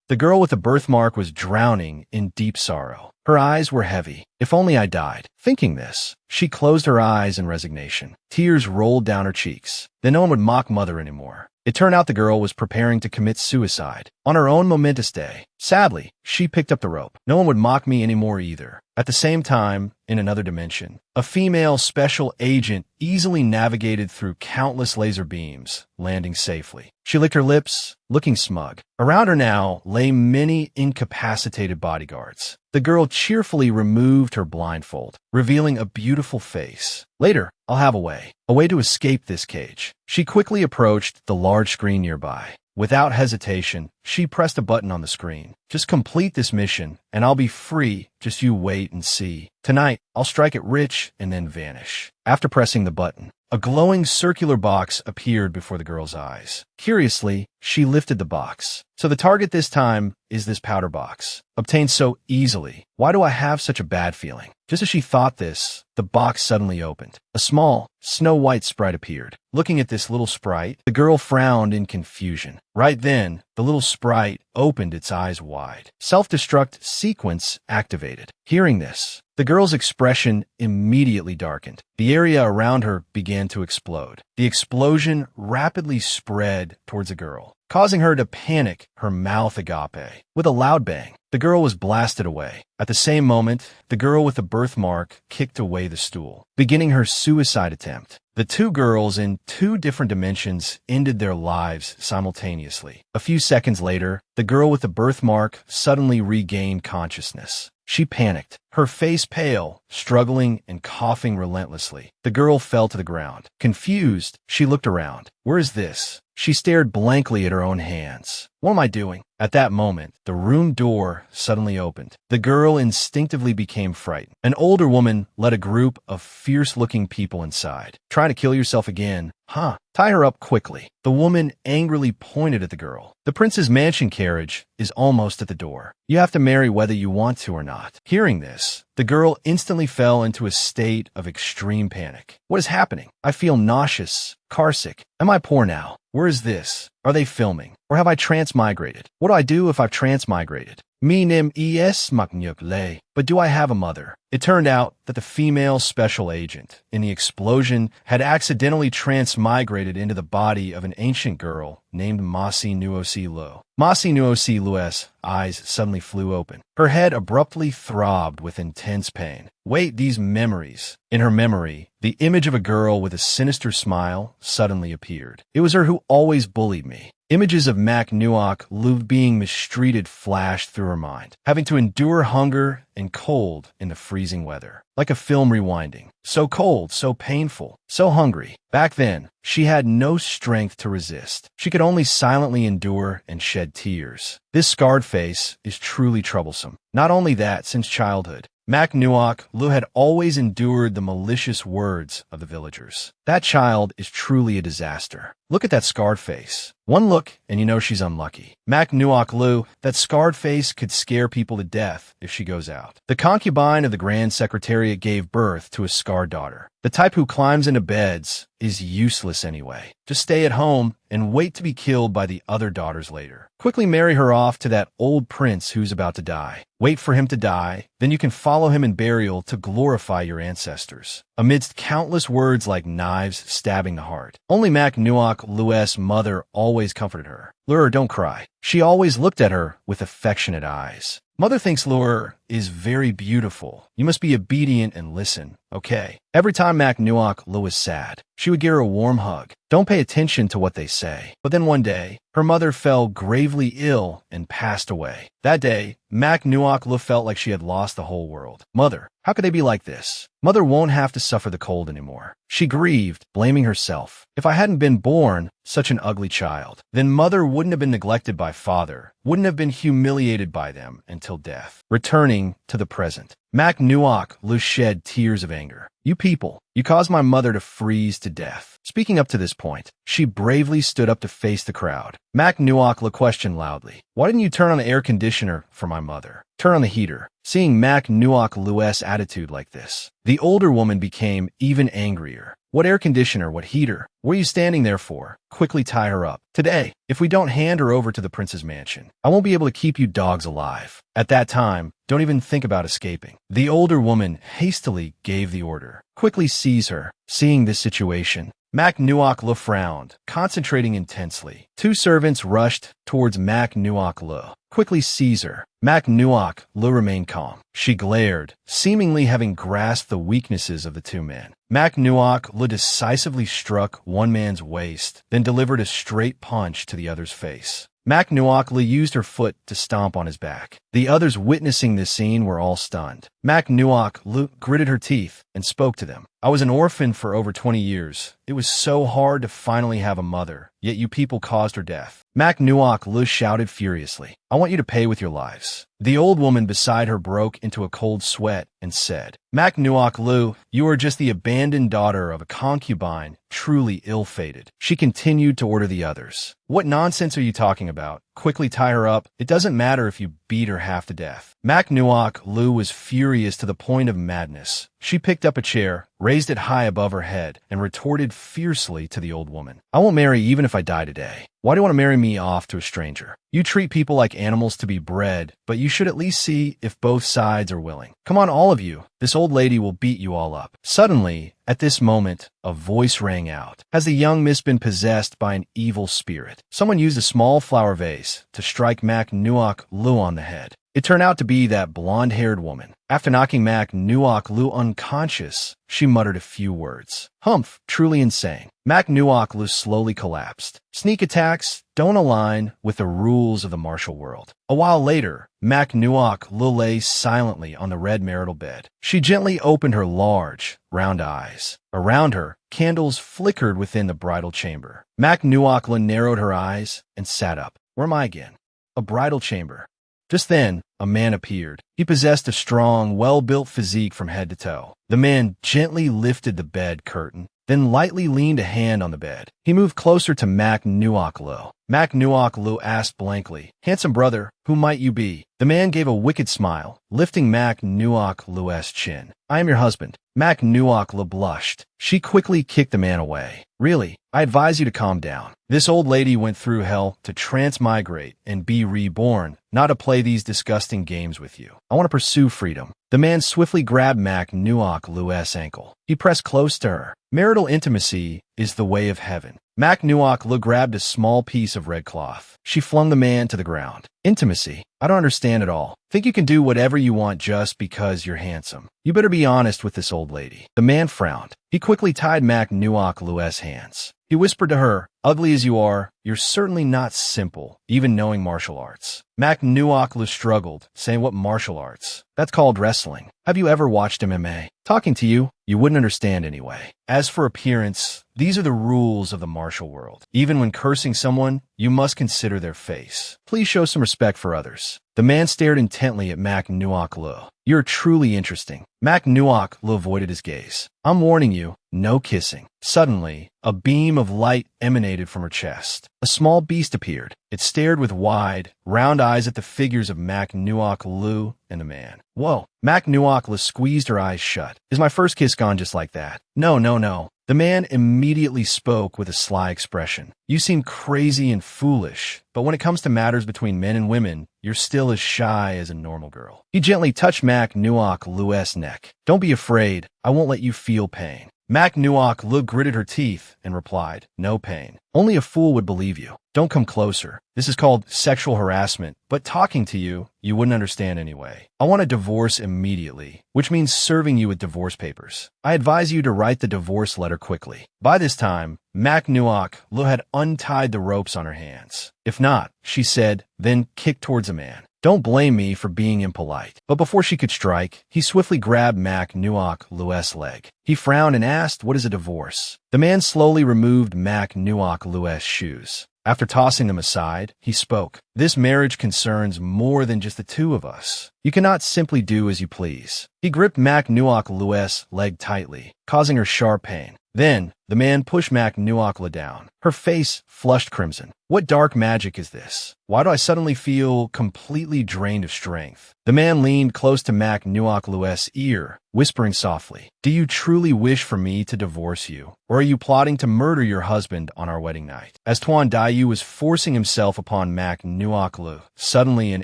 The girl with the birthmark was drowning in deep sorrow. Her eyes were heavy. If only I died. Thinking this, she closed her eyes in resignation. Tears rolled down her cheeks. Then no one would mock Mother anymore. It turned out the girl was preparing to commit suicide on her own momentous day. Sadly, she picked up the rope. No one would mock me anymore either. At the same time, in another dimension, a female special agent easily navigated through countless laser beams, landing safely. She licked her lips, looking smug. Around her now lay many incapacitated bodyguards. The girl cheerfully removed her blindfold, revealing a beautiful face. Later, I'll have a way to escape this cage. She quickly approached the large screen nearby. Without hesitation, she pressed a button on the screen. Just complete this mission, and I'll be free. Just you wait and see. Tonight, I'll strike it rich and then vanish. After pressing the button, a glowing circular box appeared before the girl's eyes. Curiously, she lifted the box. So the target this time is this powder box. Obtained so easily. Why do I have such a bad feeling? Just as she thought this, the box suddenly opened. A small, snow-white sprite appeared. Looking at this little sprite, the girl frowned in confusion. Right then, the little sprite opened its eyes wide. Self-destruct sequence activated. Hearing this, the girl's expression immediately darkened. The area around her began to explode. The explosion rapidly spread towards the girl, causing her to panic, her mouth agape. With a loud bang, the girl was blasted away. At the same moment, the girl with the birthmark kicked away the stool, beginning her suicide attempt. The two girls in two different dimensions ended their lives simultaneously. A few seconds later, the girl with the birthmark suddenly regained consciousness. She panicked, her face pale, struggling and coughing relentlessly. The girl fell to the ground. Confused, she looked around. Where is this? She stared blankly at her own hands. What am I doing? At that moment, the room door suddenly opened. The girl instinctively became frightened. An older woman led a group of fierce-looking people inside. Try to kill yourself again? Huh. Tie her up quickly. The woman angrily pointed at the girl. The prince's mansion carriage is almost at the door. You have to marry whether you want to or not. Hearing this, the girl instantly fell into a state of extreme panic. What is happening? I feel nauseous, carsick. Am I poor now? Where is this? Are they filming? Or have I transmigrated? What do I do if I've transmigrated? Me nim es maknyuk le. But do I have a mother? It turned out that the female special agent in the explosion had accidentally transmigrated into the body of an ancient girl named Masi Nuosi Lo. Masi Nuosi Lu's eyes suddenly flew open. Her head abruptly throbbed with intense pain. Wait, these memories. In her memory, the image of a girl with a sinister smile suddenly appeared. It was her who always bullied me. Images of Mac Nuok Lu being mistreated flashed through her mind, having to endure hunger and cold in the freezing weather. Like a film rewinding. So cold, so painful, so hungry. Back then, she had no strength to resist. She could only silently endure and shed tears. This scarred face is truly troublesome. Not only that, since childhood, Mac Nuok Lu had always endured the malicious words of the villagers. That child is truly a disaster. Look at that scarred face. One look and you know she's unlucky. Mac Nuok Lu, that scarred face could scare people to death if she goes out. The concubine of the Grand Secretariat gave birth to a scarred daughter. The type who climbs into beds is useless anyway. Just stay at home and wait to be killed by the other daughters later. Quickly marry her off to that old prince who's about to die. Wait for him to die, then you can follow him in burial to glorify your ancestors. Amidst countless words like knives stabbing the heart, only Mac Nuok Lu's mother always comforted her. Lure, don't cry. She always looked at her with affectionate eyes. Mother thinks Lure is very beautiful. You must be obedient and listen, okay? Every time Mac Nuok Lu was sad, she would give her a warm hug. Don't pay attention to what they say. But then one day, her mother fell gravely ill and passed away. That day, Mac Nuok Lu felt like she had lost the whole world. Mother, how could they be like this? Mother won't have to suffer the cold anymore. She grieved, blaming herself. If I hadn't been born such an ugly child, then Mother wouldn't have been neglected by Father, wouldn't have been humiliated by them until death. Returning to the present, Mac Nuok Lu shed tears of anger. You people, you caused my mother to freeze to death. Speaking up to this point, she bravely stood up to face the crowd. Mac Nuok Lu questioned loudly, why didn't you turn on the air conditioner for my mother? turn on the heater. Seeing Mac Nuok Lu's attitude like this, the older woman became even angrier. What air conditioner, what heater? What are you standing there for? Quickly tie her up. Today, if we don't hand her over to the prince's mansion, I won't be able to keep you dogs alive. At that time, don't even think about escaping. The older woman hastily gave the order. Quickly seize her. Seeing this situation, Mac Nuok Lu frowned, concentrating intensely. Two servants rushed towards Mac Nuok Lu. Quickly seize her. Mac Nuok Lu remained calm. She glared, seemingly having grasped the weaknesses of the two men. Mac Nuok Lu decisively struck one man's waist, then delivered a straight punch to the other's face. Mac Nuok Lu used her foot to stomp on his back. The others witnessing this scene were all stunned. Mac Nuok Lu gritted her teeth and spoke to them. I was an orphan for over 20 years. It was so hard to finally have a mother, yet you people caused her death. Mac Nuok Lu shouted furiously. I want you to pay with your lives. The old woman beside her broke into a cold sweat and said, Mac Nuok Lu, you are just the abandoned daughter of a concubine, truly ill-fated. She continued to order the others. What nonsense are you talking about? Quickly tie her up. It doesn't matter if you beat her half to death. Mac Nuok Lu was furious to the point of madness. She picked up a chair, raised it high above her head, and retorted fiercely to the old woman. I won't marry even if I die today. Why do you want to marry me off to a stranger? You treat people like animals to be bred, but you should at least see if both sides are willing. Come on, all of you. This old lady will beat you all up. Suddenly, at this moment, a voice rang out. Has the young miss been possessed by an evil spirit? Someone used a small flower vase to strike Mac Nuok Lu on the head. It turned out to be that blonde-haired woman. After knocking Mac Nuok Lu unconscious, she muttered a few words. Humph, truly insane. Mac Nuok Lu slowly collapsed. Sneak attacks don't align with the rules of the martial world. A while later, Mac Nuok Lu lay silently on the red marital bed. She gently opened her large, round eyes. Around her, candles flickered within the bridal chamber. Mac Nuok Lu narrowed her eyes and sat up. Where am I again? A bridal chamber. Just then, a man appeared. He possessed a strong, well-built physique from head to toe. The man gently lifted the bed curtain, then lightly leaned a hand on the bed. He moved closer to Mac Nuok Lu. Mac Nuok Lu asked blankly, Handsome brother, who might you be? The man gave a wicked smile, lifting Mac Nuok Lu's chin. I am your husband. Mac Nuok Lu blushed. She quickly kicked the man away. Really, I advise you to calm down. This old lady went through hell to transmigrate and be reborn, not to play these disgusting games with you. I want to pursue freedom. The man swiftly grabbed Mac Nuok Lu's ankle. He pressed close to her. Marital intimacy is the way of heaven. Mac Nuok Lu grabbed a small piece of red cloth. She flung the man to the ground. Intimacy? I don't understand at all. Think you can do whatever you want just because you're handsome. You better be honest with this old lady. The man frowned. He quickly tied Mac Nuok Lu's hands. He whispered to her, Ugly as you are, you're certainly not simple, even knowing martial arts. Mac Nuok Lu struggled, saying what martial arts? That's called wrestling. Have you ever watched MMA? Talking to you, you wouldn't understand anyway. As for appearance, these are the rules of the martial world. Even when cursing someone, you must consider their face. Please show some respect for others. The man stared intently at Mac Nuok Lu. You're truly interesting. Mac Nuok Lu avoided his gaze. I'm warning you, no kissing. Suddenly, a beam of light emanated from her chest. A small beast appeared. It stared with wide, round eyes at the figures of Mac Nuok Lu and the man. Whoa. Mac Nuok Lu squeezed her eyes shut. Is my first kiss gone just like that? No, no, no. The man immediately spoke with a sly expression. You seem crazy and foolish, but when it comes to matters between men and women, you're still as shy as a normal girl. He gently touched Mac Nuok Lu's neck. Don't be afraid. I won't let you feel pain. Mac Nuok Lu gritted her teeth and replied, No pain. Only a fool would believe you. Don't come closer. This is called sexual harassment, but talking to you, you wouldn't understand anyway. I want a divorce immediately, which means serving you with divorce papers. I advise you to write the divorce letter quickly. By this time, Mac Nuok Lu had untied the ropes on her hands. If not, she said, then kicked towards a man. Don't blame me for being impolite. But before she could strike, he swiftly grabbed Mac Nuok Lu's leg. He frowned and asked, What is a divorce? The man slowly removed Mac Nuok Lu's shoes. After tossing them aside, he spoke. This marriage concerns more than just the two of us. You cannot simply do as you please. He gripped Mac Nuok Lu's leg tightly, causing her sharp pain. Then, the man pushed Mac Nuokla down. Her face flushed crimson. What dark magic is this? Why do I suddenly feel completely drained of strength? The man leaned close to Mac Nuoklu's ear, whispering softly, "Do you truly wish for me to divorce you? Or are you plotting to murder your husband on our wedding night?" As Tuan Dayu was forcing himself upon Mac Nuoklu, suddenly an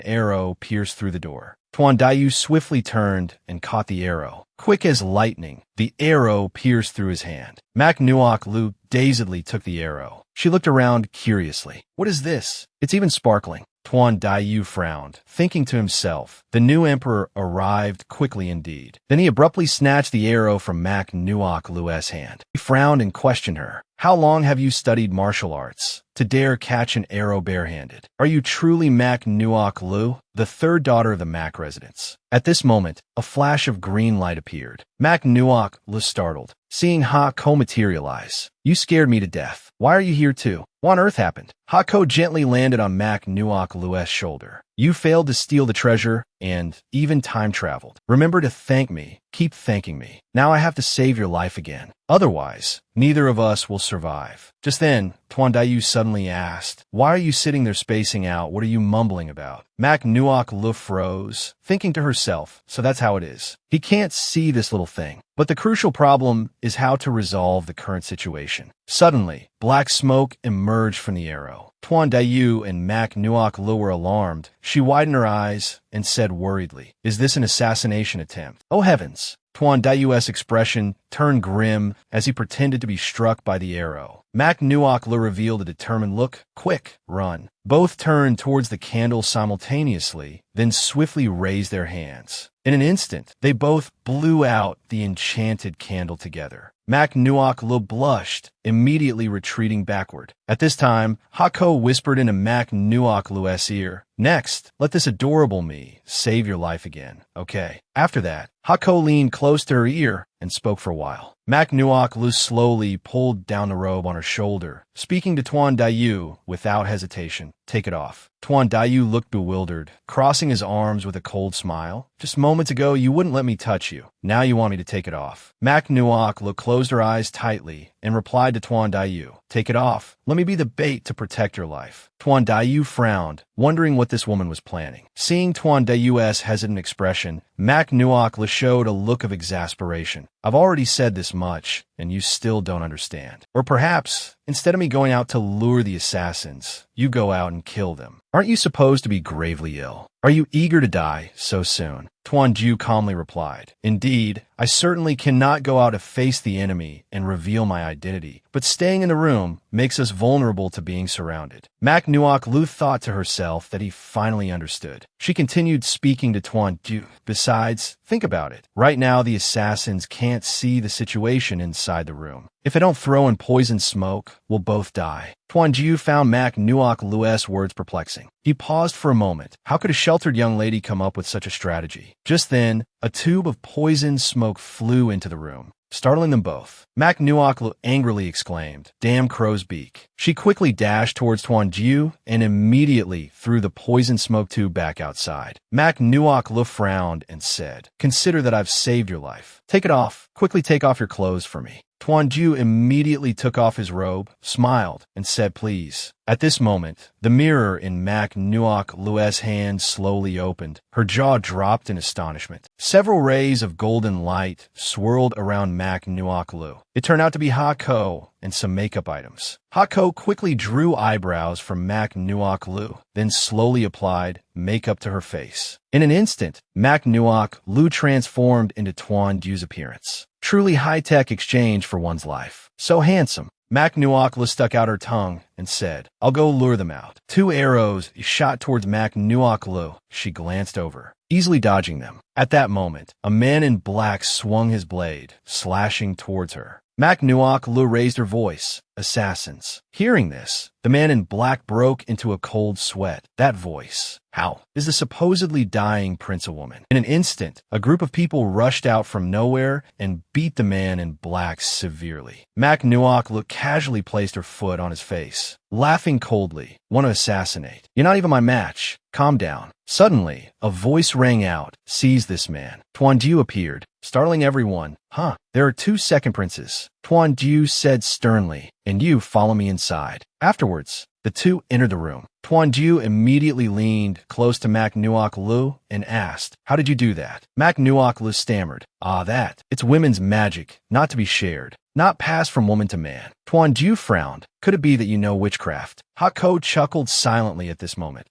arrow pierced through the door. Tuan Dayu swiftly turned and caught the arrow. Quick as lightning, the arrow pierced through his hand. Mac Nuoklu dazedly took the arrow. She looked around curiously. "What is this? It's even sparkling." Tuan Dayu frowned, thinking to himself, the new emperor arrived quickly indeed. Then he abruptly snatched the arrow from Mac Nuoklu's hand. He frowned and questioned her. "How long have you studied martial arts to dare catch an arrow barehanded? Are you truly Mac Nuoklu, the third daughter of the Mac residents?" At this moment, a flash of green light appeared. Mac Nuoklu startled, seeing Ha-Ko materialize. "You scared me to death. Why are you here too? What on earth happened?" Ha-Ko gently landed on Mac Nuoklu's shoulder. "You failed to steal the treasure and even time traveled. Remember to thank me. Keep thanking me. Now I have to save your life again. Otherwise, neither of us will survive." Just then, Tuan Dayu suddenly asked, "Why are you sitting there spacing out? What are you mumbling about?" Mac Nuoklu froze, thinking to herself, so that's how it is. He can't see this little thing. But the crucial problem is how to resolve the current situation. Suddenly, black smoke emerged from the arrow. Tuan Dayu and Mac Nuoklu were alarmed. She widened her eyes and said worriedly, "Is this an assassination attempt?" "Oh heavens!" Tuan Dayu's expression turned grim as he pretended to be struck by the arrow. Mac Nuoklu revealed a determined look. "Quick, run." Both turned towards the candle simultaneously, then swiftly raised their hands. In an instant, they both blew out the enchanted candle together. Mac Nuoklu blushed, immediately retreating backward. At this time, Ha-Ko whispered into Mac Nuoklu's ear, "Next, let this adorable me save your life again, okay?" After that, Ha-Ko leaned close to her ear and spoke for a while. Mac Nuoklu slowly pulled down the robe on her shoulder, speaking to Tuan Dayu without hesitation. "Take it off." Tuan Dayu looked bewildered, crossing his arms with a cold smile. "Just moments ago, you wouldn't let me touch you. Now you want me to take it off." Mac Nuoklu closed her eyes tightly and replied to Tuan Dayu, "Take it off. Let me be the bait to protect your life." Tuan Dayu frowned, wondering what this woman was planning. Seeing Tuan Dayu's hesitant expression, Mac Nuoklu showed a look of exasperation. "I've already said this much, and you still don't understand. Or perhaps, instead of me going out to lure the assassins, you go out and kill them. Aren't you supposed to be gravely ill? Are you eager to die so soon?" Tuan Ju calmly replied, "Indeed, I certainly cannot go out to face the enemy and reveal my identity, but staying in the room makes us vulnerable to being surrounded." Mac Nuoklu thought to herself that he finally understood. She continued speaking to Tuan Ju. "Besides, think about it. Right now the assassins can't see the situation inside the room. If I don't throw in poison smoke, we'll both die." Tuan Ju found Mac Nuoklu's words perplexing. He paused for a moment. How could a sheltered young lady come up with such a strategy? Just then, a tube of poison smoke flew into the room, startling them both. Mac Nuoklu angrily exclaimed, "Damn crow's beak." She quickly dashed towards Tuan Ju and immediately threw the poison smoke tube back outside. Mac Nuoklu frowned and said, "Consider that I've saved your life. Take it off. Quickly take off your clothes for me." Tuan Ju immediately took off his robe, smiled, and said, "Please." At this moment, the mirror in Mac Nuoklu's hand slowly opened. Her jaw dropped in astonishment. Several rays of golden light swirled around Mac Nuoklu. It turned out to be Ha-Ko and some makeup items. Ha-Ko quickly drew eyebrows from Mac Nuoklu, then slowly applied makeup to her face. In an instant, Mac Nuoklu transformed into Tuan Ju's appearance. Truly high-tech exchange for one's life. So handsome. Mac Nuoklu stuck out her tongue and said, "I'll go lure them out." 2 arrows shot towards Mac Nuoklu. She glanced over, easily dodging them. At that moment, a man in black swung his blade, slashing towards her. Mac Nuok Lu raised her voice. Assassins. Hearing this, the man in black broke into a cold sweat. That voice. How is the supposedly dying prince a woman? In an instant, a group of people rushed out from nowhere and beat the man in black severely. Mac Nuok Lu casually placed her foot on his face, laughing coldly. Want to assassinate? You're not even my match. Calm down. Suddenly, a voice rang out. Seize this man. Tuan Diu appeared, startling everyone. Huh, there are 2 second princes. Tuan Diu said sternly, and you follow me inside. Afterwards, the 2 entered the room. Tuan Diu immediately leaned close to Mac Nuok Lu and asked, how did you do that? Mac Nuok Lu stammered, that. It's women's magic, not to be shared, not passed from woman to man. Tuan Diu frowned. Could it be that you know witchcraft? Hako chuckled silently at this moment.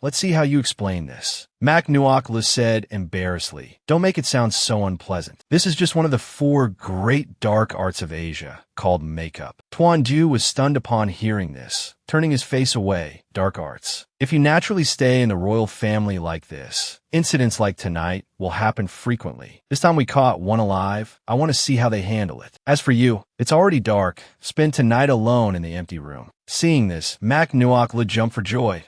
Let's see how you explain this. Mac Nuok Lu said embarrassedly, don't make it sound so unpleasant. This is just one of the 4 great dark arts of Asia, called makeup. Tuan Diu was stunned upon hearing this, turning his face away. Dark arts. If you naturally stay in the royal family like this, incidents like tonight will happen frequently. This time we caught one alive. I want to see how they handle it. As for you, it's already dark. Spend tonight alone in the empty room. Seeing this, Mac Nuok Lu jumped for joy.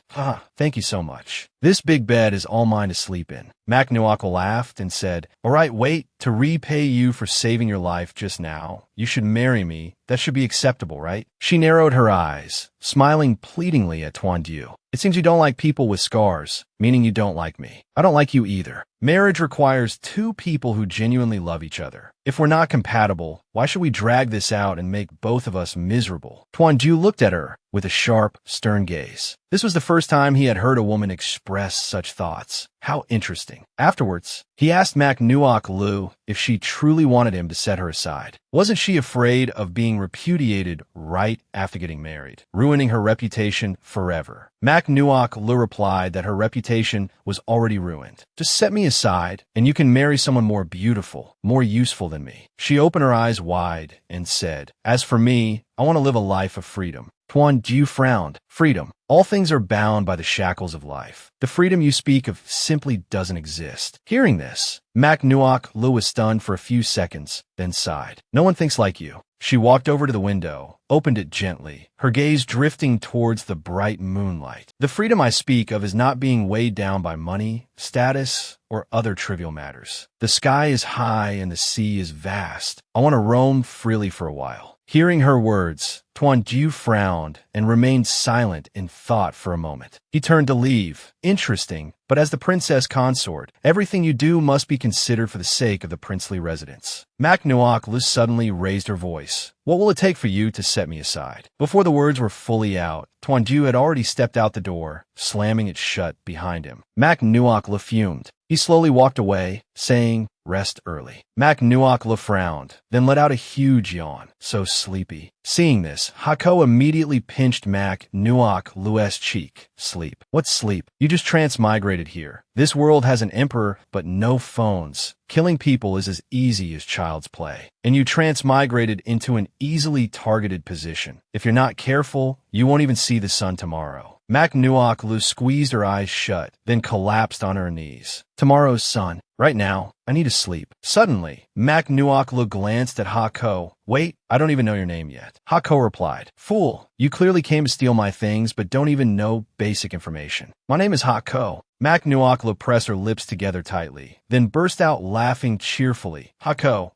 Thank you so much. This big bed is all mine to sleep in. Mac Nuok laughed and said, all right, wait. To repay you for saving your life just now, you should marry me. That should be acceptable, right? She narrowed her eyes, smiling pleadingly at Tuan Diu. It seems you don't like people with scars, meaning you don't like me. I don't like you either. Marriage requires 2 people who genuinely love each other. If we're not compatible, why should we drag this out and make both of us miserable? Tuan Diu looked at her with a sharp, stern gaze. This was the first time he had heard a woman express such thoughts. How interesting. Afterwards, he asked Mac Nuok Lu if she truly wanted him to set her aside. Wasn't she afraid of being repudiated right after getting married, ruining her reputation forever? Mac Nuok Lu replied that her reputation was already ruined. Just set me aside, and you can marry someone more beautiful, more useful than me. She opened her eyes wide and said, as for me, I want to live a life of freedom. Tuan Diu frowned. Freedom. All things are bound by the shackles of life. The freedom you speak of simply doesn't exist. Hearing this, Mac Nuok Lu was stunned for a few seconds, then sighed. No one thinks like you. She walked over to the window, opened it gently, her gaze drifting towards the bright moonlight. The freedom I speak of is not being weighed down by money, status, or other trivial matters. The sky is high and the sea is vast. I want to roam freely for a while. Hearing her words, Tuan Diu frowned and remained silent in thought for a moment. He turned to leave. Interesting, but as the princess consort, everything you do must be considered for the sake of the princely residence. Mac Nuok Lu suddenly raised her voice. What will it take for you to set me aside? Before the words were fully out, Tuan Diu had already stepped out the door, slamming it shut behind him. Mac Nuok Lu fumed. He slowly walked away, saying, rest early. Mac Nuok Lu frowned, then let out a huge yawn. So sleepy. Seeing this, Hako immediately pinched Mac Nuok Lu's cheek. Sleep. What's sleep? You just transmigrated here. This world has an emperor, but no phones. Killing people is as easy as child's play. And you transmigrated into an easily targeted position. If you're not careful, you won't even see the sun tomorrow. Mac Nuok Lu squeezed her eyes shut, then collapsed on her knees. Tomorrow's sun. Right now, I need to sleep. Suddenly, Mac Nuok Lu glanced at Hako. Wait, I don't even know your name yet. Hako replied, fool, you clearly came to steal my things but don't even know basic information. My name is Hako. Mac Nuok Lu pressed her lips together tightly, then burst out laughing cheerfully. Hako.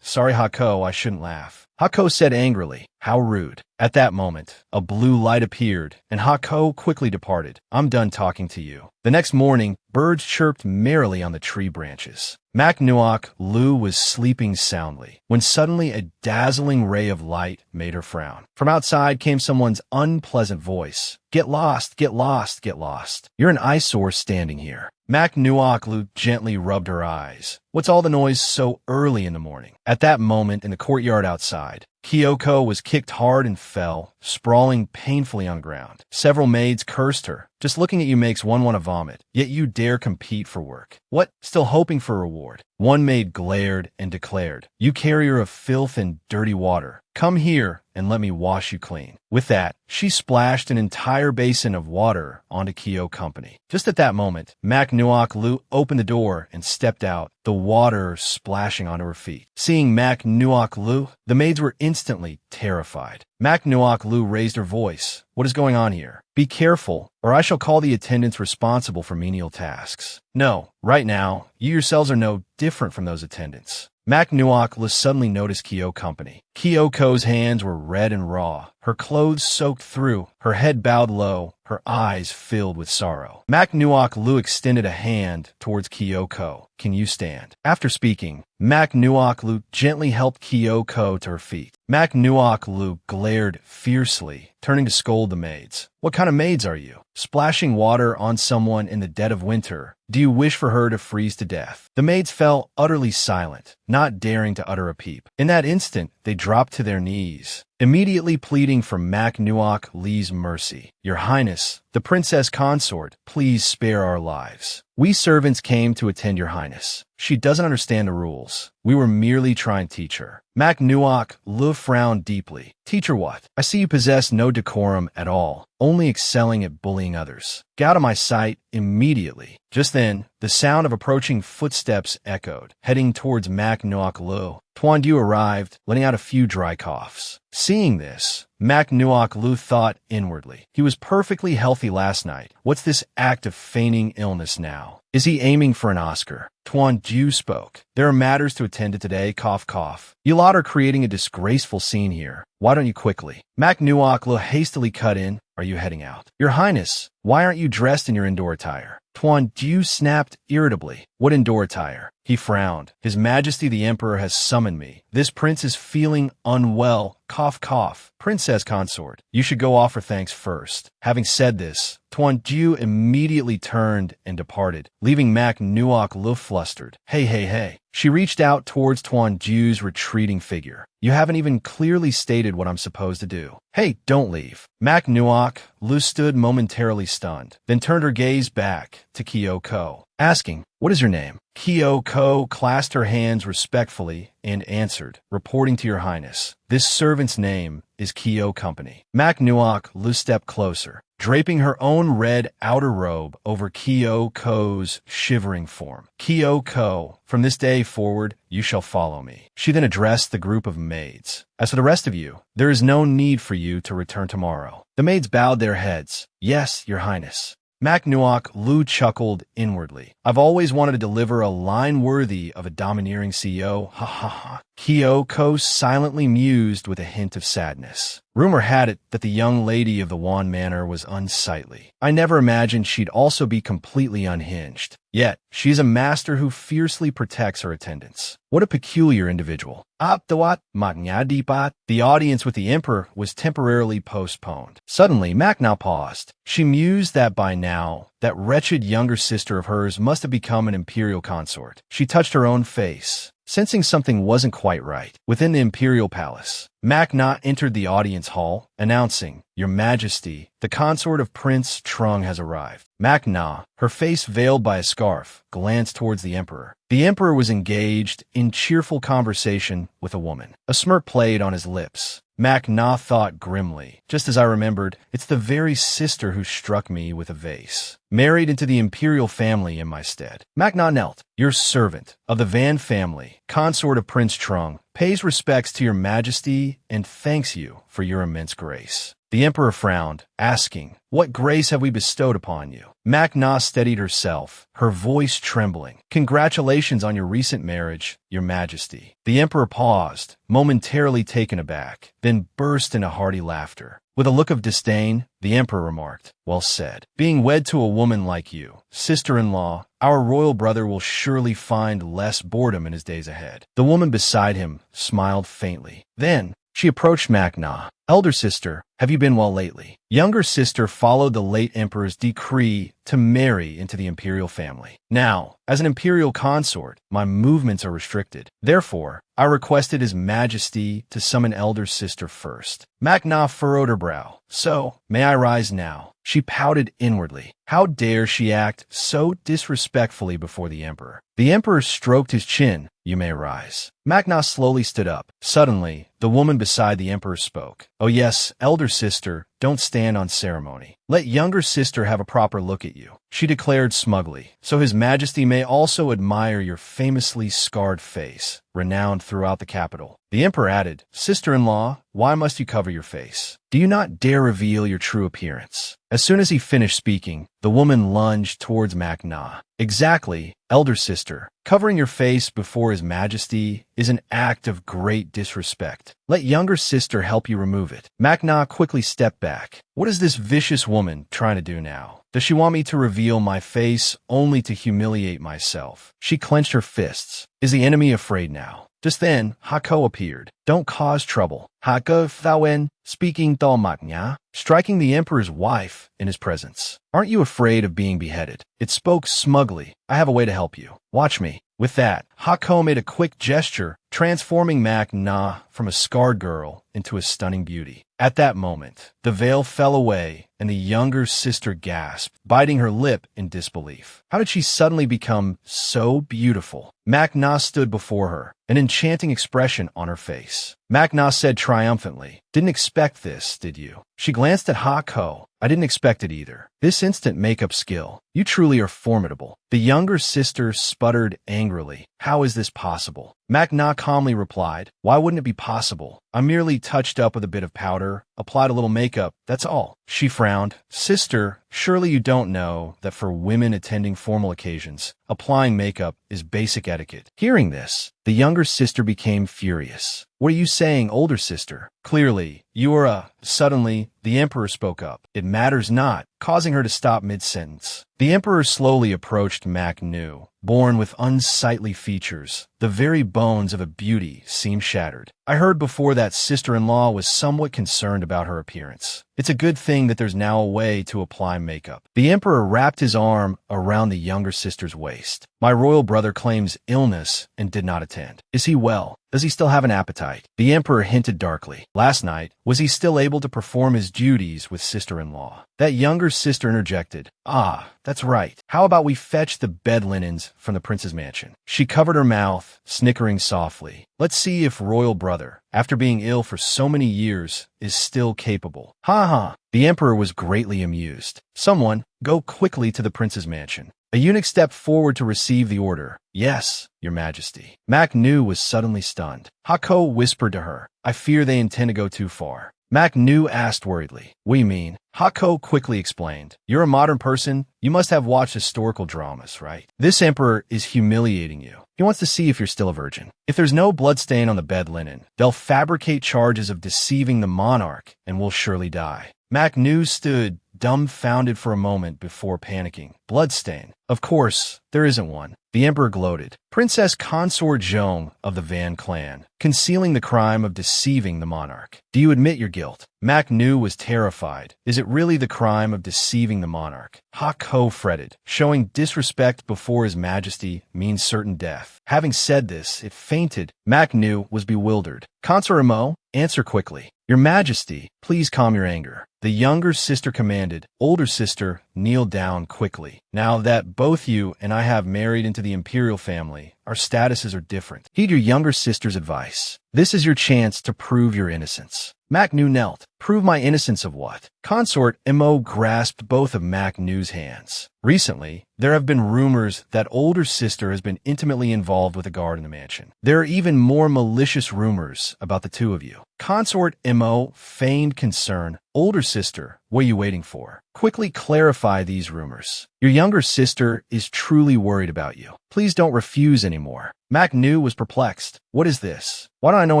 Sorry Hako, I shouldn't laugh. Hako said angrily, how rude. At that moment, a blue light appeared, and Hako quickly departed. I'm done talking to you. The next morning, birds chirped merrily on the tree branches. Mac Nuok Lu was sleeping soundly, when suddenly a dazzling ray of light made her frown. From outside came someone's unpleasant voice. Get lost, get lost, get lost. You're an eyesore standing here. Mac Nuok Lu gently rubbed her eyes. What's all the noise so early in the morning? At that moment, in the courtyard outside, Kyoko was kicked hard and fell, sprawling painfully on the ground. Several maids cursed her. Just looking at you makes one want to vomit, yet you dare compete for work. What? Still hoping for a reward? One maid glared and declared, you carrier of filth and dirty water. Come here and let me wash you clean. With that, she splashed an entire basin of water onto Kyo Company. Just at that moment, Mac Nuok Lu opened the door and stepped out. The water splashing onto her feet. Seeing Mak Nuok Lu, the maids were instantly terrified. Mak Nuok Lu raised her voice. What is going on here? Be careful, or I shall call the attendants responsible for menial tasks. No, right now, you yourselves are no different from those attendants. Mak Nuok Lu suddenly noticed Kyo company. Kyoko's hands were red and raw, her clothes soaked through, her head bowed low, her eyes filled with sorrow. Mak Nuok Lu extended a hand towards Kyoko. Can you stand? After speaking, Mak Nuok Lu gently helped Kyoko to her feet. Mak Nuok Lu glared fiercely, turning to scold the maids. What kind of maids are you? Splashing water on someone in the dead of winter. Do you wish for her to freeze to death? The maids fell utterly silent, not daring to utter a peep. In that instant, they dropped to their knees, immediately pleading for Mak Nuok Lu's mercy. Your Highness, the princess consort, please spare our lives. We servants came to attend your Highness. She doesn't understand the rules. We were merely trying to teach her. Mak Nuok Lu frowned deeply. Teach her what? I see you possess no decorum at all, only excelling at bullying others. Get out of my sight immediately. Just then, the sound of approaching footsteps echoed, heading towards Mak Nuok Lu. Tuan Du arrived, letting out a few dry coughs. Seeing this, Mak Nuok Lu thought inwardly. He was perfectly healthy last night. What's this act of feigning illness now? Is he aiming for an Oscar? Tuan Du spoke. There are matters to attend to today, cough cough. You lot are creating a disgraceful scene here. Why don't you quickly? Mak Nuok Lu hastily cut in. Are you heading out? Your Highness, why aren't you dressed in your indoor attire? Tuan Du snapped irritably. What indoor attire? He frowned. His Majesty the Emperor has summoned me. This prince is feeling unwell. Cough, cough. Princess consort, you should go offer thanks first. Having said this, Tuan Du immediately turned and departed, leaving Mak Nuok Lu flustered. Hey. She reached out towards Tuan Du's retreating figure. You haven't even clearly stated what I'm supposed to do. Hey, don't leave. Mak Nuok Lu stood momentarily stunned, then turned her gaze back to Kyoko, asking, what is your name? Kyoko clasped her hands respectfully and answered, reporting to your Highness. This servant's name is Kyo Company. Mak Nuok Lu stepped closer, draping her own red outer robe over Kyoko's shivering form. Kyoko, from this day forward, you shall follow me. She then addressed the group of maids. As for the rest of you, there is no need for you to return tomorrow. The maids bowed their heads. Yes, your Highness. Mak Nuok Lu chuckled inwardly. I've always wanted to deliver a line worthy of a domineering CEO. Ha ha ha. Kyoko silently mused with a hint of sadness. Rumor had it that the young lady of the Wan Manor was unsightly. I never imagined she'd also be completely unhinged. Yet, she's a master who fiercely protects her attendants. What a peculiar individual. The audience with the Emperor was temporarily postponed. Suddenly, Makna paused. She mused that by now, that wretched younger sister of hers must have become an imperial consort. She touched her own face, sensing something wasn't quite right. Within the imperial palace, Makna entered the audience hall, announcing, Your Majesty, the consort of Prince Trung has arrived. Makna, her face veiled by a scarf, glanced towards the Emperor. The Emperor was engaged in cheerful conversation with a woman. A smirk played on his lips. Makna thought grimly. Just as I remembered, it's the very sister who struck me with a vase. Married into the imperial family in my stead. Makna knelt. Your servant, of the Van family, consort of Prince Trung, pays respects to your Majesty and thanks you for your immense grace. The Emperor frowned, asking, What grace have we bestowed upon you? Makna steadied herself, her voice trembling. Congratulations on your recent marriage, your Majesty. The Emperor paused, momentarily taken aback, then burst into hearty laughter. With a look of disdain, the Emperor remarked, Well said. Being wed to a woman like you, sister-in-law, our royal brother will surely find less boredom in his days ahead. The woman beside him smiled faintly. Then, she approached Makna. Elder sister, have you been well lately? Younger sister followed the late emperor's decree to marry into the imperial family. Now, as an imperial consort, my movements are restricted. Therefore, I requested His Majesty to summon elder sister first. Makna furrowed her brow. So, may I rise now? She pouted inwardly. How dare she act so disrespectfully before the emperor? The emperor stroked his chin. You may rise. Makna slowly stood up. Suddenly, the woman beside the emperor spoke. Oh yes, elder sister, don't stand on ceremony. Let younger sister have a proper look at you, she declared smugly, so His Majesty may also admire your famously scarred face, renowned throughout the capital. The emperor added, Sister-in-law, why must you cover your face? Do you not dare reveal your true appearance? As soon as he finished speaking, the woman lunged towards Manhwa. Exactly, elder sister. Covering your face before His Majesty is an act of great disrespect. Let younger sister help you remove it. Manhwa quickly stepped back. What is this vicious woman trying to do now? Does she want me to reveal my face only to humiliate myself? She clenched her fists. Is the enemy afraid now? Just then, Hako appeared. Don't cause trouble. Hako Thawen, speaking Manhwa, striking the emperor's wife in his presence. Aren't you afraid of being beheaded? It spoke smugly. I have a way to help you. Watch me. With that, Hako made a quick gesture, transforming Manhwa from a scarred girl into a stunning beauty. At that moment, the veil fell away, and the younger sister gasped, biting her lip in disbelief. How did she suddenly become so beautiful? Manhwa stood before her, an enchanting expression on her face. Manhwa said triumphantly, Didn't expect this, did you? She glanced at Hako. I didn't expect it either. This instant makeup skill. You truly are formidable. The younger sister sputtered angrily. How is this possible? Manhwa calmly replied, Why wouldn't it be possible? I merely touched up with a bit of powder, applied a little makeup, that's all. She frowned. Sister, surely you don't know that for women attending formal occasions, applying makeup is basic etiquette. Hearing this, the younger sister became furious. What are you saying, older sister? Clearly, you are a... Suddenly, the emperor spoke up. It matters not, causing her to stop mid-sentence. The emperor slowly approached Manhwa, born with unsightly features. The very bones of a beauty seemed shattered. I heard before that sister-in-law was somewhat concerned about her appearance. It's a good thing that there's now a way to apply makeup. The emperor wrapped his arm around the younger sister's waist. My royal brother claims illness and did not attend. Is he well? Does he still have an appetite? The emperor hinted darkly. Last night, was he still able to perform his duties with sister-in-law? That younger sister interjected. Ah, that's right. How about we fetch the bed linens from the prince's mansion? She covered her mouth, snickering softly. Let's see if royal brother, after being ill for so many years, is still capable. Ha ha. The emperor was greatly amused. Someone, go quickly to the prince's mansion. A eunuch stepped forward to receive the order. Yes, your majesty. Manhwa was suddenly stunned. Hako whispered to her. I fear they intend to go too far. Manhwa asked worriedly. What do you mean? Hako quickly explained. You're a modern person. You must have watched historical dramas, right? This emperor is humiliating you. He wants to see if you're still a virgin. If there's no bloodstain on the bed linen, they'll fabricate charges of deceiving the monarch and will surely die. Manhwa stood dumbfounded for a moment before panicking. Bloodstain. Of course, there isn't one. The emperor gloated. Princess Consort Zhong of the Van clan, concealing the crime of deceiving the monarch. Do you admit your guilt? Manhwa was terrified. Is it really the crime of deceiving the monarch? Hako fretted. Showing disrespect before His Majesty means certain death. Having said this, it fainted. Manhwa was bewildered. Consort Mo, answer quickly. Your Majesty, please calm your anger. The younger sister commanded. Older sister, kneel down quickly. Now that both you and I have married into the imperial family, our statuses are different. Heed your younger sister's advice. This is your chance to prove your innocence. Manhwa knelt. Prove my innocence of what? Consort Mo grasped both of Manhwa's hands. Recently, there have been rumors that older sister has been intimately involved with a guard in the mansion. There are even more malicious rumors about the two of you. Consort Mo feigned concern. Older sister, what are you waiting for? Quickly clarify these rumors. Your younger sister is truly worried about you. Please don't refuse anymore. Manhwa was perplexed. What is this? Why don't I know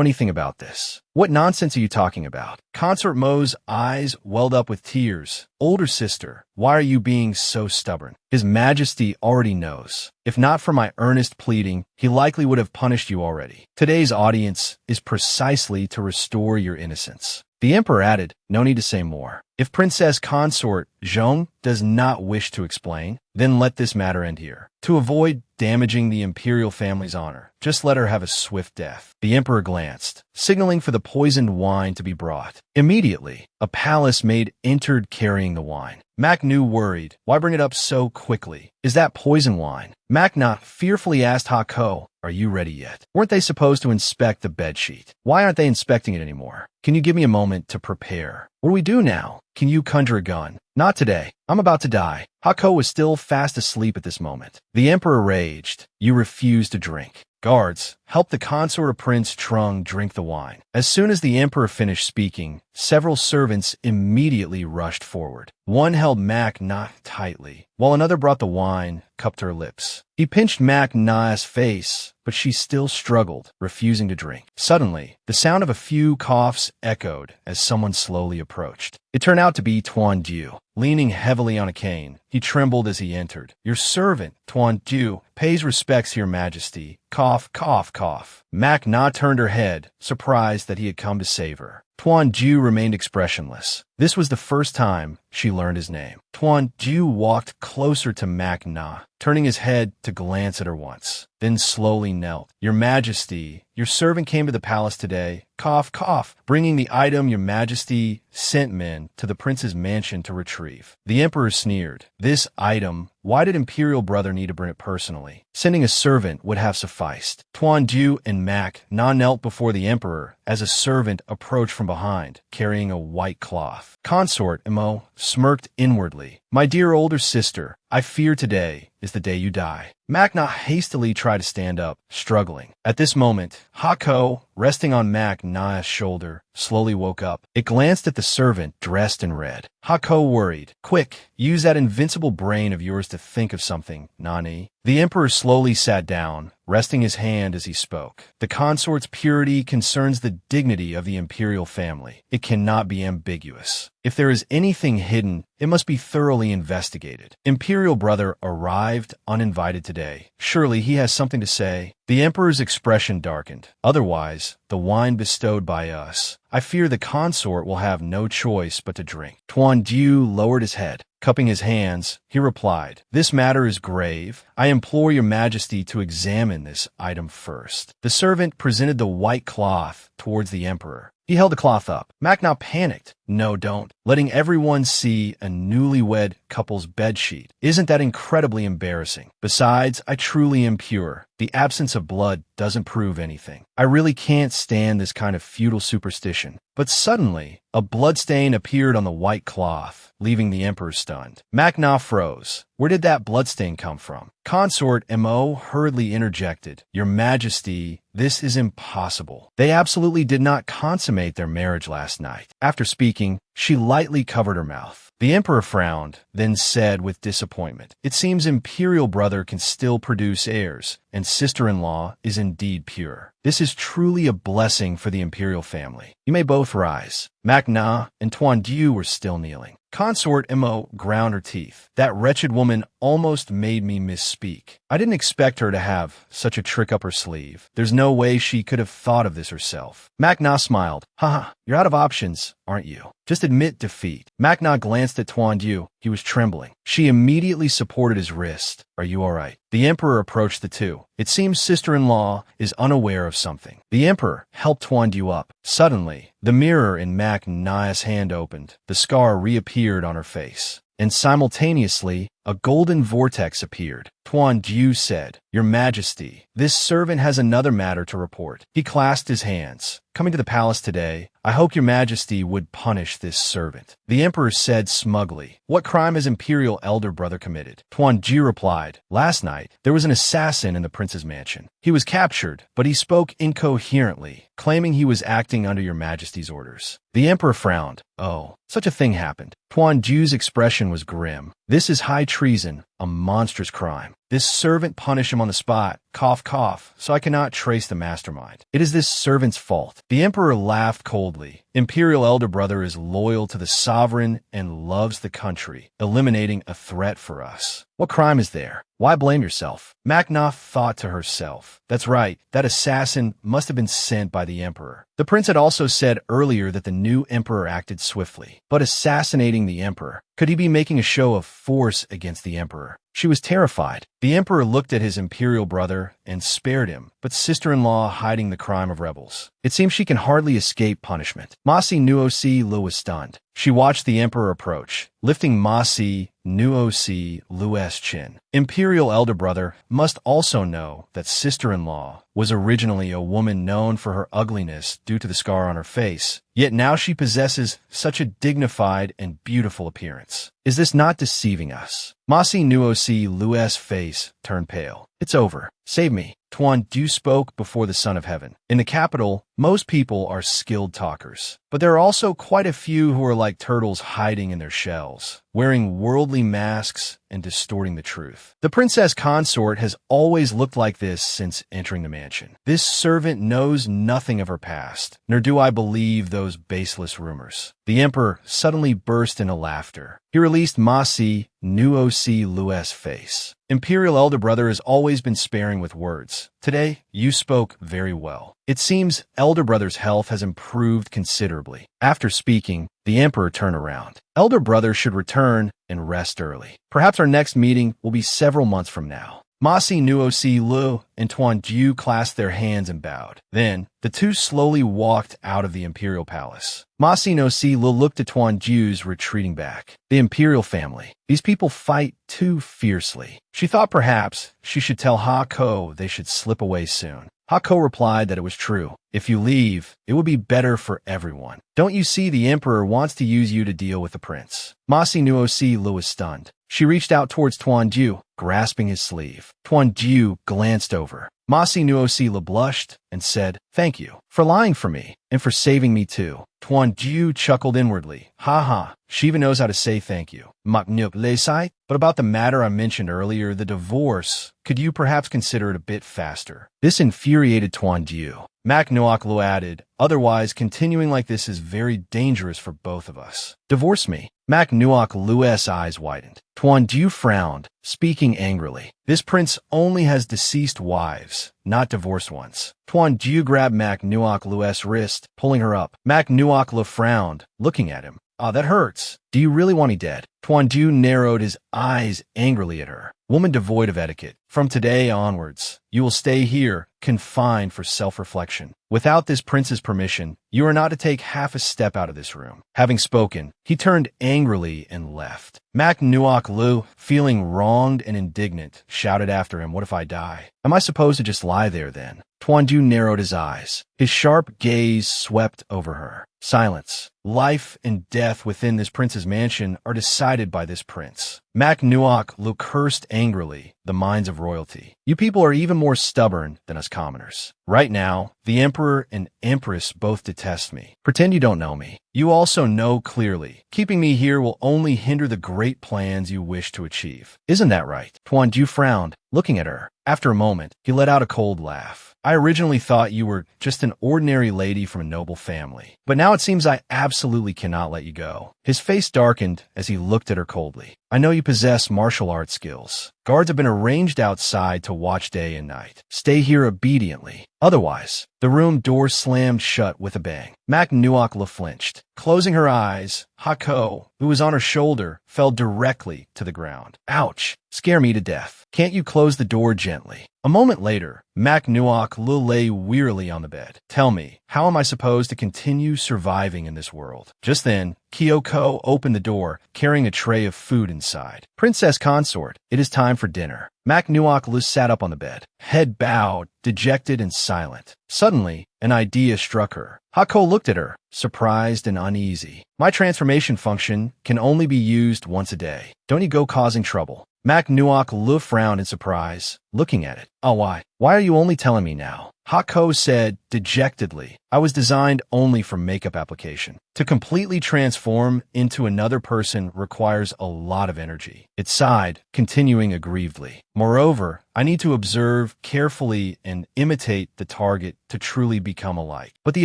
anything about this? What nonsense are you talking about? Consort Mo's eyes welled up with tears. Older sister, why are you being so stubborn? His Majesty already knows. If not for my earnest pleading, he likely would have punished you already. Today's audience is precisely to restore your innocence. The emperor added, no need to say more. If Princess Consort Zhong does not wish to explain, then let this matter end here. To avoid damaging the imperial family's honor, just let her have a swift death. The emperor glanced, signaling for the poisoned wine to be brought. Immediately, a palace maid entered carrying the wine. Manhwa worried. Why bring it up so quickly? Is that poison wine? Manhwa fearfully asked Hako, are you ready yet? Weren't they supposed to inspect the bedsheet? Why aren't they inspecting it anymore? Can you give me a moment to prepare? What do we do now? Can you conjure a gun? Not today. I'm about to die. Hako was still fast asleep at this moment. The emperor raged. You refuse to drink. Guards, help the consort of Prince Trung drink the wine. As soon as the emperor finished speaking, several servants immediately rushed forward. One held Mac Na tightly, while another brought the wine, cupped her lips. He pinched Mac Na's face, but she still struggled, refusing to drink. Suddenly, the sound of a few coughs echoed as someone slowly approached. It turned out to be Tuan Diu. Leaning heavily on a cane, he trembled as he entered. Your servant, Tuan Diu, pays respects to your majesty. Cough, cough, cough. Mac Na turned her head, surprised that he had come to save her. Tuan Diu remained expressionless. This was the first time she learned his name. Tuan Diu walked closer to Mac Na, turning his head to glance at her once, then slowly knelt. Your majesty, your servant came to the palace today, cough, cough, bringing the item your majesty sent men to the prince's mansion to retrieve. The emperor sneered. This item? Why did imperial brother need to bring it personally? Sending a servant would have sufficed. Tuan Diu and Mac Na knelt before the emperor as a servant approached from behind, carrying a white cloth. Consort Mo smirked inwardly. My dear older sister, I fear today is the day you die. Mac Na hastily tried to stand up, struggling. At this moment, Hako, resting on Mac Na's shoulder, slowly woke up. It glanced at the servant dressed in red. Hako worried. Quick, use that invincible brain of yours to think of something, Nani. The emperor slowly sat down, resting his hand as he spoke. The consort's purity concerns the dignity of the imperial family. It cannot be ambiguous. If there is anything hidden, it must be thoroughly investigated. Imperial brother arrived uninvited today. Surely he has something to say. The emperor's expression darkened. Otherwise, the wine bestowed by us, I fear the consort will have no choice but to drink. Tuan Diu lowered his head. Cupping his hands, he replied, This matter is grave. I implore your majesty to examine this item first. The servant presented the white cloth towards the emperor. He held the cloth up. Mac Na panicked. No, don't. Letting everyone see a newlywed couple's bedsheet. Isn't that incredibly embarrassing? Besides, I truly am pure. The absence of blood doesn't prove anything. I really can't stand this kind of feudal superstition. But suddenly, a bloodstain appeared on the white cloth, leaving the emperor stunned. Mac Na froze. Where did that bloodstain come from? Consort Mo hurriedly interjected. Your majesty, this is impossible. They absolutely did not consummate their marriage last night. After speaking, she lightly covered her mouth. The emperor frowned, then said with disappointment, It seems imperial brother can still produce heirs, and sister-in-law is indeed pure. This is truly a blessing for the imperial family. You may both rise. Mac Na and Tuan Diu were still kneeling. Consort Mo ground her teeth. That wretched woman almost made me misspeak. I didn't expect her to have such a trick up her sleeve. There's no way she could have thought of this herself. Mac Na smiled. Haha, you're out of options, aren't you? Just admit defeat. Mac Na glanced at Tuan Diu. He was trembling. She immediately supported his wrist. Are you all right? The emperor approached the two. It seems sister-in-law is unaware of something. The emperor helped Tuan Diu up. Suddenly, the mirror in Mac Na's hand opened. The scar reappeared on her face. And simultaneously, a golden vortex appeared. Tuan Diu said, Your Majesty, this servant has another matter to report. He clasped his hands. Coming to the palace today, I hope your majesty would punish this servant. The emperor said smugly, What crime has imperial elder brother committed? Tuan Diu replied, Last night, there was an assassin in the prince's mansion. He was captured, but he spoke incoherently, claiming he was acting under your majesty's orders. The emperor frowned. Oh, such a thing happened. Tuan Diu's expression was grim. This is high treason, a monstrous crime. This servant punished him on the spot, cough, cough, so I cannot trace the mastermind. It is this servant's fault. The emperor laughed coldly. Imperial elder brother is loyal to the sovereign and loves the country, eliminating a threat for us. What crime is there? Why blame yourself? Mac Na thought to herself. That's right, that assassin must have been sent by the emperor. The prince had also said earlier that the new emperor acted swiftly. But assassinating the emperor, could he be making a show of force against the emperor? She was terrified. The emperor looked at his imperial brother and spared him, but sister-in-law hiding the crime of rebels. It seems she can hardly escape punishment. Masi Nuosi Lu was stunned. She watched the emperor approach, lifting Masi Nuosi Lu's chin. Imperial elder brother must also know that sister-in-law was originally a woman known for her ugliness due to the scar on her face, yet now she possesses such a dignified and beautiful appearance. Is this not deceiving us? Masi Nuosi Lu's face turned pale. It's over. Save me. Tuan Du spoke before the Son of Heaven. In the capital, most people are skilled talkers, but there are also quite a few who are like turtles hiding in their shells, wearing worldly masks and distorting the truth. The princess consort has always looked like this since entering the mansion. This servant knows nothing of her past, nor do I believe those baseless rumors. The emperor suddenly burst into laughter. He released Masi Nuosi Lu's face. Imperial elder brother has always been sparing with words. Today, you spoke very well. It seems elder brother's health has improved considerably. After speaking, the emperor turned around. Elder brother should return and rest early. Perhaps our next meeting will be several months from now. Masi Nuosi Lu and Tuan Ju clasped their hands and bowed. Then, the two slowly walked out of the imperial palace. Masi Nuosi Lu looked at Tuan Ju's retreating back. The imperial family. These people fight too fiercely. She thought perhaps she should tell Ha-ko they should slip away soon. Ha-ko replied that it was true. If you leave, it would be better for everyone. Don't you see the emperor wants to use you to deal with the prince? Masi Nuosi Lu was stunned. She reached out towards Tuan Ju, grasping his sleeve. Tuan Ju glanced over. Masi Nuosi Lu blushed and said, "Thank you for lying for me and for saving me too." Tuan Ju chuckled inwardly. Ha ha, she even knows how to say thank you. Mak nuk le sai. But about the matter I mentioned earlier, the divorce, could you perhaps consider it a bit faster? This infuriated Tuan Ju. Mak Nuok Lu added, otherwise continuing like this is very dangerous for both of us. Divorce me. Mak Nuok Lu's eyes widened. Tuan Ju frowned, speaking angrily. This prince only has deceased wives, not divorced ones. Tuan Ju grabbed Mak Nuok Lu's wrist, pulling her up. Mak Nuok Lu frowned, looking at him. Ah, that hurts. Do you really want me dead? Tuan Ju narrowed his eyes angrily at her. Woman devoid of etiquette. From today onwards, you will stay here, confined for self-reflection. Without this prince's permission, you are not to take half a step out of this room. Having spoken, he turned angrily and left. Mak Nuok Lu, feeling wronged and indignant, shouted after him, "What if I die? Am I supposed to just lie there then?" Tuan Ju narrowed his eyes. His sharp gaze swept over her. Silence. Life and death within this prince's mansion are decided by this prince. Mak Nuok Lu cursed angrily the minds of royalty. You people are even more stubborn than us commoners. Right now, the emperor and empress both detest me. Pretend you don't know me. You also know clearly. Keeping me here will only hinder the great plans you wish to achieve. Isn't that right? Tuan Ju frowned, looking at her. After a moment, he let out a cold laugh. I originally thought you were just an ordinary lady from a noble family, but now it seems I absolutely cannot let you go. His face darkened as he looked at her coldly. I know you possess martial arts skills. Guards have been arranged outside to watch day and night. Stay here obediently. Otherwise, the room door slammed shut with a bang. Mak Nuok Lu flinched. Closing her eyes, Ha-ko, who was on her shoulder, fell directly to the ground. Ouch! Scare me to death. Can't you close the door gently? A moment later, Mak Nuok Lu lay wearily on the bed. Tell me, how am I supposed to continue surviving in this world? Just then, Kyoko opened the door, carrying a tray of food inside. Princess consort, it is time for dinner. Mak Nuok Lu sat up on the bed, head bowed, dejected and silent. Suddenly, an idea struck her. Ha-ko looked at her, surprised and uneasy. My transformation function can only be used once a day. Don't you go causing trouble. Mak Nuok Lu frowned in surprise, looking at it. Oh, why? Why are you only telling me now? Ha-ko said dejectedly, I was designed only for makeup application. To completely transform into another person requires a lot of energy. It sighed, continuing aggrievedly. Moreover, I need to observe carefully and imitate the target to truly become alike. But the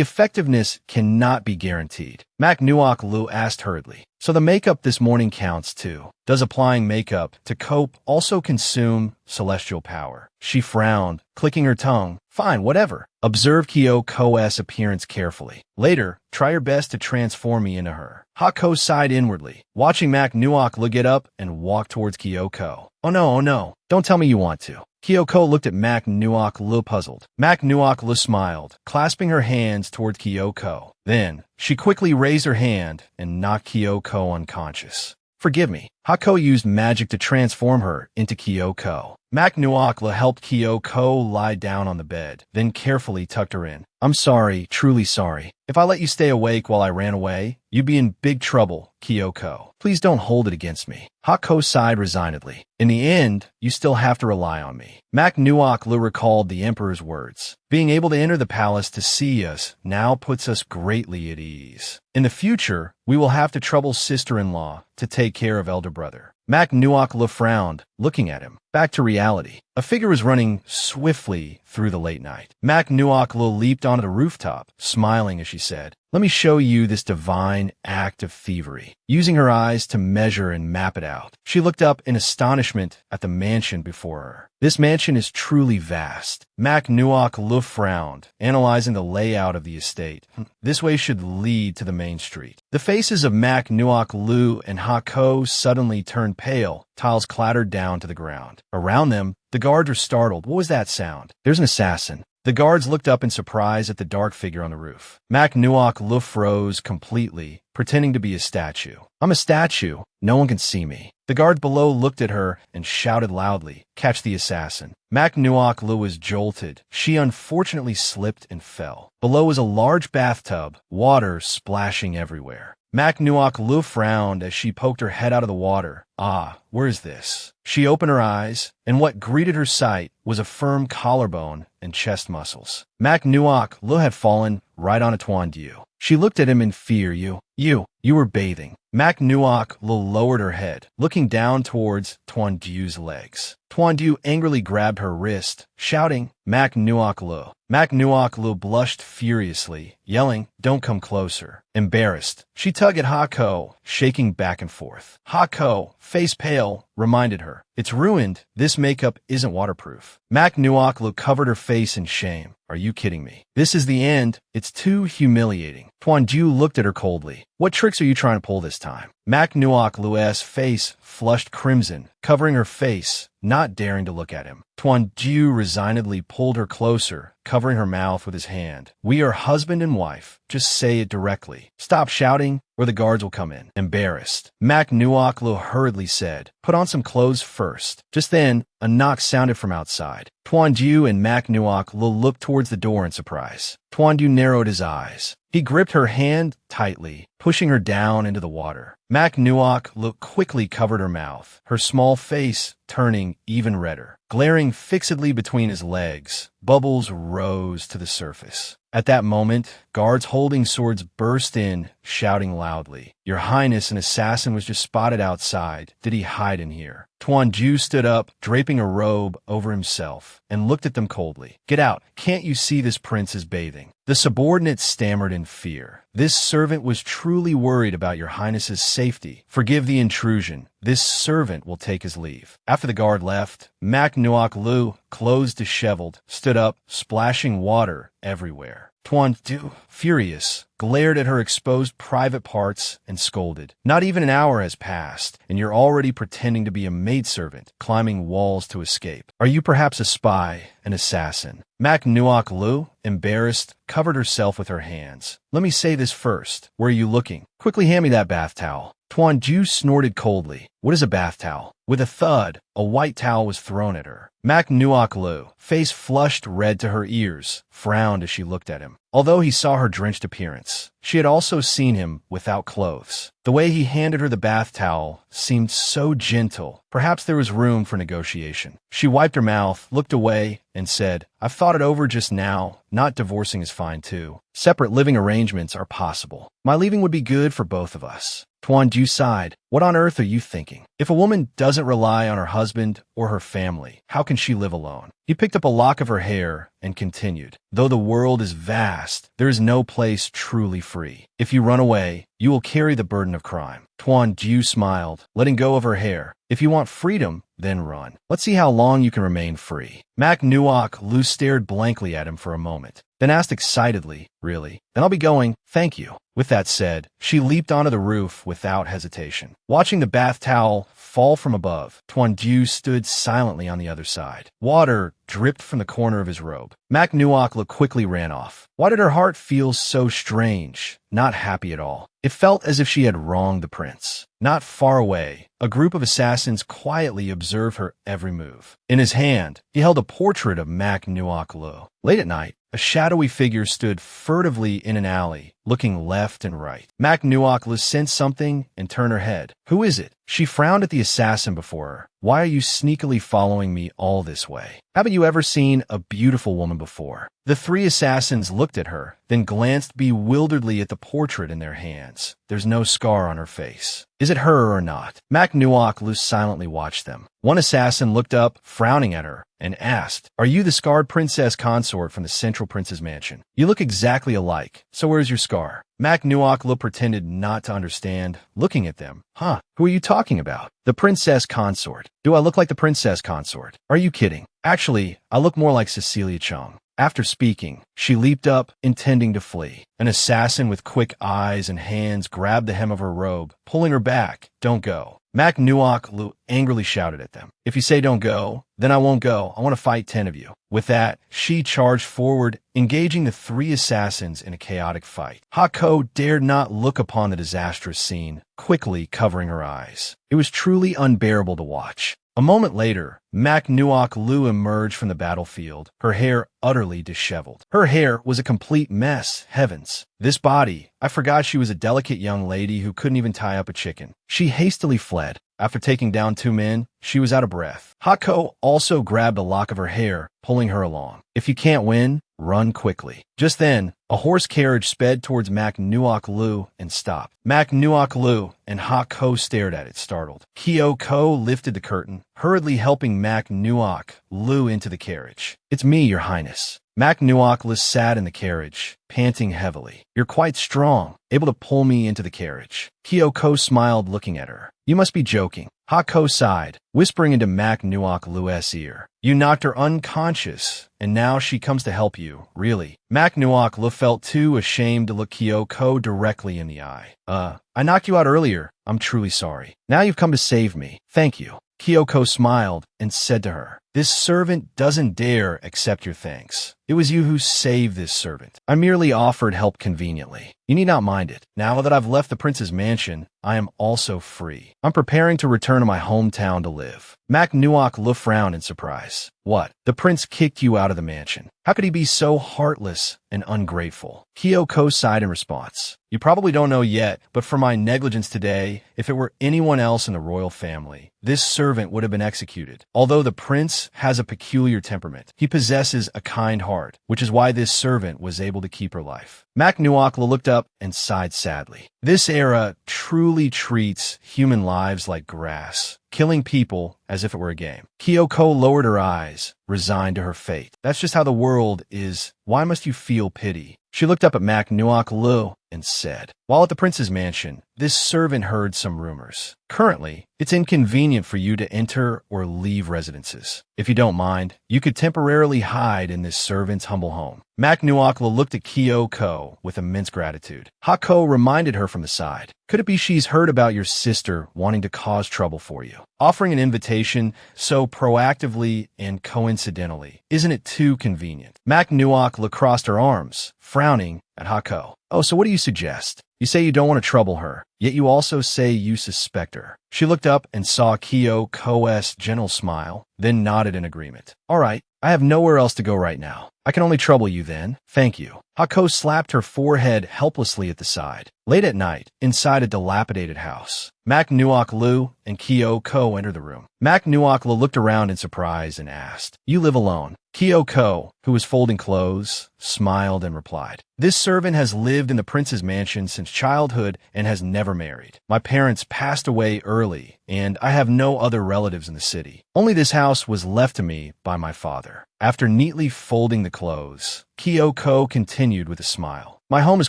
effectiveness cannot be guaranteed. Mak Nuok Lu asked hurriedly. So the makeup this morning counts too. Does applying makeup to cope also consume celestial power? She frowned, clicking her tongue. Fine, whatever. Observe Kyoko's appearance carefully. Later, try your best to transform me into her. Ha-ko sighed inwardly, watching Mak Nuok Lu get up and walk towards Kyoko. Oh no, don't tell me you want to. Kyoko looked at Mak Nuok Lu puzzled. Mak Nuok Lu smiled, clasping her hands towards Kyoko. Then, she quickly raised her hand and knocked Kyoko unconscious. Forgive me. Hako used magic to transform her into Kyoko. Mak Nuakla helped Kyoko lie down on the bed, then carefully tucked her in. I'm sorry, truly sorry. If I let you stay awake while I ran away, you'd be in big trouble, Kyoko. Please don't hold it against me. Hako sighed resignedly. In the end, you still have to rely on me. Mak Nuakla recalled the emperor's words. Being able to enter the palace to see us now puts us greatly at ease. In the future, we will have to trouble sister-in-law to take care of elder brother. Mak Nuakla frowned, looking at him. Back to reality. A figure was running swiftly through the late night. Mak Nuakla leaped onto the rooftop, smiling as she said, "Let me show you this divine act of thievery." Using her eyes to measure and map it out, she looked up in astonishment at the mansion before her. This mansion is truly vast. Mak Nuakla frowned, analyzing the layout of the estate. This way should lead to the main street. The faces of Mak Nuakla and Hako suddenly turned pale. Tiles clattered down to the ground. Around them, the guards were startled. What was that sound? There's an assassin. The guards looked up in surprise at the dark figure on the roof. Mak Nuakla froze completely, pretending to be a statue. I'm a statue. No one can see me. The guard below looked at her and shouted loudly, "Catch the assassin." Mak Nuakla was jolted. She unfortunately slipped and fell. Below was a large bathtub, water splashing everywhere. Mak Nuakla frowned as she poked her head out of the water. Ah, where is this? She opened her eyes, and what greeted her sight was a firm collarbone and chest muscles. Mak Nuakla had fallen right on a Tanjiro. She looked at him in fear. You were bathing. Mak Nuakla lowered her head, looking down towards Tanjiro's legs. Tanjiro angrily grabbed her wrist, shouting, Mak Nuakla. Mak Nuakla blushed furiously, yelling, "Don't come closer." Embarrassed, she tugged at Hako, shaking back and forth. Hako, face pale, reminded her, "It's ruined. This makeup isn't waterproof." Mak Nuakla covered her face in shame. Are you kidding me? This is the end. It's too humiliating. Tanjiro looked at her coldly. What tricks are you trying to pull this time? Mak Nuakla's face flushed crimson, covering her face, not daring to look at him. Tanjiro resignedly pulled her closer, covering her mouth with his hand. We are husband and wife. Just say it directly. Stop shouting, or the guards will come in. Embarrassed, Mak Nuakla hurriedly said, "Put on some clothes first." Just then, a knock sounded from outside. Tanjiro and Mak Nuakla looked towards the door in surprise. Tanjiro narrowed his eyes. He gripped her hand tightly, pushing her down into the water. Mak Nuakla quickly covered her mouth, her small face turning even redder. Glaring fixedly between his legs, bubbles rose to the surface. At that moment, guards holding swords burst in, shouting loudly, "Your Highness, an assassin was just spotted outside. Did he hide in here?" Tanjiro stood up, draping a robe over himself, and looked at them coldly. "Get out. Can't you see this prince is bathing?" The subordinate stammered in fear. "This servant was truly worried about your Highness's safety. Forgive the intrusion. This servant will take his leave." After the guard left, Mak Nuakla, clothes disheveled, stood up, splashing water everywhere. Tanjiro, furious, glared at her exposed private parts and scolded. "Not even an hour has passed, and you're already pretending to be a maidservant, climbing walls to escape. Are you perhaps a spy, an assassin?" Mak Nuakla, embarrassed, covered herself with her hands. "Let me say this first. Where are you looking? Quickly hand me that bath towel." Tanjiro snorted coldly. "What is a bath towel?" With a thud, a white towel was thrown at her. Mak Nuakla, face flushed red to her ears, frowned as she looked at him. Although he saw her drenched appearance, she had also seen him without clothes. The way he handed her the bath towel seemed so gentle. Perhaps there was room for negotiation. She wiped her mouth, looked away, and said, "I've thought it over just now. Not divorcing is fine too. Separate living arrangements are possible. My leaving would be good for both of us." Tanjiro sighed. "What on earth are you thinking? If a woman doesn't rely on her husband or her family, how can she live alone?" He picked up a lock of her hair and continued, "Though the world is vast, there is no place truly free. If you run away, you will carry the burden of crime." Tanjiro smiled, letting go of her hair. "If you want freedom, then run. Let's see how long you can remain free." Mak Nuakla stared blankly at him for a moment. then asked excitedly, "Really? Then I'll be going, thank you." With that said, she leaped onto the roof without hesitation. Watching the bath towel fall from above, Tuan stood silently on the other side. Water dripped from the corner of his robe. Mak Nuokla quickly ran off. Why did her heart feel so strange, not happy at all? It felt as if she had wronged the prince. Not far away, a group of assassins quietly observed her every move. In his hand, he held a portrait of Mak Nuokla. Late at night, a shadowy figure stood furtively in an alley, looking left and right. Mak Nuokla sensed something and turned her head. "Who is it?" She frowned at the assassin before her. "Why are you sneakily following me all this way? Haven't you ever seen a beautiful woman before?" The three assassins looked at her, then glanced bewilderedly at the portrait in their hands. There's no scar on her face. Is it her or not? Mak Nuokla silently watched them. One assassin looked up, frowning at her, and asked, "Are you the scarred princess consort from the Central Prince's mansion? You look exactly alike, so where's your scar?" Mak Nuokla pretended not to understand, looking at them. "Huh, who are you talking about?" "The princess consort." "Do I look like the princess consort?" "Are you kidding?" "Actually, I look more like Cecilia Chung." After speaking, she leaped up, intending to flee. An assassin with quick eyes and hands grabbed the hem of her robe, pulling her back. "Don't go." Mak Nuokla angrily shouted at them. "If you say don't go, then I won't go. I want to fight 10 of you." With that, she charged forward, engaging the three assassins in a chaotic fight. Hako dared not look upon the disastrous scene, quickly covering her eyes. It was truly unbearable to watch. A moment later, Mak Nuokla emerged from the battlefield, her hair utterly disheveled. Her hair was a complete mess, heavens. This body, I forgot she was a delicate young lady who couldn't even tie up a chicken. She hastily fled. After taking down 2 men, she was out of breath. Hako also grabbed a lock of her hair, pulling her along. "If you can't win, run quickly." Just then, a horse carriage sped towards Mak Nuokla and stopped. Mak Nuokla and Hako stared at it, startled. Kyoko lifted the curtain, hurriedly helping Mak Nuokla into the carriage. "It's me, Your Highness." Mak Nuokla sat in the carriage, panting heavily. "You're quite strong, able to pull me into the carriage." Kyoko smiled, looking at her. "You must be joking." Hako sighed, whispering into Mak Nuokla's ear. "You knocked her unconscious, and now she comes to help you, really." Mak Nuokla felt too ashamed to look Kyoko directly in the eye. I knocked you out earlier. I'm truly sorry. Now you've come to save me. Thank you." Kyoko smiled and said to her, "This servant doesn't dare accept your thanks. It was you who saved this servant. I merely offered help conveniently. You need not mind it. Now that I've left the prince's mansion, I am also free. I'm preparing to return to my hometown to live." Mak Nuokla frowned in surprise. "What? The prince kicked you out of the mansion? How could he be so heartless and ungrateful?" Kyoko sighed in response. "You probably don't know yet, but for my negligence today, if it were anyone else in the royal family, this servant would have been executed. Although the prince has a peculiar temperament, he possesses a kind heart, which is why this servant was able to keep her life." Mak Nuokla looked up and sighed sadly. This era truly treats human lives like grass, killing people as if it were a game. Kyoko lowered her eyes, resigned to her fate. "That's just how the world is. Why must you feel pity?" She looked up at Mak Nuokla and said, "While at the prince's mansion, this servant heard some rumors. Currently, it's inconvenient for you to enter or leave residences. If you don't mind, you could temporarily hide in this servant's humble home." Mak Nuokla looked at Kyoko with immense gratitude. Hako reminded her from the side. "Could it be she's heard about your sister wanting to cause trouble for you? Offering an invitation so proactively and coincidentally, isn't it too convenient?" Mak Nuokla crossed her arms, frowning at Hako. "Oh, so what do you suggest? You say you don't want to trouble her, yet you also say you suspect her." She looked up and saw Kyoko's gentle smile, then nodded in agreement. "All right, I have nowhere else to go right now. I can only trouble you then. Thank you." Hako slapped her forehead helplessly at the side. Late at night, inside a dilapidated house, Mak Nuokla and Kyoko entered the room. Mak Nuokla looked around in surprise and asked, "You live alone?" Kyoko, who was folding clothes, smiled and replied, "This servant has lived in the prince's mansion since childhood and has never married. My parents passed away early, and I have no other relatives in the city. Only this house was left to me by my father." After neatly folding the clothes, Kyoko continued with a smile. "My home is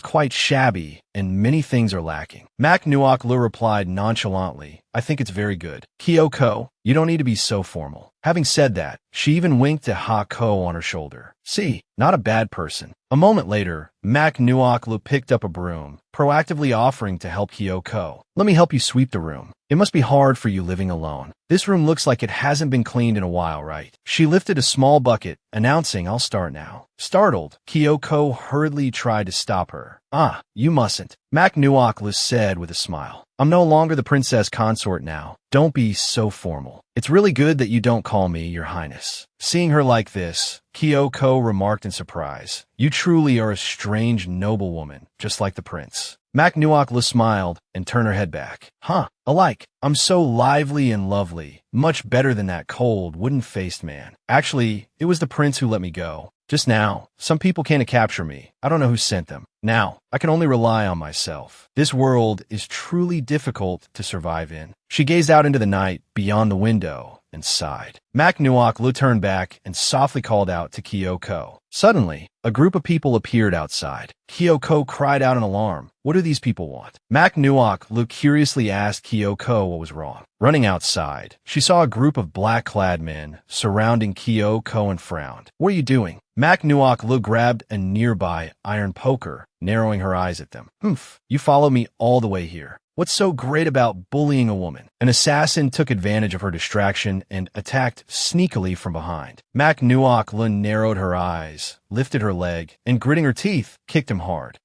quite shabby, and many things are lacking. Mak Nuok Lu replied nonchalantly, I think it's very good. Kyoko, you don't need to be so formal. Having said that, she even winked at Ha-ko on her shoulder. See, not a bad person. A moment later, Mak Nuok Lu picked up a broom, proactively offering to help Kyoko. Let me help you sweep the room. It must be hard for you living alone. This room looks like it hasn't been cleaned in a while, right? She lifted a small bucket, announcing, I'll start now. Startled, Kyoko hurriedly tried to stop her. Ah, you mustn't, Mak Nuok Lu said with a smile. I'm no longer the princess consort now. Don't be so formal. It's really good that you don't call me your highness. Seeing her like this, Kyoko remarked in surprise. You truly are a strange noblewoman, just like the prince. Mak Nuok Lu smiled and turned her head back. Huh, alike. I'm so lively and lovely. Much better than that cold, wooden-faced man. Actually, it was the prince who let me go. Just now, some people came to capture me. I don't know who sent them. Now, I can only rely on myself. This world is truly difficult to survive in. She gazed out into the night beyond the window and sighed. Mak Nuok Lu turned back and softly called out to Kyoko. Suddenly, a group of people appeared outside. Kyoko cried out in alarm. What do these people want? Mak Nuok Lu curiously asked Kyoko what was wrong. Running outside, she saw a group of black-clad men surrounding Kyoko and frowned. What are you doing? Mak Nuok Lu grabbed a nearby iron poker, narrowing her eyes at them. Humph, you followed me all the way here. What's so great about bullying a woman? An assassin took advantage of her distraction and attacked sneakily from behind. Mak Nuok Lu narrowed her eyes, lifted her leg, and gritting her teeth, kicked him hard.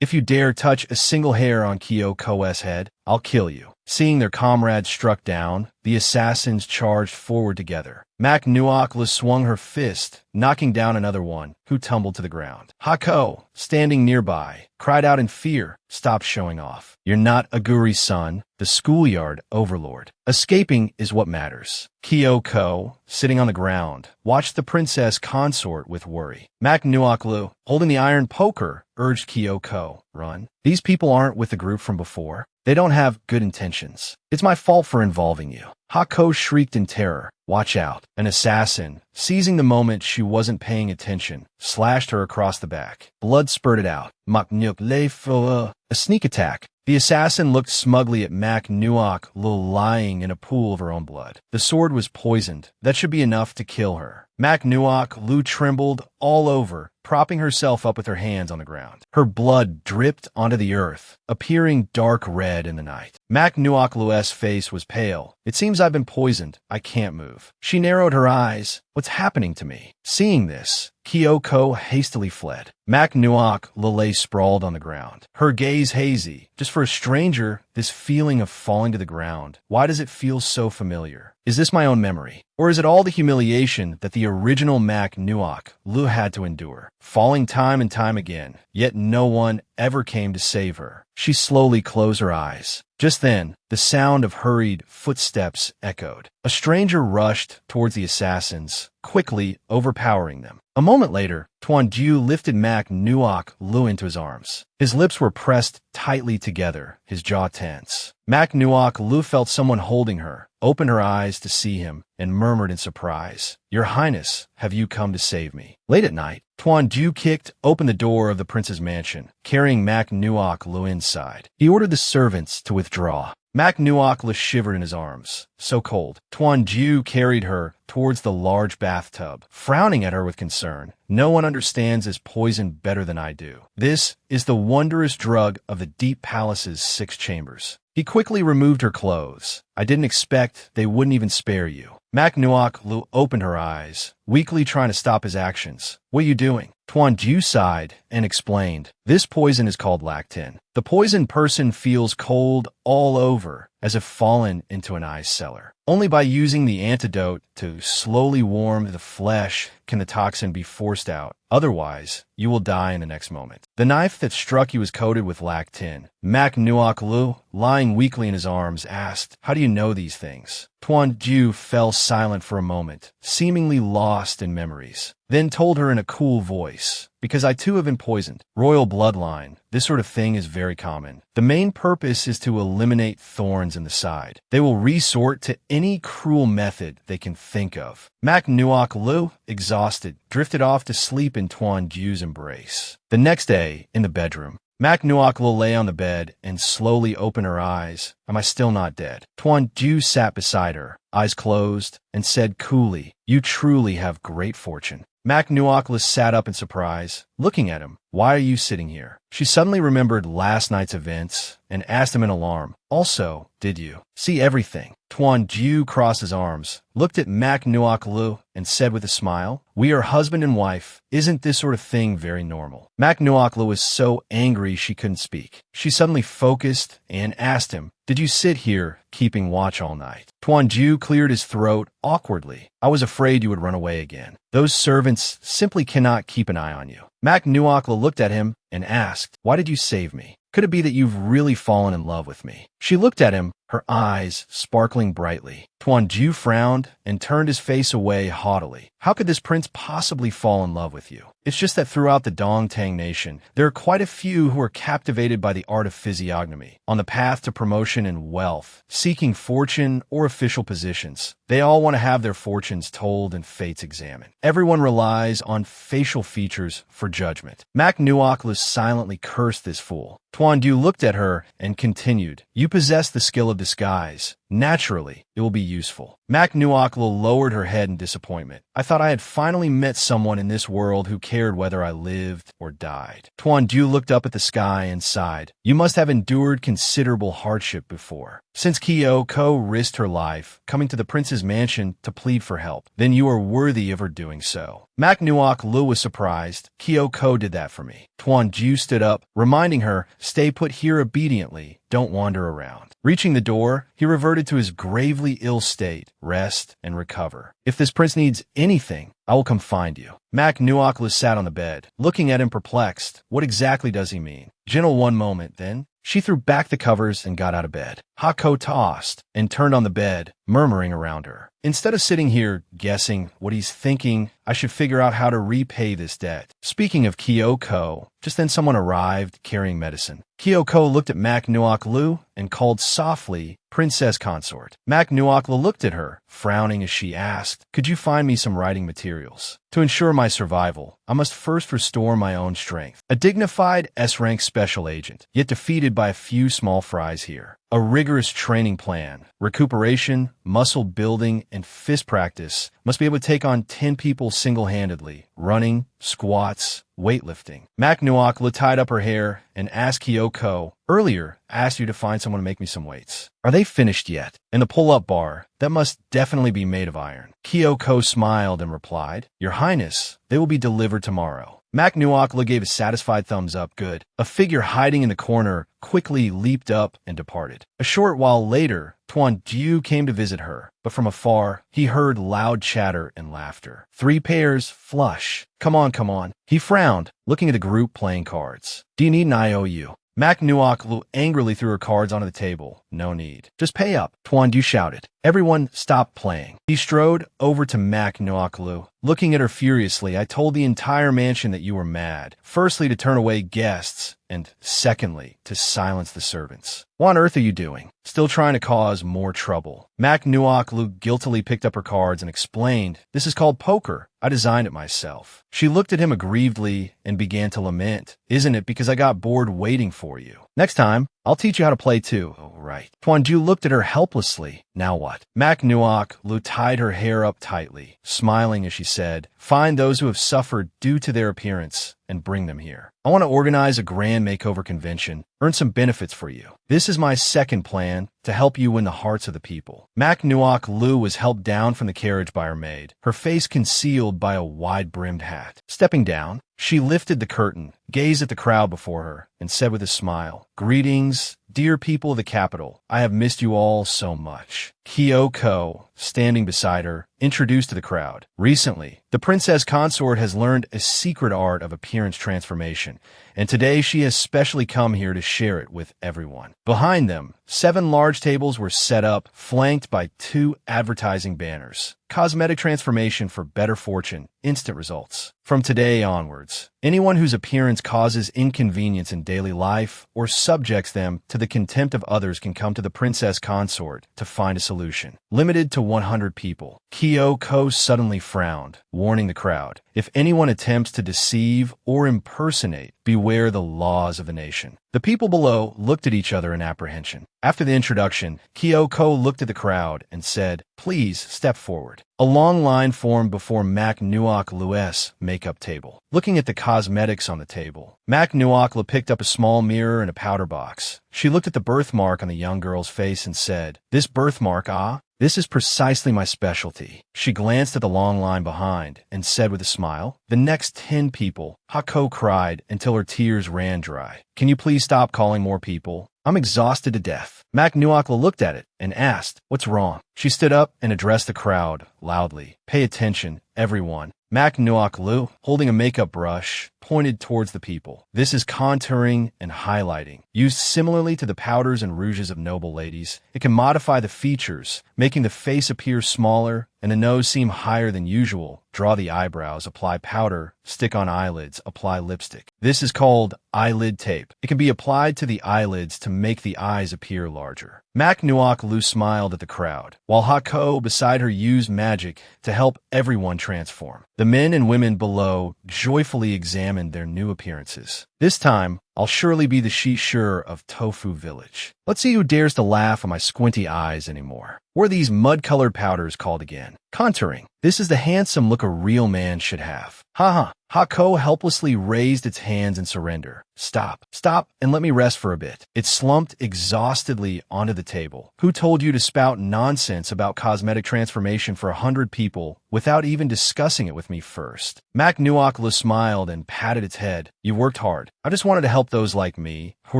If you dare touch a single hair on Kyoko's head, I'll kill you. Seeing their comrades struck down, the assassins charged forward together. Mak Nuok Lu swung her fist, knocking down another one, who tumbled to the ground. Ha-ko, standing nearby, cried out in fear, stop showing off. You're not Aguri's son, the schoolyard overlord. Escaping is what matters. Kyoko, sitting on the ground, watched the princess consort with worry. Mak Nuok Lu, holding the iron poker, urged Kyoko, run. These people aren't with the group from before. They don't have good intentions. It's my fault for involving you. Ha-ko shrieked in terror. Watch out. An assassin, seizing the moment she wasn't paying attention, slashed her across the back. Blood spurted out. A sneak attack. The assassin looked smugly at Mak Nuok Lu lying in a pool of her own blood. The sword was poisoned. That should be enough to kill her. Mak Nuok Lu trembled all over, propping herself up with her hands on the ground. Her blood dripped onto the earth, appearing dark red in the night. Mak Nuok Lu's face was pale. It seems I've been poisoned. I can't move. She narrowed her eyes. What's happening to me? Seeing this, Kyoko hastily fled. Mak Nuok Lu lay sprawled on the ground, her gaze hazy. Just for a stranger, this feeling of falling to the ground, why does it feel so familiar? Is this my own memory? Or is it all the humiliation that the original Mak Nuok Lu had to endure, falling time and time again, yet no one ever came to save her? She slowly closed her eyes. Just then, the sound of hurried footsteps echoed. A stranger rushed towards the assassins, quickly overpowering them. A moment later, Tanjiro lifted Mak Nuok Lu into his arms. His lips were pressed tightly together, his jaw tense. Mak Nuok Lu felt someone holding her, opened her eyes to see him, and murmured in surprise, Your Highness, have you come to save me? Late at night, Tanjiro kicked open the door of the prince's mansion, carrying Mak Nuok Lu inside. He ordered the servants to withdraw. Mak Nuok Lu shivered in his arms. So cold. Tanjiro carried her towards the large bathtub, frowning at her with concern. No one understands this poison better than I do. This is the wondrous drug of the Deep Palace's 6 chambers. He quickly removed her clothes. I didn't expect they wouldn't even spare you. Mak Nuok Lu opened her eyes, weakly trying to stop his actions. What are you doing? Tanjiro sighed and explained. This poison is called lactin. The poisoned person feels cold all over, as if fallen into an ice cellar. Only by using the antidote to slowly warm the flesh can the toxin be forced out. Otherwise, you will die in the next moment. The knife that struck you was coated with lactin. Mak Nuok Lu, lying weakly in his arms, asked, How do you know these things? Tanjiro fell silent for a moment, seemingly lost in memories, then told her in a cool voice, Because I too have been poisoned. Royal bloodline. This sort of thing is very common. The main purpose is to eliminate thorns in the side. They will resort to any cruel method they can think of. Mak Nuok Lu, exhausted, drifted off to sleep in Tanjiro's embrace. The next day, in the bedroom, Mak Nuokla lay on the bed and slowly opened her eyes. Am I still not dead? Tuan Ju sat beside her, eyes closed, and said coolly, You truly have great fortune. Mak Nuokla sat up in surprise, looking at him. Why are you sitting here? She suddenly remembered last night's events and asked him in alarm. Also, did you see everything? Tuan Ju crossed his arms, looked at Mak Nuoklu, and said with a smile, We are husband and wife. Isn't this sort of thing very normal? Mak Nuoklu was so angry she couldn't speak. She suddenly focused and asked him, Did you sit here keeping watch all night? Tuan Ju cleared his throat awkwardly. I was afraid you would run away again. Those servants simply cannot keep an eye on you. Mak Nuokla looked at him and asked, Why did you save me? Could it be that you've really fallen in love with me? She looked at him, her eyes sparkling brightly. Tuan Ju frowned and turned his face away haughtily. How could this prince possibly fall in love with you? It's just that throughout the Dongtang nation, there are quite a few who are captivated by the art of physiognomy, on the path to promotion and wealth, seeking fortune or official positions. They all want to have their fortunes told and fates examined. Everyone relies on facial features for judgment. Mak Nuokla silently cursed this fool. Tuan Ju looked at her and continued, You possess the skill of disguise. Naturally, it will be useful. Mak Nuokla lowered her head in disappointment. I thought I had finally met someone in this world who cared whether I lived or died. Tuan Ju looked up at the sky and sighed. You must have endured considerable hardship before. Since Kyoko risked her life, coming to the prince's mansion to plead for help, then you are worthy of her doing so. Mak Nuokla was surprised. Kyoko did that for me. Tuan Ju stood up, reminding her, Stay put here obediently. Don't wander around. Reaching the door, he reverted to his gravely ill state. Rest and recover. If this prince needs anything, I will come find you. Mak Nuokla sat on the bed, looking at him perplexed. What exactly does he mean? Gentle one moment, then. She threw back the covers and got out of bed. Hako tossed and turned on the bed, murmuring around her. Instead of sitting here guessing what he's thinking, I should figure out how to repay this debt. Speaking of Kyoko, just then someone arrived carrying medicine. Kyoko looked at Mak Nuoklu and called softly, Princess Consort. Mak Nuokla looked at her, frowning as she asked, Could you find me some writing materials? To ensure my survival, I must first restore my own strength. A dignified S-rank special agent, yet defeated by a few small fries here. A rigorous training plan, recuperation, muscle building, and fist practice must be able to take on 10 people single-handedly, running, squats, weightlifting. Mak Nuokla tied up her hair and asked Kyoko, Earlier, I asked you to find someone to make me some weights. Are they finished yet? In the pull-up bar, that must definitely be made of iron. Kyoko smiled and replied, Your Highness, they will be delivered tomorrow. Mak Nuokla gave a satisfied thumbs up. Good. A figure hiding in the corner quickly leaped up and departed. A short while later, Tuan Ju came to visit her, but from afar, he heard loud chatter and laughter. 3 pairs, flush. Come on, come on. He frowned, looking at the group playing cards. Do you need an IOU? Mak Nuokla angrily threw her cards onto the table. No need. Just pay up, Tuan Ju shouted. Everyone stopped playing. He strode over to Mak Nuokla. Looking at her furiously, I told the entire mansion that you were mad. Firstly, to turn away guests, and secondly, to silence the servants. What on earth are you doing? Still trying to cause more trouble. Mak Nuokla guiltily picked up her cards and explained, This is called poker. I designed it myself. She looked at him aggrievedly and began to lament. Isn't it because I got bored waiting for you? Next time, I'll teach you how to play too. Oh, right. Tuan Ju looked at her helplessly. Now what? Mak Nuokla tied her hair up tightly, smiling as she said, Find those who have suffered due to their appearance and bring them here. I want to organize a grand makeover convention, earn some benefits for you. This is my second plan to help you win the hearts of the people. Mak Nuokla was helped down from the carriage by her maid, her face concealed by a wide-brimmed hat. Stepping down, she lifted the curtain, gazed at the crowd before her, and said with a smile, Greetings, dear people of the capital. I have missed you all so much. Kyoko, standing beside her, introduced to the crowd. Recently, the princess consort has learned a secret art of appearance transformation, and today she has specially come here to share it with everyone. Behind them, 7 large tables were set up, flanked by 2 advertising banners. Cosmetic transformation for better fortune, instant results. From today onwards, anyone whose appearance causes inconvenience in daily life or subjects them to the contempt of others can come to the princess consort to find a solution. Limited to 100 people. Kyoko suddenly frowned, warning the crowd. If anyone attempts to deceive or impersonate, beware the laws of the nation. The people below looked at each other in apprehension. After the introduction, Kyoko looked at the crowd and said, "Please step forward." A long line formed before Mac Nuok Lu's makeup table. Looking at the cosmetics on the table, Mac Nuok picked up a small mirror and a powder box. She looked at the birthmark on the young girl's face and said, "This birthmark, ah? This is precisely my specialty." She glanced at the long line behind and said with a smile, "The next 10 people." Hako cried until her tears ran dry. "Can you please stop calling more people? I'm exhausted to death." Mac Nuokla looked at it and asked, "What's wrong?" She stood up and addressed the crowd loudly. "Pay attention, everyone." Mac Nuoklu, holding a makeup brush, pointed towards the people. "This is contouring and highlighting. Used similarly to the powders and rouges of noble ladies, it can modify the features, making the face appear smaller and the nose seem higher than usual. Draw the eyebrows, apply powder, stick on eyelids, apply lipstick. This is called eyelid tape. It can be applied to the eyelids to make the eyes appear larger." Mac Nuoklu smiled at the crowd, while Hako beside her used magic to help everyone transform. The men and women below joyfully examined their new appearances. "This time, I'll surely be the Shishur of Tofu Village. Let's see who dares to laugh at my squinty eyes anymore. What are these mud-colored powders called again? Contouring. This is the handsome look a real man should have. Ha. Hako helplessly raised its hands in surrender. Stop, and let me rest for a bit." It slumped exhaustedly onto the table. "Who told you to spout nonsense about cosmetic transformation for 100 people without even discussing it with me first?" Mac Nuokla smiled and patted its head. "You worked hard. I just wanted to help those like me, who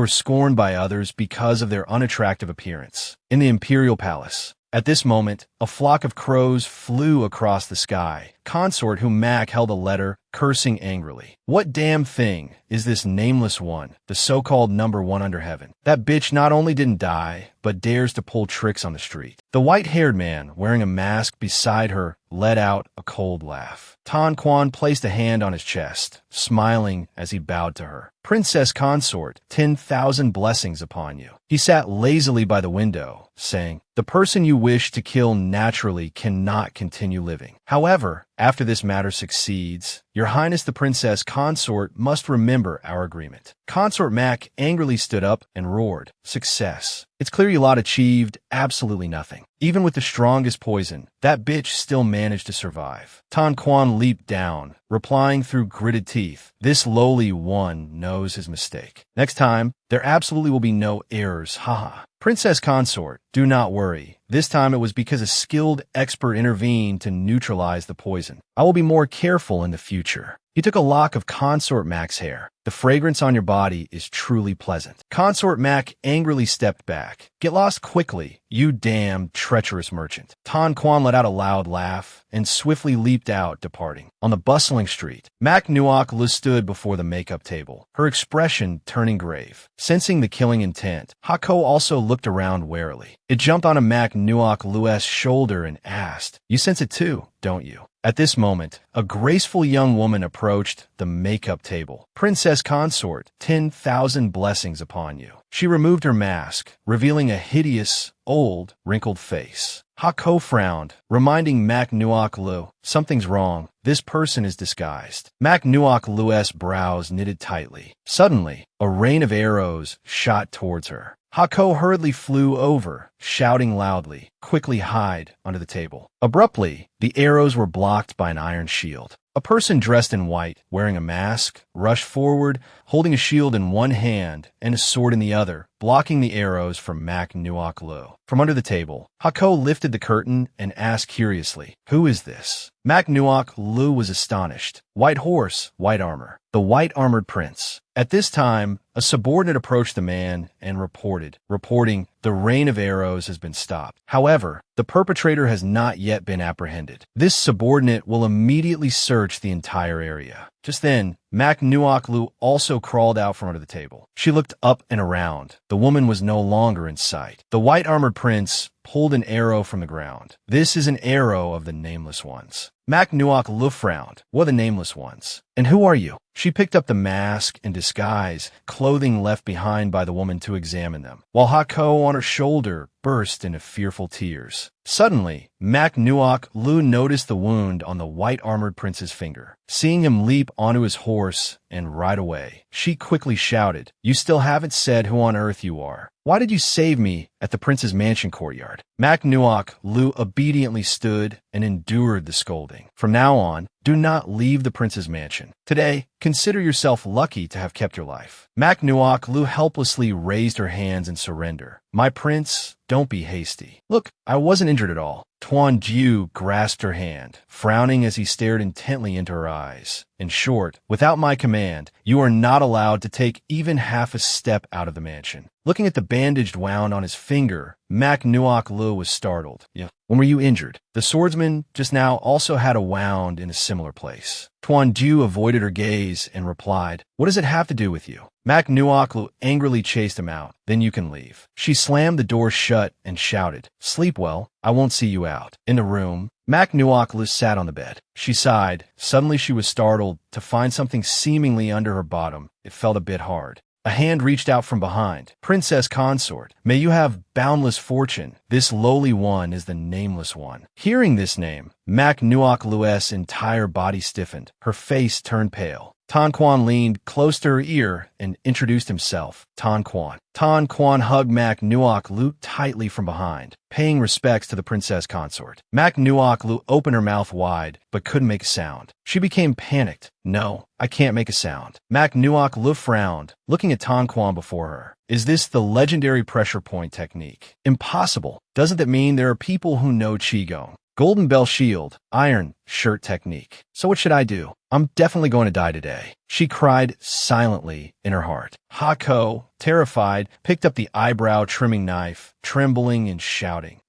are scorned by others because of their unattractive appearance." In the Imperial Palace, at this moment, a flock of crows flew across the sky. Consort whom Mac held a letter, cursing angrily. "What damn thing is this nameless one, the so-called number 1 under heaven? That bitch not only didn't die, but dares to pull tricks on the street." The white-haired man, wearing a mask beside her, let out a cold laugh. Tan Quan placed a hand on his chest, smiling as he bowed to her. "Princess Consort, 10,000 blessings upon you." He sat lazily by the window, saying, "The person you wish to kill naturally cannot continue living. However, after this matter succeeds, Your Highness the Princess Consort must remember our agreement." Consort Mac angrily stood up and roared, "Success. It's clear you lot achieved absolutely nothing. Even with the strongest poison, that bitch still managed to survive." Tan Quan leaped down, replying through gritted teeth, "This lowly one knows his mistake. Next time, there absolutely will be no errors, haha. Princess Consort, do not worry. This time it was because a skilled expert intervened to neutralize the poison. I will be more careful in the future." He took a lock of Consort Mac's hair. "The fragrance on your body is truly pleasant." Consort Mac angrily stepped back. "Get lost quickly, you damn treacherous merchant." Tan Quan let out a loud laugh and swiftly leaped out, departing. On the bustling street, Mac Nuok stood before the makeup table, her expression turning grave. Sensing the killing intent, Hako also looked around warily. It jumped onto Mac Nuok Lu's shoulder and asked, "You sense it too, don't you?" At this moment, a graceful young woman approached the makeup table. "Princess Consort, 10,000 blessings upon you." She removed her mask, revealing a hideous, old, wrinkled face. Hako frowned, reminding Mac Nuok Lu, "Something's wrong. This person is disguised." Mac Nuok Lu's brows knitted tightly. Suddenly, a rain of arrows shot towards her. Hako hurriedly flew over, shouting loudly, "Quickly hide," onto the table. Abruptly, the arrows were blocked by an iron shield. A person dressed in white, wearing a mask, rushed forward, holding a shield in one hand and a sword in the other, blocking the arrows from Mac Nuok Lu. From under the table, Hako lifted the curtain and asked curiously, "Who is this?" Mac Nuok Lu was astonished. "White horse, white armor. The white-armored prince." At this time, a subordinate approached the man and reporting, "The rain of arrows has been stopped. However, the perpetrator has not yet been apprehended." This subordinate will immediately search the entire area. Just then, Mak Nuok Lu also crawled out from under the table. She looked up and around. The woman was no longer in sight. The white-armored prince pulled an arrow from the ground. This is an arrow of the Nameless Ones. Mak Nuok Lu frowned. What are the Nameless Ones? And who are you? She picked up the mask and disguise, clothing left behind by the woman to examine them, while Hako on her shoulder burst into fearful tears. Suddenly, Mak Nuok Lu noticed the wound on the white-armored prince's finger. Seeing him leap onto his horse and ride away, she quickly shouted, "You still haven't said who on earth you are. Why did you save me at the prince's mansion courtyard?" Mak Nuok Lu obediently stood and endured the scolding. From now on, do not leave the prince's mansion. Today, consider yourself lucky to have kept your life. Mak Nuok Lu helplessly raised her hands in surrender. My prince, don't be hasty. Look, I wasn't injured at all. Tuan Jiu grasped her hand, frowning as he stared intently into her eyes. In short, without my command, you are not allowed to take even half a step out of the mansion. Looking at the bandaged wound on his finger, Mak Nuok Lu was startled. Yeah. When were you injured? The swordsman just now also had a wound in a similar place. Tuan Jiu avoided her gaze and replied, "What does it have to do with you?" Mak Nuok Lu angrily chased him out. "Then you can leave." She slammed the door shut and shouted, "Sleep well. I won't see you out." In the room, Mak Nuok Lu sat on the bed. She sighed. Suddenly she was startled to find something seemingly under her bottom. It felt a bit hard. A hand reached out from behind. "Princess Consort, may you have boundless fortune. This lowly one is the Nameless One." Hearing this name, Mak Nuok Lu's entire body stiffened. Her face turned pale. Tan Quan leaned close to her ear and introduced himself. Tan Quan. Tan Quan hugged Mak Nuok Lu tightly from behind, paying respects to the princess consort. Mak Nuok Lu opened her mouth wide, but couldn't make a sound. She became panicked. "No, I can't make a sound." Mak Nuok Lu frowned, looking at Tan Quan before her. "Is this the legendary pressure point technique?" "Impossible. Doesn't that mean there are people who know Qigong? Golden Bell Shield, Iron Shirt Technique. So what should I do? I'm definitely going to die today." She cried silently in her heart. Hako, terrified, picked up the eyebrow-trimming knife, trembling and shouting,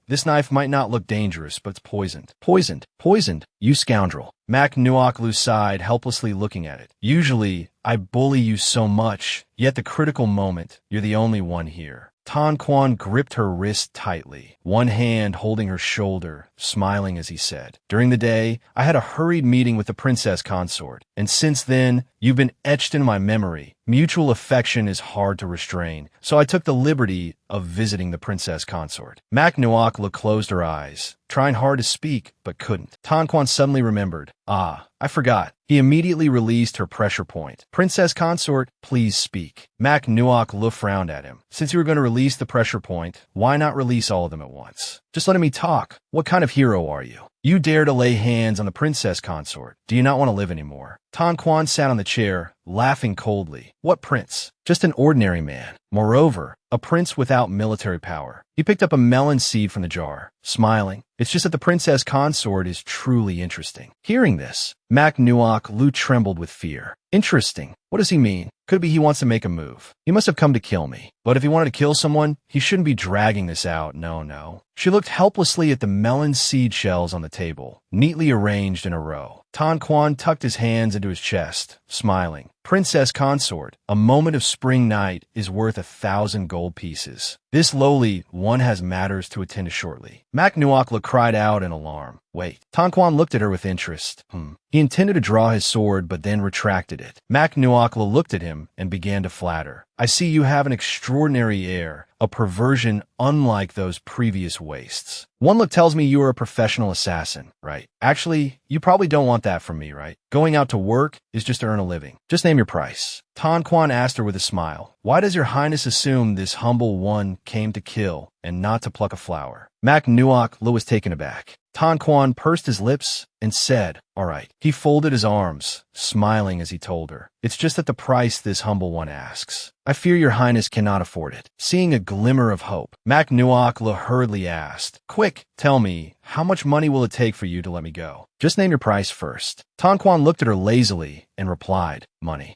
This knife might not look dangerous, but it's poisoned." "Poisoned? Poisoned? You scoundrel." Mak Nuok Lu sighed, helplessly looking at it. "Usually, I bully you so much, yet the critical moment, you're the only one here." Tan Quan gripped her wrist tightly, one hand holding her shoulder, smiling as he said, "During the day, I had a hurried meeting with the princess consort, and since then, you've been etched in my memory. Mutual affection is hard to restrain, so I took the liberty of visiting the princess consort." Mak Nuok Lu closed her eyes, trying hard to speak, but couldn't. Tan Quan suddenly remembered. I forgot." He immediately released her pressure point. "Princess consort, please speak." Mak Nuok Lu frowned at him. "Since you were going to release the pressure point, why not release all of them at once? Just letting me talk. What kind of hero are you? You dare to lay hands on the princess consort. Do you not want to live anymore?" Tan Quan sat on the chair, laughing coldly. "What prince? Just an ordinary man. Moreover, a prince without military power." He picked up a melon seed from the jar, smiling. "It's just that the princess consort is truly interesting." Hearing this, Mak Nuok Lu trembled with fear. "Interesting? What does he mean? Could be he wants to make a move. He must have come to kill me. But if he wanted to kill someone, he shouldn't be dragging this out. No." She looked helplessly at the melon seed shells on the table, neatly arranged in a row. Tan Quan tucked his hands into his chest, smiling. "Princess consort, a moment of spring night is worth 1,000 gold pieces. This lowly one has matters to attend to shortly." Mak Nuok Lu cried out in alarm. "Wait." Tan Quan looked at her with interest. He intended to draw his sword, but then retracted it. Mak Nuok Lu looked at him and began to flatter. "I see you have an extraordinary air, a perversion unlike those previous wastes. One look tells me you are a professional assassin, right? Actually, you probably don't want that from me, right? Going out to work is just to earn a living. Just name your price." Tan Quan asked her with a smile. "Why does your highness assume this humble one came to kill and not to pluck a flower?" Mak Nuok Lu was taken aback. Tan Quan pursed his lips and said, "All right." He folded his arms, smiling as he told her, "It's just at the price this humble one asks. I fear your highness cannot afford it." Seeing a glimmer of hope, Mak Nuok Lu hurriedly asked, "Quick, tell me, how much money will it take for you to let me go? Just name your price first." Tan Quan looked at her lazily and replied, "Money."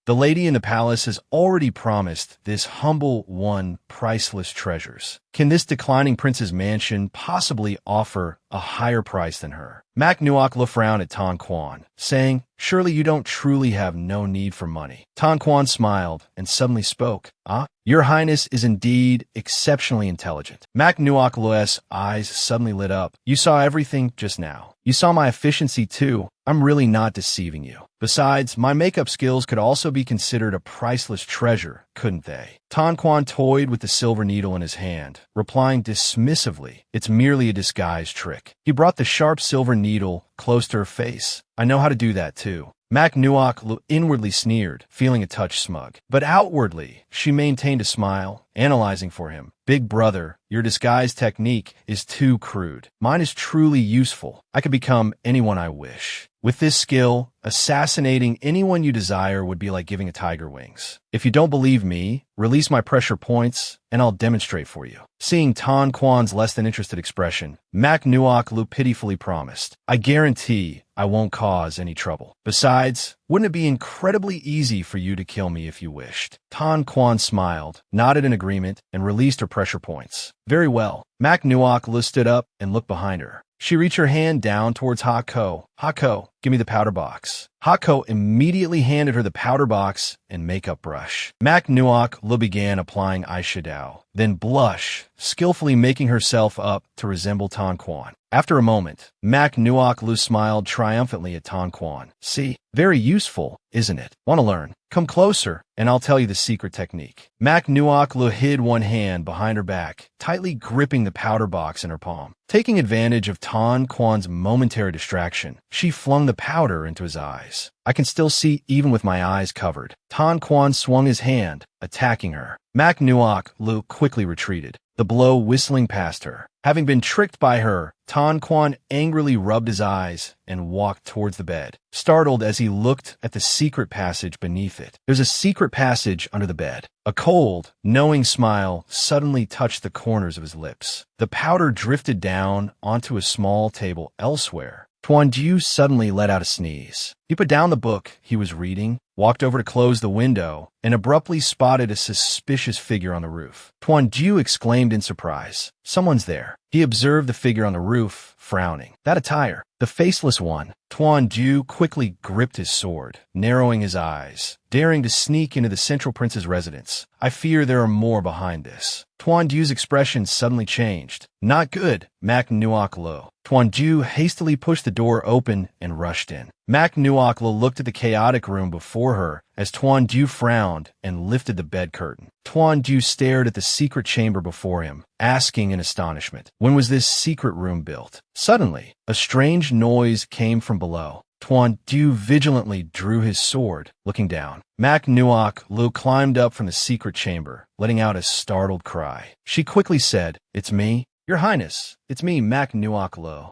The lady in the palace has already promised this humble one priceless treasures. Can this declining prince's mansion possibly offer a higher price than her. Mak Nuok frowned at Tan Quan, saying, "Surely you don't truly have no need for money." Tan Quan smiled and suddenly spoke. "Ah, your highness is indeed exceptionally intelligent." Mak Nuok's eyes suddenly lit up. "You saw everything just now. You saw my efficiency too. I'm really not deceiving you. Besides, my makeup skills could also be considered a priceless treasure, couldn't they?" Tan Quan toyed with the silver needle in his hand, replying dismissively, "It's merely a disguise trick." He brought the sharp silver needle close to her face. "I know how to do that too." Mak Nuok inwardly sneered, feeling a touch smug. But outwardly, she maintained a smile, analyzing for him. "Big brother, your disguise technique is too crude. Mine is truly useful. I could become anyone I wish. With this skill, assassinating anyone you desire would be like giving a tiger wings. If you don't believe me, release my pressure points, and I'll demonstrate for you." Seeing Tan Quan's less than interested expression, Mak Nuok pitifully promised, "I guarantee I won't cause any trouble. Besides, wouldn't it be incredibly easy for you to kill me if you wished?" Tan Quan smiled, nodded in agreement, and released her pressure points. "Very well." Mak Nuok stood up and looked behind her. She reached her hand down towards Hako. "Hako, give me the powder box." Hako immediately handed her the powder box and makeup brush. Mak Nuok began applying eyeshadow, then blush, skillfully making herself up to resemble Tan Quan. After a moment, Mak Nuok smiled triumphantly at Tan Quan. "See, very useful, isn't it? Want to learn? Come closer, and I'll tell you the secret technique." Mak Nuok hid one hand behind her back, tightly gripping the powder box in her palm. Taking advantage of Tan Quan's momentary distraction, she flung the powder into his eyes. "I can still see even with my eyes covered." Tan Quan swung his hand, attacking her. Mak Nuok quickly retreated, the blow whistling past her. Having been tricked by her, Tan Quan angrily rubbed his eyes and walked towards the bed, startled as he looked at the secret passage beneath it. There's a secret passage under the bed. A cold, knowing smile suddenly touched the corners of his lips. The powder drifted down onto a small table elsewhere. Tuan Jiu suddenly let out a sneeze. He put down the book he was reading, walked over to close the window, and abruptly spotted a suspicious figure on the roof. Tuan Jiu exclaimed in surprise, "Someone's there." He observed the figure on the roof, frowning. That attire, the faceless one. Tuan Jiu quickly gripped his sword, narrowing his eyes, daring to sneak into the Central Prince's residence. "I fear there are more behind this." Tuan Jiu's expression suddenly changed. "Not good." Mak Nuok Lo. Tuan Jiu hastily pushed the door open and rushed in. Mak Nuok looked at the chaotic room before her as Tuan Jiu frowned and lifted the bed curtain. Tuan Jiu stared at the secret chamber before him, asking in astonishment, when was this secret room built? Suddenly, a strange noise came from below. Tuan Jiu vigilantly drew his sword, looking down. Mak Nuok climbed up from the secret chamber, letting out a startled cry. She quickly said, "It's me, Your Highness. It's me, Mak Nuok Lo."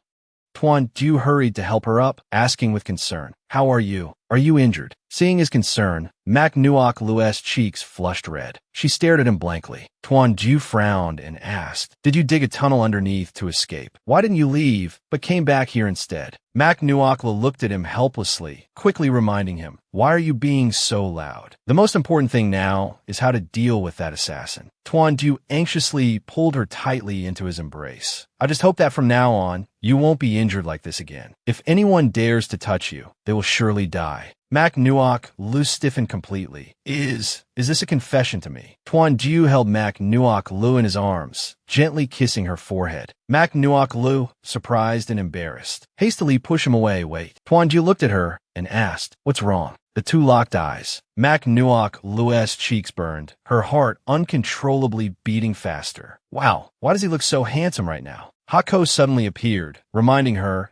Tuan Jiu hurried to help her up, asking with concern, "How are you? Are you injured?" Seeing his concern, Mak Nuok Lo's cheeks flushed red. She stared at him blankly. Tuan Jiu frowned and asked, "Did you dig a tunnel underneath to escape? Why didn't you leave, but came back here instead?" Mak Nuok looked at him helplessly, quickly reminding him, "Why are you being so loud? The most important thing now is how to deal with that assassin." Tuan Jiu anxiously pulled her tightly into his embrace. "I just hope that from now on, you won't be injured like this again. If anyone dares to touch you, they will surely die." Mak Nuok stiffened completely. Is this a confession to me?" Tuan Jiu held Mak Nuok in his arms, gently kissing her forehead. Mak Nuok surprised and embarrassed, hastily pushed him away. "Wait." Tuan Jiu looked at her and asked, "What's wrong?" The two locked eyes. Mak Nuok's cheeks burned, her heart uncontrollably beating faster. "Wow, why does he look so handsome right now?" Hako suddenly appeared, reminding her,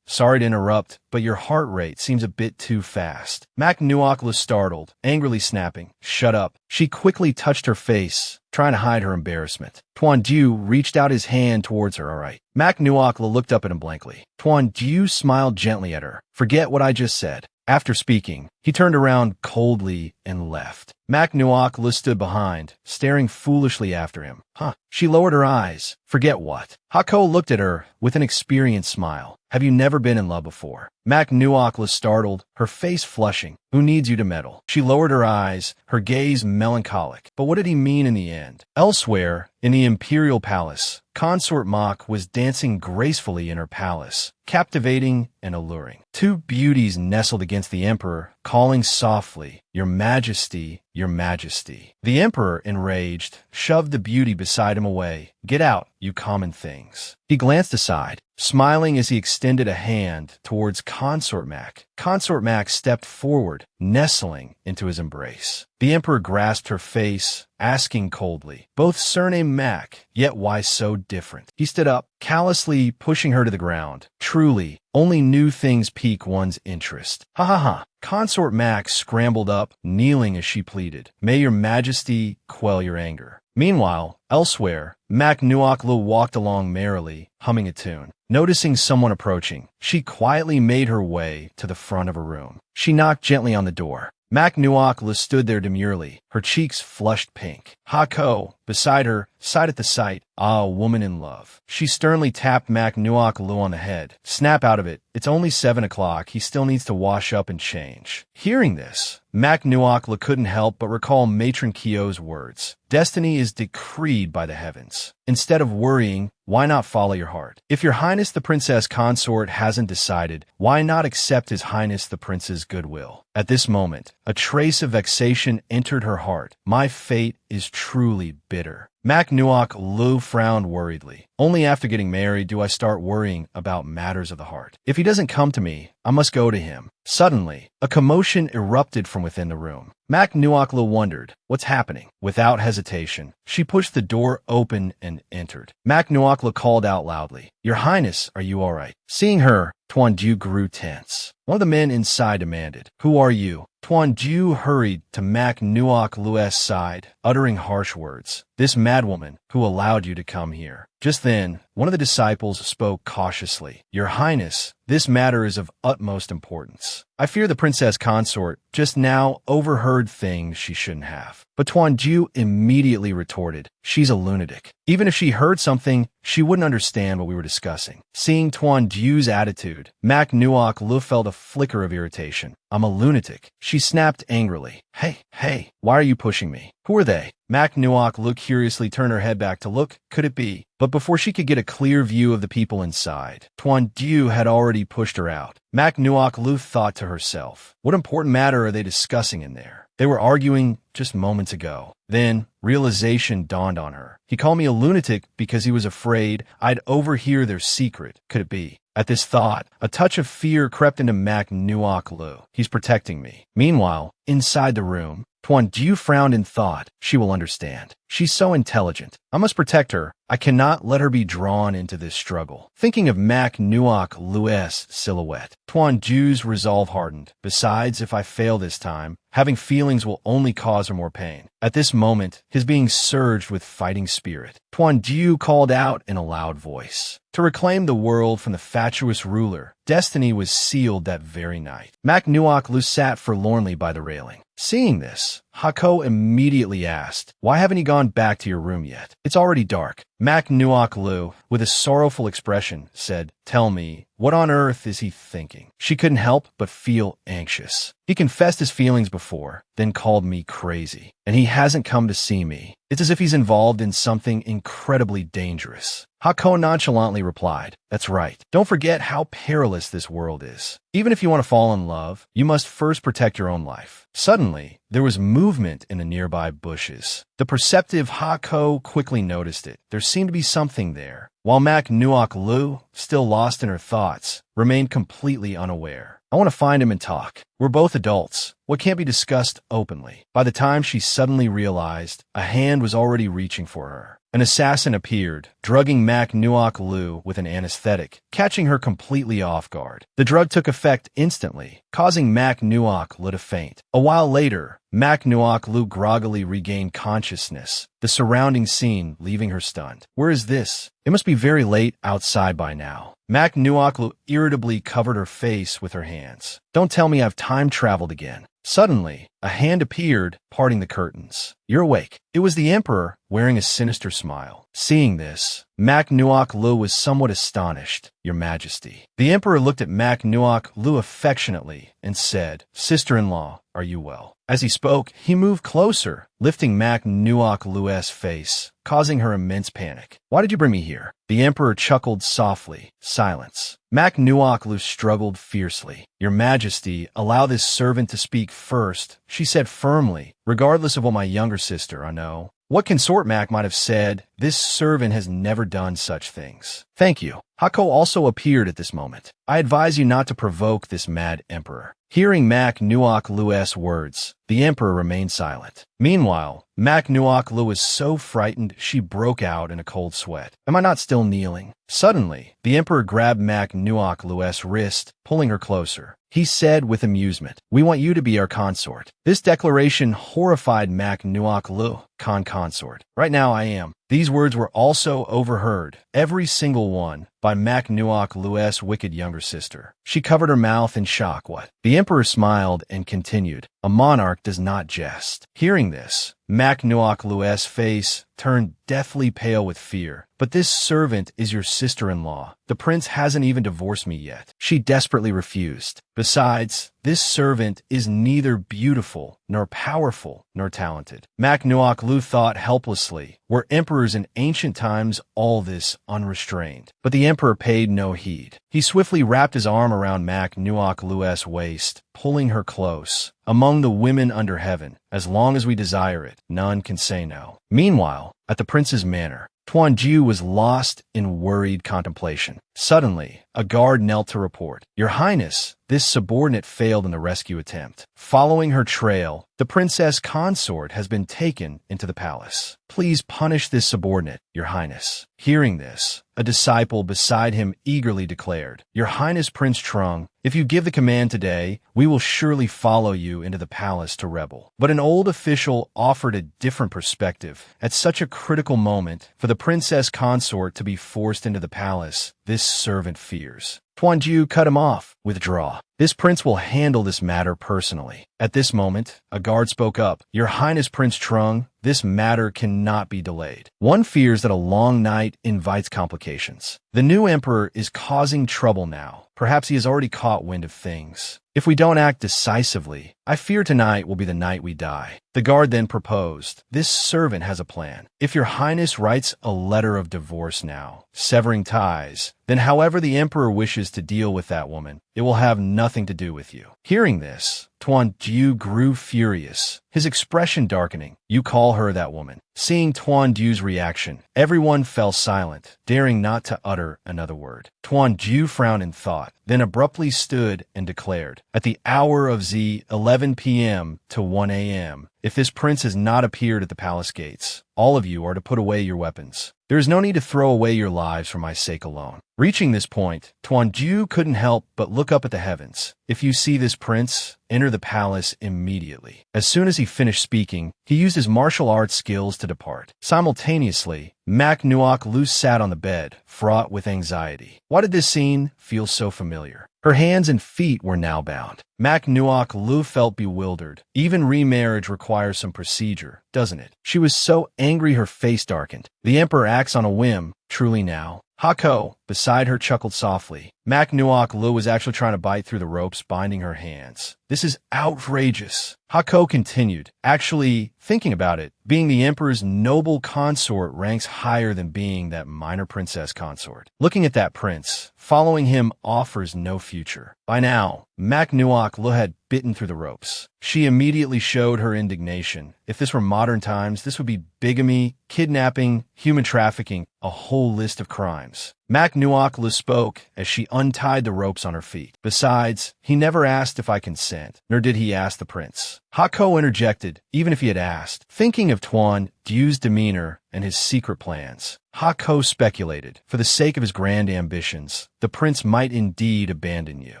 sorry to interrupt, but your heart rate seems a bit too fast." Mak Nuok was startled, angrily snapping, "Shut up." She quickly touched her face, trying to hide her embarrassment. Tuan Jiu reached out his hand towards her. "All right." Mak Nuok looked up at him blankly. Tuan Jiu smiled gently at her. "Forget what I just said." After speaking, he turned around coldly and left. Mac Nuok stood behind, staring foolishly after him. Huh. She lowered her eyes. Forget what? Hako looked at her with an experienced smile. Have you never been in love before? Mac Nuok was startled, her face flushing. Who needs you to meddle? She lowered her eyes, her gaze melancholic. But what did he mean in the end? Elsewhere, in the Imperial Palace, Consort Mok was dancing gracefully in her palace, captivating and alluring. Two beauties nestled against the Emperor, calling softly, "Your Majesty, Your Majesty." The Emperor, enraged, shoved the beauty beside him away. "Get out, you common things." He glanced aside, smiling as he extended a hand towards Consort Mac. Consort Mac stepped forward, nestling into his embrace. The Emperor grasped her face, asking coldly, "Both surname Mac, yet why so different?" He stood up, callously pushing her to the ground. Truly, only new things pique one's interest. Ha ha ha. Consort Mac scrambled up, kneeling as she pleaded, "May your Majesty quell your anger." Meanwhile, elsewhere, Mac Nuok walked along merrily, humming a tune. Noticing someone approaching, she quietly made her way to the front of a room. She knocked gently on the door. Mac Nuok stood there demurely, her cheeks flushed pink. Hako, beside her, sighed at the sight. Ah, a woman in love. She sternly tapped Mac Nuok on the head. "Snap out of it. It's only 7 o'clock. He still needs to wash up and change." Hearing this, Mac Nuok couldn't help but recall Matron Kyo's words. Destiny is decreed by the heavens. Instead of worrying, why not follow your heart? If your Highness the Princess Consort hasn't decided, why not accept His Highness the Prince's goodwill? At this moment, a trace of vexation entered her heart. My fate is truly bitter. Mac Nuok frowned worriedly. Only after getting married do I start worrying about matters of the heart. If he doesn't come to me, I must go to him. Suddenly, a commotion erupted from within the room. Mac Nuok wondered, what's happening? Without hesitation, she pushed the door open and entered. Mac Nuok called out loudly, "Your Highness, are you all right?" Seeing her, Tuan Ju grew tense. One of the men inside demanded, "Who are you?" Tuan Ju hurried to Mac Nuok's side, uttering harsh words. "This madwoman who allowed you to come here." Just then, one of the disciples spoke cautiously. "Your Highness, this matter is of utmost importance. I fear the Princess Consort just now overheard things she shouldn't have." But Tuan Ju immediately retorted, "She's a lunatic. Even if she heard something, she wouldn't understand what we were discussing." Seeing Tuan Ju's attitude, Mac Nuok felt a flicker of irritation. "I'm a lunatic," she snapped angrily. Hey, why are you pushing me? Who are they?" Mac Nuok curiously turned her head back to look. Could it be? But before she could get a clear view of the people inside, Tuan Ju had already pushed her out. Mac Nuok thought to herself, what important matter are they discussing in there? They were arguing just moments ago. Then, realization dawned on her. He called me a lunatic because he was afraid I'd overhear their secret. Could it be? At this thought, a touch of fear crept into Mac Nuok. He's protecting me. Meanwhile, inside the room, Tuan Ju frowned and thought, she will understand. She's so intelligent. I must protect her. I cannot let her be drawn into this struggle. Thinking of Mac Nuok's silhouette, Tuan Ju's resolve hardened. Besides, if I fail this time, having feelings will only cause her more pain. At this moment, his being surged with fighting spirit. Tuan Ju called out in a loud voice. To reclaim the world from the fatuous ruler, destiny was sealed that very night. Mac Nuok sat forlornly by the railing. Seeing this, Hako immediately asked, "Why haven't you gone back to your room yet? It's already dark." Mac Nuok, with a sorrowful expression, said, "Tell me, what on earth is he thinking?" She couldn't help but feel anxious. He confessed his feelings before, then called me crazy. And he hasn't come to see me. It's as if he's involved in something incredibly dangerous. Hako nonchalantly replied, "That's right. Don't forget how perilous this world is. Even if you want to fall in love, you must first protect your own life." Suddenly, there was movement in the nearby bushes. The perceptive Hako quickly noticed it. There seemed to be something there, while Mac Nuok, still lost in her thoughts, remained completely unaware. "I want to find him and talk. We're both adults. What can't be discussed openly." By the time she suddenly realized, a hand was already reaching for her. An assassin appeared, drugging Mac Nuok with an anesthetic, catching her completely off guard. The drug took effect instantly, causing Mac Nuok to faint. A while later, Mac Nuok groggily regained consciousness, the surrounding scene leaving her stunned. Where is this? It must be very late outside by now. Mac Nuok irritably covered her face with her hands. "Don't tell me I've time traveled again." Suddenly, a hand appeared, parting the curtains. "You're awake." It was the Emperor, wearing a sinister smile. Seeing this, Mak Nuok Lu was somewhat astonished. "Your Majesty." The Emperor looked at Mak Nuok Lu affectionately and said, "Sister-in-law, are you well?" As he spoke, he moved closer, lifting Mak Nuok Lu's face, causing her immense panic. "Why did you bring me here?" The Emperor chuckled softly. Silence. Mak Nuok Lu struggled fiercely. "Your Majesty, allow this servant to speak first," she said firmly, "regardless of what my younger sister, I know. What Consort Mac might have said, this servant has never done such things." "Thank you." Hako also appeared at this moment. "I advise you not to provoke this mad emperor." Hearing Mak Nuok Lu's words, the emperor remained silent. Meanwhile, Mak Nuok Lu was so frightened she broke out in a cold sweat. "Am I not still kneeling?" Suddenly, the emperor grabbed Mak Nuok Lu's wrist, pulling her closer. He said with amusement, "We want you to be our consort." This declaration horrified Mak Nuok Lu, consort. "Right now I am." These words were also overheard, every single one, by Mak Nuok Lu's wicked younger sister. She covered her mouth in shock. "What?" The emperor smiled and continued, "A monarch does not jest." Hearing this, Mak Nuok Lu's face turned deathly pale with fear. "But this servant is your sister-in-law. The prince hasn't even divorced me yet." She desperately refused. "Besides, this servant is neither beautiful, nor powerful, nor talented." Mak Nuok Lu thought helplessly, were emperors in ancient times all this unrestrained? But the emperor paid no heed. He swiftly wrapped his arm around Mak Nuok Lu's waist, pulling her close. "Among the women under heaven, as long as we desire it, none can say no." Meanwhile, at the prince's manor, Tuan Jiu was lost in worried contemplation. Suddenly, a guard knelt to report, "Your Highness, this subordinate failed in the rescue attempt. Following her trail, the princess consort has been taken into the palace. Please punish this subordinate, Your Highness." Hearing this, a disciple beside him eagerly declared, "Your Highness Prince Trung, if you give the command today, we will surely follow you into the palace to rebel." But an old official offered a different perspective. At such a critical moment, for the princess consort to be forced into the palace, this servant fears. Tuan Jiu cut him off. "Withdraw. This prince will handle this matter personally." At this moment, a guard spoke up, "Your Highness Prince Trung, this matter cannot be delayed. One fears that a long night invites complications. The new emperor is causing trouble now. Perhaps he has already caught wind of things. If we don't act decisively, I fear tonight will be the night we die." The guard then proposed, "This servant has a plan. If your Highness writes a letter of divorce now, severing ties, then however the emperor wishes to deal with that woman, it will have nothing to do with you." Hearing this, Tuan Jiu grew furious, his expression darkening. "You call her that woman." Seeing Tuan Jiu's reaction, everyone fell silent, daring not to utter another word. Tuan Jiu frowned in thought, then abruptly stood and declared, "At the hour of 11 p.m. to 1 a.m., if this prince has not appeared at the palace gates, all of you are to put away your weapons. There is no need to throw away your lives for my sake alone." Reaching this point, Tuan Jiu couldn't help but look up at the heavens. "If you see this prince, enter the palace immediately." As soon as he finished speaking, he used his martial arts skills to depart. Simultaneously, Mak Nuok Lu sat on the bed, fraught with anxiety. Why did this scene feel so familiar? Her hands and feet were now bound. Mak Nuok Lu felt bewildered. Even remarriage requires some procedure, doesn't it? She was so angry her face darkened. The emperor acts on a whim, truly now. Hako, beside her, chuckled softly. Mak Nuok Lu was actually trying to bite through the ropes binding her hands. "This is outrageous." Hako continued, "Actually, thinking about it, being the emperor's noble consort ranks higher than being that minor princess consort. Looking at that prince, following him offers no future." By now, Mak Nuok Lu had bitten through the ropes. She immediately showed her indignation. If this were modern times, this would be bigamy, kidnapping, human trafficking, a whole list of crimes. Mak Nuok Lu spoke as she untied the ropes on her feet. "Besides, he never asked if I consent, nor did he ask the prince." Hako interjected, "Even if he had asked." Thinking of Tuan Jiu's demeanor and his secret plans, Hako speculated, for the sake of his grand ambitions, the prince might indeed abandon you.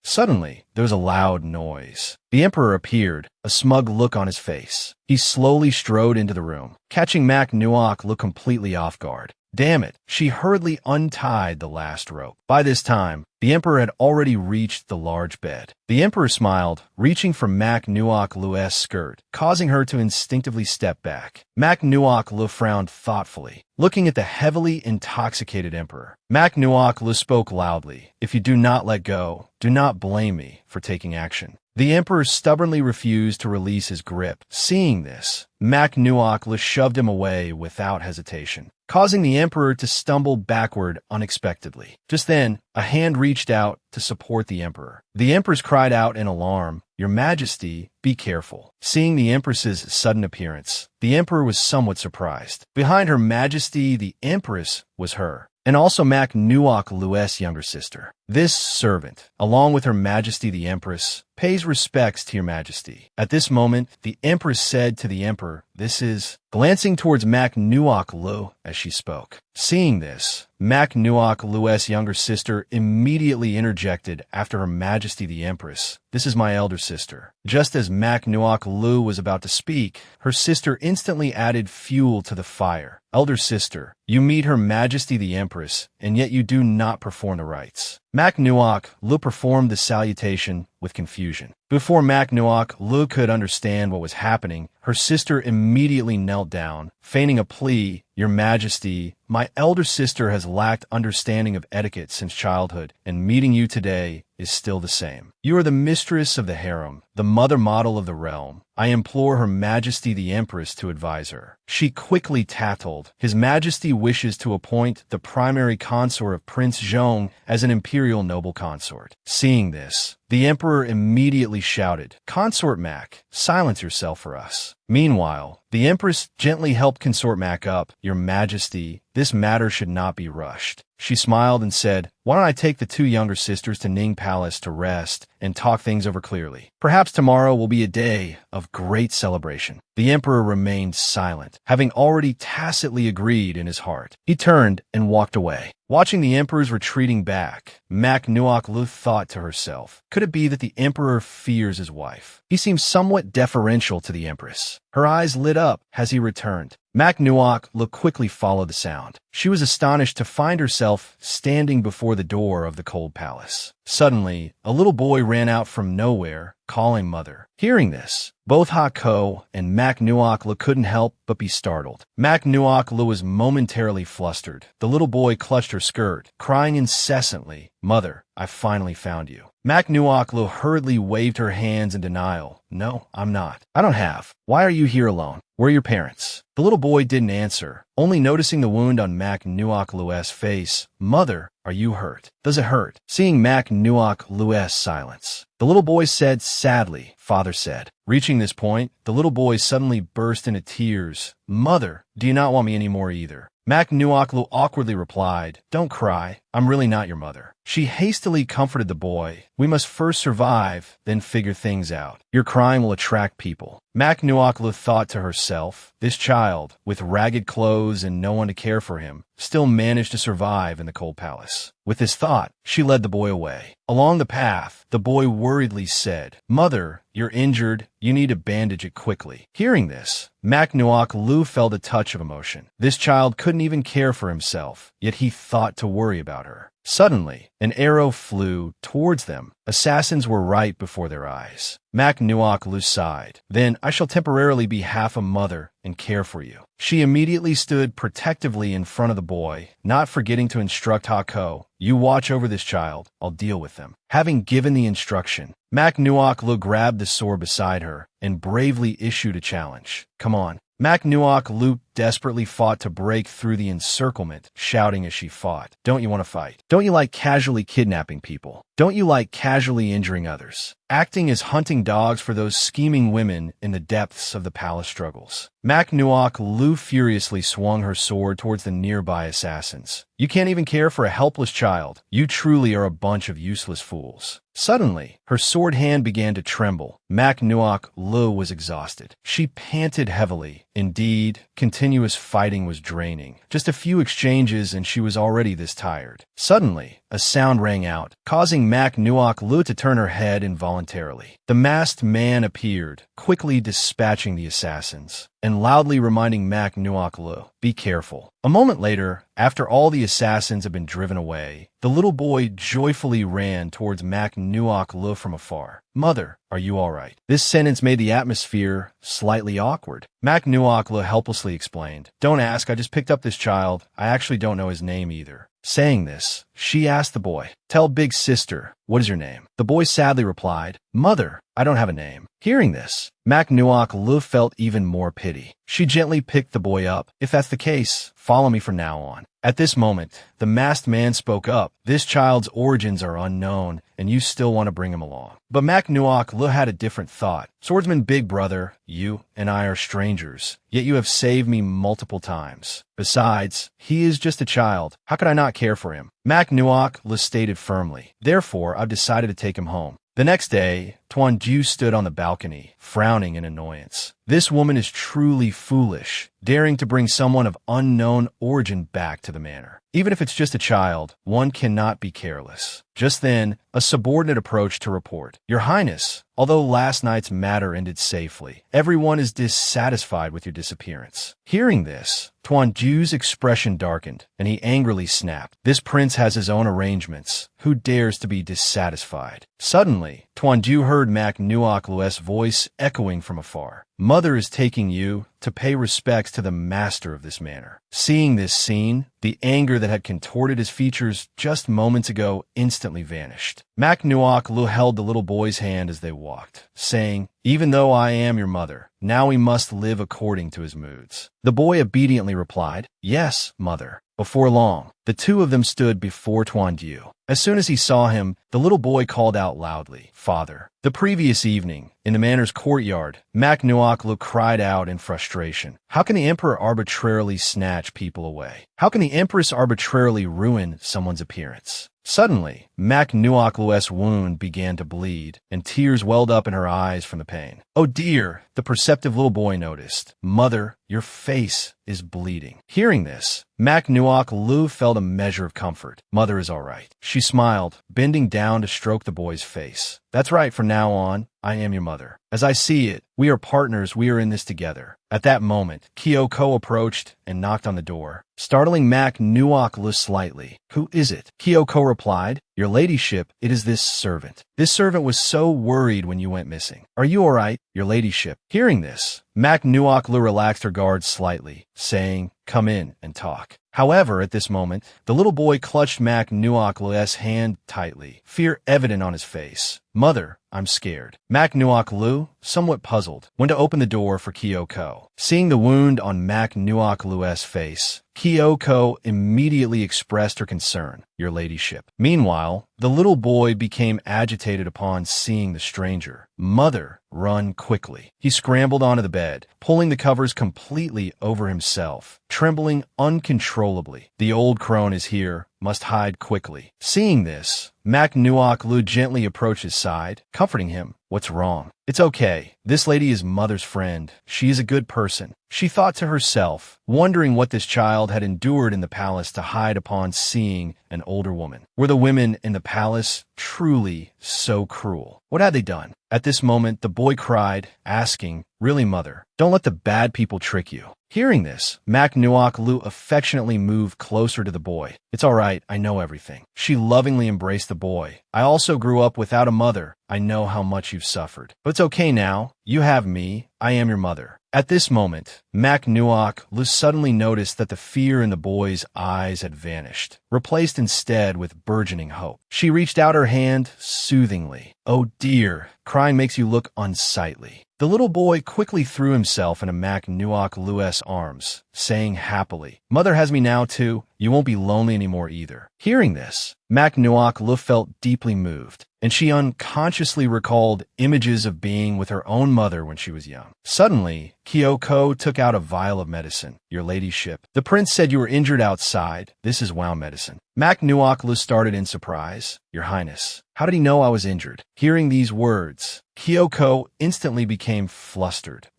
Suddenly, there was a loud noise. The emperor appeared, a smug look on his face. He slowly strode into the room, catching Mak Nuok Lu completely off guard. Damn it! She hurriedly untied the last rope. By this time, the Emperor had already reached the large bed. The Emperor smiled, reaching for Mak Nuok Lu's skirt, causing her to instinctively step back. Mak Nuok Lu frowned thoughtfully, looking at the heavily intoxicated Emperor. Mak Nuok Lu spoke loudly, "If you do not let go, do not blame me for taking action." The Emperor stubbornly refused to release his grip. Seeing this, Mak Nuok Lu shoved him away without hesitation, causing the Emperor to stumble backward unexpectedly. Just then, a hand reached out to support the Emperor. The Empress cried out in alarm, "Your Majesty, be careful." Seeing the Empress's sudden appearance, the Emperor was somewhat surprised. Behind Her Majesty, the Empress, was her, and also Mak Nuok Lu's younger sister. This servant, along with Her Majesty the Empress, pays respects to Your Majesty. At this moment, the Empress said to the Emperor, "This is," glancing towards Mak Nuok Lu as she spoke. Seeing this, Mak Nuok Lu's younger sister immediately interjected after Her Majesty the Empress, "This is my elder sister." Just as Mak Nuok Lu was about to speak, her sister instantly added fuel to the fire. "Elder sister, you meet Her Majesty the Empress, and yet you do not perform the rites." Mak Nuok Lu performed the salutation with confusion. Before Mak Nuok Lu could understand what was happening, her sister immediately knelt down, feigning a plea, "Your Majesty, my elder sister has lacked understanding of etiquette since childhood, and meeting you today is still the same. You are the mistress of the harem, the mother model of the realm. I implore Her Majesty the Empress to advise her." She quickly tattled, "His Majesty wishes to appoint the primary consort of Prince Zhong as an imperial noble consort." Seeing this, the Emperor immediately shouted, "Consort Mak, silence yourself for us." Meanwhile, the Empress gently helped Consort Mak up. "Your Majesty, this matter should not be rushed." She smiled and said, "Why don't I take the two younger sisters to Ning Palace to rest and talk things over clearly? Perhaps tomorrow will be a day of great celebration." The Emperor remained silent, having already tacitly agreed in his heart. He turned and walked away. Watching the Emperor's retreating back, Mak Nuok Lu thought to herself, could it be that the Emperor fears his wife? He seemed somewhat deferential to the Empress. Her eyes lit up as he returned. Mak Nuok Lu quickly followed the sound. She was astonished to find herself standing before the door of the cold palace. Suddenly, a little boy ran out from nowhere, calling mother. Hearing this, both Ha-Ko and Mak Nuok Lu couldn't help but be startled. Mak Nuok Lu was momentarily flustered. The little boy clutched her skirt, crying incessantly, "Mother, I finally found you." Mak Nuok Lu hurriedly waved her hands in denial. "No, I'm not. I don't have. Why are you here alone? Where are your parents?" The little boy didn't answer, only noticing the wound on Mak Nuok Lu's face. "Mother, are you hurt? Does it hurt?" Seeing Mak Nuok Lu's silence, the little boy said sadly, "Father said." Reaching this point, the little boy suddenly burst into tears. "Mother, do you not want me anymore either?" Mak Nuok Lu awkwardly replied, "Don't cry. I'm really not your mother." She hastily comforted the boy. "We must first survive, then figure things out. Your crying will attract people." Mak Nuok Lu thought to herself, this child, with ragged clothes and no one to care for him, still managed to survive in the cold palace. With this thought, she led the boy away. Along the path, the boy worriedly said, "Mother, you're injured. You need to bandage it quickly." Hearing this, Mak Nuok Lu felt a touch of emotion. This child couldn't even care for himself, yet he thought to worry about her. Suddenly, an arrow flew towards them. Assassins were right before their eyes. Mak Nuok Lu sighed. "Then I shall temporarily be half a mother and care for you." She immediately stood protectively in front of the boy, not forgetting to instruct Ha-Ko, "You watch over this child. I'll deal with them." Having given the instruction, Mak Nuok Lu grabbed the sword beside her and bravely issued a challenge. "Come on." Mak Nuok Lu desperately fought to break through the encirclement, shouting as she fought, "Don't you want to fight? Don't you like casually kidnapping people? Don't you like casually injuring others? Acting as hunting dogs for those scheming women in the depths of the palace struggles?" Mak Nuok Lu furiously swung her sword towards the nearby assassins. "You can't even care for a helpless child. You truly are a bunch of useless fools." Suddenly, her sword hand began to tremble. Mak Nuok Lu was exhausted. She panted heavily. Indeed, continuous fighting was draining. Just a few exchanges and she was already this tired. Suddenly, a sound rang out, causing Mak Nuok Lu to turn her head involuntarily. The masked man appeared, quickly dispatching the assassins. and loudly reminding Mak Nuoklu, "Be careful." A moment later, after all the assassins had been driven away, the little boy joyfully ran towards Mak Nuoklu from afar. "Mother, are you all right?" This sentence made the atmosphere slightly awkward. Mak Nuoklu helplessly explained, "Don't ask, I just picked up this child. I actually don't know his name either." Saying this, she asked the boy, "Tell big sister, what is your name?" The boy sadly replied, "Mother, I don't have a name." Hearing this, Mak Nuoklu felt even more pity. She gently picked the boy up. "If that's the case, follow me from now on." At this moment, the masked man spoke up. "This child's origins are unknown, and you still want to bring him along." But Mak Nuoklu had a different thought. "Swordsman Big Brother, you and I are strangers, yet you have saved me multiple times. Besides, he is just a child. How could I not care for him?" Mak Nuoklu stated firmly, "Therefore, I've decided to take him home." The next day, Tanjiro stood on the balcony, frowning in annoyance. This woman is truly foolish, daring to bring someone of unknown origin back to the manor. Even if it's just a child, one cannot be careless. Just then, a subordinate approached to report, "Your Highness, although last night's matter ended safely, everyone is dissatisfied with your disappearance." Hearing this, Tanjiro's expression darkened, and he angrily snapped, "This prince has his own arrangements. Who dares to be dissatisfied?" Suddenly, Tanjiro heard Mak Nuoklu's voice echoing from afar. "Mother is taking you to pay respects to the master of this manor." Seeing this scene, the anger that had contorted his features just moments ago instantly vanished. Mak Nuoklu held the little boy's hand as they walked, saying, "Even though I am your mother, now he must live according to his moods." The boy obediently replied, "Yes, mother." Before long, the two of them stood before Tanjiro. As soon as he saw him, the little boy called out loudly, "Father." The previous evening, in the manor's courtyard, Mak Nuoklu cried out in frustration, "How can the emperor arbitrarily snatch people away? How can the empress arbitrarily ruin someone's appearance?" Suddenly, Mak Nuoklu's wound began to bleed, and tears welled up in her eyes from the pain. "Oh dear," the perceptive little boy noticed. "Mother, your face is bleeding." Hearing this, Mak Nuoklu felt a measure of comfort. "Mother is all right." She smiled, bending down to stroke the boy's face. "That's right, from now on, I am your mother. As I see it, we are partners, we are in this together." At that moment, Kyoko approached and knocked on the door, startling Mak Nuoklu slightly. "Who is it?" Kyoko replied, "Your ladyship, it is this servant. This servant was so worried when you went missing. Are you all right, your ladyship?" Hearing this, Mak Nuoklu relaxed her guard slightly, saying, "Come in and talk." However, at this moment, the little boy clutched Mak Nuoklu's hand tightly, fear evident on his face. "Mother, I'm scared." Mak Nuoklu, somewhat puzzled, went to open the door for Kyoko. Seeing the wound on Mak Nuoklu's face, Kyoko immediately expressed her concern, "Your ladyship." Meanwhile, the little boy became agitated upon seeing the stranger. "Mother, run quickly." He scrambled onto the bed, pulling the covers completely over himself, trembling uncontrollably. "The old crone is here, must hide quickly." Seeing this, Mak Nuoklu gently approached his side, comforting him. "What's wrong?" "It's okay. This lady is mother's friend. She is a good person," she thought to herself, wondering what this child had endured in the palace to hide upon seeing an older woman. Were the women in the palace truly so cruel? What had they done? At this moment, the boy cried, asking, "Really, mother? Don't let the bad people trick you." Hearing this, Mak Nuoklu affectionately moved closer to the boy. "It's all right, I know everything." She lovingly embraced the boy. "I also grew up without a mother. I know how much you've suffered. But it's okay now. You have me. I am your mother." At this moment, Mak Nuoklu suddenly noticed that the fear in the boy's eyes had vanished, replaced instead with burgeoning hope. She reached out her hand soothingly. "Oh dear, crying makes you look unsightly." The little boy quickly threw himself into Mak Nuoklu's arms, saying happily, "Mother has me now too. You won't be lonely anymore either." Hearing this, Mak Nuoklu felt deeply moved, and she unconsciously recalled images of being with her own mother when she was young. Suddenly, Kyoko took out a vial of medicine. "Your ladyship, the prince said you were injured outside. This is wound medicine." Mak Nuoklu started in surprise. "Your Highness, how did he know I was injured?" Hearing these words, Kyoko instantly became flustered.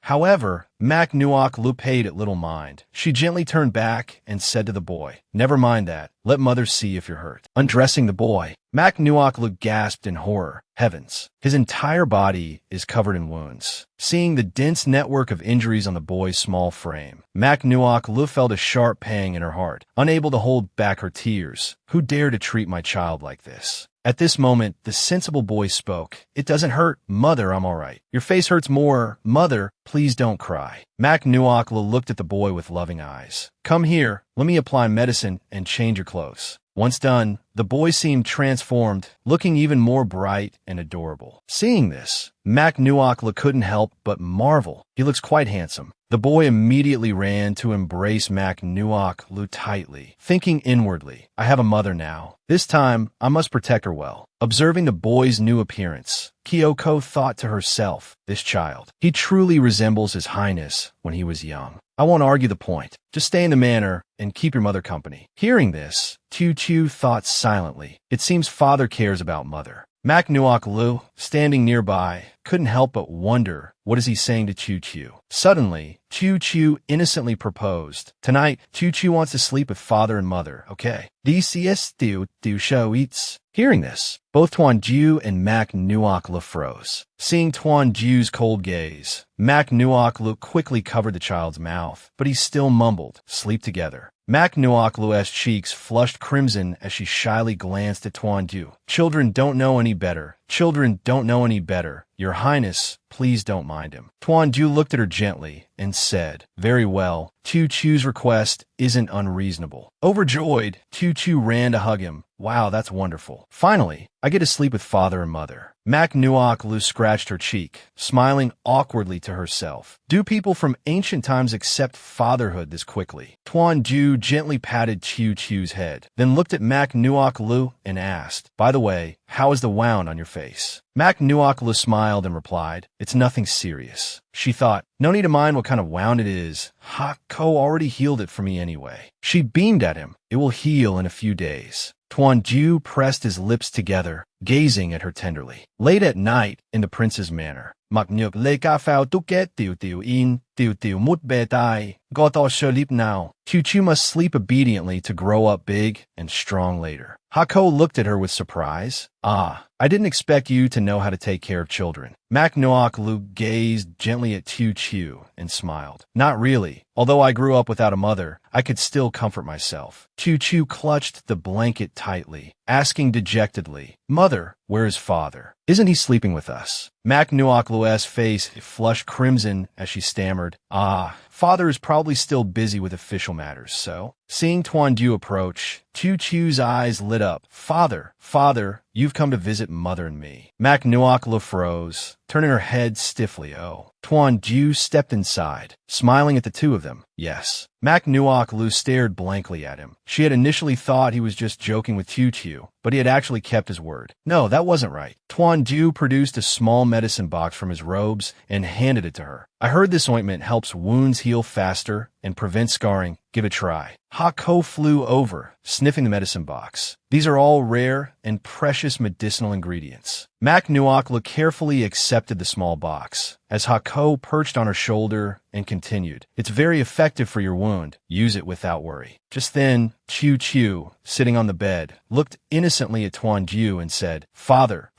However, Mac Nuok Lu paid it little mind. She gently turned back and said to the boy, "Never mind that. Let mother see if you're hurt." Undressing the boy, Mac Nuok Lu gasped in horror. Heavens, his entire body is covered in wounds. Seeing the dense network of injuries on the boy's small frame, Mac Nuok Lu felt a sharp pang in her heart, unable to hold back her tears. Who dared to treat my child like this? At this moment, the sensible boy spoke. "It doesn't hurt. Mother, I'm all right. Your face hurts more. Mother, please don't cry." Mac Nuok Lu looked at the boy with loving eyes. "Come here. Let me apply medicine and change your clothes." Once done, the boy seemed transformed, looking even more bright and adorable. Seeing this, Mac Nuok Lu couldn't help but marvel. He looks quite handsome. The boy immediately ran to embrace Mac Nuok Lu tightly, thinking inwardly, "I have a mother now. This time, I must protect her well." Observing the boy's new appearance, Kyoko thought to herself, "This child, he truly resembles His Highness when he was young. I won't argue the point. Just stay in the manor and keep your mother company." Hearing this, Chu thought silently. It seems father cares about mother. Mac Nuok Lu, standing nearby, couldn't help but wonder, what is he saying to Chu? Suddenly, Chu innocently proposed. "Tonight, Chu wants to sleep with father and mother, okay? DCS do show eats." Hearing this, both Tuanju and Mac Nuok Lu froze. Seeing Tuanju's cold gaze, Mac Nuok Lu quickly covered the child's mouth, but he still mumbled, "Sleep together." Mac Nuok Lu's cheeks flushed crimson as she shyly glanced at Tuanju. "Children don't know any better. Children don't know any better. Your Highness, please don't mind him." Tuanju looked at her gently and said, "Very well. Chu's request isn't unreasonable." Overjoyed, Chu ran to hug him. "Wow, that's wonderful. Finally, I get to sleep with father and mother." Mac Nuok Lu scratched her cheek, smiling awkwardly to herself. Do people from ancient times accept fatherhood this quickly? Tuanju gently patted Chu's head, then looked at Mac Nuok Lu and asked, "By the way, how is the wound on your face?" Mac Nuok Lu smiled and replied, "It's nothing serious." She thought, no need to mind what kind of wound it is. Hako already healed it for me anyway. She beamed at him. "It will heal in a few days." Tuanju pressed his lips together, gazing at her tenderly. Late at night, in the prince's manor, Maknyuk le ka fao tu get tiu mut be dai, goto sholip now. Chu must sleep obediently to grow up big and strong later. Hako looked at her with surprise. "Ah, I didn't expect you to know how to take care of children." Mac Nuok Lu gazed gently at Chu and smiled. "Not really. Although I grew up without a mother, I could still comfort myself." Chu clutched the blanket tightly, asking dejectedly, "Mother, where is father? Isn't he sleeping with us?" Mac Nuok Lu's face flushed crimson as she stammered, "Ah, father is probably still busy with official matters, so..." Seeing Tuanju approach, Chu's eyes lit up. Father, you've come to visit mother and me." Mac Nuok Lu froze, turning her head stiffly. "Oh." Tuanju stepped inside, smiling at the two of them. "Yes." Mac Nuok Lu stared blankly at him. She had initially thought he was just joking with Chu, but he had actually kept his word. No, that wasn't right. Tuanju produced a small medicine box from his robes and handed it to her. "I heard this ointment helps wounds heal faster and prevent scarring. Give it a try." Hako flew over, sniffing the medicine box. "These are all rare and precious medicinal ingredients." Mac Nuok Lu carefully accepted the small box, as Hako perched on her shoulder and continued, "It's very effective for your wound. Use it without worry." Just then, Chu, sitting on the bed, looked innocently at Tuanju and said, Father,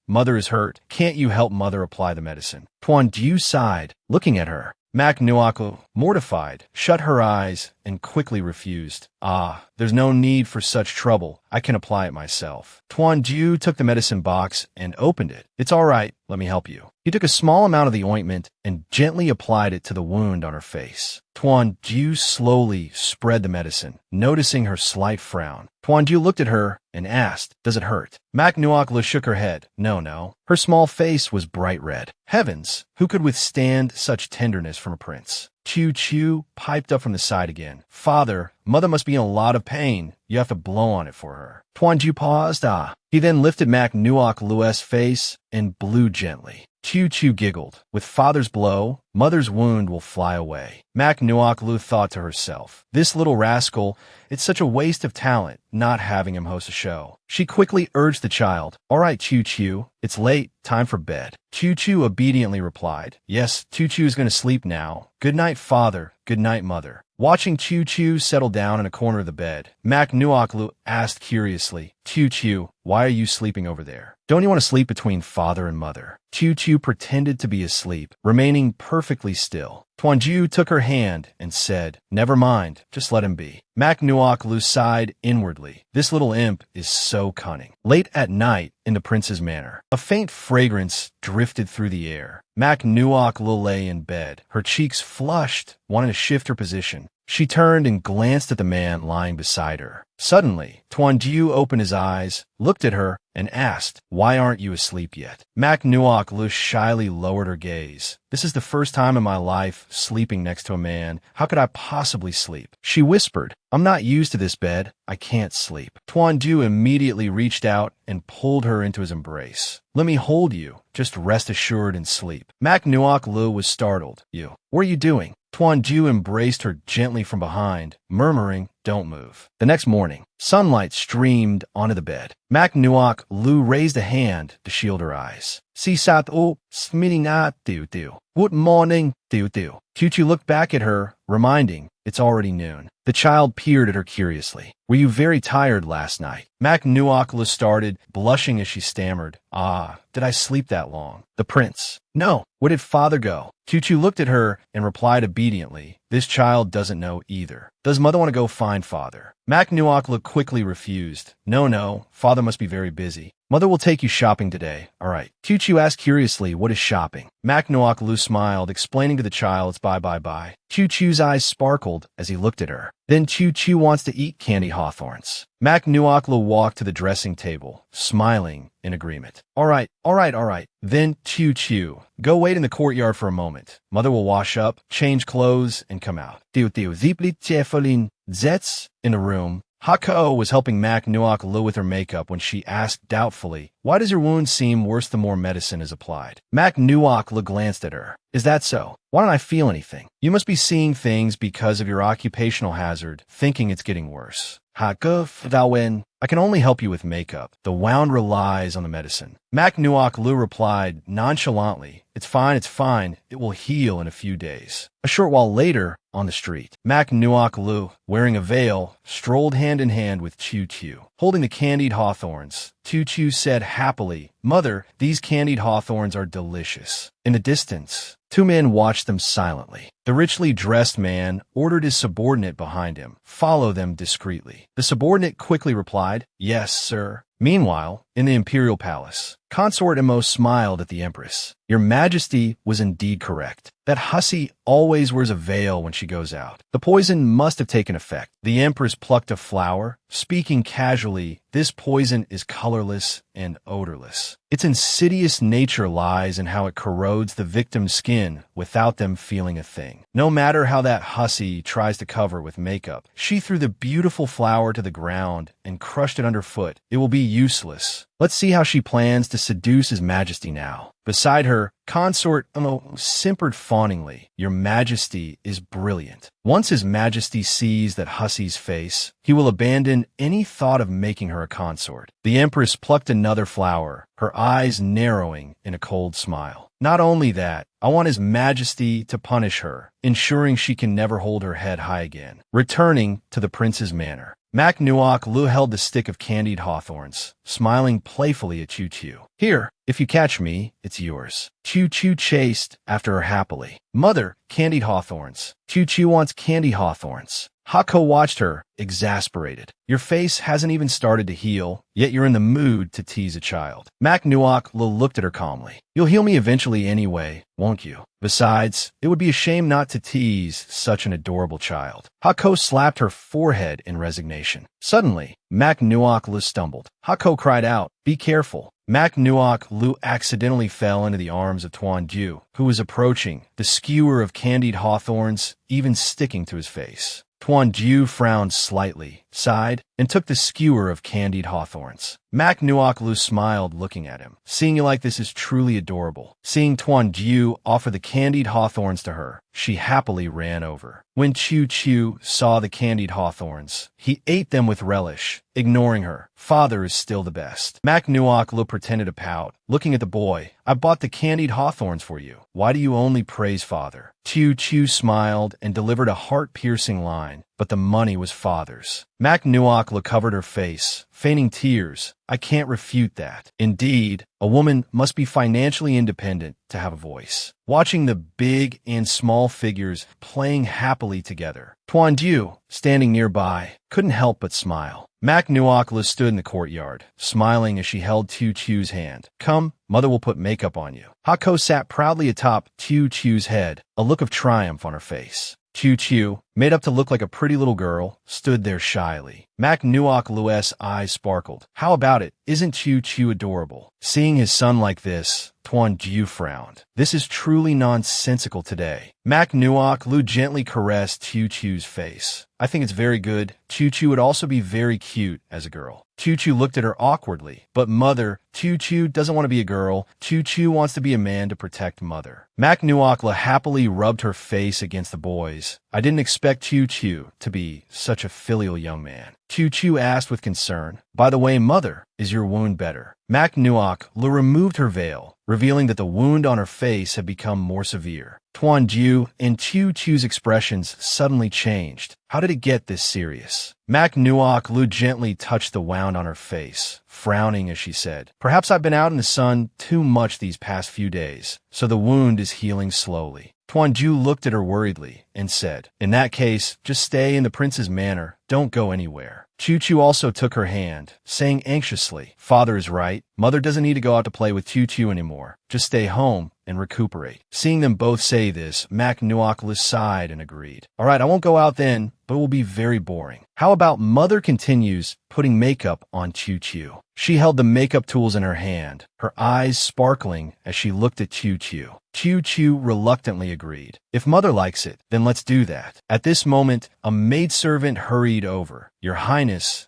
mother is hurt. Can't you help mother apply the medicine?" Tuanju sighed, looking at her. Mac Nuok Lu, mortified, shut her eyes and quickly refused. "Ah, there's no need for such trouble. I can apply it myself." Tuanju took the medicine box and opened it. "It's all right. Let me help you." He took a small amount of the ointment and gently applied it to the wound on her face. Tuanju slowly spread the medicine, noticing her slight frown. Tuanju looked at her and asked, "Does it hurt?" Mac Nuok Lu shook her head. No. Her small face was bright red. Heavens, who could withstand such tenderness from a prince? Chu piped up from the side again. "Father, mother must be in a lot of pain. You have to blow on it for her." Tuanju paused. He then lifted Mac Nuok Lu's face and blew gently. Chu giggled. With father's blow, Mother's wound will fly away. Mak Nuok Lu thought to herself. This little rascal, it's such a waste of talent not having him host a show. She quickly urged the child. All right, Choo Choo, it's late, time for bed. Choo Choo obediently replied. Yes, Choo Choo is going to sleep now. Good night, father. Good night, mother. Watching Choo Choo settle down in a corner of the bed, Mak Nuok Lu asked curiously, Choo Choo, why are you sleeping over there? Don't you want to sleep between father and mother? Choo Choo pretended to be asleep, remaining perfectly still. Tuanju took her hand and said, Never mind, just let him be. Mak Nuok Lu sighed inwardly. This little imp is so cunning. Late at night, in the prince's manor, a faint fragrance drifted through the air. Mak Nuok Lu lay in bed, her cheeks flushed, wanting to shift her position. She turned and glanced at the man lying beside her. Suddenly, Tuanju opened his eyes, looked at her, and asked, Why aren't you asleep yet? Mak Nuok Lu shyly lowered her gaze. This is the first time in my life sleeping next to a man. How could I possibly sleep? She whispered, I'm not used to this bed. I can't sleep. Tuanju immediately reached out and pulled her into his embrace. Let me hold you. Just rest assured and sleep. Mak Nuok Lu was startled. What are you doing? Tuanju embraced her gently from behind, murmuring, Don't move. The next morning, sunlight streamed onto the bed. Mak Nuok Lu raised a hand to shield her eyes. Sisat o smiling at tiu. Good morning, tiu. Choo Choo looked back at her, reminding, It's already noon. The child peered at her curiously. Were you very tired last night? Mak Nuok Lu started, blushing as she stammered. Did I sleep that long? The prince. No. Where did father go? Choo Choo looked at her and replied obediently. This child doesn't know either. Does mother want to go find father? Mak Nuok Lu quickly refused. No, father must be very busy. Mother will take you shopping today. All right. Choo Choo asked curiously, what is shopping? Mak Nuok Lu smiled, explaining to the child it's bye. Choo Choo's eyes sparkled as he looked at her. Then Choo Choo wants to eat candy hawthorns. Mak Nuok Lu walked to the dressing table, smiling in agreement. All right. Then Choo Choo, go wait in the courtyard for a moment. Mother will wash up, change clothes, and come out. In the room, Hako was helping Mak Nuok Lu with her makeup when she asked doubtfully, Why does your wound seem worse the more medicine is applied? Mak Nuok Lu glanced at her. Is that so? Why don't I feel anything? You must be seeing things because of your occupational hazard, thinking it's getting worse. I can only help you with makeup. The wound relies on the medicine. Mak Nuok Lu replied nonchalantly, It's fine. It will heal in a few days. A short while later, on the street, Mak Nuok Lu, wearing a veil, strolled hand in hand with Choo Choo. Holding the candied hawthorns, Choo Choo said happily, Mother, these candied hawthorns are delicious. In the distance, two men watched them silently. The richly dressed man ordered his subordinate behind him, follow them discreetly. The subordinate quickly replied, Yes, sir. Meanwhile, in the imperial palace, Consort Imo smiled at the empress. Your Majesty was indeed correct. That hussy always wears a veil when she goes out. The poison must have taken effect. The empress plucked a flower. Speaking casually, this poison is colorless and odorless. Its insidious nature lies in how it corrodes the victim's skin without them feeling a thing. No matter how that hussy tries to cover it with makeup, she threw the beautiful flower to the ground and crushed it underfoot. It will be useless. Let's see how she plans to seduce His Majesty now. Beside her, Consort simpered fawningly. Your Majesty is brilliant. Once His Majesty sees that hussy's face, he will abandon any thought of making her a consort. The Empress plucked another flower, her eyes narrowing in a cold smile. Not only that, I want His Majesty to punish her, ensuring she can never hold her head high again. Returning to the prince's manor, Mak Nuok Lu held the stick of candied hawthorns, smiling playfully at Choo Choo. Here, if you catch me, it's yours. Choo Choo chased after her happily. Mother, candied hawthorns. Choo Choo wants candy hawthorns. Hako watched her, exasperated. Your face hasn't even started to heal, yet you're in the mood to tease a child. Mak Nuok Lu looked at her calmly. You'll heal me eventually anyway, won't you? Besides, it would be a shame not to tease such an adorable child. Hako slapped her forehead in resignation. Suddenly, Mak Nuok Lu stumbled. Hako cried out, Be careful. Mak Nuok Lu accidentally fell into the arms of Tuanju, who was approaching, the skewer of candied hawthorns even sticking to his face. Tuanju frowned slightly, sighed, and took the skewer of candied hawthorns. Mak Nuoklu smiled, looking at him. Seeing you like this is truly adorable. Seeing Tuan Jiu offer the candied hawthorns to her, she happily ran over. When Chu Chu saw the candied hawthorns, he ate them with relish, ignoring her. Father is still the best. Mak Nuoklu pretended to pout, looking at the boy. I bought the candied hawthorns for you. Why do you only praise father? Chu Chu smiled and delivered a heart-piercing line, but the money was father's. Mak Nuoklu covered her face, feigning tears. I can't refute that. Indeed, a woman must be financially independent to have a voice. Watching the big and small figures playing happily together, Tuan Jiu, standing nearby, couldn't help but smile. Mak Nuoklu stood in the courtyard, smiling as she held Chu Chu's hand. Come, mother will put makeup on you. Hako sat proudly atop Chu Chu's head, a look of triumph on her face. Chu Chu, made up to look like a pretty little girl, stood there shyly. Mak Nuoklu's eyes sparkled. How about it? Isn't Chu Chu adorable? Seeing his son like this, Tuan Jiu frowned. This is truly nonsensical today. Mak Nuoklu gently caressed Chu Chu's face. I think it's very good. Chu Chu would also be very cute as a girl. Chu Chu looked at her awkwardly. But mother, Chu Chu doesn't want to be a girl. Chu Chu wants to be a man to protect mother. Mak Nuoklu happily rubbed her face against the boy's. I didn't expect Chu Chu to be such a filial young man. Chu Chu asked with concern, by the way, mother, is your wound better? Mak Nuoklu removed her veil, revealing that the wound on her face had become more severe. Tuan Jiu and Chu Chu's expressions suddenly changed. How did it get this serious? Mak Nuoklu gently touched the wound on her face, frowning as she said, perhaps I've been out in the sun too much these past few days, so the wound is healing slowly. Tuan Jiu looked at her worriedly and said, in that case, just stay in the prince's manor. Don't go anywhere. Chu Chu also took her hand, saying anxiously, father is right. Mother doesn't need to go out to play with Chu Chu anymore. Just stay home and recuperate. Seeing them both say this, Mak Nuoklu sighed and agreed. All right, I won't go out then, but it will be very boring. How about mother continues putting makeup on Chu Chu? She held the makeup tools in her hand, her eyes sparkling as she looked at Chu Chu. Chu Chu reluctantly agreed. If mother likes it, then let's do that. At this moment, a maidservant hurried over. Your Highness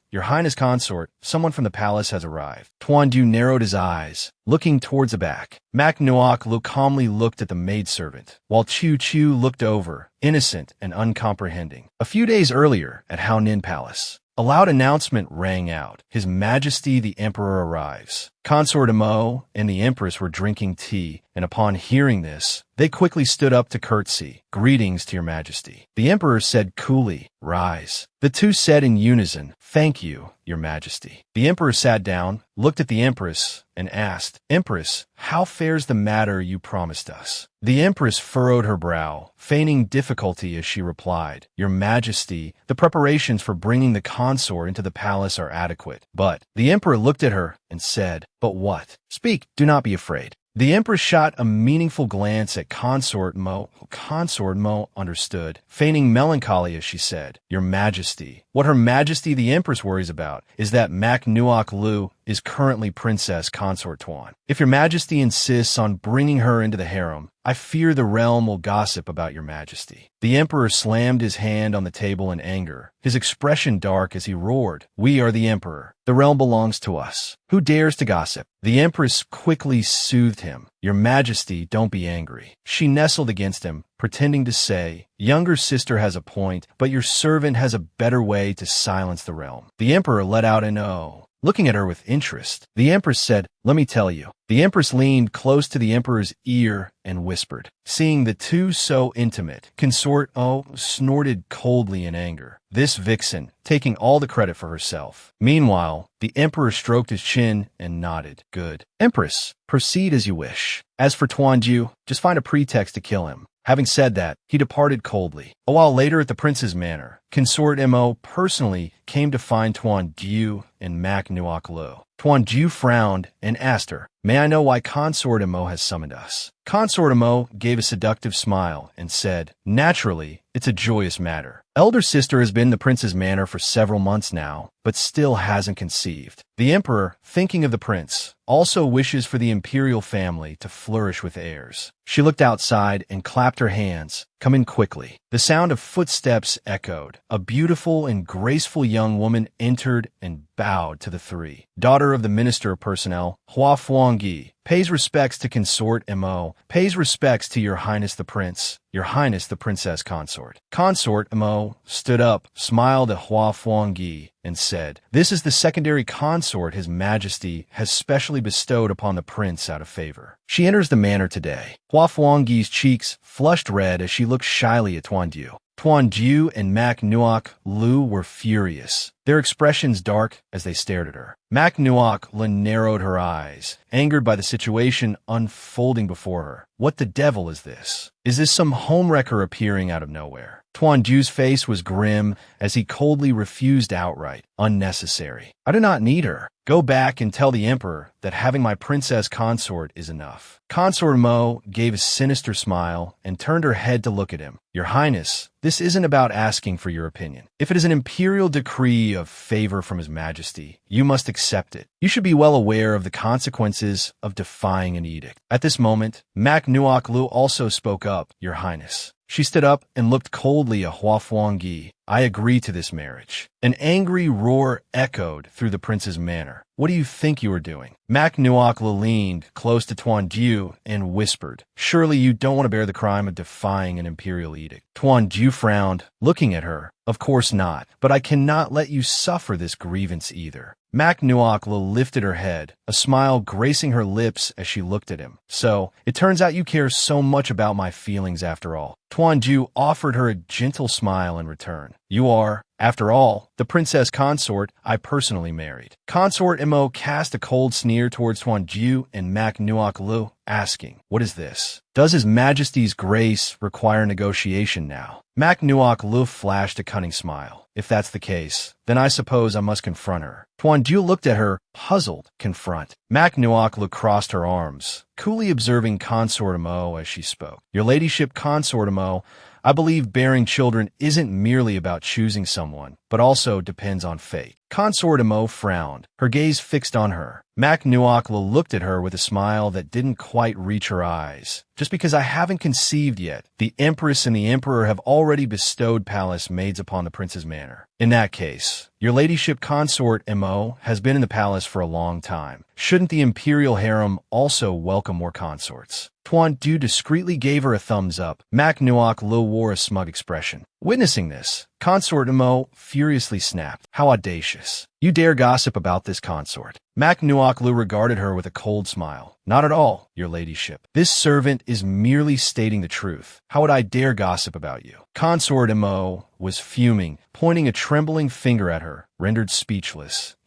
consort, someone from the palace has arrived. Tuan Jiu narrowed his eyes, looking towards the back. Mak Nuoklu calmly looked at the maidservant, while Chu Chu looked over, innocent and uncomprehending. A few days earlier, at Hao Nin Palace, a loud announcement rang out. His Majesty the Emperor arrives. Consort Mo and the Empress were drinking tea, and upon hearing this, they quickly stood up to curtsy. Greetings to your Majesty. The Emperor said coolly, rise. The two said in unison, thank you, your Majesty. The Emperor sat down, looked at the Empress, and asked, Empress, how fares the matter you promised us? The Empress furrowed her brow, feigning difficulty as she replied, Your Majesty, the preparations for bringing the consort into the palace are adequate. But the Emperor looked at her and said, But what? Speak, do not be afraid. The Empress shot a meaningful glance at Consort Mo. Consort Mo understood, feigning melancholy as she said, Your Majesty. What Her Majesty the Empress worries about is that Mak Nuoklu is currently Princess Consort Tuan. If your Majesty insists on bringing her into the harem, I fear the realm will gossip about your Majesty. The Emperor slammed his hand on the table in anger, his expression dark as he roared, We are the Emperor. The realm belongs to us. Who dares to gossip? The Empress quickly soothed him. Your Majesty, don't be angry. She nestled against him, pretending to say, Younger sister has a point, but your servant has a better way to silence the realm. The Emperor let out an oh. Looking at her with interest, the Empress said, Let me tell you. The Empress leaned close to the Emperor's ear and whispered. Seeing the two so intimate, Consort O snorted coldly in anger. This vixen, taking all the credit for herself. Meanwhile, the Emperor stroked his chin and nodded. Good. Empress, proceed as you wish. As for Tuan Jiu, just find a pretext to kill him. Having said that, he departed coldly. A while later at the prince's manor, Consort Mo personally came to find Tuan Jiu and Mak Nuoklu. Tuan Jiu frowned and asked her, May I know why Consort Mo has summoned us? Consort Mo gave a seductive smile and said, Naturally, it's a joyous matter. Elder sister has been in the prince's manor for several months now, but still hasn't conceived. The emperor, thinking of the prince, also wishes for the imperial family to flourish with heirs. She looked outside and clapped her hands. Come in quickly. The sound of footsteps echoed. A beautiful and graceful young woman entered and bowed to the three. Daughter of the Minister of Personnel, Hua Fuangyi, pays respects to Consort Mo, pays respects to Your Highness the Prince, Your Highness the Princess Consort. Consort Mo stood up, smiled at Hua Fuangyi, and said, This is the secondary consort His Majesty has specially bestowed upon the prince out of favor. She enters the manor today. Hua Fuangyi's cheeks flushed red as she looked shyly at Tuanju. Tuanju and Mac Nuoc Lu were furious, their expressions dark as they stared at her. Mac Nuoc Lu narrowed her eyes, angered by the situation unfolding before her. What the devil is this? Is this some homewrecker appearing out of nowhere? Tuanju's face was grim as he coldly refused outright. Unnecessary. I do not need her. Go back and tell the emperor that having my princess consort is enough. Consort Mo gave a sinister smile and turned her head to look at him. Your Highness, this isn't about asking for your opinion. If it is an imperial decree of favor from His Majesty, you must accept it. You should be well aware of the consequences of defying an edict. At this moment, Mac Nuoc Lu also spoke up, Your Highness. She stood up and looked coldly at Hua Fuangyi. I agree to this marriage. An angry roar echoed through the prince's manor. What do you think you are doing? Mac Nuoc Lu leaned close to Tuanju and whispered, Surely you don't want to bear the crime of defying an imperial edict. Tuanju frowned, looking at her. Of course not, but I cannot let you suffer this grievance either. Mac Nuoc Lu lifted her head, a smile gracing her lips as she looked at him. So, it turns out you care so much about my feelings after all. Tuanju offered her a gentle smile in return. You are, after all, the princess consort I personally married. Consort Mo cast a cold sneer towards Tuanju and Mac Nuoc Lu, asking, What is this? Does His Majesty's grace require negotiation now? Mac Nuoc Lu flashed a cunning smile. If that's the case, then I suppose I must confront her. Tuanju looked at her, puzzled. Confront. Mac Nuoc Lu crossed her arms, coolly observing Consort Mo as she spoke. Your ladyship Consort Mo, I believe bearing children isn't merely about choosing someone, but also depends on fate. Consort Mo frowned, her gaze fixed on her. Mac Nuoc Lu looked at her with a smile that didn't quite reach her eyes. Just because I haven't conceived yet, the Empress and the Emperor have already bestowed palace maids upon the prince's manor. In that case, your ladyship Consort Mo has been in the palace for a long time. Shouldn't the imperial harem also welcome more consorts? Tuanju discreetly gave her a thumbs up. Mac Nuoc Lu wore a smug expression. Witnessing this, Consort Mo furiously snapped. How audacious. You dare gossip about this consort. Mac Nuoc Lu regarded her with a cold smile. Not at all, your ladyship. This servant is merely stating the truth. How would I dare gossip about you? Consort Mo was fuming, pointing a trembling finger at her, rendered speechless.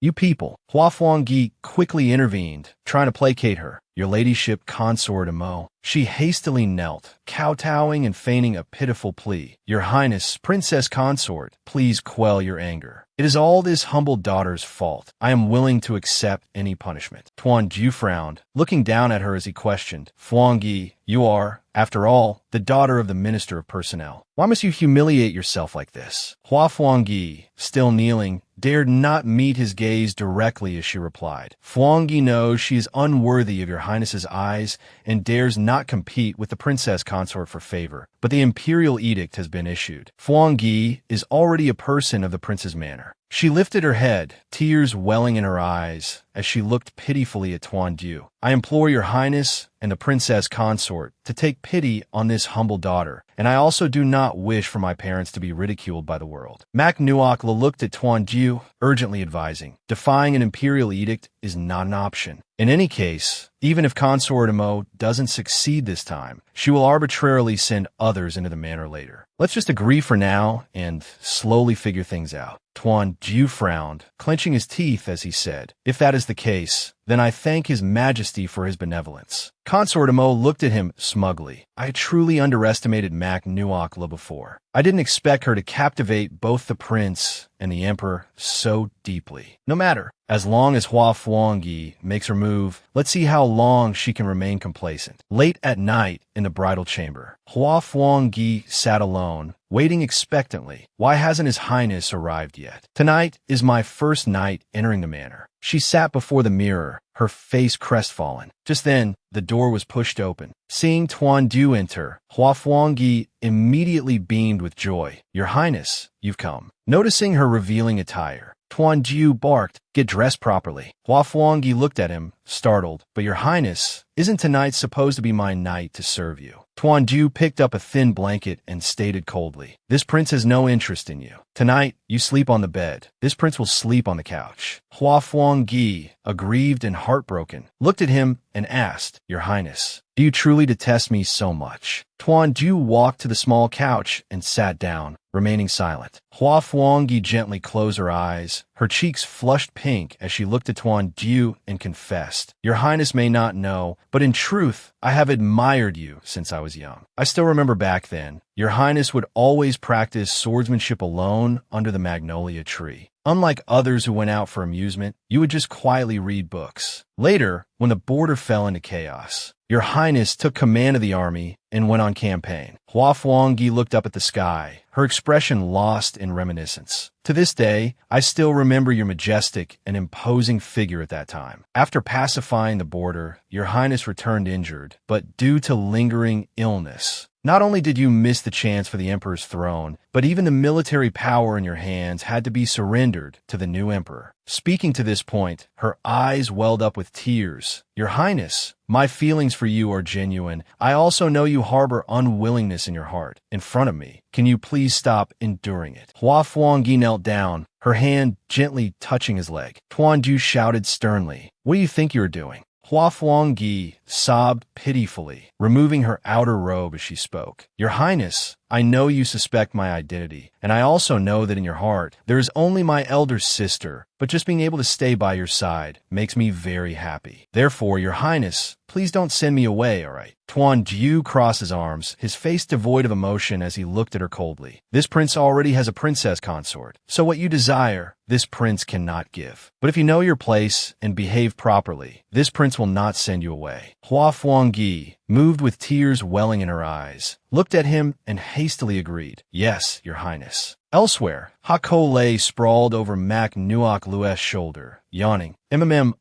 You people. Hua Fuangyi quickly intervened, trying to placate her. Your ladyship Consort Mo. She hastily knelt, kowtowing and feigning a pitiful plea. Your Highness, Princess Consort, please quell your anger. It is all this humble daughter's fault. I am willing to accept any punishment. Tuanju frowned, looking down at her as he questioned. Fuangyi, you are, after all, the daughter of the Minister of Personnel. Why must you humiliate yourself like this? Hua Fuangyi, still kneeling, dared not meet his gaze directly as she replied. Fuangyi knows she is unworthy of your Highness's eyes and dares not compete with the princess consort for favor, but the imperial edict has been issued. Fuangyi is already a person of the prince's manor. She lifted her head, tears welling in her eyes, as she looked pitifully at Tuanju. I implore your Highness and the princess consort to take pity on this humble daughter, and I also do not wish for my parents to be ridiculed by the world. Mac Nuoc Lu looked at Tuanju, urgently advising, defying an imperial edict is not an option. In any case, even if Consort Mo doesn't succeed this time, she will arbitrarily send others into the manor later. Let's just agree for now and slowly figure things out. Tuanju frowned, clenching his teeth as he said, If that is the case, then I thank His Majesty for his benevolence. Consort Mo looked at him smugly. I truly underestimated Mac Nuoc Lu before. I didn't expect her to captivate both the prince and the emperor so deeply. No matter. As long as Hua Fuangyi makes her move, let's see how long she can remain complacent. Late at night, in the bridal chamber. Hua Fuangyi sat alone, waiting expectantly. Why hasn't His Highness arrived yet? Tonight is my first night entering the manor. She sat before the mirror, her face crestfallen. Just then, the door was pushed open. Seeing Tuan Du enter, Hua Fuangyi immediately beamed with joy. Your Highness, you've come. Noticing her revealing attire, Tuan Du barked, get dressed properly. Hua Fuangyi looked at him, startled. But Your Highness, isn't tonight supposed to be my night to serve you? Tuan Du picked up a thin blanket and stated coldly, this prince has no interest in you. Tonight, you sleep on the bed. This prince will sleep on the couch. Hua Fuangyi, aggrieved and heartbroken, looked at him and asked, Your Highness, do you truly detest me so much? Tuan Du walked to the small couch and sat down, remaining silent. Hua Fuangyi gently closed her eyes. Her cheeks flushed pink as she looked at Tuan Du and confessed, Your Highness may not know, but in truth, I have admired you since I was young. I still remember back then, Your Highness would always practice swordsmanship alone under the magnolia tree. Unlike others who went out for amusement, you would just quietly read books. Later, when the border fell into chaos, Your Highness took command of the army and went on campaign. Hua Fuangyi looked up at the sky, her expression lost in reminiscence. To this day, I still remember your majestic and imposing figure at that time. After pacifying the border, Your Highness returned injured, but due to lingering illness. Not only did you miss the chance for the emperor's throne, but even the military power in your hands had to be surrendered to the new emperor. Speaking to this point, her eyes welled up with tears. Your Highness, my feelings for you are genuine. I also know you harbor unwillingness in your heart. In front of me, can you please stop enduring it? Hua Fuangyi knelt down, her hand gently touching his leg. Tuan Du shouted sternly, what do you think you are doing? Hua Fuangyi sobbed pitifully, removing her outer robe as she spoke. Your Highness, I know you suspect my identity, and I also know that in your heart, there is only my elder sister, but just being able to stay by your side makes me very happy. Therefore, Your Highness, please don't send me away, all right? Tuan Du crossed his arms, his face devoid of emotion as he looked at her coldly. This prince already has a princess consort, so what you desire, this prince cannot give. But if you know your place and behave properly, this prince will not send you away. Hua Fuangyi, moved with tears welling in her eyes, looked at him and hastily agreed. Yes, Your Highness. Elsewhere, Hako lay sprawled over Mac Nuoc Lu's shoulder, yawning.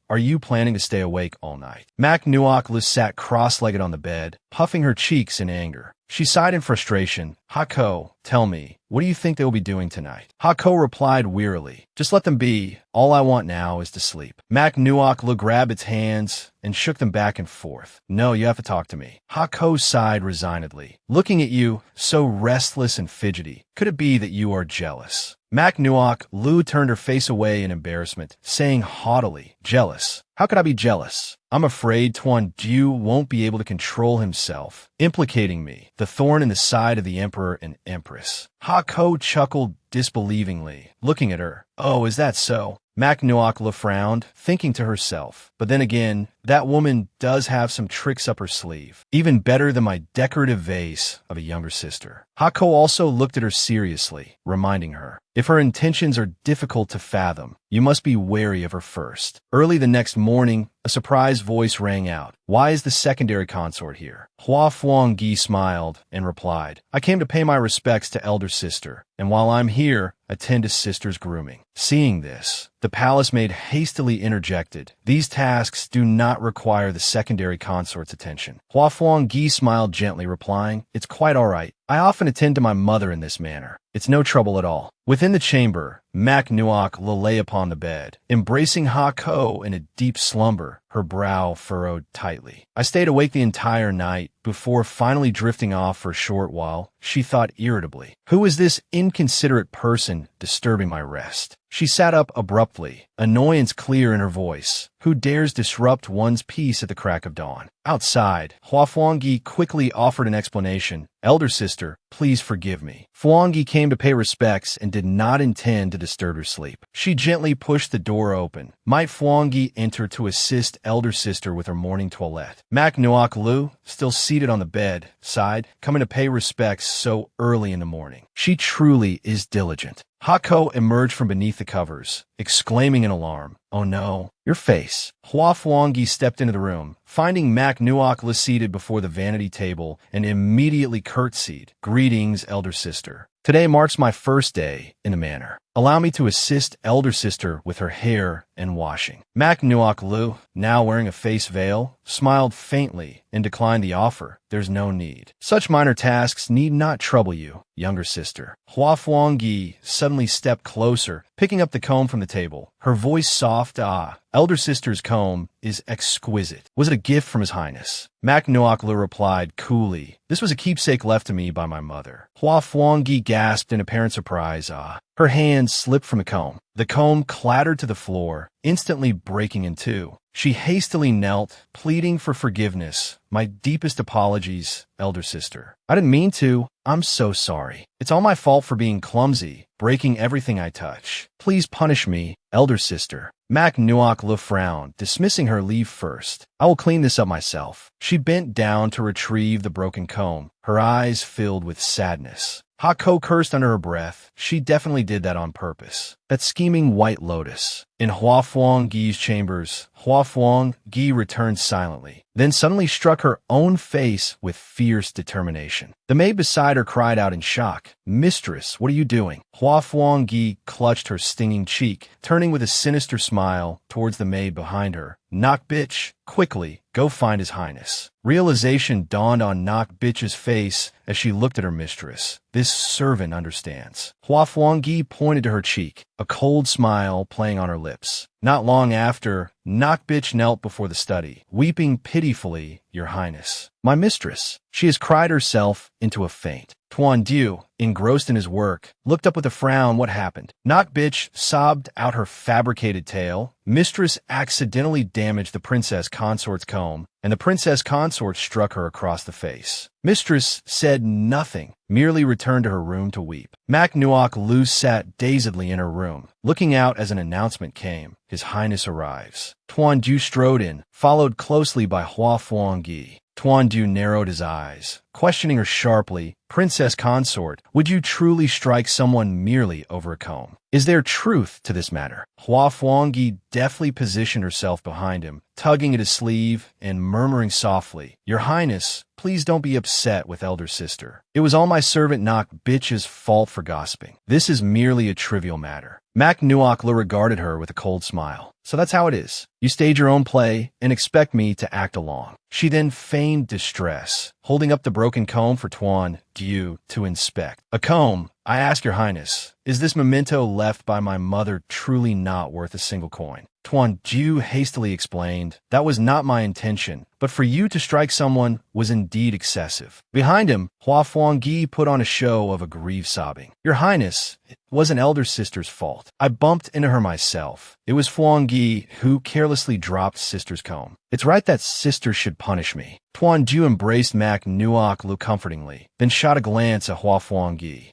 Are you planning to stay awake all night? Mac Nuoc Lu sat cross-legged on the bed, puffing her cheeks in anger. She sighed in frustration. Hako, tell me, what do you think they will be doing tonight? Hako replied wearily, just let them be. All I want now is to sleep. Mac Nuoc Lu grabbed its hands and shook them back and forth. No, you have to talk to me. Hako sighed resignedly. Looking at you, so restless and fidgety, could it be that you are jealous? Mac Nuoc Lu turned her face away in embarrassment, saying haughtily, jealous? How could I be jealous? I'm afraid Tuan Du won't be able to control himself, implicating me, the thorn in the side of the emperor and empress. Hako chuckled disbelievingly, looking at her. Oh, is that so? Mac Nuoc Lu frowned, thinking to herself, but then again, that woman does have some tricks up her sleeve, even better than my decorative vase of a younger sister. Hako also looked at her seriously, reminding her, if her intentions are difficult to fathom, you must be wary of her first. Early the next morning, a surprised voice rang out. Why is the secondary consort here? Hua Fuangyi smiled and replied, I came to pay my respects to elder sister, and while I'm here, attend to sister's grooming. Seeing this, the palace maid hastily interjected. These tasks do not require the secondary consort's attention. Hua Fuangyi smiled gently, replying, it's quite all right. I often attend to my mother in this manner. It's no trouble at all. Within the chamber, Mac Nuoc Lu lay upon the bed, embracing Hako in a deep slumber, her brow furrowed tightly. I stayed awake the entire night before finally drifting off for a short while. She thought irritably, who is this inconsiderate person disturbing my rest? She sat up abruptly, annoyance clear in her voice. Who dares disrupt one's peace at the crack of dawn? Outside, Hua Fuangyi quickly offered an explanation. Elder sister, please forgive me. Fuangyi came to pay respects and did not intend to disturb her sleep. She gently pushed the door open. Might Fuangyi enter to assist elder sister with her morning toilette? Mac Nuoc Lu, still seated on the bed, sighed, coming to pay respects so early in the morning. She truly is diligent. Hako emerged from beneath the covers, exclaiming in alarm, Oh no, your face. Hua Fuangyi stepped into the room, finding Mak Nuok seated before the vanity table, and immediately curtsied. Greetings, elder sister. Today marks my first day in the manor. Allow me to assist elder sister with her hair and washing. Mak Nuok Lu, now wearing a face veil, smiled faintly and declined the offer. There's no need. Such minor tasks need not trouble you, younger sister. Hua Fuangyi suddenly stepped closer, picking up the comb from the table. Her voice soft. Elder sister's comb is exquisite. Was it a gift from His Highness? Mak Nuok Lu replied coolly. This was a keepsake left to me by my mother. Hua Fuangyi gasped in apparent surprise. Her hand slipped from the comb. The comb clattered to the floor, instantly breaking in two. She hastily knelt, pleading for forgiveness. My deepest apologies, elder sister. I didn't mean to. I'm so sorry. It's all my fault for being clumsy, breaking everything I touch. Please punish me, elder sister. Mak Nuok Lu frowned, dismissing her leave first. I will clean this up myself. She bent down to retrieve the broken comb, her eyes filled with sadness. Hako cursed under her breath. She definitely did that on purpose. That scheming white lotus. In Hua Fuangyi's chambers, Hua Fuangyi returned silently, then suddenly struck her own face with fierce determination. The maid beside her cried out in shock. Mistress, what are you doing? Hua Fuangyi clutched her stinging cheek, turning with a sinister smile towards the maid behind her. Knock bitch, quickly, go find His Highness. Realization dawned on Knock bitch's face as she looked at her mistress. This servant understands. Hua Fuangyi pointed to her cheek, a cold smile playing on her lips. Not long after, Knock bitch knelt before the study, weeping pitifully. Your Highness, my mistress. She has cried herself into a faint. Tuan Du, engrossed in his work, looked up with a frown. What happened? Knock bitch sobbed out her fabricated tale. Mistress accidentally damaged the princess consort's comb, and the princess consort struck her across the face. Mistress said nothing, merely returned to her room to weep. Mak Nuok Lu sat dazedly in her room, looking out as an announcement came. His Highness arrives. Tuan Du strode in, followed closely by Hua Fuangyi. Tuan Du narrowed his eyes, questioning her sharply. Princess consort, would you truly strike someone merely over a comb? Is there truth to this matter? Hua Fuangyi deftly positioned herself behind him, tugging at his sleeve and murmuring softly, Your Highness, please don't be upset with elder sister. It was all my servant Knock bitch's fault for gossiping. This is merely a trivial matter. Mak Nuok Lu regarded her with a cold smile. So that's how it is. You stage your own play and expect me to act along. She then feigned distress, holding up the broken comb for Tuan Du to inspect. A comb, I ask your highness, is this memento left by my mother truly not worth a single coin? Tuan Du hastily explained, that was not my intention, but for you to strike someone was indeed excessive. Behind him, Hua Fuangyi put on a show of aggrieved sobbing. Your highness, it was an elder sister's fault. I bumped into her myself. It was Fuangyi who carelessly dropped sister's comb. It's right that sister should punish me. Tuan Du embraced Mak Nuok Lu comfortingly, then shot a glance at Hua Fuangyi.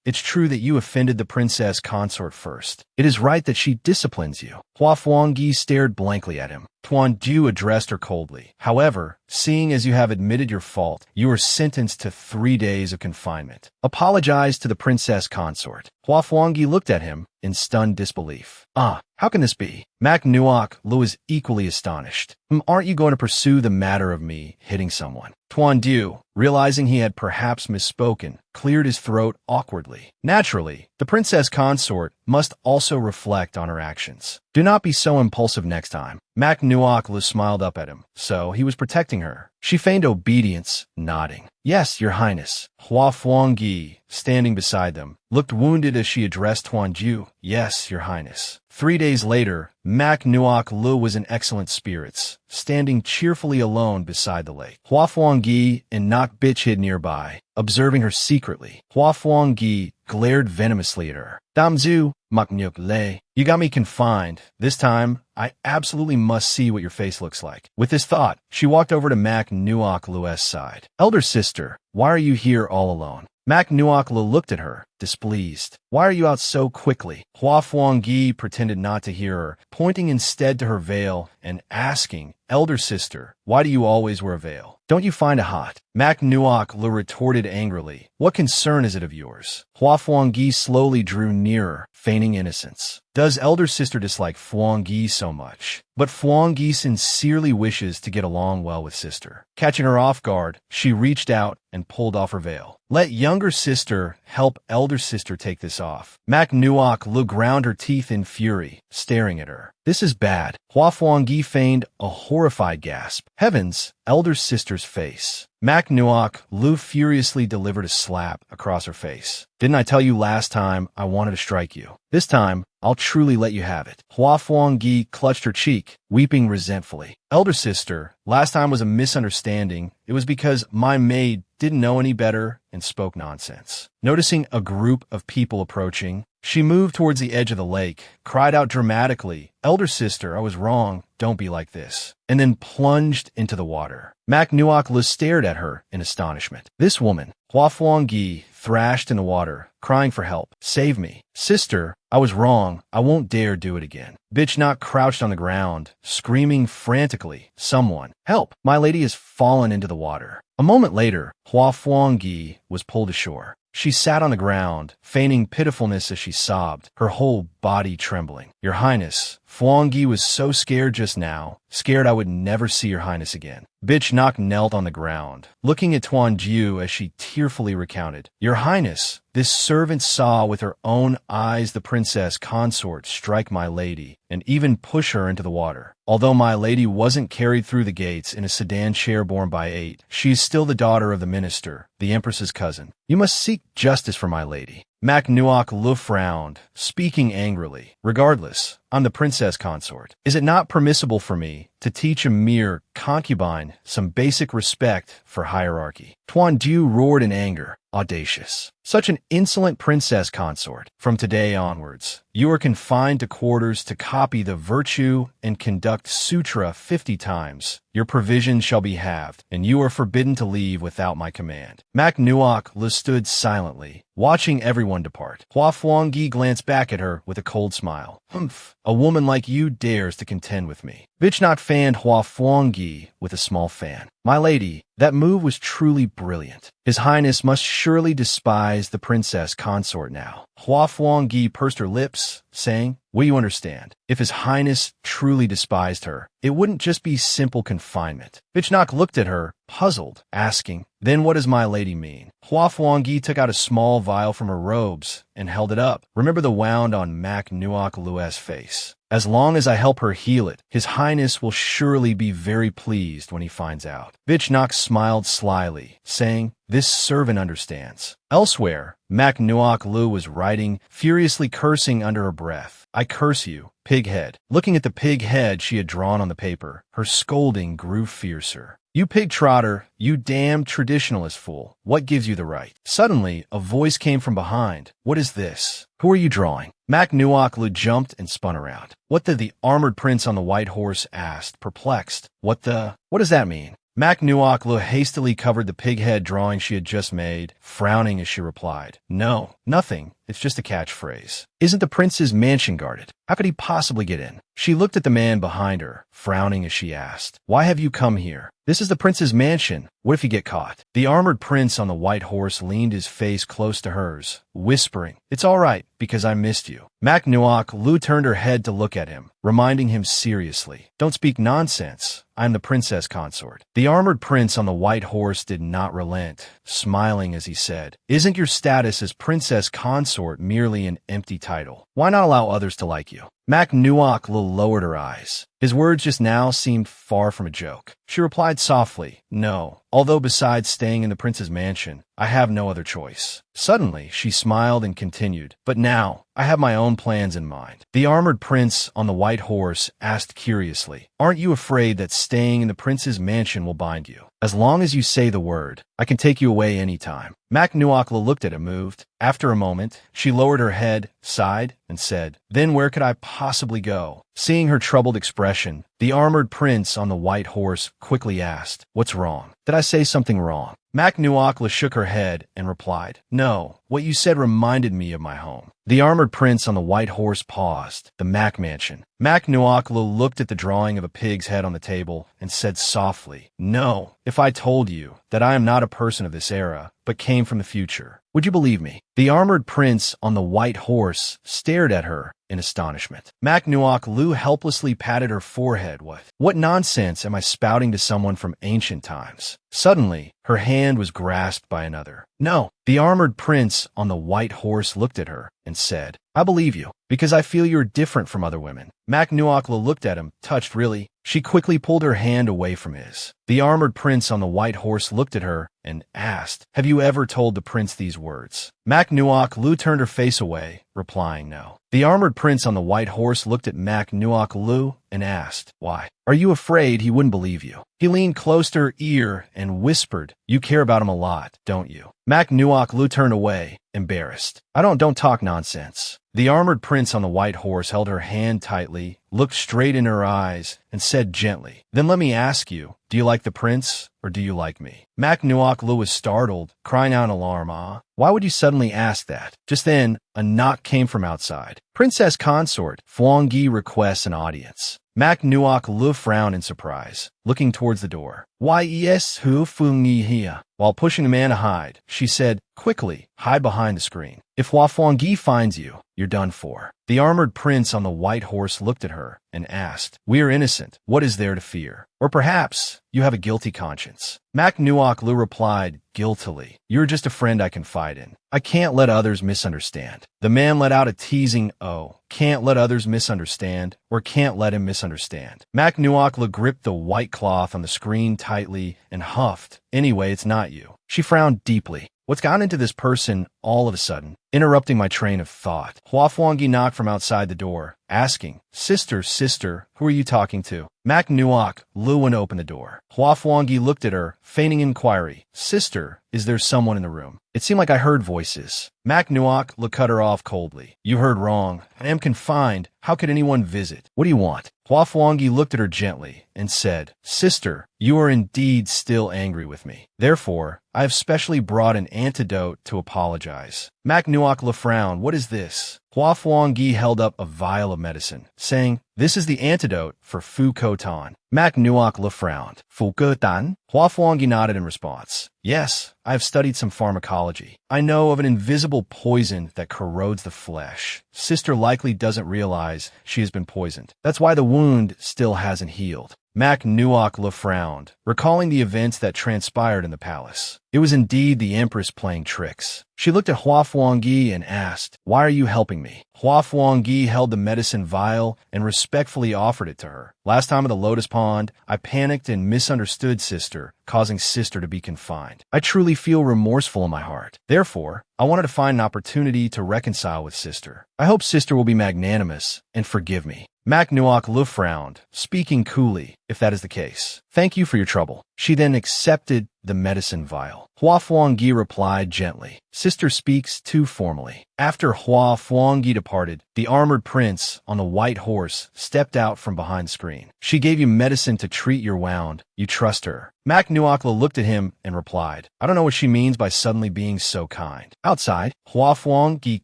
It's true that you offended the princess consort first. It is right that she disciplines you. Hua Fuangyi stared blankly at him. Tuan Du addressed her coldly. However, seeing as you have admitted your fault, you are sentenced to 3 days of confinement. Apologize to the princess consort. Hua Fuangyi looked at him in stunned disbelief. How can this be? Mak Nuok Lu is equally astonished. Aren't you going to pursue the matter of me hitting someone? Tuan Du, realizing he had perhaps misspoken, cleared his throat awkwardly. Naturally, the princess consort must also reflect on her actions. Do not be so impulsive next time. Mak Nuok Lu smiled up at him, so he was protecting her. She feigned obedience, nodding. Yes, your highness. Hua Fuangyi, standing beside them, looked wounded as she addressed Tuan Du. Yes, your highness. 3 days later, Mak Nuok Lu was in excellent spirits, standing cheerfully alone beside the lake. Hua Fuangyi and Knock bitch hid nearby, observing her secretly. Hua Fuangyi glared venomously at her. Damzu, Mak Nuok Le, you got me confined. This time, I absolutely must see what your face looks like. With this thought, she walked over to Mak Nuok Lu's side. Elder sister, why are you here all alone? Mak Nuok Lu looked at her, displeased. Why are you out so quickly? Hua Fuangyi pretended not to hear her, pointing instead to her veil and asking, Elder sister, why do you always wear a veil? Don't you find it hot? Mac Nuok Le retorted angrily. What concern is it of yours? Hua Fuangyi slowly drew nearer, feigning innocence. Does elder sister dislike Fuangyi so much? But Fuangyi sincerely wishes to get along well with sister. Catching her off guard, she reached out and pulled off her veil. Let younger sister help elder sister take this off. Mac Nuok Le ground her teeth in fury, staring at her. This is bad. Hua Fuangyi feigned a horrified gasp. Heavens, elder sister's face. Mac Nuok Lu furiously delivered a slap across her face. Didn't I tell you last time I wanted to strike you? This time, I'll truly let you have it. Hua Fuangyi clutched her cheek, weeping resentfully. Elder sister, last time was a misunderstanding. It was because my maid didn't know any better and spoke nonsense. Noticing a group of people approaching, she moved towards the edge of the lake, cried out dramatically, Elder sister, I was wrong, don't be like this, and then plunged into the water. Mac Nuok Le stared at her in astonishment. This woman, Hua Fuangyi, thrashed in the water, crying for help. Save me. Sister, I was wrong. I won't dare do it again. Bitch Knock crouched on the ground, screaming frantically. Someone, help! My lady has fallen into the water. A moment later, Hua Fuangyi was pulled ashore. She sat on the ground, feigning pitifulness as she sobbed, her whole body trembling. Your Highness, Fuangyi was so scared just now, scared I would never see your Highness again. Bitch Knock knelt on the ground, looking at Tuanjiu as she tearfully recounted. Your Highness, this servant saw with her own eyes the princess consort strike my lady, and even push her into the water. Although my lady wasn't carried through the gates in a sedan chair borne by 8, she is still the daughter of the minister, the empress's cousin. You must seek justice for my lady. Mac Nuok Le frowned, speaking angrily. Regardless, I'm the princess consort. Is it not permissible for me to teach a mere concubine some basic respect for hierarchy? Tuan Du roared in anger. Audacious. Such an insolent princess consort. From today onwards, you are confined to quarters to copy the virtue and conduct sutra 50 times. Your provisions shall be halved, and you are forbidden to leave without my command. Mac Nuok Le stood silently, watching everyone depart. Hua Fuangyi glanced back at her with a cold smile. Humph, a woman like you dares to contend with me. Bitch Knock fanned Hua Fuangyi with a small fan. My lady, that move was truly brilliant. His Highness must surely despise the princess consort now. Hua Fuangyi pursed her lips, saying, will you understand? If His Highness truly despised her, it wouldn't just be simple confinement. Bitch Knock looked at her, puzzled, asking, then what does my lady mean? Hua Fuangyi took out a small vial from her robes and held it up. Remember the wound on Mac Nuok Lu's face. As long as I help her heal it, His Highness will surely be very pleased when he finds out. Bitch Knock smiled slyly, saying, this servant understands. Elsewhere, Mac Nuok Lu was writing, furiously cursing under her breath. I curse you, pig head. Looking at the pig head she had drawn on the paper, her scolding grew fiercer. You pig trotter, you damned traditionalist fool. What gives you the right? Suddenly, a voice came from behind. What is this? Who are you drawing? Mac Nuok Lu jumped and spun around. What the armored prince on the white horse asked, perplexed. What does that mean? Mac Nuok Lu hastily covered the pig head drawing she had just made, frowning as she replied. No, nothing. It's just a catchphrase. Isn't the prince's mansion guarded? How could he possibly get in? She looked at the man behind her, frowning as she asked, why have you come here? This is the prince's mansion. What if you get caught? The armored prince on the white horse leaned his face close to hers, whispering, it's all right, because I missed you. Mac Nuok Lu turned her head to look at him, reminding him seriously, don't speak nonsense. I'm the princess consort. The armored prince on the white horse did not relent, smiling as he said, isn't your status as princess consort merely an empty title? Why not allow others to like you? Mac Nuok Lu lowered her eyes. His words just now seemed far from a joke. She replied softly, no, although besides staying in the prince's mansion, I have no other choice. Suddenly, she smiled and continued, but now, I have my own plans in mind. The armored prince on the white horse asked curiously, aren't you afraid that staying in the prince's mansion will bind you? As long as you say the word, I can take you away anytime. Mac Nuok Lu looked at him, moved. After a moment, she lowered her head, sighed, and said, then where could I possibly go? Seeing her troubled expression, the armored prince on the white horse quickly asked, what's wrong? Did I say something wrong? Mac Nuakla shook her head and replied, "No, what you said reminded me of my home." The armored prince on the white horse paused. The Mac mansion. Mac Nuakla looked at the drawing of a pig's head on the table and said softly, "No, if I told you that I am not a person of this era, but came from the future, would you believe me?" The armored prince on the white horse stared at her in astonishment. Mac Nuaklu helplessly patted her forehead. What nonsense am I spouting to someone from ancient times? Suddenly, her hand was grasped by another. "No." The armored prince on the white horse looked at her and said, "I believe you, because I feel you're different from other women." Mac Nuakla looked at him, touched. "Really?" She quickly pulled her hand away from his. The armored prince on the white horse looked at her and asked, "Have you ever told the prince these words?" Mac Nuaklu turned her face away, replying no. The armored prince on the white horse looked at Mac Nuaklu and asked, "Why? Are you afraid he wouldn't believe you?" He leaned close to her ear and whispered, "You care about him a lot, don't you?" Mac Nuaklu turned away, embarrassed. Don't talk nonsense." The armored prince on the white horse held her hand tightly, looked straight in her eyes, and said gently, "Then let me ask you, do you like the prince, or do you like me?" Mac Nuaklu was startled, crying out in alarm, "Ah, why would you suddenly ask that?" Just then, a knock came from outside. "Princess consort, Fuangyi requests an audience." Mac Nuaklu frowned in surprise, looking towards the door. "Why, yes, who Fuangyi here?" While pushing the man to hide, she said, "Quickly, hide behind the screen. If Hua Fuangyi finds you, you're done for." The armored prince on the white horse looked at her and asked, "We are innocent. What is there to fear? Or perhaps you have a guilty conscience." Mac Nuaklu replied guiltily, "You're just a friend I confide in. I can't let others misunderstand." The man let out a teasing, "Oh, can't let others misunderstand, or can't let him misunderstand." Mac Nuaklu gripped the white cloth on the screen tightly and huffed, "Anyway, it's not you." She frowned deeply. What's gotten into this person all of a sudden, interrupting my train of thought? Hua Fuangyi knocked from outside the door, asking, Sister, who are you talking to?" Mac Nuaklu went open the door. Hua Fuangyi looked at her, feigning inquiry. "Sister, is there someone in the room? It seemed like I heard voices." Mac Nuaklu cut her off coldly. "You heard wrong. I am confined. How could anyone visit? What do you want?" Hua Fuangyi looked at her gently and said, "Sister, you are indeed still angry with me. Therefore, I have specially brought an antidote to apologize." Mac Nuaklu frowned. "What is this?" Hua Fuangyi held up a vial of medicine, saying, "This is the antidote for Fu Kotan." Mac Nuaklu frowned. "Fu Kotan?" Hua Fuangyi nodded in response. "Yes, I have studied some pharmacology. I know of an invisible poison that corrodes the flesh. Sister likely doesn't realize she has been poisoned. That's why the wound still hasn't healed." Mac Nuaklu frowned, recalling the events that transpired in the palace. It was indeed the Empress playing tricks. She looked at Hua Fuangyi and asked, "Why are you helping me?" Hua Fuangyi held the medicine vial and respectfully offered it to her. "Last time at the Lotus Pond, I panicked and misunderstood Sister, causing Sister to be confined. I truly feel remorseful in my heart. Therefore, I wanted to find an opportunity to reconcile with Sister. I hope Sister will be magnanimous and forgive me." Mac Nuaklu frowned, speaking coolly, "If that is the case, thank you for your trouble." She then accepted the medicine vial. Hua Fuangyi replied gently, "Sister speaks too formally." After Hua Fuangyi departed, the armored prince on the white horse stepped out from behind the screen. "She gave you medicine to treat your wound. You trust her." Mac Nuaklu looked at him and replied, "I don't know what she means by suddenly being so kind." Outside, Hua Fuangyi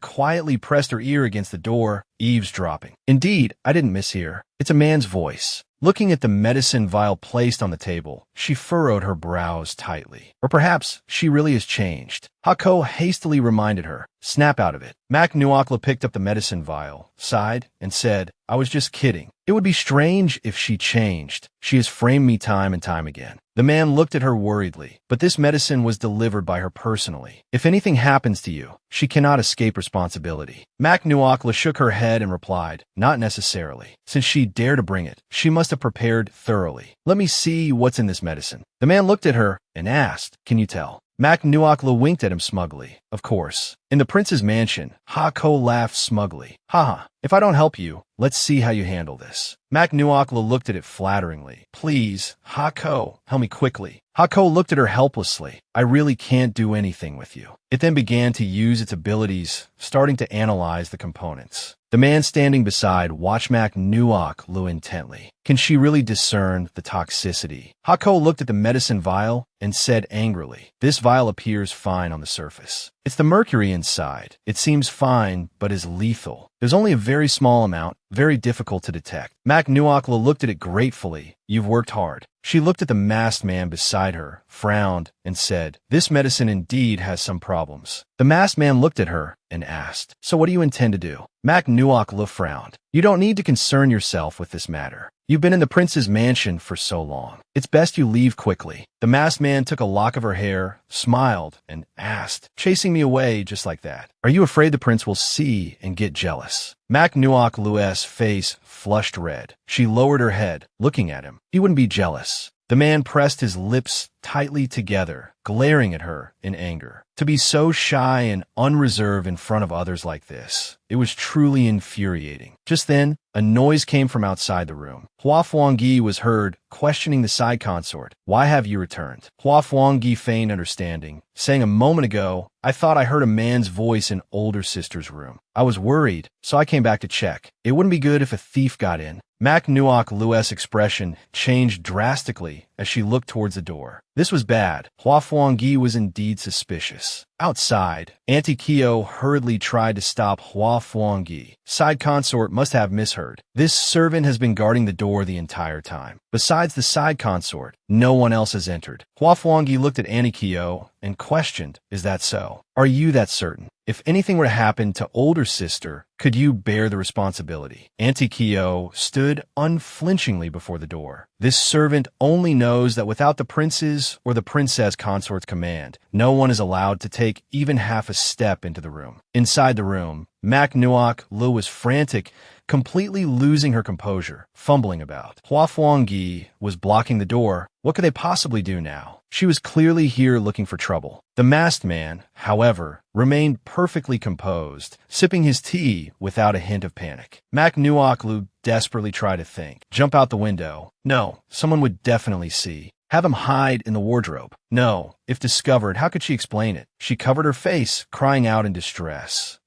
quietly pressed her ear against the door, eavesdropping. Indeed, I didn't mishear. It's a man's voice. Looking at the medicine vial placed on the table, she furrowed her brows tightly. Or perhaps she really has changed. Hako hastily reminded her, "Snap out of it." Mac Nuaklu picked up the medicine vial, sighed, and said, "I was just kidding. It would be strange if she changed. She has framed me time and time again." The man looked at her worriedly, but this medicine was delivered by her personally. If anything happens to you, she cannot escape responsibility. Mac Nuaklu shook her head and replied, "Not necessarily. Since she dared to bring it, she must have prepared thoroughly. Let me see what's in this medicine." The man looked at her and asked, "Can you tell?" Mac Nuaklu winked at him smugly. "Of course." In the prince's mansion, Ha-ko laughed smugly. Haha, if I don't help you, let's see how you handle this. Mak Nuokla looked at it flatteringly. Please, Ha-ko, help me quickly. Ha-ko looked at her helplessly. I really can't do anything with you. It then began to use its abilities, starting to analyze the components. The man standing beside watched Mak Nuokla intently. Can she really discern the toxicity? Ha-ko looked at the medicine vial and said angrily, this vial appears fine on the surface. It's the mercury inside. It seems fine, but is lethal. There's only a very small amount, very difficult to detect. Mak Nuokla looked at it gratefully. You've worked hard. She looked at the masked man beside her, frowned, and said, this medicine indeed has some problems. The masked man looked at her and asked, so what do you intend to do? Mak Nuokla frowned. You don't need to concern yourself with this matter. You've been in the prince's mansion for so long. It's best you leave quickly. The masked man took a lock of her hair, smiled, and asked, chasing me away just like that. Are you afraid the prince will see and get jealous? Mak Nuokla's face flushed red. She lowered her head, looking at him. He wouldn't be jealous. The man pressed his lips tightly together, glaring at her in anger. To be so shy and unreserved in front of others like this, it was truly infuriating. Just then, a noise came from outside the room. Hua Fuangyi was heard, questioning the side consort. Why have you returned? Hua Fuangyi feigned understanding, saying a moment ago, I thought I heard a man's voice in older sister's room. I was worried, so I came back to check. It wouldn't be good if a thief got in. Mak Nuokla's expression changed drastically as she looked towards the door. This was bad. Hua Fuangyi was indeed suspicious. Outside, Auntie Kyo hurriedly tried to stop Hua Fuangyi. Side consort must have misheard. This servant has been guarding the door the entire time. Besides the side consort, no one else has entered. Hua Fuangyi looked at Auntie Kyo and questioned, is that so? Are you that certain? If anything were to happen to older sister, could you bear the responsibility? Auntie Kyo stood unflinchingly before the door. This servant only knows that without the prince's or the princess consort's command, no one is allowed to take even half a step into the room. Inside the room, Mak Nuokla was frantic, completely losing her composure, fumbling about. Hua Fuangyi was blocking the door. What could they possibly do now? She was clearly here looking for trouble. The masked man, however, remained perfectly composed, sipping his tea without a hint of panic. Mak Nuokla desperately tried to think. Jump out the window. No, someone would definitely see. Have him hide in the wardrobe. No, if discovered, how could she explain it? She covered her face, crying out in distress.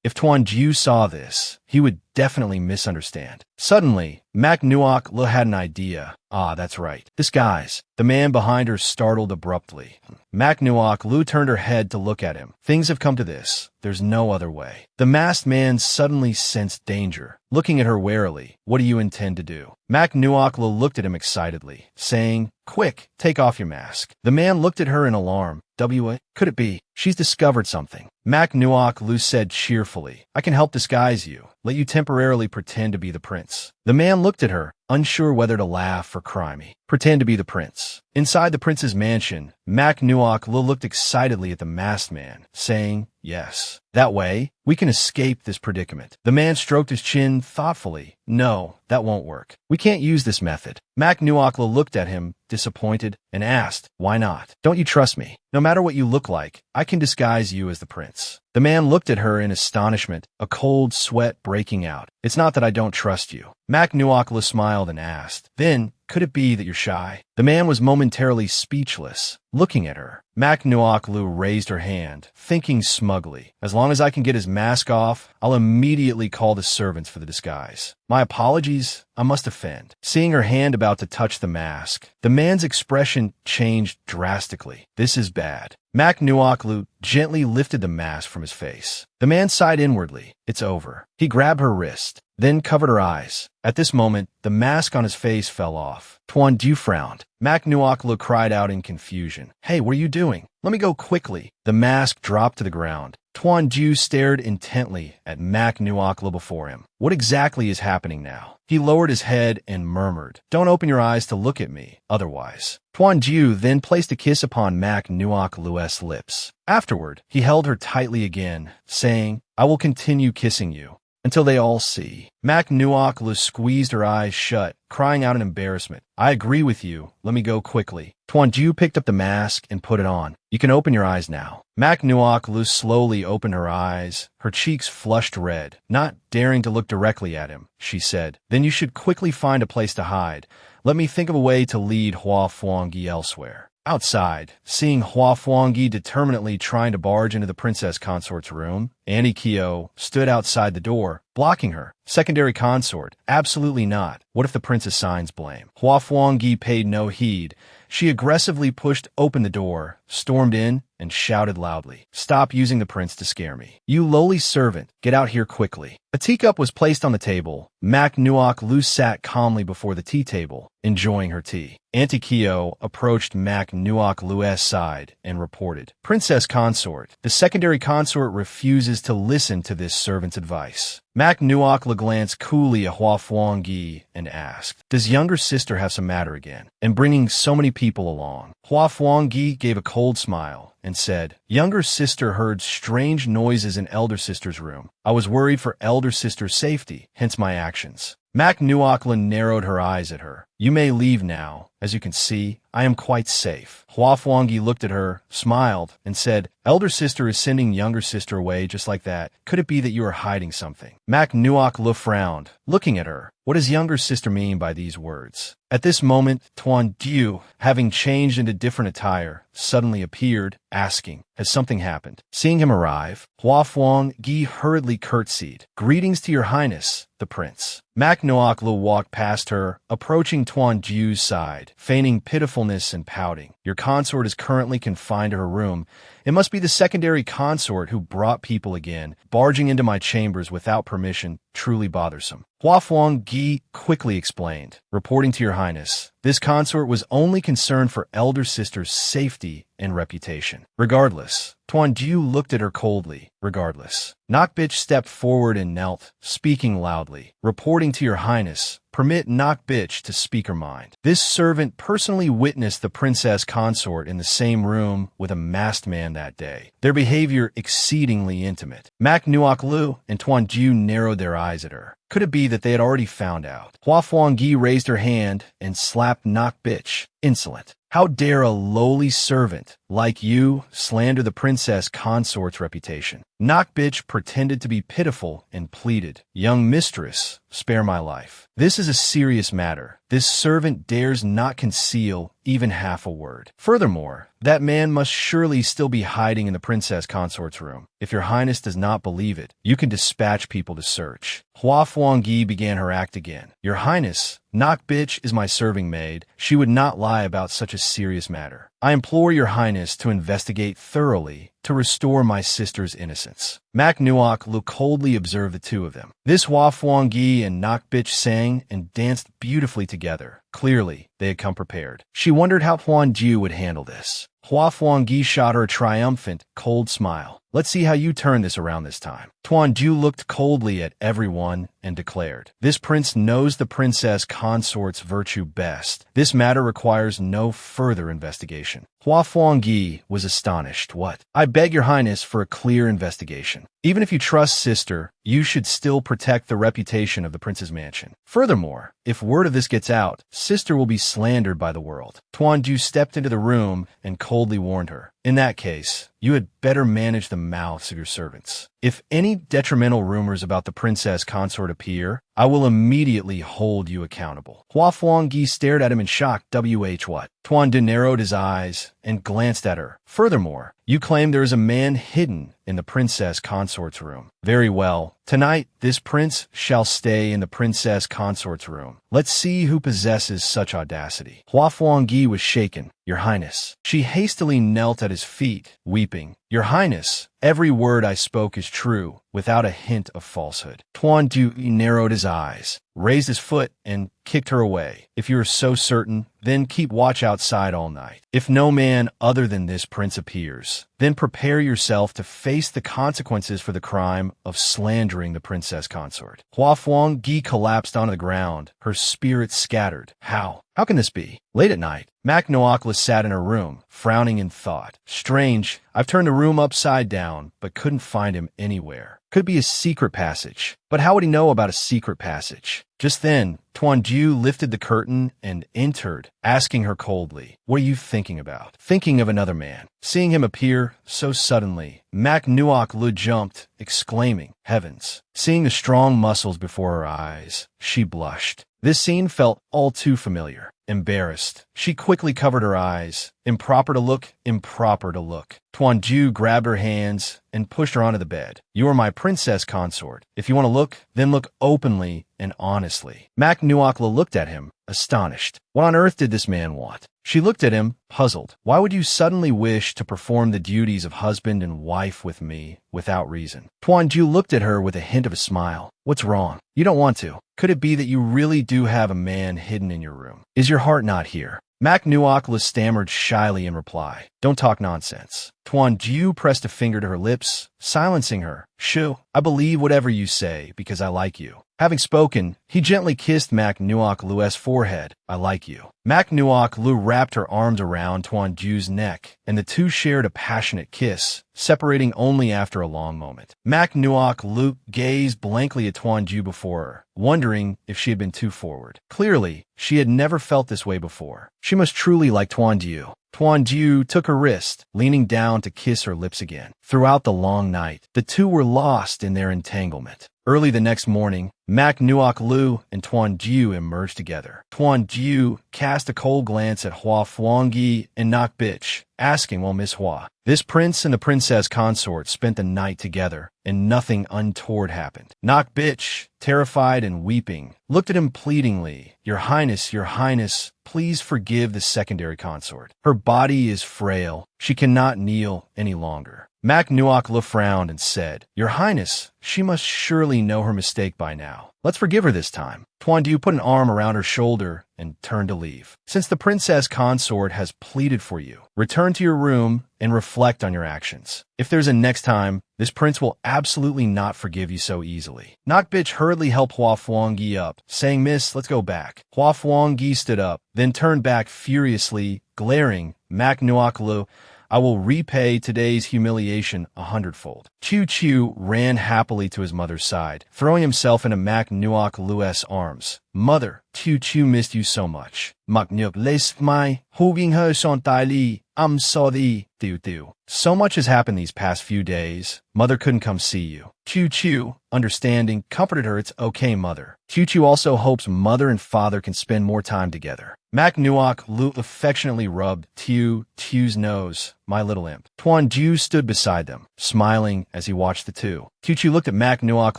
If Tanjiro saw this, he would definitely misunderstand. Suddenly, Mak Nuokla had an idea. That's right. Disguise. The man behind her startled abruptly. Mak Nuokla turned her head to look at him. Things have come to this. There's no other way. The masked man suddenly sensed danger. Looking at her warily, what do you intend to do? Mak Nuokla looked at him excitedly, saying, quick, take off your mask. The man looked at her in alarm. What could it be? She's discovered something. Mak Nuokla said cheerfully, I can help disguise you. Let you temporarily pretend to be the prince. The man looked at her, unsure whether to laugh or cry me. Pretend to be the prince. Inside the prince's mansion, Mak Nuokla looked excitedly at the masked man, saying, yes. That way, we can escape this predicament. The man stroked his chin thoughtfully. No, that won't work. We can't use this method. Mak Nuokla looked at him, disappointed, and asked, why not? Don't you trust me? No matter what you look like, I can disguise you as the prince. The man looked at her in astonishment, a cold sweat breaking out. It's not that I don't trust you. Mak Nuokla smiled and asked, then, could it be that you're shy? The man was momentarily speechless, looking at her. Mak Nuokla raised her hand, thinking smugly, as long as I can get his mask off, I'll immediately call the servants for the disguise. My apologies, I must offend. Seeing her hand about to touch the mask, the man's expression changed drastically. This is bad. Mak Nuokla gently lifted the mask from his face. The man sighed inwardly. It's over. He grabbed her wrist, then covered her eyes. At this moment, the mask on his face fell off. Tanjiro frowned. Mak Nuokla cried out in confusion. Hey, what are you doing? Let me go quickly. The mask dropped to the ground. Tanjiro stared intently at Mak Nuokla before him. What exactly is happening now? He lowered his head and murmured, don't open your eyes to look at me, otherwise. Tanjiro then placed a kiss upon Mak Nuokla's lips. Afterward, he held her tightly again, saying, I will continue kissing you until they all see. Mak Nuoklu squeezed her eyes shut, crying out in embarrassment. I agree with you. Let me go quickly. Tuanju picked up the mask and put it on. You can open your eyes now. Mak Nuoklu slowly opened her eyes, her cheeks flushed red. Not daring to look directly at him, she said. Then you should quickly find a place to hide. Let me think of a way to lead Hua Fuangyi elsewhere. Outside, seeing Hua Fuangyi determinedly trying to barge into the princess consort's room, Annie Kyo stood outside the door, blocking her. Secondary consort? Absolutely not. What if the prince assigns blame? Hua Fuangyi paid no heed. She aggressively pushed open the door, stormed in, and shouted loudly, Stop using the prince to scare me. You lowly servant, get out here quickly. A teacup was placed on the table. Mak Nuoklu sat calmly before the tea table, enjoying her tea. Auntie Kyo approached Mak Nuoklu's side and reported, Princess consort, the secondary consort refuses to listen to this servant's advice. Mak Nuoklu glanced coolly at Hua Fuangyi and asked, Does younger sister have some matter again? And bringing so many people along? Hua Fuangyi gave a cold smile and said, Younger sister heard strange noises in elder sister's room. I was worried for elder sister's safety, hence my actions. Mak Nuoklu narrowed her eyes at her. You may leave now. As you can see, I am quite safe. Hua Fuangyi looked at her, smiled, and said, Elder sister is sending younger sister away just like that. Could it be that you are hiding something? Mak Nuoklu frowned, looking at her. What does younger sister mean by these words? At this moment, Tuanju, having changed into different attire, suddenly appeared, asking, Has something happened? Seeing him arrive, Hua Fuangyi hurriedly curtsied. Greetings to your highness, the prince. Mak Nuoklu walked past her, approaching Tuanju's side, feigning pitifulness and pouting. Your consort is currently confined to her room. It must be the secondary consort who brought people again, barging into my chambers without permission, truly bothersome. Hua Fuangyi quickly explained, reporting to your highness, this consort was only concerned for elder sister's safety and reputation. Regardless, Tuanju looked at her coldly. Regardless. Nakbitch stepped forward and knelt, speaking loudly, reporting to your highness, permit Nakbitch to speak her mind. This servant personally witnessed the princess consort in the same room with a masked man that day, their behavior exceedingly intimate. Mak Nuoklu and Tuanju narrowed their eyes at her. Could it be that they had already found out? Hua Fuangyi raised her hand and slapped Nakbitch. Insolent. How dare a lowly servant like you slander the princess consort's reputation? Nakbitch pretended to be pitiful and pleaded, Young mistress, spare my life. This is a serious matter. This servant dares not conceal even half a word. Furthermore, that man must surely still be hiding in the princess consort's room. If your highness does not believe it, you can dispatch people to search. Hua Fuangyi began her act again. Your highness, Nakbitch is my serving maid. She would not lie about such a serious matter. I implore your highness to investigate thoroughly to restore my sister's innocence. Mak Nuoklu coldly observed the two of them. This Hua Fuangyi and Nakbitch sang and danced beautifully together. Clearly, they had come prepared. She wondered how Tuanju would handle this. Hua Fuangyi shot her a triumphant, cold smile. Let's see how you turn this around this time. Tuanju looked coldly at everyone and declared, This prince knows the princess consort's virtue best. This matter requires no further investigation. Hua Fuangyi was astonished. What? I beg your highness for a clear investigation. Even if you trust sister, you should still protect the reputation of the prince's mansion. Furthermore, if word of this gets out, sister will be slandered by the world. Tuanju stepped into the room and coldly warned her. In that case, you had better manage the mouths of your servants. If any detrimental rumors about the princess consort appear, I will immediately hold you accountable. Hua Fuangyi stared at him in shock. What? Tuanju narrowed his eyes and glanced at her. Furthermore, you claim there is a man hidden in the princess consort's room. Very well. Tonight, this prince shall stay in the princess consort's room. Let's see who possesses such audacity. Hua Fuangyi was shaken. Your highness. She hastily knelt at his feet, weeping. Your highness, every word I spoke is true, without a hint of falsehood. Tuanju narrowed his eyes, raised his foot, and kicked her away. If you are so certain, then keep watch outside all night. If no man other than this prince appears, then prepare yourself to face the consequences for the crime of slandering the princess consort. Hua Fuangyi collapsed onto the ground, her spirit scattered. How? How can this be? Late at night, Mak Nuoklu sat in her room, frowning in thought. Strange, I've turned the room upside down, but couldn't find him anywhere. Could be a secret passage. But how would he know about a secret passage? Just then, Tuanju lifted the curtain and entered, asking her coldly, "What are you thinking about?" "Thinking of another man." Seeing him appear so suddenly, Mak Nuok Lu jumped, exclaiming, "Heavens!" Seeing the strong muscles before her eyes, she blushed. This scene felt all too familiar. Embarrassed, she quickly covered her eyes. Improper to look, improper to look. Tuanju grabbed her hands and pushed her onto the bed. "You are my princess consort. If you want to look, then look openly and honestly." Mak Nuokla looked at him, astonished. What on earth did this man want? She looked at him, puzzled. "Why would you suddenly wish to perform the duties of husband and wife with me without reason?" Tuanju looked at her with a hint of a smile. "What's wrong? You don't want to. Could it be that you really do have a man hidden in your room? Is your heart not here?" Mak Nuokla stammered shyly in reply. "Don't talk nonsense." Tuanju pressed a finger to her lips, silencing her. "Shoo, I believe whatever you say because I like you." Having spoken, he gently kissed Mak Nuok Lu's forehead. "I like you." Mak Nuok Lu wrapped her arms around Tuanju's neck, and the two shared a passionate kiss, separating only after a long moment. Mak Nuok Lu gazed blankly at Tuanju before her, wondering if she had been too forward. Clearly, she had never felt this way before. She must truly like Tuanju. Tuanju took her wrist, leaning down to kiss her lips again. Throughout the long night, the two were lost in their entanglement. Early the next morning, Mak Nuok Lu and Tuanju emerged together. Tuanju cast a cold glance at Hua Fuangyi and Nok Bitch, asking, "Well, Miss Hua, this prince and the princess consort spent the night together, and nothing untoward happened." Nok Bitch, terrified and weeping, looked at him pleadingly. Your Highness, please forgive the secondary consort. Her body is frail. She cannot kneel any longer." Mak Nuok Lu frowned and said, "Your Highness, she must surely know her mistake by now. Let's forgive her this time." Tuanju put an arm around her shoulder and turned to leave. "Since the princess consort has pleaded for you, return to your room and reflect on your actions. If there's a next time, this prince will absolutely not forgive you so easily." Nok Bitch hurriedly helped Hua Fuangyi up, saying, "Miss, let's go back." Hua Fuangyi stood up, then turned back furiously, glaring. Mak Nuok Lu, "I will repay today's humiliation 100-fold. Chu Chu ran happily to his mother's side, throwing himself into Mak Nuok Lu's arms. "Mother, Chu Chu missed you so much." Mak Nuok les mai, hubing her son li. "I'm sorry, Tiu. So much has happened these past few days. Mother couldn't come see you." Chu Chu, understanding, comforted her. "It's okay, Mother." Chu Chu also hopes mother and father can spend more time together. Mak Nuok Lu affectionately rubbed Tu's nose. "My little imp." Tuanju stood beside them, smiling as he watched the two. Chu Chu looked at Mak Nuok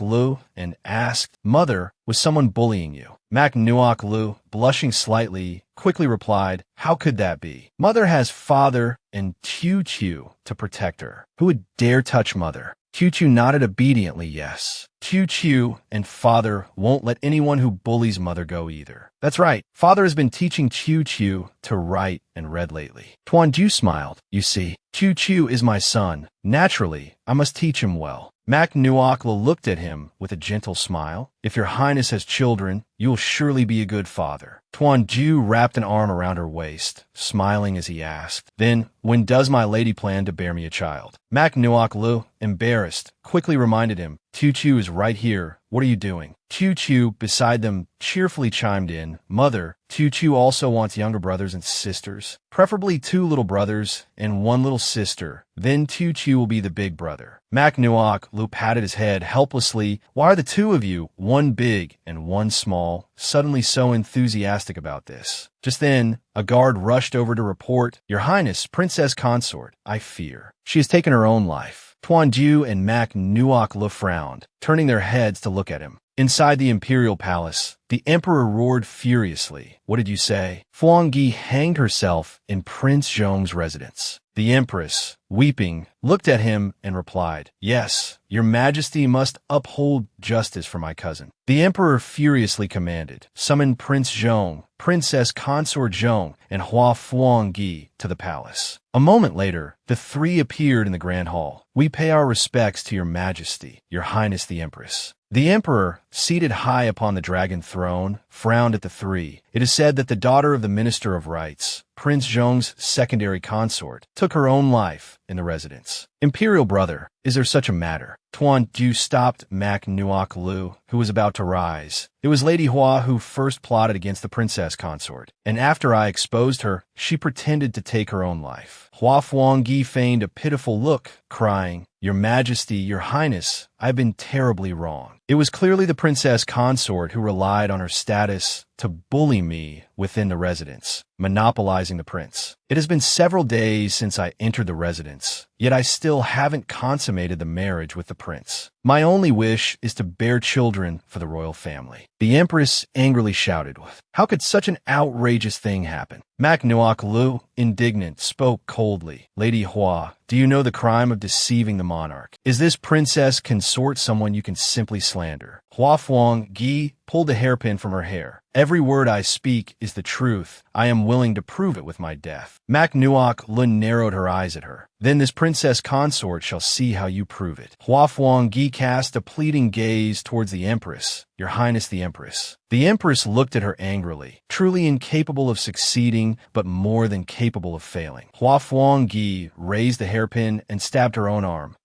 Lu and asked, "Mother, was someone bullying you?" Mak Nuok Lu, blushing slightly, quickly replied, "How could that be? Mother has father and Chu Chu to protect her. Who would dare touch mother?" Chu Chu nodded obediently, yes. Chu Chu and father won't let anyone who bullies mother go either. That's right, father has been teaching Chu Chu to write and read lately. Tuanju smiled. "You see, Chu Chu is my son. Naturally, I must teach him well." Mak Nuok Lu looked at him with a gentle smile. "If your Highness has children, you will surely be a good father." Tuanju wrapped an arm around her waist, smiling as he asked, "Then, when does my lady plan to bear me a child?" Mak Nuok Lu, embarrassed, quickly reminded him, "Chu Chu is right here. What are you doing?" Chu Chu, beside them, cheerfully chimed in, "Mother, Chu Chu also wants younger brothers and sisters, preferably 2 little brothers and 1 little sister. Then Chu Chu will be the big brother." Mak Nuok Lu patted his head helplessly. "Why are the 2 of you, 1 big and 1 small, suddenly so enthusiastic about this?" Just then, a guard rushed over to report, "Your Highness, Princess Consort, I fear. She has taken her own life." Tuanju and Mak Nuok Lu frowned, turning their heads to look at him. Inside the imperial palace, the emperor roared furiously. "What did you say?" Fuangyi hanged herself in Prince Zhong's residence. The empress, weeping, looked at him and replied, "Yes, your majesty must uphold justice for my cousin." The emperor furiously commanded, "Summon Prince Zhong, Princess Consort Zhong, and Hua Fuangyi to the palace." A moment later, the 3 appeared in the grand hall. "We pay our respects to your majesty, your highness the empress." The emperor, seated high upon the dragon throne, frowned at the 3. "It is said that the daughter of the Minister of Rights, Prince Zhong's secondary consort, took her own life in the residence. Imperial brother, is there such a matter? Tuan Du stopped Mak Nuok Lu, who was about to rise. It was Lady Hua who first plotted against the princess consort, and after I exposed her, she pretended to take her own life. Hua Fuangyi feigned a pitiful look, crying, "Your Majesty, Your Highness, I've been terribly wrong." It was clearly the princess consort who relied on her status to bully me within the residence, monopolizing the prince. It has been several days since I entered the residence, yet I still haven't consummated the marriage with the prince. My only wish is to bear children for the royal family. The empress angrily shouted, "How could such an outrageous thing happen?" Mak Nuok Lu, indignant, spoke coldly. "Lady Hua, do you know the crime of deceiving the monarch? Is this princess consort someone you can simply slander?" Hua Fuangyi pulled a hairpin from her hair. "Every word I speak is the truth. I am willing to prove it with my death." Mak Nuok Lun narrowed her eyes at her. "Then this princess consort shall see how you prove it." Hua Fuangyi cast a pleading gaze towards the empress. "Your Highness the Empress." The empress looked at her angrily, truly incapable of succeeding, but more than capable of failing. Hua Fuangyi raised the hairpin and stabbed her own arm.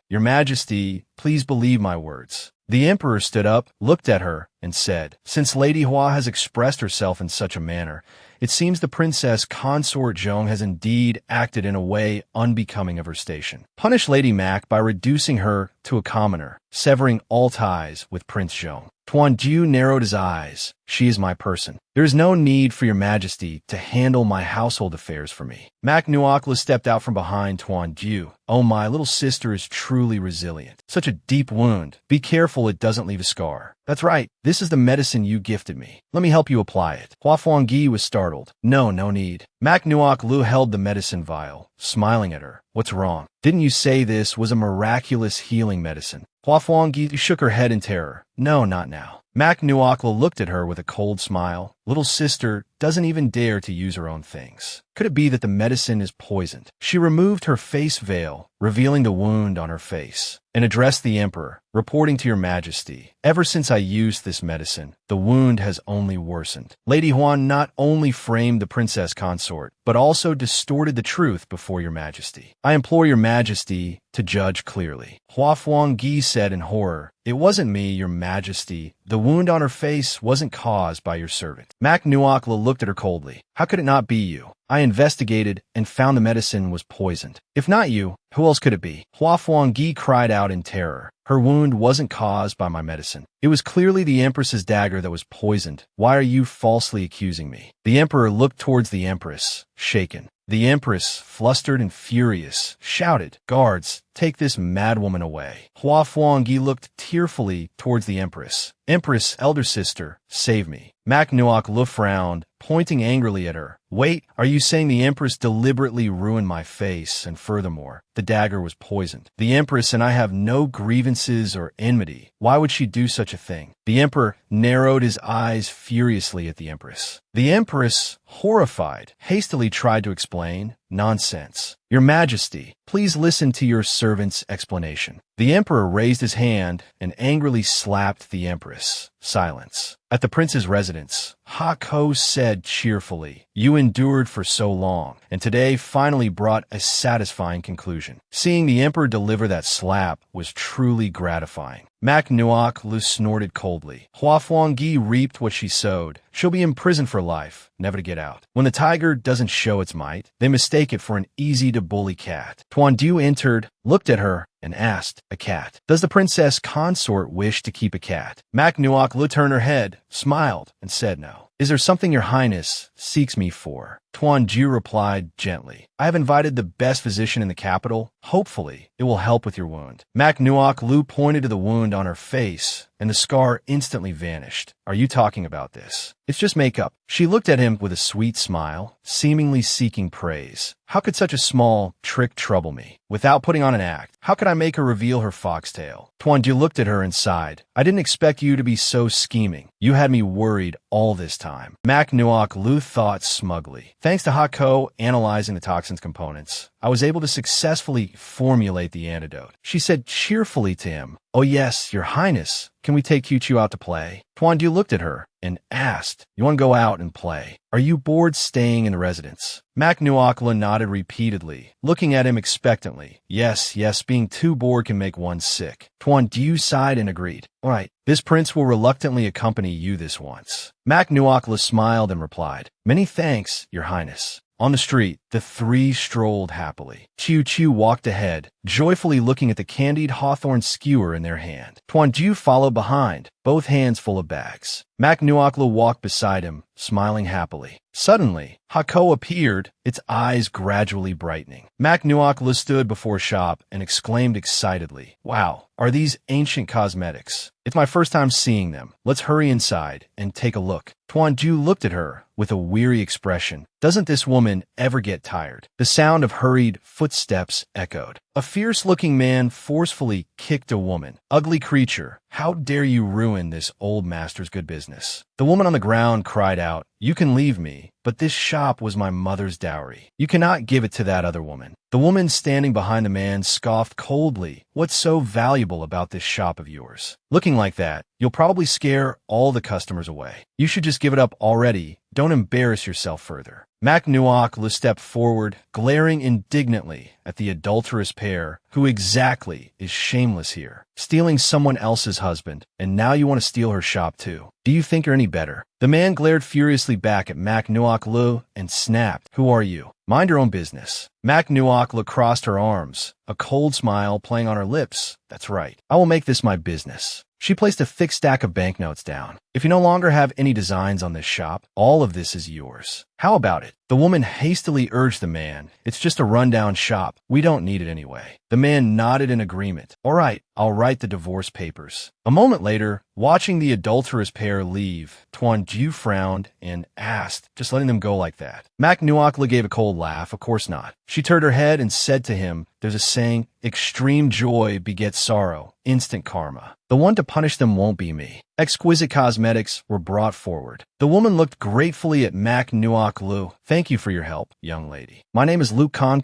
"Your Majesty, please believe my words." The emperor stood up, looked at her, and said, "Since Lady Hua has expressed herself in such a manner, it seems the princess consort Zhong has indeed acted in a way unbecoming of her station. Punish Lady Mak by reducing her to a commoner, severing all ties with Prince Zhong." Tuan Du narrowed his eyes. "She is my person. There is no need for your Majesty to handle my household affairs for me." Mak Nuokla stepped out from behind Tuan Du. "Oh, my little sister is truly resilient. Such a deep wound. Be careful it doesn't leave a scar." "That's right. This is the medicine you gifted me. Let me help you apply it." Hua Fuangyi was startled. No need." Mak Nuok Lu held the medicine vial, smiling at her. "What's wrong? Didn't you say this was a miraculous healing medicine?" Hua Fuangyi shook her head in terror. "No, not now." Mak Nuokla looked at her with a cold smile. "Little sister doesn't even dare to use her own things. Could it be that the medicine is poisoned?" She removed her face veil, revealing the wound on her face, and addressed the emperor, reporting to your Majesty. "Ever since I used this medicine, the wound has only worsened." Lady Huan not only framed the princess consort, but also distorted the truth before your Majesty. "I implore your Majesty to judge clearly." Hua Fuangyi said in horror, "It wasn't me, your Majesty. The wound on her face wasn't caused by your servant." Mak Nuokla looked at her coldly. "How could it not be you? I investigated and found the medicine was poisoned. If not you, who else could it be?" Hua Fuangyi cried out in terror. "Her wound wasn't caused by my medicine. It was clearly the Empress's dagger that was poisoned. Why are you falsely accusing me?" The Emperor looked towards the Empress, shaken. The Empress, flustered and furious, shouted, "Guards, take this madwoman away." Hua Fuangyi looked tearfully towards the Empress. "Empress, elder sister, save me." Mak Nuok Lu frowned, pointing angrily at her. "Wait, are you saying the Empress deliberately ruined my face, and furthermore, the dagger was poisoned? The Empress and I have no grievances or enmity. Why would she do such a thing?" The Emperor narrowed his eyes furiously at the Empress. The Empress, horrified, hastily tried to explain. "Nonsense. Your Majesty, please listen to your servant's explanation." The Emperor raised his hand and angrily slapped the Empress. Silence. At the prince's residence, Ha Ko said cheerfully, "You endured for so long, and today finally brought a satisfying conclusion." Seeing the Emperor deliver that slap was truly gratifying. Mak Nuok Lu snorted coldly. Hua Fuangyi reaped what she sowed. She'll be imprisoned for life, never to get out. When the tiger doesn't show its might, they mistake it for an easy-to-bully cat. Tuan Du entered, looked at her, and asked, "A cat? Does the princess consort wish to keep a cat?" Mak Nuok Lu turned her head, smiled, and said no. "Is there something your highness seeks me for?" Tuan Ju replied gently, "I have invited the best physician in the capital. Hopefully, it will help with your wound." Mak Nuok Lu pointed to the wound on her face, and the scar instantly vanished. "Are you talking about this? It's just makeup." She looked at him with a sweet smile, seemingly seeking praise. How could such a small trick trouble me? Without putting on an act, how could I make her reveal her foxtail? Tuan Ju looked at her and sighed. "I didn't expect you to be so scheming. You had me worried all this time." Mak Nuok Lu thought smugly. Thanks to Hako analyzing the toxin's components, I was able to successfully formulate the antidote. She said cheerfully to him, "Oh yes, your highness, can we take Kyuchu out to play?" Tuan Du looked at her and asked, "You want to go out and play? Are you bored staying in the residence?" Mak Nuakla nodded repeatedly, looking at him expectantly. Yes, being too bored can make one sick. Tuan Du sighed and agreed. "All right, this prince will reluctantly accompany you this once." Mak Nuakla smiled and replied, "Many thanks, your highness." On the street, the three strolled happily. Chu walked ahead, joyfully looking at the candied hawthorn skewer in their hand. Tuan Du followed behind, both hands full of bags. Mak Nuakla walked beside him, smiling happily. Suddenly, Hako appeared, its eyes gradually brightening. Mak Nuakla stood before a shop and exclaimed excitedly, "Wow, are these ancient cosmetics? It's my first time seeing them. Let's hurry inside and take a look." Tuan Du looked at her with a weary expression. Doesn't this woman ever get tired? The sound of hurried footsteps echoed. A fierce-looking man forcefully kicked a woman. "Ugly creature, how dare you ruin this old master's good business?" The woman on the ground cried out, "You can leave me, but this shop was my mother's dowry. You cannot give it to that other woman." The woman standing behind the man scoffed coldly. "What's so valuable about this shop of yours? Looking like that, you'll probably scare all the customers away. You should just give it up already. Don't embarrass yourself further." Mak Nuakla stepped forward, glaring indignantly at the adulterous pair. Who exactly is shameless here? Stealing someone else's husband, and now you want to steal her shop too. Do you think you're any better? The man glared furiously back at Mak Nuakla and snapped, "Who are you? Mind your own business." Mak Nuakla crossed her arms, a cold smile playing on her lips. "That's right. I will make this my business." She placed a thick stack of banknotes down. "If you no longer have any designs on this shop, all of this is yours. How about it?" The woman hastily urged the man, "It's just a rundown shop. We don't need it anyway." The man nodded in agreement. "All right, I'll write the divorce papers." A moment later, watching the adulterous pair leave, Tuan Du frowned and asked, "Just letting them go like that?" Mak Nuakla gave a cold laugh. "Of course not." She turned her head and said to him, "There's a saying, extreme joy begets sorrow, instant karma. The one to punish them won't be me." Exquisite cosmetics were brought forward. The woman looked gratefully at Mak Nuaklu. "Thank you for your help, young lady. My name is Luke Khan.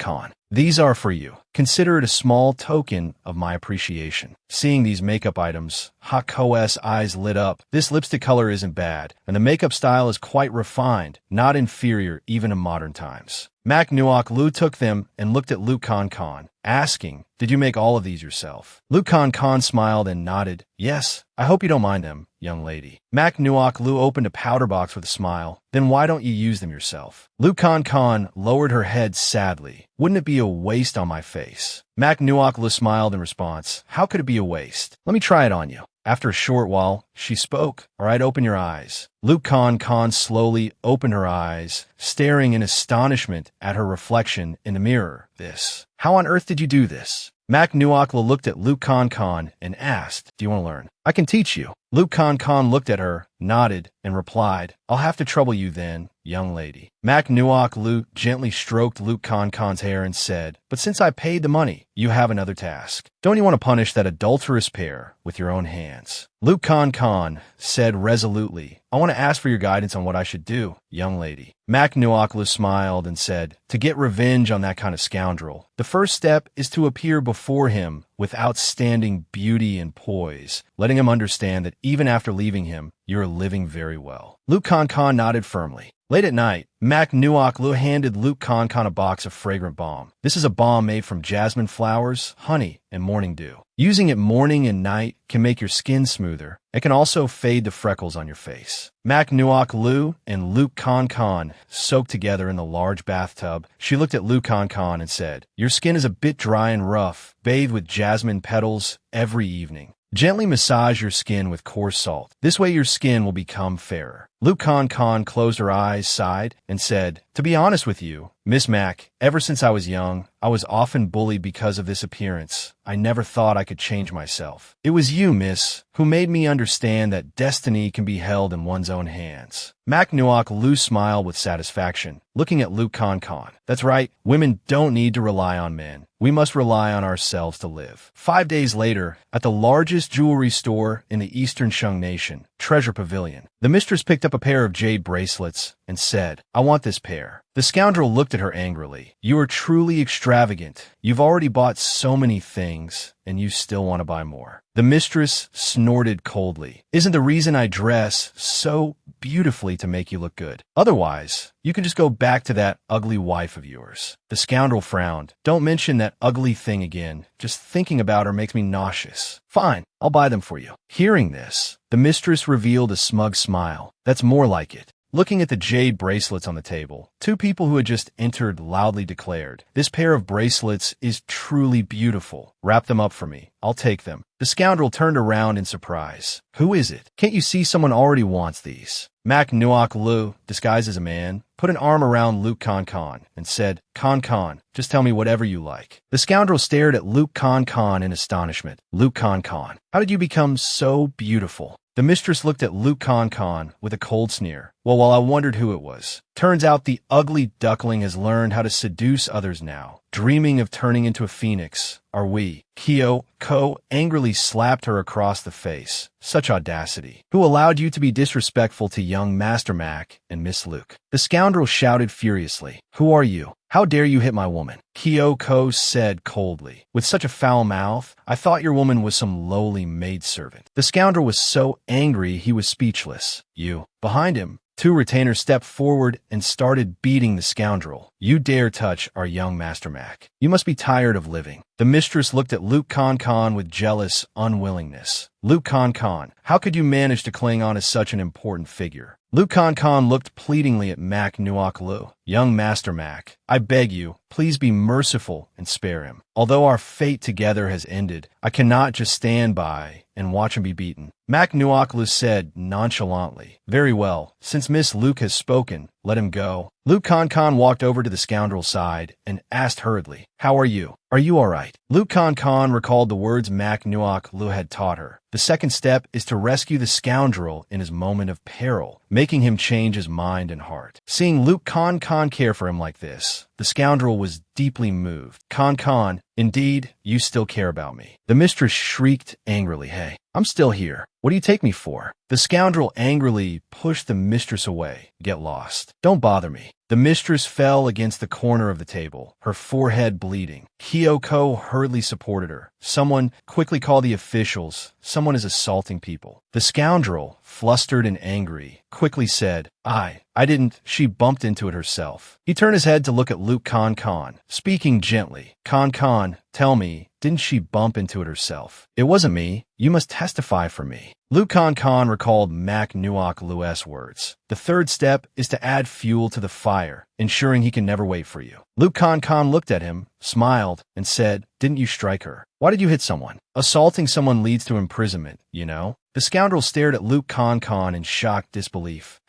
These are for you. Consider it a small token of my appreciation." Seeing these makeup items, Hako's eyes lit up. This lipstick color isn't bad, and the makeup style is quite refined, not inferior even in modern times. Mak Nuaklu took them and looked at Luke Khan, asking, "Did you make all of these yourself?" Luke Khan smiled and nodded. "Yes, I hope you don't mind them, young lady." Mak Nuaklu opened a powder box with a smile. "Then why don't you use them yourself?" Luke Khan lowered her head sadly. "Wouldn't it be a waste on my face?" Mak Nuaklu smiled in response. "How could it be a waste? Let me try it on you." After a short while, she spoke. "All right, open your eyes." Luke Khan slowly opened her eyes, staring in astonishment at her reflection in the mirror. "This. How on earth did you do this?" Mak Nuakla looked at Luke Khan and asked, "Do you want to learn? I can teach you." Luke Khan looked at her, nodded, and replied, "I'll have to trouble you then, young lady." Mak Nuaklu gently stroked Luke Khan's hair and said, "But since I paid the money, you have another task. Don't you want to punish that adulterous pair with your own hands?" Luke Khan said resolutely, "I want to ask for your guidance on what I should do, young lady." Mak Nuaklu smiled and said, "To get revenge on that kind of scoundrel, the first step is to appear before him with outstanding beauty and poise, letting him understand that even after leaving him, you are living very well." Luke Khan nodded firmly. Late at night, Mak Nuaklu handed Luke Khan a box of fragrant balm. This is a balm made from jasmine flowers, honey, and morning dew. Using it morning and night can make your skin smoother. It can also fade the freckles on your face. Mak Nuaklu and Luke Khan soaked together in the large bathtub. She looked at Luke Khan and said, "Your skin is a bit dry and rough. Bathe with jasmine petals every evening. Gently massage your skin with coarse salt. This way your skin will become fairer." Luke Khan closed her eyes, sighed, and said, "To be honest with you, Miss Mac, ever since I was young, I was often bullied because of this appearance. I never thought I could change myself. It was you, miss, who made me understand that destiny can be held in one's own hands." Mak Nuaklu smiled with satisfaction, looking at Luke Khan. "That's right, women don't need to rely on men. We must rely on ourselves to live." 5 days later, at the largest jewelry store in the Eastern Shung Nation, Treasure Pavilion, the mistress picked up a pair of jade bracelets, and said, I want this pair. The scoundrel looked at her angrily. You are truly extravagant. You've already bought so many things, and you still want to buy more. The mistress snorted coldly. Isn't the reason I dress so beautifully to make you look good? Otherwise, you can just go back to that ugly wife of yours. The scoundrel frowned. Don't mention that ugly thing again. Just thinking about her makes me nauseous. Fine, I'll buy them for you. Hearing this, the mistress revealed a smug smile. That's more like it. Looking at the jade bracelets on the table, two people who had just entered loudly declared, This pair of bracelets is truly beautiful. Wrap them up for me. I'll take them. The scoundrel turned around in surprise. Who is it? Can't you see someone already wants these? Mak Nuok Lu, disguised as a man, put an arm around Luke Kan Kan and said, Kan Kan, just tell me whatever you like. The scoundrel stared at Luke Kan Kan in astonishment. Luke Kan Kan, how did you become so beautiful? The mistress looked at Luke Kan Kan with a cold sneer. Well, while I wondered who it was. Turns out the ugly duckling has learned how to seduce others now. Dreaming of turning into a phoenix, are we? Kyo Ko angrily slapped her across the face. Such audacity. Who allowed you to be disrespectful to young Master Mac and Miss Luke? The scoundrel shouted furiously. Who are you? How dare you hit my woman? Kyoko said coldly. With such a foul mouth, I thought your woman was some lowly maidservant. The scoundrel was so angry he was speechless. You. Behind him, two retainers stepped forward and started beating the scoundrel. You dare touch our young Master Mac. You must be tired of living. The mistress looked at Luke Kan Kan with jealous unwillingness. Luke Kan Kan, how could you manage to cling on to such an important figure? Luke Kan Kan looked pleadingly at Mak Nuok Lu. Young Master Mac, I beg you, please be merciful and spare him. Although our fate together has ended, I cannot just stand by and watch him be beaten. Mak Nuok Lu said nonchalantly. Very well, since Miss Luke has spoken, let him go. Luke Kan Kan walked over to the scoundrel's side and asked hurriedly, How are you? Are you all right? Luke Kan Kan recalled the words Mak Nuok Lu had taught her. The second step is to rescue the scoundrel in his moment of peril, making him change his mind and heart. Seeing Luke Kan Kan care for him like this, the scoundrel was deeply moved. Kan Kan, indeed, you still care about me. The mistress shrieked angrily, Hey, I'm still here. What do you take me for? The scoundrel angrily pushed the mistress away. Get lost. Don't bother me. The mistress fell against the corner of the table, her forehead bleeding. Kyoko hurriedly supported her. Someone quickly call the officials. Someone is assaulting people. The scoundrel, flustered and angry, quickly said, I didn't. She bumped into it herself. He turned his head to look at Luke Kan Kan, speaking gently. Kan Kan, tell me, didn't she bump into it herself? It wasn't me. You must testify for me. Luke Kan Kan recalled Mak Nuok Lu's words. The third step is to add fuel to the fire, ensuring he can never wait for you. Luke Kan Kan looked at him, smiled, and said, Didn't you strike her? Why did you hit someone? Assaulting someone leads to imprisonment, you know? The scoundrel stared at Luke Kan Kan in shocked disbelief.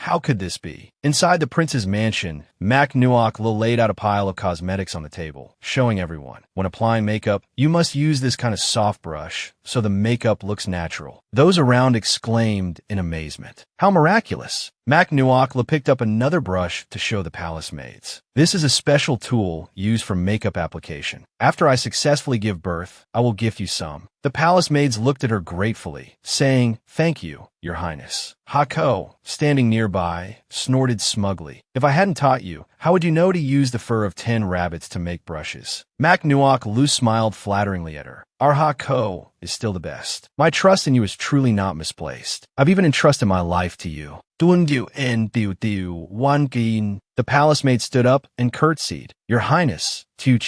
How could this be? Inside the prince's mansion, Mak Nuok Lu laid out a pile of cosmetics on the table, showing everyone. When applying makeup, you must use this kind of soft brush, so the makeup looks natural. Those around exclaimed in amazement. How miraculous! Mak Nuok Lu picked up another brush to show the palace maids. This is a special tool used for makeup application. After I successfully give birth, I will gift you some. The palace maids looked at her gratefully, saying, Thank you, Your Highness. Hako, standing nearby, snorted smugly. If I hadn't taught you, how would you know to use the fur of 10 rabbits to make brushes? Mak Nuok Lu smiled flatteringly at her. Our Hako is still the best. My trust in you is truly not misplaced. I've even entrusted my life to you. The palace maid stood up and curtsied. Your Highness, Chu,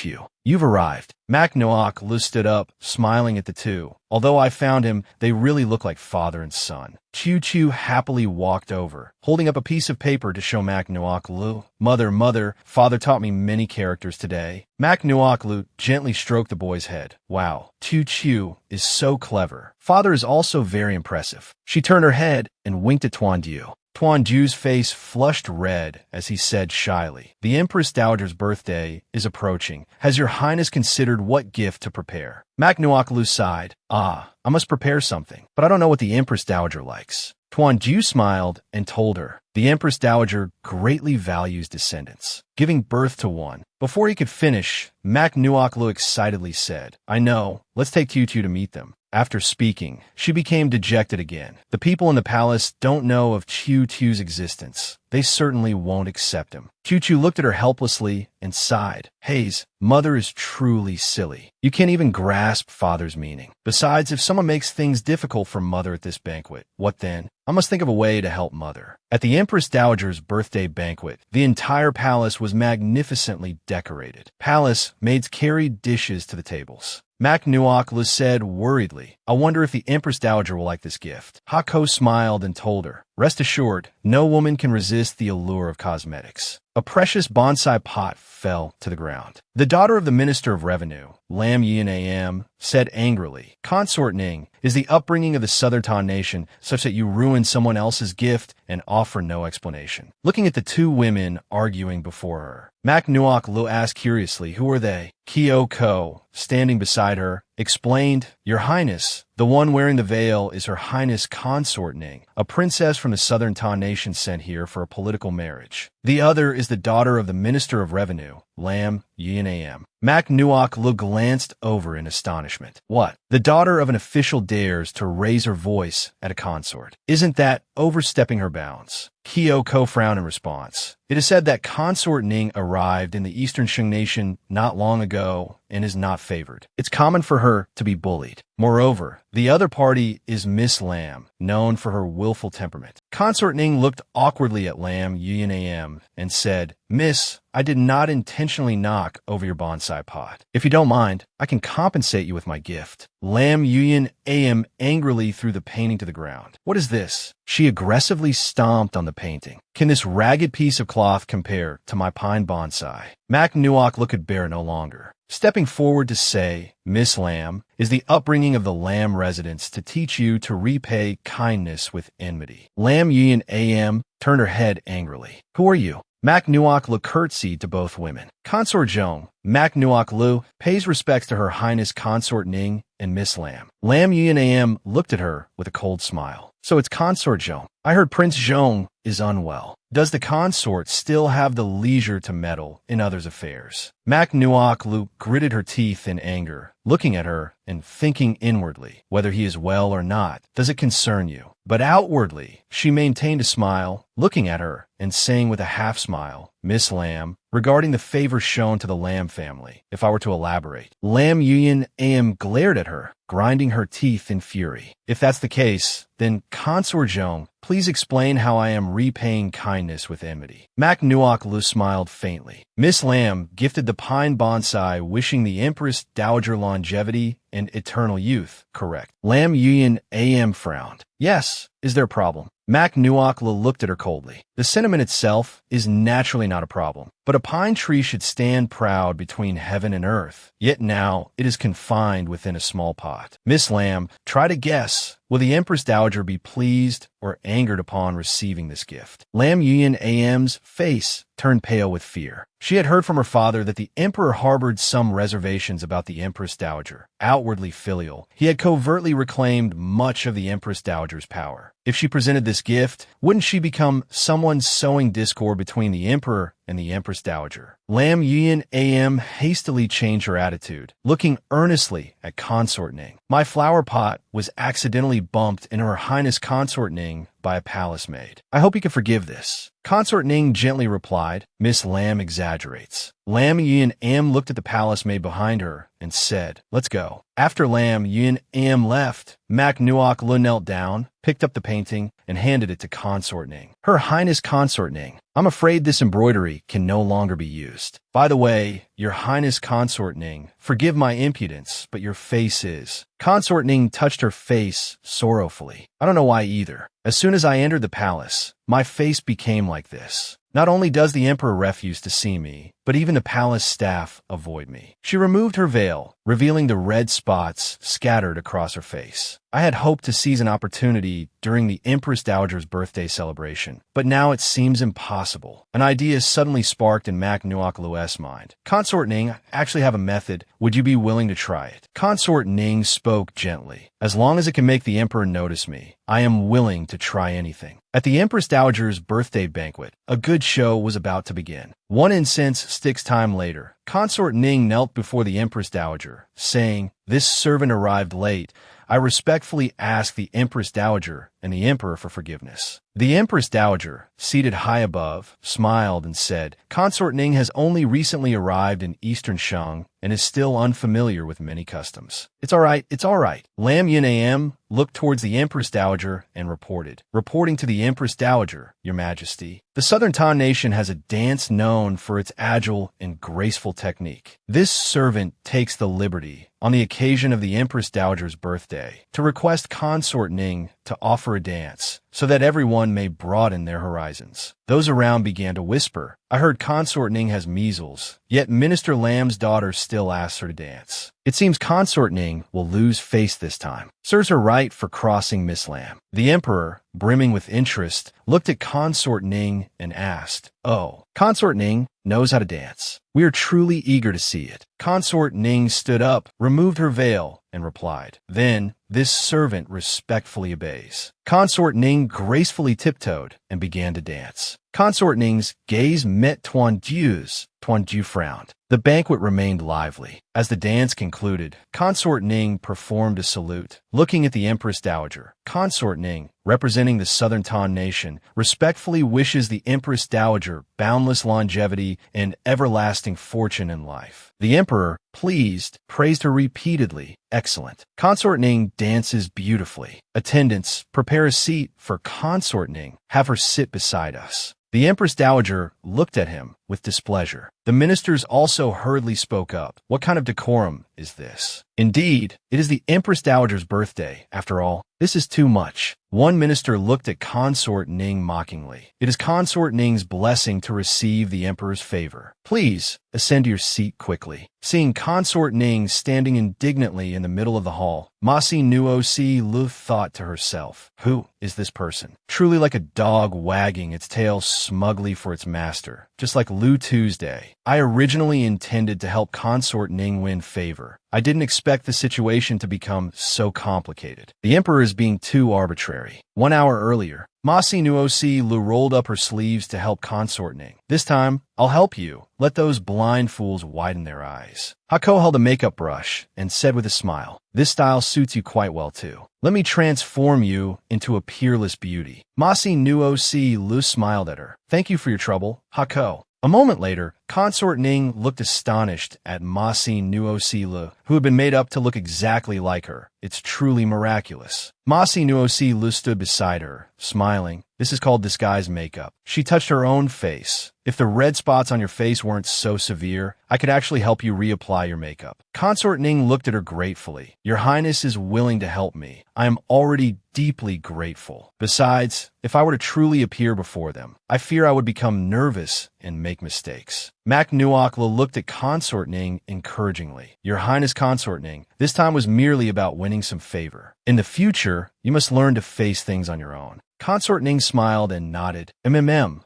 you've arrived. Mak Nuok Lu stood up, smiling at the two. Although I found him, they really look like father and son. Chu happily walked over, holding up a piece of paper to show Mak Nuok Lu. Mother, father taught me many characters today. Mak Nuok Lu gently stroked the boy's head. Wow, Chu is so clever. Father is also very impressive. She turned her head and winked at Tuandu. Tuandu's face flushed red as he said shyly, The Empress Dowager's birthday is approaching. Has Your Highness considered what gift to prepare? Mak Nuok Lu sighed. I must prepare something, but I don't know what the Empress Dowager likes. Tuandu smiled and told her, The Empress Dowager greatly values descendants, giving birth to one. Before he could finish, Mak Nuok Lu excitedly said, I know, let's take Tutu to meet them. After speaking, she became dejected again. The people in the palace don't know of Chu-Chu's existence. They certainly won't accept him. Chu-Chu looked at her helplessly and sighed. Haze, mother is truly silly. You can't even grasp father's meaning. Besides, if someone makes things difficult for mother at this banquet, what then? I must think of a way to help mother. At the Empress Dowager's birthday banquet, the entire palace was magnificently decorated. Palace maids carried dishes to the tables. Mac Nuok said worriedly, I wonder if the Empress Dowager will like this gift. Hako smiled and told her, rest assured, no woman can resist the allure of cosmetics. A precious bonsai pot fell to the ground. The daughter of the Minister of Revenue, Lam Yin Am, said angrily, Consort Ning, is the upbringing of the Southern Han nation such that you ruin someone else's gift and offer no explanation? Looking at the two women arguing before her, Mac Nuok asked curiously, who are they? Kyoko, standing beside her, explained, Your Highness, the one wearing the veil is Her Highness Consort Ning, a princess from the Southern Han nation sent here for a political marriage. The other is the daughter of the Minister of Revenue, Lam Yin Am. Mac Nuok glanced over in astonishment. What? The daughter of an official dares to raise her voice at a consort. Isn't that overstepping her bounds? Kyoko frowned in response. It is said that Consort Ning arrived in the Eastern Shang nation not long ago and is not favored. It's common for her to be bullied. Moreover, the other party is Miss Lam, known for her willful temperament. Consort Ning looked awkwardly at Lam Yin Am and said, Miss, I did not intentionally knock over your bonsai pot. If you don't mind, I can compensate you with my gift. Lam Yin Am angrily threw the painting to the ground. What is this? She aggressively stomped on the painting. Can this ragged piece of cloth compare to my pine bonsai? Mac Nuok could bear no longer. Stepping forward to say, Miss Lam, is the upbringing of the Lam residents to teach you to repay kindness with enmity. Lam Yin Am turned her head angrily. Who are you? Mac Nuok curtsied to both women. Consort Zhong, Mac Nuok pays respects to Her Highness Consort Ning and Miss Lam. Lam Yin Am looked at her with a cold smile. So it's Consort Zhong. I heard Prince Zhong is unwell. Does the consort still have the leisure to meddle in others' affairs? Mac Nuok gritted her teeth in anger, looking at her and thinking inwardly, whether he is well or not, does it concern you? But outwardly, she maintained a smile, looking at her and saying with a half smile, Miss Lam, regarding the favor shown to the Lam family, if I were to elaborate. Lam Yin Am glared at her, grinding her teeth in fury. If that's the case, then Consort Zhong, please explain how I am repaying kindness with enmity. Mac Nuok smiled faintly. Miss Lam gifted the pine bonsai wishing the Empress Dowager longevity and eternal youth, correct? Lam Yin Am frowned. Yes, is there a problem? Mac Nuok looked at her coldly. The sentiment itself is naturally not a problem, but a pine tree should stand proud between heaven and earth. Yet now it is confined within a small pot. Miss Lam, try to guess. Will the Empress Dowager be pleased or angered upon receiving this gift? Lam Yin Am's face turned pale with fear. She had heard from her father that the emperor harbored some reservations about the Empress Dowager. Outwardly filial, he had covertly reclaimed much of the Empress Dowager's power. If she presented this gift, wouldn't she become someone sowing discord between the emperor and the Empress Dowager? Lam Yin Am hastily changed her attitude, looking earnestly at Consort Ning. My flower pot was accidentally bumped into Her Highness Consort Ning by a palace maid. I hope you can forgive this. Consort Ning gently replied, Miss Lam exaggerates. Lam Yin Am looked at the palace maid behind her and said, let's go. After Lam Yin Am left, Mac Nuok knelt down, picked up the painting, and handed it to Consort Ning. Her Highness Consort Ning, I'm afraid this embroidery can no longer be used. By the way, Your Highness Consort Ning, forgive my impudence, but your face is. Consort Ning touched her face sorrowfully. I don't know why either. As soon as I entered the palace, my face became like this. Not only does the emperor refuse to see me, but even the palace staff avoid me. She removed her veil, revealing the red spots scattered across her face. I had hoped to seize an opportunity during the Empress Dowager's birthday celebration, but now it seems impossible. An idea suddenly sparked in Mac Nuok's mind. Consort Ning, I actually have a method. Would you be willing to try it? Consort Ning spoke gently. As long as it can make the emperor notice me, I am willing to try anything. At the Empress Dowager's birthday banquet, a good show was about to begin. One incense sticks time later. Consort Ning knelt before the Empress Dowager, saying, This servant arrived late. I respectfully ask the Empress Dowager and the Emperor for forgiveness. The Empress Dowager, seated high above, smiled and said, Consort Ning has only recently arrived in Eastern Shang and is still unfamiliar with many customs. It's all right, it's all right. Lam Yin Am looked towards the Empress Dowager and reporting to the Empress Dowager, Your Majesty. The Southern Tan Nation has a dance known for its agile and graceful technique. This servant takes the liberty, on the occasion of the Empress Dowager's birthday, to request Consort Ning to offer a dance, so that everyone may broaden their horizons. Those around began to whisper, I heard Consort Ning has measles, yet Minister Lam's daughter still asks her to dance. It seems Consort Ning will lose face this time. Serves her right for crossing Miss Lam. The Emperor, brimming with interest, looked at Consort Ning and asked, Oh, Consort Ning knows how to dance. We are truly eager to see it. Consort Ning stood up, removed her veil, and replied, Then, this servant respectfully obeys. Consort Ning gracefully tiptoed and began to dance. Consort Ning's gaze met Tuan Jiu's. Tuan Jiu frowned. The banquet remained lively. As the dance concluded, Consort Ning performed a salute. Looking at the Empress Dowager, Consort Ning, representing the Southern Tan Nation, respectfully wishes the Empress Dowager boundless longevity and everlasting fortune in life. The Emperor, pleased, praised her repeatedly. Excellent. Consort Ning dances beautifully. Attendants, prepare a seat for Consort Ning. Have her sit beside us. The Empress Dowager looked at him with displeasure. The ministers also hurriedly spoke up. What kind of decorum is this? Indeed, it is the Empress Dowager's birthday. After all, this is too much. One minister looked at Consort Ning mockingly. It is Consort Ning's blessing to receive the Emperor's favor. Please, ascend to your seat quickly. Seeing Consort Ning standing indignantly in the middle of the hall, Ma Si Nuo Si Lu thought to herself, Who is this person? Truly like a dog wagging its tail smugly for its master, just like Lu Tuesday. I originally intended to help Consort Ning win favor. I didn't expect the situation to become so complicated. The Emperor is being too arbitrary. 1 hour earlier, Ma Si Nuo Si Lu rolled up her sleeves to help Consort Ning. This time, I'll help you. Let those blind fools widen their eyes. Hako held a makeup brush and said with a smile, This style suits you quite well too. Let me transform you into a peerless beauty. Ma Si Nuo Si Lu smiled at her. Thank you for your trouble, Hako. A moment later, Consort Ning looked astonished at Ma Si Nuo Si Lu, who had been made up to look exactly like her. It's truly miraculous. Ma Si Nuo Si Lu stood beside her, smiling. This is called disguise makeup. She touched her own face. If the red spots on your face weren't so severe, I could actually help you reapply your makeup. Consort Ning looked at her gratefully. Your Highness is willing to help me. I am already deeply grateful. Besides, if I were to truly appear before them, I fear I would become nervous and make mistakes. Mak Nuokla looked at Consort Ning encouragingly. Your Highness Consort Ning, this time was merely about winning some favor. In the future, you must learn to face things on your own. Consort Ning smiled and nodded.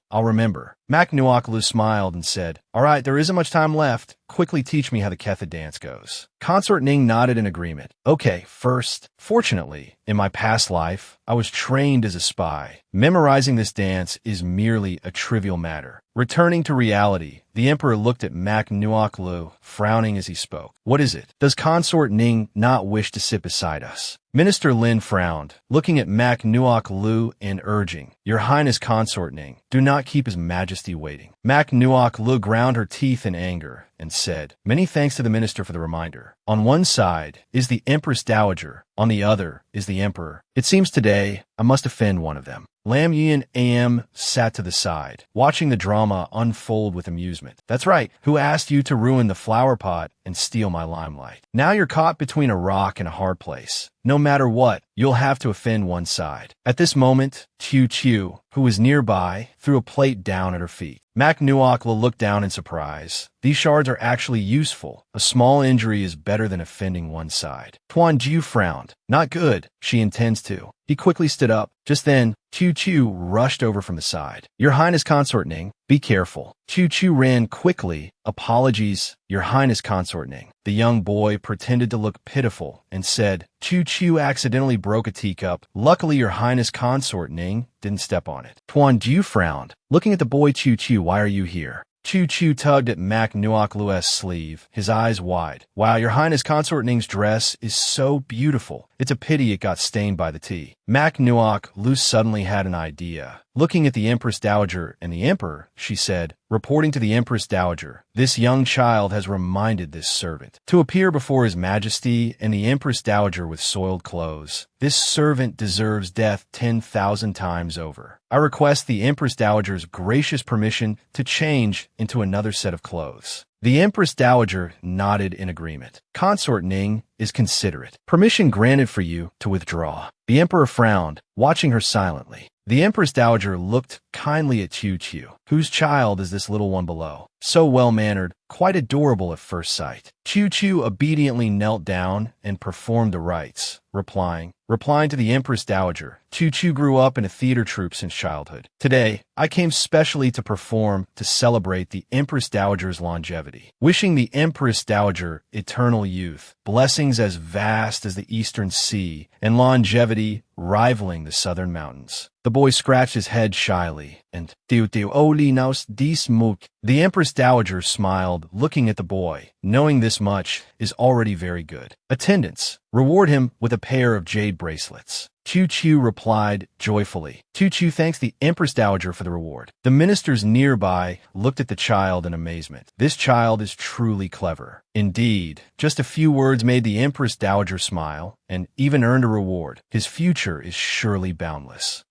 I'll remember. Mak Nuoklu smiled and said, All right, there isn't much time left. Quickly teach me how the Ketha dance goes. Consort Ning nodded in agreement. Okay, first, fortunately, in my past life, I was trained as a spy. Memorizing this dance is merely a trivial matter. Returning to reality, the Emperor looked at Mak Nuoklu, frowning as he spoke. What is it? Does Consort Ning not wish to sit beside us? Minister Lin frowned, looking at Mak Nuoklu and urging, Your Highness Consort Ning, do not keep His Majesty waiting. Mak Nuoklu ground her teeth in anger and said, Many thanks to the minister for the reminder. On one side is the Empress Dowager, on the other is the Emperor. It seems today I must offend one of them. Lam Yin Am sat to the side, watching the drama unfold with amusement. That's right, who asked you to ruin the flower pot and steal my limelight? Now you're caught between a rock and a hard place. No matter what, you'll have to offend one side. At this moment, Chiu, who was nearby, threw a plate down at her feet. Mak Nuokla looked down in surprise. These shards are actually useful. A small injury is better than offending one side. Tuan Jiu frowned. Not good. She intends to. He quickly stood up. Just then, Chiu rushed over from the side. Your Highness Consort Ning, be careful. Chiu ran quickly. Apologies, Your Highness Consort Ning. The young boy pretended to look pitiful and said, Chiu accidentally broke a teacup. Luckily, Your Highness Consort Ning didn't step on it. Tuan Jiu frowned. Looking at the boy Chiu, why are you here? Chu tugged at Mac Nuoklu's sleeve, his eyes wide. Wow, Your Highness, Consort Ning's dress is so beautiful. It's a pity it got stained by the tea. Mac Nuok Lu suddenly had an idea. Looking at the Empress Dowager and the Emperor, she said, reporting to the Empress Dowager, this young child has reminded this servant to appear before His Majesty and the Empress Dowager with soiled clothes. This servant deserves death 10,000 times over. I request the Empress Dowager's gracious permission to change into another set of clothes. The Empress Dowager nodded in agreement. Consort Ning is considerate. Permission granted for you to withdraw. The Emperor frowned, watching her silently. The Empress Dowager looked kindly at Chu, whose child is this little one below. So well-mannered, quite adorable at first sight. Chu obediently knelt down and performed the rites, replying to the Empress Dowager. Chu grew up in a theater troupe since childhood. Today, I came specially to perform to celebrate the Empress Dowager's longevity, wishing the Empress Dowager eternal youth, blessings as vast as the eastern sea, and longevity rivaling the southern mountains. The boy scratched his head shyly, and the Empress Dowager smiled, looking at the boy, knowing this much is already very good. Attendants, reward him with a pair of jade bracelets. Chu replied joyfully. Chu thanks the Empress Dowager for the reward. The ministers nearby looked at the child in amazement. This child is truly clever. Indeed, just a few words made the Empress Dowager smile, and even earned a reward. His future is surely boundless.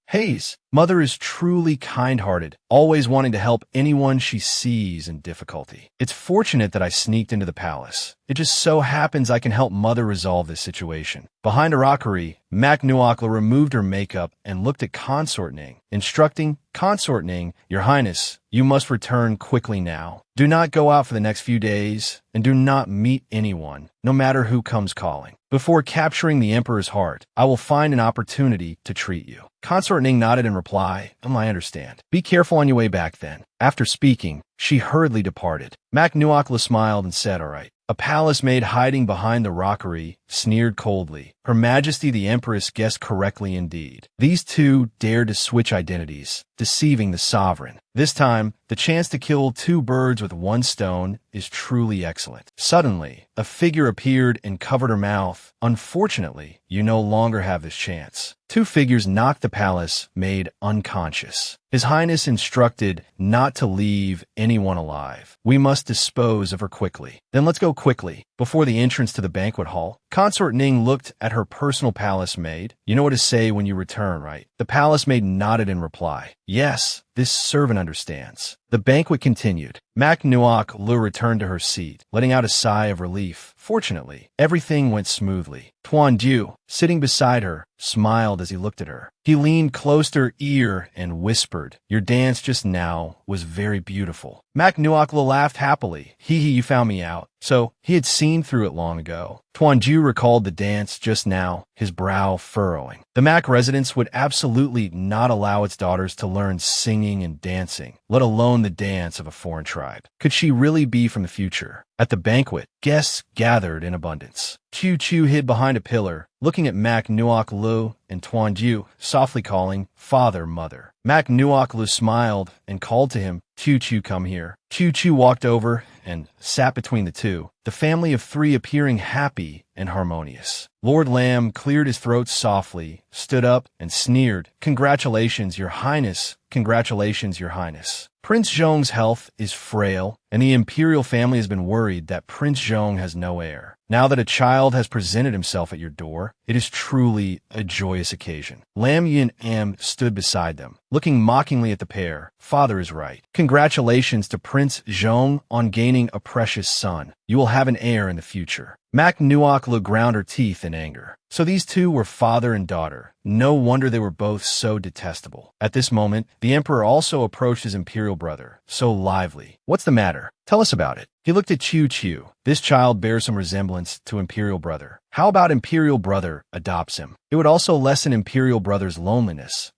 Hayes, mother is truly kind-hearted, always wanting to help anyone she sees in difficulty. It's fortunate that I sneaked into the palace. It just so happens I can help mother resolve this situation. Behind a rockery, Mac Nuokla removed her makeup and looked at Consort Ning, instructing Consort Ning, Your Highness, you must return quickly now. Do not go out for the next few days, and do not meet anyone, no matter who comes calling. Before capturing the Emperor's heart, I will find an opportunity to treat you. Consort Ning nodded in reply, I understand. Be careful on your way back then. After speaking, she hurriedly departed. Mac Nuokla smiled and said, all right. A palace maid hiding behind the rockery sneered coldly. Her Majesty the Empress guessed correctly indeed. These two dared to switch identities, deceiving the sovereign. This time, the chance to kill two birds with one stone is truly excellent. Suddenly, a figure appeared and covered her mouth. Unfortunately, you no longer have this chance. Two figures knocked the palace maid unconscious. His Highness instructed not to leave anyone alive. We must dispose of her quickly. Then let's go quickly. Before the entrance to the banquet hall, Consort Ning looked at her personal palace maid. You know what to say when you return, right? The palace maid nodded in reply. Yes, this servant understands. The banquet continued. Mac Nuok Lu returned to her seat, letting out a sigh of relief. Fortunately, everything went smoothly. Tuan Du, sitting beside her, smiled as he looked at her. He leaned close to her ear and whispered, your dance just now was very beautiful. Mac Nuok Lu laughed happily. You found me out. So, he had seen through it long ago. Tuan Du recalled the dance just now, his brow furrowing. The Mac residence would absolutely not allow its daughters to learn singing and dancing, let alone the dance of a foreign tribe. Could she really be from the future? At the banquet, guests gathered in abundance. Chu hid behind a pillar, looking at Mac Nuok Lu and Tuan Du, softly calling, Father, Mother. Mac Nuok Lu smiled and called to him, Chu, come here. Chu walked over and sat between the two, the family of three appearing happy and harmonious. Lord Lamb cleared his throat softly, stood up, and sneered, Congratulations, Your Highness. Congratulations, Your Highness. Prince Zhong's health is frail, and the imperial family has been worried that Prince Zhong has no heir. Now that a child has presented himself at your door, it is truly a joyous occasion. Lam Yin Am stood beside them, looking mockingly at the pair. Father is right. Congratulations to Prince Zhong on gaining a precious son. You will have an heir in the future. Mac Nuok Lu ground her teeth in anger. So these two were father and daughter. No wonder they were both so detestable. At this moment, the Emperor also approached his imperial brother, so lively. What's the matter? Tell us about it. He looked at Chu. This child bears some resemblance to imperial brother. How about imperial brother adopts him? It would also lessen imperial brother's loneliness.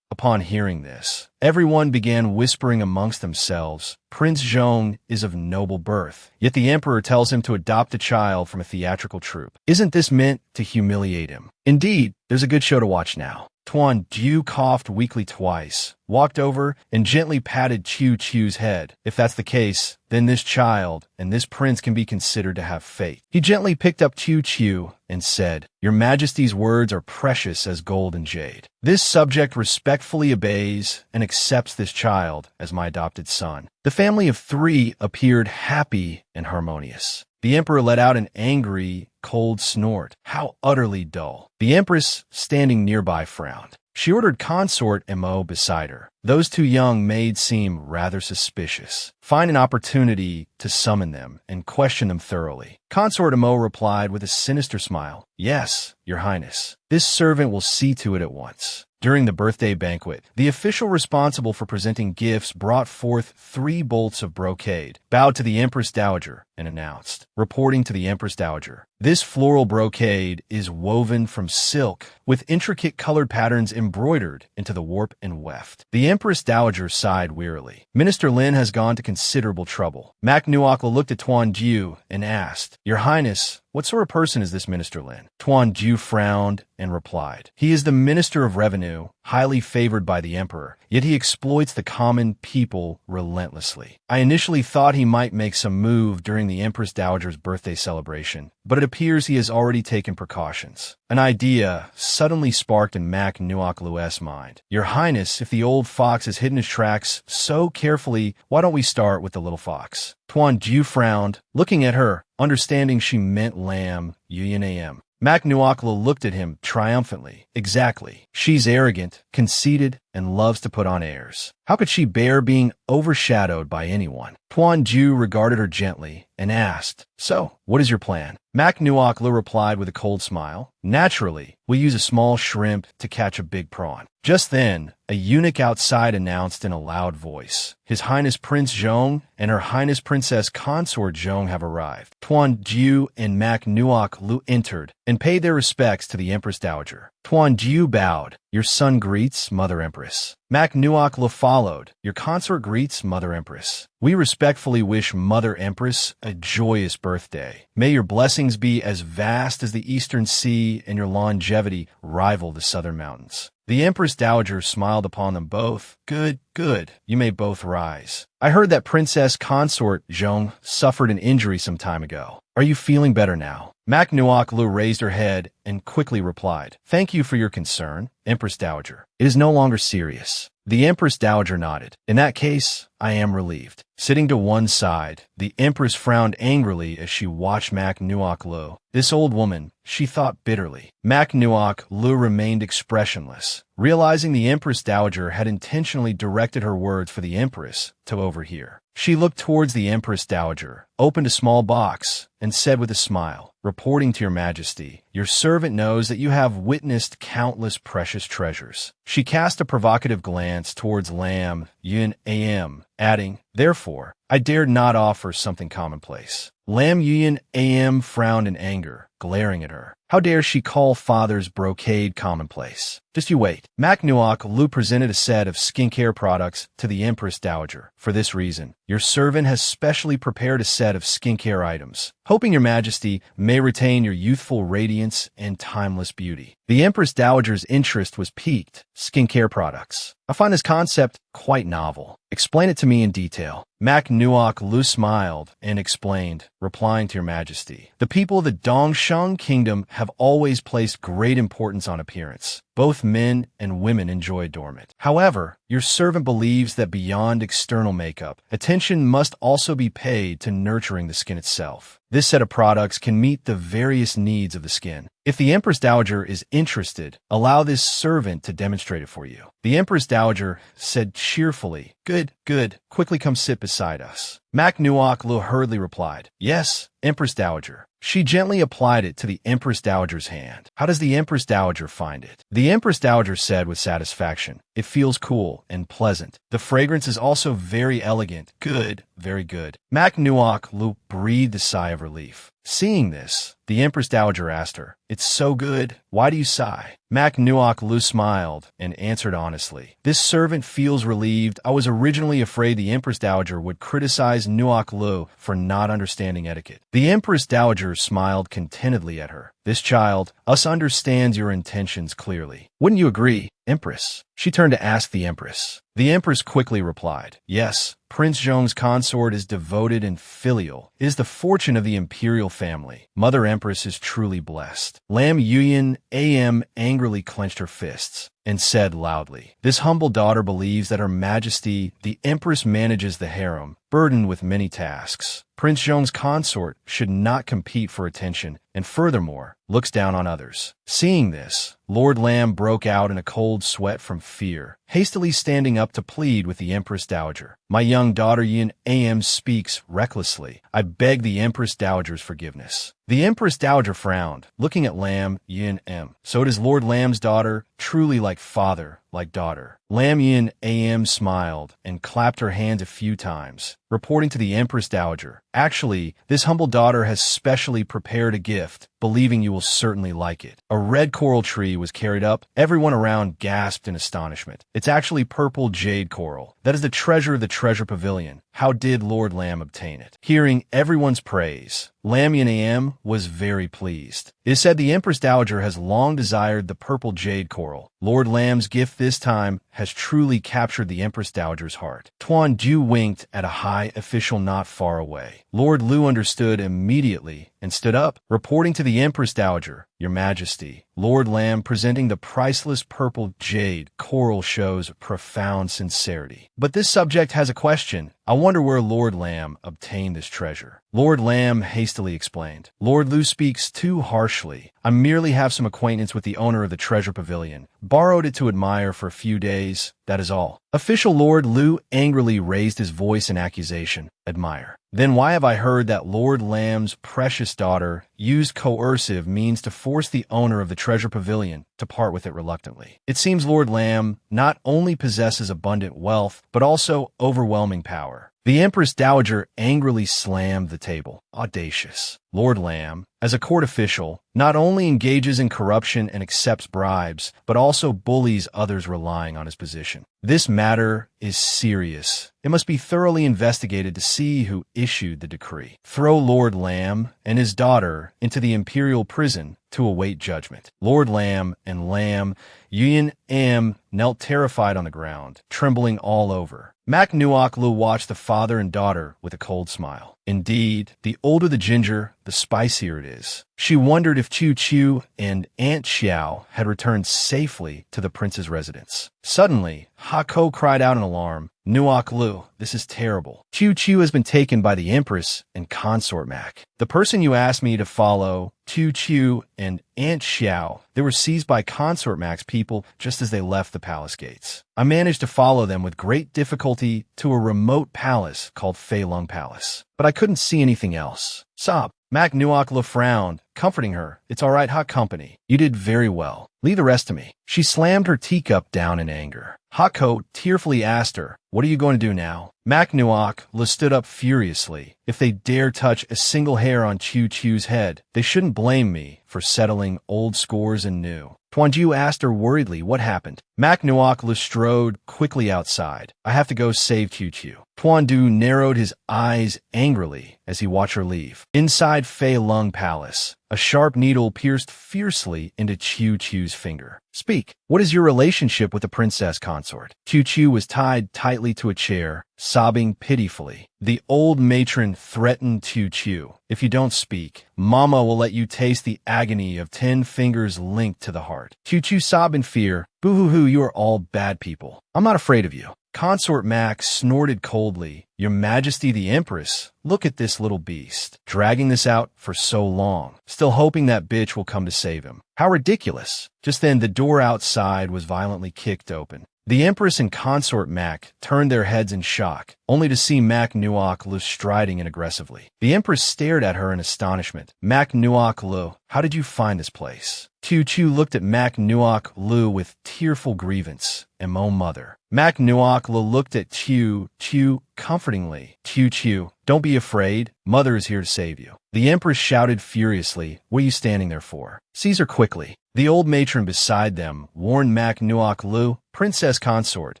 Upon hearing this, everyone began whispering amongst themselves, Prince Zhong is of noble birth, yet the Emperor tells him to adopt a child from a theatrical troupe. Isn't this meant to humiliate him? Indeed, there's a good show to watch now. Tuan Ju coughed weakly twice, walked over, and gently patted Chu Chu's head. If that's the case, then this child and this prince can be considered to have fate. He gently picked up Chu Chu and said, Your Majesty's words are precious as gold and jade. This subject respectfully obeys and accepts this child as my adopted son. The family of 3 appeared happy and harmonious. The emperor let out an angry, cold snort. How utterly dull. The empress, standing nearby, frowned. She ordered Consort Mo beside her. Those 2 young maids seemed rather suspicious. Find an opportunity to summon them and question them thoroughly. Consort Mo replied with a sinister smile. Yes, Your Highness. This servant will see to it at once. During the birthday banquet, the official responsible for presenting gifts brought forth 3 bolts of brocade, bowed to the Empress Dowager, and announced, reporting to the Empress Dowager, This floral brocade is woven from silk, with intricate colored patterns embroidered into the warp and weft. The Empress Dowager sighed wearily. Minister Lin has gone to considerable trouble. Mac Nuokla looked at Tuan Ju and asked, Your Highness, what sort of person is this Minister Lin? Tuan Ju frowned and replied, He is the Minister of Revenue, highly favored by the Emperor, yet he exploits the common people relentlessly. I initially thought he might make some move during the Empress Dowager's birthday celebration, but it appears he has already taken precautions. An idea suddenly sparked in Mac Nuokla's mind. Your Highness, if the old fox has hidden his tracks so carefully, why don't we start with the little fox? Tuan Ju frowned, looking at her, understanding she meant Lam Yuyinam. Mac Nuokla looked at him triumphantly. Exactly. She's arrogant, conceited, and loves to put on airs. How could she bear being overshadowed by anyone? Tuan Ju regarded her gently and asked, So, what is your plan? Mac Nuokla replied with a cold smile. Naturally, we use a small shrimp to catch a big prawn. Just then, a eunuch outside announced in a loud voice, His Highness Prince Zhong and Her Highness Princess Consort Zhong have arrived. Tuan Ju and Mac Nuokla entered and paid their respects to the Empress Dowager. Tuan Ju bowed. Your son greets, Mother Empress. Mac Nuokla followed. Your consort greets, Mother Empress. We respectfully wish Mother Empress a joyous birthday. May your blessings be as vast as the Eastern Sea and your longevity rival the Southern Mountains. The Empress Dowager smiled upon them both. Good, good. You may both rise. I heard that Princess Consort Zhong suffered an injury some time ago. Are you feeling better now? Mac Nuokla raised her head and quickly replied, Thank you for your concern, Empress Dowager. It is no longer serious. The Empress Dowager nodded. In that case, I am relieved. Sitting to one side, the Empress frowned angrily as she watched Mac Nuokla. This old woman, she thought bitterly. Mac Nuokla remained expressionless, realizing the Empress Dowager had intentionally directed her words for the Empress to overhear. She looked towards the Empress Dowager, opened a small box, and said with a smile, Reporting to your Majesty, your servant knows that you have witnessed countless precious treasures. She cast a provocative glance towards Lam Yun Am, adding, Therefore, I dared not offer something commonplace. Lam Yun Am frowned in anger, glaring at her. How dare she call father's brocade commonplace? Just you wait. Mac Nuokla presented a set of skincare products to the Empress Dowager. For this reason, your servant has specially prepared a set of skincare items, hoping your Majesty may retain your youthful radiance and timeless beauty. The Empress Dowager's interest was piqued. Skincare products. I find this concept quite novel. Explain it to me in detail. Mac Nuokla smiled and explained, replying to your Majesty, the people of the Dongsheng Kingdom have always placed great importance on appearance. Both men and women enjoy adornment. However, your servant believes that beyond external makeup, attention must also be paid to nurturing the skin itself. This set of products can meet the various needs of the skin. If the Empress Dowager is interested, allow this servant to demonstrate it for you. The Empress Dowager said cheerfully, Good, good. Quickly come sit beside us. Mac Nuokla hurriedly replied, Yes, Empress Dowager. She gently applied it to the Empress Dowager's hand. How does the Empress Dowager find it? The Empress Dowager said with satisfaction, It feels cool and pleasant. The fragrance is also very elegant. Good, very good. Mac Nuokla breathed a sigh of relief. Seeing this, the Empress Dowager asked her, It's so good. Why do you sigh? Mac Nuokla smiled and answered honestly, This servant feels relieved. I was originally afraid the Empress Dowager would criticize Nuokla for not understanding etiquette. The Empress Dowager smiled contentedly at her. This child, us understands your intentions clearly. Wouldn't you agree? Empress? She turned to ask the Empress. The Empress quickly replied, yes, Prince Zhong's consort is devoted and filial. It is the fortune of the imperial family. Mother Empress is truly blessed. Lam Yuyan AM angrily clenched her fists and said loudly, this humble daughter believes that Her Majesty, the Empress, manages the harem, burdened with many tasks. Prince Zhong's consort should not compete for attention and furthermore looks down on others. Seeing this, Lord Lam broke out in a cold sweat from fear, hastily standing up to plead with the Empress Dowager. My young daughter Yin Am speaks recklessly. I beg the Empress Dowager's forgiveness. The Empress Dowager frowned, looking at Lam Yin Am. So does Lord Lam's daughter, truly like father, like daughter. Lam Yin Am smiled and clapped her hands a few times, reporting to the Empress Dowager, actually, this humble daughter has specially prepared a gift, believing you will certainly like it. A red coral tree was carried up. Everyone around gasped in astonishment. It's actually purple jade coral. That is the treasure of the treasure pavilion. How did Lord Lam obtain it? Hearing everyone's praise, Lam Yin Am was very pleased. It is said the Empress Dowager has long desired the purple jade coral. Lord Lam's gift this time has truly captured the Empress Dowager's heart. Tuan Ju winked at a high official not far away. Lord Lu understood immediately and stood up, reporting to the Empress Dowager, Your Majesty, Lord Lam presenting the priceless purple jade coral shows profound sincerity. But this subject has a question. I wonder where Lord Lam obtained this treasure. Lord Lam hastily explained. Lord Lu speaks too harshly. I merely have some acquaintance with the owner of the treasure pavilion. Borrowed it to admire for a few days, that is all. Official Lord Lu angrily raised his voice in accusation. Admire. Then why have I heard that Lord Lam's precious daughter used coercive means to force the owner of the treasure pavilion to part with it reluctantly? It seems Lord Lam not only possesses abundant wealth, but also overwhelming power. The Empress Dowager angrily slammed the table. Audacious. Lord Lam, as a court official, not only engages in corruption and accepts bribes, but also bullies others relying on his position. This matter is serious. It must be thoroughly investigated to see who issued the decree. Throw Lord Lam and his daughter into the imperial prison to await judgment. Lord Lam and Lam Yuan Am knelt terrified on the ground, trembling all over. Mak Nuok Lu watched the father and daughter with a cold smile. Indeed, the older the ginger, the spicier it is. She wondered if Chu Chu and Aunt Xiao had returned safely to the prince's residence. Suddenly, Hako cried out in alarm, Nuok Lu, this is terrible. Chu Chu has been taken by the Empress and Consort Mac. The person you asked me to follow, Chu Chu and Aunt Xiao, they were seized by Consort Mac's people just as they left the palace gates. I managed to follow them with great difficulty to a remote palace called Fei Lung Palace, but I couldn't see anything else. Sob. Mak Nuok Lu frowned, comforting her. It's all right, hot company. You did very well. Leave the rest to me. She slammed her teacup down in anger. Hako tearfully asked her, what are you going to do now? Mak Nuok Lu stood up furiously. If they dare touch a single hair on Chu Chu's head, they shouldn't blame me for settling old scores and new. Tuanju asked her worriedly what happened. Mak Nuok Lu strode quickly outside. I have to go save Chu Chu. Tuandu narrowed his eyes angrily as he watched her leave. Inside Fei Lung Palace, a sharp needle pierced fiercely into Chu Chu's finger. Speak. What is your relationship with the princess consort? Chu Chu was tied tightly to a chair, sobbing pitifully. The old matron threatened Chu Chu. If you don't speak, Mama will let you taste the agony of 10 fingers linked to the heart. Chu Chu sobbed in fear. Boo-hoo-hoo, you are all bad people. I'm not afraid of you. Consort Mac snorted coldly. Your Majesty the Empress, look at this little beast, dragging this out for so long, still hoping that bitch will come to save him. How ridiculous. Just then, the door outside was violently kicked open. The Empress and Consort Mac turned their heads in shock, only to see Mak Nuok Lu striding in aggressively. The Empress stared at her in astonishment. Mak Nuok Lu, how did you find this place? Chu Chu looked at Mak Nuok Lu with tearful grievance. And oh mother. Mak Nuok Lu looked at Chu Chu comfortingly. Chu, don't be afraid. Mother is here to save you. The Empress shouted furiously. What are you standing there for? Seize her quickly. The old matron beside them warned Mak Nuok Lu. Princess Consort,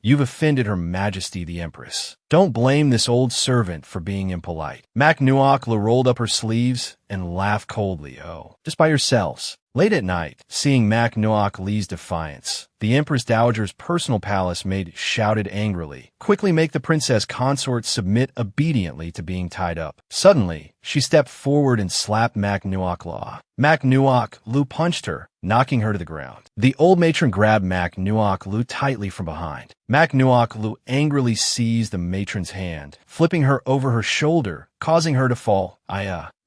you've offended Her Majesty the Empress. Don't blame this old servant for being impolite. Mac Nuakla rolled up her sleeves and laughed coldly. Oh, just by yourselves. Late at night, seeing Mac Nuak Lee's defiance, the Empress Dowager's personal palace maid shouted angrily, "Quickly make the Princess Consort submit obediently to being tied up." Suddenly, she stepped forward and slapped Mac Nuak Law. Mac Nuak Lu punched her, knocking her to the ground. The old matron grabbed Mac Nuak Lu tightly from behind. Mac Nuak Lu angrily seized the matron's hand, flipping her over her shoulder, causing her to fall.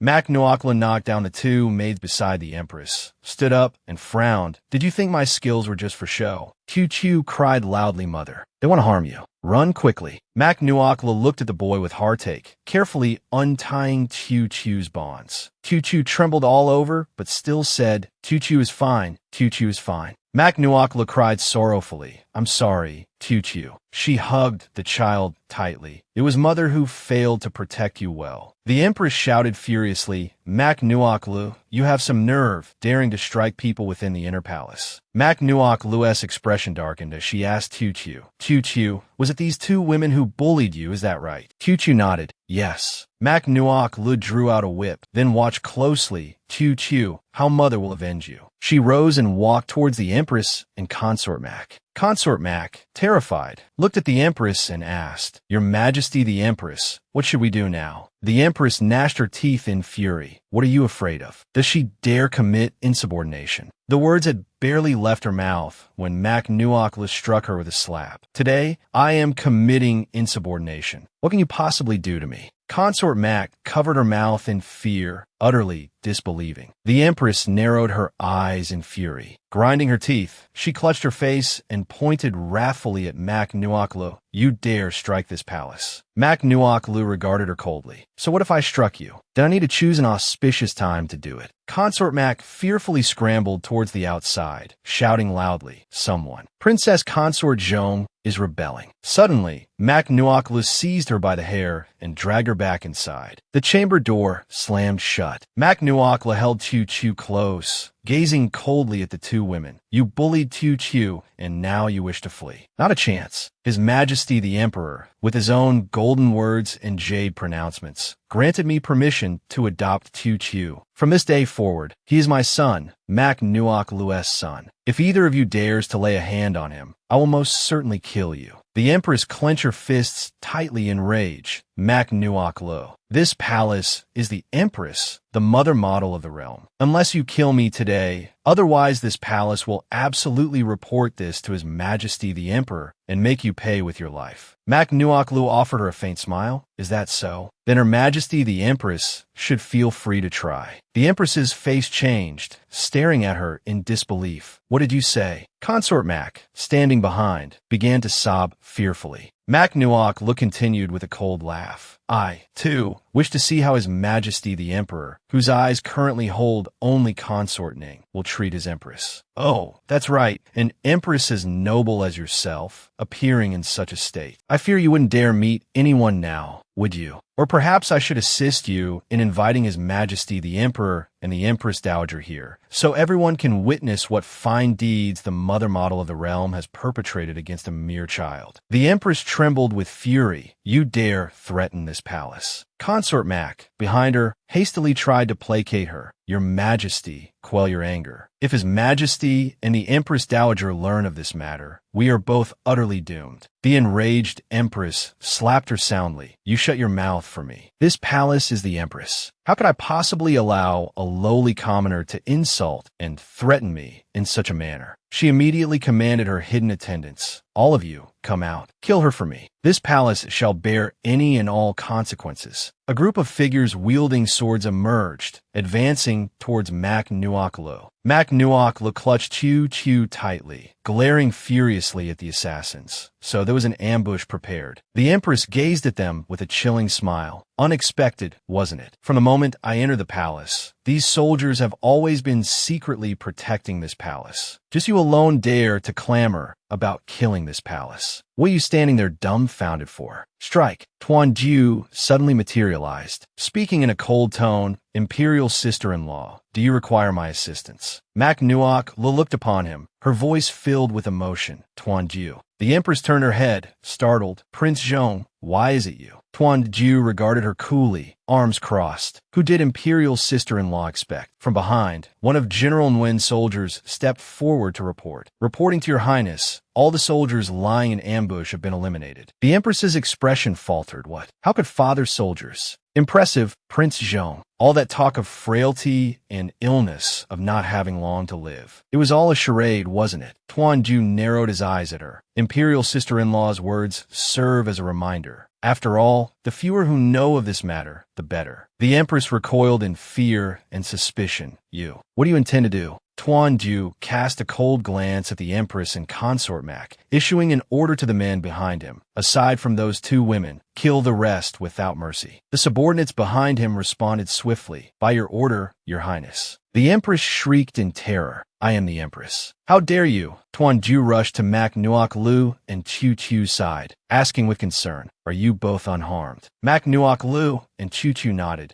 Mac Nuakla knocked down the two maids beside the Empress, stood up, and frowned. "Did you think my skills were just for show?" Chu cried loudly, "Mother, they want to harm you. Run quickly." Mac Nuakla looked at the boy with heartache, carefully untying Chu's bonds. Chu trembled all over, but still said, Chu is fine. Chu is fine." Mac Nuakla cried sorrowfully, "I'm sorry, Chu." She hugged the child tightly. "It was Mother who failed to protect you well." The Empress shouted furiously, "Mac Nuaklu, you have some nerve, daring to strike people within the inner palace." Mac Nuaklu's expression darkened as she asked Chu, "Was it these two women who bullied you, is that right?" Chu nodded, "Yes." Mac Nuaklu drew out a whip, then watched closely. Chu, how Mother will avenge you." She rose and walked towards the Empress and Consort Mac. Consort Mac, terrified, looked at the Empress and asked, "Your Majesty the Empress, what should we do now?" The Empress gnashed her teeth in fury. "What are you afraid of? Does she dare commit insubordination?" The words had barely left her mouth when Mac Nuakla struck her with a slap. "Today, I am committing insubordination. What can you possibly do to me?" Consort Mac covered her mouth in fear, utterly disbelieving. The Empress narrowed her eyes in fury. Grinding her teeth, she clutched her face and pointed wrathfully at Mac Nuaklu. "You dare strike this palace." Mac Nuaklu regarded her coldly. "So what if I struck you? Did I need to choose an auspicious time to do it?" Consort Mac fearfully scrambled towards the outside, shouting loudly, "Someone! Princess Consort Zhong is rebelling." Suddenly, Mac Nuaklu seized her by the hair and dragged her back inside. The chamber door slammed shut. Mac Nuakla held Chu close, gazing coldly at the two women. "You bullied Chu, and now you wish to flee. Not a chance." His Majesty the Emperor, with his own golden words and jade pronouncements, granted me permission to adopt Chu. From this day forward, he is my son, Mac Nuaklu's son. If either of you dares to lay a hand on him, I will most certainly kill you. The Empress clenched her fists tightly in rage. Mac Nuaklu, this palace is the Empress, the mother model of the realm. Unless you kill me today, otherwise this palace will absolutely report this to His Majesty the Emperor and make you pay with your life. Mac Nuaklu offered her a faint smile. "Is that so? Then Her Majesty the Empress should feel free to try." The Empress's face changed, staring at her in disbelief. "What did you say?" Consort Mac, standing behind, began to sob fearfully. Mac Nuaklu continued with a cold laugh. "I, too, wish to see how His Majesty the Emperor, whose eyes currently hold only Consort Ning, will treat his Empress." "Oh, that's right, an Empress as noble as yourself, appearing in such a state. I fear you wouldn't dare meet anyone now, would you? Or perhaps I should assist you in inviting His Majesty the Emperor and the Empress Dowager here, so everyone can witness what fine deeds the mother model of the realm has perpetrated against a mere child." The Empress trembled with fury. "You dare threaten this palace." Consort Mac, behind her, hastily tried to placate her. "Your Majesty, quell your anger. If His Majesty and the Empress Dowager learn of this matter, we are both utterly doomed." The enraged Empress slapped her soundly. "You shut your mouth for me. This palace is the Empress. How could I possibly allow a lowly commoner to insult and threaten me in such a manner?" She immediately commanded her hidden attendants, "All of you, come out. Kill her for me. This palace shall bear any and all consequences." A group of figures wielding swords emerged, advancing towards Mac Nuaklu. Mac Nuaklu clutched Chu tightly, glaring furiously at the assassins. So there was an ambush prepared. The Empress gazed at them with a chilling smile. Unexpected, wasn't it? From the moment I entered the palace, these soldiers have always been secretly protecting this palace. Just you alone dare to clamor about killing this palace. What are you standing there dumbfounded for? Strike. Tuan Jiu suddenly materialized. Speaking in a cold tone, Imperial sister-in-law, do you require my assistance? Mak Nuok looked upon him, her voice filled with emotion. Tuan Jiu. The Empress turned her head, startled. Prince Zhong, why is it you? Tuan Jiu regarded her coolly, arms crossed. Who did Imperial sister-in-law expect? From behind, one of General Nguyen's soldiers stepped forward to report. Reporting to your highness, all the soldiers lying in ambush have been eliminated. The Empress's expression faltered. What? How could father soldiers? Impressive, Prince Zhong. All that talk of frailty and illness, of not having long to live. It was all a charade, wasn't it? Tuan Jiu narrowed his eyes at her. Imperial sister-in-law's words serve as a reminder. After all, the fewer who know of this matter, the better. The Empress recoiled in fear and suspicion. You. What do you intend to do? Tuan Jiu cast a cold glance at the Empress and consort Mak, issuing an order to the men behind him. Aside from those two women, kill the rest without mercy. The subordinates behind him responded swiftly. By your order, your highness. The Empress shrieked in terror. I am the Empress. How dare you? Tuan Jiu rushed to Mak Nuok Lu and Chu Chu's side, asking with concern, are you both unharmed? Mak Nuok Lu and Chu Chu nodded.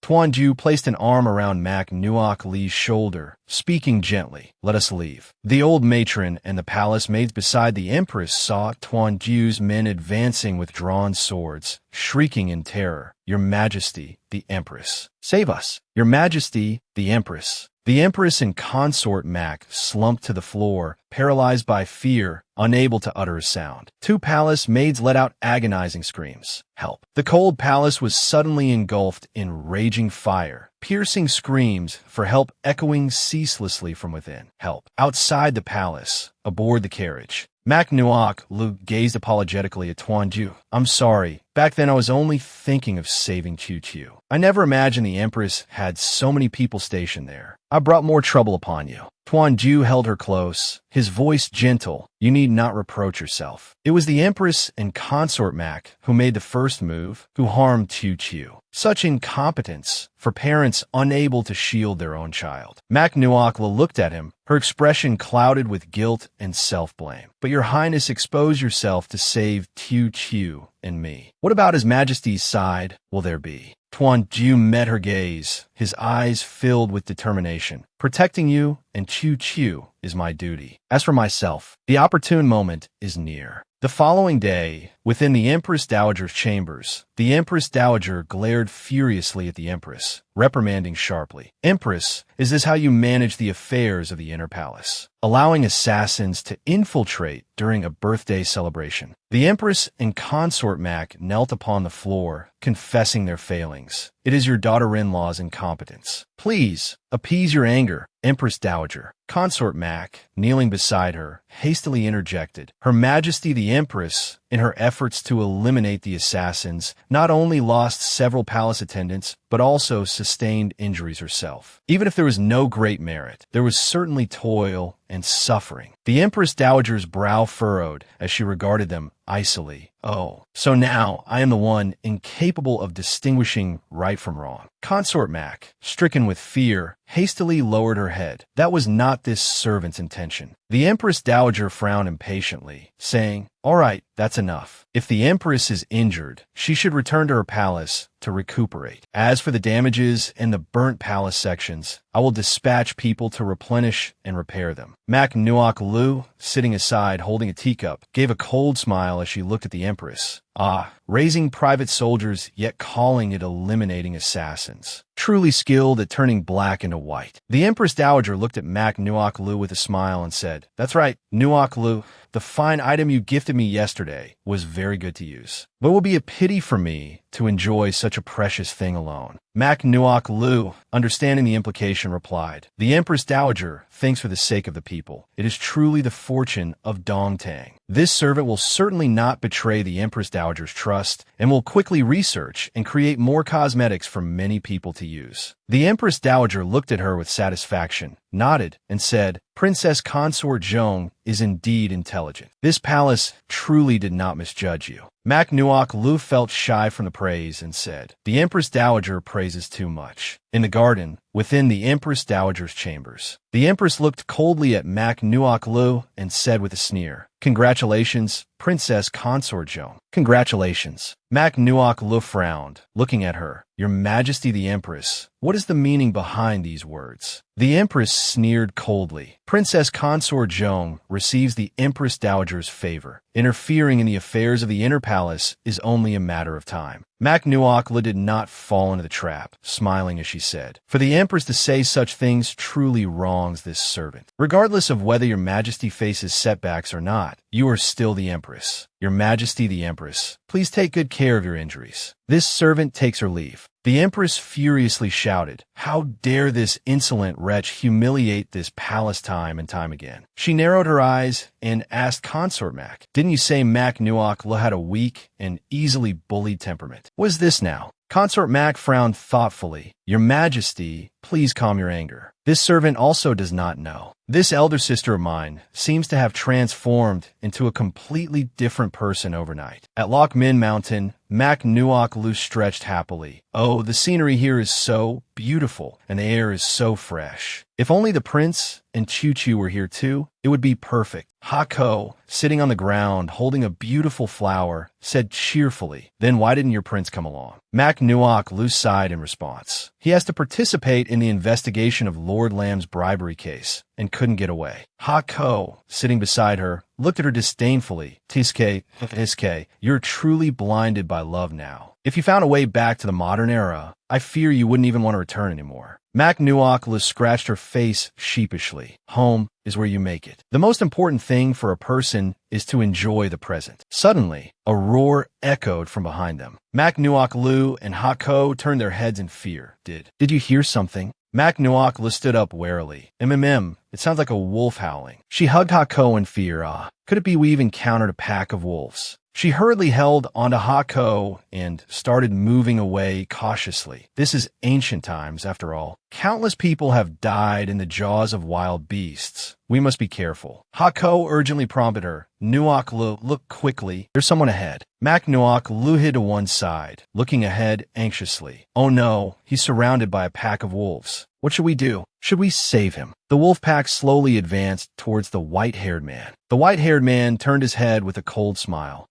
Tuan Jiu placed an arm around Mak Nuok Li's shoulder, speaking gently, let us leave. The old matron and the palace maids beside the Empress saw Tuan Jiu's men advancing with drawn swords, shrieking in terror, Your Majesty, the Empress. Save us! Your Majesty, the Empress. The Empress and consort Mak slumped to the floor, paralyzed by fear, unable to utter a sound. Two palace maids let out agonizing screams. Help. The cold palace was suddenly engulfed in raging fire, piercing screams for help echoing ceaselessly from within. Help. Outside the palace, aboard the carriage. Mak Nuok Lu gazed apologetically at Tuan Jiu. I'm sorry. Back then I was only thinking of saving Chu Chu. I never imagined the Empress had so many people stationed there. I brought more trouble upon you. Tuan Jiu held her close, his voice gentle. You need not reproach yourself. It was the Empress and consort Mak who made the first move, who harmed Chu Chu. Such incompetence for parents unable to shield their own child. Mak Nuok looked at him, her expression clouded with guilt and self-blame. But your highness exposed yourself to save Chu Chu and me. What about His Majesty's side will there be? Tuan Jiu met her gaze, his eyes filled with determination. Protecting you and Chu Chu is my duty. As for myself, the opportune moment is near. The following day, within the Empress Dowager's chambers, the Empress Dowager glared furiously at the Empress, reprimanding sharply. Empress, is this how you manage the affairs of the inner palace? Allowing assassins to infiltrate during a birthday celebration. The Empress and consort Mak knelt upon the floor, confessing their failings. It is your daughter-in-law's incompetence. Please, appease your anger, Empress Dowager. Consort Mak, kneeling beside her, hastily interjected. Her Majesty the Empress, in her efforts to eliminate the assassins, not only lost several palace attendants, but also sustained injuries herself. Even if there was no great merit, there was certainly toil and suffering. The Empress Dowager's brow furrowed as she regarded them icily. Oh, so now I am the one incapable of distinguishing right from wrong. Consort Mak, stricken with fear, hastily lowered her head. That was not this servant's intention. The Empress Dowager frowned impatiently, saying, all right, that's enough. If the Empress is injured, she should return to her palace to recuperate. As for the damages and the burnt palace sections, I will dispatch people to replenish and repair them. Mak Nuok Lu, sitting aside holding a teacup, gave a cold smile as she looked at the Empress. Ah, raising private soldiers, yet calling it eliminating assassins. Truly skilled at turning black into white. The Empress Dowager looked at Mak Nuok Lu with a smile and said, that's right, Nuok Lu, the fine item you gifted me yesterday was very good to use. But it will be a pity for me to enjoy such a precious thing alone. Mak Nuok Lu, understanding the implication, replied, the Empress Dowager thinks for the sake of the people. It is truly the fortune of Dongtang. This servant will certainly not betray the Empress Dowager's trust and will quickly research and create more cosmetics for many people to use. The Empress Dowager looked at her with satisfaction, nodded, and said, Princess Consort Zhong is indeed intelligent. This palace truly did not misjudge you. Mak Nuok Lu felt shy from the praise and said, "The Empress Dowager praises too much." In the garden, within the Empress Dowager's chambers, the Empress looked coldly at Mak Nuok Lu and said with a sneer, "Congratulations, Princess Consort Joan." "Congratulations." Mak Nuok Lu frowned, looking at her. "Your Majesty the Empress, what is the meaning behind these words?" The Empress sneered coldly. "Princess Consort Joan receives the Empress Dowager's favor. Interfering in the affairs of the inner palace is only a matter of time." Mak Nuok Lu did not fall into the trap, smiling as she said, "For the Empress to say such things truly wrongs this servant. Regardless of whether your Majesty faces setbacks or not, you are still the Empress. Your Majesty the Empress, please take good care of your injuries." This servant takes her leave. The Empress furiously shouted, "How dare this insolent wretch humiliate this palace time and time again?" She narrowed her eyes and asked Consort Mak, "Didn't you say Mak Nuok Lu had a weak and easily bullied temperament? What is this now?" Consort Mak frowned thoughtfully. "Your Majesty, please calm your anger. This servant also does not know. This elder sister of mine seems to have transformed into a completely different person overnight." At Loch Min Mountain, Mak Nuok Lu stretched happily. "Oh, the scenery here is so beautiful, and the air is so fresh. If only the prince and Chu Chu were here too, it would be perfect." Hako, sitting on the ground holding a beautiful flower, said cheerfully, "Then why didn't your prince come along?" Mak Nuok Lu sighed in response. "He has to participate in the investigation of Lord Lamb's bribery case and couldn't get away." Hako, sitting beside her, looked at her disdainfully. Tiske, you're truly blinded by love now. If you found a way back to the modern era, I fear you wouldn't even want to return anymore." Mak Nuok Lu scratched her face sheepishly. "Home is where you make it. The most important thing for a person is to enjoy the present." Suddenly, a roar echoed from behind them. Mak Nuok Lu and Hako turned their heads in fear. Did you hear something?" Mak Nuok Lu stood up warily. It sounds like a wolf howling." She hugged Hako in fear. Could it be we've encountered a pack of wolves? She hurriedly held onto Hako and started moving away cautiously. This is ancient times, after all. Countless people have died in the jaws of wild beasts. We must be careful. Hako urgently prompted her. Nuok Lu, look quickly. There's someone ahead. Mak Nuok Lu hid to one side, looking ahead anxiously. Oh no, he's surrounded by a pack of wolves. What should we do? Should we save him? The wolf pack slowly advanced towards the white-haired man. The white-haired man turned his head with a cold smile.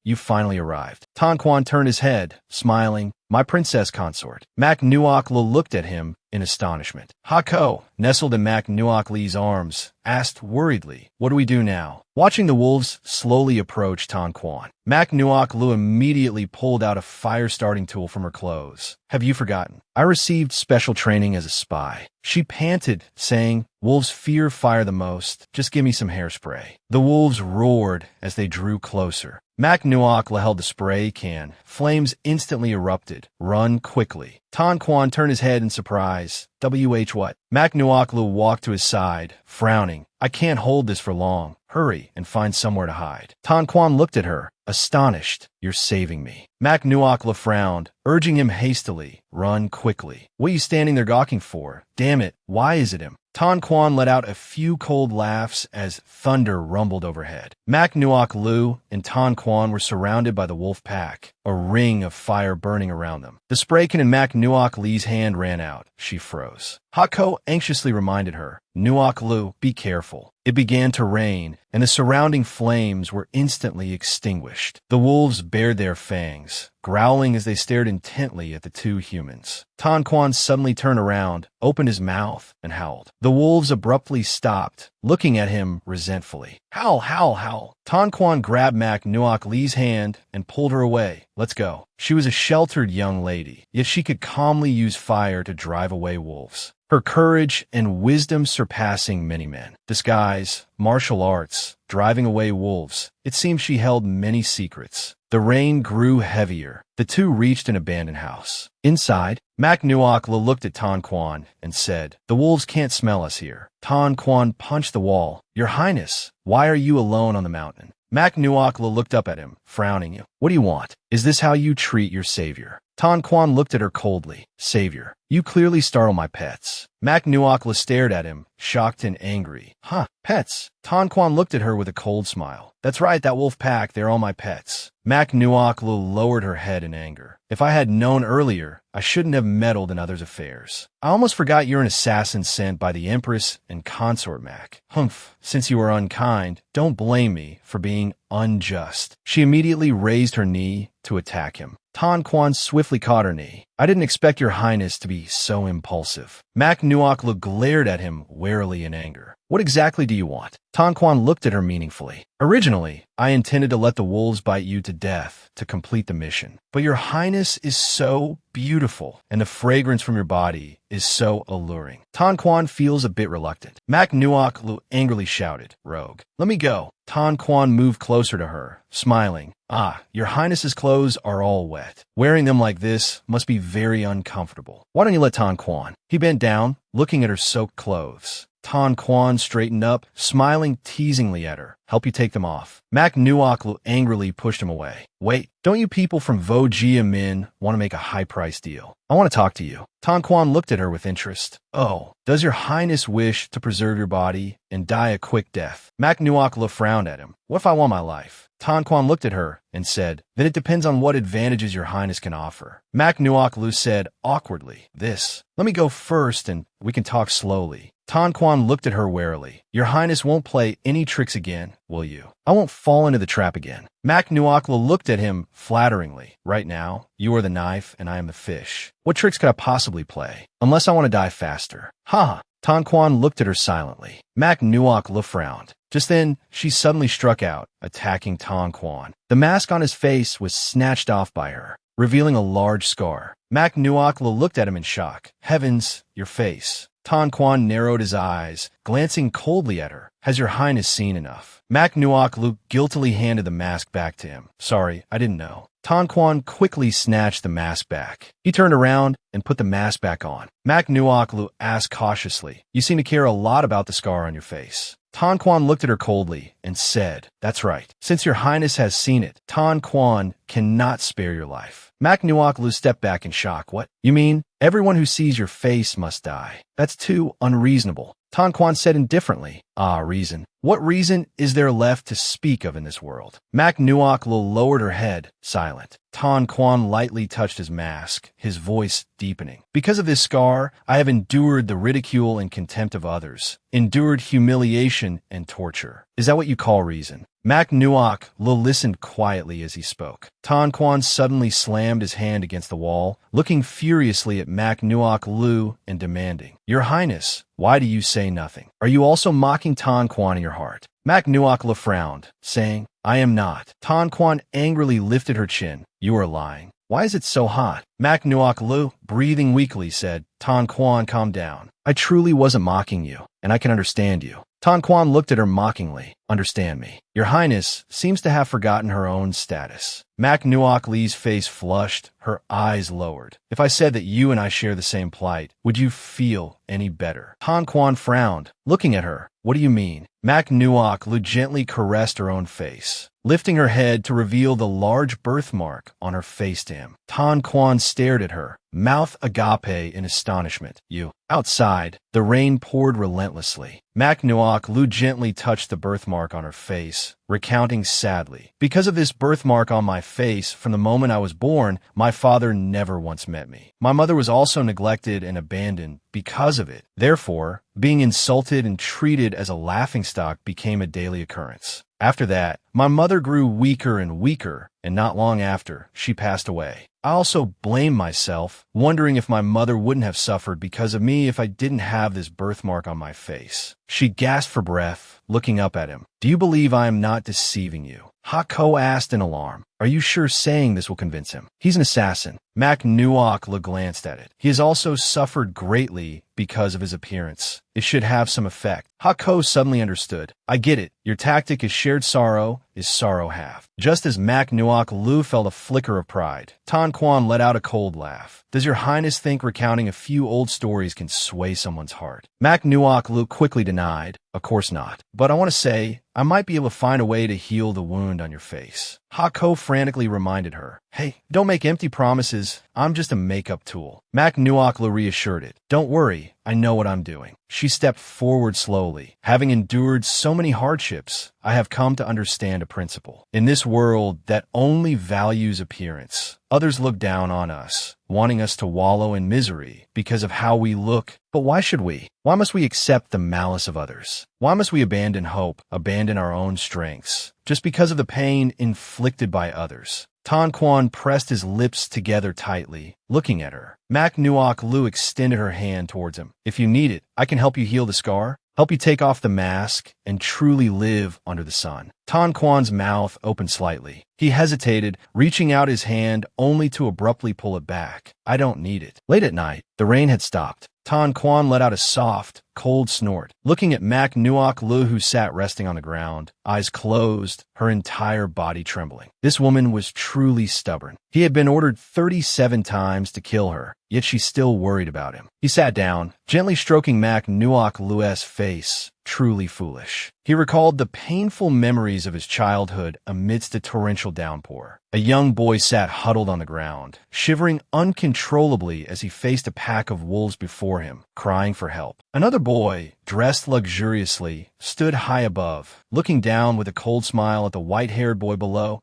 You finally arrived." Tan Quan turned his head, smiling. "My princess consort." Mak Nuok Lu looked at him in astonishment. Hako, nestled in Mak Nuok Lu's arms, asked worriedly, "What do we do now?" Watching the wolves slowly approach Tan Quan, Mak Nuok Lu immediately pulled out a fire-starting tool from her clothes. "Have you forgotten? I received special training as a spy." She panted, saying, "Wolves fear fire the most. Just give me some hairspray." The wolves roared as they drew closer. Mak Nuok Lu held the spray can. Flames instantly erupted. "Run quickly." Tan Quan turned his head in surprise. What? Mak Nuok Lu walked to his side, frowning. "I can't hold this for long. Hurry and find somewhere to hide." Tan Quan looked at her, astonished. "You're saving me." Mak Nuok Lu frowned, urging him hastily. "Run quickly." "What are you standing there gawking for? Damn it, why is it him?" Tan Quan let out a few cold laughs as thunder rumbled overhead. Mak Nuok Lu and Tan Quan were surrounded by the wolf pack, a ring of fire burning around them. The spray can in Mak Nuok Lu's hand ran out. She froze. Hako anxiously reminded her, "Nuok Lu, be careful." It began to rain, and the surrounding flames were instantly extinguished. The wolves bared their fangs, growling as they stared intently at the two humans. Tan Quan suddenly turned around, opened his mouth, and howled. The wolves abruptly stopped, looking at him resentfully. "Howl, howl, howl." Tan Quan grabbed Mak Nuok Lu's hand and pulled her away. "Let's go." She was a sheltered young lady, yet she could calmly use fire to drive away wolves. Her courage and wisdom surpassing many men. Disguise, martial arts, driving away wolves. It seemed she held many secrets. The rain grew heavier. The two reached an abandoned house. Inside, Mak Nuok Lu looked at Tan Quan and said, "The wolves can't smell us here." Tan Quan punched the wall. "Your Highness, why are you alone on the mountain?" Mak Nuok Lu looked up at him, frowning. What do you want? Is this how you treat your savior? Tan Quan looked at her coldly. Savior, you clearly startle my pets. Mac Nuokla stared at him, shocked and angry. Huh, pets? Tan Quan looked at her with a cold smile. That's right, that wolf pack, they're all my pets. Mac Nuokla lowered her head in anger. If I had known earlier, I shouldn't have meddled in others' affairs. I almost forgot you're an assassin sent by the Empress and Consort Mac. Humph, since you were unkind, don't blame me for being unjust. She immediately raised her knee to attack him. Tan Quan swiftly caught her knee. I didn't expect your highness to be so impulsive. Mac Nuokla glared at him warily in anger. What exactly do you want? Tan Quan looked at her meaningfully. Originally, I intended to let the wolves bite you to death to complete the mission. But your highness is so beautiful, and the fragrance from your body is so alluring. Tan Quan feels a bit reluctant. Mac Nuokla angrily shouted, Rogue, let me go. Tan Quan moved closer to her, smiling. Ah, your highness's clothes are all wet. Wearing them like this must be very uncomfortable. Why don't you let Tan Quan? He bent down, looking at her soaked clothes. Tan Quan straightened up, smiling teasingly at her. Help you take them off. Mac Nuokla angrily pushed him away. Wait, don't you people from Vo Jia Min want to make a high-price deal? I want to talk to you. Tan Quan looked at her with interest. Oh, does your highness wish to preserve your body and die a quick death? Mac Nuokla frowned at him. What if I want my life? Tan Quan looked at her and said, Then it depends on what advantages your highness can offer. Mac Nuokla said awkwardly, Let me go first and we can talk slowly. Tan Quan looked at her warily. Your highness won't play any tricks again, will you? I won't fall into the trap again. Mac Nuokla looked at him flatteringly. Right now, you are the knife and I am the fish. What tricks could I possibly play? Unless I want to die faster. Ha! Tan Quan looked at her silently. Mac Nuokla frowned. Just then, she suddenly struck out, attacking Tan Quan. The mask on his face was snatched off by her, revealing a large scar. Mac Nuokla looked at him in shock. Heavens, your face. Tan Quan narrowed his eyes, glancing coldly at her. Has your highness seen enough? Mac Nuokla guiltily handed the mask back to him. Sorry, I didn't know. Tan Quan quickly snatched the mask back. He turned around and put the mask back on. Mac Nuokla asked cautiously, You seem to care a lot about the scar on your face. Tan Quan looked at her coldly and said, That's right. Since your highness has seen it, Tan Quan cannot spare your life. Mac Nuokla stepped back in shock. What? You mean everyone who sees your face must die? That's too unreasonable. Tan Quan said indifferently, Ah, reason. What reason is there left to speak of in this world? Mac Nuokla lowered her head, silent. Tan Quan lightly touched his mask, his voice deepening. Because of this scar, I have endured the ridicule and contempt of others, endured humiliation and torture. Is that what you call reason? Mac Nuokla listened quietly as he spoke. Tan Quan suddenly slammed his hand against the wall, looking furiously at Mac Nuokla and demanding, Your Highness, why do you say nothing? Are you also mocking Tan Quan in your heart? Mac Nuokla frowned, saying, I am not. Tan Quan angrily lifted her chin. You are lying. Why is it so hot? Mac Nuokla, breathing weakly, said, Tan Quan, calm down. I truly wasn't mocking you, and I can understand you. Tan Quan looked at her mockingly. Understand me. Your Highness seems to have forgotten her own status. Mac Nuokla's face flushed, her eyes lowered. If I said that you and I share the same plight, would you feel any better? Tan Quan frowned, looking at her. What do you mean? Mac Nuokla gently caressed her own face, lifting her head to reveal the large birthmark on her face to him. Tan Quan stared at her, mouth agape in astonishment. You. Outside, the rain poured relentlessly. Mac Nuokla gently touched the birthmark on her face, recounting sadly. Because of this birthmark on my face, from the moment I was born, my father never once met me. My mother was also neglected and abandoned because of it. Therefore, being insulted and treated as a laughingstock became a daily occurrence. After that, my mother grew weaker and weaker, and not long after, she passed away. I also blamed myself, wondering if my mother wouldn't have suffered because of me if I didn't have this birthmark on my face. She gasped for breath, looking up at him. Do you believe I am not deceiving you? Hako asked in alarm. Are you sure saying this will convince him? He's an assassin. Mac Nuokla glanced at it. He has also suffered greatly because of his appearance. It should have some effect. Hako suddenly understood. I get it. Your tactic is shared sorrow is sorrow half. Just as Mac Nuokla felt a flicker of pride, Tan Quan let out a cold laugh. Does your highness think recounting a few old stories can sway someone's heart? Mac Nuokla quickly denied. Of course not. But I want to say, I might be able to find a way to heal the wound on your face. Hako frantically reminded her. Hey, don't make empty promises. I'm just a makeup tool. Mac Nuoklu reassured it. Don't worry, I know what I'm doing. She stepped forward slowly. Having endured so many hardships, I have come to understand a principle. In this world that only values appearance, others look down on us, wanting us to wallow in misery because of how we look. But why should we? Why must we accept the malice of others? Why must we abandon hope, abandon our own strengths, just because of the pain inflicted by others? Tan Quan pressed his lips together tightly, looking at her. Mac Nuok Lu extended her hand towards him. If you need it, I can help you heal the scar, help you take off the mask, and truly live under the sun. Tan Quan's mouth opened slightly. He hesitated, reaching out his hand only to abruptly pull it back. I don't need it. Late at night, the rain had stopped. Tan Quan let out a soft, cold snort, looking at Mac Nuok Lu, who sat resting on the ground, eyes closed, her entire body trembling. This woman was truly stubborn. He had been ordered 37 times to kill her, yet she still worried about him. He sat down, gently stroking Mac Nuok Lu's face. Truly foolish. He recalled the painful memories of his childhood amidst a torrential downpour. A young boy sat huddled on the ground, shivering uncontrollably as he faced a pack of wolves before him, crying for help. Another boy, dressed luxuriously, stood high above, looking down with a cold smile at the white-haired boy below.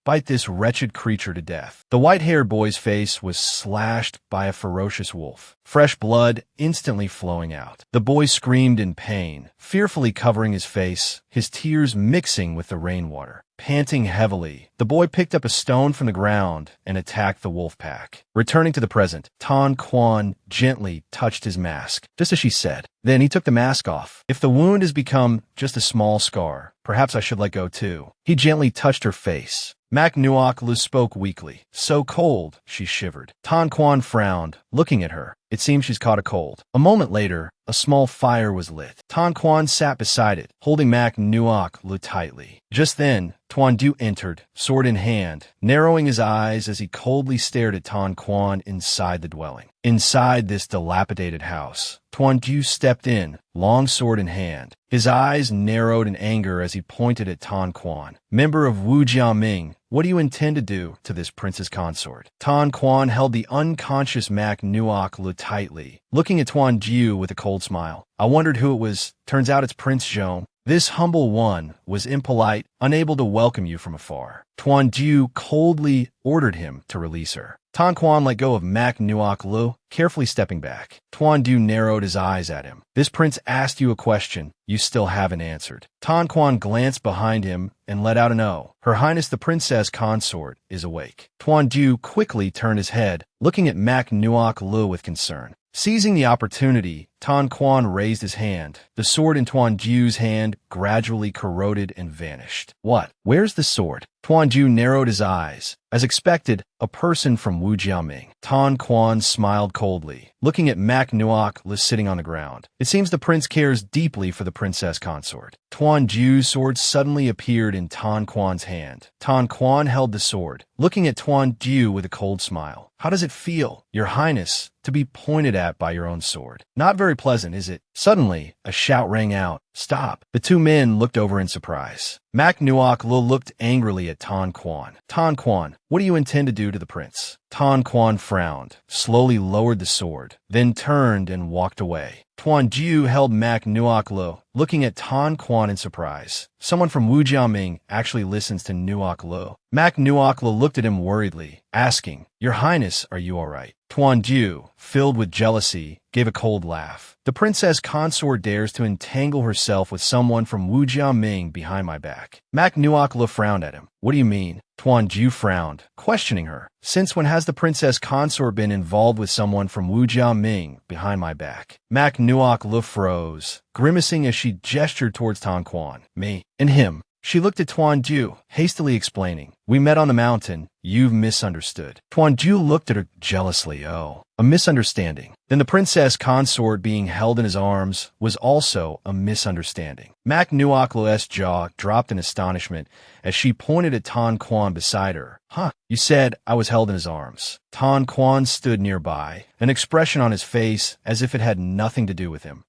Bite this wretched creature to death. The white-haired boy's face was slashed by a ferocious wolf, fresh blood instantly flowing out. The boy screamed in pain, fearfully covering his face, his tears mixing with the rainwater. Panting heavily, the boy picked up a stone from the ground and attacked the wolf pack. Returning to the present, Tan Quan gently touched his mask, just as she said. Then he took the mask off. If the wound has become just a small scar, perhaps I should let go too. He gently touched her face. Mac Nuok Lu spoke weakly. So cold, she shivered. Tan Quan frowned, looking at her. It seems she's caught a cold. A moment later, a small fire was lit. Tan Quan sat beside it, holding Mac Nuok Lu tightly. Just then, Tuan Du entered, sword in hand, narrowing his eyes as he coldly stared at Tan Quan inside the dwelling. Inside this dilapidated house, Tuan Du stepped in, long sword in hand. His eyes narrowed in anger as he pointed at Tan Quan. Member of Wu Jiaming, what do you intend to do to this prince's consort? Tan Quan held the unconscious Mac Nuok Lu tightly, looking at Tuan Du with a cold smile. I wondered who it was. Turns out it's Prince Zhong. This humble one was impolite, unable to welcome you from afar. Tuan Du coldly ordered him to release her. Tan Quan let go of Mac Nuok Lu, carefully stepping back. Tuan Du narrowed his eyes at him. This prince asked you a question you still haven't answered. Tan Quan glanced behind him and let out an "Oh." Her Highness the Princess Consort is awake. Tuan Du quickly turned his head, looking at Mac Nuok Lu with concern. Seizing the opportunity, Tan Quan raised his hand. The sword in Tuan Du's hand gradually corroded and vanished. What? Where's the sword? Tuan Du narrowed his eyes. As expected, a person from Wu Jiaming. Tan Quan smiled coldly, looking at Mac Nuok Lu sitting on the ground. It seems the prince cares deeply for the princess consort. Tuan Du's sword suddenly appeared in Tan Quan's hand. Tan Quan held the sword, looking at Tuan Du with a cold smile. How does it feel, Your Highness, to be pointed at by your own sword? Not very pleasant, is it? Suddenly, a shout rang out. Stop. The two men looked over in surprise. Mac Nuok Lu looked angrily at Tan Quan. Tan Quan, what do you intend to do to the prince? Tan Quan frowned, slowly lowered the sword, then turned and walked away. Tuan Du held Mac Nuok Lu, looking at Tan Quan in surprise. Someone from Wu Jiaming actually listens to Nuok Lu. Mac Nuok Lu looked at him worriedly, asking, Your Highness, are you all right? Tuan Du, filled with jealousy, gave a cold laugh. The princess consort dares to entangle herself with someone from Wu Jiaming behind my back. Mac Nuok Lu frowned at him. What do you mean? Tuan Du frowned, questioning her. Since when has the princess consort been involved with someone from Wu Jiaming behind my back? Mac Nuok Lu froze, grimacing as she gestured towards Tan Quan. Me and him. She looked at Tuan Du, hastily explaining. We met on the mountain. You've misunderstood. Tuanju looked at her jealously. Oh, a misunderstanding. Then the princess consort being held in his arms was also a misunderstanding. Mak Nuoklo's jaw dropped in astonishment as she pointed at Tan Quan beside her. Huh, you said I was held in his arms. Tan Quan stood nearby, an expression on his face as if it had nothing to do with him.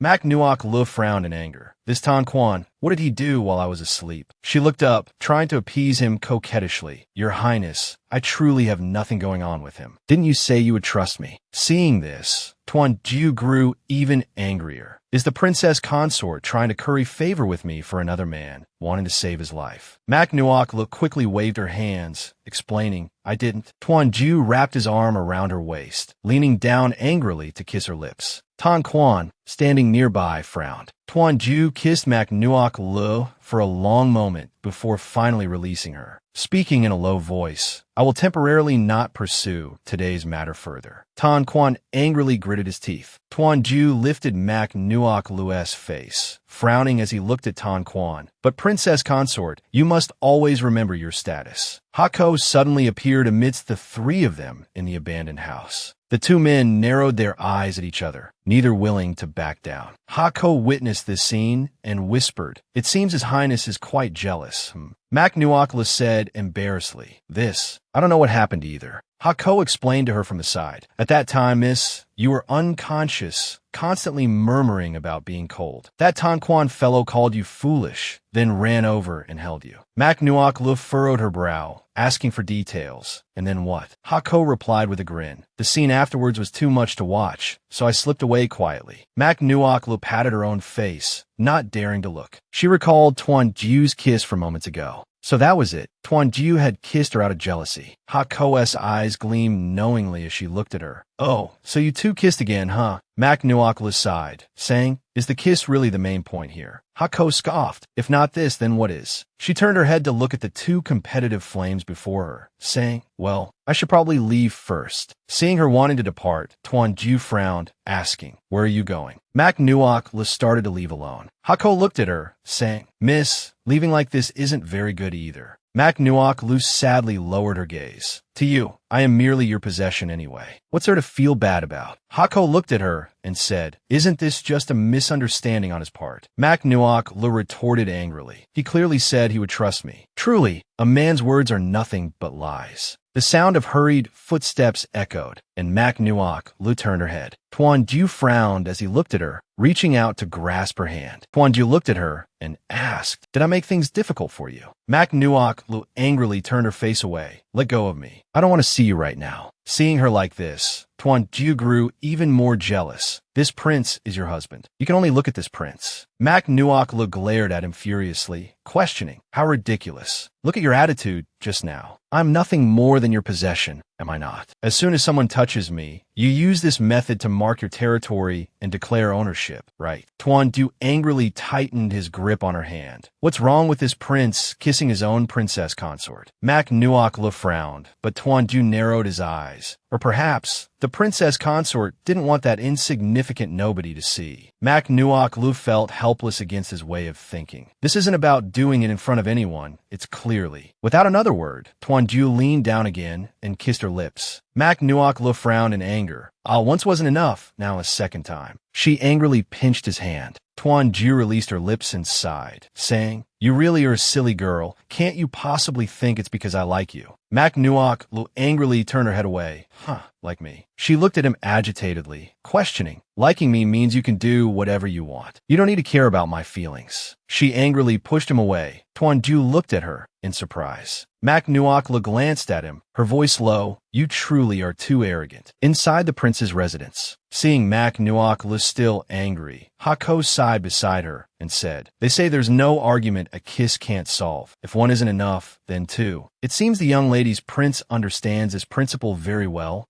Mak Nuok frowned in anger. This Tan Quan, what did he do while I was asleep? She looked up, trying to appease him coquettishly. Your Highness, I truly have nothing going on with him. Didn't you say you would trust me? Seeing this, Tuanju grew even angrier. Is the princess consort trying to curry favor with me for another man, wanting to save his life? Mak Nuok quickly waved her hands, explaining, I didn't. Tuanju wrapped his arm around her waist, leaning down angrily to kiss her lips. Tan Quan, standing nearby, frowned. Tuanju kissed Mak Nuok for a long moment before finally releasing her. Speaking in a low voice, I will temporarily not pursue today's matter further. Tan Quan angrily gritted his teeth. Tuanju lifted Mak Nuok's face, frowning as he looked at Tan Quan. But Princess Consort, you must always remember your status. Hako suddenly appeared amidst the three of them in the abandoned house. The two men narrowed their eyes at each other, neither willing to back down. Hako witnessed this scene and whispered, It seems His Highness is quite jealous. Mak Nuok said embarrassedly, I don't know what happened either. Hako explained to her from the side. At that time, miss, you were unconscious, constantly murmuring about being cold. That Tan Quan fellow called you foolish, then ran over and held you. Mak Nuok furrowed her brow, asking for details. And then what? Hako replied with a grin. The scene afterwards was too much to watch, so I slipped away quietly. Mak Nuok patted her own face, not daring to look. She recalled Tuanju's kiss from moments ago. So that was it. Tuanju had kissed her out of jealousy. Hako's eyes gleamed knowingly as she looked at her. Oh, so you two kissed again, huh? Mak Nuok sighed, saying, Is the kiss really the main point here? Hako scoffed. If not this, then what is? She turned her head to look at the two competitive flames before her, saying, Well, I should probably leave first. Seeing her wanting to depart, Tuanju frowned, asking, Where are you going? Mak Nuok started to leave alone. Hako looked at her, saying, Miss, leaving like this isn't very good either. Mak Nuok sadly lowered her gaze. To you, I am merely your possession anyway. What's there to feel bad about? Hako looked at her and said, Isn't this just a misunderstanding on his part? Mak Nuok retorted angrily. He clearly said he would trust me. Truly, a man's words are nothing but lies. The sound of hurried footsteps echoed, and Mak Nuok turned her head. Tuanju frowned as he looked at her, reaching out to grasp her hand. Tuanju looked at her and asked, Did I make things difficult for you? Mak Nuok angrily turned her face away. Let go of me. I don't want to see you right now. Seeing her like this, Tuanju grew even more jealous. This prince is your husband. You can only look at this prince. Mak Nuok glared at him furiously, questioning, How ridiculous. Look at your attitude just now. I'm nothing more than your possession, am I not? As soon as someone touches me, you use this method to mark your territory and declare ownership, right? Tuanju angrily tightened his grip on her hand. What's wrong with this prince kissing his own princess consort? Mak Nuok frowned, but Tuanju narrowed his eyes. Or perhaps the princess consort didn't want that insignificant nobody to see. Mak Nuok felt helpless against his way of thinking. This isn't about doing it in front of anyone, it's clearly. Without another word, Tuanju leaned down again and kissed her lips. Mak Nuok frowned in anger. Once wasn't enough, now a second time. She angrily pinched his hand. Tuanju released her lips and sighed, saying, You really are a silly girl. Can't you possibly think it's because I like you? Mak Nuok angrily turned her head away. Like me. She looked at him agitatedly, questioning, Liking me means you can do whatever you want. You don't need to care about my feelings. She angrily pushed him away. Tuanju looked at her in surprise. Mak Nuok glanced at him, her voice low. You truly are too arrogant. Inside the prince's residence, seeing Mak Nuok still angry, Hako sighed beside her and said, They say there's no argument a kiss can't solve. If one isn't enough, then two. It seems the young lady's prince understands this principle very well.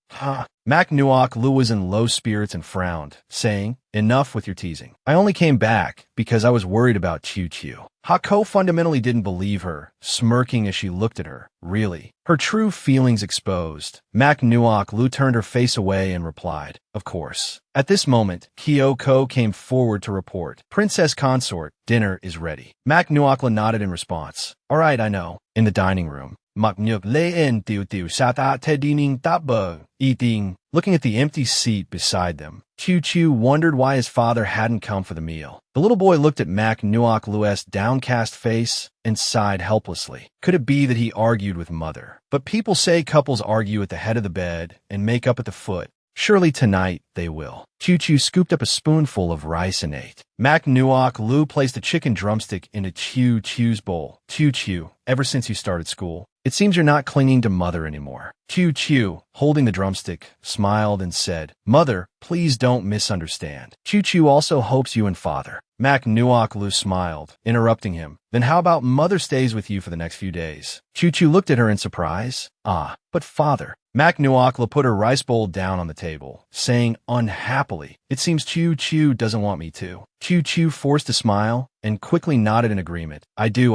Mak Nuok Lu was in low spirits and frowned, saying, "Enough with your teasing. I only came back because I was worried about Qiu Qiu." Hako fundamentally didn't believe her, smirking as she looked at her. Really? Her true feelings exposed. Mak Nuok Lu turned her face away and replied, "Of course." At this moment, Kyoko came forward to report, "Princess Consort, dinner is ready." Mak Nuok Lu nodded in response. "All right, I know." In the dining room, Mak Nuok Lein Tiu Tiu Sata Tedining Taba eating. Looking at the empty seat beside them, Qiu Qiu wondered why his father hadn't come for the meal. The little boy looked at Mak Nuok Lu's downcast face and sighed helplessly. Could it be that he argued with mother? But people say couples argue at the head of the bed and make up at the foot. Surely tonight they will. Qiu Qiu scooped up a spoonful of rice and ate. Mak Nuok Lu placed a chicken drumstick into Qiu Qiu's bowl. "Qiu Qiu, ever since you started school, it seems you're not clinging to mother anymore." Qiu Qiu, holding the drumstick, smiled and said, "Mother, please don't misunderstand. Qiu Qiu also hopes you and father." Mak Nuok Lu smiled, interrupting him. "Then how about mother stays with you for the next few days?" Qiu Qiu looked at her in surprise. "Ah, but father." Mak Nuok Lu put her rice bowl down on the table, saying unhappily, "It seems Qiu Qiu doesn't want me to." Qiu Qiu forced a smile and quickly nodded in agreement. I do.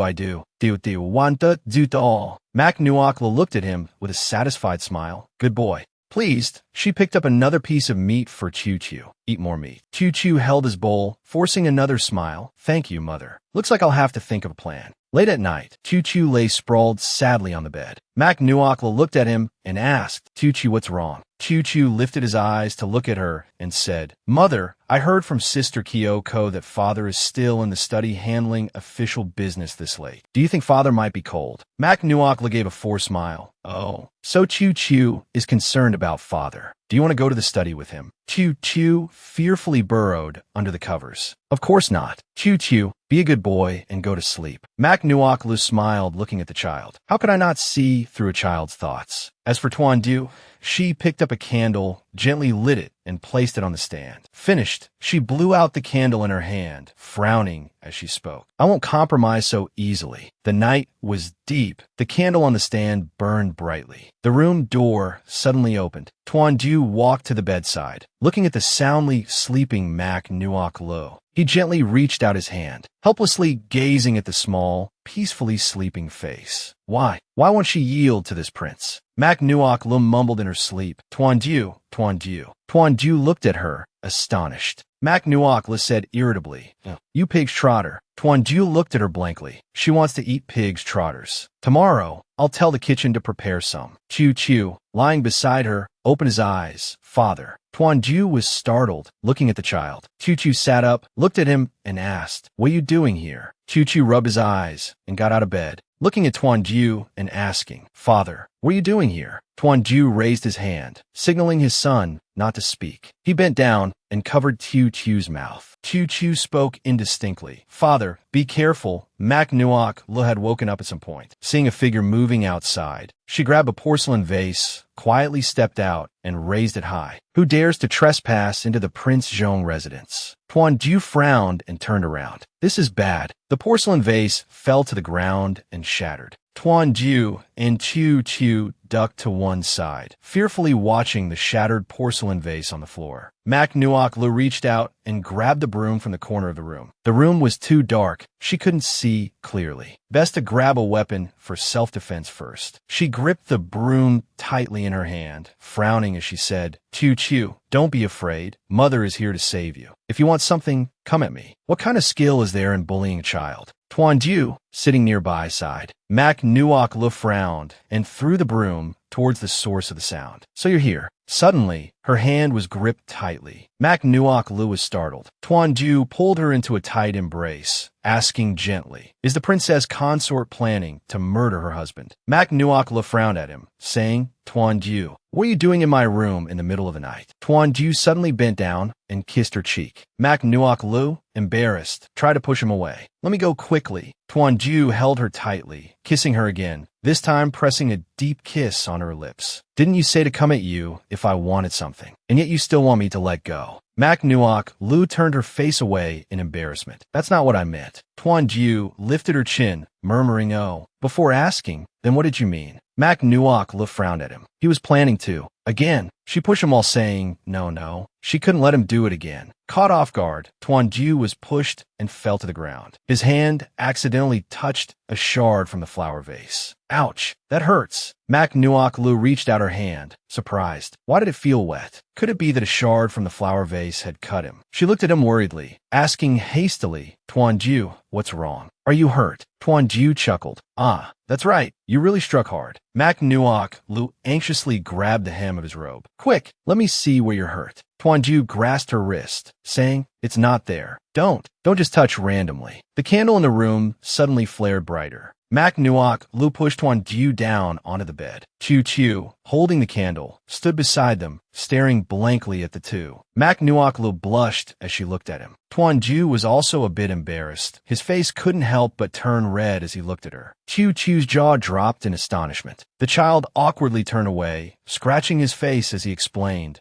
Diu want to do all." Mak Nuok Lu looked at him with a satisfied smile. "Good boy." Pleased, she picked up another piece of meat for Qiu Qiu. "Eat more meat." Qiu Qiu held his bowl, forcing another smile. "Thank you, mother. Looks like I'll have to think of a plan." Late at night, Qiu Qiu lay sprawled sadly on the bed. Mak Nuok Lu looked at him and asked, "Qiu Qiu, what's wrong?" Qiu Qiu lifted his eyes to look at her and said, "Mother, I heard from Sister Kyoko that father is still in the study handling official business this late. Do you think father might be cold?" Mak Nuok Lu gave a forced smile. "Oh, so Qiu Qiu is concerned about father. Do you want to go to the study with him?" Qiu Qiu fearfully burrowed under the covers. "Of course not. Qiu Qiu, be a good boy and go to sleep." Mak Nuok Lu smiled, looking at the child. How could I not see through a child's thoughts? As for Tuan Du, she picked up a candle, gently lit it, and placed it on the stand. Finished, she blew out the candle in her hand, frowning as she spoke. "I won't compromise so easily." The night was deep. The candle on the stand burned brightly. The room door suddenly opened. Tuan Du walked to the bedside, looking at the soundly sleeping Mak Nuok Lu. He gently reached out his hand, helplessly gazing at the small, peacefully sleeping face. Why won't she yield to this prince? Mak Nuok Lu mumbled in her sleep, Tuan Du, Tuan Du." Tuan Du looked at her, astonished. Mak Nuok Lu said irritably, "You pig's trotter." Tuan Du looked at her blankly. She wants to eat pig's trotters. "Tomorrow, I'll tell the kitchen to prepare some." Qiu Qiu, lying beside her, opened his eyes. "Father." Tuan Du was startled, looking at the child. Qiu Qiu sat up, looked at him, and asked, "What are you doing here?" Qiu Qiu rubbed his eyes and got out of bed, looking at Tuan Du and asking, "Father, what are you doing here?" Tuan Du raised his hand, signaling his son not to speak. He bent down and covered Qiu Qiu's mouth. Qiu Qiu spoke indistinctly. "Father, be careful." Mak Nuok Lu had woken up at some point, seeing a figure moving outside. She grabbed a porcelain vase, quietly stepped out, and raised it high. "Who dares to trespass into the Prince Zhong residence?" Tuan Du frowned and turned around. "This is bad." The porcelain vase fell to the ground and shattered. Tuan Du and Qiu Qiu ducked to one side, fearfully watching the shattered porcelain vase on the floor. Mak Nuok Lu reached out and grabbed the broom from the corner of the room. The room was too dark. She couldn't see clearly. Best to grab a weapon for self-defense first. She gripped the broom tightly in her hand, frowning as she said, "Qiu Qiu, don't be afraid. Mother is here to save you. If you want something, come at me." What kind of skill is there in bullying a child? Tuan Du, sitting nearby, sighed. Mak Nuok Lu frowned and threw the broom towards the source of the sound. "So you're here." Suddenly, her hand was gripped tightly. Mak Nuok Lu was startled. Tuan Du pulled her into a tight embrace, asking gently, "Is the princess consort planning to murder her husband?" Mak Nuok Lu frowned at him, saying, "Tuan Du, what are you doing in my room in the middle of the night?" Tuan Du suddenly bent down and kissed her cheek. Mak Nuok Lu, embarrassed, tried to push him away. "Let me go quickly." Tuan Du held her tightly, kissing her again, this time pressing a deep kiss on her lips. "Didn't you say to come at you if I wanted something? And yet you still want me to let go." Mak Nuok Lu turned her face away in embarrassment. "That's not what I meant." Tuan Du lifted her chin, murmuring, "Oh," before asking, "Then what did you mean?" Mak Nuok Lu frowned at him. He was planning to, Again, she pushed him while saying, no, no. She couldn't let him do it again. Caught off guard, Tuanju was pushed and fell to the ground. His hand accidentally touched a shard from the flower vase. Ouch, that hurts. Mak Nuok Lu reached out her hand, surprised. Why did it feel wet? Could it be that a shard from the flower vase had cut him? She looked at him worriedly, asking hastily, Tuanju, what's wrong? Are you hurt? Tuanju chuckled. Ah, that's right. You really struck hard. Mak Nuok Lu anxiously grabbed the hem of his robe. Quick, let me see where you're hurt. Tuanju grasped her wrist, saying, it's not there. Don't just touch randomly. The candle in the room suddenly flared brighter. Mak Nuok Lu pushed Tuanju down onto the bed. Chu, holding the candle, stood beside them, staring blankly at the two. Mak Nuok Lu blushed as she looked at him. Tuanju was also a bit embarrassed. His face couldn't help but turn red as he looked at her. Chu's jaw dropped in astonishment. The child awkwardly turned away, scratching his face as he explained,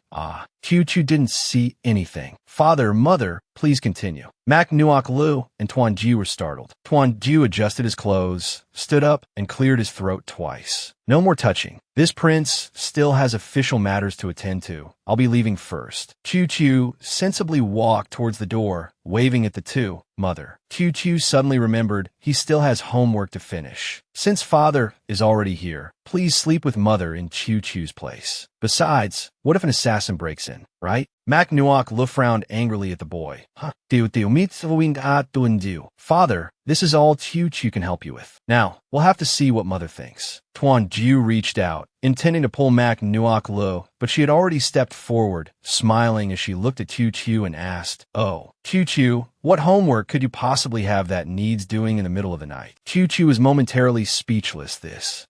Chu didn't see anything. Father, mother, please continue. Mak Nuok Lu and Tuanju were startled. Tuanju adjusted his clothes, stood up, and cleared his throat twice. No more touching. This prince still has official matters to attend to. I'll be leaving first. Chu sensibly walked towards the door, waving at the two. Mother. Chu suddenly remembered he still has homework to finish. Since father is already here, please sleep with mother in Chu's place. Besides, what if an assassin breaks in, right? Mak Nuok Lu frowned angrily at the boy. Father, this is all Chu can help you with. Now, we'll have to see what mother thinks. Tuanju reached out, intending to pull Mak Nuok Lu, but she had already stepped forward, smiling as she looked at Chu and asked, oh, Chu, what homework could you possibly have that needs doing in the middle of the night? Chu was momentarily speechless.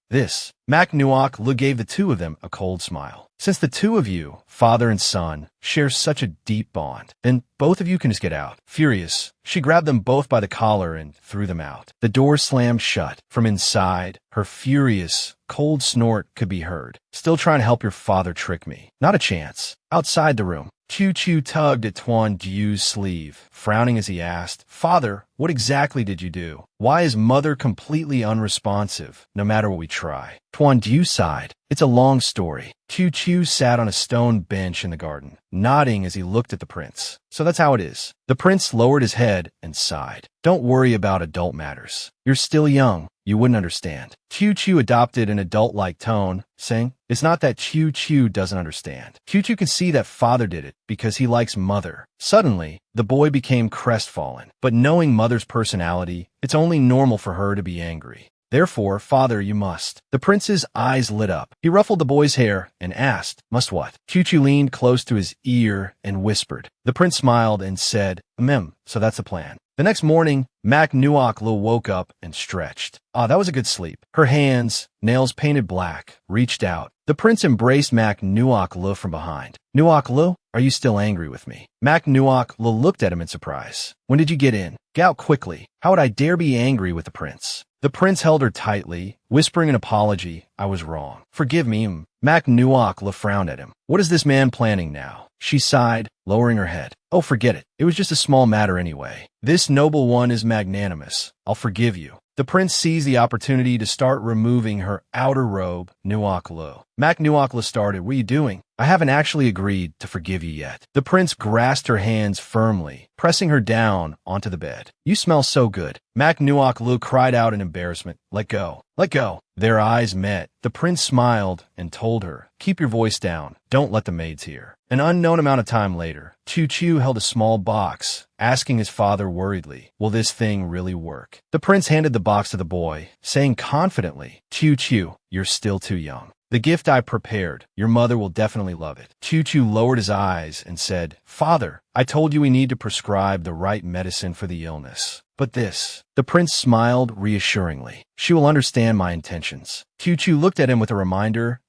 This. Mak Nuok Lu gave the two of them a cold smile. Since the two of you, father and son, share such a deep bond, then both of you can just get out. Furious, she grabbed them both by the collar and threw them out. The door slammed shut. From inside, her furious, cold snort could be heard. Still trying to help your father trick me. Not a chance. Outside the room, Chu tugged at Tuanju's sleeve, frowning as he asked, Father, what exactly did you do? Why is mother completely unresponsive, no matter what we try? Tuanju sighed. It's a long story. Chu sat on a stone bench in the garden, nodding as he looked at the prince. So that's how it is. The prince lowered his head and sighed. Don't worry about adult matters. You're still young. You wouldn't understand. Chu adopted an adult-like tone, saying, it's not that Chu doesn't understand. Chu can see that father did it because he likes mother. Suddenly, the boy became crestfallen, but knowing mother's personality, it's only normal for her to be angry. Therefore, father, you must. The prince's eyes lit up. He ruffled the boy's hair and asked, must what? Chu leaned close to his ear and whispered. The prince smiled and said, so that's the plan. The next morning, Mak Nuok Lu woke up and stretched. That was a good sleep. Her hands, nails painted black, reached out. The prince embraced Mak Nuok Lu from behind. Nuok Lu, are you still angry with me? Mak Nuok Lu looked at him in surprise. When did you get in? Get out quickly. How would I dare be angry with the prince? The prince held her tightly, whispering an apology. I was wrong. Forgive me. Mak Nuok Lu frowned at him. What is this man planning now? She sighed, lowering her head. Oh, forget it. It was just a small matter anyway. This noble one is magnanimous. I'll forgive you. The prince seized the opportunity to start removing her outer robe. Nuok Lu. Mak Nuok Lu started. What are you doing? I haven't actually agreed to forgive you yet. The prince grasped her hands firmly, pressing her down onto the bed. You smell so good. Mak Nuok Lu cried out in embarrassment. Let go. Let go. Their eyes met. The prince smiled and told her, keep your voice down. Don't let the maids hear. An unknown amount of time later, Chu held a small box, asking his father worriedly, will this thing really work? The prince handed the box to the boy, saying confidently, Chu, you're still too young. The gift I prepared, your mother will definitely love it. Chu lowered his eyes and said, Father, I told you we need to prescribe the right medicine for the illness. But this. The prince smiled reassuringly. She will understand my intentions. Chu looked at him with a reminder.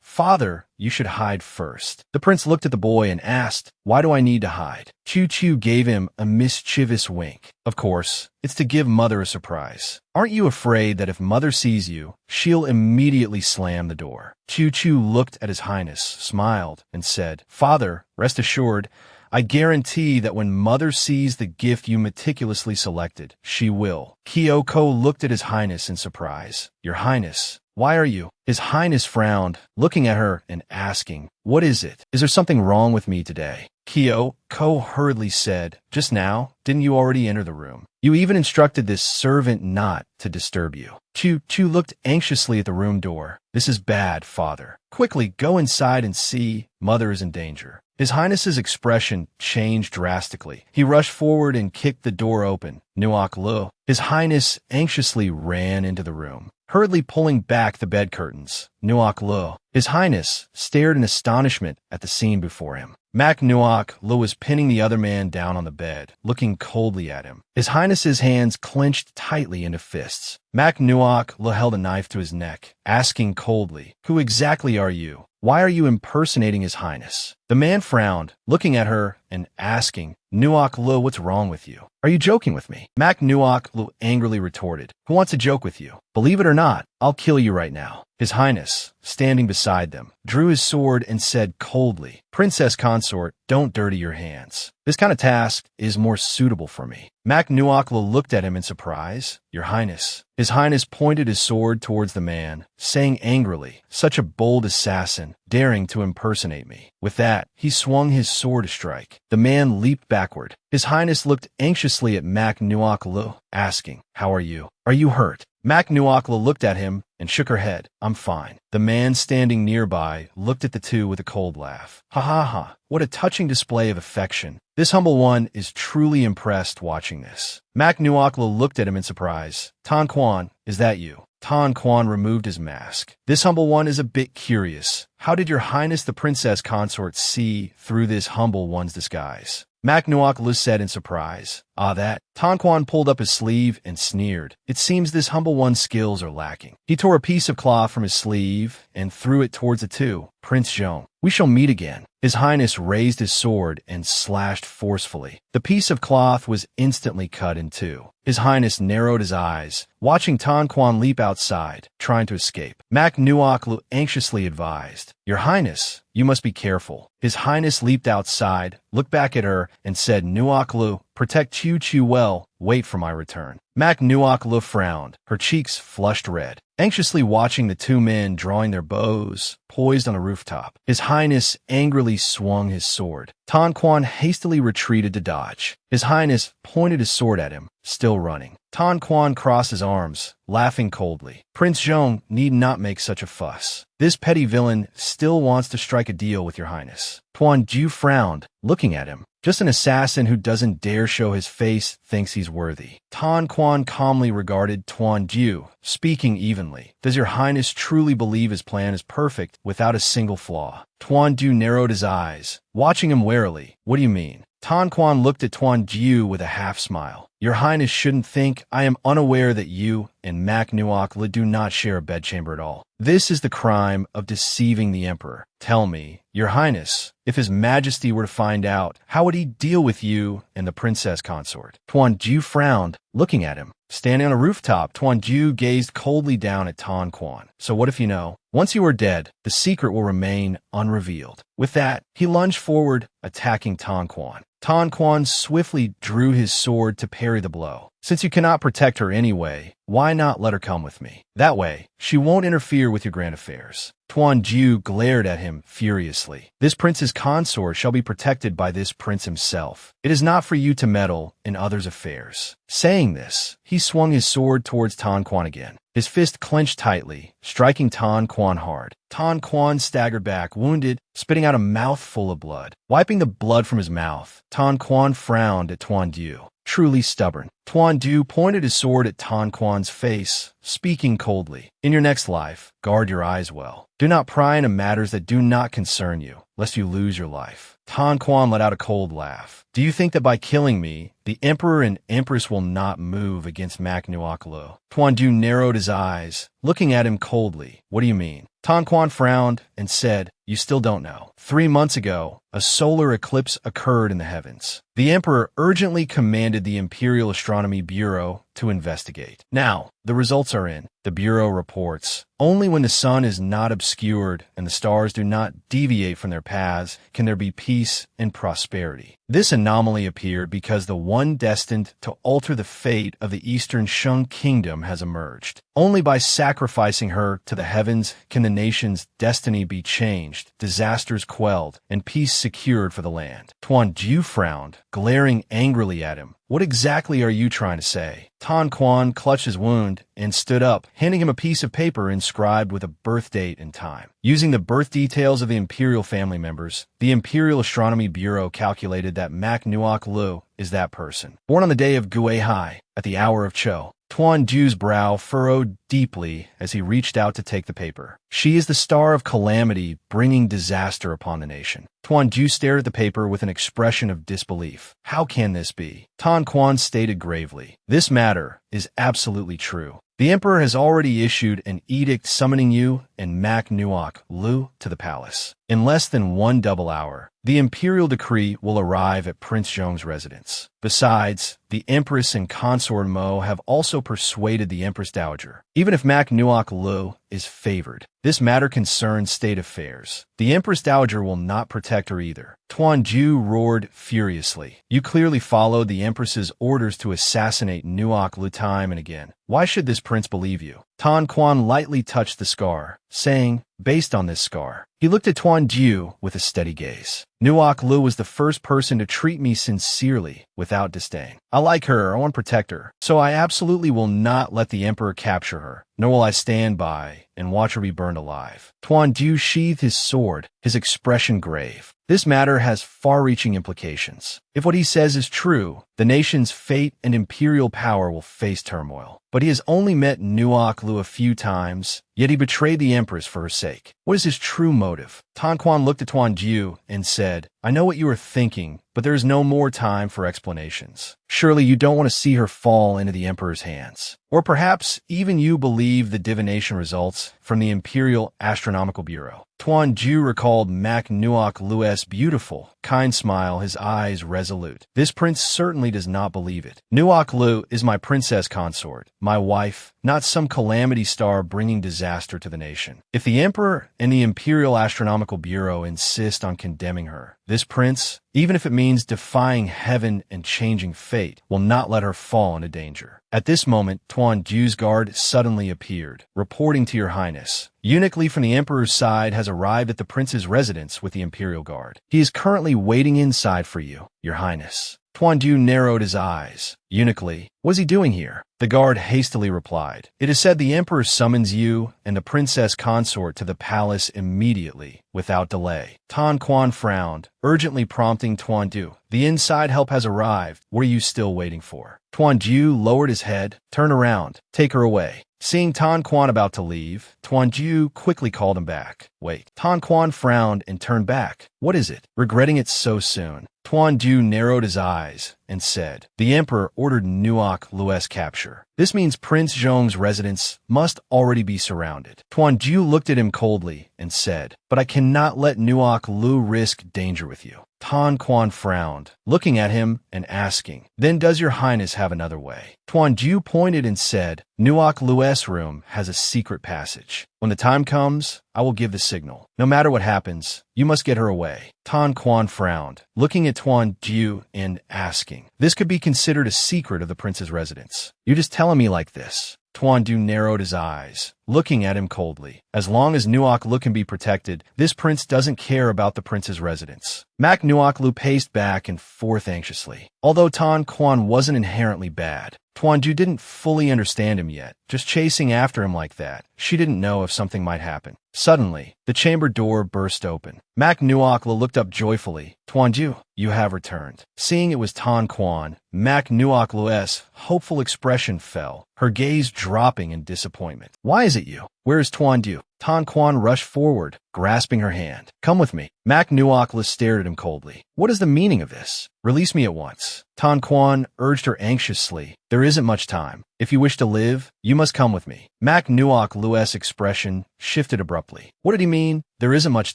Father, you should hide first. The prince looked at the boy and asked, why do I need to hide? Chu gave him a mischievous wink. Of course, it's to give mother a surprise. Aren't you afraid that if mother sees you, she'll immediately slam the door? Chu looked at his highness, smiled, and said, Father, rest assured, I guarantee that when Mother sees the gift you meticulously selected, she will. Kyoko looked at His Highness in surprise. Your Highness, why are you? His Highness frowned, looking at her and asking, what is it? Is there something wrong with me today? Kyoko hurriedly said, just now, didn't you already enter the room? You even instructed this servant not to disturb you. Chu looked anxiously at the room door. This is bad, father. Quickly, go inside and see. Mother is in danger. His Highness's expression changed drastically. He rushed forward and kicked the door open. Nuok Lu. His Highness anxiously ran into the room, hurriedly pulling back the bed curtains. Nuok Lu. His Highness stared in astonishment at the scene before him. Mac Nuok Lu was pinning the other man down on the bed, looking coldly at him. His Highness's hands clenched tightly into fists. Mac Nuok Lu held a knife to his neck, asking coldly, who exactly are you? Why are you impersonating His Highness? The man frowned, looking at her and asking, Nuok Lu, what's wrong with you? Are you joking with me? Mac Nuok Lu angrily retorted, who wants to joke with you? Believe it or not, I'll kill you right now. His Highness, standing beside them, drew his sword and said coldly, Princess Consort, don't dirty your hands. This kind of task is more suitable for me. Mac Nuok Lu looked at him in surprise. Your Highness. His Highness pointed his sword towards the man, saying angrily, such a bold assassin, daring to impersonate me. With that, he swung his sword to strike. The man leaped backward. His Highness looked anxiously at Mac Nuok Lu, asking, how are you? Are you hurt? Mac Nuok Lu looked at him and shook her head. I'm fine. The man standing nearby looked at the two with a cold laugh. Ha ha ha. What a touching display of affection. This humble one is truly impressed watching this. Mac Nuok Lu looked at him in surprise. Tan Quan, is that you? Tan Quan removed his mask. This humble one is a bit curious. How did your Highness the Princess Consort see through this humble one's disguise? Mac Nuok Lu said in surprise. Ah, that. Tan Quan pulled up his sleeve and sneered. It seems this humble one's skills are lacking. He tore a piece of cloth from his sleeve and threw it towards the two. Prince Zhong, we shall meet again. His Highness raised his sword and slashed forcefully. The piece of cloth was instantly cut in two. His Highness narrowed his eyes, watching Tan Quan leap outside, trying to escape. Mac Nuok Lu anxiously advised, Your Highness, you must be careful. His Highness leaped outside, looked back at her, and said, Nuok Lu, protect Chu well, wait for my return. Mac Nuok Lu frowned, her cheeks flushed red, anxiously watching the two men drawing their bows, poised on a rooftop. His Highness angrily swung his sword. Tan Quan hastily retreated to dodge. His Highness pointed his sword at him, still running. Tan Quan crossed his arms, laughing coldly. Prince Zhong need not make such a fuss. This petty villain still wants to strike a deal with your Highness. Tuan Ju frowned, looking at him. Just an assassin who doesn't dare show his face thinks he's worthy. Tan Quan calmly regarded Tuan Ju, speaking evenly. Does your Highness truly believe his plan is perfect without a single flaw? Tuan Ju narrowed his eyes, watching him warily. What do you mean? Tan Quan looked at Tuan Ju with a half-smile. Your Highness shouldn't think I am unaware that you and Mac Nuok Lu do not share a bedchamber at all. This is the crime of deceiving the Emperor. Tell me, Your Highness, if His Majesty were to find out, how would he deal with you and the Princess Consort? Tuan Ju frowned, looking at him. Standing on a rooftop, Tuan Ju gazed coldly down at Tan Quan. So what if you know? Once you are dead, the secret will remain unrevealed. With that, he lunged forward, attacking Tan Quan. Tan Quan swiftly drew his sword to parry the blow. Since you cannot protect her anyway, why not let her come with me? That way, she won't interfere with your grand affairs. Tuan Ju glared at him furiously. This prince's consort shall be protected by this prince himself. It is not for you to meddle in others' affairs. Saying this, he swung his sword towards Tan Quan again. His fist clenched tightly, striking Tan Quan hard. Tan Quan staggered back, wounded, spitting out a mouthful of blood. Wiping the blood from his mouth, Tan Quan frowned at Tuan Ju. Truly stubborn. Tuan Ju pointed his sword at Tan Quan's face, speaking coldly. In your next life, guard your eyes well. Do not pry into matters that do not concern you, lest you lose your life. Tan Quan let out a cold laugh. Do you think that by killing me, The Emperor and Empress will not move against Mak Nuoklu. Tuan Du narrowed his eyes, looking at him coldly. What do you mean? Tan Quan frowned and said, you still don't know. 3 months ago, a solar eclipse occurred in the heavens. The Emperor urgently commanded the Imperial Astronomy Bureau to investigate. Now, the results are in. The Bureau reports, only when the sun is not obscured and the stars do not deviate from their paths can there be peace and prosperity. This anomaly appeared because the one destined to alter the fate of the Eastern Shang Kingdom has emerged. Only by sacrificing her to the heavens can the nation's destiny be changed, disasters quelled, and peace secured for the land. Tuan Jiu frowned, glaring angrily at him. What exactly are you trying to say? Tan Quan clutched his wound and stood up, handing him a piece of paper inscribed with a birth date and time. Using the birth details of the imperial family members, the Imperial Astronomy Bureau calculated that Mak Nuoklu is that person. Born on the day of Gue Hai, at the hour of Cho. Tuan Jiu's brow furrowed deeply as he reached out to take the paper. She is the star of calamity, bringing disaster upon the nation. Tuan Jiu stared at the paper with an expression of disbelief. How can this be? Tan Quan stated gravely. This matter is absolutely true. The Emperor has already issued an edict summoning you and Mak Nuoklu to the palace. In less than 1 double hour, the imperial decree will arrive at Prince Zhong's residence. Besides, the Empress and Consort Mo have also persuaded the Empress Dowager. Even if Mak Nuoklu is favored, this matter concerns state affairs. The Empress Dowager will not protect her either. Tuan Jiu roared furiously. You clearly followed the Empress's orders to assassinate Nuoklu time and again. Why should this prince believe you? Tan Quan lightly touched the scar, saying, based on this scar. He looked at Tuan Jiu with a steady gaze. Nuoklu was the first person to treat me sincerely, without disdain. I like her, I want to protect her, so I absolutely will not let the Emperor capture her, nor will I stand by and watch her be burned alive. Tuan Jiu sheathed his sword, his expression grave. This matter has far-reaching implications. If what he says is true, the nation's fate and imperial power will face turmoil. But he has only met Nuoklu a few times, yet he betrayed the Empress for her sake. What is his true motive? Tan Quan looked at Tuan Jiu and said, I know what you are thinking, but there is no more time for explanations. Surely you don't want to see her fall into the Emperor's hands. Or perhaps even you believe the divination results from the Imperial Astronomical Bureau. Tuan Jiu recalled Mak Nuoklu's beautiful, kind smile, his eyes resolute. This prince certainly does not believe it. Nuoklu is my princess consort, my wife, not some calamity star bringing disaster to the nation. If the Emperor and the Imperial Astronomical Bureau insist on condemning her, this prince, even if it means defying heaven and changing fate, will not let her fall into danger. At this moment, Tuan Jiu's guard suddenly appeared, reporting to your highness. Eunuch Li from the Emperor's side has arrived at the prince's residence with the Imperial Guard. He is currently waiting inside for you, your highness. Tuan Jiu narrowed his eyes. Eunuch Li, what is he doing here? The guard hastily replied, it is said the Emperor summons you and the princess consort to the palace immediately, without delay. Tan Quan frowned, urgently prompting Tuan Jiu. The inside help has arrived. What are you still waiting for? Tuan Jiu lowered his head, turned around. Take her away. Seeing Tan Quan about to leave, Tuan Jiu quickly called him back. Wait. Tan Quan frowned and turned back. What is it? Regretting it so soon. Tuan Jiu narrowed his eyes and said, the Emperor ordered Nuoklu's capture. This means Prince Zhong's residence must already be surrounded. Tuan Jiu looked at him coldly and said, but I cannot let Nuoklu risk danger with you. Tan Quan frowned, looking at him and asking, then does your highness have another way? Tuan Jiu pointed and said, Nuoklu's room has a secret passage. When the time comes, I will give the signal. No matter what happens, you must get her away. Tan Quan frowned, looking at Tuan Jiu and asking, this could be considered a secret of the prince's residence. You're just telling me like this. Tuan Jiu narrowed his eyes, looking at him coldly. As long as Nuoklu can be protected, this prince doesn't care about the prince's residence. Mak Nuoklu paced back and forth anxiously. Although Tan Quan wasn't inherently bad, Tuan Jiu didn't fully understand him yet. Just chasing after him like that, she didn't know if something might happen. Suddenly, the chamber door burst open. Mak Nuokla looked up joyfully. Tuanju, you have returned. Seeing it was Tan Quan, Mak Nuokla's hopeful expression fell, her gaze dropping in disappointment. Why is it you? Where is Tuanju? Tan Quan rushed forward, grasping her hand. Come with me. Mak Nuokla stared at him coldly. What is the meaning of this? Release me at once. Tan Quan urged her anxiously. There isn't much time. If you wish to live, you must come with me. Mak Nuokla's expression shifted abruptly. What did he mean? There isn't much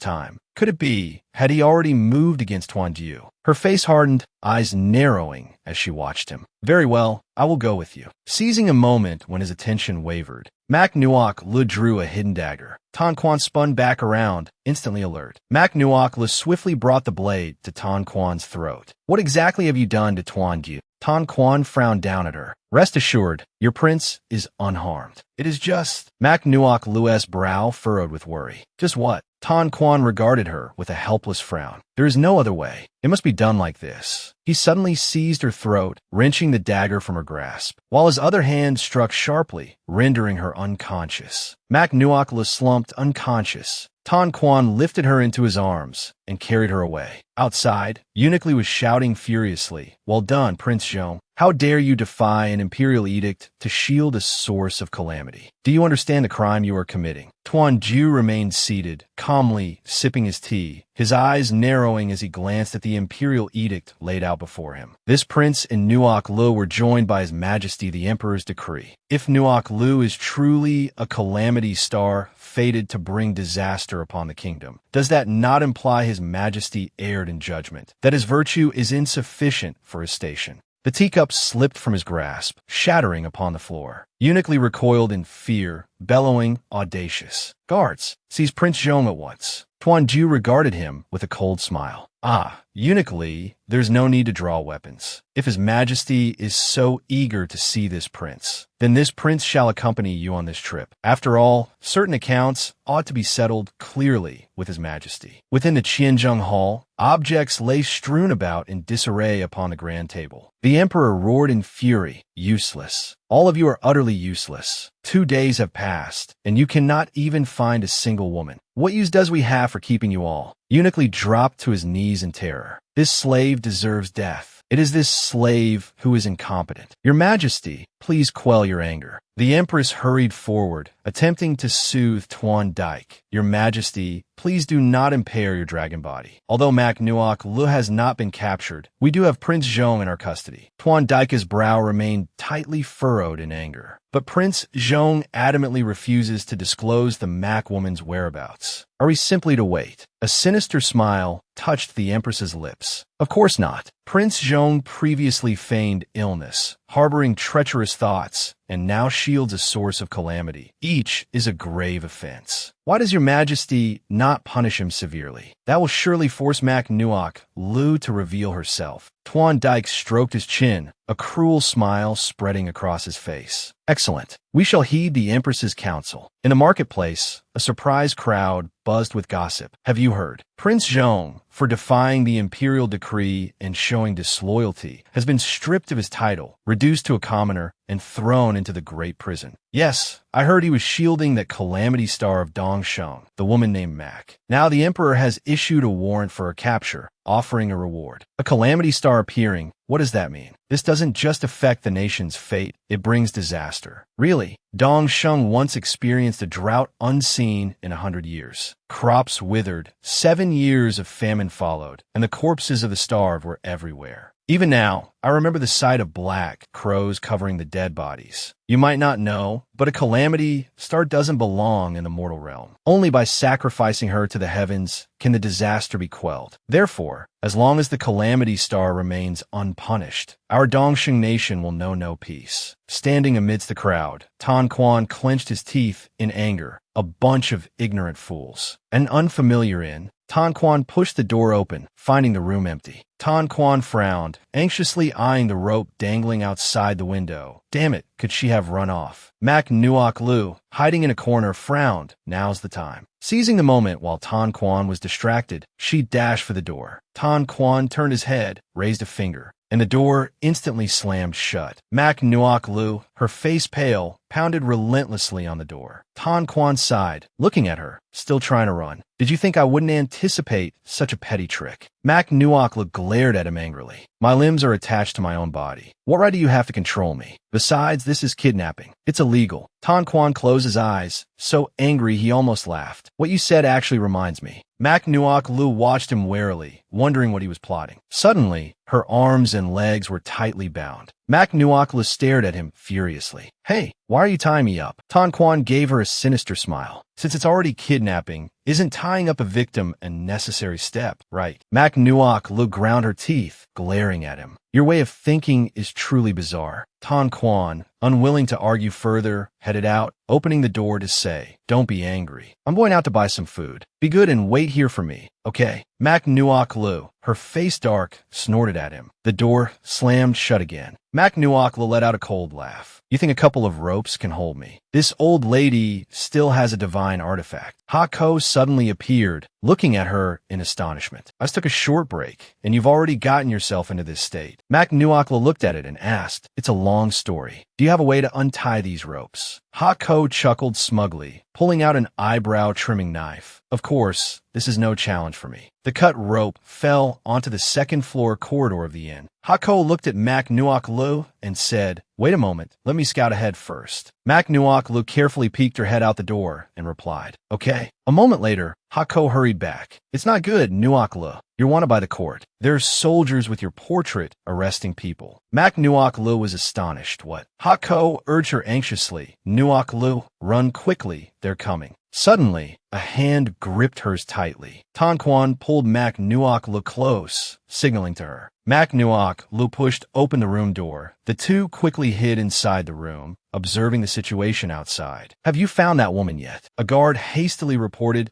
time. Could it be, had he already moved against Tuanju? Her face hardened, eyes narrowing as she watched him. Very well, I will go with you. Seizing a moment when his attention wavered, Mak Nuokla drew a hidden dagger. Tan Quan spun back around, instantly alert. Mak Nuokla swiftly brought the blade to Tan Quan's throat. What exactly have you done to Tuanju? Tan Quan frowned down at her. Rest assured, your prince is unharmed. It is just... Mak Nuokla's brow furrowed with worry. Just what? Tan Quan regarded her with a helpless frown. There is no other way. It must be done like this. He suddenly seized her throat, wrenching the dagger from her grasp, while his other hand struck sharply, rendering her unconscious. Mak Nuokla slumped unconscious. Tan Quan lifted her into his arms and carried her away. Outside, Eunuch was shouting furiously. Well done, Prince Zhong. How dare you defy an imperial edict to shield a source of calamity? Do you understand the crime you are committing? Tuanju remained seated, calmly sipping his tea, his eyes narrowing as he glanced at the imperial edict laid out before him. This prince and Nuokla were joined by His Majesty the Emperor's decree. If Nuokla is truly a calamity star fated to bring disaster upon the kingdom, does that not imply His Majesty erred in judgment, that his virtue is insufficient for his station? The teacup slipped from his grasp, shattering upon the floor. Eunuch recoiled in fear, bellowing, audacious. Guards, seize Prince Zhong at once. Tuanju regarded him with a cold smile. Ah, Eunuch, there's no need to draw weapons. If His Majesty is so eager to see this prince, then this prince shall accompany you on this trip. After all, certain accounts ought to be settled clearly with His Majesty. Within the Qianzheng Hall, objects lay strewn about in disarray upon the grand table. The Emperor roared in fury. Useless. All of you are utterly useless. 2 days have passed, and you cannot even find a single woman. What use does we have for keeping you all? Eunuch dropped to his knees in terror. This slave deserves death. It is this slave who is incompetent. Your Majesty, please quell your anger. The Empress hurried forward, attempting to soothe Tuan Dike. Your Majesty, please do not impair your dragon body. Although Mak Nuokla has not been captured, we do have Prince Zhong in our custody. Tuan Dike's brow remained tightly furrowed in anger. But Prince Zhong adamantly refuses to disclose the Mak woman's whereabouts. Are we simply to wait? A sinister smile touched the Empress's lips. Of course not. Prince Zhong previously feigned illness, harboring treacherous thoughts, and now shields a source of calamity. Each is a grave offense. Why does your Majesty not punish him severely? That will surely force Mak Nuokla to reveal herself. Tuan Dike stroked his chin, a cruel smile spreading across his face. Excellent. We shall heed the Empress's counsel. In the marketplace, a surprised crowd buzzed with gossip. Have you heard? Prince Zhong, for defying the imperial decree and showing disloyalty, has been stripped of his title, reduced to a commoner, and thrown into the great prison. Yes, I heard he was shielding that calamity star of Dongsheng, the woman named Mak. Now the Emperor has issued a warrant for her capture, offering a reward. A calamity star appearing, what does that mean? This doesn't just affect the nation's fate, it brings disaster. Really, Dongsheng once experienced a drought unseen in 100 years. Crops withered, 7 years of famine followed, and the corpses of the starved were everywhere. Even now, I remember the sight of black crows covering the dead bodies. You might not know, but a calamity star doesn't belong in the mortal realm. Only by sacrificing her to the heavens can the disaster be quelled. Therefore, as long as the calamity star remains unpunished, our Dongsheng nation will know no peace. Standing amidst the crowd, Tan Quan clenched his teeth in anger. A bunch of ignorant fools. An unfamiliar inn. Tan Quan pushed the door open, finding the room empty. Tan Quan frowned, anxiously eyeing the rope dangling outside the window. Damn it, could she have run off? Mak Nuokla, hiding in a corner, frowned. Now's the time. Seizing the moment while Tan Quan was distracted, she dashed for the door. Tan Quan turned his head, raised a finger. and the door instantly slammed shut. Mak Nuok Lu, her face pale, pounded relentlessly on the door. Tan Quan sighed, looking at her, still trying to run. Did you think I wouldn't anticipate such a petty trick? Mak Nuok Lu glared at him angrily. My limbs are attached to my own body. What right do you have to control me? Besides, this is kidnapping. It's illegal. Tan Quan closed his eyes, so angry he almost laughed. What you said actually reminds me. Mak Nuok Lu watched him warily, wondering what he was plotting. Suddenly, her arms and legs were tightly bound. Mak Nuok Lu stared at him furiously. Hey, why are you tying me up? Tan Quan gave her a sinister smile. Since it's already kidnapping, isn't tying up a victim a necessary step, right? Mak Nuok Lu ground her teeth, glaring at him. Your way of thinking is truly bizarre. Tan Quan, unwilling to argue further, headed out, opening the door to say, Don't be angry. I'm going out to buy some food. Be good and wait here for me, okay? Mak Nuok Lu, her face dark, snorted at him. The door slammed shut again. Mak Nuok Lu let out a cold laugh. You think a couple of ropes can hold me? This old lady still has a divine artifact. Ha Ko suddenly appeared, looking at her in astonishment. I just took a short break, and you've already gotten yourself into this state. Mak Nuok Lu looked at it and asked, It's a long story. Do you have a way to untie these ropes? Ha Ko chuckled smugly, pulling out an eyebrow-trimming knife. Of course, this is no challenge for me. The cut rope fell onto the second-floor corridor of the inn. Hako looked at Mak Nuok Lu and said, Wait a moment, let me scout ahead first. Mak Nuok Lu carefully peeked her head out the door and replied, Okay. A moment later, Hako hurried back. It's not good, Nuok Lu. You're wanted by the court. There's soldiers with your portrait arresting people. Mak Nuok Lu was astonished. What? Hako urged her anxiously. Nuok Lu, run quickly. They're coming. Suddenly, a hand gripped hers tightly. Tan Quan pulled Mak Nuok Lu close, signaling to her. Mak Nuok Lu pushed open the room door. The two quickly hid inside the room, observing the situation outside. Have you found that woman yet? A guard hastily reporting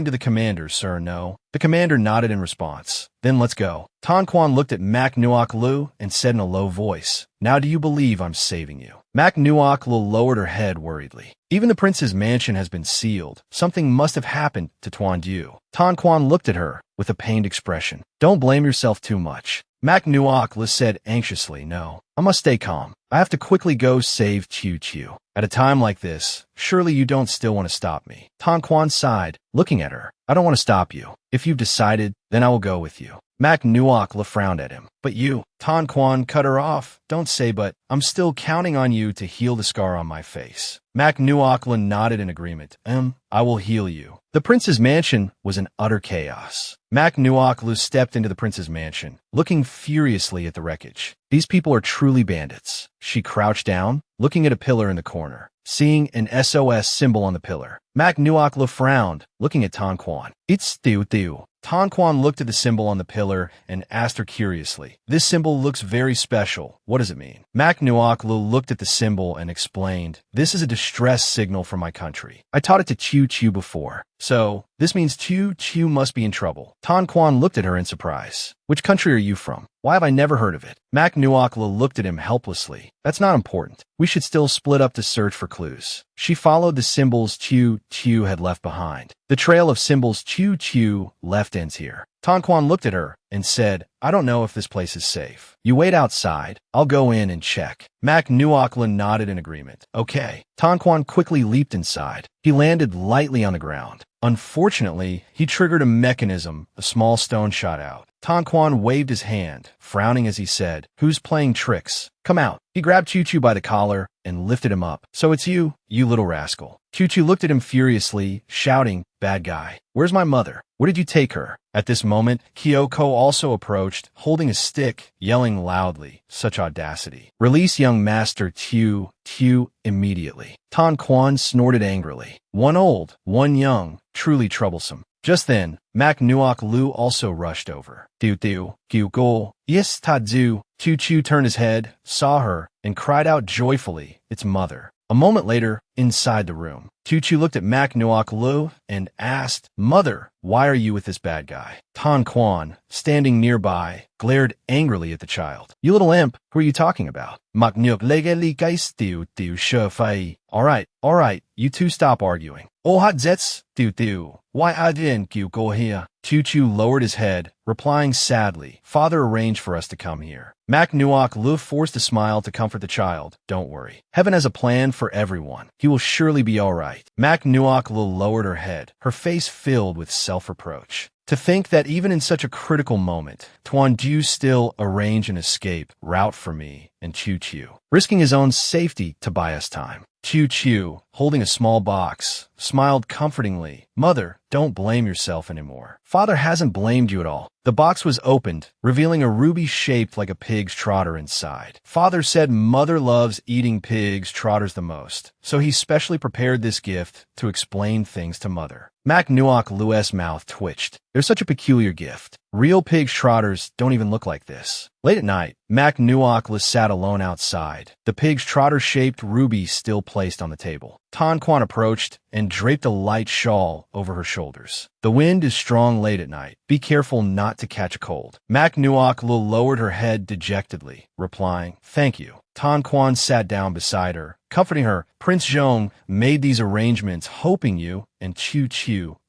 to the commander, sir, no. The commander nodded in response. Then let's go. Tan Quan looked at Mak Nuok Lu and said in a low voice, Now do you believe I'm saving you? Mak Nuok Lu lowered her head worriedly. Even the prince's mansion has been sealed. Something must have happened to Tuan Du. Tan Quan looked at her with a pained expression. Don't blame yourself too much. Mak Nuok Lu said anxiously, No, I must stay calm. I have to quickly go save Qiu Qiu. At a time like this, surely you don't still want to stop me. Tan Quan sighed, looking at her. I don't want to stop you. If you've decided, then I will go with you. Mak Nuok Lu frowned at him. But you, Tan Quan cut her off. Don't say but. I'm still counting on you to heal the scar on my face. Mak Nuok Lu nodded in agreement. I will heal you. The prince's mansion was in utter chaos. Mak Nuok Lu stepped into the prince's mansion, looking furiously at the wreckage. These people are truly bandits. She crouched down, looking at a pillar in the corner, seeing an SOS symbol on the pillar. Mak Nuok Lu frowned, looking at Tan Quan. It's Thiu Thiu. Tan Quan looked at the symbol on the pillar and asked her curiously, This symbol looks very special. What does it mean? Mak Nuok Lu looked at the symbol and explained, This is a distress signal from my country. I taught it to Qiu Qiu before. So, this means Qiu Qiu must be in trouble. Tan Quan looked at her in surprise. Which country are you from? Why have I never heard of it? Mak Nuok Lu looked at him helplessly. That's not important. We should still split up to search for clues. She followed the symbols Qiu Qiu had left behind. The trail of symbols Qiu Qiu left ends here. Tan Quan looked at her and said, I don't know if this place is safe. You wait outside. I'll go in and check. Mak Nuok Lu nodded in agreement. Okay. Tan Quan quickly leaped inside. He landed lightly on the ground. Unfortunately, he triggered a mechanism. A small stone shot out. Tan Quan waved his hand, frowning as he said, Who's playing tricks? Come out. He grabbed Qiu Qiu by the collar and lifted him up. So it's you, you little rascal. Qiu Qiu looked at him furiously, shouting, Bad guy. Where's my mother? Where did you take her? At this moment, Kyoko also approached, holding a stick, yelling loudly. Such audacity. Release young master Qiu Qiu immediately. Tan Quan snorted angrily. One old, one young, truly troublesome. Just then, Mak Nuok Lu also rushed over. Thiu Thiu, Qiu Go, Yes Ta Zu. Qiu Qiu turned his head, saw her, and cried out joyfully, It's mother. A moment later, inside the room. Chu looked at Mak Nuok Lu and asked, "Mother, why are you with this bad guy?" Tan Quan, standing nearby, glared angrily at the child. "You little imp, who are you talking about?" Mak Nuok Lege Li Geis Tiu Tiu She Fai. All right, you two stop arguing. Oh hot zets, Tiu. Why I didn't you go here? Chu lowered his head, replying sadly, "Father arranged for us to come here." Mak Nuok Lu forced a smile to comfort the child. "Don't worry. Heaven has a plan for everyone. He will surely be all right." Mak Nuok Lu lowered her head, her face filled with self-reproach. To think that even in such a critical moment, Tuan Ju still arranged an escape route for me and Chu, risking his own safety to buy us time. Chu, holding a small box, smiled comfortingly. "Mother, don't blame yourself anymore. Father hasn't blamed you at all." The box was opened, revealing a ruby shaped like a pig's trotter inside. Father said Mother loves eating pigs' trotters the most, so he specially prepared this gift to explain things to Mother. Mak Nuok Lu's mouth twitched. There's such a peculiar gift. Real pig's trotters don't even look like this. Late at night, Mak Nuok Lu sat alone outside, the pig's trotter-shaped ruby still placed on the table. Tan Quan approached and draped a light shawl over her shoulders. "The wind is strong late at night. Be careful not to catch a cold." Mak Nuok Lu lowered her head dejectedly, replying, "Thank you." Tan Quan sat down beside her, comforting her. "Prince Zhong made these arrangements hoping you and Chu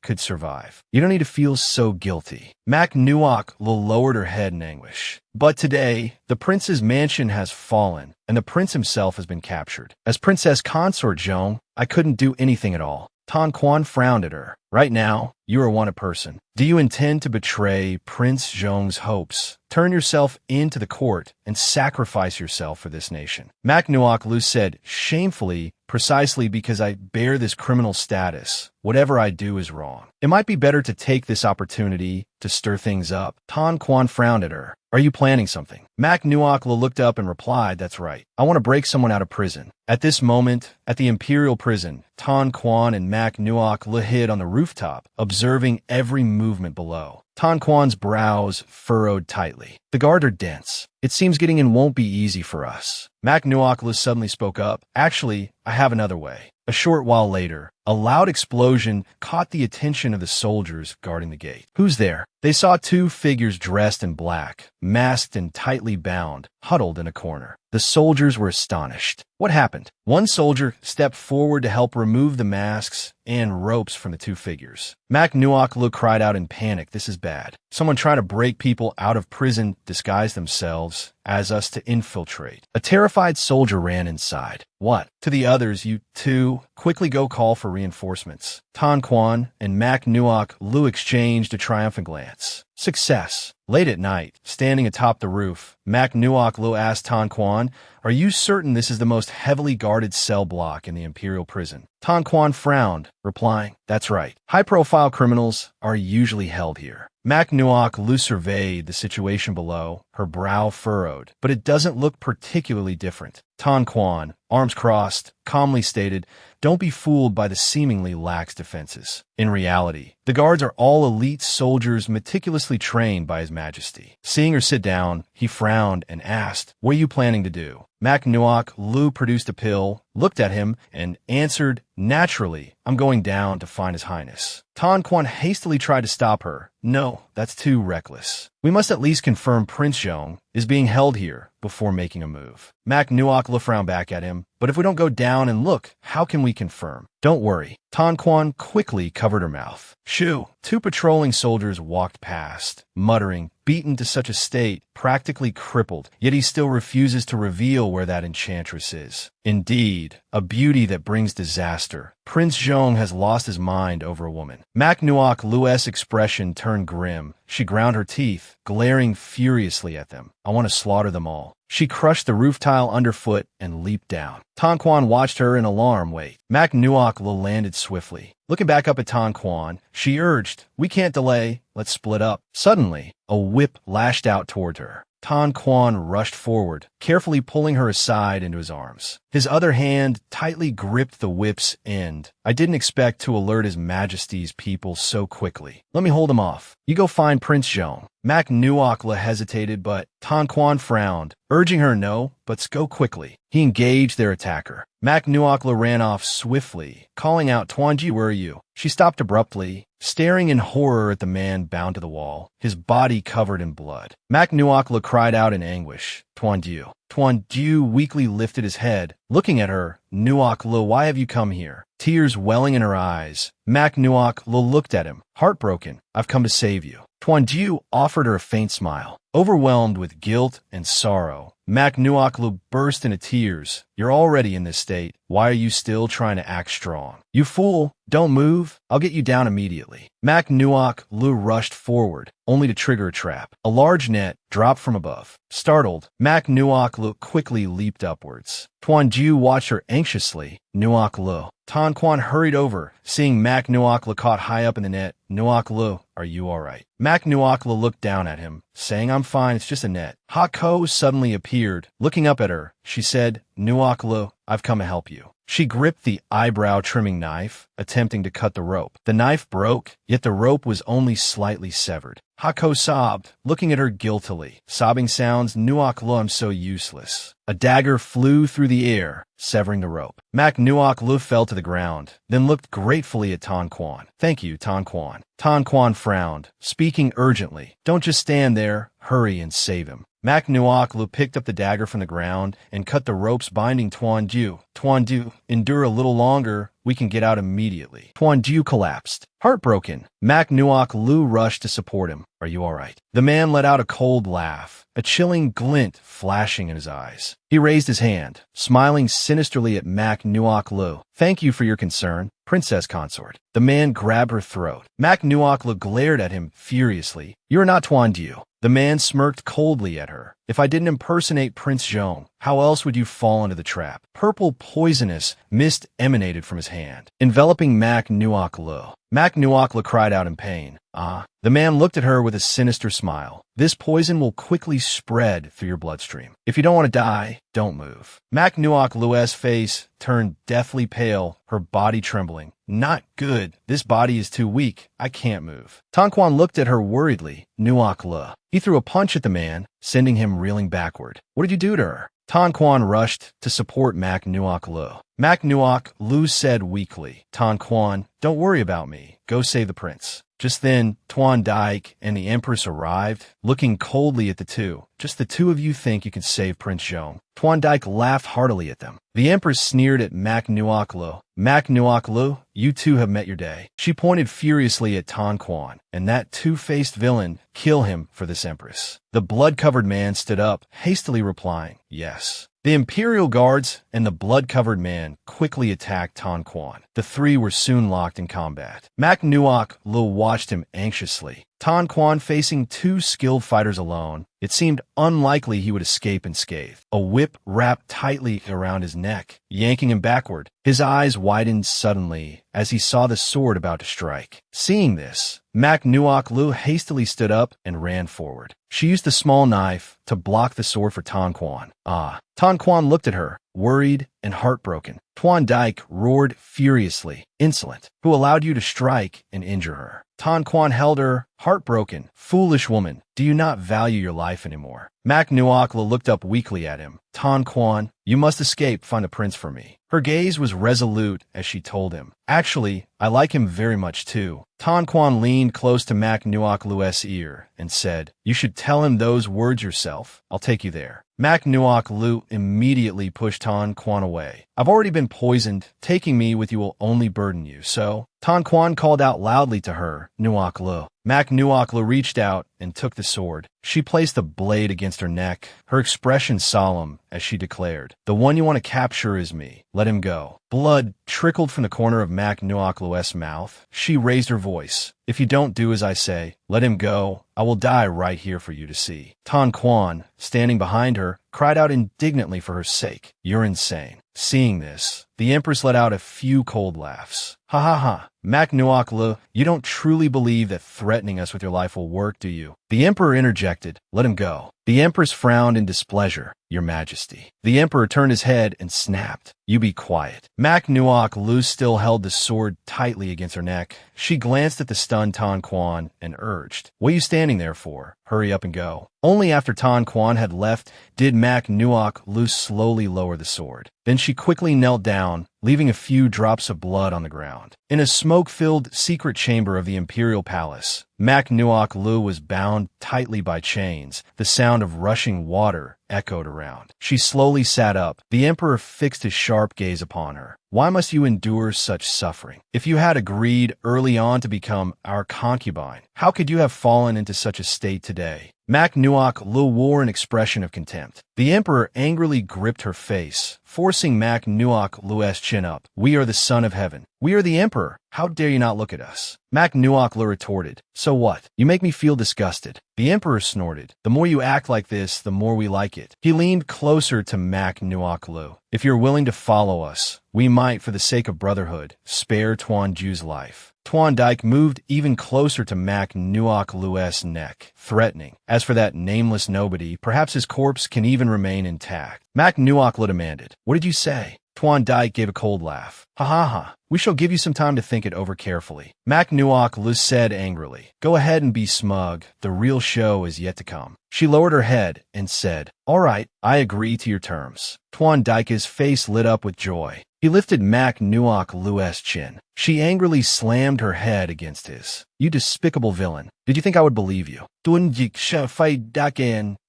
could survive. You don't need to feel so guilty." Mak Nuok Lu lowered her head in anguish. "But today, the prince's mansion has fallen, and the prince himself has been captured. As princess consort Zhong, I couldn't do anything at all." Tan Quan frowned at her. "Right now, you are one person. Do you intend to betray Prince Zhong's hopes, turn yourself into the court, and sacrifice yourself for this nation?" Mak Nuok Lu said, "Shamefully, precisely because I bear this criminal status, whatever I do is wrong. It might be better to take this opportunity to stir things up." Tan Quan frowned at her. "Are you planning something?" Mak Nuok Lu looked up and replied, "That's right. I want to break someone out of prison." At this moment, at the Imperial Prison, Tan Quan and Mak Nuok Lu hid on the rooftop, observing every movement below. Tan Quan's brows furrowed tightly. "The guards are dense. It seems getting in won't be easy for us." Mak Nuok Lu suddenly spoke up. "Actually, I have another way." A short while later, a loud explosion caught the attention of the soldiers guarding the gate. "Who's there?" They saw two figures dressed in black, masked and tightly bound, huddled in a corner. The soldiers were astonished. "What happened?" One soldier stepped forward to help remove the masks and ropes from the two figures. Mak Nuok Lu cried out in panic, "This is bad. Someone trying to break people out of prison disguise themselves as us to infiltrate." A terrified soldier ran inside. "What?" To the others, "You two, quickly go call for reinforcements." Tan Quan and Mak Nuok Lu exchanged a triumphant glance. Success. Late at night, standing atop the roof, Mak Nuok Lu asked Tan Quan, "Are you certain this is the most heavily guarded cell block in the Imperial Prison?" Tan Quan frowned, replying, "That's right. High-profile criminals are usually held here." Mak Nuok Lu surveyed the situation below, her brow furrowed, "But it doesn't look particularly different." Tan Quan, arms crossed, calmly stated, "Don't be fooled by the seemingly lax defenses. In reality, the guards are all elite soldiers meticulously trained by His Majesty." Seeing her sit down, he frowned and asked, "What are you planning to do?" Mak Nuok Lu produced a pill, looked at him, and answered, "Naturally, I'm going down to find His Highness." Tan Quan hastily tried to stop her. "No, that's too reckless. We must at least confirm Prince Zhong is being held here before making a move." Mak Nuok Lu frowned back at him. "But if we don't go down and look, how can we confirm?" "Don't worry." Tan Quan quickly covered her mouth. "Shoo!" Two patrolling soldiers walked past, muttering, "Beaten to such a state, practically crippled, yet he still refuses to reveal where that enchantress is. Indeed, a beauty that brings disaster. Prince Zhong has lost his mind over a woman." Mak Nuok Lu's expression turned grim. She ground her teeth, glaring furiously at them. "I want to slaughter them all." She crushed the roof tile underfoot and leaped down. Tan Quan watched her in alarm. "Wait." Mak Nuok Lu landed swiftly. Looking back up at Tan Quan, she urged, "We can't delay. Let's split up." Suddenly, a whip lashed out toward her. Tan Quan rushed forward, carefully pulling her aside into his arms. His other hand tightly gripped the whip's end. "I didn't expect to alert His Majesty's people so quickly. Let me hold him off. You go find Prince Zhong." Mac Nuokla hesitated, but Tan Quan frowned, urging her no, but go quickly. He engaged their attacker. Mac Nuokla ran off swiftly, calling out, Tuanji, where are you? She stopped abruptly, staring in horror at the man bound to the wall, his body covered in blood. Mac Nuokla cried out in anguish, Tuanju. Tuanju weakly lifted his head, looking at her. Nuokla, why have you come here? Tears welling in her eyes. Mac Nuokla looked at him, heartbroken. I've come to save you. Tuanju offered her a faint smile. Overwhelmed with guilt and sorrow, Mac Nuokla burst into tears. You're already in this state. Why are you still trying to act strong? You fool! Don't move. I'll get you down immediately. Mac Nuokla rushed forward, only to trigger a trap. A large net dropped from above. Startled, Mac Nuokla quickly leaped upwards. Tuanju watched her anxiously. Nuokla. Tan Quan hurried over, seeing Mac Nuokla caught high up in the net. Nuokla, are you all right? Mac Nuokla looked down at him, saying, I'm fine, it's just a net. Hako suddenly appeared, looking up at her. She said, Nuokla, I've come to help you. She gripped the eyebrow-trimming knife, attempting to cut the rope. The knife broke, yet the rope was only slightly severed. Hako sobbed, looking at her guiltily. Sobbing sounds, Nuokla, I'm so useless. A dagger flew through the air, severing the rope. Mac Nuokla fell to the ground, then looked gratefully at Tan Quan. Thank you, Tan Quan. Tan Quan frowned, speaking urgently. Don't just stand there. Hurry and save him. Mac Nuokla picked up the dagger from the ground and cut the ropes binding Tuanju. Tuanju, endure a little longer. We can get out immediately. Tuanju collapsed. Heartbroken, Mac Nuokla rushed to support him. Are you all right? The man let out a cold laugh, a chilling glint flashing in his eyes. He raised his hand, smiling sinisterly at Mac Nuokla. Thank you for your concern, princess consort. The man grabbed her throat. Mac Nuokla glared at him furiously. You're not Tuanju. The man smirked coldly at her. If I didn't impersonate Prince Zhong, how else would you fall into the trap? Purple poisonous mist emanated from his hand, enveloping Mac Nuokla. Mac Nuokla cried out in pain. Ah. The man looked at her with a sinister smile. This poison will quickly spread through your bloodstream. If you don't want to die, don't move. Mac Nuokla's face turned deathly pale, her body trembling. Not good. This body is too weak. I can't move. Tan Quan looked at her worriedly. Nuokla. He threw a punch at the man, sending him reeling backward. What did you do to her? Tan Quan rushed to support Mac Nuokla. Mac Nuokla said weakly, Tan Quan, don't worry about me. Go save the prince. Just then, Tuan Dike and the Empress arrived, looking coldly at the two. Just the two of you think you can save Prince Zhong. Tuan Dike laughed heartily at them. The Empress sneered at Mac Nuokla. Mac Nuokla, you two have met your day. She pointed furiously at Tan Quan, and that two-faced villain, kill him for this Empress. The blood-covered man stood up, hastily replying, yes. The Imperial Guards and the blood-covered man quickly attacked Tan Quan. The three were soon locked in combat. Mac Nuokla watched him anxiously. Tan Quan facing two skilled fighters alone, it seemed unlikely he would escape unscathed. A whip wrapped tightly around his neck, yanking him backward. His eyes widened suddenly as he saw the sword about to strike. Seeing this, Mac Nuokla hastily stood up and ran forward. She used the small knife to block the sword for Tan Quan. Ah. Tan Quan looked at her, worried and heartbroken. Tuan Dike roared furiously. Insolent. Who allowed you to strike and injure her? Tan Quan held her, heartbroken. Foolish woman, do you not value your life anymore? Mac Nuokla looked up weakly at him. Tan Quan, you must escape, find a prince for me. Her gaze was resolute as she told him. Actually, I like him very much too. Tan Quan leaned close to Mac Nuokla's ear and said, you should tell him those words yourself. I'll take you there. Mac Nuokla immediately pushed Tan Quan away. I've already been poisoned. Taking me with you will only burden you, so... Tan Quan called out loudly to her, Nuokla. Mac Nuokla reached out and took the sword. She placed the blade against her neck, her expression solemn as she declared, the one you want to capture is me. Let him go. Blood trickled from the corner of Mac Nuokla's mouth. She raised her voice. If you don't do as I say, let him go. I will die right here for you to see. Tan Quan, standing behind her, cried out indignantly for her sake. You're insane. Seeing this, the The Empress let out a few cold laughs. Ha ha ha. Mak Nuok Lu, you don't truly believe that threatening us with your life will work, do you? The Emperor interjected. Let him go. The Empress frowned in displeasure. Your Majesty. The Emperor turned his head and snapped. You be quiet. Mak Nuok Lu still held the sword tightly against her neck. She glanced at the stunned Tan Quan and urged, what are you standing there for? Hurry up and go. Only after Tan Quan had left did Mak Nuok Lu slowly lower the sword. Then she quickly knelt down, leaving a few drops of blood on the ground. In a smoke-filled secret chamber of the imperial palace, Mak Nuok Lu was bound tightly by chains. The sound of rushing water echoed around. She slowly sat up. The Emperor fixed his sharp gaze upon her. Why must you endure such suffering? If you had agreed early on to become our concubine, how could you have fallen into such a state today? Mak Nuok Lu wore an expression of contempt. The Emperor angrily gripped her face, forcing Mak Nuok Lu's chin up. We are the Son of Heaven. We are the Emperor. How dare you not look at us? Mak Nuok Lu retorted. So what? You make me feel disgusted. The Emperor snorted. The more you act like this, the more we like it. He leaned closer to Mak Nuok Lu. If you're willing to follow us, we might, for the sake of brotherhood, spare Tuan Ju's life. Tuan Dike moved even closer to Mak Nuok Lu's neck, threatening. As for that nameless nobody, perhaps his corpse can even remain intact. Mak Nuok Lu demanded. What did you say? Tuan Dike gave a cold laugh. Ha ha ha. We shall give you some time to think it over carefully. Mak Nuok Lu said angrily. Go ahead and be smug. The real show is yet to come. She lowered her head and said, all right, I agree to your terms. Tuan Dike's face lit up with joy. He lifted Mak Nuok Lu's chin. She angrily slammed her head against his. You despicable villain. Did you think I would believe you?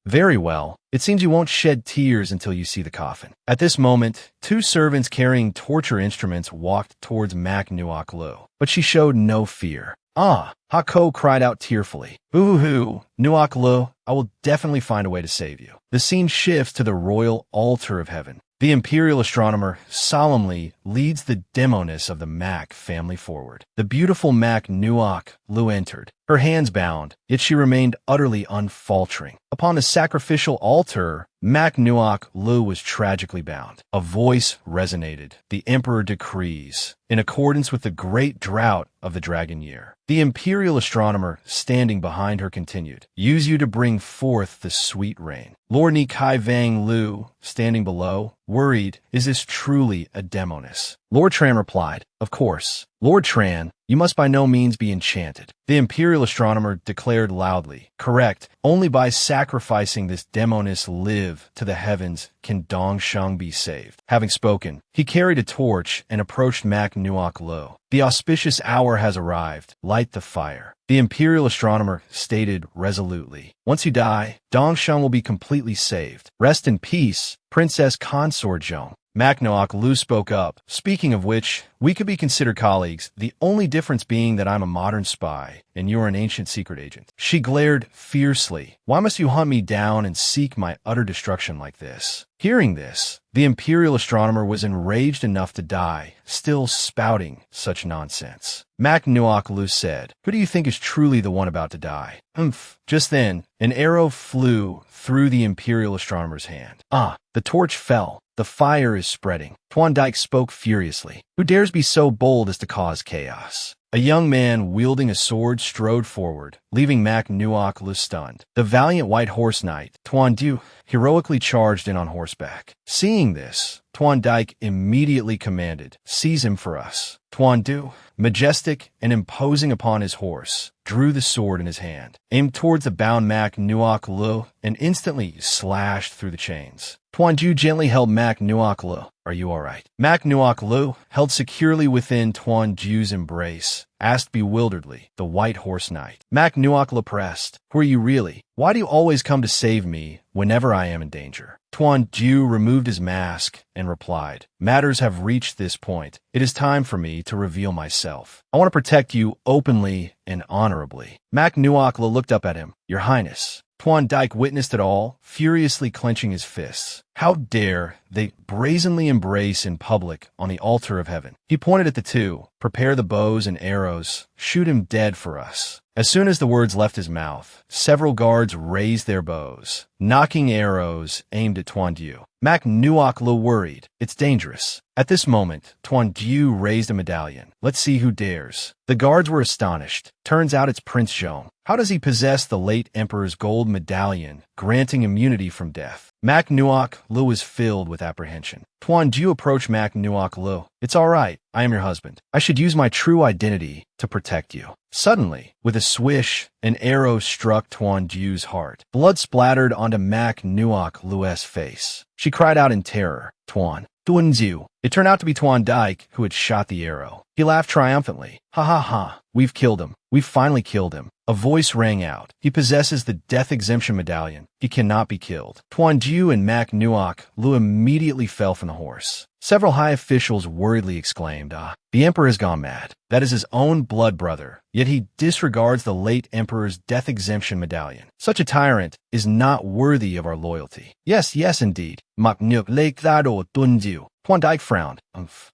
Very well. It seems you won't shed tears until you see the coffin. At this moment, two servants carrying torture instruments walked towards Mak Nuok Lu, but she showed no fear. Ah, Hako cried out tearfully. Boo-hoo, Nuok Lu, I will definitely find a way to save you. The scene shifts to the royal altar of heaven. The imperial astronomer solemnly leads the demoness of the Mak family forward. The beautiful Mak Nuok Lu entered, her hands bound, yet she remained utterly unfaltering. Upon the sacrificial altar, Mak Nuok Lu was tragically bound. A voice resonated. The Emperor decrees, in accordance with the great drought of the dragon year. The imperial astronomer, standing behind her, continued, use you to bring forth the sweet rain. Lord Nikai Vang Lu, standing below, worried, is this truly a demoness? Lord Tran replied, of course. Lord Tran, you must by no means be enchanted. The imperial astronomer declared loudly, correct, only by sacrificing this demoness live to the heavens can Dongsheng be saved. Having spoken, he carried a torch and approached Mak Nuok Lu. The auspicious hour has arrived. Light the fire. The imperial astronomer stated resolutely, once you die, Dongsheng will be completely saved. Rest in peace, Princess Consort Zhong. Mak Nuok Lu spoke up. Speaking of which, we could be considered colleagues, the only difference being that I'm a modern spy and you're an ancient secret agent. She glared fiercely. Why must you hunt me down and seek my utter destruction like this? Hearing this, the imperial astronomer was enraged enough to die, still spouting such nonsense. Mak Nuok Lu said, who do you think is truly the one about to die? Humph. Just then, an arrow flew through the imperial astronomer's hand. Ah, the torch fell. The fire is spreading. Tuan Dike spoke furiously. Who dares be so bold as to cause chaos? A young man wielding a sword strode forward, leaving Mak Nuok Lu stunned. The valiant white horse knight, Tuan Du, heroically charged in on horseback. Seeing this, Tuan Dike immediately commanded, seize him for us. Tuan Du, majestic and imposing upon his horse, drew the sword in his hand, aimed towards the bound Mak Nuok Lu, and instantly slashed through the chains. Tuan Du gently held Mak Nuok Lu. Are you all right? Mak Nuok Lu, held securely within Tuan Ju's embrace, asked bewilderedly, the white horse knight. Mak Nuok Lu pressed, who are you really? Why do you always come to save me whenever I am in danger? Tuan Ju removed his mask and replied, matters have reached this point. It is time for me to reveal myself. I want to protect you openly and honorably. Mak Nuok Lu looked up at him. Your Highness. Tuan Dike witnessed it all, furiously clenching his fists. How dare they brazenly embrace in public on the altar of heaven? He pointed at the two. Prepare the bows and arrows. Shoot him dead for us. As soon as the words left his mouth, several guards raised their bows, knocking arrows aimed at Tuan Diu. Mak Nuok Lu worried. It's dangerous. At this moment, Tuan Diu raised a medallion. Let's see who dares. The guards were astonished. Turns out it's Prince Zhong. How does he possess the late emperor's gold medallion, granting immunity from death? Mak Nuok Lu was filled with apprehension. Tuan Diu approached Mak Nuok Lu. It's all right. I am your husband. I should use my true identity to protect you. Suddenly, with a swish, an arrow struck Tuan Diu's heart. Blood splattered onto Mak Nuok Lu's face. She cried out in terror. Tuan Diu. It turned out to be Tuan Dike who had shot the arrow. He laughed triumphantly. Ha ha ha. We've killed him. We've finally killed him. A voice rang out. He possesses the death exemption medallion. He cannot be killed. Tuan Diu and Mak Nuok Lu immediately fell from the horse. Several high officials worriedly exclaimed, the emperor has gone mad. That is his own blood brother, yet he disregards the late emperor's death exemption medallion. Such a tyrant is not worthy of our loyalty. Yes, indeed. Mak Nuok Lake Thado Tuan Diu. Tuan Dike frowned.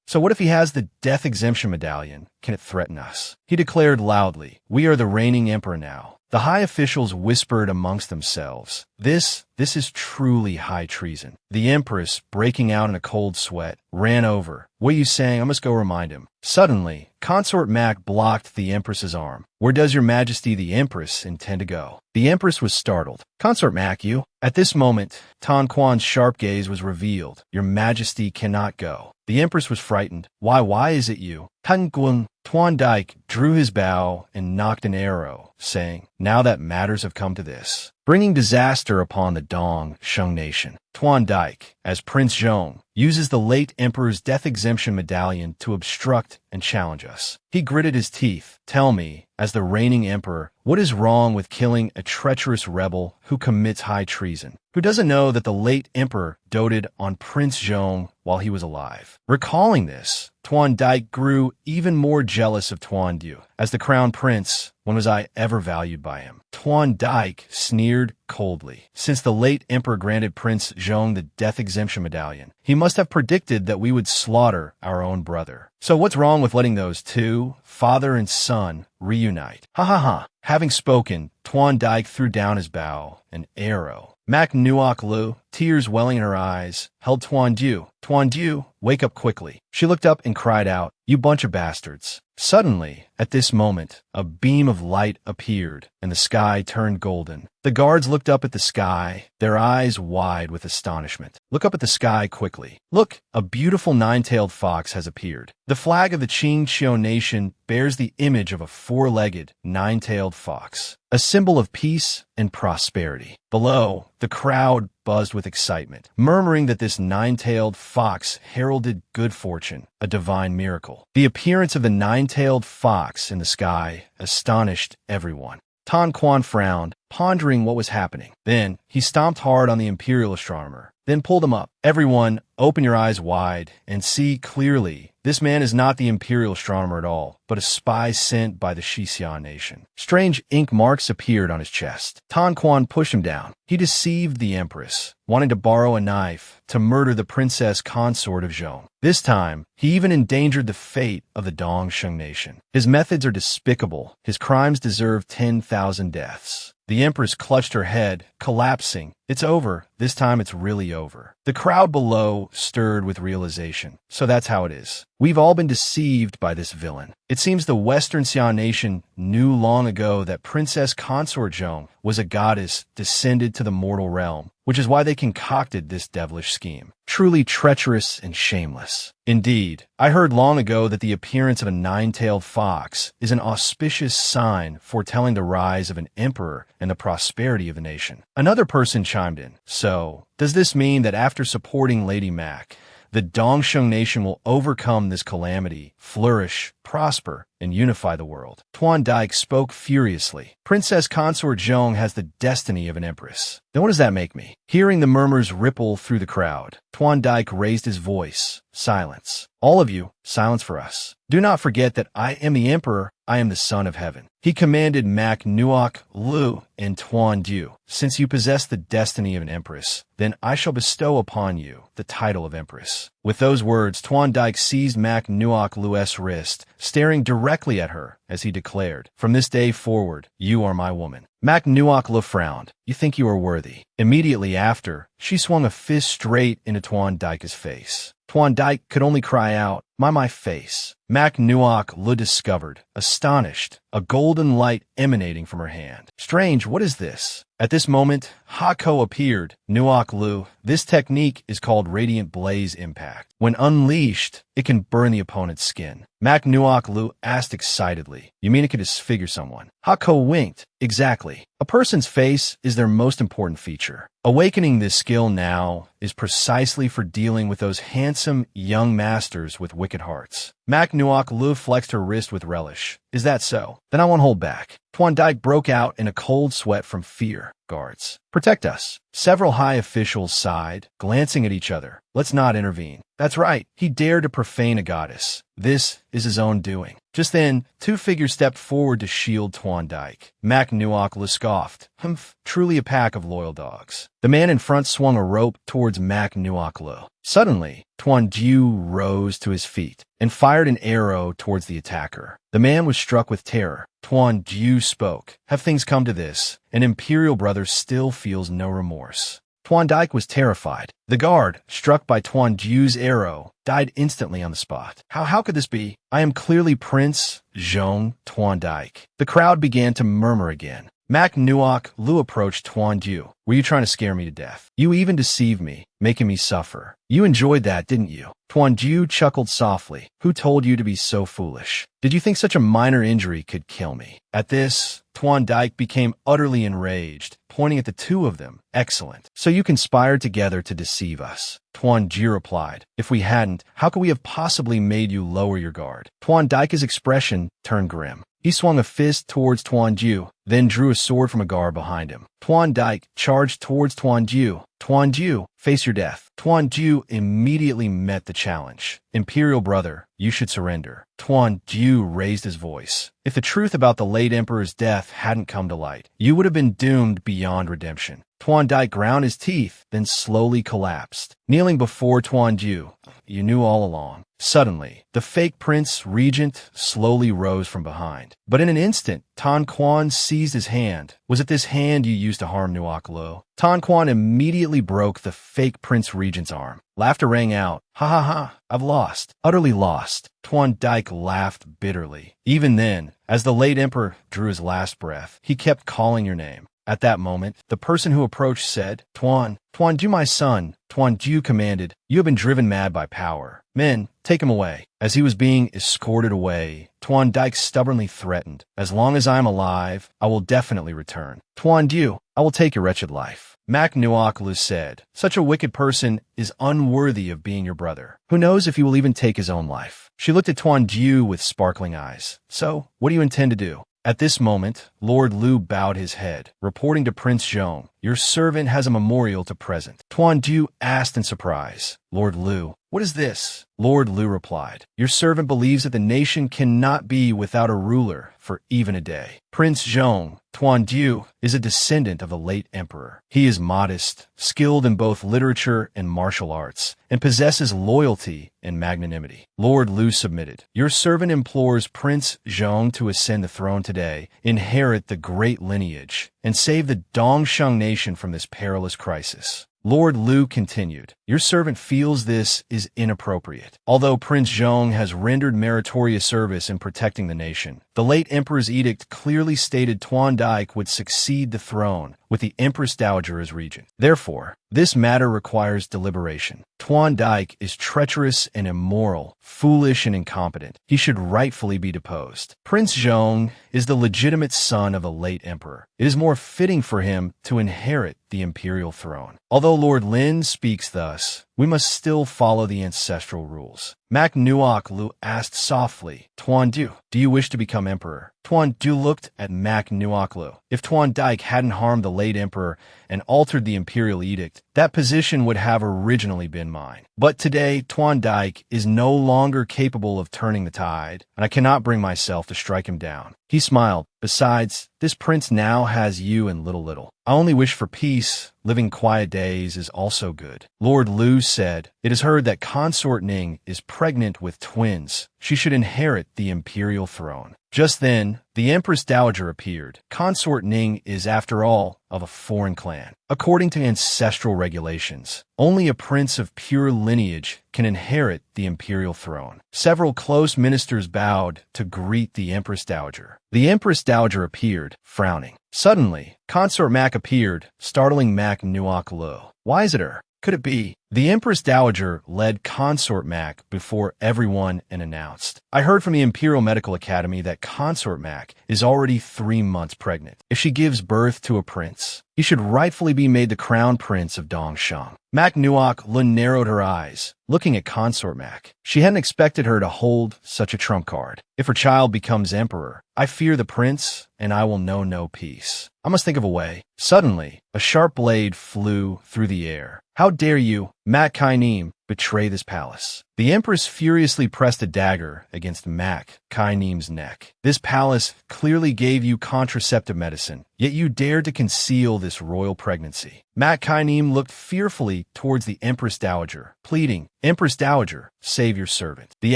So what if he has the death exemption medallion? Can it threaten us? He declared loudly, we are the reigning emperor now. The high officials whispered amongst themselves, This is truly high treason. The empress, breaking out in a cold sweat, ran over. What are you saying? I must go remind him. Suddenly, Consort Mac blocked the empress's arm. Where does your majesty the empress intend to go? The empress was startled. Consort Mac, you? At this moment, Tan Quan's sharp gaze was revealed. Your majesty cannot go. The empress was frightened. Why is it you? Tan Quang. Tuan Dike drew his bow and knocked an arrow, saying, now that matters have come to this, bringing disaster upon the Dong Sheng nation. Tuan Dike, as Prince Zhong, uses the late emperor's death exemption medallion to obstruct and challenge us. He gritted his teeth. Tell me, as the reigning emperor, what is wrong with killing a treacherous rebel who commits high treason? Who doesn't know that the late emperor doted on Prince Zhong while he was alive? Recalling this, Tuan Dike grew even more jealous of Tuan Diu. As the crown prince, when was I ever valued by him? Tuan Dike sneered coldly. Since the late emperor granted Prince Zhong the death exemption medallion, he must have predicted that we would slaughter our own brother. So what's wrong with letting those two, father and son, reunite? Ha ha ha. Having spoken, Tuan Dike threw down his bow, an arrow. Mak Nuok Lu, tears welling in her eyes, held Tuan Diu. Tuan Diu, wake up quickly. She looked up and cried out, you bunch of bastards. Suddenly, at this moment, a beam of light appeared, and the sky turned golden. The guards looked up at the sky, their eyes wide with astonishment. Look up at the sky quickly. Look, a beautiful nine-tailed fox has appeared. The flag of the Qing Qiu nation bears the image of a four-legged, nine-tailed fox, a symbol of peace and prosperity. Below, the crowd buzzed with excitement, murmuring that this nine-tailed fox heralded good fortune, a divine miracle. The appearance of the nine-tailed fox in the sky astonished everyone. Tan Quan frowned, pondering what was happening. Then, he stomped hard on the imperial astronomer, then pulled him up. Everyone, open your eyes wide and see clearly. This man is not the imperial astronomer at all, but a spy sent by the Xixia nation. Strange ink marks appeared on his chest. Tan Quan pushed him down. He deceived the empress, wanting to borrow a knife to murder the princess consort of Zhong. This time, he even endangered the fate of the Dong Sheng nation. His methods are despicable. His crimes deserve 10,000 deaths. The empress clutched her head, collapsing. It's over. This time it's really over. The crowd below stirred with realization. So that's how it is. We've all been deceived by this villain. It seems the Western Xia nation knew long ago that Princess Consort Zhong was a goddess descended to the mortal realm, which is why they concocted this devilish scheme. Truly treacherous and shameless. Indeed, I heard long ago that the appearance of a nine-tailed fox is an auspicious sign foretelling the rise of an emperor and the prosperity of the nation. Another person chimed in. So, does this mean that after supporting Lady Mac, the Dongsheng nation will overcome this calamity, flourish, prosper, and unify the world? Tuan Dike spoke furiously. Princess Consort Zhong has the destiny of an empress. Then what does that make me? Hearing the murmurs ripple through the crowd, Tuan Dike raised his voice. Silence. All of you, silence for us. Do not forget that I am the emperor. I am the son of heaven. He commanded Mak Nuok Lu and Tuan Diu, since you possess the destiny of an empress, then I shall bestow upon you the title of empress. With those words, Tuan Dike seized Mak Nuok Lu's wrist, staring directly at her as he declared, "From this day forward, you are my woman." Mak Nuok frowned. "You think you are worthy." Immediately after, she swung a fist straight into Tuan Dike's face. Tuan Dike could only cry out, My face." Mak Nuok discovered, astonished, a golden light emanating from her hand. "Strange, what is this?" At this moment, Hako appeared. "Nuok, this technique is called Radiant Blaze Impact. When unleashed, it can burn the opponent's skin." Mak Nuok asked excitedly, "You mean it could disfigure someone?" Hako winked. "Exactly. A person's face is their most important feature. Awakening this skill now is precisely for dealing with those handsome young masters with wicked hearts." Mak Nuok flexed her wrist with relish. "Is that so? Then I won't hold back." Tuan Dike broke out in a cold sweat from fear. "Guards, protect us." Several high officials sighed, glancing at each other. "Let's not intervene." "That's right. He dared to profane a goddess. This is his own doing." Just then, two figures stepped forward to shield Tuan Dike. Mak Nuok scoffed. "Humph, truly a pack of loyal dogs." The man in front swung a rope towards Mak Nuok. Suddenly, Tuan Jiu rose to his feet and fired an arrow towards the attacker. The man was struck with terror. Tuan Jiu spoke. "Have things come to this? An imperial brother still feels no remorse." Tuan Dike was terrified. The guard, struck by Tuan Jiu's arrow, died instantly on the spot. How could this be? "I am clearly Prince Zhong Tuan Dike." The crowd began to murmur again. Mak Nuok approached Tuan Jiu. "Were you trying to scare me to death? You even deceived me, making me suffer. You enjoyed that, didn't you?" Tuan Jiu chuckled softly. "Who told you to be so foolish? Did you think such a minor injury could kill me?" At this, Tuan Dike became utterly enraged, pointing at the two of them. "Excellent. So you conspired together to deceive us." Tuan Jiu replied, "If we hadn't, how could we have possibly made you lower your guard?" Tuan Dike's expression turned grim. He swung a fist towards Tuan Jiu, then drew a sword from a guard behind him. Tuan Dike charged towards Tuan Jiu. "Tuan Jiu, face your death." Tuan Jiu immediately met the challenge. "Imperial brother, you should surrender." Tuan Jiu raised his voice. "If the truth about the late emperor's death hadn't come to light, you would have been doomed beyond redemption." Tuan Dike ground his teeth, then slowly collapsed. Kneeling before Tuan Jiu, "You knew all along." Suddenly, the fake Prince Regent slowly rose from behind. But in an instant, Tan Quan seized his hand. "Was it this hand you used to harm Nuok? Tan Quan immediately broke the fake Prince Regent's arm. Laughter rang out. "Ha ha ha, I've lost. Utterly lost." Tuan Dike laughed bitterly. Even then, as the late emperor drew his last breath, he kept calling your name. At that moment, the person who approached said, Tuan Jiu, my son." Tuan Jiu commanded, "You have been driven mad by power. Men, take him away." As he was being escorted away, Tuan Dike stubbornly threatened, "As long as I am alive, I will definitely return. Tuan Jiu, I will take your wretched life." Mak Nuok said, "Such a wicked person is unworthy of being your brother. Who knows if he will even take his own life?" She looked at Tuan Jiu with sparkling eyes. "So, what do you intend to do?" At this moment, Lord Liu bowed his head, reporting to Prince Zhong, "Your servant has a memorial to present." Tuan Jiu asked in surprise, "Lord Liu, what is this?" Lord Liu replied, "Your servant believes that the nation cannot be without a ruler for even a day. Prince Zhong, Tuan Jiu, is a descendant of the late emperor. He is modest, skilled in both literature and martial arts, and possesses loyalty and magnanimity." Lord Liu submitted. "Your servant implores Prince Zhong to ascend the throne today, inherit the great lineage, and save the Dongsheng nation from this perilous crisis." Lord Liu continued, "Your servant feels this is inappropriate. Although Prince Zhong has rendered meritorious service in protecting the nation, the late emperor's edict clearly stated Tuan Dike would succeed the throne with the Empress Dowager as regent. Therefore, this matter requires deliberation. Tuan Dike is treacherous and immoral, foolish and incompetent. He should rightfully be deposed. Prince Zhong is the legitimate son of the late emperor. It is more fitting for him to inherit the imperial throne. Although Lord Lin speaks thus, we must still follow the ancestral rules." Mak Nuok asked softly, "Tuan Jiu, do you wish to become emperor?" Tuan Jiu looked at Mak Nuok. If Tuan Dike hadn't harmed the late emperor and altered the imperial edict, that position would have originally been mine. But today, Tuan Dike is no longer capable of turning the tide, and I cannot bring myself to strike him down. He smiled. "Besides, this prince now has you and little. I only wish for peace. Living quiet days is also good." Lord Liu said, It is heard that Consort Ning is pregnant with twins. She should inherit the imperial throne. Just then, the Empress Dowager appeared. Consort Ning is, after all, of a foreign clan. According to ancestral regulations, only a prince of pure lineage can inherit the imperial throne. Several close ministers bowed to greet the Empress Dowager. The Empress Dowager appeared, frowning. Suddenly, Consort Mac appeared, startling Mac Nuoc Lo. Why is it her? Could it be? The Empress Dowager led Consort Mac before everyone and announced, I heard from the Imperial Medical Academy that Consort Mac is already 3 months pregnant. If she gives birth to a prince, he should rightfully be made the crown prince of Dongsheng. Mac Nuoc Lun narrowed her eyes, looking at Consort Mac. She hadn't expected her to hold such a trump card. If her child becomes emperor, I fear the prince, and I will know no peace. I must think of a way. Suddenly, a sharp blade flew through the air. How dare you, Mac Kainim, betray this palace? The Empress furiously pressed a dagger against Mac Kainim's neck. This palace clearly gave you contraceptive medicine, yet you dared to conceal this royal pregnancy. Mac Kainim looked fearfully towards the Empress Dowager, pleading, Empress Dowager, save your servant. The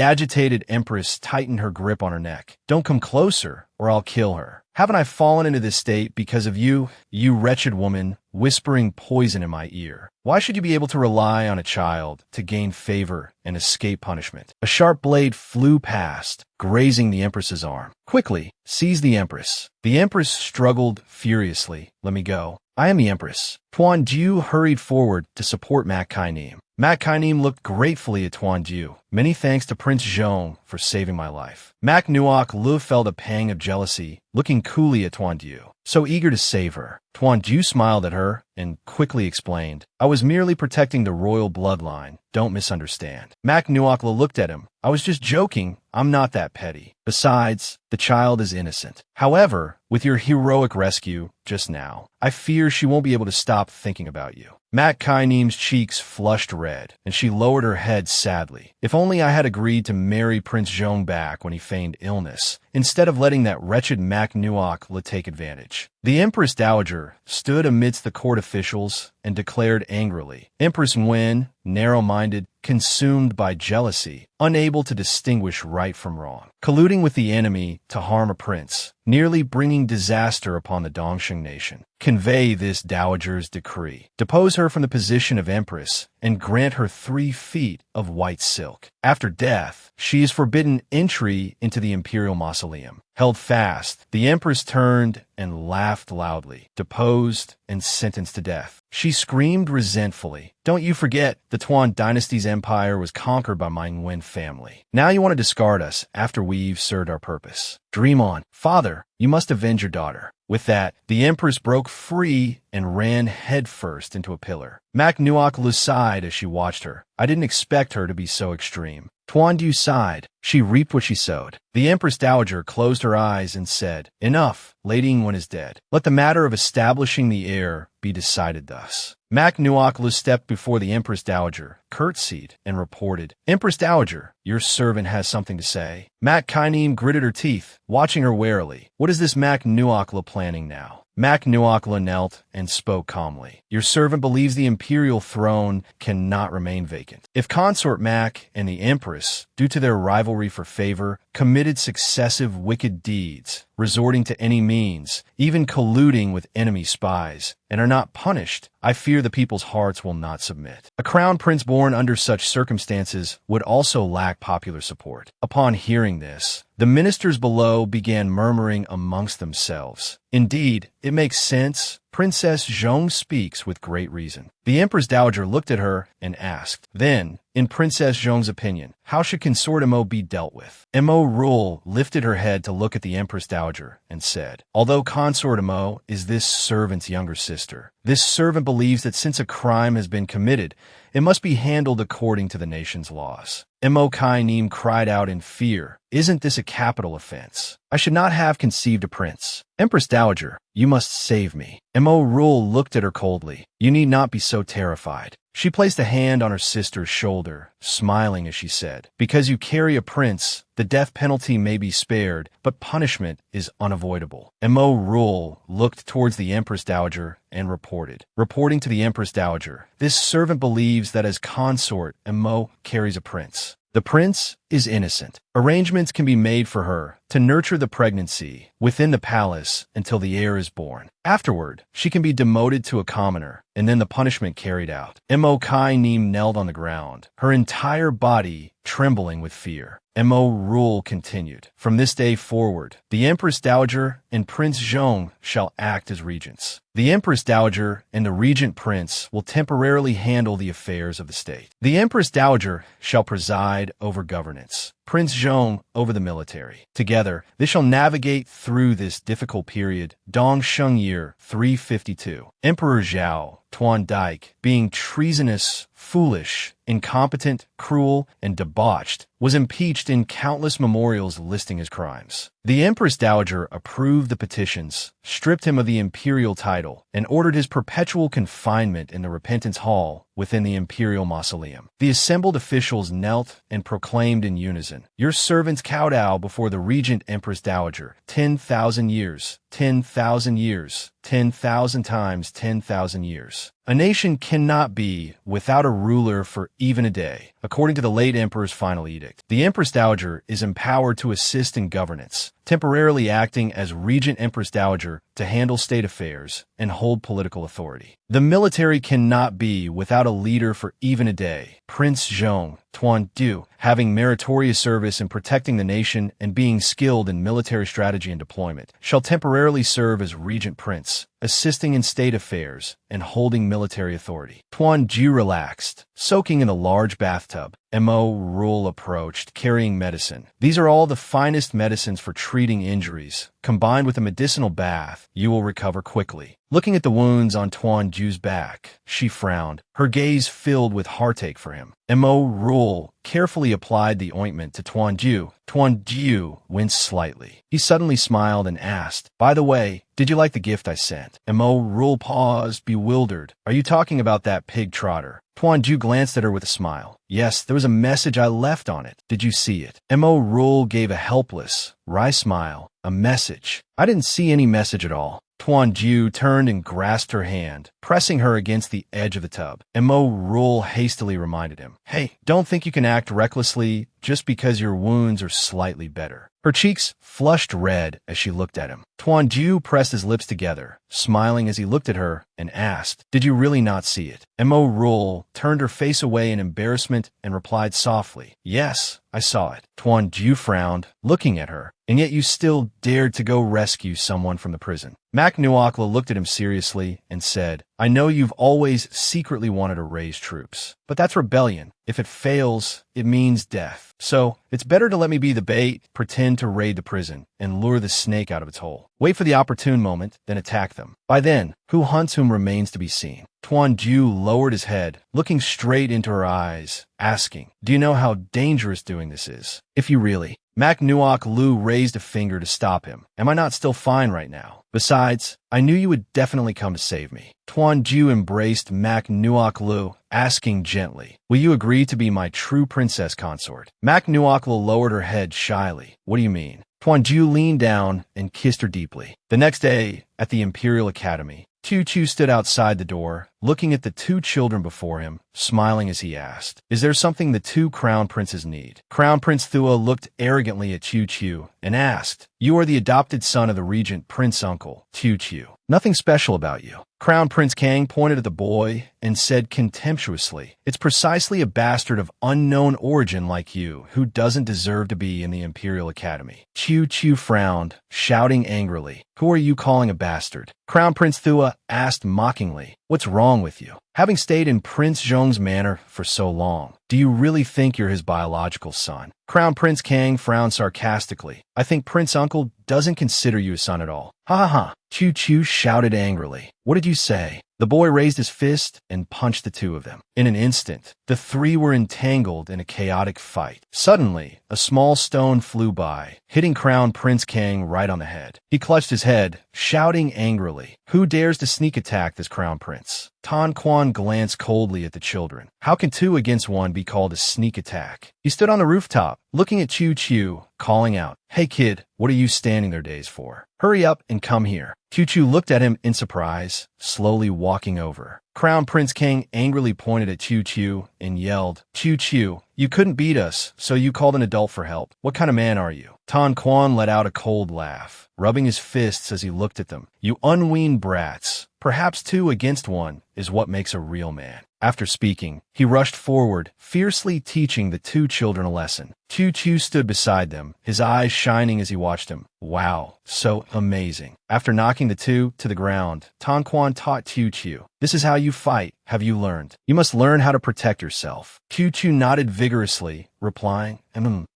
agitated Empress tightened her grip on her neck. Don't come closer, or I'll kill her. Haven't I fallen into this state because of you, you wretched woman, whispering poison in my ear? Why should you be able to rely on a child to gain favor and escape punishment? A sharp blade flew past, grazing the Empress's arm. Quickly, seize the Empress. The Empress struggled furiously. Let me go. I am the Empress. Tuan Jiu hurried forward to support Mac Kainim. Mac Kainim looked gratefully at Tuan Jiu. Many thanks to Prince Zhong for saving my life. Mac Nuoc Lu felt a pang of jealousy, looking coolly at Tuan Jiu, so eager to save her. Tuan Jiu smiled at her and quickly explained, I was merely protecting the royal bloodline. Don't misunderstand. Mac Nuoc Lu looked at him. I was just joking. I'm not that petty. Besides, the child is innocent. However, with your heroic rescue just now, I fear she won't be able to stop thinking about you. Mac Kainim's cheeks flushed red, and she lowered her head sadly. If only I had agreed to marry Prince Zhong back when he feigned illness, instead of letting that wretched Mac Nuoc Lu take advantage. The Empress Dowager stood amidst the court officials and declared angrily, Empress Nguyen, narrow-minded, consumed by jealousy, unable to distinguish right from wrong, colluding with the enemy to harm a prince, nearly bringing disaster upon the Dongsheng nation. Convey this dowager's decree. Depose her from the position of empress and grant her 3 feet of white silk. After death, she is forbidden entry into the imperial mausoleum. Held fast, the empress turned and laughed loudly, deposed and sentenced to death. She screamed resentfully, Don't you forget, the Tuan dynasty's empire was conquered by my Nguyen family. Now you want to discard us after we've served our purpose. Dream on. Father, you must avenge your daughter. With that, the empress broke free and ran headfirst into a pillar. Mac Nuoc Lu sighed as she watched her. I didn't expect her to be so extreme. Tuan Du sighed. She reaped what she sowed. The Empress Dowager closed her eyes and said, Enough, Lady Nguyen is dead. Let the matter of establishing the heir be decided thus. Mac Nuoc Lu stepped before the Empress Dowager, curtsied, and reported, Empress Dowager, your servant has something to say. Mac Kainim gritted her teeth, watching her warily. What is this Mac Nuoc Lu planning now? Mac Nuoc Lu knelt and spoke calmly. Your servant believes the imperial throne cannot remain vacant. If Consort Mac and the Empress, due to their rivalry for favor, committed successive wicked deeds, resorting to any means, even colluding with enemy spies, and are not punished, I fear the people's hearts will not submit. A crown prince born under such circumstances would also lack popular support. Upon hearing this, the ministers below began murmuring amongst themselves. Indeed, it makes sense. Princess Zhong speaks with great reason. The Empress Dowager looked at her and asked, Then, in Princess Zhong's opinion, how should Consort Mo be dealt with? Mo Rule lifted her head to look at the Empress Dowager and said, Although Consort Mo is this servant's younger sister, this servant believes that since a crime has been committed, it must be handled according to the nation's laws. Mo Kai Nim cried out in fear. Isn't this a capital offense? I should not have conceived a prince. Empress Dowager, you must save me. Mo Rule looked at her coldly. You need not be so terrified. She placed a hand on her sister's shoulder, smiling as she said, because you carry a prince, the death penalty may be spared, but punishment is unavoidable. Mo Rule looked towards the Empress Dowager and reporting to the Empress Dowager, this servant believes that as consort, Mo carries a prince. The prince is innocent. Arrangements can be made for her to nurture the pregnancy within the palace until the heir is born. Afterward, she can be demoted to a commoner, and then the punishment carried out. Mo Kai Neem knelt on the ground, her entire body trembling with fear. Mo Rule continued, from this day forward, the Empress Dowager and Prince Zhong shall act as regents. The Empress Dowager and the regent prince will temporarily handle the affairs of the state. The Empress Dowager shall preside over governance, Prince Zhong over the military. Together, they shall navigate through this difficult period. Dong Sheng Year 352. Emperor Zhao Tuan Dike, being treasonous, foolish, incompetent, cruel, and debauched, was impeached in countless memorials listing his crimes. The Empress Dowager approved the petitions, stripped him of the imperial title, and ordered his perpetual confinement in the Repentance Hall within the imperial mausoleum. The assembled officials knelt and proclaimed in unison, your servants kowtow before the regent Empress Dowager, 10,000 years, 10,000 years, 10,000 times 10,000 years. A nation cannot be without a ruler for even a day. According to the late emperor's final edict, the Empress Dowager is empowered to assist in governance, temporarily acting as Regent Empress Dowager to handle state affairs and hold political authority. The military cannot be without a leader for even a day. Prince Zhong Tuan Du, having meritorious service in protecting the nation and being skilled in military strategy and deployment, shall temporarily serve as regent prince, assisting in state affairs and holding military authority. Tuan Ju relaxed, soaking in a large bathtub. Mo Rule approached, carrying medicine. These are all the finest medicines for treating injuries. Combined with a medicinal bath, you will recover quickly. Looking at the wounds on Tuan Ju's back, she frowned, her gaze filled with heartache for him. Mo Rule carefully applied the ointment to Tuan Ju. Tuan Ju winced slightly. He suddenly smiled and asked, by the way, did you like the gift I sent? Mo Rule paused, bewildered. Are you talking about that pig trotter? Tuan Ju glanced at her with a smile. Yes, there was a message I left on it. Did you see it? Mo Rule gave a helpless, wry smile. A message? I didn't see any message at all. Tuan Ju turned and grasped her hand, pressing her against the edge of the tub. Mo Rule hastily reminded him, hey, don't think you can act recklessly just because your wounds are slightly better. Her cheeks flushed red as she looked at him. Tuan Ju pressed his lips together, smiling as he looked at her, and asked, did you really not see it? Mo Rule turned her face away in embarrassment and replied softly, yes, I saw it. Tuan Ju frowned, looking at her, and yet you still dared to go rescue someone from the prison. Mac Nuokla looked at him seriously and said, I know you've always secretly wanted to raise troops, but that's rebellion. If it fails, it means death. So, it's better to let me be the bait, pretend to raid the prison, and lure the snake out of its hole. Wait for the opportune moment, then attack them. By then, who hunts whom remains to be seen. Tuan Ju lowered his head, looking straight into her eyes, asking, do you know how dangerous doing this is? If you really... Mac Nuok Lu raised a finger to stop him. Am I not still fine right now? Besides, I knew you would definitely come to save me. Tuan Ju embraced Mac Nuok Lu, asking gently, will you agree to be my true princess consort? Mac Nuok Lu lowered her head shyly. What do you mean? Tuan Ju leaned down and kissed her deeply. The next day, at the Imperial Academy, Chu Chu stood outside the door, looking at the two children before him, smiling as he asked, is there something the two crown princes need? Crown Prince Thua looked arrogantly at Chu Chu and asked, you are the adopted son of the regent prince uncle, Chu Chu. Nothing special about you. Crown Prince Kang pointed at the boy and said contemptuously, it's precisely a bastard of unknown origin like you who doesn't deserve to be in the Imperial Academy. Chu Chu frowned, shouting angrily, who are you calling a bastard? Crown Prince Thua asked mockingly, what's wrong with you? Having stayed in Prince Zhong's manor for so long, do you really think you're his biological son? Crown Prince Kang frowned sarcastically. I think Prince Uncle doesn't consider you a son at all. Ha ha ha. Chu Chu shouted angrily. What did you say? The boy raised his fist and punched the two of them. In an instant, the three were entangled in a chaotic fight. Suddenly, a small stone flew by, hitting Crown Prince Kang right on the head. He clutched his head, shouting angrily, "Who dares to sneak attack this Crown Prince?" Tan Quan glanced coldly at the children. How can 2 against 1 be called a sneak attack? He stood on the rooftop, looking at Chu Chu, calling out, "Hey kid, what are you standing there dazed for? Hurry up and come here." Chu Chu looked at him in surprise, slowly walking over. Crown Prince Kang angrily pointed at Chu Chu and yelled, "Chu Chu, you couldn't beat us, so you called an adult for help. What kind of man are you?" Tan Quan let out a cold laugh, rubbing his fists as he looked at them. "You unweaned brats. Perhaps 2 against 1 is what makes a real man." After speaking, he rushed forward, fiercely teaching the 2 children a lesson. Chu Chu stood beside them, his eyes shining as he watched him. Wow, so amazing. After knocking the 2 to the ground, Tan Quan taught Chu Chu, "This is how you fight. Have you learned? You must learn how to protect yourself." Chu Chu nodded vigorously, replying,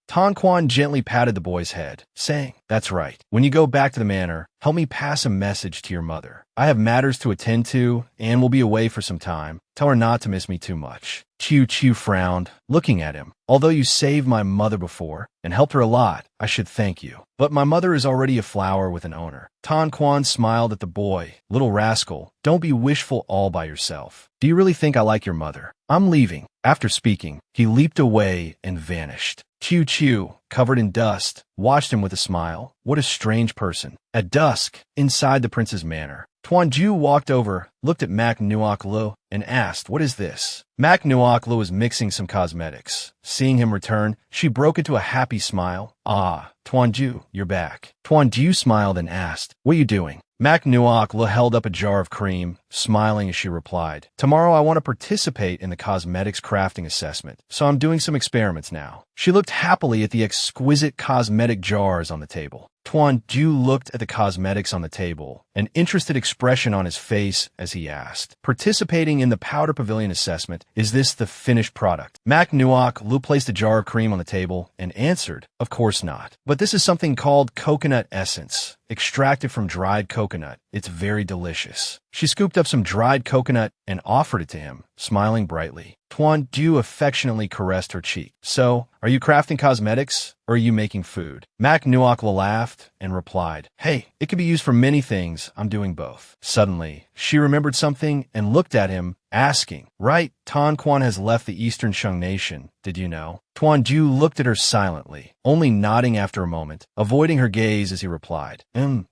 Tan Quan gently patted the boy's head, saying, "That's right. When you go back to the manor, help me pass a message to your mother. I have matters to attend to and will be away for some time. Tell her not to miss me too much." Chu Chu frowned, looking at him. "Although you saved my mother before and helped her a lot, I should thank you. But my mother is already a flower with an owner." Tan Quan smiled at the boy. "Little rascal, don't be wishful all by yourself. Do you really think I like your mother? I'm leaving." After speaking, he leaped away and vanished. Chu Chu, covered in dust, watched him with a smile. What a strange person. At dusk, inside the prince's manor, Tuan Ju walked over, looked at Mak Nuok Lo, and asked, "What is this?" Mak Nuok Lo was mixing some cosmetics. Seeing him return, she broke into a happy smile. "Ah, Tuan Ju, you're back." Tuan Ju smiled and asked, "What are you doing?" Mak Nuok Lo held up a jar of cream, smiling as she replied, "Tomorrow I want to participate in the cosmetics crafting assessment, so I'm doing some experiments now." She looked happily at the exquisite cosmetic jars on the table. Tuan Ju looked at the cosmetics on the table, an interested expression on his face as he asked, "Participating in the Powder Pavilion assessment, is this the finished product?" Mak Nuok Lu placed a jar of cream on the table and answered, "Of course not. But this is something called coconut essence, extracted from dried coconut. It's very delicious." She scooped up some dried coconut and offered it to him, smiling brightly. Tuan Ju affectionately caressed her cheek. "So, are you crafting cosmetics, or are you making food?" Mak Nuok laughed and replied, "Hey, it could be used for many things. I'm doing both." Suddenly, she remembered something and looked at him, asking, "Right, Tan Quan has left the Eastern Shang Nation, did you know?" Tuan Ju looked at her silently, only nodding after a moment, avoiding her gaze as he replied,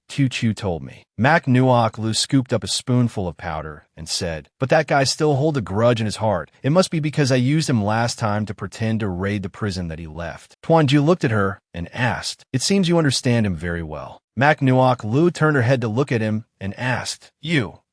Chu Chu told me." Mak Nuok Lu scooped up a spoonful of powder and said, "But that guy still holds a grudge in his heart. It must be because I used him last time to pretend to raid the prison that he left." Tuan Ju looked at her and asked, "It seems you understand him very well." Mak Nuok Lu turned her head to look at him and asked,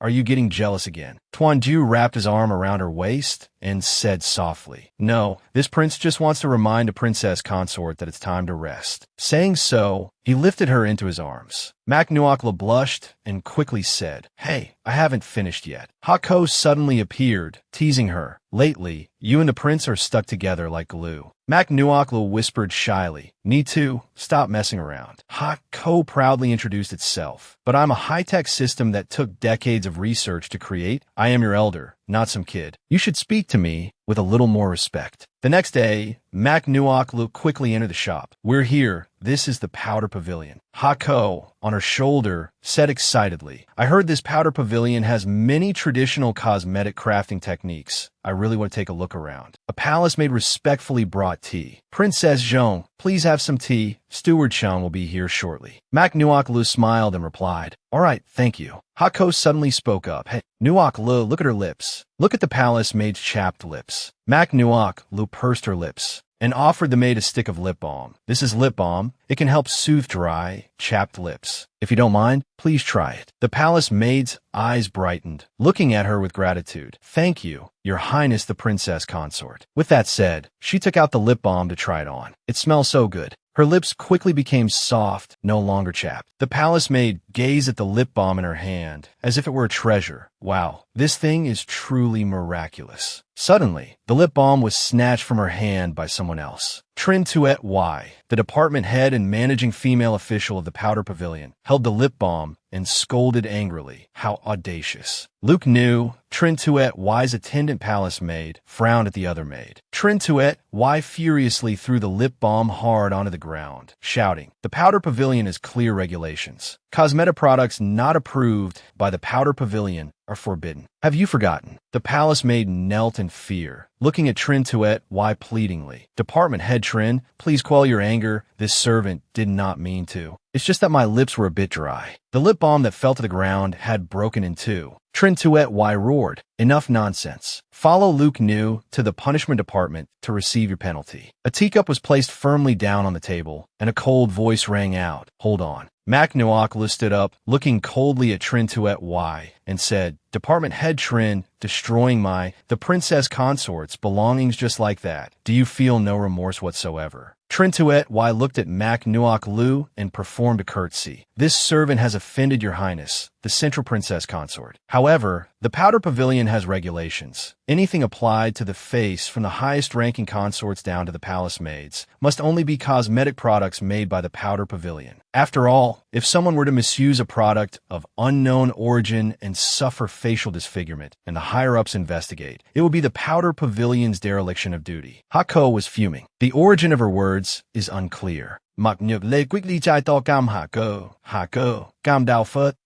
Are you getting jealous again?" Tuan Ju wrapped his arm around her waist and said softly, "No, this prince just wants to remind a princess consort that it's time to rest." Saying so, he lifted her into his arms. Mak Nuok Lu blushed and quickly said, "Hey, I haven't finished yet." Hako suddenly appeared, teasing her. "Lately, you and the prince are stuck together like glue." Mak Nuok Lu whispered shyly, "Me too, stop messing around." Hako proudly introduced itself. "But I'm a high-tech system that took decades of research to create. I am your elder, not some kid. You should speak to me with a little more respect." The next day, Mak Nuok Lu quickly entered the shop. "We're here. This is the Powder Pavilion." Hako, on her shoulder, said excitedly, "I heard this Powder Pavilion has many traditional cosmetic crafting techniques. I really want to take a look around." A palace maid respectfully brought tea. "Princess Zhong, please have some tea. Steward Chang will be here shortly." Mak Nuok Lu smiled and replied, "All right, thank you." Hako suddenly spoke up. "Hey, Nuok Lu, look at her lips. Look at the palace maid's chapped lips." Mak Nuok Lu pursed her lips and offered the maid a stick of lip balm. "This is lip balm. It can help soothe dry, chapped lips. If you don't mind, Please try it. The palace maid's eyes brightened, looking at her with gratitude. Thank you, Your Highness the princess consort. With that said, she took out the lip balm to try it on. It smells so good. Her lips quickly became soft, no longer chapped. The palace maid gazed at the lip balm in her hand, as if it were a treasure. Wow, this thing is truly miraculous. Suddenly, the lip balm was snatched from her hand by someone else. Trin Tuet Y, the department head and managing female official of the Powder Pavilion, held the lip balm and scolded angrily. How audacious. Luke knew. Trin Tuet Y's attendant palace maid frowned at the other maid. Trin Tuet Y furiously threw the lip balm hard onto the ground, shouting, "The Powder Pavilion has clear regulations. Cosmetic products not approved by the Powder Pavilion are forbidden. Have you forgotten?" The palace maid knelt in fear, looking at Trin Tuet Y pleadingly. "Department head Trin, please quell your anger. This servant did not mean to. It's just that my lips were a bit dry." The lip balm that fell to the ground had broken in two. Trin Tuet Y roared, "Enough nonsense. Follow Luke New to the punishment department to receive your penalty." A teacup was placed firmly down on the table, and a cold voice rang out, "Hold on." Mac Nuakla stood up, looking coldly at Trin Tuet Y, and said, "Department head Trin, destroying the princess consort's belongings just like that. Do you feel no remorse whatsoever?" Trin Tuet Y looked at Mac Nuak Lu and performed a curtsy. "This servant has offended your highness, the central princess consort. However, the Powder Pavilion has regulations. Anything applied to the face from the highest-ranking consorts down to the palace maids must only be cosmetic products made by the Powder Pavilion. After all, if someone were to misuse a product of unknown origin and suffer facial disfigurement, and the higher-ups investigate, it would be the Powder Pavilion's dereliction of duty." Hako was fuming. The origin of her words is unclear.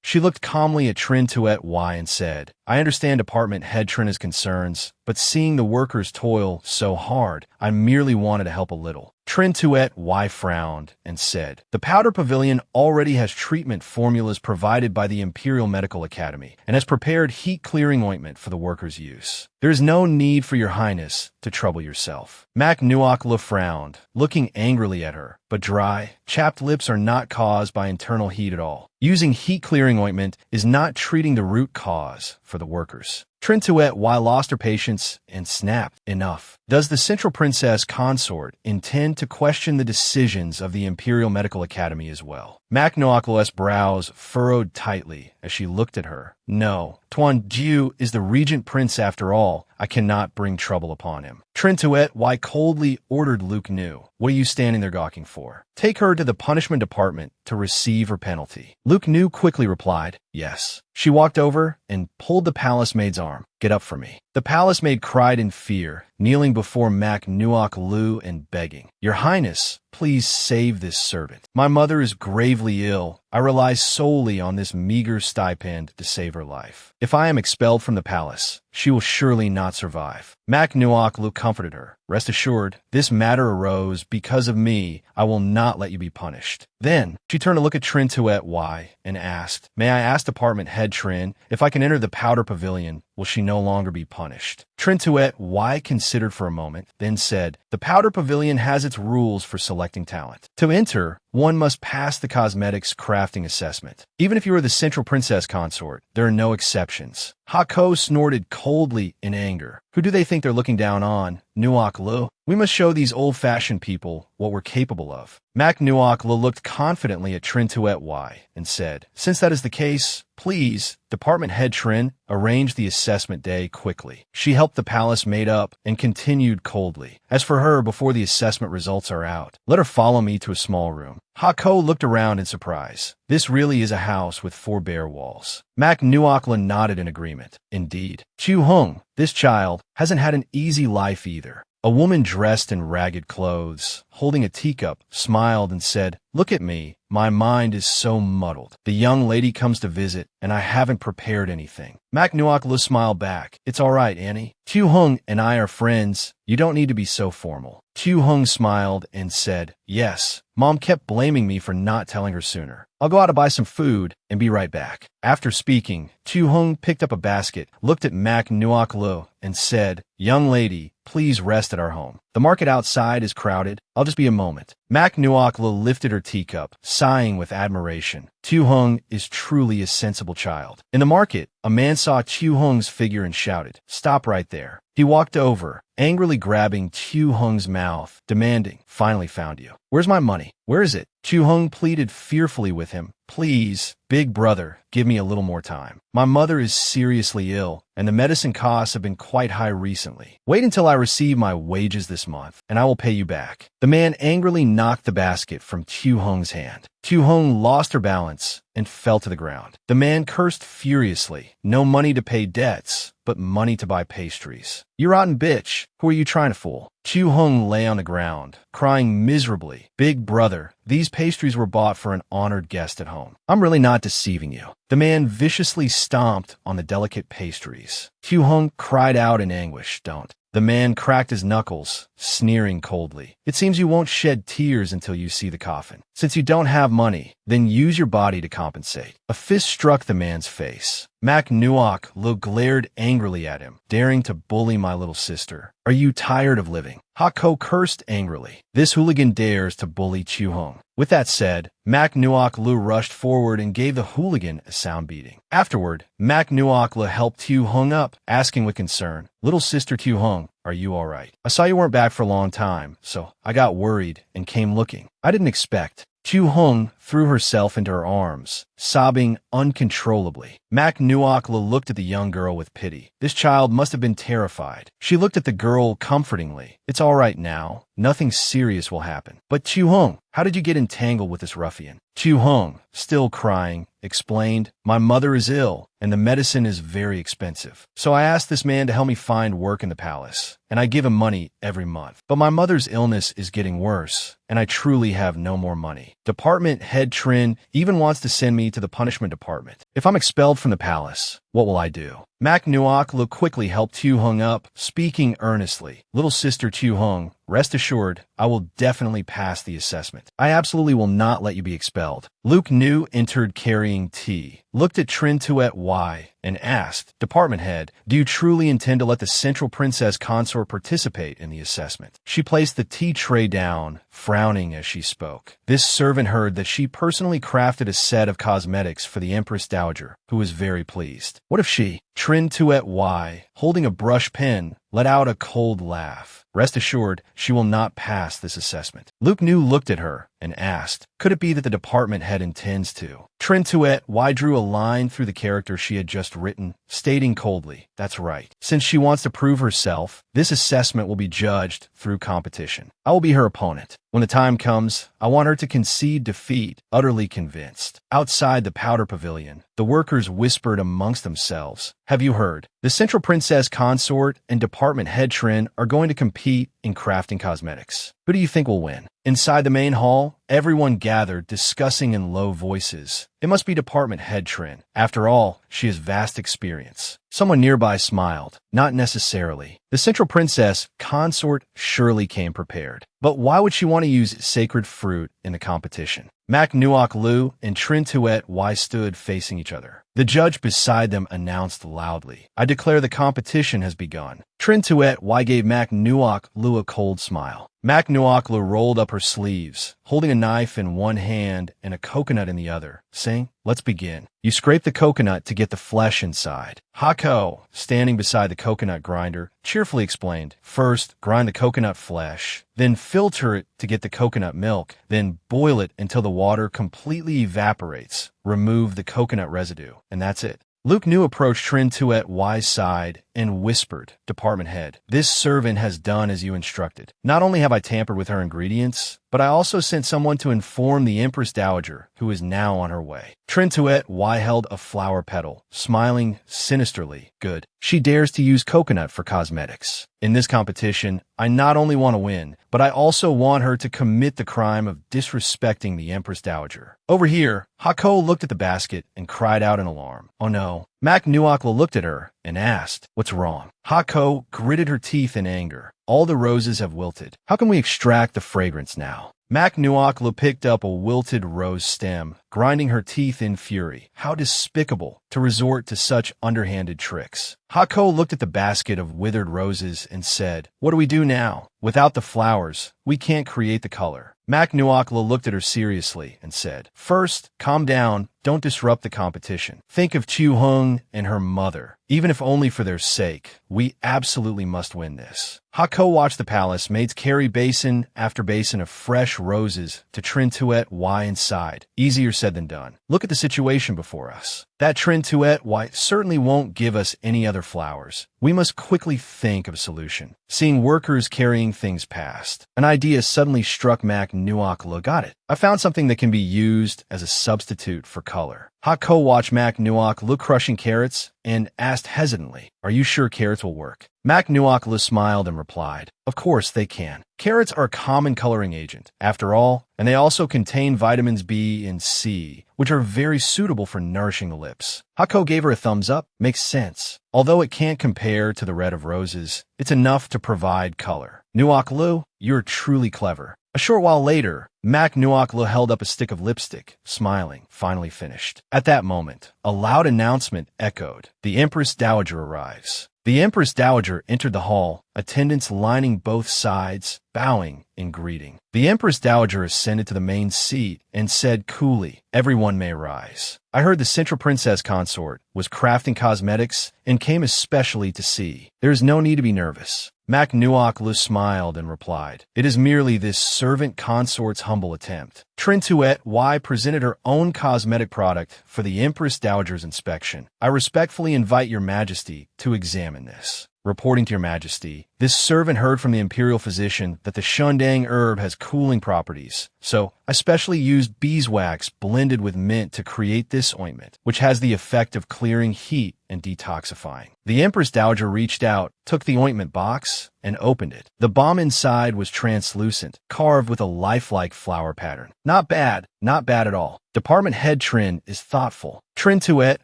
She looked calmly at Trin Tuet Y and said, "I understand Department Head Trina's concerns, but seeing the workers toil so hard, I merely wanted to help a little." Trin Tuet Y frowned and said, "The Powder Pavilion already has treatment formulas provided by the Imperial Medical Academy and has prepared heat-clearing ointment for the workers' use. There is no need for your highness to trouble yourself." Mac Nuakla frowned, looking angrily at her, but dry, chapped lips are not caused by internal heat at all. Using heat-clearing ointment is not treating the root cause for the workers. Trin Tuet Y lost her patience and snapped, "Enough. Does the Central Princess Consort intend to question the decisions of the Imperial Medical Academy as well?" Mac Nuakla's brows furrowed tightly as she looked at her. "No. Tuan Jiu is the regent prince after all. I cannot bring trouble upon him." Trin Tuet Y coldly ordered Luke New, "What are you standing there gawking for? Take her to the punishment department to receive her penalty." Luke New quickly replied, "Yes." She walked over and pulled the palace maid's arm. "Get up for me." The palace maid cried in fear, kneeling before Mac Nuak Lu and begging, "Your Highness, please save this servant. My mother is gravely ill. I rely solely on this meager stipend to save her life. If I am expelled from the palace, she will surely not survive." Mac Nuak Lu comforted her. "Rest assured, this matter arose because of me. I will not let you be punished." Then, she turned to look at Trin Tuet Y and asked, "May I ask Department Head Trin, if I can enter the Powder Pavilion, will she no longer be punished?" Trin Tuet Y considered for a moment, then said, "The Powder Pavilion has its rules for selecting talent. To enter, one must pass the cosmetics crafting assessment. Even if you are the Central Princess Consort, there are no exceptions." Hako snorted coldly in anger. "Who do they think they're looking down on? Nuak Lu? We must show these old-fashioned people what we're capable of." Mac Nuak Lu looked confidently at Trin Tuet Y and said, "Since that is the case, please, Department Head Trin, arrange the assessment day quickly." She helped the palace maid up and continued coldly, "As for her, before the assessment results are out, let her follow me to a small room." Hako looked around in surprise. This really is a house with 4 bare walls. Mac Nuakla nodded in agreement. Indeed. Chu Hung, this child, hasn't had an easy life either. A woman dressed in ragged clothes, holding a teacup, smiled and said, "Look at me. My mind is so muddled. The young lady comes to visit, and I haven't prepared anything." Mac Nuakla smiled back. "It's all right, Annie. Tu Hung and I are friends. You don't need to be so formal." Tu Hung smiled and said, "Yes, Mom kept blaming me for not telling her sooner. I'll go out to buy some food and be right back." After speaking, Tu Hung picked up a basket, looked at Mac Nuakla, and said, "Young lady, please rest at our home." The The market outside is crowded. I'll just be a moment. Mak Nuokla lifted her teacup, sighing with admiration. Tu Hung is truly a sensible child. In the market, a man saw Tu Hung's figure and shouted, "Stop right there." He walked over, angrily grabbing Tu Hung's mouth, demanding, "Finally found you. Where's my money? Where is it?" Tu Hung pleaded fearfully with him. "Please, big brother, give me a little more time. My mother is seriously ill, and the medicine costs have been quite high recently. Wait until I receive my wages this month, and I will pay you back." The man angrily knocked the basket from Tu Hung's hand. Tu Hung lost her balance and fell to the ground. The man cursed furiously. No money to pay debts, but money to buy pastries. "You rotten bitch, who are you trying to fool?" Tu Hung lay on the ground, crying miserably. "Big brother, these pastries were bought for an honored guest at home. I'm really not deceiving you." The man viciously stomped on the delicate pastries. Tu Hung cried out in anguish, "Don't." The man cracked his knuckles, sneering coldly. "It seems you won't shed tears until you see the coffin. Since you don't have money, then use your body to compensate." A fist struck the man's face. Mak Nuok glared angrily at him, daring to bully my little sister. "Are you tired of living?" Hako cursed angrily. This hooligan dares to bully Tu Hung. With that said, Mak Nuok rushed forward and gave the hooligan a sound beating. Afterward, Mak Nuok helped Tu Hung up, asking with concern, "Little sister Tu Hung, are you all right? I saw you weren't back for a long time, so I got worried and came looking. I didn't expect." Tu Hung threw herself into her arms, sobbing uncontrollably. Mak Nuok looked at the young girl with pity. This child must have been terrified. She looked at the girl comfortingly. "It's all right now. Nothing serious will happen." "But Tu Hung, how did you get entangled with this ruffian?" Tu Hung, still crying, explained, "My mother is ill, and the medicine is very expensive. So I asked this man to help me find work in the palace, and I give him money every month. But my mother's illness is getting worse, and I truly have no more money. Department head Trin even wants to send me to the punishment department. If I'm expelled from the palace, what will I do?" Mak Nuok quickly helped Tu Hung up, speaking earnestly. "Little sister Tu Hung, rest assured, I will definitely pass the assessment. I absolutely will not let you be expelled." Luke Nu entered carrying tea, looked at Trin Tuet Y, and asked, "Department head, do you truly intend to let the Central Princess Consort participate in the assessment?" She placed the tea tray down, frowning as she spoke. This servant heard that she personally crafted a set of cosmetics for the Empress Dowager, who was very pleased. What if she, Trin Tuet Y, holding a brush pen, let out a cold laugh? Rest assured, she will not pass this assessment. Luke Nu looked at her and asked, "Could it be that the department head intends to?" Trin Tuet Y drew a line through the character she had just written, stating coldly, "That's right. Since she wants to prove herself, this assessment will be judged through competition. I will be her opponent. When the time comes, I want her to concede defeat, utterly convinced." Outside the powder pavilion, the workers whispered amongst themselves, "Have you heard? The Central Princess Consort and Department Head Trin are going to compete in crafting cosmetics. Who do you think will win?" Inside the main hall, everyone gathered, discussing in low voices. It must be Department Head Trin. After all, she has vast experience. Someone nearby smiled. Not necessarily. The Central Princess Consort surely came prepared. But why would she want to use sacred fruit in the competition? Mak Nuok and Trin Tuet Y stood facing each other. The judge beside them announced loudly, "I declare the competition has begun." Trin Tuet Y gave Mak Nuok a cold smile. Mak Nuok rolled up her sleeves, holding a knife in one hand and a coconut in the other, saying, "Let's begin." You scrape the coconut to get the flesh inside. Hako, standing beside the coconut grinder, cheerfully explained, "First, grind the coconut flesh, then filter it to get the coconut milk, then boil it until the water completely evaporates. Remove the coconut residue, and that's it." Luke Nu approached Trin Tuet Y's side and whispered, "Department head, this servant has done as you instructed. Not only have I tampered with her ingredients, but I also sent someone to inform the Empress Dowager, who is now on her way." Trin Tuet Y held a flower petal, smiling sinisterly. "Good. She dares to use coconut for cosmetics. In this competition, I not only want to win, but I also want her to commit the crime of disrespecting the Empress Dowager." Over here, Hako looked at the basket and cried out in alarm. "Oh no." Mak Nuok looked at her and asked, "What's wrong?" Hako gritted her teeth in anger. "All the roses have wilted. How can we extract the fragrance now?" Mak Nuok picked up a wilted rose stem, grinding her teeth in fury. How despicable to resort to such underhanded tricks. Hako looked at the basket of withered roses and said, "What do we do now? Without the flowers, we can't create the color." Mak Nuakla looked at her seriously and said, "First, calm down. Don't disrupt the competition. Think of Chu Hung and her mother. Even if only for their sake, we absolutely must win this." Hako watched the palace maids carry basin after basin of fresh roses to Trin Tuet Y inside. Easier said than done. Look at the situation before us. That Trin Tuet Y certainly won't give us any other flowers. We must quickly think of a solution. Seeing workers carrying things past, an idea suddenly struck Mak Nuakla. Got it. I found something that can be used as a substitute for color. Hako watched Mak Nuakla crushing carrots and asked hesitantly, "Are you sure carrots will work?" Mak Nuakla smiled and replied, "Of course they can. Carrots are a common coloring agent, after all, and they also contain vitamins B and C, which are very suitable for nourishing the lips." Hako gave her a thumbs up. Makes sense. Although it can't compare to the red of roses, it's enough to provide color. Nuaklu, you're truly clever. A short while later, Mak Nuakla held up a stick of lipstick, smiling, finally finished. At that moment, a loud announcement echoed. The Empress Dowager arrives. The Empress Dowager entered the hall, attendants lining both sides, bowing in greeting. The Empress Dowager ascended to the main seat and said coolly, "Everyone may rise. I heard the Central Princess Consort was crafting cosmetics and came especially to see. There is no need to be nervous." Mak Nuaklu smiled and replied, "It is merely this servant consort's humble attempt." Trin Tuet Y presented her own cosmetic product for the Empress Dowager's inspection. "I respectfully invite your majesty to examine this." Reporting to your majesty, this servant heard from the imperial physician that the Shundang herb has cooling properties, so I specially used beeswax blended with mint to create this ointment, which has the effect of clearing heat and detoxifying. The Empress Dowager reached out, took the ointment box, and opened it. The bomb inside was translucent, carved with a lifelike flower pattern. Not bad at all. Department head Trin is thoughtful. Trin Tuet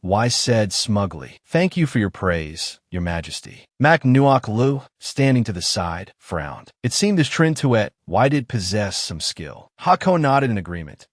Y said smugly, "Thank you for your praise, your majesty." Mak Nuak Lu, standing to the side, frowned. It seemed this Trin Tuet Y did possess some skill. Hako nodded in agreement.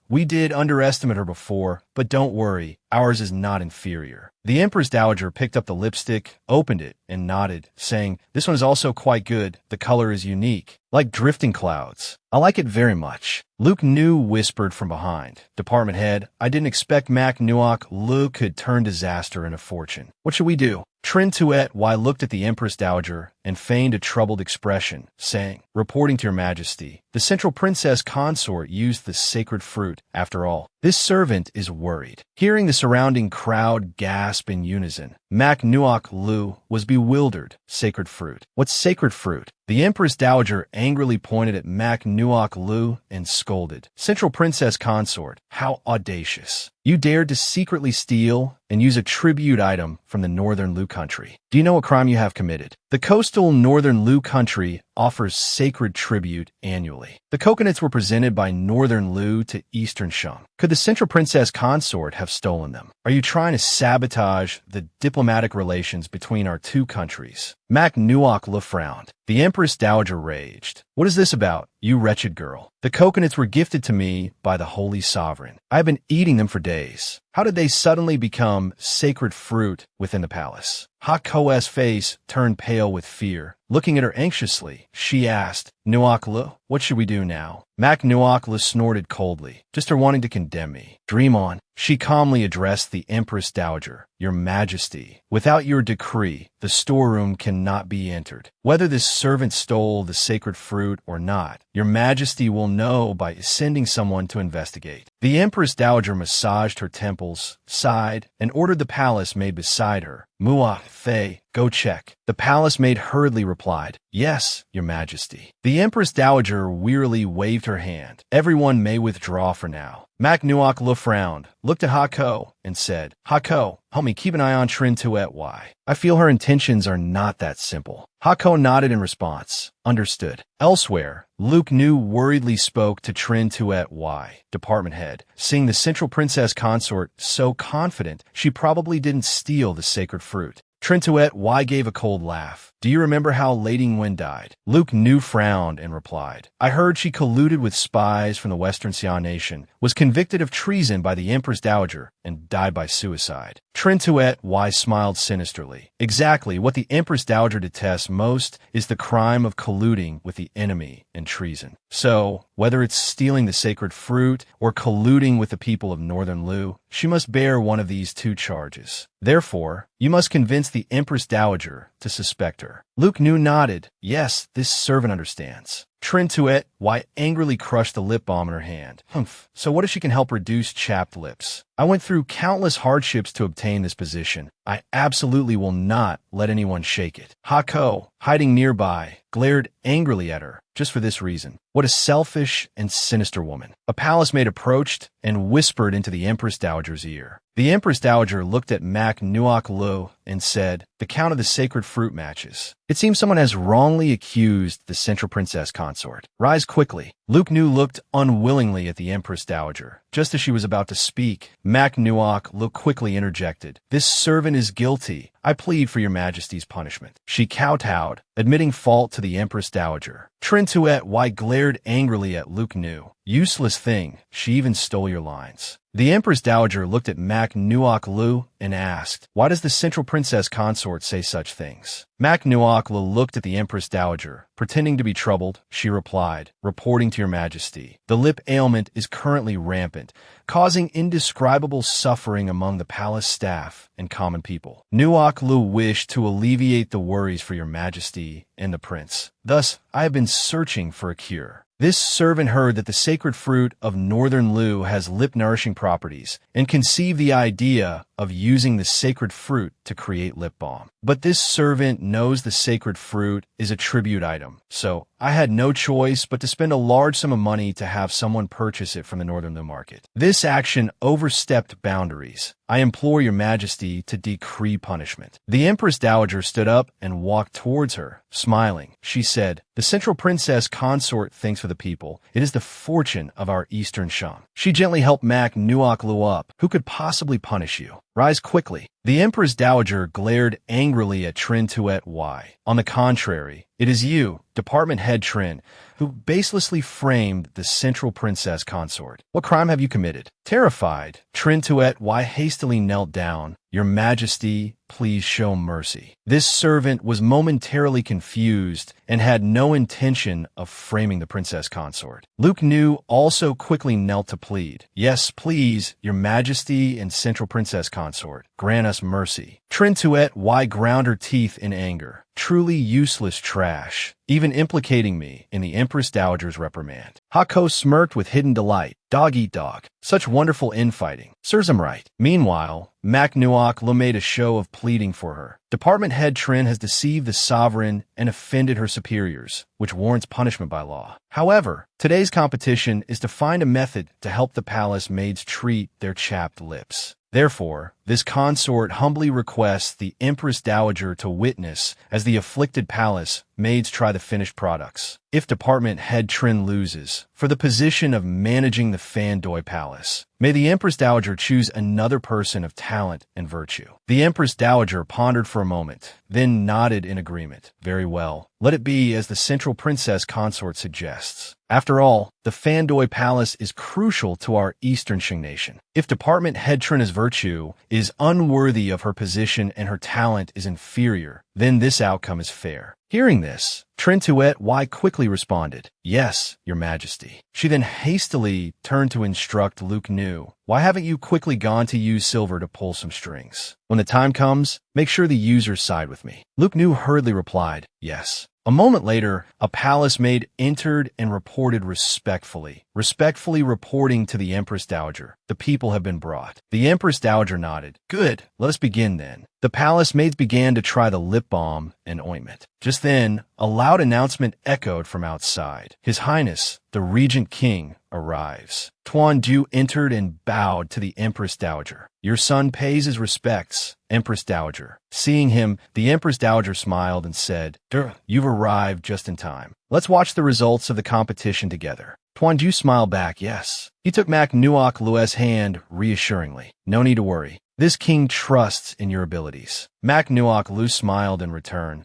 We did underestimate her before, but don't worry, ours is not inferior." The Empress Dowager picked up the lipstick, opened it, and nodded, saying, "This one is also quite good. The color is unique, like drifting clouds. I like it very much." Luke New whispered from behind, "Department head, I didn't expect Mak Nuak Lu could turn disaster into fortune. What should we do?" Trin Tuet Y looked at the Empress Dowager and feigned a troubled expression, saying, "Reporting to your majesty, the Central Princess Consort used the sacred fruit. After all, this servant is worried." Hearing the surrounding crowd gasp in unison, Mak Nuak Lu was bewildered. Sacred fruit? What's sacred fruit? The Empress Dowager angrily pointed at Mak Nuak Lu and scolded, "Central Princess Consort, how audacious. You dared to secretly steal and use a tribute item from the Northern Lu country. Do you know what crime you have committed? The coastal Northern Lu country offers sacred tribute annually. The coconuts were presented by Northern Lu to Eastern Shang. Could the Central Princess Consort have stolen them? Are you trying to sabotage the diplomatic relations between our two countries?" Mak Nuak Lu frowned. The Empress Dowager raged. "What is this about, you wretched girl? The coconuts were gifted to me by the Holy Sovereign. I've been eating them for days. How did they suddenly become sacred fruit within the palace?" Hako's face turned pale with fear. Looking at her anxiously, she asked, "Nuaklu, what should we do now?" Mak Nuaklu snorted coldly. "Just her wanting to condemn me. Dream on." She calmly addressed the Empress Dowager, "Your Majesty, without your decree, the storeroom cannot be entered. Whether this servant stole the sacred fruit or not, your Majesty will know by sending someone to investigate." The Empress Dowager massaged her temples, sighed, and ordered the palace maid beside her, "Mua Thay, go check." The palace maid hurriedly replied, "Yes, your Majesty." The Empress Dowager wearily waved her hand. "Everyone may withdraw for now." Mak Nuak Lu frowned, looked at Hako, and said, "Hako, help me keep an eye on Trin Tuet Y. I feel her intentions are not that simple." Hako nodded in response. "Understood." Elsewhere, Luke New worriedly spoke to Trin Tuet Y, department head. Seeing the Central Princess Consort so confident, she probably didn't steal the sacred fruit. Trintuet Y gave a cold laugh. Do you remember how Lady Nguyen died? Luke Nu frowned and replied, I heard she colluded with spies from the Western Xian nation, was convicted of treason by the Empress Dowager, and died by suicide. Trintuet Y smiled sinisterly. Exactly what the Empress Dowager detests most is the crime of colluding with the enemy in treason. So, whether it's stealing the sacred fruit or colluding with the people of Northern Lu, she must bear one of these two charges. Therefore, you must convince the Empress Dowager to suspect her. Luke Nu nodded. Yes, this servant understands. Trintuet Y angrily crushed the lip balm in her hand. Humph. So what if she can help reduce chapped lips? I went through countless hardships to obtain this position. I absolutely will not let anyone shake it. Hako, hiding nearby, glared angrily at her, just for this reason. What a selfish and sinister woman. A palace maid approached and whispered into the Empress Dowager's ear. The Empress Dowager looked at Mac Nuoc Lu and said, the count of the sacred fruit matches. It seems someone has wrongly accused the Central Princess consort. Rise quickly. Luke Nu looked unwillingly at the Empress Dowager. Just as she was about to speak, Mac Nuoc Lu quickly interjected. This servant is guilty. I plead for your majesty's punishment. She kowtowed, admitting fault to the Empress Dowager. Trintuet Y glared angrily at Luke Nu. Useless thing, she even stole your lines. The Empress Dowager looked at Mac Nuoc Lu and asked, why does the Central Princess consort say such things? Mac Nuoc Lu looked at the Empress Dowager. Pretending to be troubled, she replied, reporting to your majesty. The lip ailment is currently rampant, causing indescribable suffering among the palace staff and common people. Nuoc Lu wished to alleviate the worries for your majesty and the prince. Thus, I have been searching for a cure. This servant heard that the sacred fruit of Northern Lu has lip-nourishing properties and conceived the idea of using the sacred fruit to create lip balm. But this servant knows the sacred fruit is a tribute item, so I had no choice but to spend a large sum of money to have someone purchase it from the Northern Lu market. This action overstepped boundaries. I implore your majesty to decree punishment. The Empress Dowager stood up and walked towards her, smiling. She said, the Central Princess consort thinks for the people. It is the fortune of our Eastern Shang. She gently helped Mac Nuoc Lu up. Who could possibly punish you? Rise quickly. The Empress Dowager glared angrily at Trintuet Y. On the contrary, it is you, Department Head Trin, who baselessly framed the Central Princess consort. What crime have you committed? Terrified, Trintuet Y hastily knelt down. Your Majesty, please show mercy. This servant was momentarily confused and had no intention of framing the princess consort. Luke Nu also quickly knelt to plead. Yes, please, your Majesty and Central Princess consort, grant us mercy. Trintuet Y ground her teeth in anger. Truly useless trash, even implicating me in the Empress Dowager's reprimand. Hako smirked with hidden delight. Dog eat dog. Such wonderful infighting. Serves him right. Meanwhile, Mac Nuoc Lu made a show of pleading for her. Department Head Trin has deceived the sovereign and offended her superiors, which warrants punishment by law. However, today's competition is to find a method to help the palace maids treat their chapped lips. Therefore, this consort humbly requests the Empress Dowager to witness as the afflicted palace maids try the finished products. If Department Head Trin loses, for the position of managing the Fandoy Palace, may the Empress Dowager choose another person of talent and virtue. The Empress Dowager pondered for a moment, then nodded in agreement. Very well. Let it be as the Central Princess consort suggests. After all, the Fandoy Palace is crucial to our Eastern Shang nation. If Department Head Trina's virtue is unworthy of her position and her talent is inferior, then this outcome is fair. Hearing this, Trintuet Y quickly responded, Yes, your majesty. She then hastily turned to instruct Luke Nu. Why haven't you quickly gone to use silver to pull some strings? When the time comes, make sure the users side with me. Luke Nu hurriedly replied, Yes. A moment later, a palace maid entered and reported respectfully reporting to the Empress Dowager. The people have been brought. The Empress Dowager nodded. Good, let us begin then. The palace maids began to try the lip balm and ointment. Just then, a loud announcement echoed from outside. His Highness, the Regent King, arrives. Tuan Du entered and bowed to the Empress Dowager. Your son pays his respects, Empress Dowager. Seeing him, the Empress Dowager smiled and said, You've arrived just in time. Let's watch the results of the competition together. Tuan Du smiled back, yes. He took Mac Nuoc Lu's hand reassuringly. No need to worry. This king trusts in your abilities. Mac Nuoc Lu smiled in return.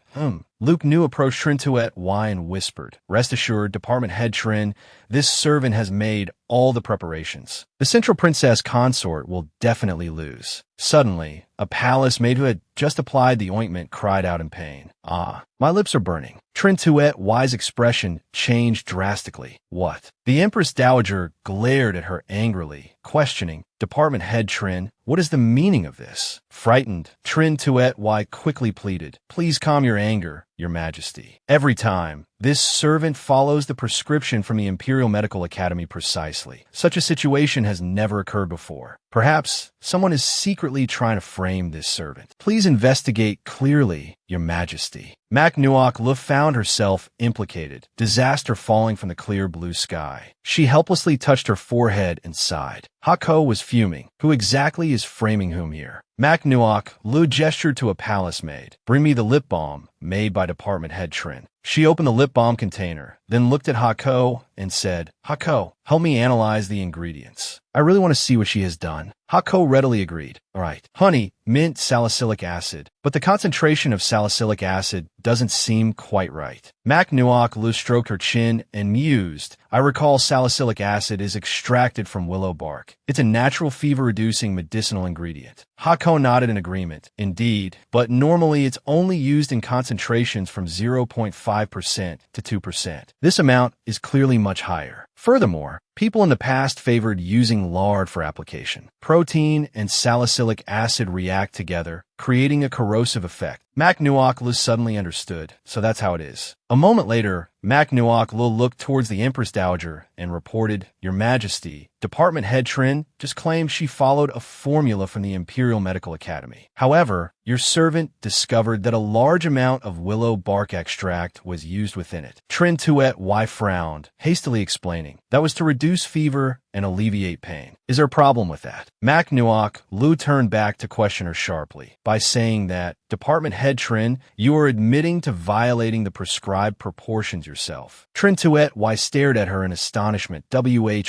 Luke Nu approached Trintuet Y and whispered, "Rest assured, Department Head Trin, this servant has made all the preparations. The Central Princess consort will definitely lose." Suddenly, a palace maid who had just applied the ointment cried out in pain. "Ah, my lips are burning." Trintuet Y's expression changed drastically. "What?" The Empress Dowager glared at her angrily, questioning, "Department Head Trin, what is the meaning of this?" Frightened, Trintuet Y quickly pleaded, "Please calm your anger, Your Majesty. Every time, this servant follows the prescription from the Imperial Medical Academy precisely. Such a situation has never occurred before. Perhaps someone is secretly trying to frame this servant. Please investigate clearly, Your Majesty." Mac Nuoc Lu found herself implicated, disaster falling from the clear blue sky. She helplessly touched her forehead and sighed. Hako was fuming. Who exactly is framing whom here? Mac Nuoc Lu gestured to a palace maid. "Bring me the lip balm made by Department Head Trin." She opened the lip balm container, then looked at Hako and said, "Hako, help me analyze the ingredients. I really want to see what she has done." Hako readily agreed. "All right, honey, mint, salicylic acid. But the concentration of salicylic acid doesn't seem quite right." Mac Nuoc Lu stroked her chin and mused. "I recall salicylic acid is extracted from willow bark. It's a natural fever-reducing medicinal ingredient." Hako nodded in agreement. "Indeed, but normally it's only used in concentrations from 0.5% to 2%. This amount is clearly much higher. Furthermore, people in the past favored using lard for application. Protein and salicylic acid react together, creating a corrosive effect." Mac Nuoc Lu suddenly understood, so that's how it is. A moment later, Mac Nuoc Lu looked towards the Empress Dowager and reported, "Your Majesty, Department Head Trin just claimed she followed a formula from the Imperial Medical Academy. However, your servant discovered that a large amount of willow bark extract was used within it." Trintuet Y frowned, hastily explaining, "That was to reduce fever and alleviate pain. Is there a problem with that?" Mac Nuoc Lu turned back to question her sharply by saying that, "Department Head Trin, you are admitting to violating the prescribed proportions yourself." Trintuet Y stared at her in astonishment.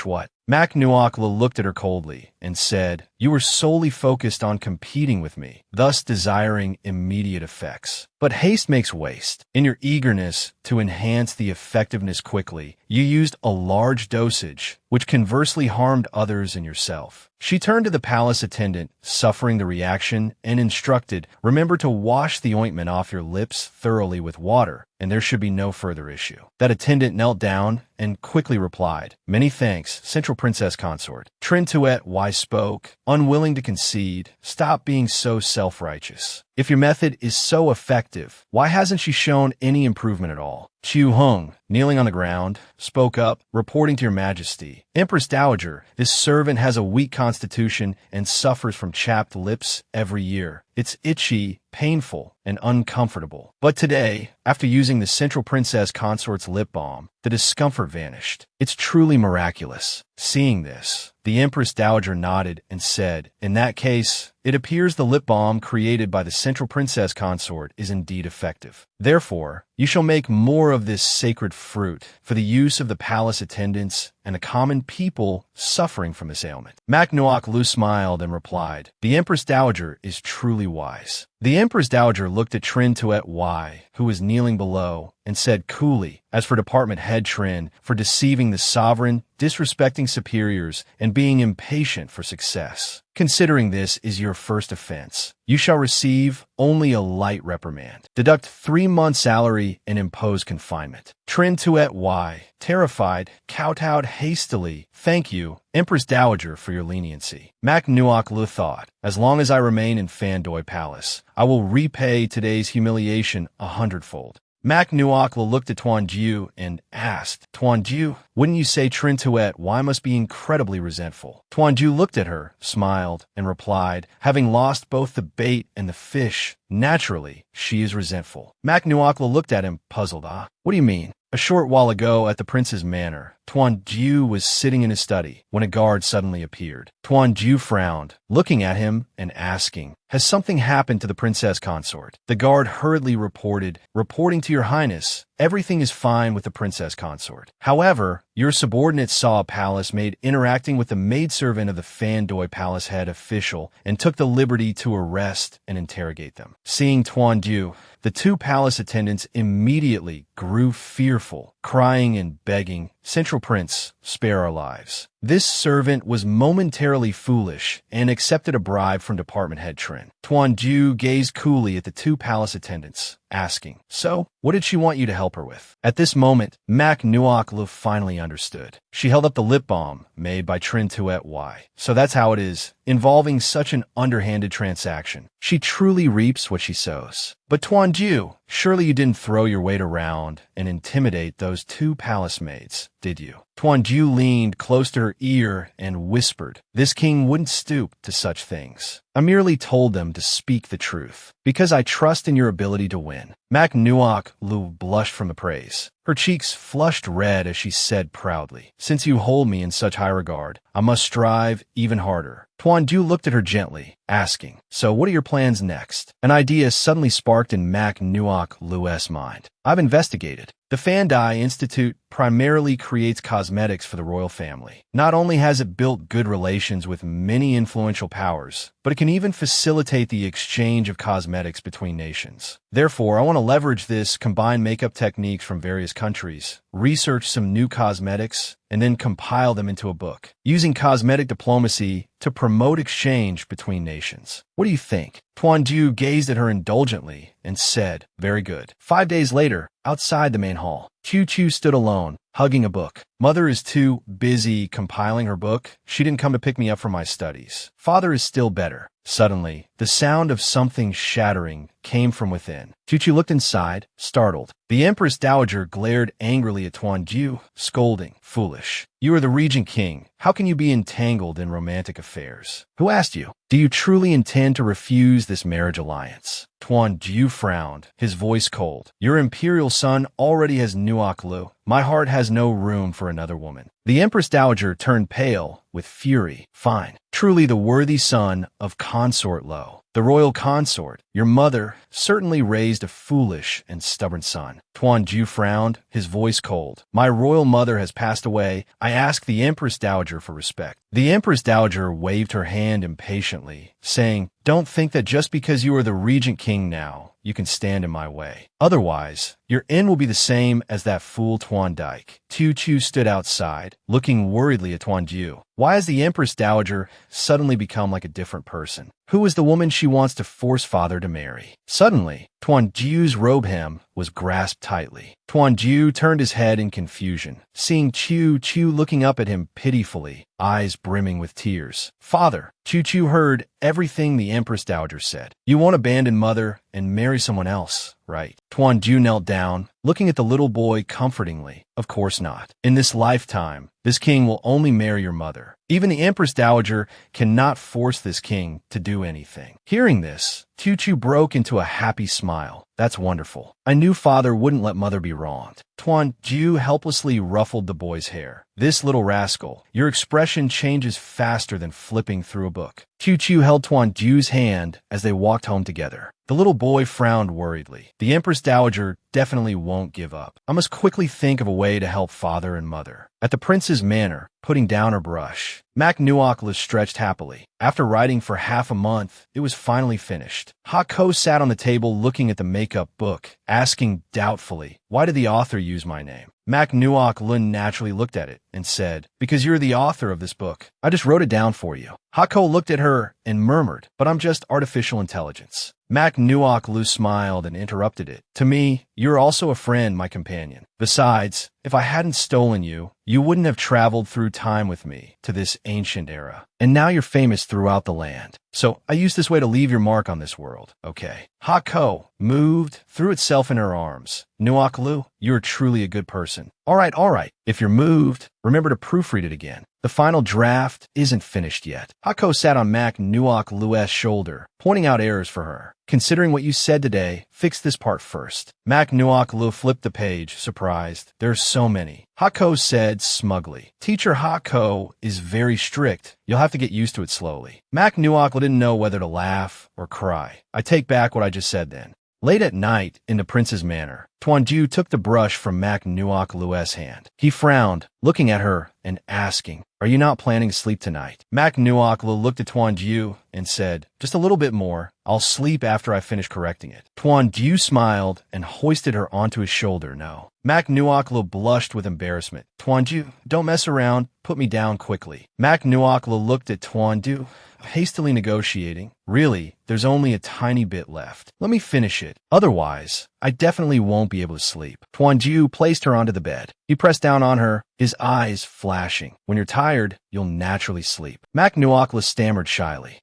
What? Mac Nuoc Lu looked at her coldly and said, "You were solely focused on competing with me, thus desiring immediate effects. But haste makes waste. In your eagerness to enhance the effectiveness quickly, you used a large dosage, which conversely harmed others and yourself." She turned to the palace attendant, suffering the reaction, and instructed, "Remember to wash the ointment off your lips thoroughly with water, and there should be no further issue." That attendant knelt down and quickly replied, "Many thanks, Central Princess Consort." Trintuet Y spoke, unwilling to concede, "Stop being so self-righteous. If your method is so effective, why hasn't she shown any improvement at all?" Chiu Hung, kneeling on the ground, spoke up, reporting to Your Majesty, "Empress Dowager, this servant has a weak constitution and suffers from chapped lips every year. It's itchy, painful, and uncomfortable. But today, after using the Central Princess Consort's lip balm, the discomfort vanished. It's truly miraculous." Seeing this, the Empress Dowager nodded and said, "In that case, it appears the lip balm created by the Central Princess Consort is indeed effective. Therefore, you shall make more of this sacred fruit for the use of the palace attendants and the common people suffering from this ailment." Mac Nuoc Lu smiled and replied, "The Empress Dowager is truly wise." The Empress Dowager looked at Trintuet Y, who was kneeling below, and said coolly, "As for Department Head Trin, for deceiving the sovereign, disrespecting superiors, and being impatient for success, considering this is your first offense, you shall receive only a light reprimand. Deduct 3 months' salary and impose confinement." Trintuet Y, terrified, kowtowed hastily. "Thank you, Empress Dowager, for your leniency." Mac Nuoc Lu thought, "As long as I remain in Fandoi Palace, I will repay today's humiliation 100-fold. Mac Nuoc Lu looked at Tuan Jiu and asked, "Tuan Jiu, wouldn't you say Trintuet Y must be incredibly resentful?" Tuan Jiu looked at her, smiled, and replied, "Having lost both the bait and the fish, naturally, she is resentful." Mac Nuoc Lu looked at him, puzzled. "Ah, what do you mean?" "A short while ago at the prince's manor, Tuan Jiu was sitting in his study when a guard suddenly appeared. Tuan Jiu frowned, looking at him and asking, "Has something happened to the princess consort?" The guard hurriedly reported, "Reporting to your highness, everything is fine with the princess consort. However, your subordinate saw a palace maid interacting with the maidservant of the Fandoi palace head official and took the liberty to arrest and interrogate them." Seeing Tuan Jiu, the two palace attendants immediately grew fearful, crying and begging, "Central Prince, spare our lives." This servant was momentarily foolish and accepted a bribe from department head Trin. Tuan Jiu gazed coolly at the two palace attendants, asking, "So, what did she want you to help her with?" At this moment, Mac Nuok Lu finally understood. She held up the lip balm made by Trin Tuet Y. "So that's how it is, involving such an underhanded transaction. She truly reaps what she sows." "But Tuan Jiu, surely you didn't throw your weight around and intimidate those two palace maids, did you?" Tuan Jiu leaned close to her ear and whispered, "This king wouldn't stoop to such things. I merely told them to speak the truth, because I trust in your ability to win." Mac Nuok Lu blushed from the praise. Her cheeks flushed red as she said proudly, "Since you hold me in such high regard, I must strive even harder." Tuan Jiu looked at her gently, asking, "So what are your plans next?" An idea suddenly sparked in Mac Nuok Lu's mind. "I've investigated. The Fandai Institute primarily creates cosmetics for the royal family. Not only has it built good relations with many influential powers, but it can even facilitate the exchange of cosmetics between nations. Therefore, I want to leverage this, combine makeup techniques from various countries, research some new cosmetics, and then compile them into a book, using cosmetic diplomacy to promote exchange between nations. What do you think?" Tuan Jiu gazed at her indulgently and said, "Very good." 5 days later, outside the main hall, Chu Chu stood alone, hugging a book. "Mother is too busy compiling her book. She didn't come to pick me up from my studies. Father is still better." Suddenly, the sound of something shattering came from within. Chu Chu looked inside, startled. The Empress Dowager glared angrily at Tuan Jiu, scolding, "Foolish. You are the regent king. How can you be entangled in romantic affairs? Who asked you? Do you truly intend to refuse this marriage alliance?" Tuan Jiu frowned, his voice cold. "Your imperial son already has Nuok Lu. My heart has no room for another woman." The Empress Dowager turned pale with fury. "Fine. Truly the worthy son of Consort Lo, the royal consort. Your mother certainly raised a foolish and stubborn son." Tuan Jiu frowned, his voice cold. "My royal mother has passed away. I ask the Empress Dowager for respect." The Empress Dowager waved her hand impatiently, saying, "Don't think that just because you are the regent king now, you can stand in my way. Otherwise, your end will be the same as that fool Tuan Dyke." Tu Chu stood outside, looking worriedly at Tuan Jiu. Why has the Empress Dowager suddenly become like a different person? Who is the woman she wants to force father to marry? Suddenly, Tuan Jiu's robe hem was grasped tightly. Tuan Jiu turned his head in confusion, seeing Chu Chu looking up at him pitifully, eyes brimming with tears. "Father," Chu Chu heard everything the Empress Dowager said. "You won't abandon mother and marry someone else, right?" Tuan Jiu knelt down, looking at the little boy comfortingly. "Of course not. In this lifetime, this king will only marry your mother. Even the Empress Dowager cannot force this king to do anything." Hearing this, Tu Chu broke into a happy smile. "That's wonderful. I knew father wouldn't let mother be wronged." Tuan Jiu helplessly ruffled the boy's hair. "This little rascal, your expression changes faster than flipping through a book." Tu Chu held Tuan Jiu's hand as they walked home together. The little boy frowned worriedly. "The Empress Dowager definitely won't give up. I must quickly think of a way to help father and mother." At the prince's manor, putting down her brush, Mac Nuok Lu stretched happily. After writing for half a month, it was finally finished. Ha Ko sat on the table looking at the makeup book, asking doubtfully, "Why did the author use my name?" Mac Nuok Lu naturally looked at it and said, "Because you're the author of this book. I just wrote it down for you." Ha Ko looked at her and murmured, "But I'm just artificial intelligence." Mac Nuok Lu smiled and interrupted it. "To me, you're also a friend, my companion. Besides, if I hadn't stolen you, you wouldn't have traveled through time with me to this ancient era. And now you're famous throughout the land. So I use this way to leave your mark on this world, okay?" Ha Ko moved, threw itself in her arms. "Nuok Lu, you're truly a good person. All right. If you're moved, remember to proofread it again. The final draft isn't finished yet. Hako sat on Mac Nuok Lu's shoulder, pointing out errors for her. Considering what you said today, fix this part first. Mac Nuok Lu flipped the page, surprised. There's so many. Hako said smugly. Teacher Hako is very strict. You'll have to get used to it slowly. Mac Nuok didn't know whether to laugh or cry. I take back what I just said then. Late at night, in the prince's manor, Tuanju took the brush from Mac Nuok Lu's hand. He frowned, looking at her and asking, "Are you not planning to sleep tonight?" Mac Nuok Lu looked at Tuanju and said, "Just a little bit more. I'll sleep after I finish correcting it." Tuanju smiled and hoisted her onto his shoulder. No. Mac Nuok Lu blushed with embarrassment. "Tuanju, don't mess around. Put me down quickly." Mac Nuok Lu looked at Tuanju, hastily negotiating. "Really, there's only a tiny bit left. Let me finish it. Otherwise, I definitely won't be able to sleep." Tuanju placed her onto the bed. He pressed down on her, his eyes flashing. "When you're tired, you'll naturally sleep." Mac Nuok Lu stammered shyly.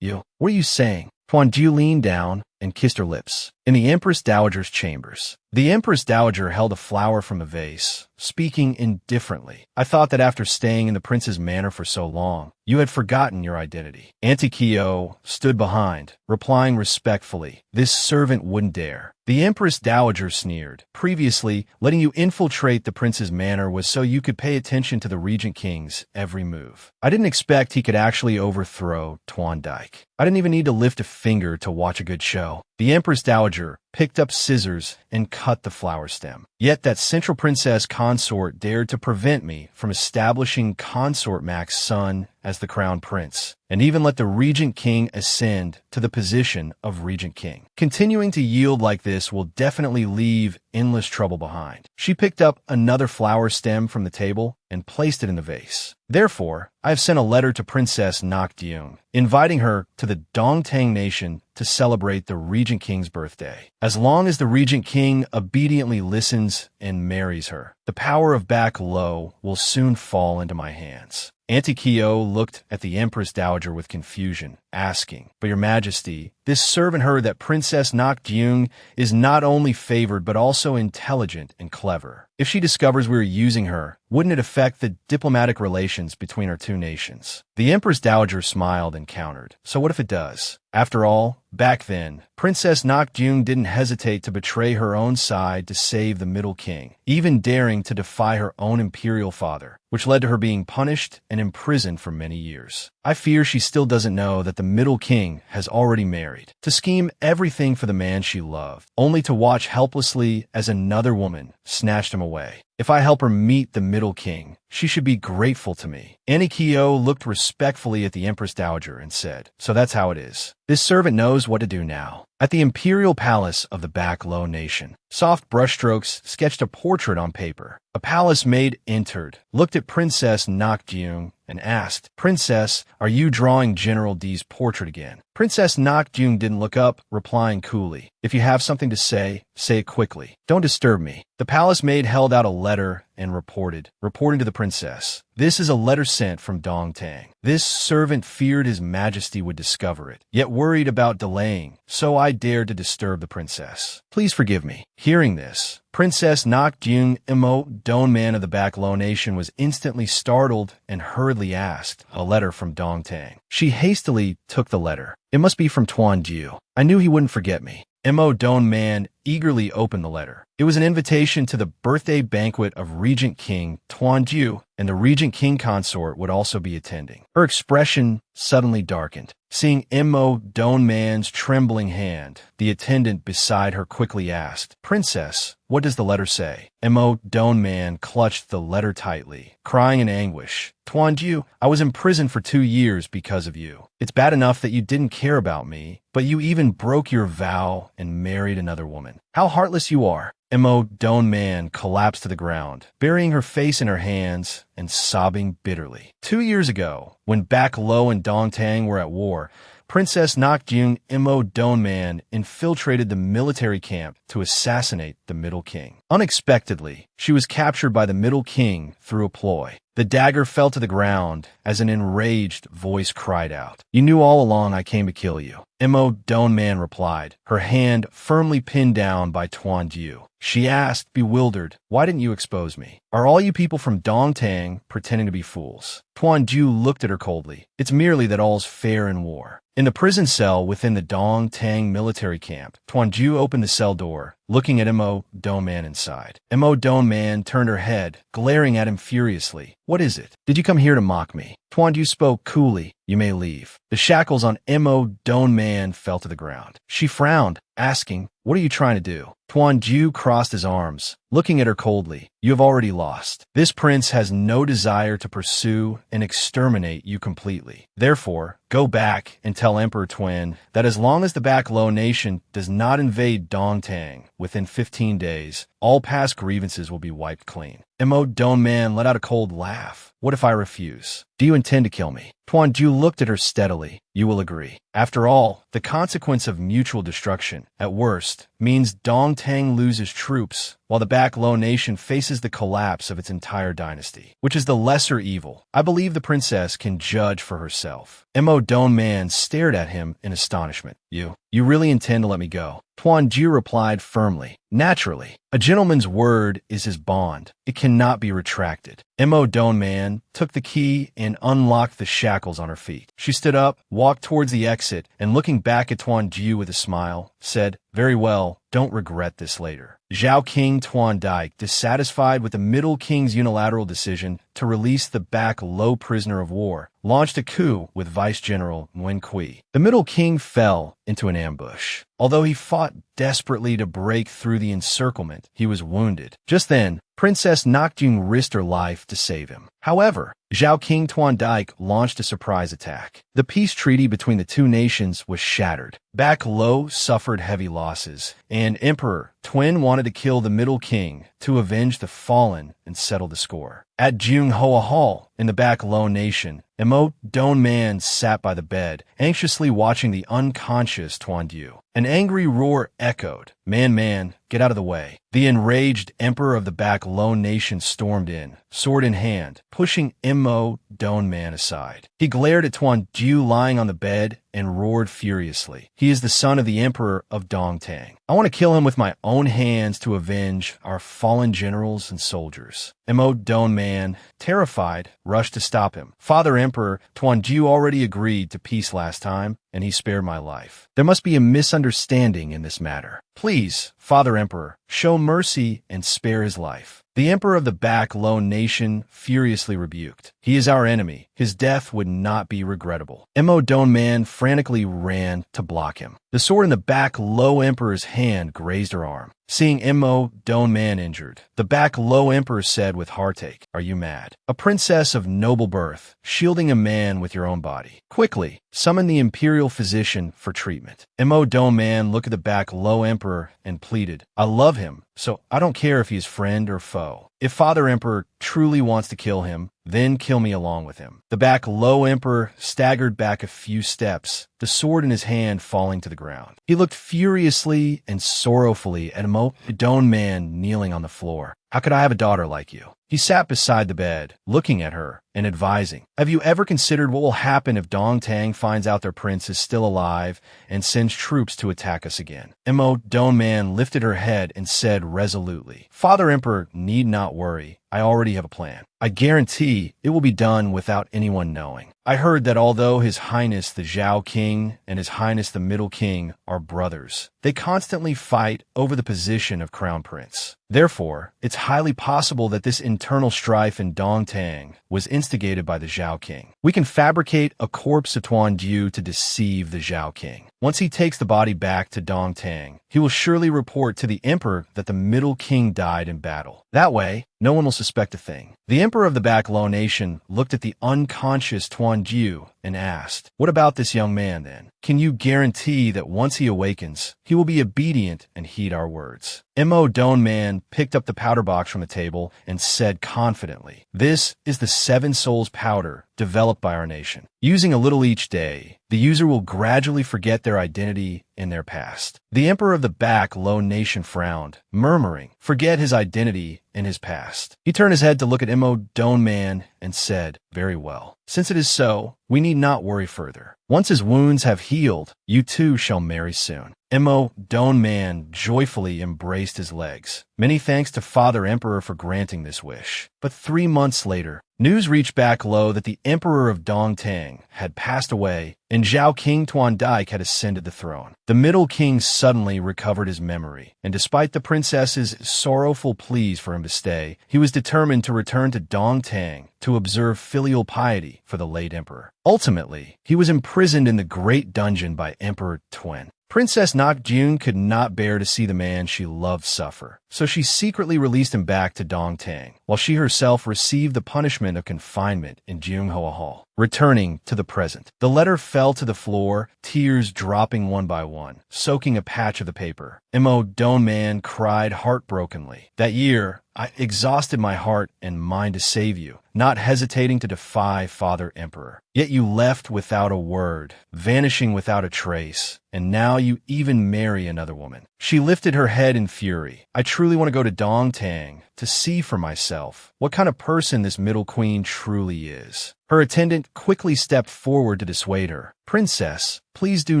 What are you saying?" Tuanju leaned down and kissed her lips. In the Empress Dowager's chambers, the Empress Dowager held a flower from a vase, speaking indifferently. "I thought that after staying in the prince's manor for so long, you had forgotten your identity." Auntie Kyo stood behind, replying respectfully, "This servant wouldn't dare." The Empress Dowager sneered. "Previously, letting you infiltrate the prince's manor was so you could pay attention to the Regent King's every move. I didn't expect he could actually overthrow Twondike. I didn't even need to lift a finger to watch a good show." The Empress Dowager picked up scissors and cut the flower stem. "Yet that Central Princess consort dared to prevent me from establishing Consort Mac's son as the crown prince, and even let the Regent King ascend to the position of Regent King. Continuing to yield like this will definitely leave endless trouble behind." She picked up another flower stem from the table and placed it in the vase. "Therefore, I have sent a letter to Princess Nokdyung, inviting her to the Dongtang nation to celebrate the Regent King's birthday. As long as the Regent King obediently listens and marries her, the power of Back Lo will soon fall into my hands." Auntie Kyo looked at the Empress Dowager with confusion, asking, "But your majesty, this servant heard that Princess Nokdyung is not only favored but also intelligent and clever. If she discovers we are using her, wouldn't it affect the diplomatic relations between our two nations?" The Empress Dowager smiled and countered, "So what if it does? After all, back then, Princess Nokdyung didn't hesitate to betray her own side to save the Middle King, even daring to defy her own imperial father, which led to her being punished and imprisoned for many years. I fear she still doesn't know that the Middle King has already married, to scheme everything for the man she loved, only to watch helplessly as another woman snatched him away. If I help her meet the Middle King, she should be grateful to me." Auntie Kyo looked respectfully at the Empress Dowager and said, "So that's how it is. This servant knows what to do now." At the imperial palace of the Back Lo nation, soft brushstrokes sketched a portrait on paper. A palace maid entered, looked at Princess Nokdyung, and asked, "Princess, are you drawing General D's portrait again?" Princess Nokdyung didn't look up, replying coolly, "If you have something to say it quickly. Don't disturb me." The palace maid held out a letter and reporting to the princess, "This is a letter sent from Dongtang. This servant feared his majesty would discover it, yet worried about delaying, so I dared to disturb the princess. Please forgive me." Hearing this, Princess Nokdyung Imo Donman of the Back Lo nation was instantly startled and hurriedly asked, "A letter from Dongtang?" She hastily took the letter. "It must be from Tuanju. I knew he wouldn't forget me." Imo Donman eagerly opened the letter. It was an invitation to the birthday banquet of Regent King Tuanju, and the Regent King consort would also be attending. Her expression suddenly darkened. Seeing Imo Donman's trembling hand, the attendant beside her quickly asked, "Princess, what does the letter say?" Imo Donman clutched the letter tightly, crying in anguish, "Tuanju, I was imprisoned for 2 years because of you. It's bad enough that you didn't care about me, but you even broke your vow and married another woman. How heartless you are." Imo Donman collapsed to the ground, burying her face in her hands and sobbing bitterly. 2 years ago, when Back Lo and Dongtang were at war, Princess Nokdyung Imo Donman infiltrated the military camp to assassinate the Middle King. Unexpectedly, she was captured by the Middle King through a ploy. The dagger fell to the ground as an enraged voice cried out. You knew all along I came to kill you. Mo Donman replied, her hand firmly pinned down by Tuan Jiu. She asked, bewildered, why didn't you expose me? Are all you people from Dongtang pretending to be fools? Tuan Jiu looked at her coldly. It's merely that all's fair in war. In the prison cell within the Dongtang military camp, Tuan Jiu opened the cell door, looking at Mo Donman inside. Mo Donman turned her head, glaring at him furiously. What is it? Did you come here to mock me? Tuan Jiu spoke coolly. You may leave. The shackles on Mo Donman fell to the ground. She frowned, asking, what are you trying to do? Tuan Jiu crossed his arms, looking at her coldly. You have already lost. This prince has no desire to pursue and exterminate you completely. Therefore, go back and tell Emperor Twin that as long as the Backlow Nation does not invade Dongtang within 15 days, all past grievances will be wiped clean. Mo Donman let out a cold laugh. What if I refuse? Do you intend to kill me? Tuan Jiu looked at her steadily. You will agree. After all, the consequence of mutual destruction, at worst, means Dongtang loses troops, while the Backlow Nation faces the collapse of its entire dynasty. Which is the lesser evil? I believe the princess can judge for herself. Mo Donman stared at him in astonishment. You really intend to let me go? Tuan Jiu replied firmly. Naturally. A gentleman's word is his bond. It cannot be retracted. Mo Donman took the key and unlocked the shackles on her feet. She stood up, walked towards the exit, and looking back at Tuan Jiu with a smile, said, very well, don't regret this later. Zhao King Tuan Dike, dissatisfied with the Middle King's unilateral decision to release the Backlow prisoner of war, launched a coup with Vice General Nguyen Kui. The Middle King fell into an ambush. Although he fought desperately to break through the encirclement, he was wounded. Just then, Princess Nokjung risked her life to save him. However, Zhao King Tuan Dike launched a surprise attack. The peace treaty between the two nations was shattered. Backlow suffered heavy losses, and Emperor Twin wanted to kill the Middle King to avenge the fallen and settle the score. At Junghua Hall, in the Backlow Nation, Mo Donman sat by the bed, anxiously watching the unconscious Tuan Jiu. An angry roar echoed. Man, get out of the way. The enraged emperor of the Backlow Nation stormed in, sword in hand, pushing Mo Donman aside. He glared at Tuan Jiu lying on the bed and roared furiously. He is the son of the emperor of Dongtang. I want to kill him with my own hands to avenge our fallen generals and soldiers. Mo Donman, terrified, rushed to stop him. Father Emperor, Tuan Jiu already agreed to peace last time, and he spared my life. There must be a misunderstanding in this matter. Please, Father Emperor, show mercy and spare his life. The Emperor of the Backlow Nation furiously rebuked. He is our enemy. His death would not be regrettable. Mo Donman frantically ran to block him. The sword in the Backlow Emperor's hand grazed her arm. Seeing Mo Donman injured, the Backlow Emperor said with heartache, are you mad? A princess of noble birth, shielding a man with your own body. Quickly, summon the imperial physician for treatment. Mo Donman looked at the Backlow Emperor and pleaded, I love him, so I don't care if he is friend or foe. If Father Emperor truly wants to kill him, then kill me along with him. The Backlow Emperor staggered back a few steps, the sword in his hand falling to the ground. He looked furiously and sorrowfully at Mo Donman kneeling on the floor. How could I have a daughter like you? He sat beside the bed, looking at her and advising, have you ever considered what will happen if Dongtang finds out their prince is still alive and sends troops to attack us again? Mo Donman lifted her head and said resolutely, Father Emperor need not worry. I already have a plan. I guarantee it will be done without anyone knowing. I heard that although His Highness the Zhao King and His Highness the Middle King are brothers, they constantly fight over the position of Crown Prince. Therefore, it's highly possible that this internal strife in Dongtang was instigated by the Zhao King. We can fabricate a corpse of Tuan Jiu to deceive the Zhao King. Once he takes the body back to Dongtang, he will surely report to the emperor that the Middle King died in battle. That way, no one will suspect a thing. The emperor of the Backlow Nation looked at the unconscious Tuan Jiu and asked, what about this young man then? Can you guarantee that once he awakens, he will be obedient and heed our words? Mo Donman picked up the powder box from the table and said confidently, this is the Seven Souls powder developed by our nation. Using a little each day, the user will gradually forget their identity and their past. The emperor of the back low nation frowned, murmuring, forget his identity and his past. He turned his head to look at Mo Don Man and said, very well. Since it is so, we need not worry further. Once his wounds have healed, you too shall marry soon. Mo Don Man joyfully embraced his legs. Many thanks to Father Emperor for granting this wish. But 3 months later, news reached back low that the Emperor of Dongtang had passed away and Zhao King Tuan Dike had ascended the throne. The middle king suddenly recovered his memory, and despite the princess's sorrowful pleas for him to stay, he was determined to return to Dongtang to observe filial piety for the late emperor. Ultimately, he was imprisoned in the great dungeon by Emperor Tuen. Princess Nakjun could not bear to see the man she loved suffer, so she secretly released him back to Dongtang, while she herself received the punishment of confinement in Junghua Hall. Returning to the present, the letter fell to the floor, tears dropping one by one, soaking a patch of the paper. Mo Don Man cried heartbrokenly. That year, I exhausted my heart and mind to save you, not hesitating to defy Father Emperor. Yet you left without a word, vanishing without a trace, and now you even marry another woman. She lifted her head in fury. I truly want to go to Dongtang to see for myself what kind of person this middle queen truly is. Her attendant quickly stepped forward to dissuade her. Princess, please do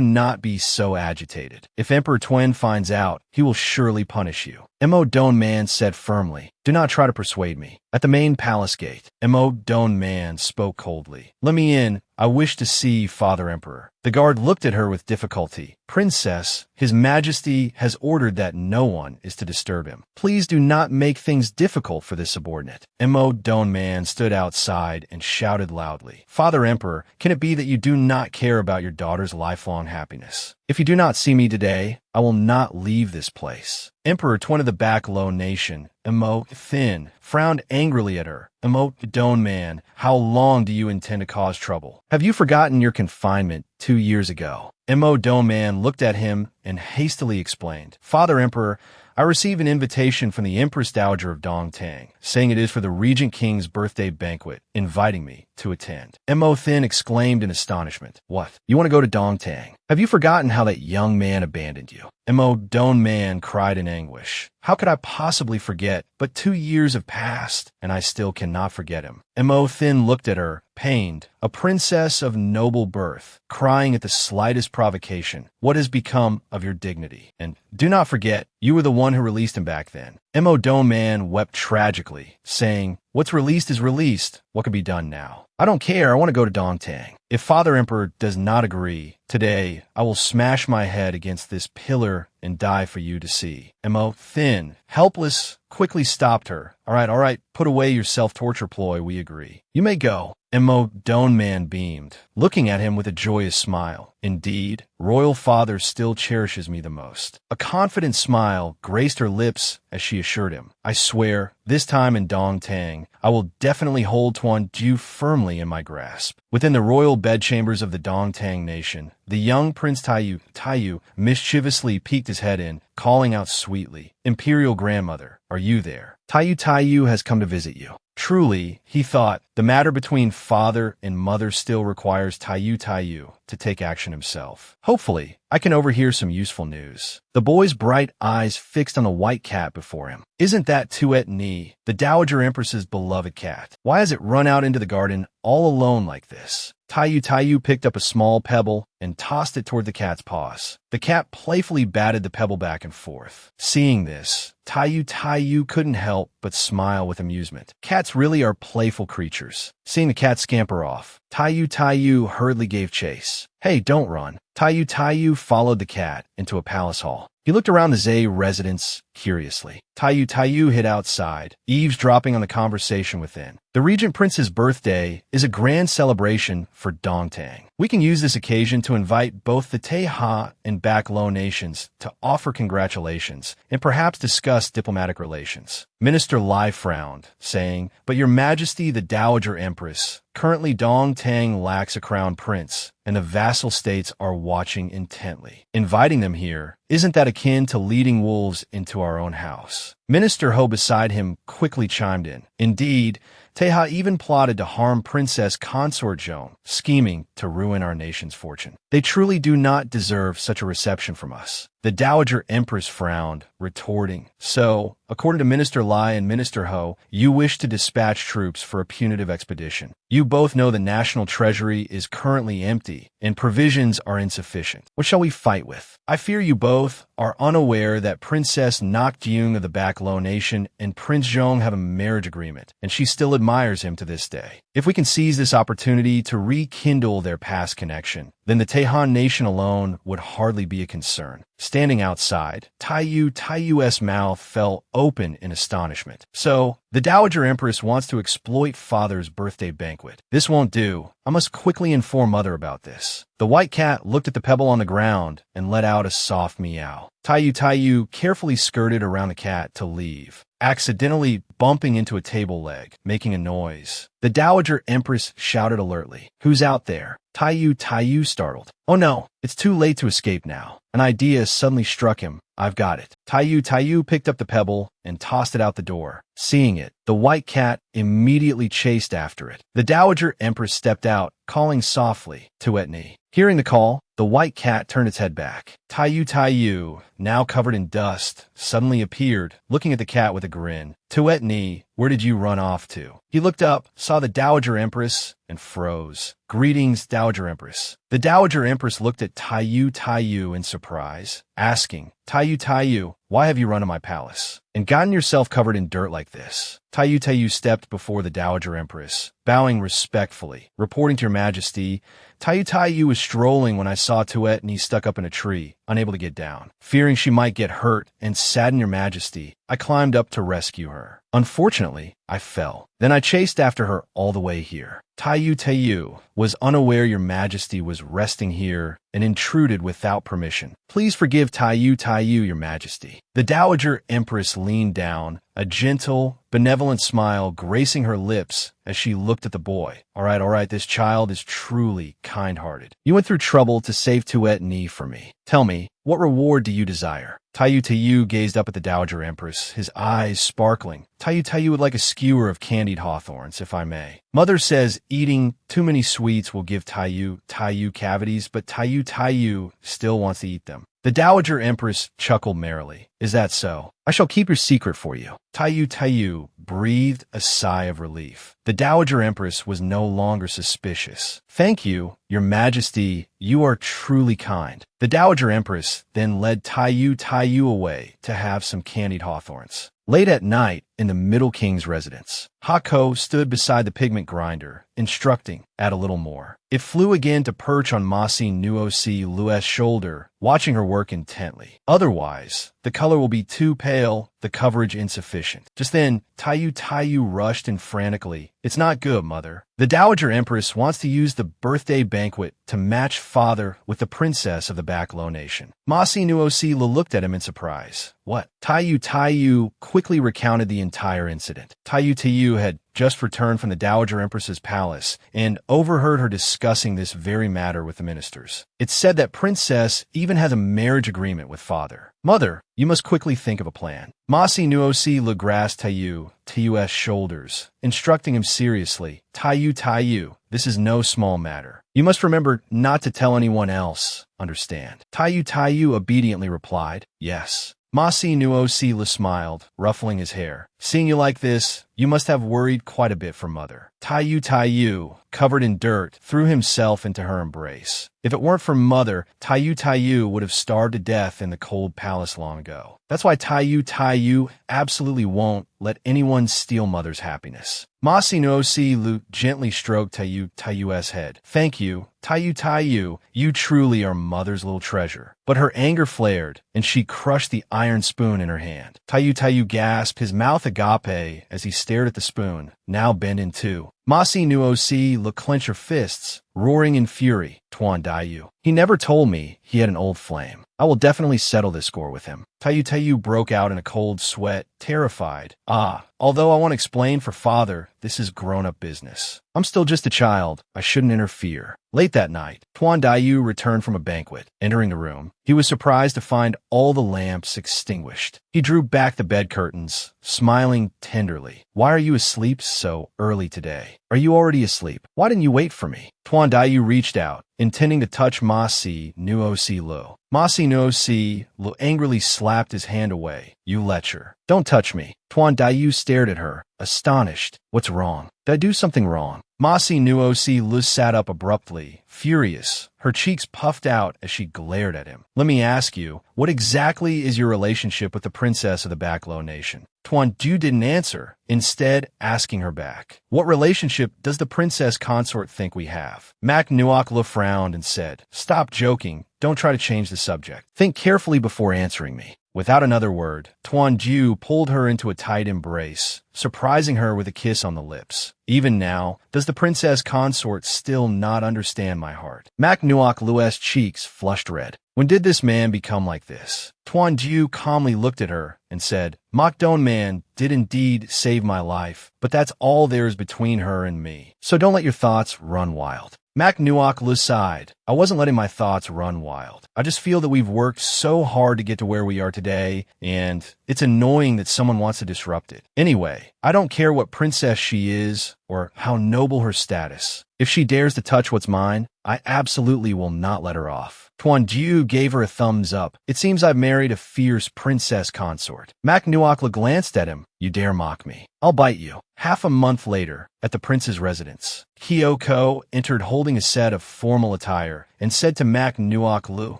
not be so agitated. If Emperor Tuen finds out, he will surely punish you. Mo Don Man said firmly, do not try to persuade me. At the main palace gate, Mo Don Man spoke coldly. Let me in. I wish to see Father Emperor. The guard looked at her with difficulty. Princess, His Majesty has ordered that no one is to disturb him. Please do not make things difficult for this subordinate. Mo Don Man stood outside and shouted loudly, Father Emperor, can it be that you do not care about your daughter's lifelong happiness? If you do not see me today, I will not leave this place. Emperor Tuen of the Back Low Nation, Mo Thin, frowned angrily at her. Mo Don Man, how long do you intend to cause trouble? Have you forgotten your confinement 2 years ago? Mo Don Man looked at him and hastily explained, Father Emperor, I received an invitation from the Empress Dowager of Dongtang, saying it is for the Regent King's birthday banquet, inviting me to attend. Mo Thin exclaimed in astonishment, What? You want to go to Dongtang? Have you forgotten how that young man abandoned you? Mo Don Man cried in anguish. How could I possibly forget? But 2 years have passed, and I still cannot forget him. Mo Thin looked at her, pained, a princess of noble birth, crying at the slightest provocation, What has become of your dignity? And do not forget, you were the one who released him back then. Mo Don Man wept tragically, saying, What's released is released. What can be done now? I don't care. I want to go to Dongtang. If Father Emperor does not agree, today I will smash my head against this pillar and die for you to see. Mo Thin, helpless, quickly stopped her. All right, put away your self-torture ploy, we agree. You may go. Mo Don Man beamed, looking at him with a joyous smile. Indeed, Royal Father still cherishes me the most. A confident smile graced her lips as she assured him, I swear, this time in Dongtang, I will definitely hold Tuan Ju firmly in my grasp. Within the royal bedchambers of the Dongtang nation, the young Prince Taiyu mischievously peeked his head in, calling out sweetly, Imperial Grandmother, are you there? Taiyu has come to visit you. Truly, he thought, the matter between father and mother still requires Taiyu to take action himself. Hopefully, I can overhear some useful news. The boy's bright eyes fixed on the white cat before him. Isn't that Tuet Ni, the Dowager Empress's beloved cat? Why has it run out into the garden all alone like this? Taiyu picked up a small pebble and tossed it toward the cat's paws. The cat playfully batted the pebble back and forth. Seeing this, Taiyu couldn't help but smile with amusement. Cats really are playful creatures. Seeing the cat scamper off, Taiyu hurriedly gave chase. Hey, don't run. Taiyu followed the cat into a palace hall. He looked around the Zay residence curiously. Taiyu hid outside, eavesdropping on the conversation within. The Regent Prince's birthday is a grand celebration for Dongtang. We can use this occasion to invite both the Teha and Back Low nations to offer congratulations and perhaps discuss diplomatic relations. Minister Lai frowned, saying, But Your Majesty the Dowager Empress, currently Dongtang lacks a crown prince, and the vassal states are watching intently. Inviting them here, isn't that akin to leading wolves into our own house? Minister Ho beside him quickly chimed in. Indeed, Teha even plotted to harm Princess Consort Joan, scheming to ruin our nation's fortune. They truly do not deserve such a reception from us. The Dowager Empress frowned, retorting, "So, according to Minister Lai and Minister Ho, you wish to dispatch troops for a punitive expedition. You both know the national treasury is currently empty, and provisions are insufficient. What shall we fight with? I fear you both are unaware that Princess Nokjung of the Backlow Nation and Prince Zhong have a marriage agreement, and she still admires him to this day. If we can seize this opportunity to rekindle their past connection, then the Tehan nation alone would hardly be a concern." Standing outside, Taiyu's mouth fell open in astonishment. "So, the Dowager Empress wants to exploit father's birthday banquet. This won't do. I must quickly inform mother about this." The white cat looked at the pebble on the ground and let out a soft meow. Taiyu carefully skirted around the cat to leave, accidentally bumping into a table leg, making a noise. The Dowager Empress shouted alertly, "Who's out there?" Taiyu startled. "Oh no, it's too late to escape now." An idea suddenly struck him. "I've got it." Taiyu picked up the pebble and tossed it out the door. Seeing it, the white cat immediately chased after it. The Dowager Empress stepped out, calling softly, "Tuetni." Hearing the call, the white cat turned its head back. Taiyu, now covered in dust, suddenly appeared, looking at the cat with a grin. "Tuetni, where did you run off to?" He looked up, saw the Dowager Empress, and froze. "Greetings, Dowager Empress." The Dowager Empress looked at Taiyu in surprise, asking, Taiyu, why have you run to my palace and gotten yourself covered in dirt like this?" Taiyu stepped before the Dowager Empress, bowing respectfully, reporting to your majesty, Taiyu was strolling when I saw Tuetni stuck up in a tree, unable to get down. Fearing she might get hurt and sadden your majesty, I climbed up to rescue her. Unfortunately, I fell. Then I chased after her all the way here. Taiyu was unaware your majesty was resting here and intruded without permission. Please forgive Taiyu, your majesty. The Dowager Empress leaned down, a gentle, benevolent smile gracing her lips as she looked at the boy. All right, this child is truly kind-hearted. You went through trouble to save Tuetni for me. Tell me, what reward do you desire? Taiyu gazed up at the Dowager Empress, his eyes sparkling. Taiyu would like a skewer of candied hawthorns, if I may. Mother says eating too many sweets will give Taiyu cavities, but Taiyu still wants to eat them. The Dowager Empress chuckled merrily. Is that so? I shall keep your secret for you. Taiyu breathed a sigh of relief. The Dowager Empress was no longer suspicious. Thank you, your majesty, you are truly kind. The Dowager Empress then led Taiyu away to have some candied hawthorns. Late at night, in the Middle King's residence, Hako stood beside the pigment grinder, instructing, add a little more. It flew again to perch on Masi Nuosi Lue's shoulder, watching her work intently. Otherwise, the color will be too pale, the coverage insufficient. Just then, Taiyu rushed in frantically. It's not good, mother. The Dowager Empress wants to use the birthday banquet to match father with the princess of the Backlow Nation. Masi Nuosi looked at him in surprise. What? Taiyu quickly recounted the entire incident. Taiyu had just returned from the Dowager Empress's palace and overheard her discussing this very matter with the ministers. It's said that Princess even has a marriage agreement with father. Mother, you must quickly think of a plan. Masi Nuosi grasped Taiyu's shoulders, instructing him seriously, Taiyu, this is no small matter. You must remember not to tell anyone else, understand? Taiyu obediently replied, yes. Masi Nuosi smiled, ruffling his hair. Seeing you like this, you must have worried quite a bit for mother. Taiyu, covered in dirt, threw himself into her embrace. If it weren't for mother, Taiyu would have starved to death in the cold palace long ago. That's why Taiyu absolutely won't let anyone steal mother's happiness. Masi Nuosi gently stroked Taiyu's head. Thank you, Taiyu, you truly are mother's little treasure. But her anger flared, and she crushed the iron spoon in her hand. Taiyu gasped, his mouth agape, as he stared at the spoon, now bent in two. Masi Nuosi clenched her fists, roaring in fury. Tuan Dayu. He never told me he had an old flame. I will definitely settle this score with him. Taiyu broke out in a cold sweat, terrified. Although I want to explain for father, this is grown-up business. I'm still just a child. I shouldn't interfere. Late that night, Tuan Dayu returned from a banquet. Entering the room, he was surprised to find all the lamps extinguished. He drew back the bed curtains, smiling tenderly. Why are you asleep so early today? Are you already asleep? Why didn't you wait for me? Tuan Dayu reached out, intending to touch Ma Si Nuo Si Lu. Ma Si Nuo Si Lu angrily slapped his hand away. You lecher. Don't touch me. Tuan Dayu stared at her, astonished. What's wrong? Did I do something wrong? Ma Si Nuo Si Lu sat up abruptly, furious. Her cheeks puffed out as she glared at him. Let me ask you, what exactly is your relationship with the princess of the Backlow Nation? Tuan Du didn't answer, instead asking her back. What relationship does the princess consort think we have? Mak Nuokla frowned and said, Stop joking. Don't try to change the subject. Think carefully before answering me. Without another word, Tuan Ju pulled her into a tight embrace, surprising her with a kiss on the lips. Even now, does the princess consort still not understand my heart? Mak Nuok Lu's cheeks flushed red. When did this man become like this? Tuan Ju calmly looked at her and said, Mok Don man did indeed save my life, but that's all there is between her and me. So don't let your thoughts run wild. Mak Nuok Lu sighed. I wasn't letting my thoughts run wild. I just feel that we've worked so hard to get to where we are today, and it's annoying that someone wants to disrupt it. Anyway, I don't care what princess she is or how noble her status. If she dares to touch what's mine, I absolutely will not let her off. Tuan Ju gave her a thumbs up. It seems I've married a fierce princess consort. Mak Nuokla glanced at him. You dare mock me. I'll bite you. Half a month later, at the prince's residence, Kyoko entered holding a set of formal attire and said to Mak Nuok Lu,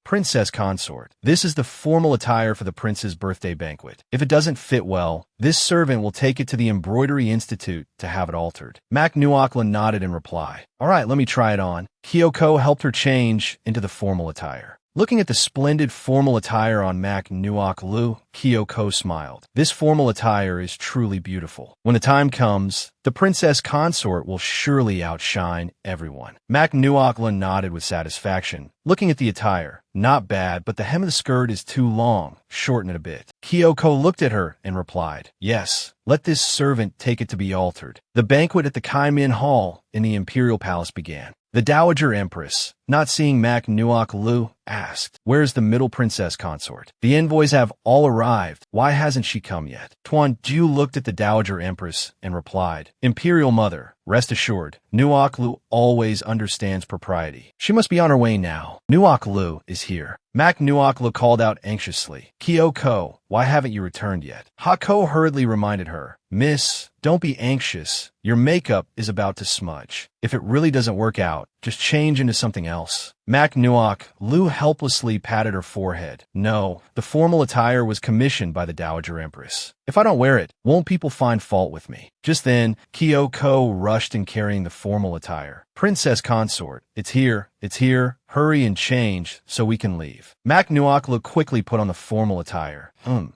Princess consort, this is the formal attire for the prince's birthday banquet. If it doesn't fit well, this servant will take it to the Embroidery Institute to have it altered. Mak Nuokla nodded in reply. All right, let me try it on. Kyoko helped her change into the formal attire. Looking at the splendid formal attire on Mak Nuok Lu, Kyoko smiled. This formal attire is truly beautiful. When the time comes, the princess consort will surely outshine everyone. Mak Nuok Lu nodded with satisfaction. Looking at the attire, not bad, but the hem of the skirt is too long. Shorten it a bit. Kyoko looked at her and replied, Yes, let this servant take it to be altered. The banquet at the Kaimin Hall in the Imperial Palace began. The Dowager Empress, not seeing Mak Nuok Lu, asked, Where's the middle princess consort? The envoys have all arrived. Why hasn't she come yet? Tuan Ju looked at the Dowager Empress and replied, Imperial Mother, rest assured, Nuok Lu always understands propriety. She must be on her way now. Nuok Lu is here. Mak Nuok Lu called out anxiously, Kyoko, why haven't you returned yet? Hako hurriedly reminded her, Miss, don't be anxious. Your makeup is about to smudge. If it really doesn't work out, just change into something else. Mak Nuok Lu helplessly patted her forehead. No, the formal attire was commissioned by the Dowager Empress. If I don't wear it, won't people find fault with me? Just then, Kyoko rushed in carrying the formal attire. Princess consort, it's here. Hurry and change so we can leave. Mak Nuok Lu quickly put on the formal attire.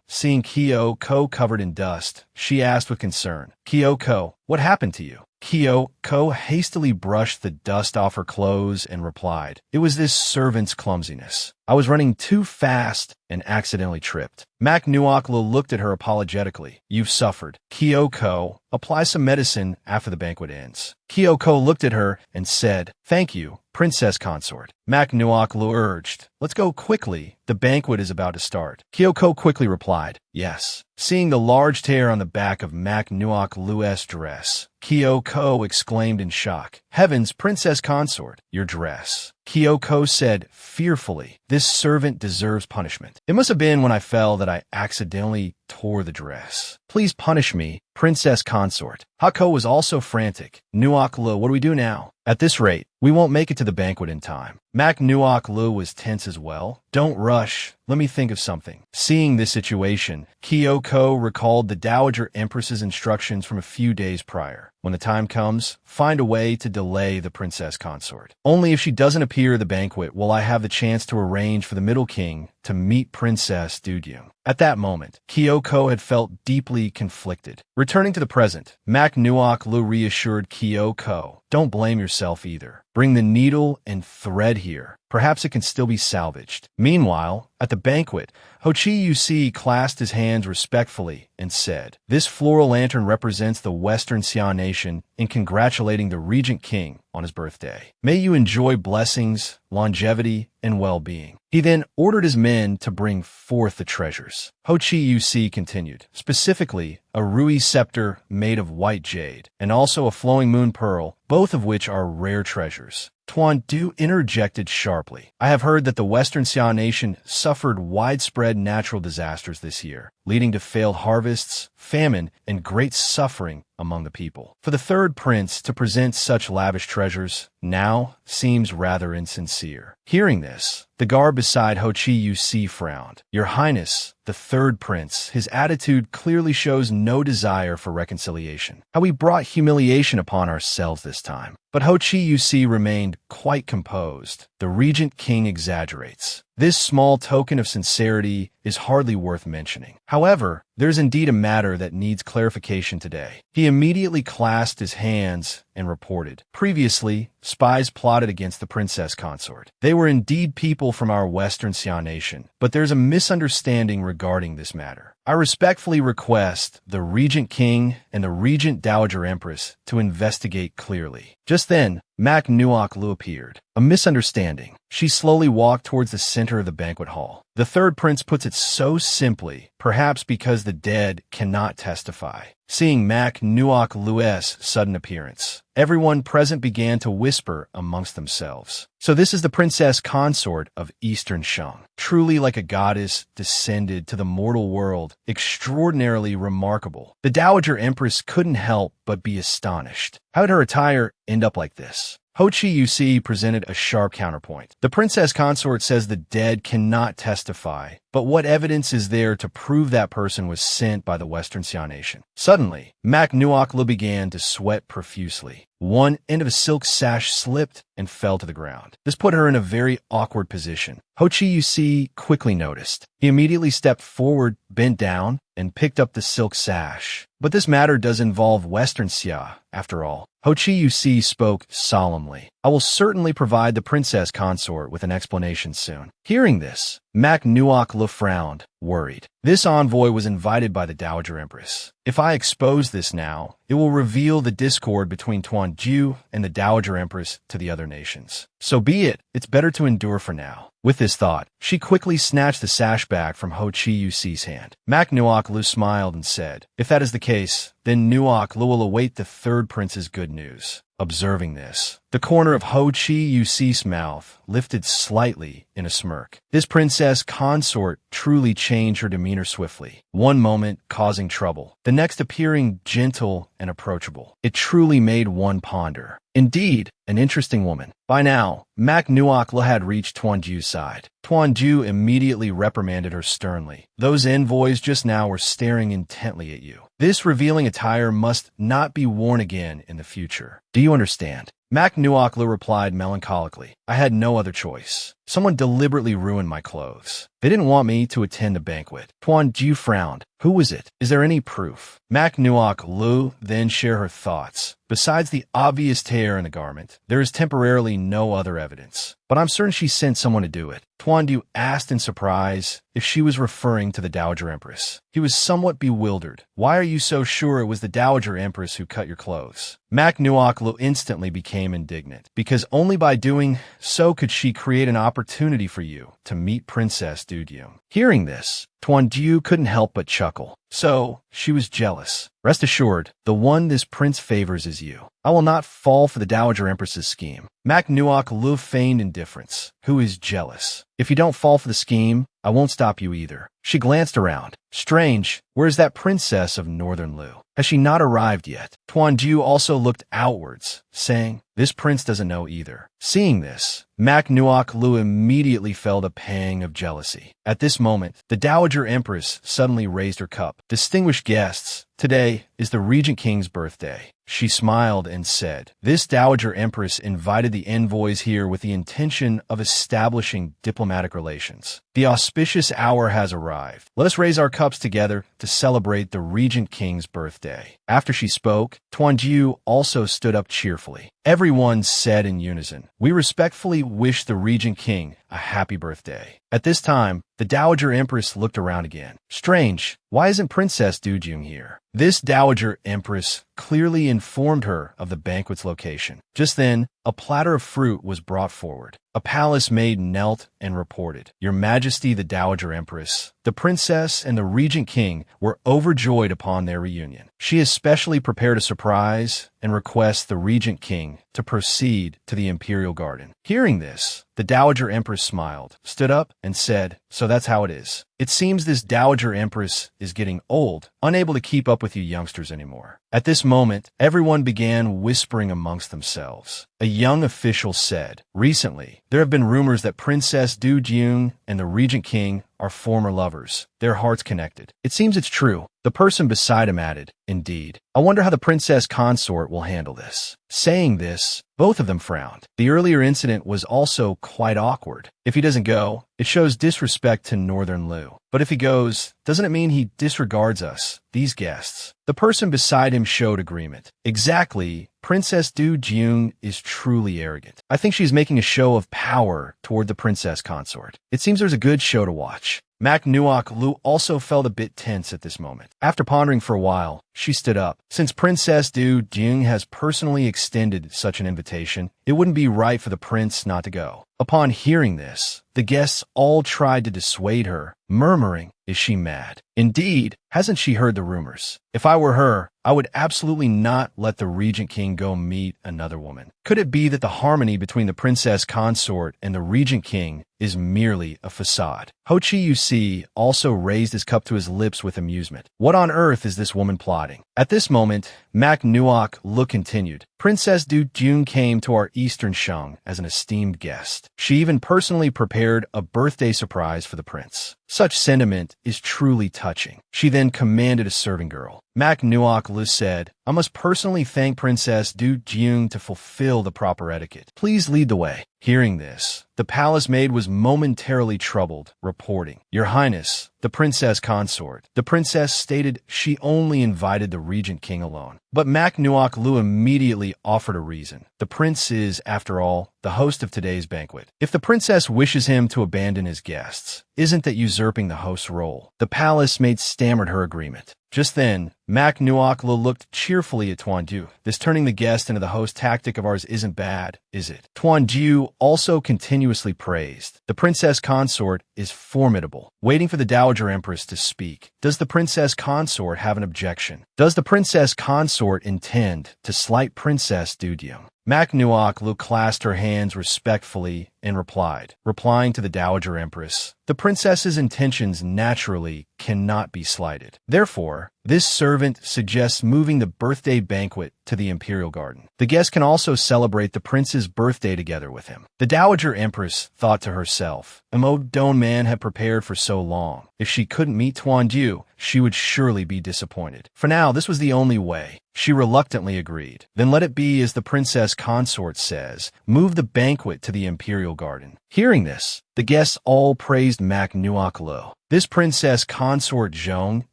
Seeing Kyoko covered in dust, she asked with concern, Kyoko, what happened to you? Kyoko hastily brushed the dust off her clothes and replied, It was this servant's clumsiness. I was running too fast and accidentally tripped. Mak Nuok Lu looked at her apologetically. You've suffered. Kyoko, apply some medicine after the banquet ends. Kyoko looked at her and said, Thank you, princess consort. Mak Nuok Lu urged, Let's go quickly. The banquet is about to start. Kyoko quickly replied, Yes. Seeing the large tear on the back of Mak Nuok Lu's dress, Kyoko exclaimed in shock, Heavens, princess consort, your dress. Kyoko said fearfully, This servant deserves punishment. It must have been when I fell that I accidentally tore the dress. Please punish me, princess consort. Hako was also frantic. Nuok Lu, what do we do now? At this rate, we won't make it to the banquet in time. Mak Nuok Lu was tense as well. Don't rush. Let me think of something. Seeing this situation, Kyoko recalled the Dowager Empress's instructions from a few days prior. When the time comes, find a way to delay the princess consort. Only if she doesn't appear at the banquet will I have the chance to arrange for the Middle King to meet Princess Dudyung. At that moment, Kyoko had felt deeply conflicted. Returning to the present, Mak Nuok Lu reassured Kyoko, Don't blame yourself either. Bring the needle and thread here. Perhaps it can still be salvaged. Meanwhile, at the banquet, Hochi Yusi clasped his hands respectfully and said, This floral lantern represents the Western Xia nation in congratulating the Regent King on his birthday. May you enjoy blessings, longevity, and well-being. He then ordered his men to bring forth the treasures. Ho-Chi-Yu-Si continued, specifically a ruby scepter made of white jade, and also a flowing moon pearl, both of which are rare treasures. Tuan Du interjected sharply. I have heard that the Western Xia nation suffered widespread natural disasters this year, leading to failed harvests, famine, and great suffering among the people. For the third prince to present such lavish treasures now seems rather insincere. Hearing this, the guard beside Ho-Chi-Yu-Si frowned. Your Highness, the third prince, his attitude clearly shows no desire for reconciliation. How we brought humiliation upon ourselves this time. But Ho-Chi-Yu-Si remained quite composed. The regent king exaggerates. This small token of sincerity is hardly worth mentioning. However, there's indeed a matter that needs clarification today. He immediately clasped his hands and reported. Previously, spies plotted against the princess consort. They were indeed people from our Western Xia nation, but there's a misunderstanding regarding this matter. I respectfully request the Regent King and the Regent Dowager Empress to investigate clearly. Just then, Mak Nuok Lu appeared. A misunderstanding. She slowly walked towards the center of the banquet hall. The third prince puts it so simply, perhaps because the dead cannot testify. Seeing Mak Nuok Lu's sudden appearance, everyone present began to whisper amongst themselves. So this is the princess consort of Eastern Shang. Truly like a goddess descended to the mortal world, extraordinarily remarkable. The Dowager Empress couldn't help but be astonished. How did her attire end up like this? Ho-Chi-Yu-Si presented a sharp counterpoint. The princess consort says the dead cannot testify, but what evidence is there to prove that person was sent by the Western Xia nation? Suddenly, Mak Nuok Lu began to sweat profusely. One end of a silk sash slipped and fell to the ground. This put her in a very awkward position. Ho-Chi-Yu-Si quickly noticed. He immediately stepped forward, bent down, and picked up the silk sash. But this matter does involve Western Xia, after all. Ho-Chi-Yu-Si spoke solemnly. I will certainly provide the princess consort with an explanation soon. Hearing this, Mak Nuok Lu frowned, worried. This envoy was invited by the Dowager Empress. If I expose this now, it will reveal the discord between Tuan Ju and the Dowager Empress to the other nations. So be it. It's better to endure for now. With this thought, she quickly snatched the sash back from Ho-Chi-Yu-Si's hand. Mak Nuok Lu smiled and said, if that is the case, then Nuok Lu will await the third prince's good news. Observing this, the corner of Ho-Chi-Yu-Si's mouth lifted slightly in a smirk. This princess consort truly changed her demeanor swiftly, one moment causing trouble, the next appearing gentle and approachable. It truly made one ponder. Indeed, an interesting woman. By now, Mak Nuok Lu had reached Tuan Ju's side. Tuan Ju immediately reprimanded her sternly. Those envoys just now were staring intently at you. This revealing attire must not be worn again in the future. Do you understand? Mak Nuok Lu replied melancholically. I had no other choice. Someone deliberately ruined my clothes. They didn't want me to attend the banquet. Tuan Ju frowned. Who was it? Is there any proof? Mak Nuok Lu then shared her thoughts. Besides the obvious tear in the garment, there is temporarily no other evidence. But I'm certain she sent someone to do it. Tuan Du asked in surprise if she was referring to the Dowager Empress. He was somewhat bewildered. Why are you so sure it was the Dowager Empress who cut your clothes? Mak Nuok Lu instantly became indignant, because only by doing so could she create an opportunity for you to meet Princess Du Yung. Hearing this, Tuan Ju couldn't help but chuckle. So, she was jealous. Rest assured, the one this prince favors is you. I will not fall for the Dowager Empress's scheme. Mak Nuok Lu feigned indifference. Who is jealous? If you don't fall for the scheme, I won't stop you either. She glanced around. Strange, where's that princess of Northern Lu? Has she not arrived yet? Tuan Ju also looked outwards, saying, this prince doesn't know either. Seeing this, Mak Nuok Lu immediately felt a pang of jealousy. At this moment, the Dowager Empress suddenly raised her cup. Distinguished guests, today is the Regent King's birthday. She smiled and said, this Dowager Empress invited the envoys here with the intention of establishing diplomatic relations. The auspicious hour has arrived. Let us raise our cups together to celebrate the Regent King's birthday. After she spoke, Tuan Ju also stood up cheerfully. Everyone said in unison, we respectfully wish the Regent King a happy birthday. At this time, the Dowager Empress looked around again. Strange, why isn't Princess Du Yung here? This Dowager Empress clearly informed her of the banquet's location. Just then, a platter of fruit was brought forward. A palace maid knelt and reported, "Your Majesty the Dowager Empress, the princess and the regent king were overjoyed upon their reunion. She has specially prepared a surprise and requests the regent king to proceed to the imperial garden." Hearing this, the Dowager Empress smiled, stood up, and said, "So that's how it is. It seems this Dowager Empress is getting old, unable to keep up with you youngsters anymore." At this moment, everyone began whispering amongst themselves. A young official said, "Recently, there have been rumors that Princess Du Jung and the Regent King are former lovers, their hearts connected. It seems it's true." The person beside him added, "Indeed. I wonder how the princess consort will handle this." Saying this, both of them frowned. The earlier incident was also quite awkward. If he doesn't go, it shows disrespect to Northern Lu. But if he goes, doesn't it mean he disregards us, these guests? The person beside him showed agreement. Exactly. Princess Du Jung is truly arrogant. I think she's making a show of power toward the princess consort. It seems there's a good show to watch. Mak Nuok Lu also felt a bit tense at this moment. After pondering for a while, she stood up. Since Princess Du Jung has personally extended such an invitation, it wouldn't be right for the prince not to go. Upon hearing this, the guests all tried to dissuade her, murmuring, "Is she mad? Indeed, hasn't she heard the rumors? If I were her, I would absolutely not let the Regent King go meet another woman." Could it be that the harmony between the princess consort and the Regent King is merely a facade? Ho Chi Yu Si also raised his cup to his lips with amusement. What on earth is this woman plotting? At this moment, Mak Nuok Lu continued, "Princess Du Jung came to our Eastern Sheng as an esteemed guest. She even personally prepared a birthday surprise for the prince. Such sentiment is truly touching." She then commanded a serving girl. Mak Nuok Lu said, "I must personally thank Princess Du Jung to fulfill the proper etiquette. Please lead the way." Hearing this, the palace maid was momentarily troubled, reporting, "Your Highness, the princess consort." The princess stated she only invited the regent king alone. But Mak Nuok Lu immediately offered a reason. The prince is, after all, the host of today's banquet. If the princess wishes him to abandon his guests, isn't that usurping the host's role? The palace maid stammered her agreement. Just then, Mak Nuok Lu looked cheerfully at Tuan Ju. "This turning the guest into the host tactic of ours isn't bad, is it?" Tuan Ju also continuously praised. "The princess consort is formidable." Waiting for the Dowager Empress to speak. Does the princess consort have an objection? Does the princess consort intend to slight Princess Du Jung? Mak Nuok Lu clasped her hands respectfully and replying to the Dowager Empress, "The princess's intentions naturally cannot be slighted. Therefore, this servant suggests moving the birthday banquet to the imperial garden. The guests can also celebrate the prince's birthday together with him." The Dowager Empress thought to herself, "Mo Don Man had prepared for so long. If she couldn't meet Tuan Ju, she would surely be disappointed. For now, this was the only way." She reluctantly agreed. "Then let it be as the princess consort says, move the banquet to the imperial garden." Hearing this, the guests all praised Mak Nuok Lu. This princess consort Zhong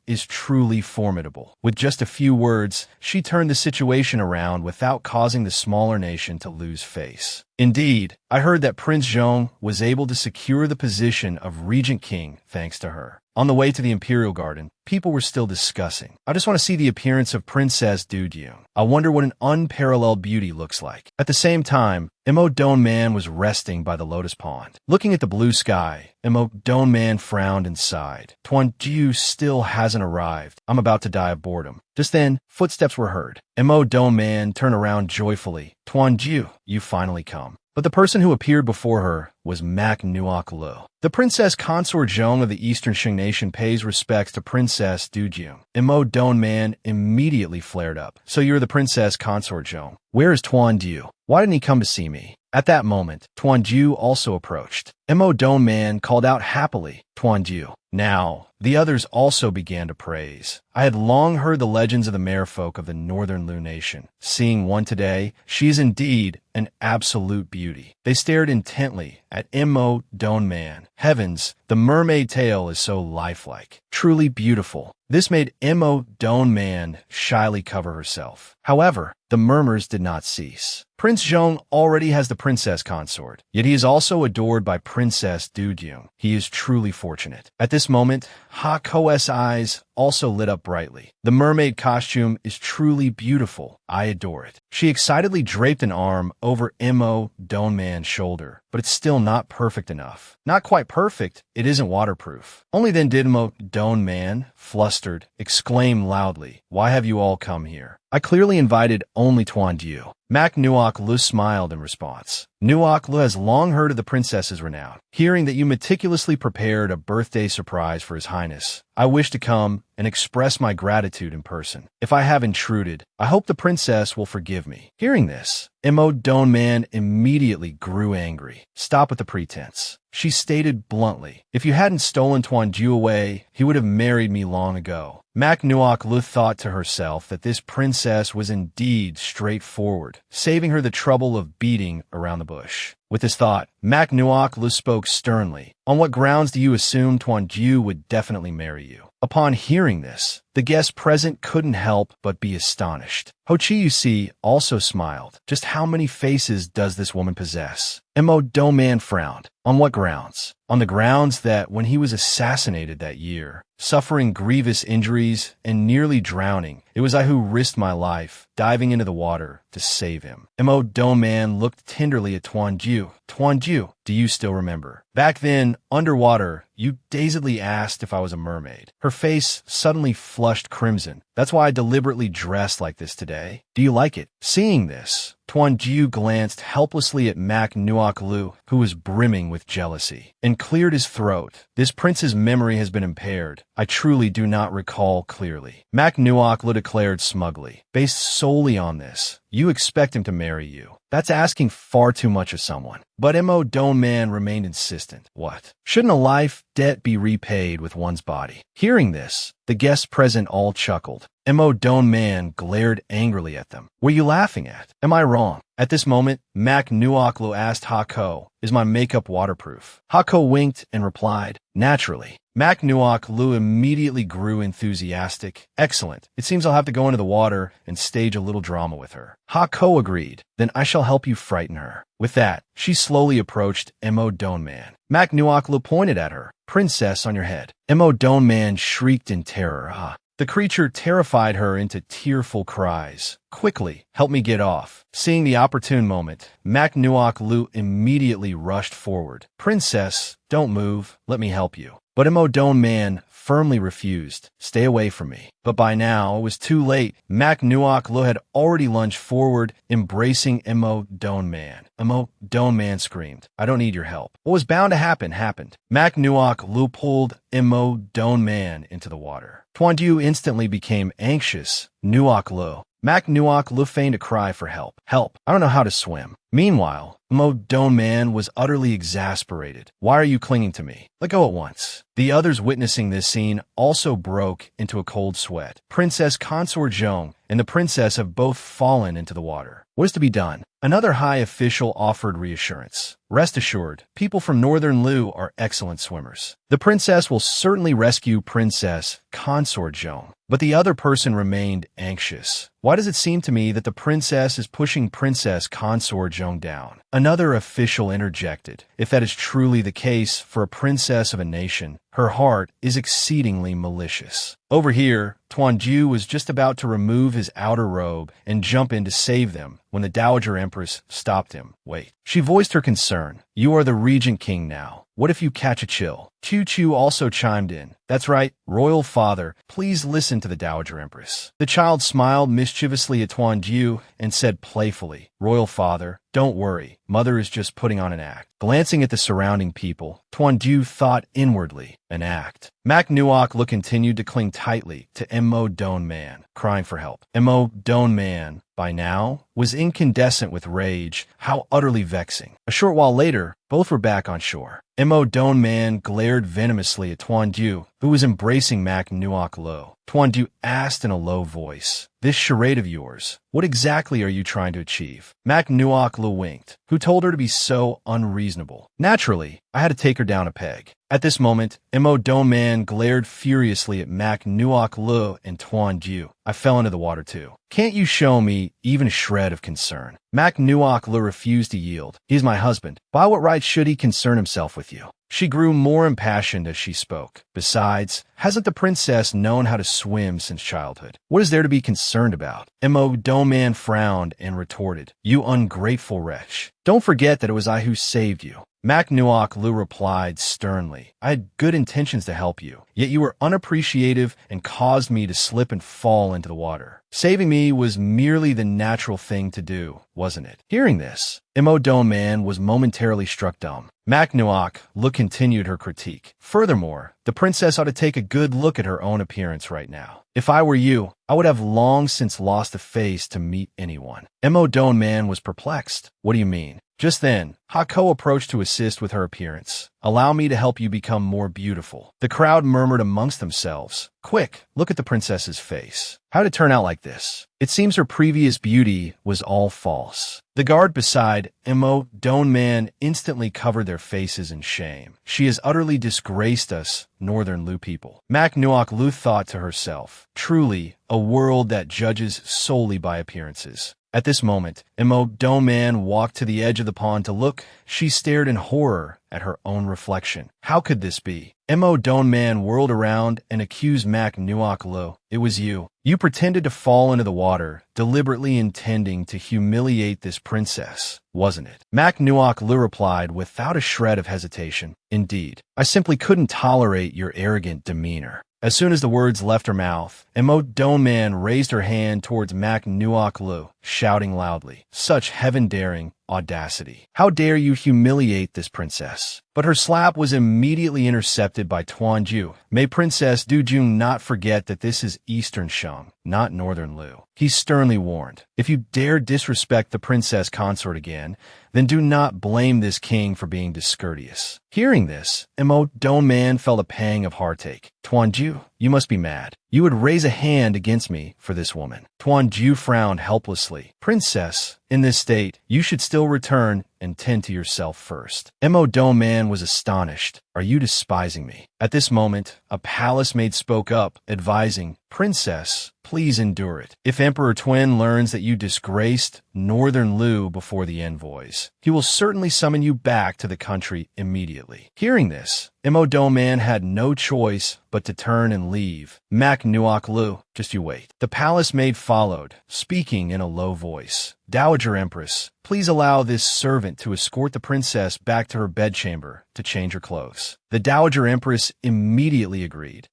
is truly formidable. With just a few words, she turned the situation around without causing the smaller nation to lose face. Indeed, I heard that Prince Zhong was able to secure the position of Regent King thanks to her. On the way to the Imperial Garden, people were still discussing. "I just want to see the appearance of Princess Du Jung. I wonder what an unparalleled beauty looks like." At the same time, Mo Don Man was resting by the lotus pond. Looking at the blue sky, Mo Don Man frowned and sighed. "Tuan Ju still hasn't arrived. I'm about to die of boredom." Just then, footsteps were heard. Mo Don Man turned around joyfully. "Tuan Ju, you finally come." But the person who appeared before her was Mak Nuok Lu. The princess consort Zhong of the Eastern Shing Nation pays respects to Princess Du Jung. Mo Don Man immediately flared up. "So you're the princess consort Zhong. Where is Tuan Ju? Why didn't he come to see me?" At that moment, Tuan Ju also approached. Mo Don Man called out happily, "Tuan Ju." Now, the others also began to praise. I had long heard the legends of the merfolk of the Northern Lu Nation. Seeing one today, she is indeed an absolute beauty. They stared intently at Mo Don Man. Heavens, the mermaid tale is so lifelike. Truly beautiful. This made Mo Don Man shyly cover herself. However, the murmurs did not cease. Prince Zhong already has the princess consort, yet he is also adored by Princess Du Jung. He is truly fortunate. At this moment, Ha Ko's eyes also lit up brightly. The mermaid costume is truly beautiful. I adore it. She excitedly draped an arm over Mo Donman's shoulder, but it's still not perfect enough. Not quite perfect, it isn't waterproof. Only then did Mo Donman, flustered, exclaim loudly, "Why have you all come here? I clearly invited only Tuan Diu." Mak Nuok Lu smiled in response. Nuok Lu has long heard of the princess's renown. Hearing that you meticulously prepared a birthday surprise for His Highness, I wish to come and express my gratitude in person. If I have intruded, I hope the princess will forgive me. Hearing this, Mo Donman immediately grew angry. Stop with the pretense. She stated bluntly, "If you hadn't stolen Tuan Ju away, he would have married me long ago." Mak Nuok Lu thought to herself that this princess was indeed straightforward, saving her the trouble of beating around the bush. With this thought, Mak Nuok Lu spoke sternly. "On what grounds do you assume Tuan Ju would definitely marry you?" Upon hearing this, the guests present couldn't help but be astonished. Ho Chi, you see, also smiled. Just how many faces does this woman possess? Mo Donman frowned. On what grounds? On the grounds that when he was assassinated that year, suffering grievous injuries and nearly drowning, it was I who risked my life, diving into the water to save him. Mo Donman looked tenderly at Tuan Ju. "Tuan Ju, do you still remember? Back then, underwater, you dazedly asked if I was a mermaid." Her face suddenly flushed crimson. "That's why I deliberately dressed like this today. Do you like it?" Seeing this, Tuan Ju glanced helplessly at Mak Nuok Lu, who was brimming with jealousy, and cleared his throat. "This prince's memory has been impaired. I truly do not recall clearly." Mak Nuok Lu declared smugly, "Based solely on this, you expect him to marry you. That's asking far too much of someone." But Mo Donman remained insistent. "What? Shouldn't a life debt be repaid with one's body?" Hearing this, the guests present all chuckled. Mo Donman glared angrily at them. "What are you laughing at? Am I wrong?" At this moment, Mak Nuok Lu asked Hako, "Is my makeup waterproof?" Hako winked and replied, "Naturally." Mak Nuok Lu immediately grew enthusiastic. "Excellent. It seems I'll have to go into the water and stage a little drama with her." Hako agreed. "Then I shall help you frighten her." With that, she slowly approached Mo Donman. Mak Nuok Lu pointed at her. "Princess on your head." Mo Donman shrieked in terror. "Ah." The creature terrified her into tearful cries. "Quickly, help me get off." Seeing the opportune moment, Mak Nuok Lu immediately rushed forward. "Princess, don't move. Let me help you." But Mo Donman firmly refused. "Stay away from me." But by now, it was too late. Mak Nuok Lu had already lunged forward, embracing Mo Donman. Mo Donman screamed, "I don't need your help." What was bound to happen happened. Mak Nuok Lu pulled Mo Donman into the water. Tuan Diu instantly became anxious. "Nuok Lu." Mak Nuok Lu feigned a cry for help. "Help! I don't know how to swim." Meanwhile, Mo Donman was utterly exasperated. "Why are you clinging to me? Let go at once." The others witnessing this scene also broke into a cold sweat. Princess Consort Zhong and the princess have both fallen into the water. What is to be done? Another high official offered reassurance. "Rest assured, people from Northern Lu are excellent swimmers. The princess will certainly rescue Princess Consort Zhong." But the other person remained anxious. "Why does it seem to me that the princess is pushing Princess Consort Zhong down?" Another official interjected. "If that is truly the case for a princess of a nation, her heart is exceedingly malicious." Over here, Tuan Ju was just about to remove his outer robe and jump in to save them when the Dowager Empress stopped him. "Wait." She voiced her concern. "You are the Regent King now. What if you catch a chill?" Chu Chu also chimed in. "That's right, Royal Father, please listen to the Dowager Empress." The child smiled mischievously at Tuan Ju and said playfully, "Royal Father, don't worry, Mother is just putting on an act." Glancing at the surrounding people, Tuan Ju thought inwardly, an act. Mak Nuok Lu continued to cling tightly to Mo Donman, crying for help. Mo Donman, by now, was incandescent with rage. How utterly vexing. A short while later, both were back on shore. Mo Donman glared venomously at Tuan Ju, who was embracing Mak Nuok Lu. Tuan Ju asked in a low voice, "This charade of yours, what exactly are you trying to achieve?" Mak Nuok Lu winked, who told her to be so unreasonable. "Naturally, I had to take her down a peg." At this moment, Mo Donman glared furiously at Mak Nuok Lu and Tuan Ju. "I fell into the water too. Can't you show me even a shred of concern?" Mak Nuok Lu refused to yield. He's my husband. By what right should he concern himself with you? She grew more impassioned as she spoke. Besides, hasn't the princess known how to swim since childhood? What is there to be concerned about? Mo Doman frowned and retorted, You ungrateful wretch. Don't forget that it was I who saved you. Mak Nuok Lu replied sternly, I had good intentions to help you, yet you were unappreciative and caused me to slip and fall into the water. Saving me was merely the natural thing to do, wasn't it? Hearing this, Mo Doman was momentarily struck dumb. Mak Nuok Lu continued her critique. Furthermore, the princess ought to take a good look at her own appearance right now. If I were you, I would have long since lost the face to meet anyone. Mo Doman was perplexed. What do you mean? Just then, Hako approached to assist with her appearance. Allow me to help you become more beautiful. The crowd murmured amongst themselves. Quick, look at the princess's face. How did it turn out like this? It seems her previous beauty was all false. The guard beside Mo Doman instantly covered their faces in shame. She has utterly disgraced us, Northern Lu people. Mak Nuok Lu thought to herself, truly, a world that judges solely by appearances. At this moment, Mo Doman walked to the edge of the pond to look. She stared in horror at her own reflection. How could this be? Mo Doman whirled around and accused Mak Nuok Lu. It was you. You pretended to fall into the water, deliberately intending to humiliate this princess, wasn't it? Mak Nuok Lu replied without a shred of hesitation. Indeed, I simply couldn't tolerate your arrogant demeanor. As soon as the words left her mouth, Mo Doman raised her hand towards Mak Nuok Lu, shouting loudly, Such heaven-daring audacity. How dare you humiliate this princess? But her slap was immediately intercepted by Tuanju. May Princess Dujun not forget that this is Eastern Shang, not Northern Lu. He sternly warned, if you dare disrespect the princess consort again, then do not blame this king for being discourteous. Hearing this, Mo Doman felt a pang of heartache. Tuanju, you must be mad. You would raise a hand against me for this woman. Tuanju frowned helplessly. Princess, in this state, you should still return and tend to yourself first. Mo Doman was astonished. Are you despising me? At this moment, a palace maid spoke up, advising, Princess, please endure it. If Emperor Twin learns that you disgraced Northern Lu before the envoys, he will certainly summon you back to the country immediately. Hearing this, Mo Doman had no choice but to turn and leave. Mak Nuok Lu, just you wait. The palace maid followed, speaking in a low voice. Dowager Empress, please allow this servant to escort the princess back to her bedchamber to change her clothes. The Dowager Empress immediately agreed.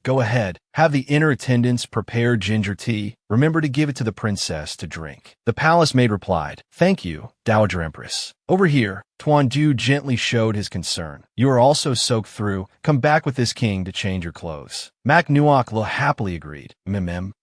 Go ahead. Have the inner attendants prepare ginger tea. Remember to give it to the princess to drink. The palace maid replied, Thank you, Dowager Empress. Over here, Tuanju gently showed his concern. You are also soaked through. Come back with this king to change your clothes. Mak Nuok Lu happily agreed.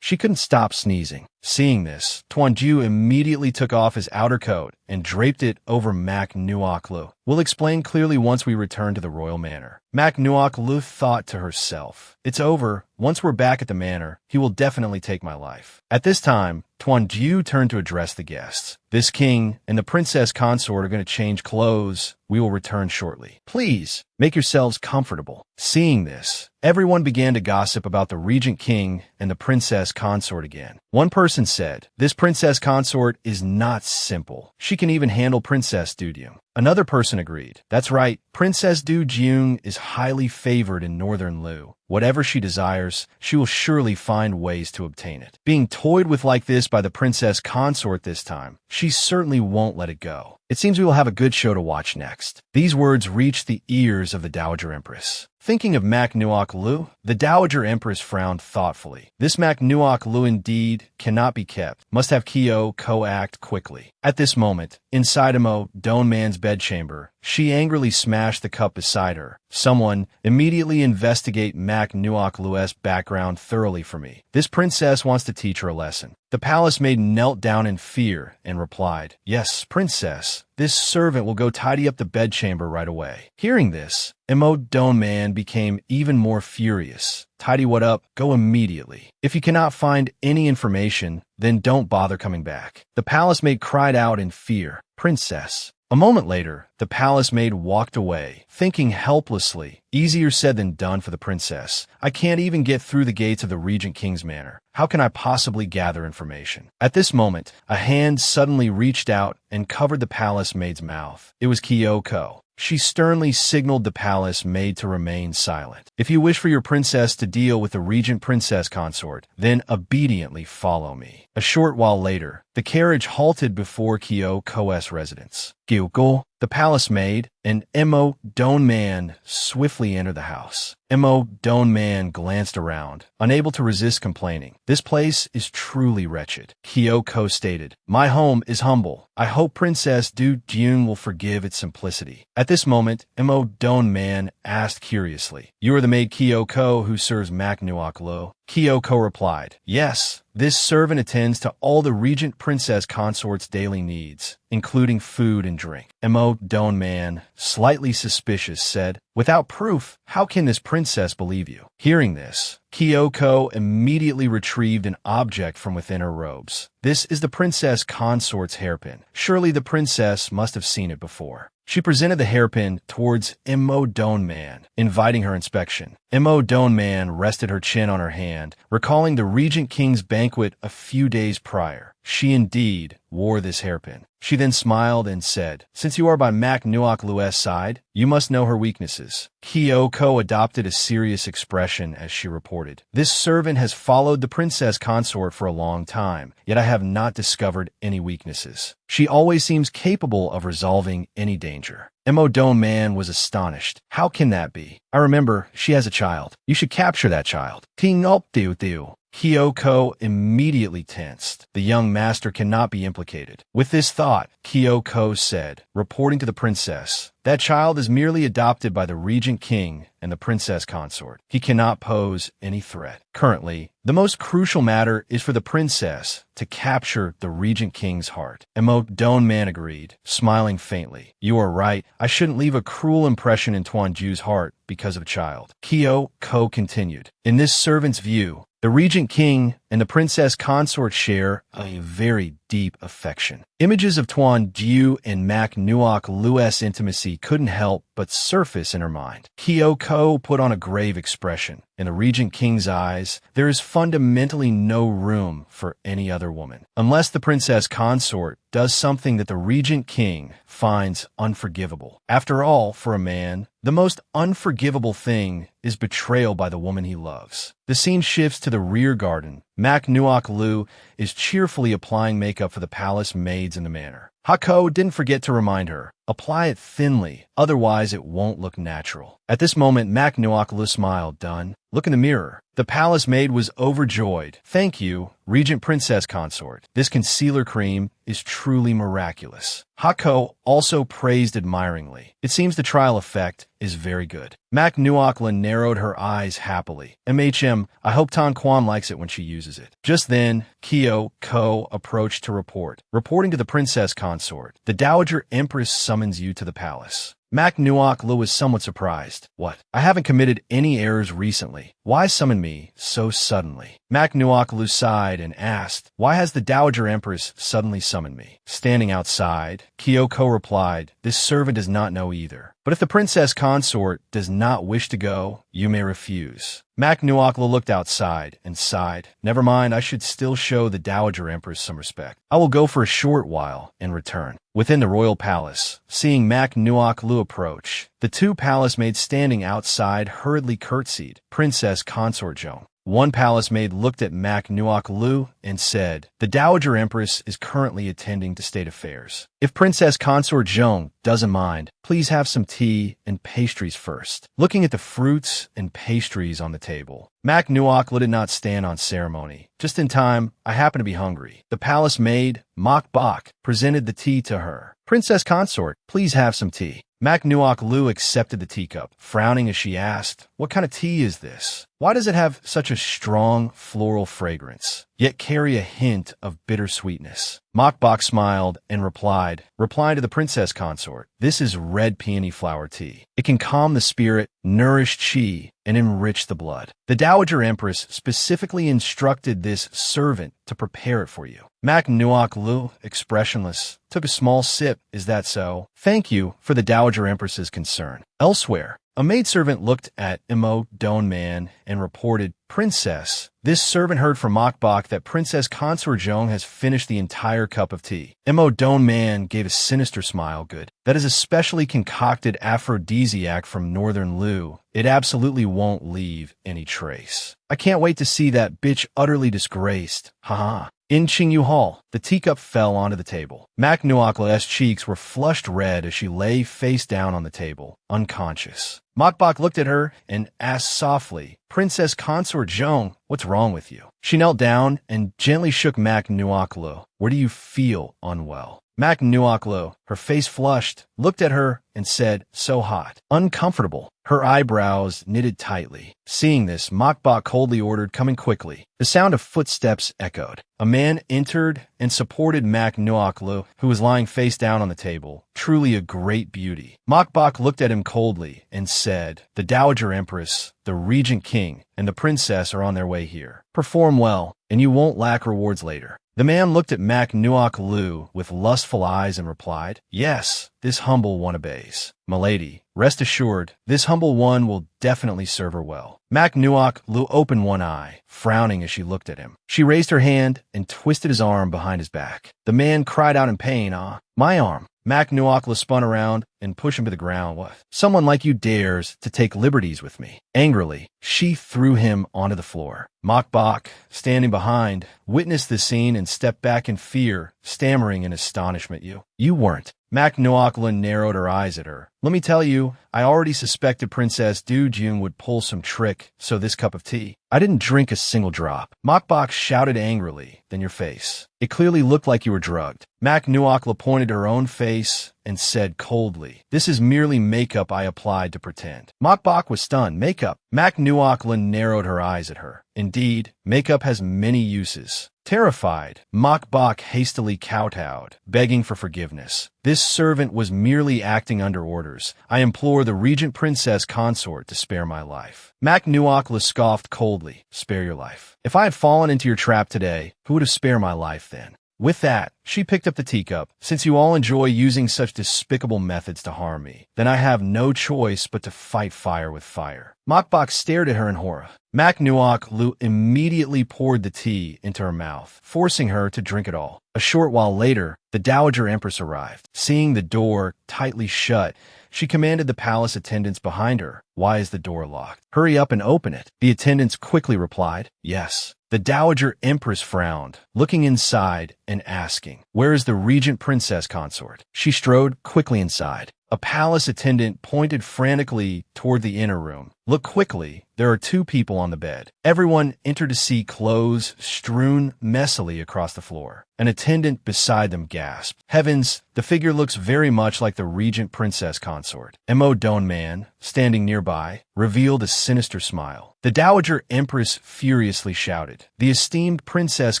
She couldn't stop sneezing. Seeing this, Tuanju immediately took off his outer coat and draped it over Mak Nuok Lu. We'll explain clearly once we return to the royal manor. Mak Nuok Lu thought to herself, It's over. Once we're back at the manor, he will definitely take my life. At this time, Tuanju turned to address the guests. This king and the princess consort are going to change clothes. We will return shortly. Please, make yourselves comfortable. Seeing this, everyone began to gossip about the regent king and the princess consort again. One person said, This princess consort is not simple. She can even handle Princess Dujun. Another person agreed. That's right, Princess Dujun is highly favored in Northern Lu. Whatever she desires, she will surely find ways to obtain it. Being toyed with like this by the princess consort this time, she certainly won't let it go. It seems we will have a good show to watch next. These words reached the ears of the Dowager Empress. Thinking of Mak Nuok Lu, the Dowager Empress frowned thoughtfully. This Mak Nuok Lu indeed cannot be kept. Must have Kyo co-act quickly. At this moment, inside Mo Doman's bedchamber, she angrily smashed the cup beside her. Someone immediately investigate Mak Nuok Lu's background thoroughly for me. This princess wants to teach her a lesson. The palace maid knelt down in fear and replied, Yes, princess. This servant will go tidy up the bedchamber right away. Hearing this, Mo Doman became even more furious. Tidy what up? Go immediately. If you cannot find any information, then don't bother coming back. The palace maid cried out in fear, Princess, A moment later, the palace maid walked away, thinking helplessly, easier said than done for the princess. I can't even get through the gates of the Regent King's manor. How can I possibly gather information? At this moment, a hand suddenly reached out and covered the palace maid's mouth. It was Kyoko. She sternly signaled the palace maid to remain silent. If you wish for your princess to deal with the regent princess consort, then obediently follow me. A short while later, the carriage halted before Kyoko's residence. Kyoko, the palace maid, and Mo Don Man swiftly entered the house. Mo Don Man glanced around, unable to resist complaining. This place is truly wretched. Kyoko stated, my home is humble. I hope Princess Du Jun will forgive its simplicity. At this moment, Mo Don Man asked curiously, you are the maid Kyoko who serves Mak Nuok Lo? Kyoko replied, yes. This servant attends to all the regent princess consort's daily needs, including food and drink. Mo Don Man, slightly suspicious, said, without proof, how can this princess believe you? Hearing this, Kyoko immediately retrieved an object from within her robes. This is the princess consort's hairpin. Surely the princess must have seen it before. She presented the hairpin towards Mo Don Man, inviting her inspection. Mo Don Man rested her chin on her hand, recalling the Regent King's banquet a few days prior. She indeed wore this hairpin. She then smiled and said, since you are by Mak Nuok Lu's side, you must know her weaknesses. Kyoko adopted a serious expression as she reported, this servant has followed the princess consort for a long time, yet I have not discovered any weaknesses. She always seems capable of resolving any danger. Mo Don Man was astonished. How can that be? I remember, she has a child. You should capture that child. Ting op diu diu. Kyoko immediately tensed. The young master cannot be implicated. With this thought, Kyoko said, reporting to the princess, that child is merely adopted by the Regent King and the princess consort. He cannot pose any threat. Currently, the most crucial matter is for the princess to capture the Regent King's heart. Mo Don Man agreed, smiling faintly. You are right. I shouldn't leave a cruel impression in Tuanju's heart because of a child. Kyoko continued. In this servant's view, the Regent King and the princess consort share a very deep affection. Images of Tuanju and Mak Nuok Lu's intimacy couldn't help but surface in her mind. Kyoko put on a grave expression. In the Regent King's eyes, there is fundamentally no room for any other woman. Unless the princess consort does something that the Regent King finds unforgivable. After all, for a man, the most unforgivable thing is betrayal by the woman he loves. The scene shifts to the rear garden. Mak Nuok Lu is cheerfully applying makeup for the palace maids in the manor. Hako didn't forget to remind her, apply it thinly, otherwise it won't look natural. At this moment, Mak Nuok Lu smiled. Done. Look in the mirror. The palace maid was overjoyed. Thank you, Regent Princess Consort. This concealer cream is truly miraculous. Hako also praised admiringly. It seems the trial effect is very good. Mak Nuok Lu narrowed her eyes happily. I hope Tan Quan likes it when she uses it. Just then, Kyoko approached to report. Reporting to the princess consort, the Dowager Empress summons you to the palace. Mak Nuok Lu was somewhat surprised. What? I haven't committed any errors recently. Why summon me so suddenly? Mak Nuok Lu sighed and asked, why has the Dowager Empress suddenly summoned me? Standing outside, Kyoko replied, this servant does not know either. But if the princess consort does not wish to go, you may refuse. Mak Nuok Lu looked outside and sighed. Never mind, I should still show the Dowager Empress some respect. I will go for a short while and return. Within the royal palace, seeing Mak Nuok Lu approach, the two palace maids standing outside hurriedly curtsied. Princess Consort Zhong. One palace maid looked at Mak Nuok Lu and said, the Dowager Empress is currently attending to state affairs. If Princess Consort Zhong doesn't mind, please have some tea and pastries first. Looking at the fruits and pastries on the table, Mak Nuok Lu did not stand on ceremony. Just in time, I happen to be hungry. The palace maid, Mok Bok, presented the tea to her. Princess Consort, please have some tea. Mak Nuok Lu accepted the teacup, frowning as she asked, what kind of tea is this? Why does it have such a strong floral fragrance, yet carry a hint of bittersweetness? Mokbok smiled and replying to the princess consort, "This is red peony flower tea. It can calm the spirit, nourish qi, and enrich the blood. The Dowager Empress specifically instructed this servant to prepare it for you." Mak Nuok Lu, expressionless, took a small sip. "Is that so? Thank you for the Dowager Empress's concern." Elsewhere, a maidservant looked at Imo Donman and reported, "Princess, this servant heard from Mokbok that Princess Consort Zhong has finished the entire cup of tea." Imo Donman gave a sinister smile. "Good. That is a specially concocted aphrodisiac from Northern Lu. It absolutely won't leave any trace. I can't wait to see that bitch utterly disgraced. Haha." In Qingyu Hall, the teacup fell onto the table. Mak Nuokla's cheeks were flushed red as she lay face down on the table, unconscious. Mokbok looked at her and asked softly, "Princess Consort Zhong, what's wrong with you?" She knelt down and gently shook Mak Nuoklo. "Where do you feel unwell?" Mak Nuoklo, her face flushed, looked at her and said, "So hot." "Uncomfortable." Her eyebrows knitted tightly. Seeing this, Mokbok coldly ordered, "Coming quickly." The sound of footsteps echoed. A man entered and supported Mak Nuoklo, who was lying face down on the table. Truly a great beauty. Mokbok looked at him coldly and said, "The Dowager Empress, the Regent King, and the Princess are on their way here. Perform well, and you won't lack rewards later." The man looked at Mak Nuok Lu with lustful eyes and replied, "Yes, this humble one obeys. Milady, rest assured, this humble one will definitely serve her well." Mak Nuok Lu opened one eye, frowning as she looked at him. She raised her hand and twisted his arm behind his back. The man cried out in pain, "Ah, my arm." Mak Nuokla spun around and pushed him to the ground. "What? Someone like you dares to take liberties with me?" Angrily, she threw him onto the floor. Mokbok, standing behind, witnessed the scene and stepped back in fear, stammering in astonishment. You weren't." Mak Nuokla narrowed her eyes at her. "Let me tell you, I already suspected Princess Du Jun would pull some trick, so this cup of tea. I didn't drink a single drop." Mokbok shouted angrily, "Then your face. It clearly looked like you were drugged." Mak Nuokla pointed to her own face and said coldly, "This is merely makeup I applied to pretend." Mokbok was stunned. "Makeup?" Mak Nuokla narrowed her eyes at her. "Indeed, makeup has many uses." Terrified, Mokbok hastily kowtowed, begging for forgiveness. "This servant was merely acting under orders. I implore the Regent Princess Consort to spare my life." Mak Nuokla scoffed coldly, "Spare your life? If I had fallen into your trap today, who would have spared my life then?" With that, she picked up the teacup. "Since you all enjoy using such despicable methods to harm me, then I have no choice but to fight fire with fire." Mokbok stared at her in horror. Mak Nuok Lu immediately poured the tea into her mouth, forcing her to drink it all. A short while later, the Dowager Empress arrived. Seeing the door tightly shut, she commanded the palace attendants behind her, "Why is the door locked? Hurry up and open it." The attendants quickly replied, "Yes." The Dowager Empress frowned, looking inside and asking, "Where is the Regent Princess Consort?" She strode quickly inside. A palace attendant pointed frantically toward the inner room. "Look quickly. There are two people on the bed." Everyone entered to see clothes strewn messily across the floor. An attendant beside them gasped, "Heavens, the figure looks very much like the Regent Princess Consort." Mo Donman, standing nearby, revealed a sinister smile. The Dowager Empress furiously shouted, "The esteemed Princess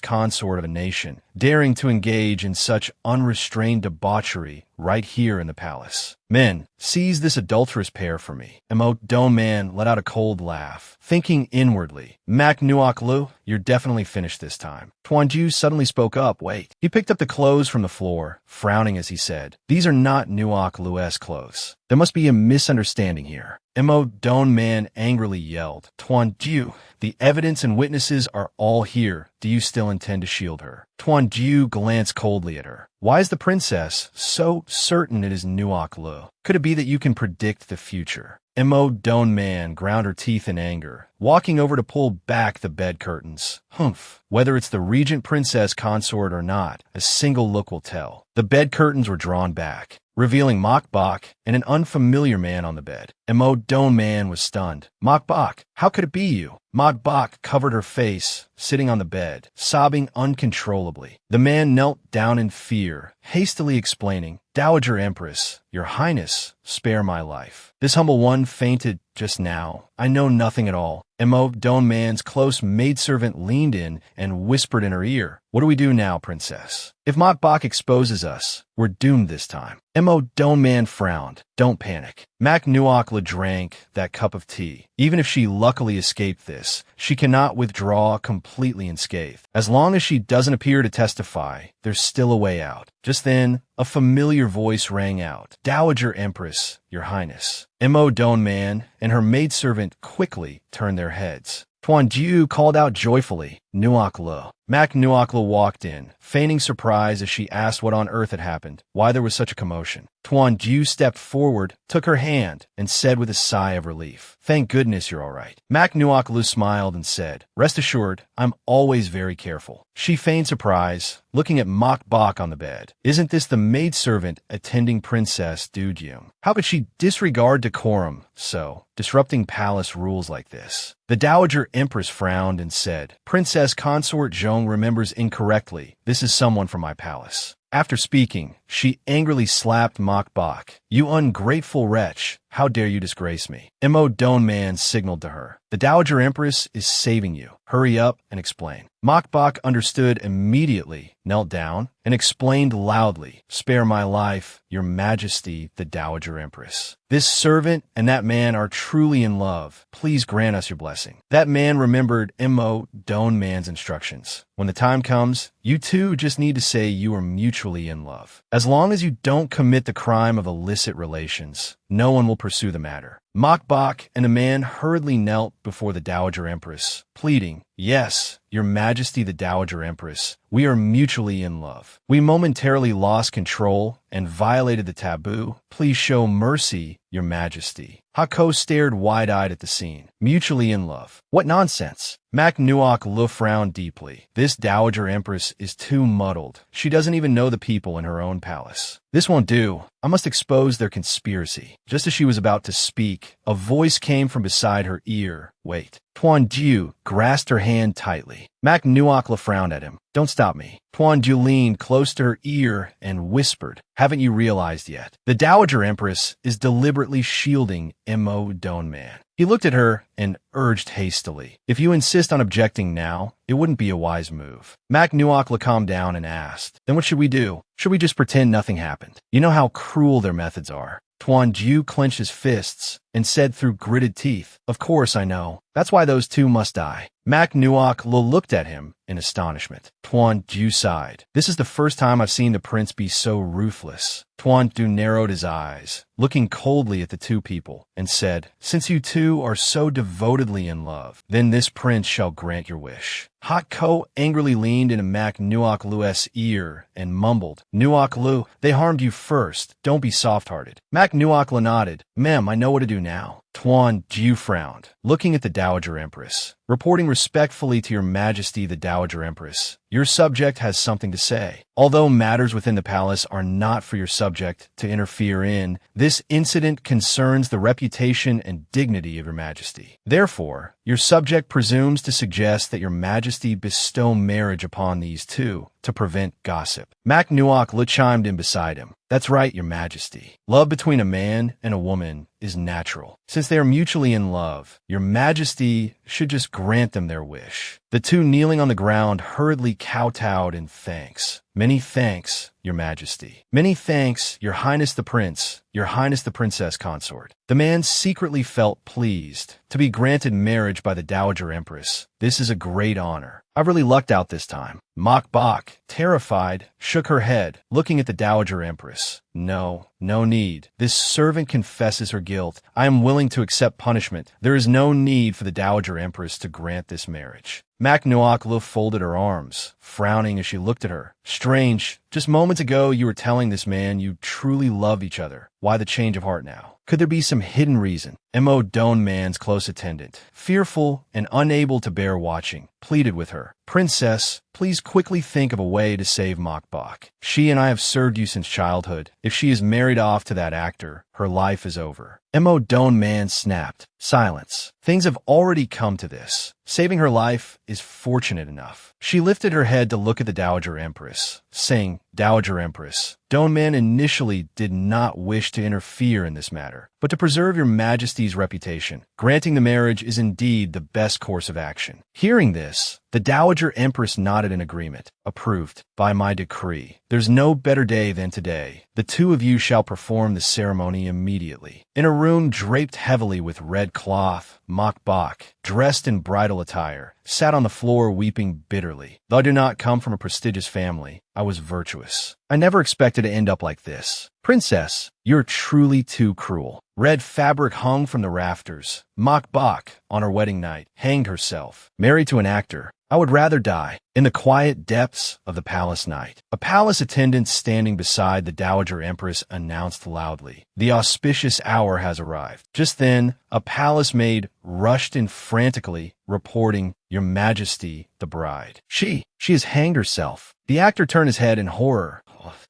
Consort of a nation, daring to engage in such unrestrained debauchery right here in the palace. Men, seize this adulterous pair for me." Mo Donman let out a cold laugh, thinking inwardly, "Mak Nuok Lu, you're definitely finished this time." Tuanju suddenly spoke up, "Wait." He picked up the clothes from the floor, frowning as he said, "These are not Nuok Lu's clothes. There must be a misunderstanding here." Mo Donman angrily yelled, "Tuanju, the evidence and witnesses are all here. Do you still intend to shield her?" Tuanju glanced coldly at her. "Why is the princess so certain it is Nuok Lu? Could it be that you can predict the future?" Mo Donman ground her teeth in anger, walking over to pull back the bed curtains. "Humph. Whether it's the Regent Princess Consort or not, a single look will tell." The bed curtains were drawn back, revealing Mokbok and an unfamiliar man on the bed. Mo Donman was stunned. "Mokbok, how could it be you?" Mokbok covered her face, sitting on the bed, sobbing uncontrollably. The man knelt down in fear, hastily explaining, "Dowager Empress, your highness, spare my life. This humble one fainted just now. I know nothing at all. Mo Don Man's close maidservant leaned in and whispered in her ear, "What do we do now, princess? If Mok Bok exposes us, we're doomed this time." Mo Don Man frowned. "Don't panic." Mak Nuokla drank that cup of tea. Even if she luckily escaped this, she cannot withdraw completely unscathed. As long as she doesn't appear to testify, there's still a way out. Just then, a familiar voice rang out. "Dowager Empress, Your Highness." Mo Don Man and her maidservant quickly turned their heads. Tuan Jiu called out joyfully, "Nuokla." Mak Nuokla walked in, feigning surprise as she asked what on earth had happened, why there was such a commotion. Tuan Jiu stepped forward, took her hand, and said with a sigh of relief, "Thank goodness you're all right." Mak Nuokla smiled and said, "Rest assured, I'm always very careful." She feigned surprise, looking at Mok Bok on the bed. Isn't this the maidservant attending Princess Dujum? How could she disregard decorum so, disrupting palace rules like this? The Dowager Empress frowned and said, "Princess Consort Zhong remembers incorrectly. This is someone from my palace." After speaking, she angrily slapped Mok Bok. "You ungrateful wretch! How dare you disgrace me?" Mo Don Man signaled to her. "The Dowager Empress is saving you. Hurry up and explain." Mok Bok understood immediately, knelt down, and explained loudly, "Spare my life, Your Majesty, the Dowager Empress. This servant and that man are truly in love. Please grant us your blessing." That man remembered Mo Don Man's instructions. "When the time comes, you two just need to say you are mutually in love. As long as you don't commit the crime of illicit relations, no one will pursue the matter." Mok Bok and a man hurriedly knelt before the Dowager Empress, pleading, "Yes, Your Majesty the Dowager Empress, we are mutually in love. We momentarily lost control and violated the taboo. Please show mercy, Your Majesty." Hako stared wide-eyed at the scene. Mutually in love. What nonsense! Mak Nuok frowned deeply. This Dowager Empress is too muddled. She doesn't even know the people in her own palace. This won't do. I must expose their conspiracy. Just as she was about to speak, a voice came from beside her ear. "Wait." Tuan Jiu grasped her hand tightly. Mak Nuok frowned at him. "Don't stop me." Tuan Jiu leaned close to her ear and whispered, "Haven't you realized yet? The Dowager Empress is deliberately shielding Mo Don Man." He looked at her and urged hastily, "If you insist on objecting now, it wouldn't be a wise move." Mak Nuok calmed down and asked, "Then what should we do? Should we just pretend nothing happened?" You know how cruel their methods are. Tuan Jiu clenched his fists and said through gritted teeth, "Of course I know. That's why those two must die." Mak Nuok looked at him in astonishment. Tuan Jiu sighed. "This is the first time I've seen the prince be so ruthless." Tuan Jiu narrowed his eyes, looking coldly at the two people, and said, "Since you two are so devotedly in love, then this prince shall grant your wish." Hot Ko angrily leaned into Mak Nuok-Lu's ear and mumbled, "Nuok-Lu, they harmed you first. Don't be soft-hearted." Mak Nuok-Lu nodded. "Ma'am, I know what to do now." Tuan Jiu frowned, looking at the Dowager Empress. "Reporting respectfully to Your Majesty the Dowager Empress, your subject has something to say. Although matters within the palace are not for your subject to interfere in, this incident concerns the reputation and dignity of Your Majesty. Therefore, your subject presumes to suggest that Your Majesty bestow marriage upon these two to prevent gossip." Mak Nuok chimed in beside him. "That's right, Your Majesty. Love between a man and a woman is natural. Since they are mutually in love, Your Majesty should just grant them their wish." The two kneeling on the ground hurriedly kowtowed in thanks. "Many thanks, Your Majesty." "Many thanks, Your Highness the Prince, Your Highness the Princess Consort." The man secretly felt pleased to be granted marriage by the Dowager Empress. This is a great honor. I've really lucked out this time. Mok Bok, terrified, shook her head, looking at the Dowager Empress. "No, no need. This servant confesses her guilt. I am willing to accept punishment. There is no need for the Dowager Empress to grant this marriage." Mak Nuok folded her arms, frowning as she looked at her. "Strange. Just moments ago you were telling this man you truly love each other. Why the change of heart now? Could there be some hidden reason?" Mo Don Man's close attendant, fearful and unable to bear watching, pleaded with her. "Princess, please quickly think of a way to save Mok Bok. She and I have served you since childhood. If she is married off to that actor, her life is over." Mo Don Man snapped. "Silence. Things have already come to this. Saving her life is fortunate enough." She lifted her head to look at the Dowager Empress, saying, Dowager Empress, Donman initially did not wish to interfere in this matter, but to preserve your majesty's reputation, granting the marriage is indeed the best course of action. Hearing this, the Dowager Empress nodded in agreement. Approved by my decree. There's no better day than today. The two of you shall perform the ceremony immediately. In a room draped heavily with red cloth, Mok Bok, dressed in bridal attire, sat on the floor weeping bitterly. Though I do not come from a prestigious family, I was virtuous. I never expected to end up like this. Princess, you're truly too cruel. Red fabric hung from the rafters. Mok Bok, on her wedding night, hanged herself. Married to an actor, I would rather die. In the quiet depths of the palace night, a palace attendant standing beside the Dowager Empress announced loudly, "The auspicious hour has arrived." Just then, a palace maid rushed in frantically, reporting, "Your Majesty, the bride. She has hanged herself." The actor turned his head in horror.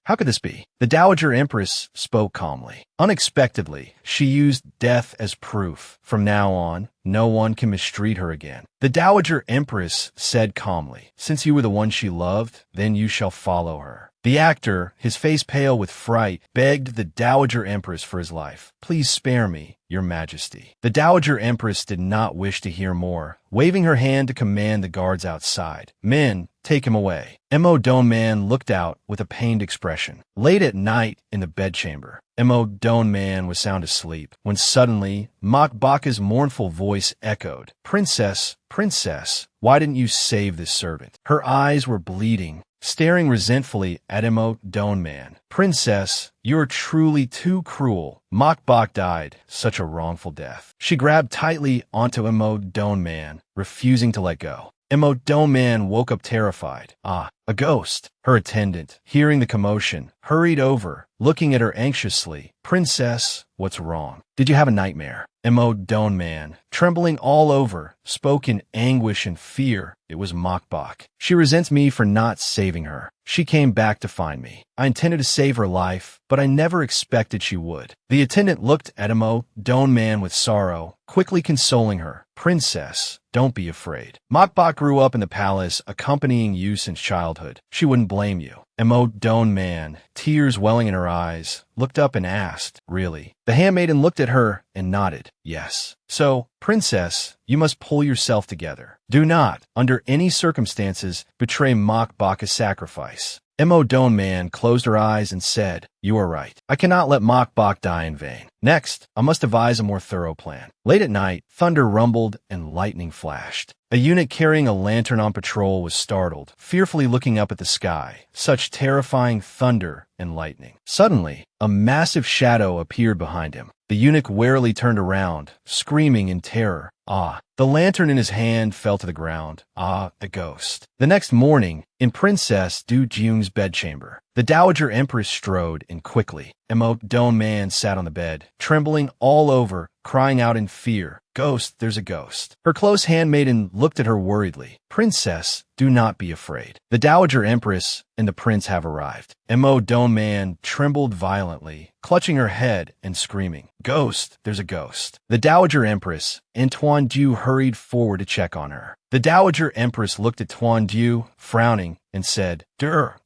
How could this be? The Dowager Empress spoke calmly. Unexpectedly, she used death as proof. From now on, no one can mistreat her again. The Dowager Empress said calmly, "Since you were the one she loved, then you shall follow her." The actor, his face pale with fright, begged the Dowager Empress for his life. "Please spare me, Your Majesty." The Dowager Empress did not wish to hear more, waving her hand to command the guards outside. "Men, take him away." Mo Donman looked out with a pained expression. Late at night in the bedchamber, Mo Donman was sound asleep when suddenly Mok Bok's mournful voice echoed, "Princess, princess, why didn't you save this servant?" Her eyes were bleeding, staring resentfully at Mo Donman. "Princess, you're truly too cruel. Mok Bok died such a wrongful death." She grabbed tightly onto Mo Donman, refusing to let go. Mo Donman woke up terrified. "Ah, a ghost." Her attendant, hearing the commotion, hurried over, looking at her anxiously. "Princess, what's wrong? Did you have a nightmare?" Mo Donman, trembling all over, spoke in anguish and fear. "It was Mok Bok. She resents me for not saving her. She came back to find me. I intended to save her life, but I never expected she would." The attendant looked at Mo Donman with sorrow, quickly consoling her. "Princess, don't be afraid. Mok Bok grew up in the palace, accompanying you since childhood. She wouldn't blame you." Mo Donman, tears welling in her eyes, looked up and asked, "Really?" The handmaiden looked at her and nodded. "Yes." "So, princess, you must pull yourself together. Do not, under any circumstances, betray Mok Bok's sacrifice." Mo Donman closed her eyes and said, "You are right. I cannot let Mok Bok die in vain. Next, I must devise a more thorough plan." Late at night, thunder rumbled and lightning flashed. A eunuch carrying a lantern on patrol was startled, fearfully looking up at the sky. Such terrifying thunder and lightning. Suddenly, a massive shadow appeared behind him. The eunuch warily turned around, screaming in terror. "Ah!" The lantern in his hand fell to the ground. "Ah, a ghost." The next morning, in Princess Du Jung's bedchamber, the Dowager Empress strode in quickly. Mo Donman sat on the bed, trembling all over, crying out in fear, "Ghost, there's a ghost." Her close handmaiden looked at her worriedly. "Princess, do not be afraid. The Dowager Empress and the prince have arrived." Mo Donman trembled violently, clutching her head and screaming, "Ghost, there's a ghost." The Dowager Empress and Tuan Ju hurried forward to check on her. The Dowager Empress looked at Tuan Ju, frowning, and said,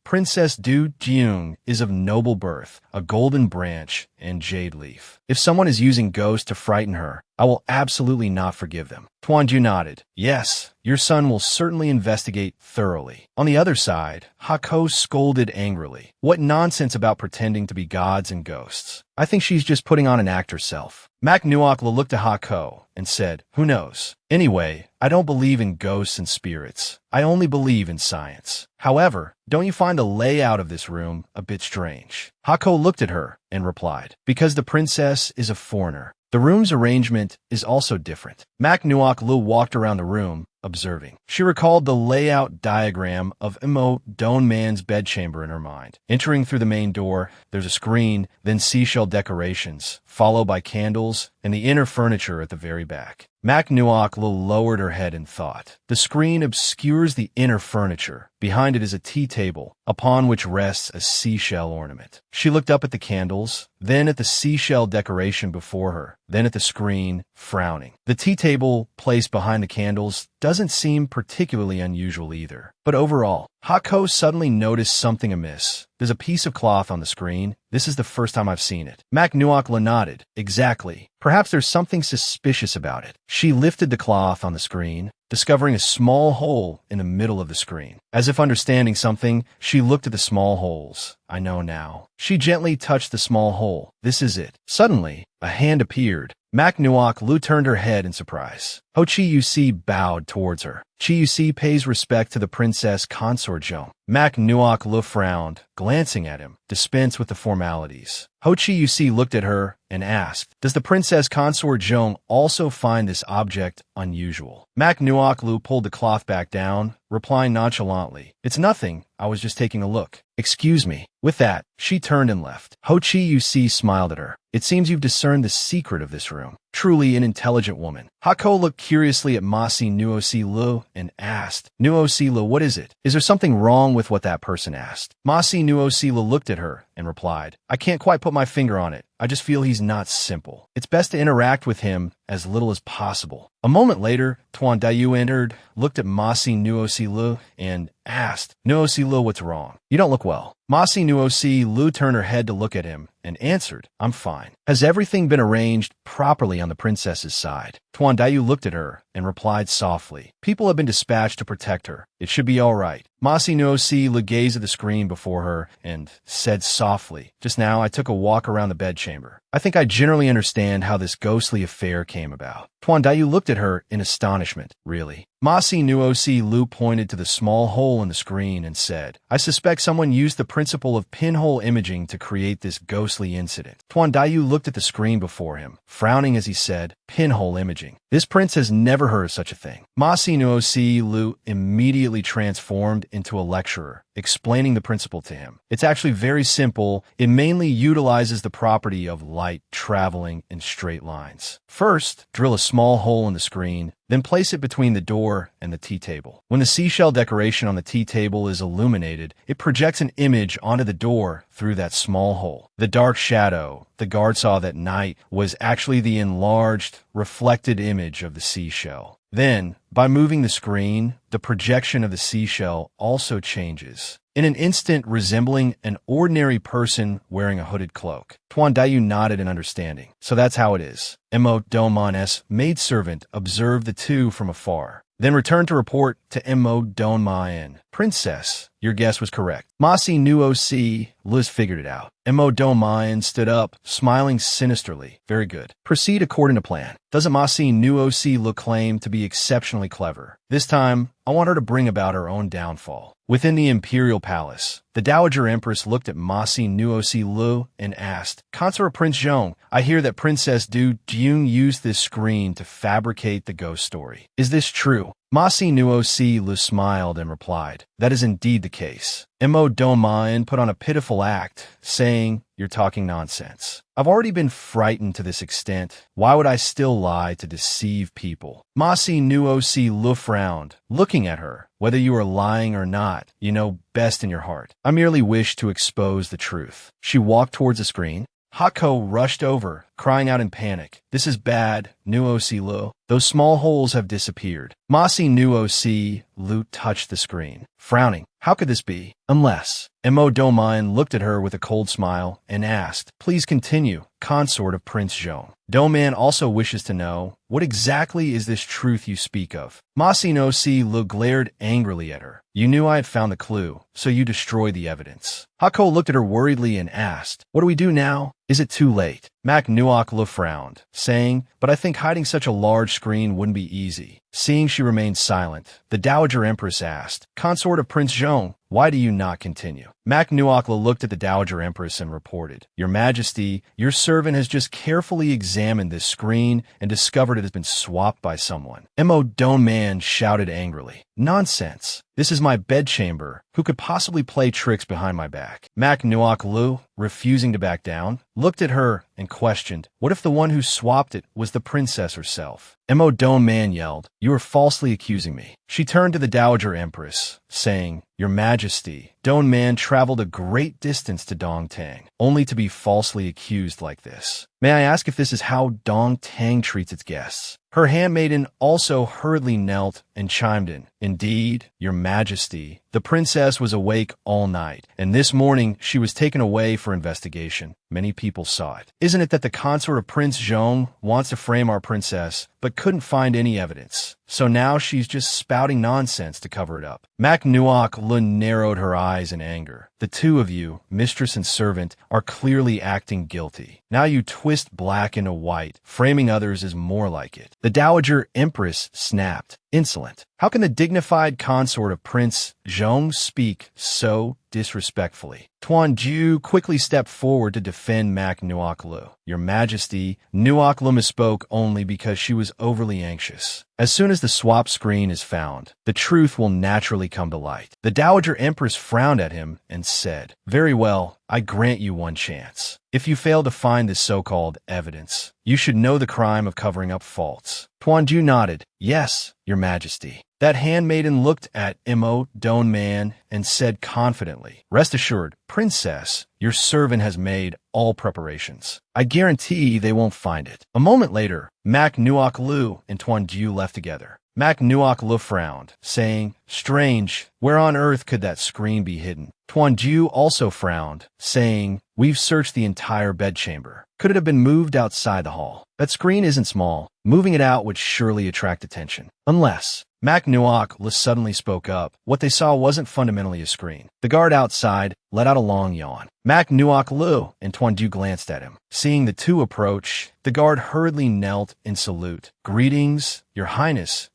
Princess Du Jung is of noble birth, a golden branch, and jade leaf. If someone is using ghosts to frighten her, I will absolutely not forgive them." Tuan Ju nodded. "Yes, your son will certainly investigate thoroughly." On the other side, Hako scolded angrily. "What nonsense about pretending to be gods and ghosts. I think she's just putting on an act herself." Mak Nuokla looked at Hako and said, "Who knows? Anyway, I don't believe in ghosts and spirits. I only believe in science. However, don't you find the layout of this room a bit strange?" Hako looked at her and replied, "Because the princess is a foreigner. The room's arrangement is also different." Mak Nuokla walked around the room, observing. She recalled the layout diagram of Mo Donman's bedchamber in her mind. Entering through the main door, there's a screen, then seashell decorations, followed by candles, and the inner furniture at the very back. Mak Nuokla lowered her head in thought. The screen obscures the inner furniture. Behind it is a tea table, upon which rests a seashell ornament. She looked up at the candles, then at the seashell decoration before her, then at the screen, frowning. The tea table, placed behind the candles, doesn't seem particularly unusual either. But overall, Hako suddenly noticed something amiss. There's a piece of cloth on the screen. This is the first time I've seen it. Mac Nuokla nodded. Exactly. Perhaps there's something suspicious about it. She lifted the cloth on the screen, discovering a small hole in the middle of the screen. As if understanding something, she looked at the small holes. I know now. She gently touched the small hole. This is it. Suddenly, a hand appeared. Mac Nuok Lu turned her head in surprise. Ho Chi Yu bowed towards her. Chi Yu pays respect to the princess consort Zhong. Mac Nuok Lu frowned, glancing at him. Dispense with the formalities. Ho Chi Yu looked at her and asked, does the princess consort Zhong also find this object unusual? Mac Nuok Lu pulled the cloth back down, replying nonchalantly, it's nothing, I was just taking a look. Excuse me. With that, she turned and left. Ho Chi Yu smiled at her. It seems you've discerned the secret of this room. Truly an intelligent woman. Hako looked curiously at Masi Nuosi Lu and asked, Nuosi Lu, what is it? Is there something wrong with what that person asked? Masi Nuosi Lu looked at her and replied, I can't quite put my finger on it. I just feel he's not simple. It's best to interact with him as little as possible. A moment later, Tuan Dayu entered, looked at Masi Nuosi Lu, and asked, Nuosi Lu, what's wrong? You don't look well. Masi Nuosi Lu turned her head to look at him and answered, I'm fine. Has everything been arranged properly on the princess's side? Tuan Dayu looked at her and replied softly, people have been dispatched to protect her. It should be all right. Masi Nuosi Lu gazed at the screen before her and said softly, just now I took a walk around the bedchamber. I think I generally understand how this ghostly affair came about. Tuan Dayu looked at her in astonishment. Really? Masi Nuosi Lu pointed to the small hole in the screen and said, I suspect someone used the principle of pinhole imaging to create this ghostly incident. Tuan Dayu looked at the screen before him, frowning as he said, pinhole imaging. This prince has never heard of such a thing. Masi Nuosi Lu immediately transformed into a lecturer, explaining the principle to him. It's actually very simple. It mainly utilizes the property of light traveling in straight lines. First, drill a small hole in the screen, then place it between the door and the tea table. When the seashell decoration on the tea table is illuminated, it projects an image onto the door through that small hole. The dark shadow the guard saw that night was actually the enlarged, reflected image of the seashell. Then, by moving the screen, the projection of the seashell also changes, in an instant resembling an ordinary person wearing a hooded cloak. Tuan Dayu nodded in understanding. So that's how it is. Mo Donma's maidservant observed the two from afar, then returned to report to Mo Donmaen. Princess, your guess was correct. Masi Nuosi Liz figured it out. Mo Donmaen stood up, smiling sinisterly. Very good. Proceed according to plan. Doesn't Masi Nuosi Lu claim to be exceptionally clever? This time, I want her to bring about her own downfall. Within the imperial palace, the Dowager Empress looked at Masi Nuosi Lu and asked, Consort Prince Zhong, I hear that Princess Du Jung used this screen to fabricate the ghost story. Is this true? Masi Nuosi Lu smiled and replied, that is indeed the case. Mo Donmaen put on a pitiful act, saying, you're talking nonsense. I've already been frightened to this extent. Why would I still lie to deceive people? Masi Nuosi Lu frowned, looking at her. Whether you are lying or not, you know best in your heart. I merely wish to expose the truth. She walked towards the screen. Hako rushed over, crying out in panic. This is bad, Nuosi Lu. Those small holes have disappeared. Masi Nuosi Lu touched the screen, frowning. How could this be? Unless. Mo Donmaen looked at her with a cold smile and asked, please continue, consort of Prince Zhong. Donmaen also wishes to know, what exactly is this truth you speak of? Masi Nuosi Lu glared angrily at her. You knew I had found the clue, so you destroyed the evidence. Hako looked at her worriedly and asked, what do we do now? Is it too late? Mac Nuok Lu frowned, saying, but I think hiding such a large screen wouldn't be easy. Seeing she remained silent, the Dowager Empress asked, Consort of Prince Zhong, why do you not continue? Mac Nuok Lu looked at the Dowager Empress and reported, Your Majesty, your servant has just carefully examined this screen and discovered it has been swapped by someone. Mo Donmaen shouted angrily, Nonsense. This is my bedchamber. Who could possibly play tricks behind my back? Mac Nuok Lu, refusing to back down, looked at her and questioned, what if the one who swapped it was the princess herself? Mo Donmaen yelled, you are falsely accusing me. She turned to the Dowager Empress, saying, Your Majesty, Don Man traveled a great distance to Dongtang, only to be falsely accused like this. May I ask if this is how Dongtang treats its guests? Her handmaiden also hurriedly knelt and chimed in. Indeed, Your Majesty, the princess was awake all night, and this morning she was taken away for investigation. Many people saw it. Isn't it that the consort of Prince Zhong wants to frame our princess, but couldn't find any evidence? So now she's just spouting nonsense to cover it up. Mak Nuok Lun narrowed her eyes in anger. The two of you, mistress and servant, are clearly acting guilty. Now you twist black into white, framing others as more like it. The Dowager Empress snapped. Insolent. How can the dignified consort of Prince Zhong speak so disrespectfully? Tuan Ju quickly stepped forward to defend Mak Nuok Lu. Your Majesty, Nuok Lu misspoke only because she was overly anxious. As soon as the swap screen is found, the truth will naturally come to light. The Dowager Empress frowned at him and said, Very well, I grant you one chance. If you fail to find this so-called evidence, you should know the crime of covering up faults. Tuan Ju nodded. Yes, Your Majesty. That handmaiden looked at Mo Don Man and said confidently, Rest assured, Princess, your servant has made all preparations. I guarantee they won't find it. A moment later, Mak Nuok Lu and Tuan Ju left together. Mak Nuok Lu frowned, saying, Strange, where on earth could that screen be hidden? Tuan Ju also frowned, saying, We've searched the entire bedchamber. Could it have been moved outside the hall? That screen isn't small. Moving it out would surely attract attention. Unless... Mak Nuok Lu suddenly spoke up. What they saw wasn't fundamentally a screen. The guard outside let out a long yawn. Mak Nuok Lu and Tuan Ju glanced at him. Seeing the two approach, the guard hurriedly knelt in salute. Greetings, Your Highness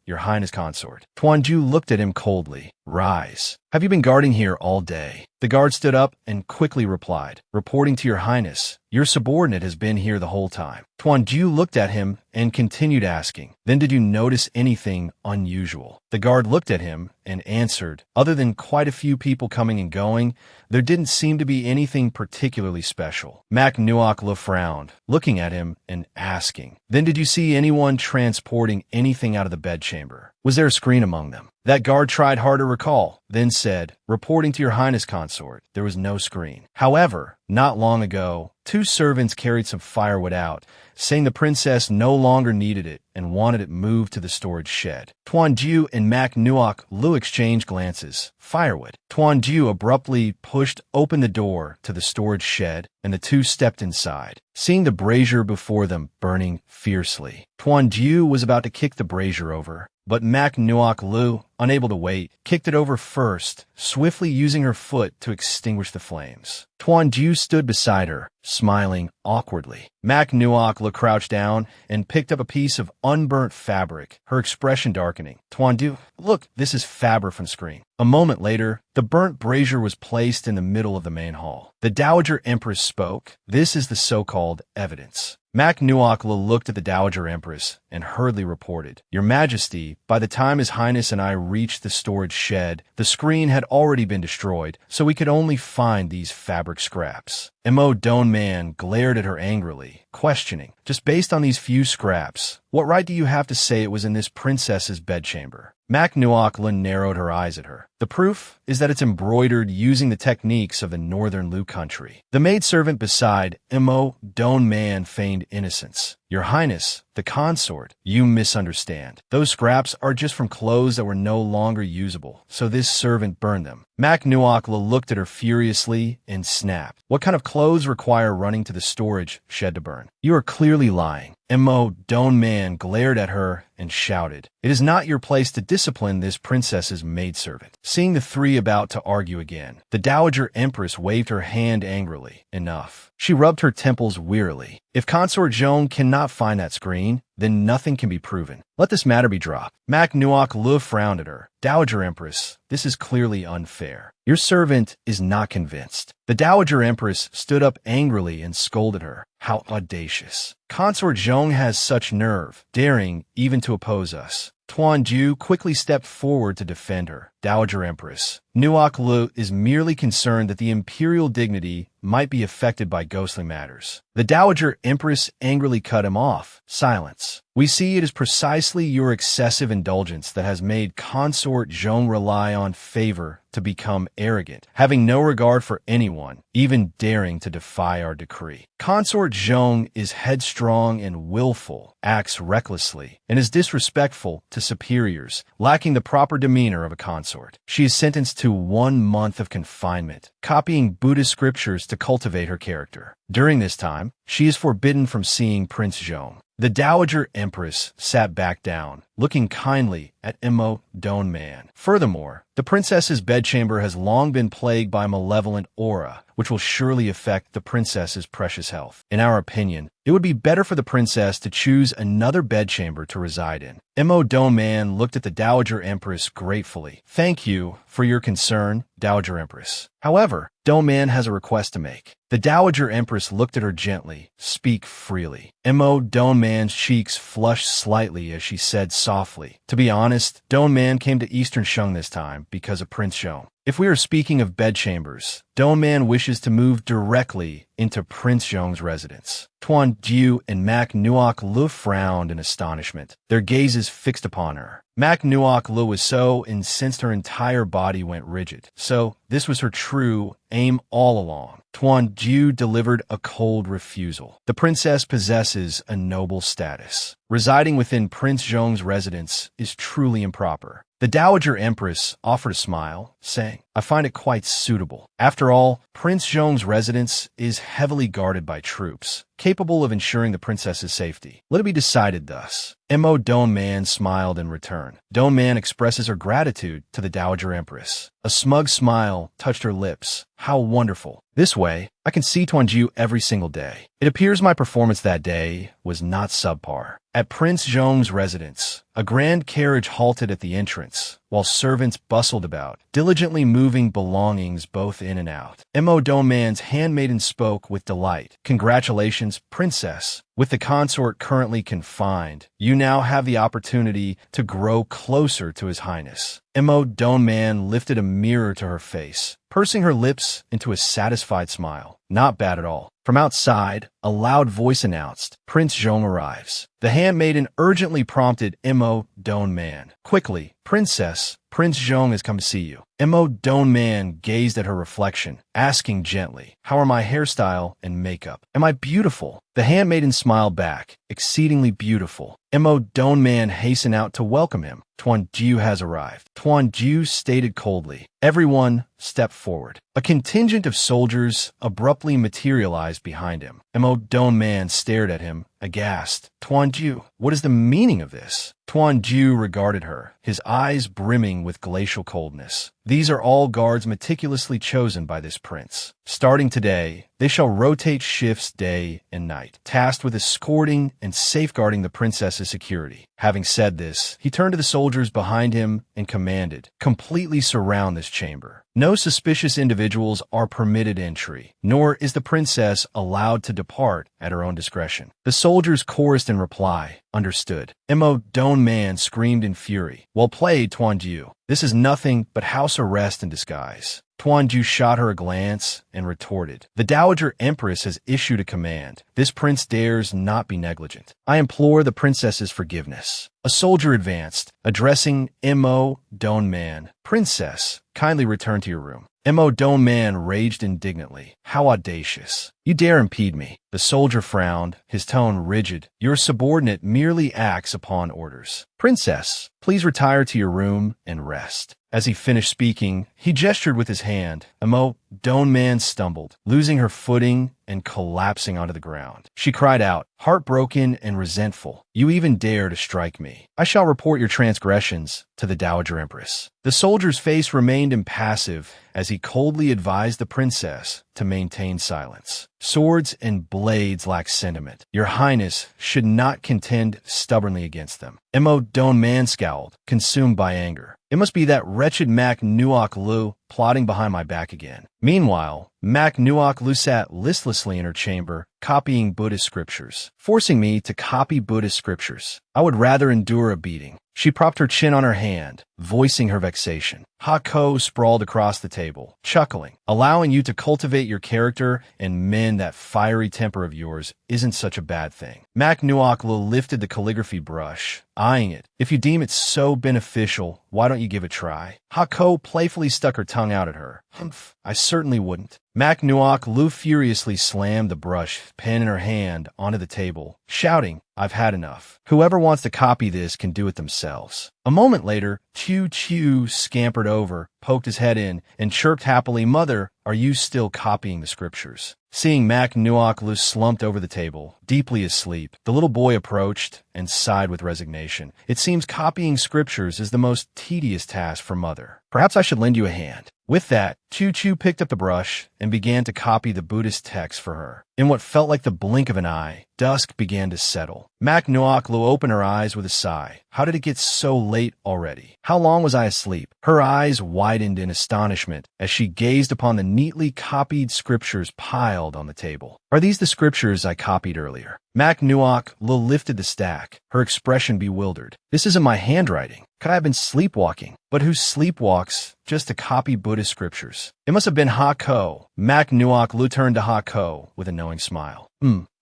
consort. Tuan Ju looked at him coldly. Rise. Have you been guarding here all day? The guard stood up and quickly replied, Reporting to Your Highness, your subordinate has been here the whole time. Tuan Ju looked at him and continued asking, Then did you notice anything unusual? The guard looked at him and answered, Other than quite a few people coming and going, there didn't seem to be anything particularly special. Mak Nuok Lu frowned, looking at him and asking, Then did you see anyone transporting anything out of the bedchamber? Was there a screen among them? That guard tried hard to recall, then said, Reporting to Your Highness consort, there was no screen. However, not long ago, two servants carried some firewood out, saying the princess no longer needed it and wanted it moved to the storage shed. Tuan Ju and Mak Nuok Lu exchanged glances. Firewood. Tuan Ju abruptly pushed open the door to the storage shed, and the two stepped inside, seeing the brazier before them burning fiercely. Tuan Ju was about to kick the brazier over, but Mak Nuok Lu, unable to wait, kicked it over first, swiftly using her foot to extinguish the flames. Tuan Ju stood beside her, smiling awkwardly. Mak Nuok Lu crouched down and picked up a piece of unburnt fabric, her expression darkening. Tuan Ju, look, this is fabric from the screen. A moment later, the burnt brazier was placed in the middle of the main hall. The Dowager Empress spoke. This is the so-called evidence. Mak Nuok Lu looked at the Dowager Empress and hurriedly reported, Your Majesty, by the time His Highness and I reached the storage shed, the screen had already been destroyed, so we could only find these fabric scraps. Mo Don Man glared at her angrily, questioning, Just based on these few scraps, what right do you have to say it was in this princess's bedchamber? Mak Nuok Lu narrowed her eyes at her. The proof is that it's embroidered using the techniques of the northern Lu country. The maidservant beside Mo Don Man feigned innocence. Your Highness, the consort, you misunderstand. Those scraps are just from clothes that were no longer usable, so this servant burned them. Mak Nuok Lu looked at her furiously and snapped. What kind of clothes require running to the storage shed to burn? You are clearly lying. Mo Don Man glared at her and shouted, It is not your place to discipline this princess's maidservant. Seeing the three about to argue again, the Dowager Empress waved her hand angrily. Enough. She rubbed her temples wearily. If Consort Zhong cannot find that screen, then nothing can be proven. Let this matter be dropped. Mak Nuok Lu frowned at her. Dowager Empress, this is clearly unfair. Your servant is not convinced. The Dowager Empress stood up angrily and scolded her. How audacious. Consort Zhong has such nerve, daring even to oppose us. Tuan Ju quickly stepped forward to defend her. Dowager Empress, Nuok Lu is merely concerned that the imperial dignity might be affected by ghostly matters. The Dowager Empress angrily cut him off. Silence. We see it is precisely your excessive indulgence that has made Consort Zhong rely on favor to become arrogant, having no regard for anyone, even daring to defy our decree. Consort Zhong is headstrong and willful, acts recklessly, and is disrespectful to superiors, lacking the proper demeanor of a consort. She is sentenced to 1 month of confinement, copying Buddhist scriptures to cultivate her character. During this time, she is forbidden from seeing Prince Zhong. The Dowager Empress sat back down, looking kindly at Imo Donman. Furthermore, the princess's bedchamber has long been plagued by a malevolent aura, which will surely affect the princess's precious health. In our opinion, it would be better for the princess to choose another bedchamber to reside in. Imo Donman looked at the Dowager Empress gratefully. Thank you for your concern, Dowager Empress. However, Donman has a request to make. The Dowager Empress looked at her gently. Speak freely. Imo Donman's cheeks flushed slightly as she said softly, to be honest, Donman came to Eastern Shung this time because of Prince Zhong. If we are speaking of bedchambers, Donman wishes to move directly into Prince Zhong's residence. Tuan Jiu and Mak Nuok Lu frowned in astonishment, their gazes fixed upon her. Mak Nuok Lu was so incensed her entire body went rigid. So, this was her true aim all along. Tuan Jiu delivered a cold refusal. The princess possesses a noble status. Residing within Prince Zhong's residence is truly improper. The Dowager Empress offered a smile, saying, I find it quite suitable. After all, Prince Zhong's residence is heavily guarded by troops, capable of ensuring the princess's safety. Let it be decided thus. Imo Donman smiled in return. Donman expresses her gratitude to the Dowager Empress. A smug smile touched her lips. How wonderful. This way, I can see Tuanju every single day. It appears my performance that day was not subpar. At Prince Zhong's residence, a grand carriage halted at the entrance, while servants bustled about, diligently moving belongings both in and out. Imo Donman's handmaiden spoke with delight. Congratulations, princess. With the consort currently confined, you now have the opportunity to grow closer to His Highness. Imo Donman lifted a mirror to her face, pursing her lips into a satisfied smile. Not bad at all. From outside, a loud voice announced, Prince Zhong arrives. The handmaiden urgently prompted Imo Donman. Quickly, princess, Prince Zhong has come to see you. Imo Donman gazed at her reflection, asking gently, how are my hairstyle and makeup? Am I beautiful? The handmaiden smiled back, exceedingly beautiful. Imo Donman hastened out to welcome him. Tuan Jiu has arrived. Tuan Jiu stated coldly. Everyone stepped forward. A contingent of soldiers abruptly materialized behind him. Imo Donman stared at him, aghast. Tuan Jiu, what is the meaning of this? Tuan Jiu regarded her, his eyes brimming with glacial coldness. These are all guards meticulously chosen by this prince. Starting today, they shall rotate shifts day and night, tasked with escorting and safeguarding the princess's security. Having said this, he turned to the soldiers behind him and commanded, completely surround this chamber. No suspicious individuals are permitted entry, nor is the princess allowed to depart at her own discretion. The soldiers chorused in reply, understood. Imo Donman screamed in fury. Well played, Tuan Jiu. This is nothing but house arrest in disguise. Tuan Jiu shot her a glance and retorted. The Dowager Empress has issued a command. This prince dares not be negligent. I implore the princess's forgiveness. A soldier advanced, addressing Imo Donman. Princess, kindly return to your room. Imo Donman raged indignantly. How audacious. You dare impede me. The soldier frowned, his tone rigid. Your subordinate merely acts upon orders. Princess, please retire to your room and rest. As he finished speaking, he gestured with his hand. Imo Donman stumbled, losing her footing and collapsing onto the ground. She cried out, heartbroken and resentful, you even dare to strike me. I shall report your transgressions to the Dowager Empress. The soldier's face remained impassive as he coldly advised the princess to maintain silence. Swords and blades lack sentiment. Your Highness should not contend stubbornly against them. Mo Don Man scowled, consumed by anger. It must be that wretched Mac Nuok Lu plotting behind my back again. Meanwhile, Mac Nuok Lu sat listlessly in her chamber, copying Buddhist scriptures, forcing me to copy Buddhist scriptures. I would rather endure a beating. She propped her chin on her hand, voicing her vexation. Hako sprawled across the table, chuckling. Allowing you to cultivate your character and mend that fiery temper of yours isn't such a bad thing. Mac Nuoklu lifted the calligraphy brush, eyeing it. If you deem it so beneficial, why don't you give it a try? Hako playfully stuck her tongue out at her. Humph, I certainly wouldn't. Mac Nuok Lu furiously slammed the brush pen in her hand onto the table, shouting, I've had enough. Whoever wants to copy this can do it themselves. A moment later, Chu Chu scampered over, poked his head in, and chirped happily, Mother, are you still copying the scriptures? Seeing Mac Nuok Lu slumped over the table, deeply asleep, the little boy approached and sighed with resignation. It seems copying scriptures is the most tedious task for Mother. Perhaps I should lend you a hand. With that, Chu Chu picked up the brush and began to copy the Buddhist text for her. In what felt like the blink of an eye, dusk began to settle. Mac Nuok Lu opened her eyes with a sigh. How did it get so late already? How long was I asleep? Her eyes widened in astonishment as she gazed upon the neatly copied scriptures piled on the table. Are these the scriptures I copied earlier? Mac Nuok Lu lifted the stack, her expression bewildered. This isn't my handwriting. Could I have been sleepwalking? But who sleepwalks just to copy Buddhist scriptures? It must have been Hako. Mac Nuok Lu turned to Hako with a knowing smile.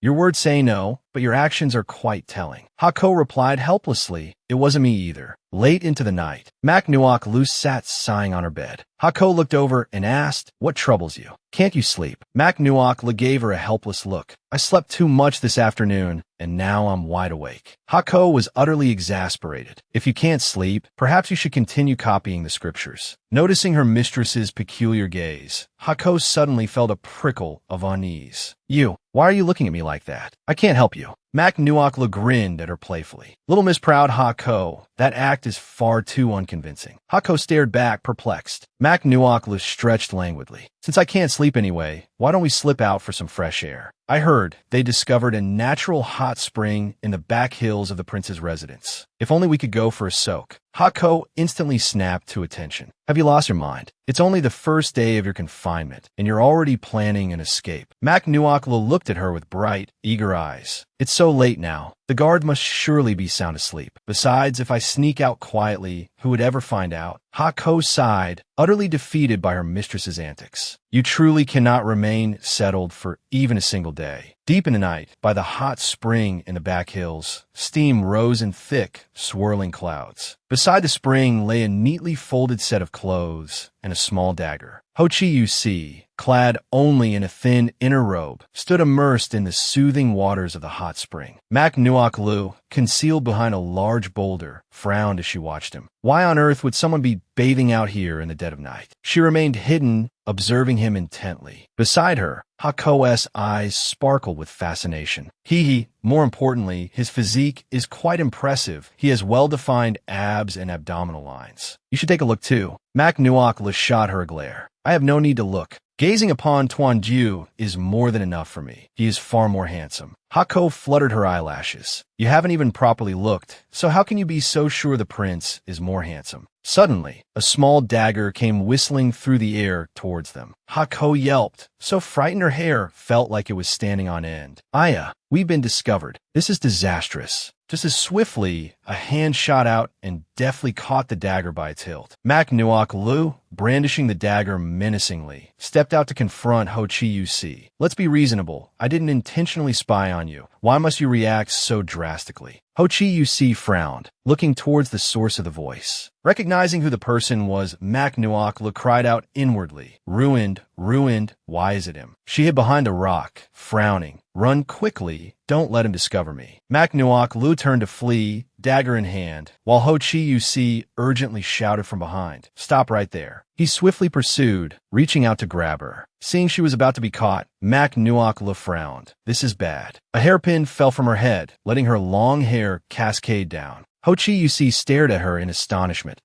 Your words say no, but your actions are quite telling. Hako replied helplessly, It wasn't me either. Late into the night, Mac Nuok Lu sat sighing on her bed. Hako looked over and asked, What troubles you? Can't you sleep? Mac Nuok Lu gave her a helpless look. I slept too much this afternoon, and now I'm wide awake. Hako was utterly exasperated. If you can't sleep, perhaps you should continue copying the scriptures. Noticing her mistress's peculiar gaze, Hako suddenly felt a prickle of unease. Why are you looking at me like that? I can't help you. Mac Nuok Lu grinned at her playfully. Little Miss Proud Hako, that act is far too unconvincing. Hako stared back, perplexed. Mac Nuok Lu stretched languidly. Since I can't sleep anyway, why don't we slip out for some fresh air? I heard they discovered a natural hot spring in the back hills of the prince's residence. If only we could go for a soak. Hako instantly snapped to attention. Have you lost your mind? It's only the first day of your confinement, and you're already planning an escape. Mac Nuok Lu looked at her with bright, eager eyes. It's so late now. The guard must surely be sound asleep. Besides, if I sneak out quietly, who would ever find out? Hako sighed, utterly defeated by her mistress's antics. You truly cannot remain settled for even a single day. Deep in the night, by the hot spring in the back hills, steam rose in thick, swirling clouds. Beside the spring lay a neatly folded set of clothes and a small dagger. Hochi Yusi, clad only in a thin inner robe, stood immersed in the soothing waters of the hot spring. Mac Nuok Lu, concealed behind a large boulder, frowned as she watched him. Why on earth would someone be bathing out here in the dead of night? She remained hidden, observing him intently. Beside her, Hako's eyes sparkled with fascination. More importantly, his physique is quite impressive. He has well-defined abs and abdominal lines. You should take a look too. Mac Nuok Lu shot her a glare. I have no need to look. Gazing upon Tuanju is more than enough for me. He is far more handsome. Hako fluttered her eyelashes. You haven't even properly looked, so how can you be so sure the prince is more handsome? Suddenly, a small dagger came whistling through the air towards them. Hako yelped, so frightened her hair felt like it was standing on end. Aya, we've been discovered. This is disastrous. Just as swiftly, a hand shot out and deftly caught the dagger by its hilt. Mac Nuok Lu, brandishing the dagger menacingly, stepped out to confront Hochi Yusi. Let's be reasonable. I didn't intentionally spy on you. Why must you react so drastically? Hochi Yusi frowned, looking towards the source of the voice. Recognizing who the person was, Mac Nuok Lu cried out inwardly, Ruined, why is it him? She hid behind a rock, frowning. Run quickly, don't let him discover me. Mac Nuok Lu turned to flee, dagger in hand, while Hochi Yusi urgently shouted from behind, Stop right there. He swiftly pursued, reaching out to grab her. Seeing she was about to be caught, Mac Nuok Lu frowned. This is bad. A hairpin fell from her head, letting her long hair cascade down. Hochi Yusi stared at her in astonishment.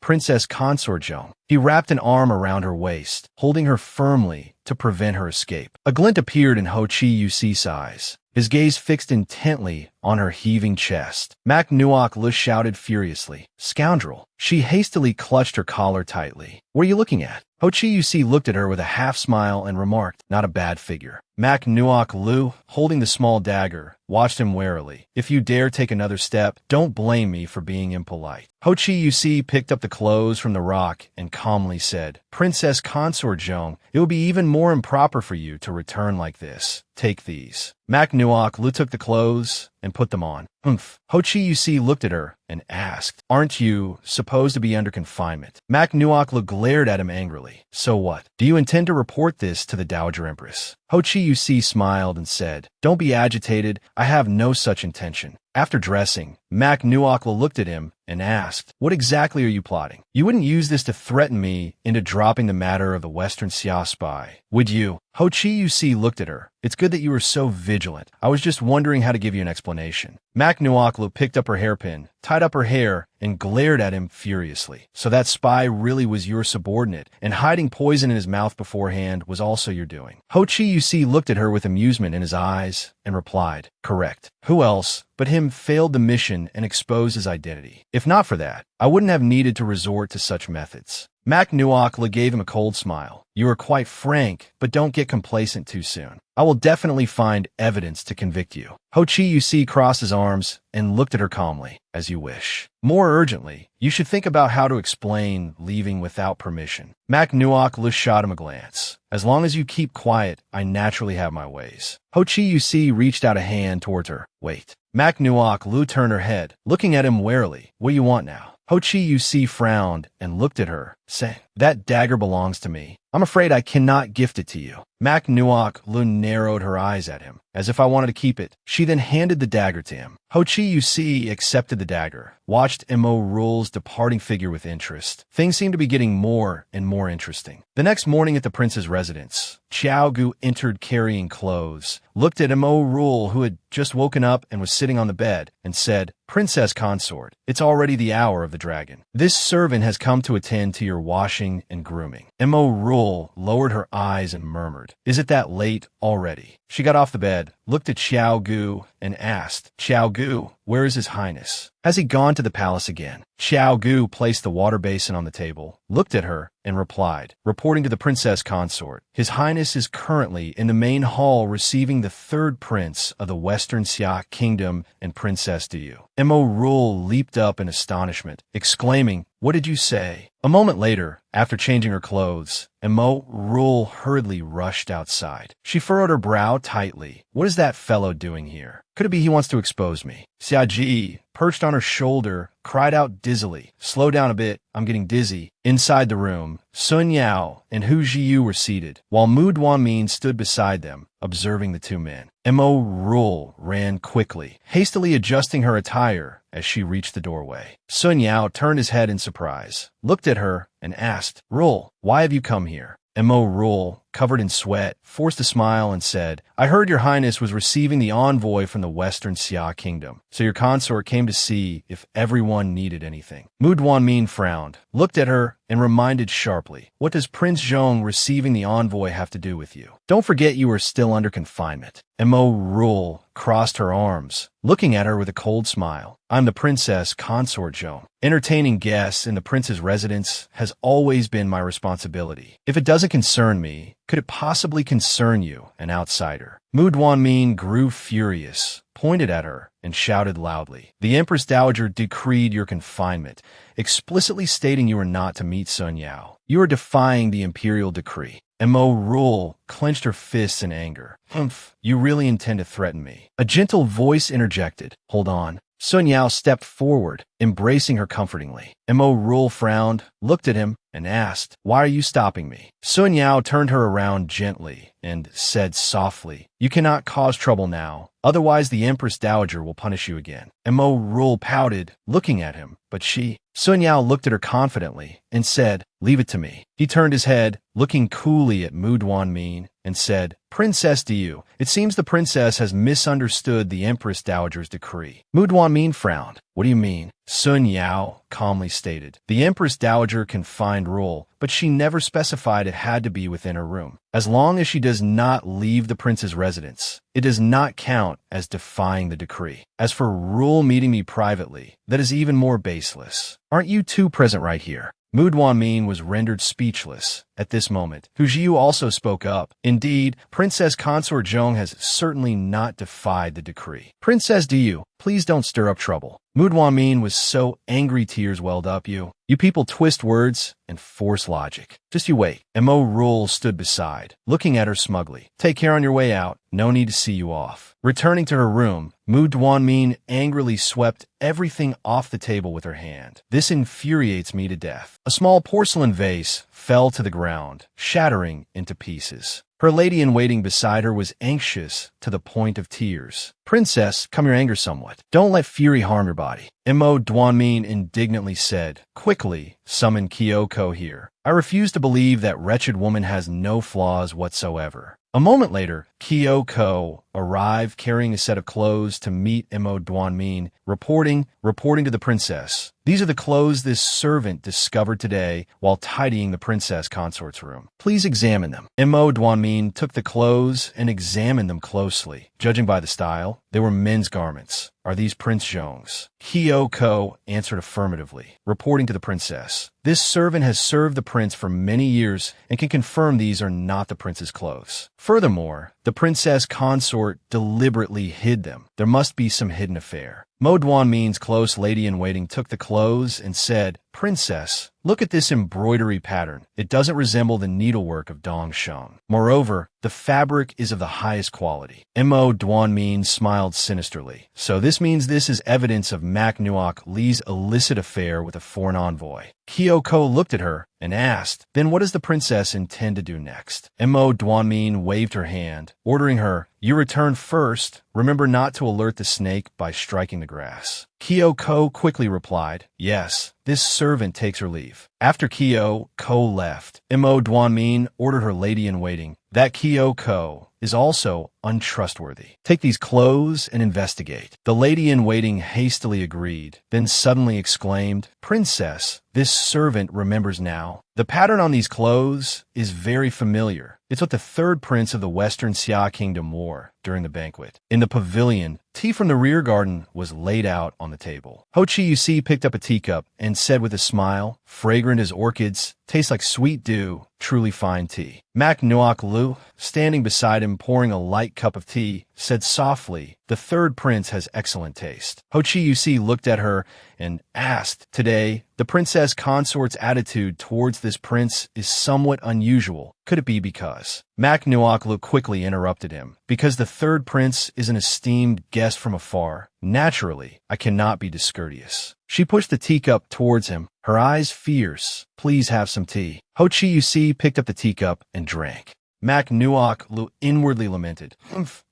Princess Consort Zhong. He wrapped an arm around her waist, holding her firmly to prevent her escape. A glint appeared in Ho Chi Yusi's eyes, his gaze fixed intently on her heaving chest. Mak Nuok Lu shouted furiously, "Scoundrel!" She hastily clutched her collar tightly. "What are you looking at?" Ho Chi Yusi looked at her with a half-smile and remarked, "Not a bad figure." Mak Nuok Lu, holding the small dagger, watched him warily. "If you dare take another step, don't blame me for being impolite." Ho Chi Yusi picked up the clothes from the rock and calmly said, "Princess Consort Zhong, it will be even more improper for you to return like this. Take these." Mak Nuok Lu took the clothes and put them on. "Humph." Ho Chi Yusi looked at her and asked, "Aren't you supposed to be under confinement?" Mak Nuok Lu glared at him angrily. "So what? Do you intend to report this to the Dowager Empress?" Ho Chi Yusi smiled and said, "Don't be agitated. I have no such intention." After dressing, Mak Nuok Lu looked at him and asked, "What exactly are you plotting? You wouldn't use this to threaten me into dropping the matter of the Western Xia spy, would you?" Ho Chi Yusi looked at her. "It's good that you were so vigilant. I was just wondering how to give you an explanation." Mak Nuok Lu picked up her hairpin, tied up her hair, and glared at him furiously. "So that spy really was your subordinate, and hiding poison in his mouth beforehand was also your doing." Ho Chi Yusi looked at her with amusement in his eyes and replied, "Correct. Who else but him failed the mission and exposed his identity? If not for that, I wouldn't have needed to resort to such methods." Mak Nuok Lu gave him a cold smile. "You are quite frank, but don't get complacent too soon. I will definitely find evidence to convict you." Ho Chi Yusi crossed his arms and looked at her calmly. "As you wish. More urgently, you should think about how to explain leaving without permission." Mak Nuok Lu shot him a glance. "As long as you keep quiet, I naturally have my ways." Ho Chi Yusi reached out a hand towards her. "Wait." Mak Nuok Lu turned her head, looking at him warily. "What do you want now?" Ho Chi Yusi frowned and looked at her, saying, "That dagger belongs to me. I'm afraid I cannot gift it to you." Mak Nuok Lu narrowed her eyes at him, as if I wanted to keep it. She then handed the dagger to him. Ho Chi Yusi accepted the dagger, watched Mo Rule's departing figure with interest. Things seemed to be getting more and more interesting. The next morning at the prince's residence, Xiao Gu entered carrying clothes, looked at Mo Rule, who had just woken up and was sitting on the bed, and said, "Princess Consort, it's already the hour of the dragon. This servant has come to attend to your washing and grooming." Mo Rule lowered her eyes and murmured, "Is it that late already?" She got off the bed, looked at Xiao Gu, and asked, "Xiao Gu, where is His Highness? Has he gone to the palace again?" Xiao Gu placed the water basin on the table, looked at her, and replied, reporting to the princess consort, "His Highness is currently in the main hall receiving the third prince of the Western Xia Kingdom and Princess Diyu." Mo Rule leaped up in astonishment, exclaiming, "What did you say?" A moment later, after changing her clothes, Mo Rule hurriedly rushed outside. She furrowed her brow tightly. "What is that fellow doing here? Could it be he wants to expose me?" Xia Ji, perched on her shoulder, cried out dizzily, "Slow down a bit, I'm getting dizzy." Inside the room, Sun Yao and Hu Jiyu were seated, while Mu Duanmin stood beside them, observing the two men. Mo Rule ran quickly, hastily adjusting her attire as she reached the doorway. Sun Yao turned his head in surprise, looked at her, and asked, "Rule, why have you come here?" Mo Rule, covered in sweat, forced a smile and said, "I heard your highness was receiving the envoy from the Western Xia Kingdom, so your consort came to see if everyone needed anything." Mu Duanmin frowned, looked at her, and reminded sharply, "What does Prince Zhong receiving the envoy have to do with you? Don't forget you are still under confinement." Mo Rule crossed her arms, looking at her with a cold smile. "I'm the Princess Consort Zhong. Entertaining guests in the prince's residence has always been my responsibility. If it doesn't concern me, could it possibly concern you, an outsider?" Mu Duanmin grew furious, pointed at her, and shouted loudly, "The Empress Dowager decreed your confinement, explicitly stating you are not to meet Sun Yao. You are defying the imperial decree." Mo Rule clenched her fists in anger. "Humph, you really intend to threaten me?" A gentle voice interjected, "Hold on." Sun Yao stepped forward, embracing her comfortingly. Mo Rule frowned, looked at him, and asked, "Why are you stopping me?" Sun Yao turned her around gently and said softly, "You cannot cause trouble now, otherwise the Empress Dowager will punish you again." Mo Rule pouted, looking at him, but Sun Yao looked at her confidently and said, "Leave it to me." He turned his head, looking coolly at Mu Duanmin, and said, "Princess Diyu, it seems the princess has misunderstood the Empress Dowager's decree." Mu Duanmin frowned. What do you mean? Sun Yao calmly stated. The Empress Dowager can find rule, but she never specified it had to be within her room. As long as she does not leave the prince's residence, it does not count as defying the decree. As for rule meeting me privately, that is even more baseless. Aren't you two present right here? Mu Duanmin was rendered speechless at this moment. Hu Jiu also spoke up. Indeed, Princess Consort Zhong has certainly not defied the decree. Princess Diu, please don't stir up trouble. Mu Duanmin was so angry tears welled up. You people twist words and force logic. Just you wait. Mo Rule stood beside, looking at her smugly. Take care on your way out. No need to see you off. Returning to her room, Mu Duanmin angrily swept everything off the table with her hand. This infuriates me to death. A small porcelain vase fell to the ground, shattering into pieces. Her lady-in-waiting beside her was anxious to the point of tears. Princess, calm your anger somewhat. Don't let fury harm your body. Mo Duanmin indignantly said. Quickly, summon Kyoko here. I refuse to believe that wretched woman has no flaws whatsoever. A moment later, Kyoko arrived carrying a set of clothes to meet Mo Duanmin, reporting to the princess. These are the clothes this servant discovered today while tidying the princess consort's room. Please examine them. Mo Duanmin took the clothes and examined them closely. Judging by the style, they were men's garments. Are these Prince Zhong's? Kyoko answered affirmatively, reporting to the princess. This servant has served the prince for many years and can confirm these are not the prince's clothes. Furthermore, the princess consort deliberately hid them. There must be some hidden affair. Mo Duanmin's close lady-in-waiting took the clothes and said, Princess, look at this embroidery pattern. It doesn't resemble the needlework of Dong Sheng. Moreover, the fabric is of the highest quality. Mo Duanmin smiled sinisterly. So this means this is evidence of Mak Nuok Li's illicit affair with a foreign envoy. Kyoko looked at her and asked, then what does the princess intend to do next? Mo Duanmin waved her hand, ordering her, you return first. Remember not to alert the snake by striking the grass. Kyoko quickly replied, yes, this servant takes her leave. After Kyoko left, Mo Duanmin ordered her lady-in-waiting, that Kyoko is also untrustworthy. Take these clothes and investigate. The lady-in-waiting hastily agreed, then suddenly exclaimed, Princess, this servant remembers now. The pattern on these clothes is very familiar. It's what the third prince of the Western Xia Kingdom wore during the banquet. In the pavilion, tea from the rear garden was laid out on the table. Ho Chi Yu picked up a teacup and said with a smile, fragrant as orchids, tastes like sweet dew, truly fine tea. Mak Nuok Lu, standing beside him pouring a light cup of tea, said softly, the third prince has excellent taste. Ho Chi Yu looked at her and asked, today, the princess consort's attitude towards this prince is somewhat unusual. Could it be because? Mak Nuok Lu quickly interrupted him. Because the third prince is an esteemed guest from afar. Naturally, I cannot be discourteous. She pushed the teacup towards him, her eyes fierce. Please have some tea. Ho Chi Yu picked up the teacup and drank. Mak Nuok Lu inwardly lamented.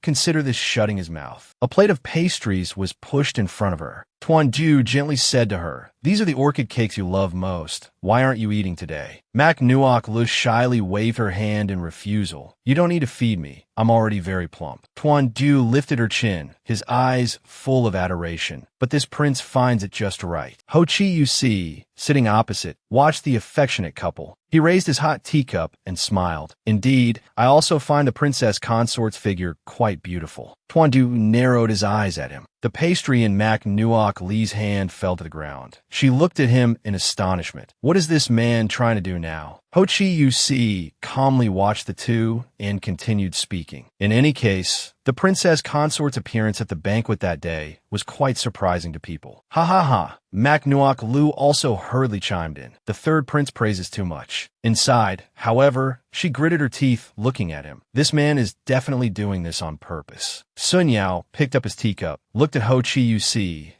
Consider this shutting his mouth. A plate of pastries was pushed in front of her. Tuan Ju gently said to her, these are the orchid cakes you love most. Why aren't you eating today? Mak Nuok Lu shyly waved her hand in refusal. You don't need to feed me. I'm already very plump. Tuan Ju lifted her chin, his eyes full of adoration. But this prince finds it just right. Ho Chi Yu, sitting opposite, watched the affectionate couple. He raised his hot teacup and smiled. Indeed, I also find the princess consort's figure quite beautiful. Tuan Du narrowed his eyes at him. The pastry in Mak Nuok Li's hand fell to the ground. She looked at him in astonishment. What is this man trying to do now? Ho Chi Yu calmly watched the two and continued speaking. In any case, the princess consort's appearance at the banquet that day was quite surprising to people. Ha ha ha. Mak Nuok Lu also hurriedly chimed in. The third prince praises too much. Inside, however, she gritted her teeth looking at him. This man is definitely doing this on purpose. Sun Yao picked up his teacup, looked at Ho Chi Yu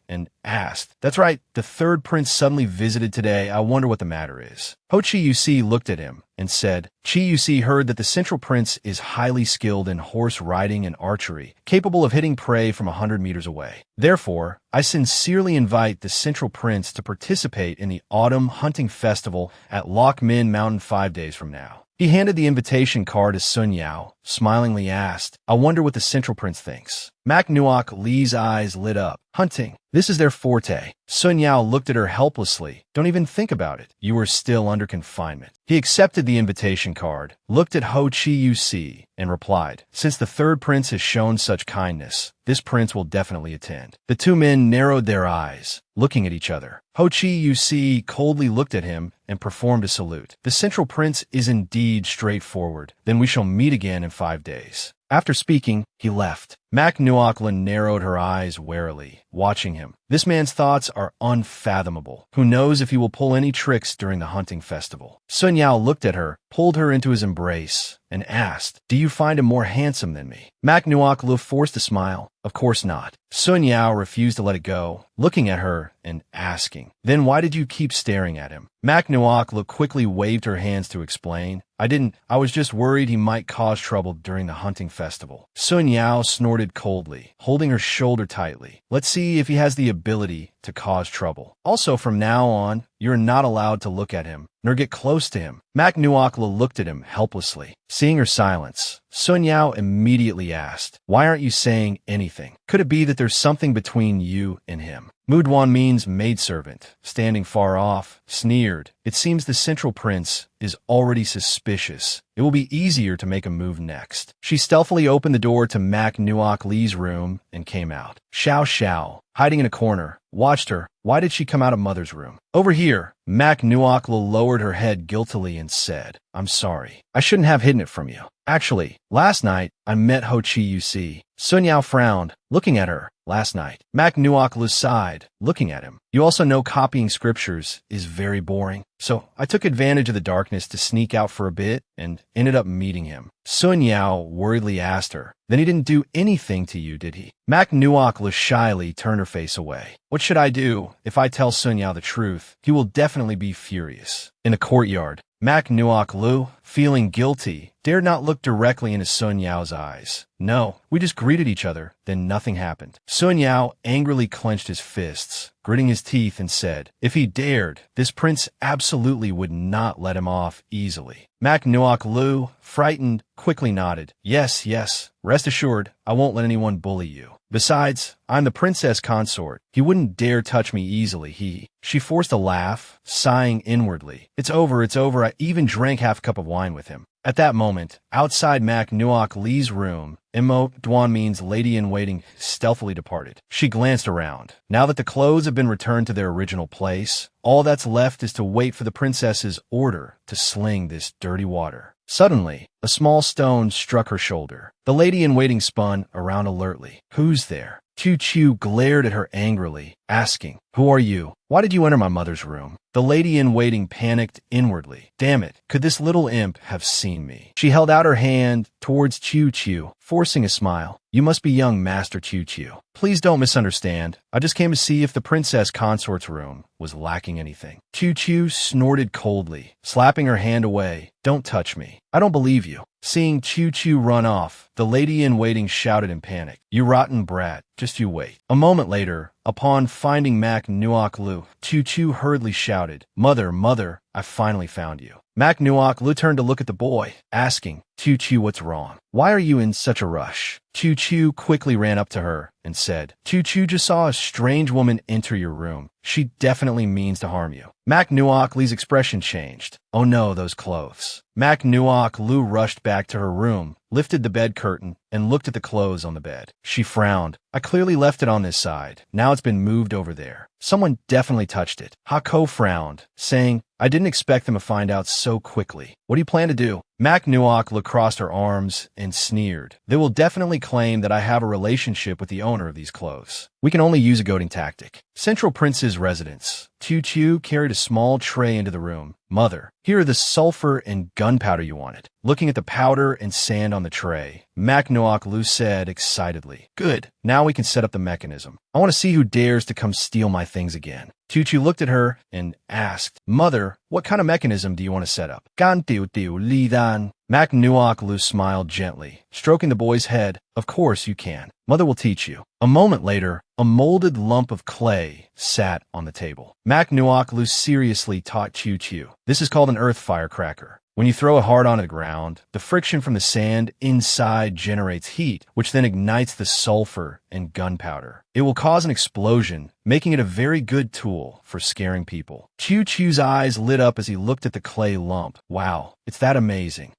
and asked, that's right, the third prince suddenly visited today. I wonder what the matter is. Ho Chi Yu looked at him and said, Chi Yu heard that the central prince is highly skilled in horse riding and archery, capable of hitting prey from 100 meters away. Therefore, I sincerely invite the central prince to participate in the autumn hunting festival at Loch Min Mountain 5 days from now. He handed the invitation card to Sun Yao, smilingly asked, I wonder what the Central Prince thinks. Mak Nuok Lee's eyes lit up. Hunting. This is their forte. Sun Yao looked at her helplessly. Don't even think about it. You are still under confinement. He accepted the invitation card, looked at Ho Chi Uc, and replied, since the third prince has shown such kindness, this prince will definitely attend. The two men narrowed their eyes, looking at each other. Ho Chi Uc coldly looked at him and performed a salute. The Central Prince is indeed straightforward. Then we shall meet again in 5 days. After speaking, he left. Mak Nuoklin narrowed her eyes warily, watching him. This man's thoughts are unfathomable. Who knows if he will pull any tricks during the hunting festival? Sun Yao looked at her, pulled her into his embrace, and asked, do you find him more handsome than me? Mak Nuoklu forced a smile. Of course not. Sun Yao refused to let it go, looking at her and asking, then why did you keep staring at him? Mak Nuoklu quickly waved her hands to explain, I was just worried he might cause trouble during the hunting festival. Sun Yao snorted coldly, holding her shoulder tightly. Let's see if he has the ability to cause trouble. Also, from now on, you're not allowed to look at him, nor get close to him. Mak Nuokla looked at him helplessly. Seeing her silence, Sun Yao immediately asked, why aren't you saying anything? Could it be that there's something between you and him? Muduan means maidservant, standing far off, sneered. It seems the Central Prince is already suspicious. It will be easier to make a move next. She stealthily opened the door to Mak Nuok Lee's room and came out. Xiao Xiao, hiding in a corner, watched her. Why did she come out of Mother's room? Over here. Mak Nuokla lowered her head guiltily and said, I'm sorry. I shouldn't have hidden it from you. Actually, last night, I met Ho Chi Uc. Sun Yao frowned, looking at her. Last night. Mak Nuokla sighed, looking at him. You also know copying scriptures is very boring. So I took advantage of the darkness to sneak out for a bit and ended up meeting him. Sun Yao worriedly asked her, then he didn't do anything to you, did he? Mak Nuokla shyly turned her face away. What should I do? If I tell Sun Yao the truth, he will definitely be furious. In a courtyard, Mak Nuoklu, feeling guilty, dared not look directly into Sun Yao's eyes. No, we just greeted each other, then nothing happened. Sun Yao angrily clenched his fists, gritting his teeth, and said, if he dared, this prince absolutely would not let him off easily. Mak Nuoklu, frightened, quickly nodded. Yes, yes, rest assured, I won't let anyone bully you. Besides, I'm the princess consort. He wouldn't dare touch me easily, She forced a laugh, sighing inwardly. It's over, I even drank half a cup of wine with him. At that moment, outside Mak Nuok Lee's room, Imo Duan means lady-in-waiting stealthily departed. She glanced around. Now that the clothes have been returned to their original place, all that's left is to wait for the princess's order to sling this dirty water. Suddenly, a small stone struck her shoulder. The lady-in-waiting spun around alertly. Who's there? Chu Chu glared at her angrily, asking, who are you? Why did you enter my mother's room? The lady-in-waiting panicked inwardly. Damn it, could this little imp have seen me? She held out her hand towards Chu Chu, forcing a smile. You must be young Master Chu Chu. Please don't misunderstand. I just came to see if the princess consort's room was lacking anything. Chu Chu snorted coldly, slapping her hand away. Don't touch me. I don't believe you. Seeing Chu Chu run off, the lady-in-waiting shouted in panic. You rotten brat, just you wait. A moment later, upon finding Mak Nuok Lu, Chu Chu hurriedly shouted, Mother, mother, I finally found you. Mak Nuok Lu turned to look at the boy, asking, Chu Chu, what's wrong? Why are you in such a rush? Chu Chu quickly ran up to her and said, Chu Chu just saw a strange woman enter your room. She definitely means to harm you. Mak Nuok Lee's expression changed. Oh no, those clothes. Mak Nuok Lu rushed back to her room, lifted the bed curtain, and looked at the clothes on the bed. She frowned. I clearly left it on this side. Now it's been moved over there. Someone definitely touched it. Hako frowned, saying, I didn't expect them to find out so quickly. What do you plan to do? Mak Nuok crossed her arms and sneered. They will definitely claim that I have a relationship with the owner of these clothes. We can only use a goading tactic. Central Prince's residence. Chu Chu carried a small tray into the room. Mother, here are the sulfur and gunpowder you wanted. Looking at the powder and sand on the tray, Mak Nuok Lu said excitedly, Good, now we can set up the mechanism. I want to see who dares to come steal my things again. Chu Chu looked at her and asked, Mother, what kind of mechanism do you want to set up? Gan tiu tiu li dan. Mak Nuok Lu smiled gently, stroking the boy's head. Of course you can. Mother will teach you. A moment later, a molded lump of clay sat on the table. Mak Nuok Lu seriously taught Chu Chu. This is called an earth firecracker. When you throw a heart onto the ground, the friction from the sand inside generates heat, which then ignites the sulfur and gunpowder. It will cause an explosion, making it a very good tool for scaring people. Qiu Qiu's eyes lit up as he looked at the clay lump. Wow, it's that amazing.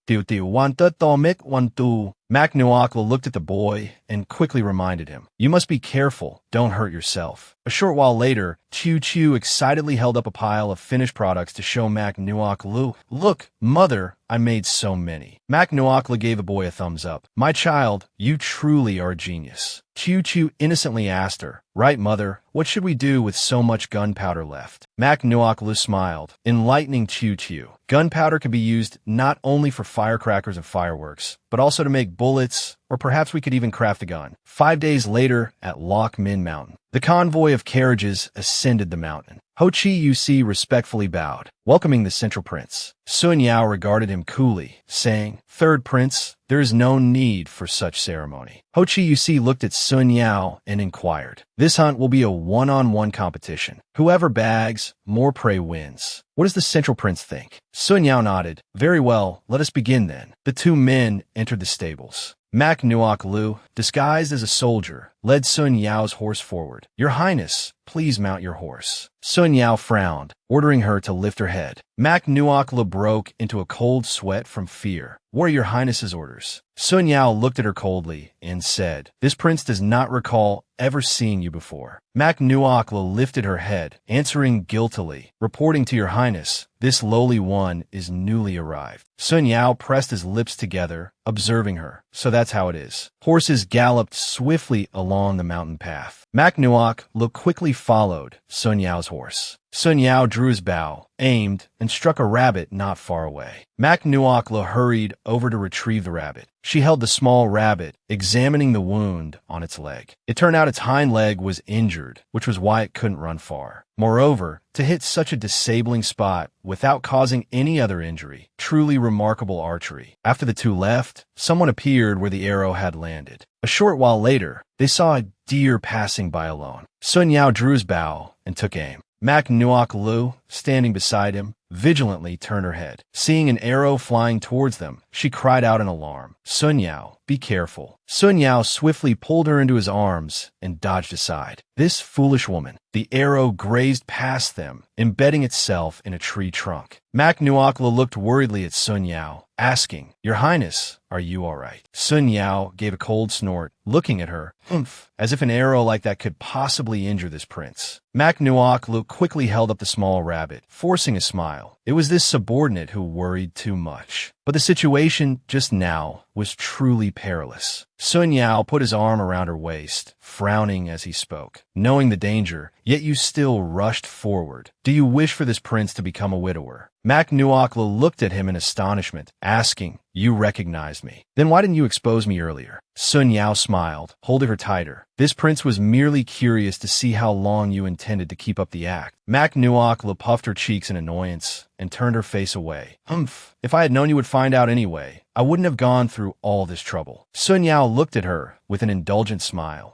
Mac Nuakla looked at the boy and quickly reminded him, "You must be careful, don't hurt yourself." A short while later, Qiu Qiu excitedly held up a pile of finished products to show Mac Nuakla. "Look, mother, I made so many." Mac Nuakla gave the boy a thumbs up. "My child, you truly are a genius." Qiu Qiu innocently asked her, "Right, mother, what should we do with so much gunpowder left?" Mac Nuakla smiled, enlightening Qiu Qiu. Gunpowder can be used not only for firecrackers and fireworks, but also to make bullets, or perhaps we could even craft a gun. 5 days later, at Loch Min Mountain, the convoy of carriages ascended the mountain. Ho Chi Yusi respectfully bowed, welcoming the central prince. Sun Yao regarded him coolly, saying, "Third prince, there is no need for such ceremony." Ho Chi Yusi looked at Sun Yao and inquired, "This hunt will be a one-on-one competition. Whoever bags more prey wins. What does the central prince think?" Sun Yao nodded. "Very well, let us begin then." The two men entered the stables. Mac Nuaklu, disguised as a soldier, led Sun Yao's horse forward. "Your Highness, please mount your horse." Sun Yao frowned, ordering her to lift her head. Mac Nuakla broke into a cold sweat from fear. "What are your Highness's orders?" Sun Yao looked at her coldly and said, "This prince does not recall ever seeing you before." Mac Nuakla lifted her head, answering guiltily, "Reporting to your Highness, this lowly one is newly arrived." Sun Yao pressed his lips together, observing her. "So that's how it is." Horses galloped swiftly along the mountain path. Mac Nuakla quickly followed Sun Yao's horse. Sun Yao drew his bow, aimed, and struck a rabbit not far away. Mac Nuakla hurried over to retrieve the rabbit. She held the small rabbit, examining the wound on its leg. It turned out its hind leg was injured, which was why it couldn't run far. Moreover, to hit such a disabling spot without causing any other injury, truly remarkable archery. After the two left, someone appeared where the arrow had landed. A short while later, they saw a deer passing by alone. Sun Yao drew his bow and took aim. Mac Nuaklu, standing beside him, vigilantly turned her head. Seeing an arrow flying towards them, she cried out in alarm, "Sun Yao, be careful." Sun Yao swiftly pulled her into his arms and dodged aside. This foolish woman. The arrow grazed past them, embedding itself in a tree trunk. Mac Nuakla looked worriedly at Sun Yao, asking, "Your Highness, are you all right?" Sun Yao gave a cold snort, looking at her, "Humph," as if an arrow like that could possibly injure this prince. Mac Nuakla quickly held up the small rabbit, forcing a smile. It was this subordinate who worried too much. But the situation just now was truly perilous. Sun Yao put his arm around her waist, frowning as he spoke. "Knowing the danger, yet you still rushed forward. Do you wish for this prince to become a widower?" Mac Nuakla looked at him in astonishment, asking, "You recognized me. Then why didn't you expose me earlier?" Sun Yao smiled, holding her tighter. "This prince was merely curious to see how long you intended to keep up the act." Mac Nuakla puffed her cheeks in annoyance and turned her face away. "Humph, if I had known you would find out anyway, I wouldn't have gone through all this trouble." Sun Yao looked at her with an indulgent smile.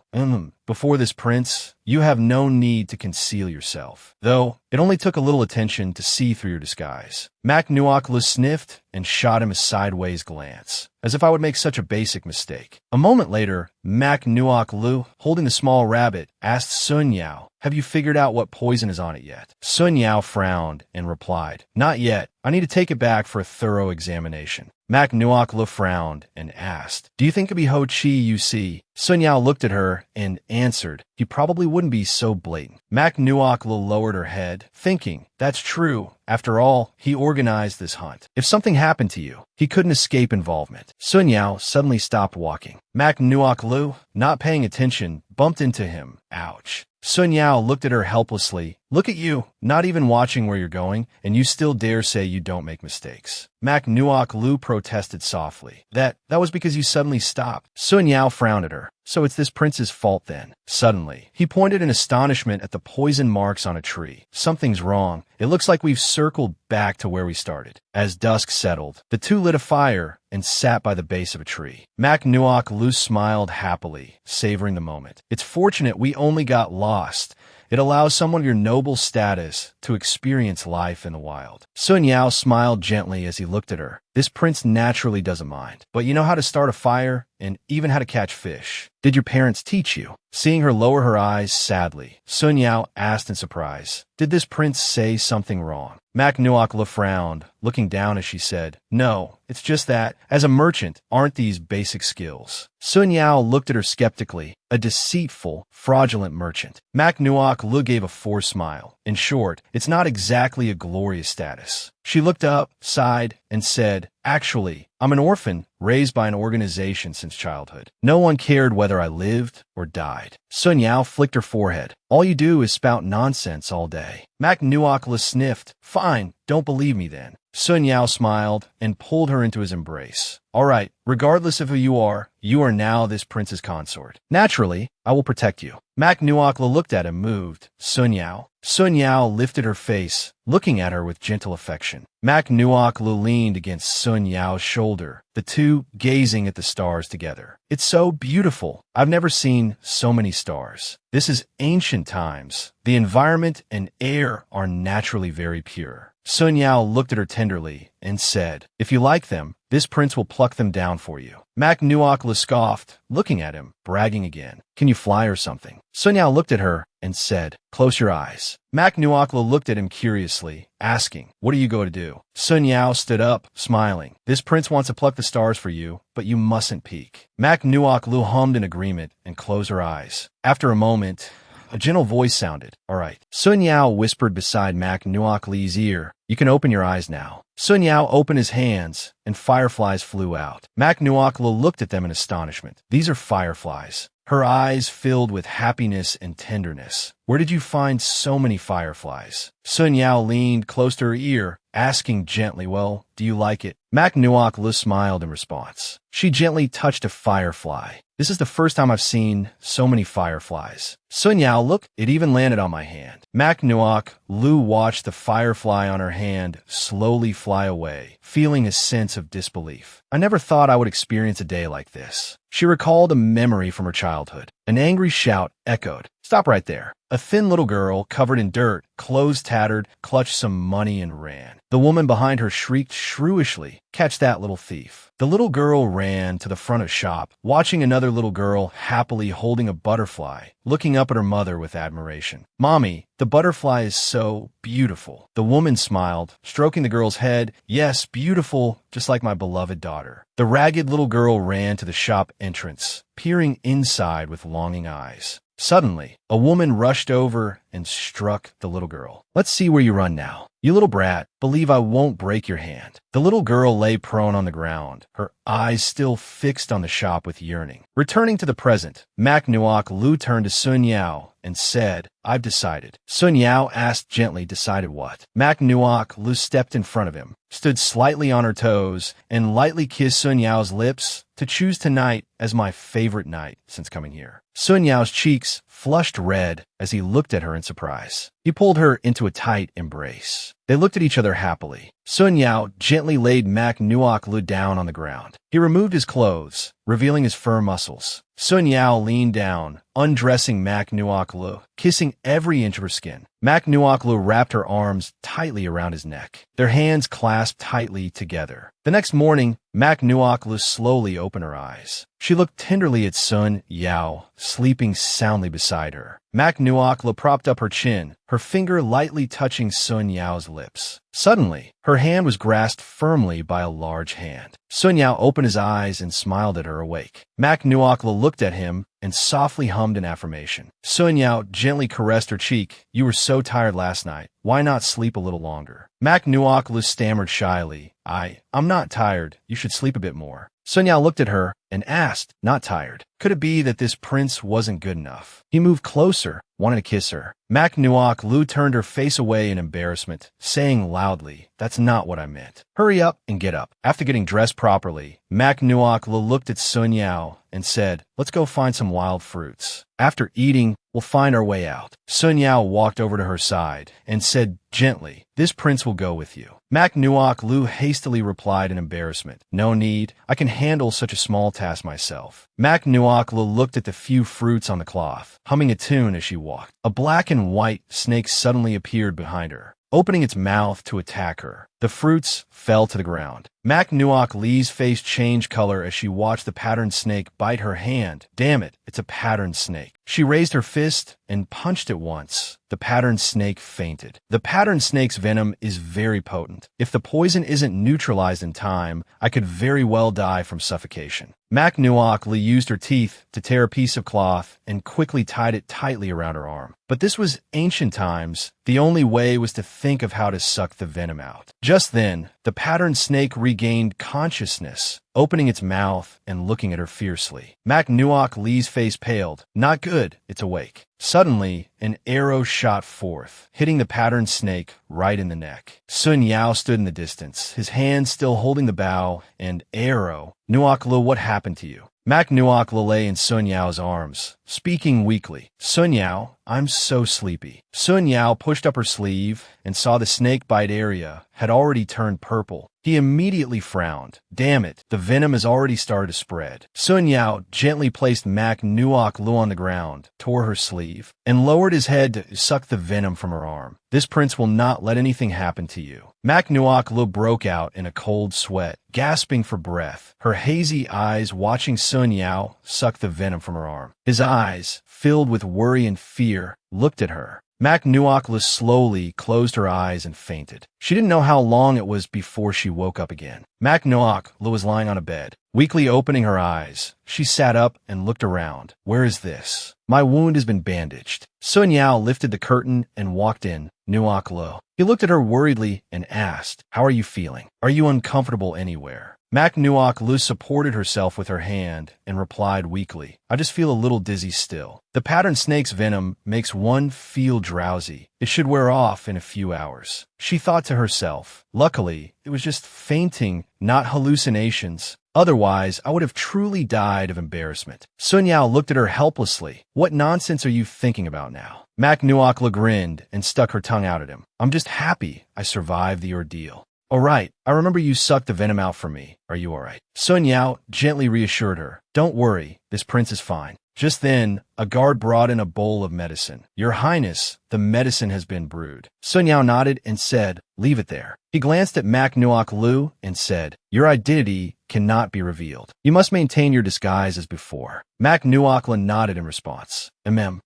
Before this prince, you have no need to conceal yourself. Though, it only took a little attention to see through your disguise." Mac Nuakla sniffed and shot him a sideways glance, as if I would make such a basic mistake. A moment later, Mac Nuaklu, holding the small rabbit, asked Sun Yao, "Have you figured out what poison is on it yet?" Sun Yao frowned and replied, "Not yet. I need to take it back for a thorough examination." Mac Nuakla frowned and asked, "Do you think it could be Ho Chi Yusi?" Sun Yao looked at her and answered, "He probably wouldn't be so blatant." Mac Nuakla lowered her head, thinking, "That's true. After all, he organized this hunt. If something happened to you, he couldn't escape involvement." Sun Yao suddenly stopped walking. Mac Nuaklu, not paying attention, bumped into him. Ouch. Sun Yao looked at her helplessly. "Look at you, not even watching where you're going, and you still dare say you don't make mistakes." Mac Nuaklu protested softly. That was because you suddenly stopped." Sun Yao frowned at her. "So it's this prince's fault then." Suddenly, he pointed in astonishment at the poison marks on a tree. "Something's wrong. It looks like we've circled back to where we started." As dusk settled, the two lit a fire and sat by the base of a tree. Mac Nuaklu smiled happily, savoring the moment. "It's fortunate we only got lost. It allows someone of your noble status to experience life in the wild. Sun Yao smiled gently as he looked at her. This prince naturally doesn't mind, but you know how to start a fire and even how to catch fish. Did your parents teach you? Seeing her lower her eyes sadly, Sun Yao asked in surprise, did this prince say something wrong? Mak Nuokla frowned, looking down as she said, no, it's just that, as a merchant, aren't these basic skills? Sun Yao looked at her skeptically, a deceitful, fraudulent merchant. Mak Nuokla gave a forced smile. In short, it's not exactly a glorious status. She looked up, sighed, and said, actually, I'm an orphan, raised by an organization since childhood. No one cared whether I lived or died. Sun Yao flicked her forehead. All you do is spout nonsense all day. Mak Nuokla sniffed. Fine, don't believe me then. Sun Yao smiled and pulled her into his embrace. All right, regardless of who you are now this prince's consort. Naturally, I will protect you. Mak Nuokla looked at him, moved. Sun Yao. Sun Yao lifted her face, looking at her with gentle affection. Mak Nuokla leaned against Sun Yao's shoulder, the two gazing at the stars together. It's so beautiful. I've never seen so many stars. This is ancient times. The environment and air are naturally very pure. Sun Yao looked at her tenderly and said, if you like them, this prince will pluck them down for you. Mak Nuokla scoffed, looking at him, bragging again. Can you fly or something? Sun Yao looked at her and said, close your eyes. Mak Nuokla looked at him curiously, asking, what do you go to do? Sun Yao stood up, smiling. This prince wants to pluck the stars for you, but you mustn't peek. Mak Nuokla hummed in agreement and closed her eyes. After a moment, a gentle voice sounded. All right. Sun Yao whispered beside Mak Nuokla's ear. You can open your eyes now. Sun Yao opened his hands, and fireflies flew out. Mak Nuokla looked at them in astonishment. These are fireflies. Her eyes filled with happiness and tenderness. Where did you find so many fireflies? Sun Yao leaned close to her ear, asking gently, well, do you like it? Mak Nuokla smiled in response. She gently touched a firefly. This is the first time I've seen so many fireflies. Sun Yao, look, it even landed on my hand. Mak Nuokla watched the firefly on her hand slowly fly away, feeling a sense of disbelief. I never thought I would experience a day like this. She recalled a memory from her childhood. An angry shout echoed. Stop right there. A thin little girl, covered in dirt, clothes tattered, clutched some money and ran. The woman behind her shrieked shrewishly, catch that little thief. The little girl ran to the front of shop, watching another little girl happily holding a butterfly, looking up at her mother with admiration. Mommy, the butterfly is so beautiful. The woman smiled, stroking the girl's head. Yes, beautiful, just like my beloved daughter. The ragged little girl ran to the shop entrance, peering inside with longing eyes. Suddenly, a woman rushed over and struck the little girl. Let's see where you run now. You little brat, believe I won't break your hand. The little girl lay prone on the ground, her eyes still fixed on the shop with yearning. Returning to the present, Mak Nuokla turned to Sun Yao and said, I've decided. Sun Yao asked gently, decided what? Mak Nuokla stepped in front of him, stood slightly on her toes, and lightly kissed Sun Yao's lips to choose tonight as my favorite night since coming here. Sun Yao's cheeks flushed red as he looked at her in surprise. He pulled her into a tight embrace. They looked at each other happily. Sun Yao gently laid Mak Nuokla down on the ground. He removed his clothes, revealing his firm muscles. Sun Yao leaned down, undressing Mak Nuokla, kissing every inch of her skin. Mak Nuokla wrapped her arms tightly around his neck. Their hands clasped tightly together. The next morning, Mak Nuokla slowly opened her eyes. She looked tenderly at Sun Yao, sleeping soundly beside her. Mak Nuokla propped up her chin, her finger lightly touching Sun Yao's lips. Suddenly, her hand was grasped firmly by a large hand. Sun Yao opened his eyes and smiled at her awake. Mak Nuokla looked at him and softly hummed an affirmation. Sun Yao gently caressed her cheek. You were so tired last night. Why not sleep a little longer? Mak Nuokla stammered shyly. I'm not tired. You should sleep a bit more. Sun Yao looked at her and asked, not tired. Could it be that this prince wasn't good enough? He moved closer, wanted to kiss her. Mak Nuokla turned her face away in embarrassment, saying loudly, that's not what I meant. Hurry up and get up. After getting dressed properly, Mak Nuokla looked at Sun Yao and said, let's go find some wild fruits. After eating, we'll find our way out. Sun Yao walked over to her side and said gently, this prince will go with you. Mak Nuokla hastily replied in embarrassment, no need. I can handle such a small task task myself. Mac Nuokla looked at the few fruits on the cloth, humming a tune as she walked. A black and white snake suddenly appeared behind her, opening its mouth to attack her. The fruits fell to the ground. Mac Nuok Lee's face changed color as she watched the patterned snake bite her hand. Damn it, it's a patterned snake. She raised her fist and punched it once. The patterned snake fainted. The patterned snake's venom is very potent. If the poison isn't neutralized in time, I could very well die from suffocation. Mac Nuok Lee used her teeth to tear a piece of cloth and quickly tied it tightly around her arm. But this was ancient times. The only way was to think of how to suck the venom out. Just then, the patterned snake regained consciousness, opening its mouth and looking at her fiercely. Mac Nuok Lee's face paled. Not good, it's awake. Suddenly, an arrow shot forth, hitting the patterned snake right in the neck. Sun Yao stood in the distance, his hand still holding the bow, and arrow. Nuok Lu, what happened to you? Mac Nuok lay in Sun Yao's arms, speaking weakly. Sun Yao, I'm so sleepy. Sun Yao pushed up her sleeve and saw the snake bite area had already turned purple. He immediately frowned. Damn it, the venom has already started to spread. Sun Yao gently placed Mac Nuok Lu on the ground, tore her sleeve, and lowered his head to suck the venom from her arm. This prince will not let anything happen to you. Mac Nuok Lu broke out in a cold sweat, gasping for breath, her hazy eyes watching Sun Yao suck the venom from her arm. His eyes, filled with worry and fear, looked at her. Mac Nuok Lu slowly closed her eyes and fainted. She didn't know how long it was before she woke up again. Mac Nuok Lu was lying on a bed. Weakly opening her eyes, she sat up and looked around. Where is this? My wound has been bandaged. Sun Yao lifted the curtain and walked in. Nuok Lu. He looked at her worriedly and asked, how are you feeling? Are you uncomfortable anywhere? Mac Nuok Lu supported herself with her hand and replied weakly, I just feel a little dizzy still. The patterned snake's venom makes one feel drowsy. It should wear off in a few hours. She thought to herself. Luckily, it was just fainting, not hallucinations. Otherwise, I would have truly died of embarrassment. Sun Yao looked at her helplessly. What nonsense are you thinking about now? Mac Nuok Lu grinned and stuck her tongue out at him. I'm just happy I survived the ordeal. All right, I remember you sucked the venom out from me. Are you all right? Sun Yao gently reassured her. Don't worry, this prince is fine. Just then, a guard brought in a bowl of medicine. Your Highness, the medicine has been brewed. Sun Yao nodded and said, leave it there. He glanced at Mac Nuok Lu and said, your identity cannot be revealed. You must maintain your disguise as before. Mac Nuok Lu nodded in response.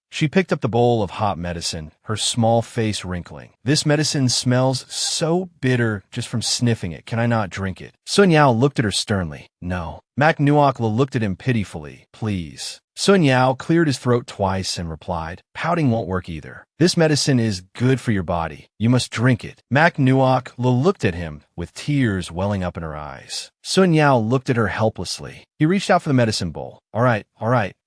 She picked up the bowl of hot medicine, her small face wrinkling. This medicine smells so bitter just from sniffing it. Can I not drink it? Sun Yao looked at her sternly. No. Mac Nuok Lu looked at him pitifully. Please. Sun Yao cleared his throat twice and replied, pouting won't work either. This medicine is good for your body. You must drink it. Mac Nuok Lu looked at him with tears welling up in her eyes. Sun Yao looked at her helplessly. He reached out for the medicine bowl. All right.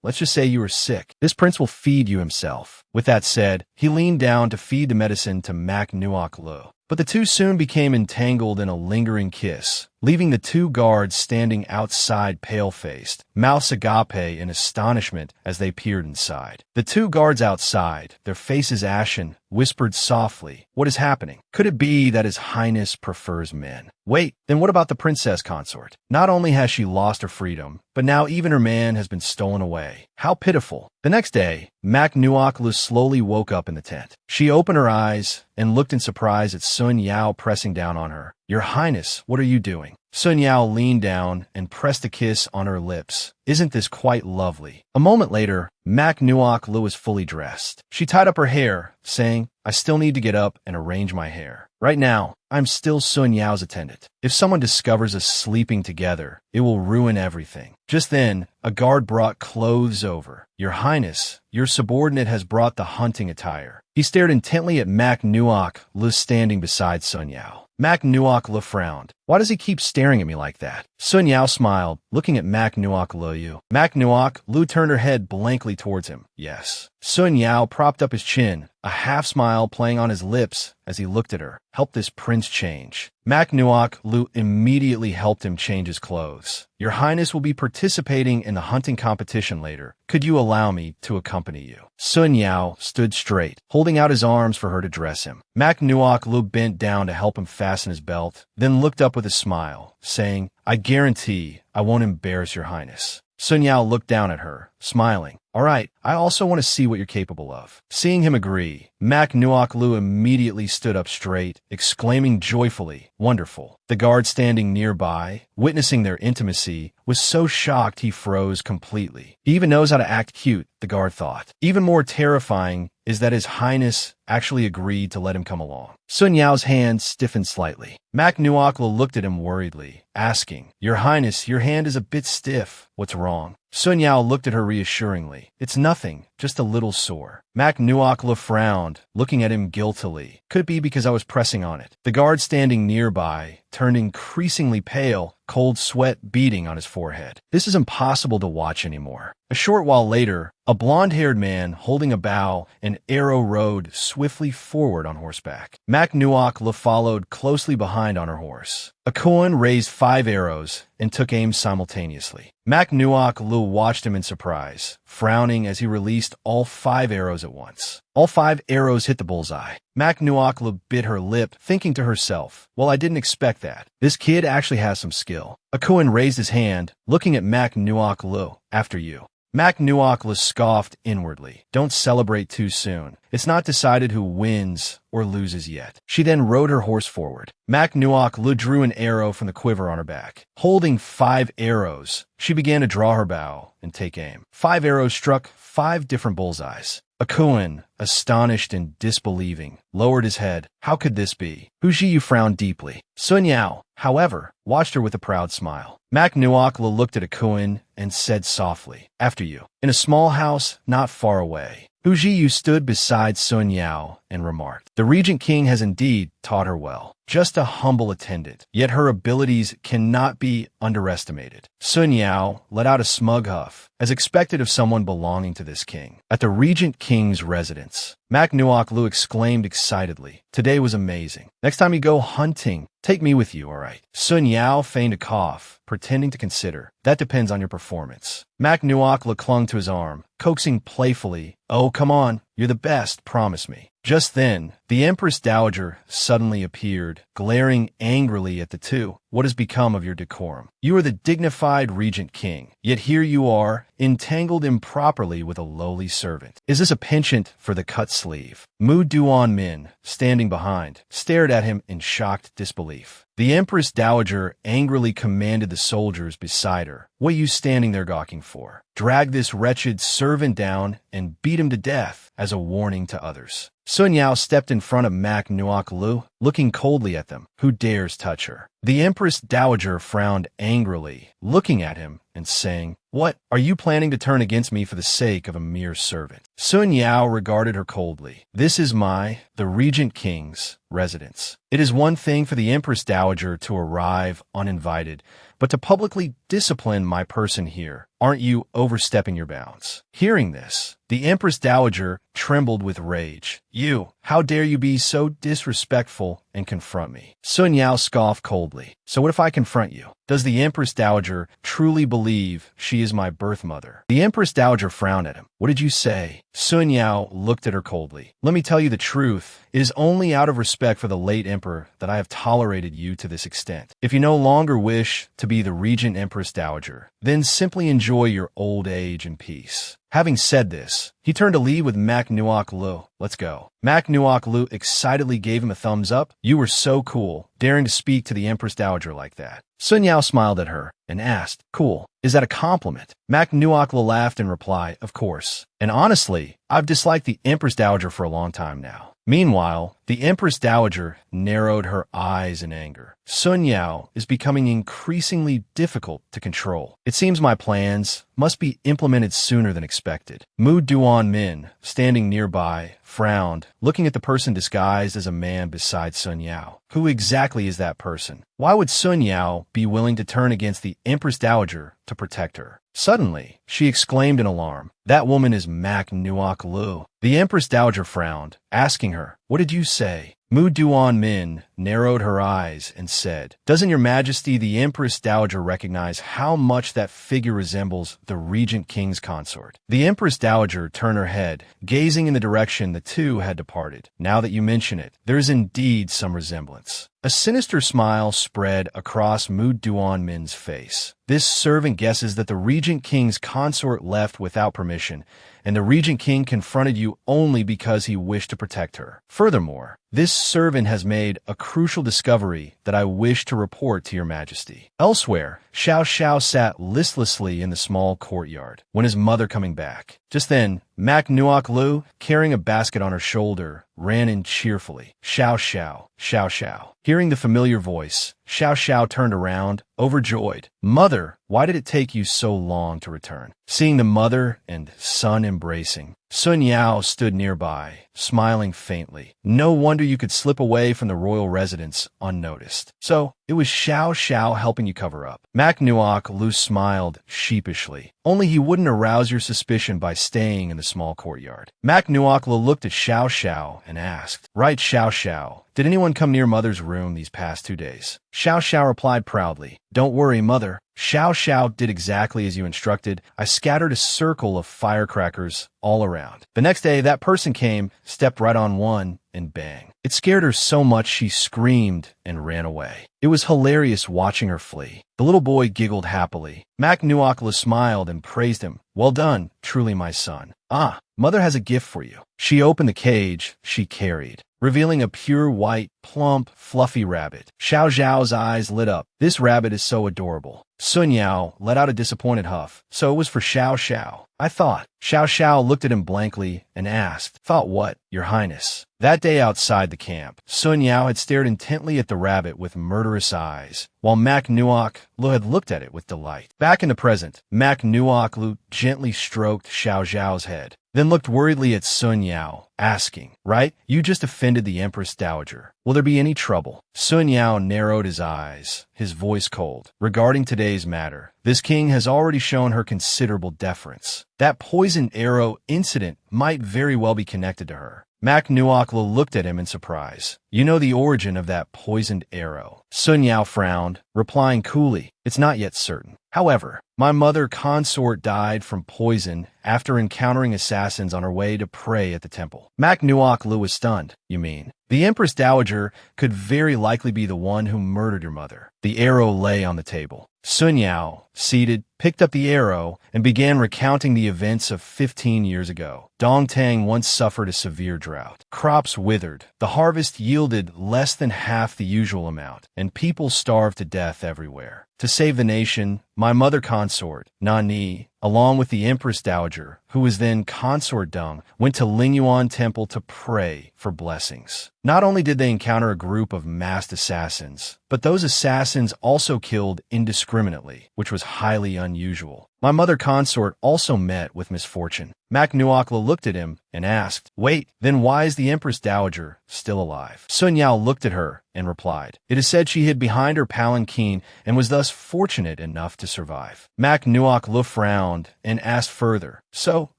Let's just say you are sick. This prince will feed you himself. With that said, he leaned down to feed the medicine to Mac Nuok Lu. But the two soon became entangled in a lingering kiss, leaving the two guards standing outside pale-faced, mouths agape in astonishment as they peered inside. The two guards outside, their faces ashen, whispered softly, what is happening? Could it be that His Highness prefers men? Wait, then what about the princess consort? Not only has she lost her freedom, but now even her man has been stolen away. How pitiful. The next day, Mac Nuok Lu slowly woke up in the tent. She opened her eyes and looked in surprise at Sun Yao pressing down on her. Your Highness, what are you doing? Sun Yao leaned down and pressed a kiss on her lips. Isn't this quite lovely? A moment later, Mac Nuok Lu was fully dressed. She tied up her hair, saying, I still need to get up and arrange my hair. Right now, I'm still Sun Yao's attendant. If someone discovers us sleeping together, it will ruin everything. Just then, a guard brought clothes over. Your Highness, your subordinate has brought the hunting attire. He stared intently at Mac Nuok Lu standing beside Sun Yao. Mac Nuok Lu frowned. Why does he keep staring at me like that? Sun Yao smiled, looking at Mac Nuok Lu. Mac Nuok Lu turned her head blankly towards him. Yes. Sun Yao propped up his chin, a half smile playing on his lips as he looked at her. Help this prince change. Mac Nuok Lu immediately helped him change his clothes. Your Highness will be participating in the hunting competition later. Could you allow me to accompany you? Sun Yao stood straight, holding out his arms for her to dress him. Mac Nuok Lu bent down to help him fasten his belt, then looked up with with a smile, saying, "I guarantee I won't embarrass your highness." Sun Yao looked down at her, smiling. "All right, I also want to see what you're capable of." Seeing him agree, Mak Nuok Lu immediately stood up straight, exclaiming joyfully, "Wonderful." The guard standing nearby, witnessing their intimacy, was so shocked he froze completely. He even knows how to act cute, the guard thought. Even more terrifying is that his highness actually agreed to let him come along. Sun Yao's hand stiffened slightly. Mak Nuok Lu looked at him worriedly, asking, "Your highness, your hand is a bit stiff. What's wrong?" Sun Yao looked at her reassuringly. "It's nothing, just a little sore." Mak Nuok Lu frowned, looking at him guiltily. "Could be because I was pressing on it." The guard standing nearby turned increasingly pale, cold sweat beading on his forehead. This is impossible to watch anymore. A short while later, a blonde-haired man holding a bow and arrow rode swiftly forward on horseback. Mak Nuok Lu followed closely behind on her horse. Akuan raised 5 arrows and took aim simultaneously. Mak Nuok Lu watched him in surprise, frowning as he released all 5 arrows at once. All 5 arrows hit the bullseye. Mak Nuok Lu bit her lip, thinking to herself, "Well, I didn't expect that. This kid actually has some skill." Akuan raised his hand, looking at Mak Nuok Lu. "After you." Mak Nuok Lu scoffed inwardly. "Don't celebrate too soon. It's not decided who wins or loses yet." She then rode her horse forward. Mak Nuok Lu drew an arrow from the quiver on her back. Holding 5 arrows, she began to draw her bow and take aim. 5 arrows struck 5 different bullseyes. Akuan, astonished and disbelieving, lowered his head. How could this be? Hu Jiyu frowned deeply. Sun Yao, however, watched her with a proud smile. Mak Nuok Lu looked at Akuan and said softly, "After you." In a small house not far away, Hu Jiyu stood beside Sun Yao and remarked, "The Regent King has indeed taught her well. Just a humble attendant, yet her abilities cannot be underestimated." Sun Yao let out a smug huff, as expected of someone belonging to this king. At the Regent King's residence, Mak Nuok Lu exclaimed excitedly, "Today was amazing. Next time you go hunting, take me with you, all right?" Sun Yao feigned a cough, pretending to consider. "That depends on your performance." Mak Nuok Lu clung to his arm, coaxing playfully, "Oh, come on, you're the best, promise me." Just then, the Empress Dowager suddenly appeared, glaring angrily at the two. "What has become of your decorum? You are the dignified Regent King, yet here you are, entangled improperly with a lowly servant. Is this a penchant for the cut sleeve?" Mu Duan Min, standing behind, stared at him in shocked disbelief. The Empress Dowager angrily commanded the soldiers beside her, "What are you standing there gawking for? Drag this wretched servant down and beat him to death as a warning to others." Sun Yao stepped in front of Mak Nuok Lu, looking coldly at them. "Who dares touch her?" The Empress Dowager frowned angrily, looking at him and saying, "What? Are you planning to turn against me for the sake of a mere servant?" Sun Yao regarded her coldly. "This is the Regent King's, residence. It is one thing for the Empress Dowager to arrive uninvited, but to publicly discipline my person here, aren't you overstepping your bounds?" Hearing this, the Empress Dowager trembled with rage. "You, how dare you be so disrespectful and confront me?" Sun Yao scoffed coldly. "So what if I confront you? Does the Empress Dowager truly believe she is my birth mother?" The Empress Dowager frowned at him. "What did you say?" Sun Yao looked at her coldly. "Let me tell you the truth. It is only out of respect for the late emperor that I have tolerated you to this extent. If you no longer wish to be the Regent Empress Dowager, then simply enjoy your old age in peace." Having said this, he turned to leave with Mak Nuok Lu. "Let's go." Mak Nuok Lu excitedly gave him a thumbs up. "You were so cool, daring to speak to the Empress Dowager like that." Sun Yao smiled at her and asked, "Cool, is that a compliment?" Mak Nuok Lu laughed in reply, "Of course. And honestly, I've disliked the Empress Dowager for a long time now." Meanwhile, the Empress Dowager narrowed her eyes in anger. Sun Yao is becoming increasingly difficult to control. It seems my plans must be implemented sooner than expected. Mu Duan Min, standing nearby, frowned, looking at the person disguised as a man beside Sun Yao. Who exactly is that person? Why would Sun Yao be willing to turn against the Empress Dowager to protect her? Suddenly, she exclaimed in alarm, "That woman is Mak Nuok Lu." The Empress Dowager frowned, asking her, "What did you say?" Mu Duan Min narrowed her eyes and said, "Doesn't your majesty the Empress Dowager recognize how much that figure resembles the Regent King's consort?" The Empress Dowager turned her head, gazing in the direction the two had departed. "Now that you mention it, there is indeed some resemblance." A sinister smile spread across Mu Duanmin's face. This servant guesses that the Regent King's consort left without permission, and the Regent King confronted you only because he wished to protect her. Furthermore, this servant has made a crucial discovery that I wish to report to your majesty. Elsewhere, Xiao Xiao sat listlessly in the small courtyard. When his mother coming back? Just then, Mak Nuok Lu, carrying a basket on her shoulder, ran in cheerfully. "Xiao Xiao, Xiao Xiao." Hearing the familiar voice, Xiao Xiao turned around, overjoyed. "Mother, why did it take you so long to return?" Seeing the mother and son embracing, Sun Yao stood nearby, smiling faintly. "No wonder you could slip away from the royal residence unnoticed. So, it was Xiao Xiao helping you cover up." Mak Nuok Lu smiled sheepishly. "Only he wouldn't arouse your suspicion by staying in the small courtyard." Mak Nuok Lu looked at Xiao Xiao and asked, "Right, Xiao Xiao, did anyone come near Mother's room these past 2 days?" Xiao Xiao replied proudly, "Don't worry, Mother. Xiao Xiao did exactly as you instructed. I scattered a circle of firecrackers all around. The next day, that person came, stepped right on one, and bang. It scared her so much she screamed and ran away. It was hilarious watching her flee." The little boy giggled happily. Mak Nuokla smiled and praised him. "Well done, truly my son. Ah, Mother has a gift for you." She opened the cage she carried, revealing a pure white, plump, fluffy rabbit. Xiao Zhao's eyes lit up. "This rabbit is so adorable." Sun Yao let out a disappointed huff. "So it was for Xiao Xiao, I thought." Xiao Xiao looked at him blankly and asked, "Thought what, Your Highness?" That day outside the camp, Sun Yao had stared intently at the rabbit with murderous eyes, while Mak Nuok Lu had looked at it with delight. Back in the present, Mak Nuok Lu gently stroked Xiao Zhao's head, then looked worriedly at Sun Yao, asking, "Right? You just offended the Empress Dowager. Will there be any trouble?" Sun Yao narrowed his eyes, his voice cold. "Regarding today's matter, this king has already shown her considerable deference. That poisoned arrow incident might very well be connected to her." Mak Nuokla looked at him in surprise. "You know the origin of that poisoned arrow?" Sun Yao frowned, replying coolly, "It's not yet certain. However, my mother consort died from poison after encountering assassins on her way to pray at the temple." Mak Nuok Lu was stunned. "You mean the Empress Dowager could very likely be the one who murdered your mother?" The arrow lay on the table. Sun Yao, seated, picked up the arrow and began recounting the events of 15 years ago. Dongtang once suffered a severe drought. Crops withered, the harvest yielded less than half the usual amount, and people starved to death everywhere. To save the nation, my mother consort, Nani, along with the Empress Dowager, who was then consort Deng, went to Lingyuan Temple to pray for blessings. Not only did they encounter a group of masked assassins, but those assassins also killed indiscriminately, which was highly unusual. My mother consort also met with misfortune. Mak Nuokla looked at him and asked, "Wait, then why is the Empress Dowager still alive?" Sun Yao looked at her and replied, "It is said she hid behind her palanquin and was thus fortunate enough to survive." Mak Nuokla frowned and asked further, "So,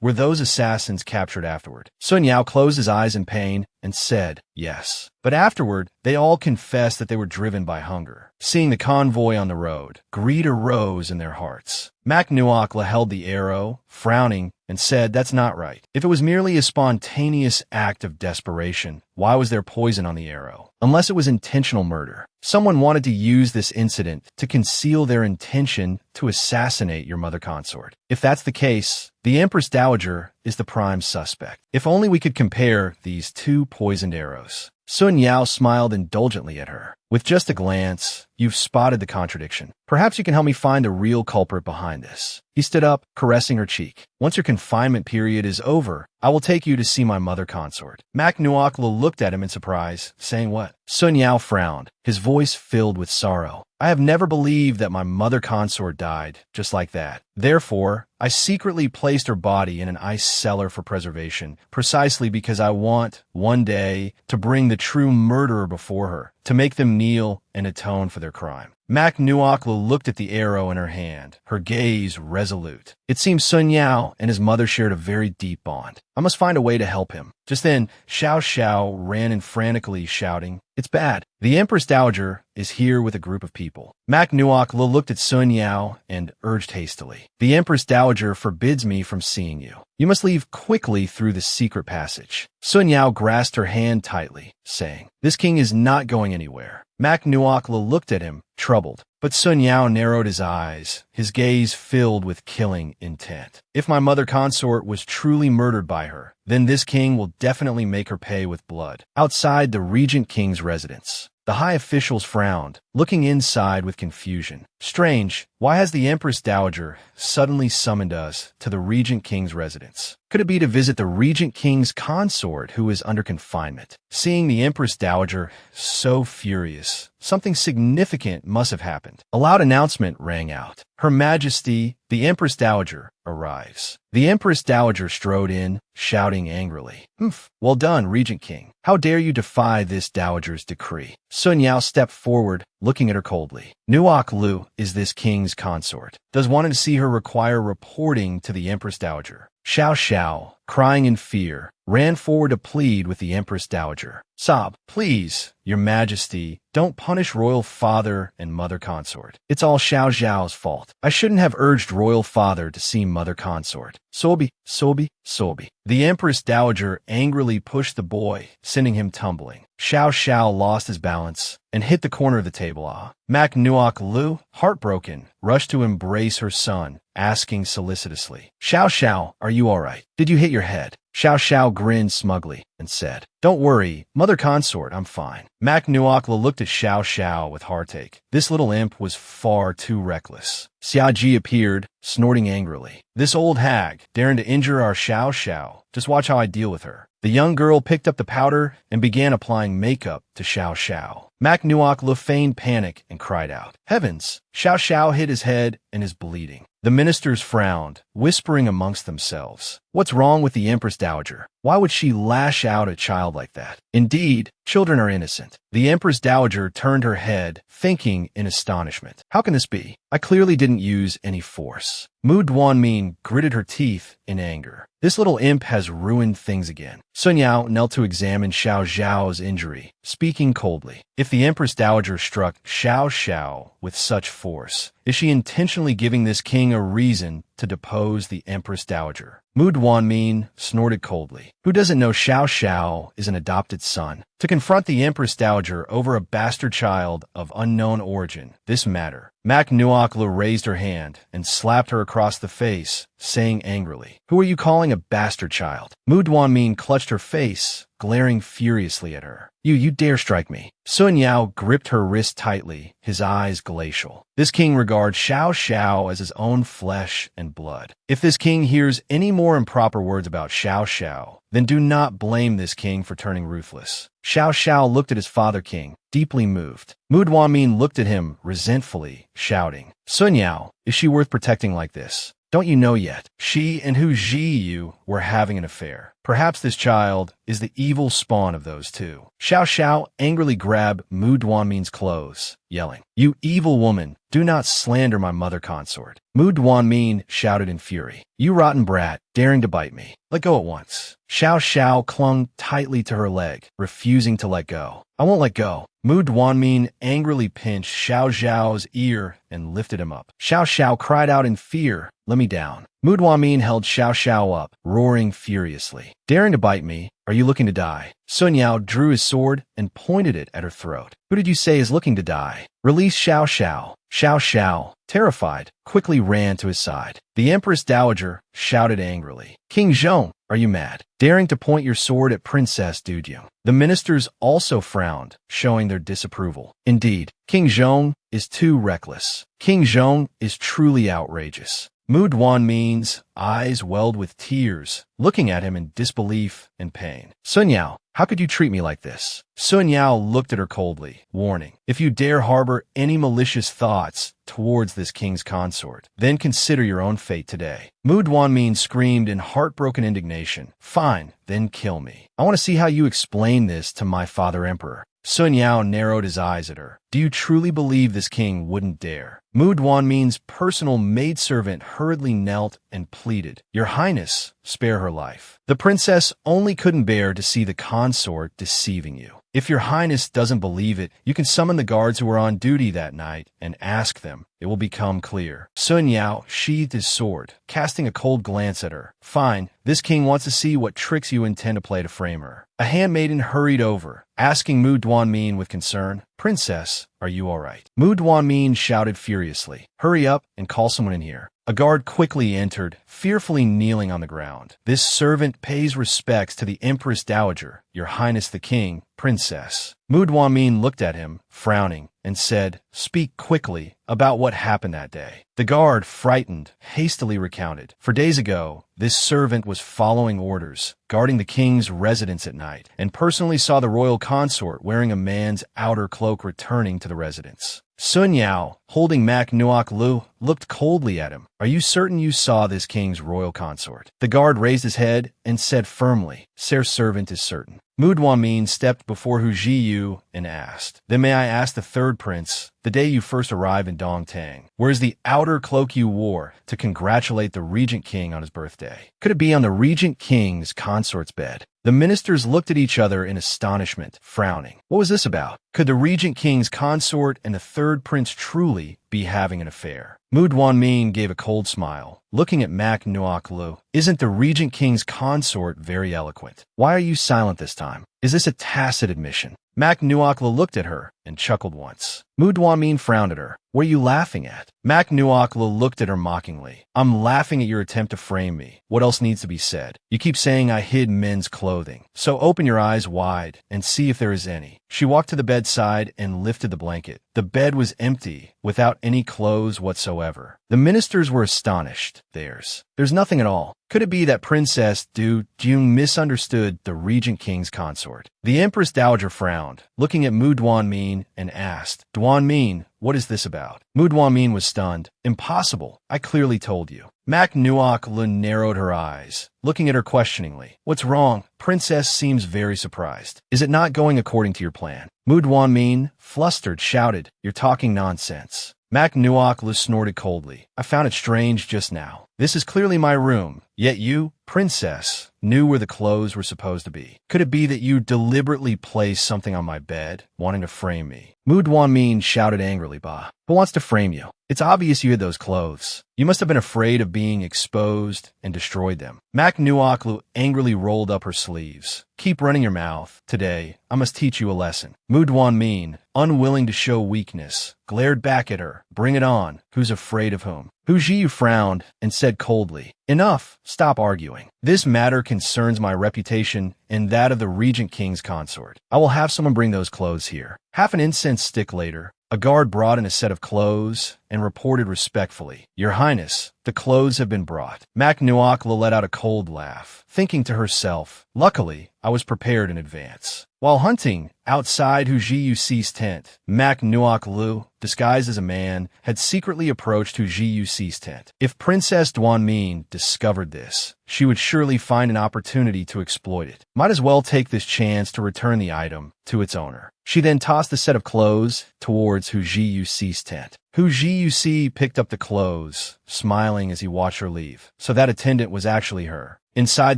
were those assassins captured afterward?" Sun Yao closed his eyes in pain and said, "Yes. But afterward, they all confessed that they were driven by hunger. Seeing the convoy on the road, greed arose in their hearts." Mak Nuokla held the arrow, frowning, and said, "That's not right. If it was merely a spontaneous act of desperation, why was there poison on the arrow? Unless it was intentional murder. Someone wanted to use this incident to conceal their intention to assassinate your mother consort. If that's the case, the Empress Dowager is the prime suspect. If only we could compare these two poisoned arrows." Sun Yao smiled indulgently at her. "With just a glance, you've spotted the contradiction. Perhaps you can help me find the real culprit behind this." He stood up, caressing her cheek. "Once your confinement period is over, I will take you to see my mother consort." Mak Nuokla looked at him in surprise, saying what? Sun Yao frowned, his voice filled with sorrow. "I have never believed that my mother consort died just like that. Therefore, I secretly placed her body in an ice cellar for preservation, precisely because I want, one day, to bring the true murderer before her, to make them kneel and atone for their crime." Mak Nuokla looked at the arrow in her hand, her gaze resolute. It seemed Sun Yao and his mother shared a very deep bond. "I must find a way to help him." Just then, Xiao Xiao ran in frantically, shouting, "It's bad. The Empress Dowager is here with a group of people." Mac Nuoc looked at Sun Yao and urged hastily, "The Empress Dowager forbids me from seeing you. You must leave quickly through the secret passage." Sun Yao grasped her hand tightly, saying, "This king is not going anywhere." Mac Nuoc looked at him, troubled, but Sun Yao narrowed his eyes, his gaze filled with killing intent. "If my mother consort was truly murdered by her, then this king will definitely make her pay with blood." Outside the Regent King's residence, the high officials frowned, looking inside with confusion. "Strange, why has the Empress Dowager suddenly summoned us to the Regent King's residence? Could it be to visit the Regent King's consort who is under confinement?" Seeing the Empress Dowager so furious, something significant must have happened. A loud announcement rang out. "Her Majesty, the Empress Dowager, arrives." The Empress Dowager strode in, shouting angrily, "Humph! Well done, Regent King. How dare you defy this Dowager's decree?" Sun Yao stepped forward, looking at her coldly. "Nuoc Lu is this king's consort. Does wanting to see her require reporting to the Empress Dowager?" Xiao Xiao, crying in fear, ran forward to plead with the Empress Dowager. "Sob, please, Your Majesty, don't punish royal father and mother consort. It's all Xiao Xiao's fault. I shouldn't have urged royal father to see mother consort." "Sobi, Sobi, Sobi." The Empress Dowager angrily pushed the boy, sending him tumbling. Xiao Xiao lost his balance and hit the corner of the table. Mac Nuoc Lu, heartbroken, rushed to embrace her son, asking solicitously, "Xiao Xiao, are you all right? Did you hit your head?" Xiao Xiao grinned smugly and said, "Don't worry, mother consort, I'm fine." Mac Nuoc looked at Xiao Xiao with heartache. This little imp was far too reckless. Xia Ji appeared, snorting angrily. "This old hag, daring to injure our Xiao Xiao. Just watch how I deal with her." The young girl picked up the powder and began applying makeup to Xiao Xiao. Mac Nuoc feigned panic and cried out, "Heavens!" Xiao Xiao hit his head and is bleeding. The ministers frowned, whispering amongst themselves, "What's wrong with the Empress Dowager? Why would she lash out at a child like that? Indeed, children are innocent." The Empress Dowager turned her head, thinking in astonishment, "How can this be? I clearly didn't use any force." Mu Duanmin gritted her teeth in anger. This little imp has ruined things again. Sun Yao knelt to examine Xiao Zhao's injury, speaking coldly. If the Empress Dowager struck Xiao Xiao with such force, is she intentionally giving this king a reason to depose the Empress Dowager? Mu Duanmin snorted coldly. Who doesn't know Xiao Xiao is an adopted son? To confront the Empress Dowager over a bastard child of unknown origin, this matter. Mac Nuoc raised her hand and slapped her across the face, saying angrily, "Who are you calling a bastard child?" Mu Duanmin clutched her face, glaring furiously at her. You dare strike me." Sun Yao gripped her wrist tightly, his eyes glacial. This king regards Xiao Xiao as his own flesh and blood. If this king hears any more improper words about Xiao Xiao, then do not blame this king for turning ruthless. Xiao Xiao looked at his father king, deeply moved. Mu Duanmin looked at him resentfully, shouting, "Sun Yao, is she worth protecting like this? Don't you know yet? She and Hu Ji were having an affair. Perhaps this child is the evil spawn of those two." Xiao Xiao angrily grabbed Mu Duanmin's clothes, yelling, "You evil woman, do not slander my mother consort." Mu Duanmin shouted in fury, "You rotten brat, daring to bite me. Let go at once." Xiao Xiao clung tightly to her leg, refusing to let go. "I won't let go." Mu Duanmin angrily pinched Xiao Zhao's ear and lifted him up. Xiao Xiao cried out in fear, "Let me down." Mu Duanmin held Xiao Xiao up, roaring furiously. "Daring to bite me? Are you looking to die?" Sun Yao drew his sword and pointed it at her throat. "Who did you say is looking to die? Release Xiao Xiao." Xiao Xiao, terrified, quickly ran to his side. The Empress Dowager shouted angrily, "King Zhong, are you mad? Daring to point your sword at Princess Dujung." The ministers also frowned, showing their disapproval. Indeed, King Zhong is too reckless. King Zhong is truly outrageous. Mu Duanmin's eyes welled with tears, looking at him in disbelief and pain. "Sun Yao, how could you treat me like this?" Sun Yao looked at her coldly, warning, "If you dare harbor any malicious thoughts towards this king's consort, then consider your own fate today." Mu Duanmin screamed in heartbroken indignation, "Fine, then kill me. I want to see how you explain this to my father emperor." Sun Yao narrowed his eyes at her. "Do you truly believe this king wouldn't dare?" Mu Duanmin's personal maidservant hurriedly knelt and pleaded, "Your Highness, spare her life. The princess only couldn't bear to see the consort deceiving you. If your Highness doesn't believe it, you can summon the guards who were on duty that night and ask them. It will become clear." Sun Yao sheathed his sword, casting a cold glance at her. "Fine, this king wants to see what tricks you intend to play to frame her." A handmaiden hurried over, asking Mu Duanmin with concern, "Princess, are you all right?" Mu Duanmin shouted furiously, "Hurry up and call someone in here." A guard quickly entered, fearfully kneeling on the ground. "This servant pays respects to the Empress Dowager, your Highness the King, Princess." Mu Duanmin looked at him, frowning, and said, "Speak quickly about what happened that day." The guard, frightened, hastily recounted. "For days ago, this servant was following orders, guarding the king's residence at night, and personally saw the royal consort wearing a man's outer cloak returning to the residence." Sun Yao, holding Mak Nuok Lu, looked coldly at him. "Are you certain you saw this king's royal consort?" The guard raised his head and said firmly, "Sir servant is certain." Mu Duanmin stepped before Hu Jiyu and asked, "Then may I ask the third prince, the day you first arrived in Dongtang, where's the outer cloak you wore to congratulate the Regent King on his birthday? Could it be on the Regent King's consort's bed?" The ministers looked at each other in astonishment, frowning. What was this about? Could the Regent King's consort and the third prince truly be having an affair? Mu Duanmin gave a cold smile, looking at Mak Nuok Lu. "Isn't the Regent King's consort very eloquent? Why are you silent this time? Is this a tacit admission?" Mak Nuok Lu looked at her and chuckled once. Mu Duanmin frowned at her. "What are you laughing at?" Mak Nuok Lu looked at her mockingly. "I'm laughing at your attempt to frame me. What else needs to be said? You keep saying I hid men's clothing. So open your eyes wide and see if there is any." She walked to the bedside and lifted the blanket. The bed was empty, without any clothes whatsoever. The ministers were astonished. There's nothing at all. Could it be that Princess Du Jun misunderstood the Regent King's consort? The Empress Dowager frowned, looking at Mu Duanmin, and asked, "Duanmin, what is this about?" Mu Duanmin was stunned. "Impossible. I clearly told you." Mak Nuok Lu narrowed her eyes, looking at her questioningly. "What's wrong?" Princess seems very surprised. "Is it not going according to your plan?" Mu Duanmin, flustered, shouted, "You're talking nonsense." Mak Nuok Lu snorted coldly. "I found it strange just now. This is clearly my room, yet you, Princess, knew where the clothes were supposed to be. Could it be that you deliberately placed something on my bed, wanting to frame me?" Mu Duanmin shouted angrily, "Bah, who wants to frame you? It's obvious you hid those clothes. You must have been afraid of being exposed and destroyed them." Mak Nuok Lu angrily rolled up her sleeves. "Keep running your mouth. Today, I must teach you a lesson." Mu Duanmin, unwilling to show weakness, glared back at her. "Bring it on. Who's afraid of whom?" Hu Jiyu frowned and said coldly, "Enough. Stop arguing. This matter concerns my reputation and that of the Regent King's consort. I will have someone bring those clothes here." Half an incense stick later, a guard brought in a set of clothes and reported respectfully, "Your Highness, the clothes have been brought." Mak Nuok Lu let out a cold laugh, thinking to herself, "Luckily, I was prepared in advance." While hunting outside Hu Jiyu's tent, Mak Nuok Lu, disguised as a man, had secretly approached Hu Jiyu's tent. If Princess Duanmin discovered this, she would surely find an opportunity to exploit it. Might as well take this chance to return the item to its owner. She then tossed the set of clothes towards Hu Jiyu's tent. Hu Jiyusi picked up the clothes, smiling as he watched her leave. So that attendant was actually her. Inside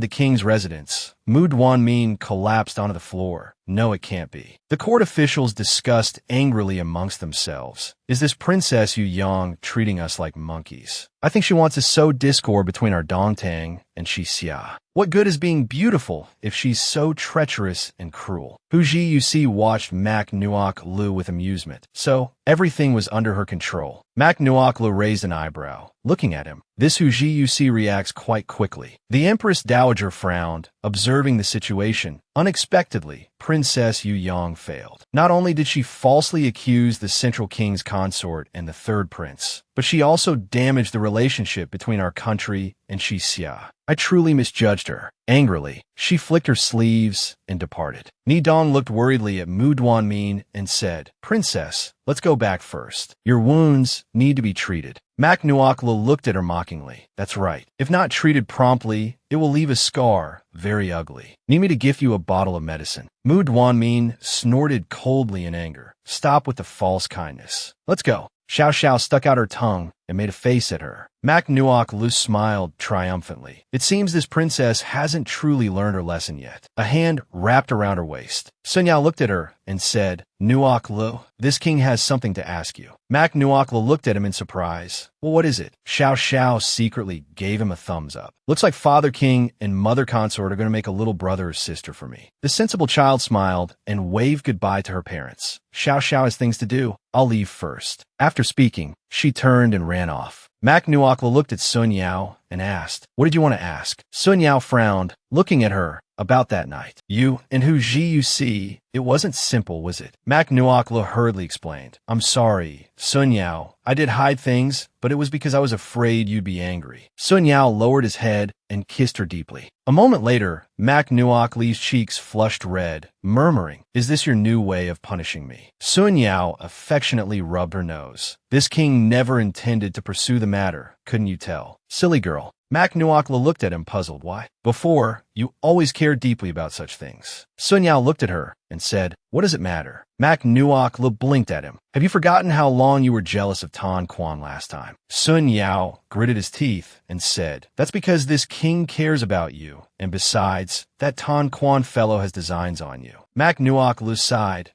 the king's residence, Mu Duanmin collapsed onto the floor. No, it can't be. The court officials discussed angrily amongst themselves. Is this Princess Yu Yang treating us like monkeys? I think she wants to sow discord between our Dongtang and Xixia. What good is being beautiful if she's so treacherous and cruel? Hu Jiyusi watched Mak Nuok Lu with amusement. So, everything was under her control. Mak Nuok Lu raised an eyebrow, looking at him. This Hu Jiyusi reacts quite quickly. The Empress Dowager frowned, observing the situation. Unexpectedly, Princess Yu Yong failed. Not only did she falsely accuse the Central King's consort and the third prince, but she also damaged the relationship between our country and Xia. I truly misjudged her. Angrily, she flicked her sleeves and departed. Nidong looked worriedly at Mu Duanmin and said, Princess, let's go back first. Your wounds need to be treated. Mak Nuokla looked at her mockingly. That's right. If not treated promptly, it will leave a scar, very ugly. Need me to gift you a bottle of medicine? Mu Duanmin snorted coldly in anger. Stop with the false kindness. Let's go. Xiao Xiao stuck out her tongue and made a face at her. Mak Nuok Lu smiled triumphantly. It seems this princess hasn't truly learned her lesson yet. A hand wrapped around her waist. Sun Yao looked at her and said, Nuok Lu, this king has something to ask you. Mak Nuok Lu looked at him in surprise. Well, what is it? Xiao Xiao secretly gave him a thumbs up. Looks like Father King and Mother Consort are going to make a little brother or sister for me. The sensible child smiled and waved goodbye to her parents. Xiao Xiao has things to do. I'll leave first. After speaking, she turned and ran off. Mak Nuokla looked at Sun Yao and asked, What did you want to ask? Sun Yao frowned, looking at her. About that night. You and who you see, it wasn't simple, was it? Mak Nuokla hurriedly explained. I'm sorry, Sun Yao. I did hide things, but it was because I was afraid you'd be angry. Sun Yao lowered his head and kissed her deeply. A moment later, Mak Nuokli's cheeks flushed red, murmuring, Is this your new way of punishing me? Sun Yao affectionately rubbed her nose. This king never intended to pursue the matter, couldn't you tell? Silly girl. Mak Nuokla looked at him puzzled. Why? Before, you always cared deeply about such things. Sun Yao looked at her and said, What does it matter? Mak Nuokla blinked at him. Have you forgotten how long you were jealous of Tan Quan last time? Sun Yao gritted his teeth and said, That's because this king cares about you. And besides, that Tan Quan fellow has designs on you. Mak Nuokla sighed.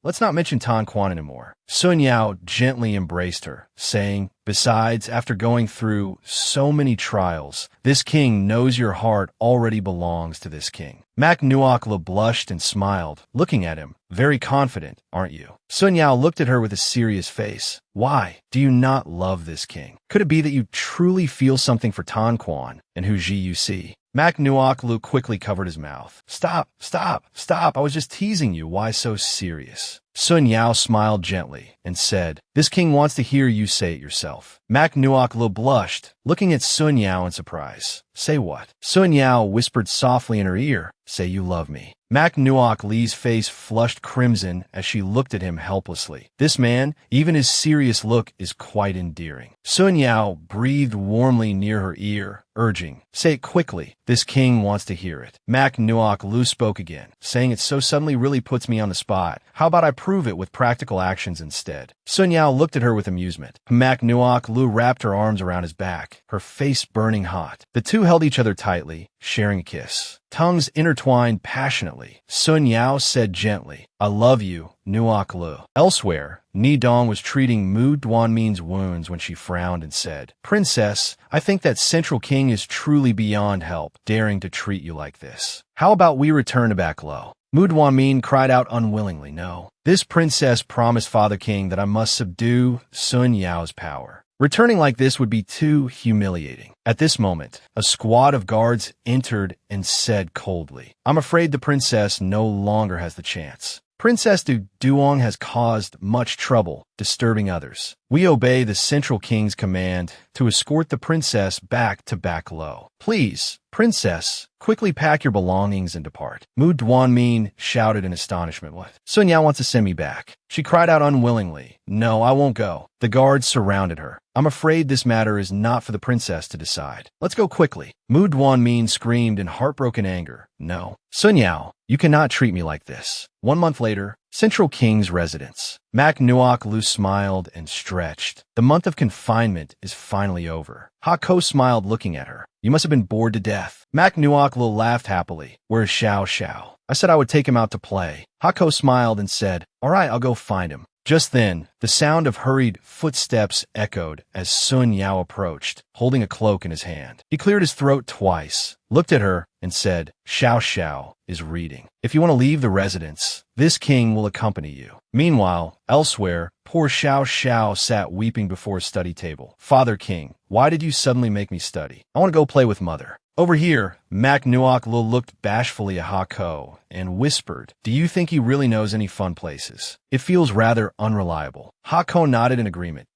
Let's not mention Tan Quan anymore. Sun Yao gently embraced her, saying, Besides, after going through so many trials, this king knows your heart already belongs to this king. Mak Nuokla blushed and smiled, looking at him. Very confident, aren't you? Sun Yao looked at her with a serious face. Why do you not love this king? Could it be that you truly feel something for Tan Quan and who you see? Mak Nuokla quickly covered his mouth. Stop, stop, stop. I was just teasing you. Why so serious? Sun Yao smiled gently and said, This king wants to hear you say it yourself. Mak Nuokla blushed, looking at Sun Yao in surprise. Say what? Sun Yao whispered softly in her ear, Say you love me. Mak Nuokli's face flushed crimson as she looked at him helplessly. This man, even his serious look, is quite endearing. Sun Yao breathed warmly near her ear, urging, Say it quickly. This king wants to hear it. Mak Nuokla spoke again, saying it so suddenly really puts me on the spot. How about I prove it with practical actions instead? Sun Yao looked at her with amusement. Mak Nuokla wrapped her arms around his back, her face burning hot. The two held each other tightly, sharing a kiss. Tongues intertwined passionately. Sun Yao said gently, I love you, Nuokla. Elsewhere, Nidong was treating Mu Duanmin's wounds when she frowned and said, Princess, I think that Central King is truly beyond help, daring to treat you like this. How about we return to back low? Mu Duanmin cried out unwillingly, No. This princess promised Father King that I must subdue Sun Yao's power. Returning like this would be too humiliating. At this moment, a squad of guards entered and said coldly, I'm afraid the princess no longer has the chance. Princess Du Duong has caused much trouble, disturbing others. We obey the Central King's command to escort the princess back to back low. Please, princess, quickly pack your belongings and depart. Mu Duanmin shouted in astonishment. What? Sun Yao wants to send me back. She cried out unwillingly. No, I won't go. The guards surrounded her. I'm afraid this matter is not for the princess to decide. Let's go quickly. Mu Duanmin screamed in heartbroken anger. No. Sun Yao, you cannot treat me like this. 1 month later, Central King's residence. Mak Nuokla smiled and stretched. The month of confinement is finally over. Hako smiled looking at her. You must have been bored to death. Mak Nuokla laughed happily. Where's Xiao Xiao? I said I would take him out to play. Hako smiled and said, All right, I'll go find him. Just then, the sound of hurried footsteps echoed as Sun Yao approached, holding a cloak in his hand. He cleared his throat twice, looked at her, and said, Xiao Xiao is reading. If you want to leave the residence, this king will accompany you. Meanwhile, elsewhere, poor Xiao Xiao sat weeping before a study table. Father King, why did you suddenly make me study? I want to go play with Mother. Over here, Mac Nuok-lu looked bashfully at Hako and whispered, "Do you think he really knows any fun places? It feels rather unreliable." Hako nodded in agreement.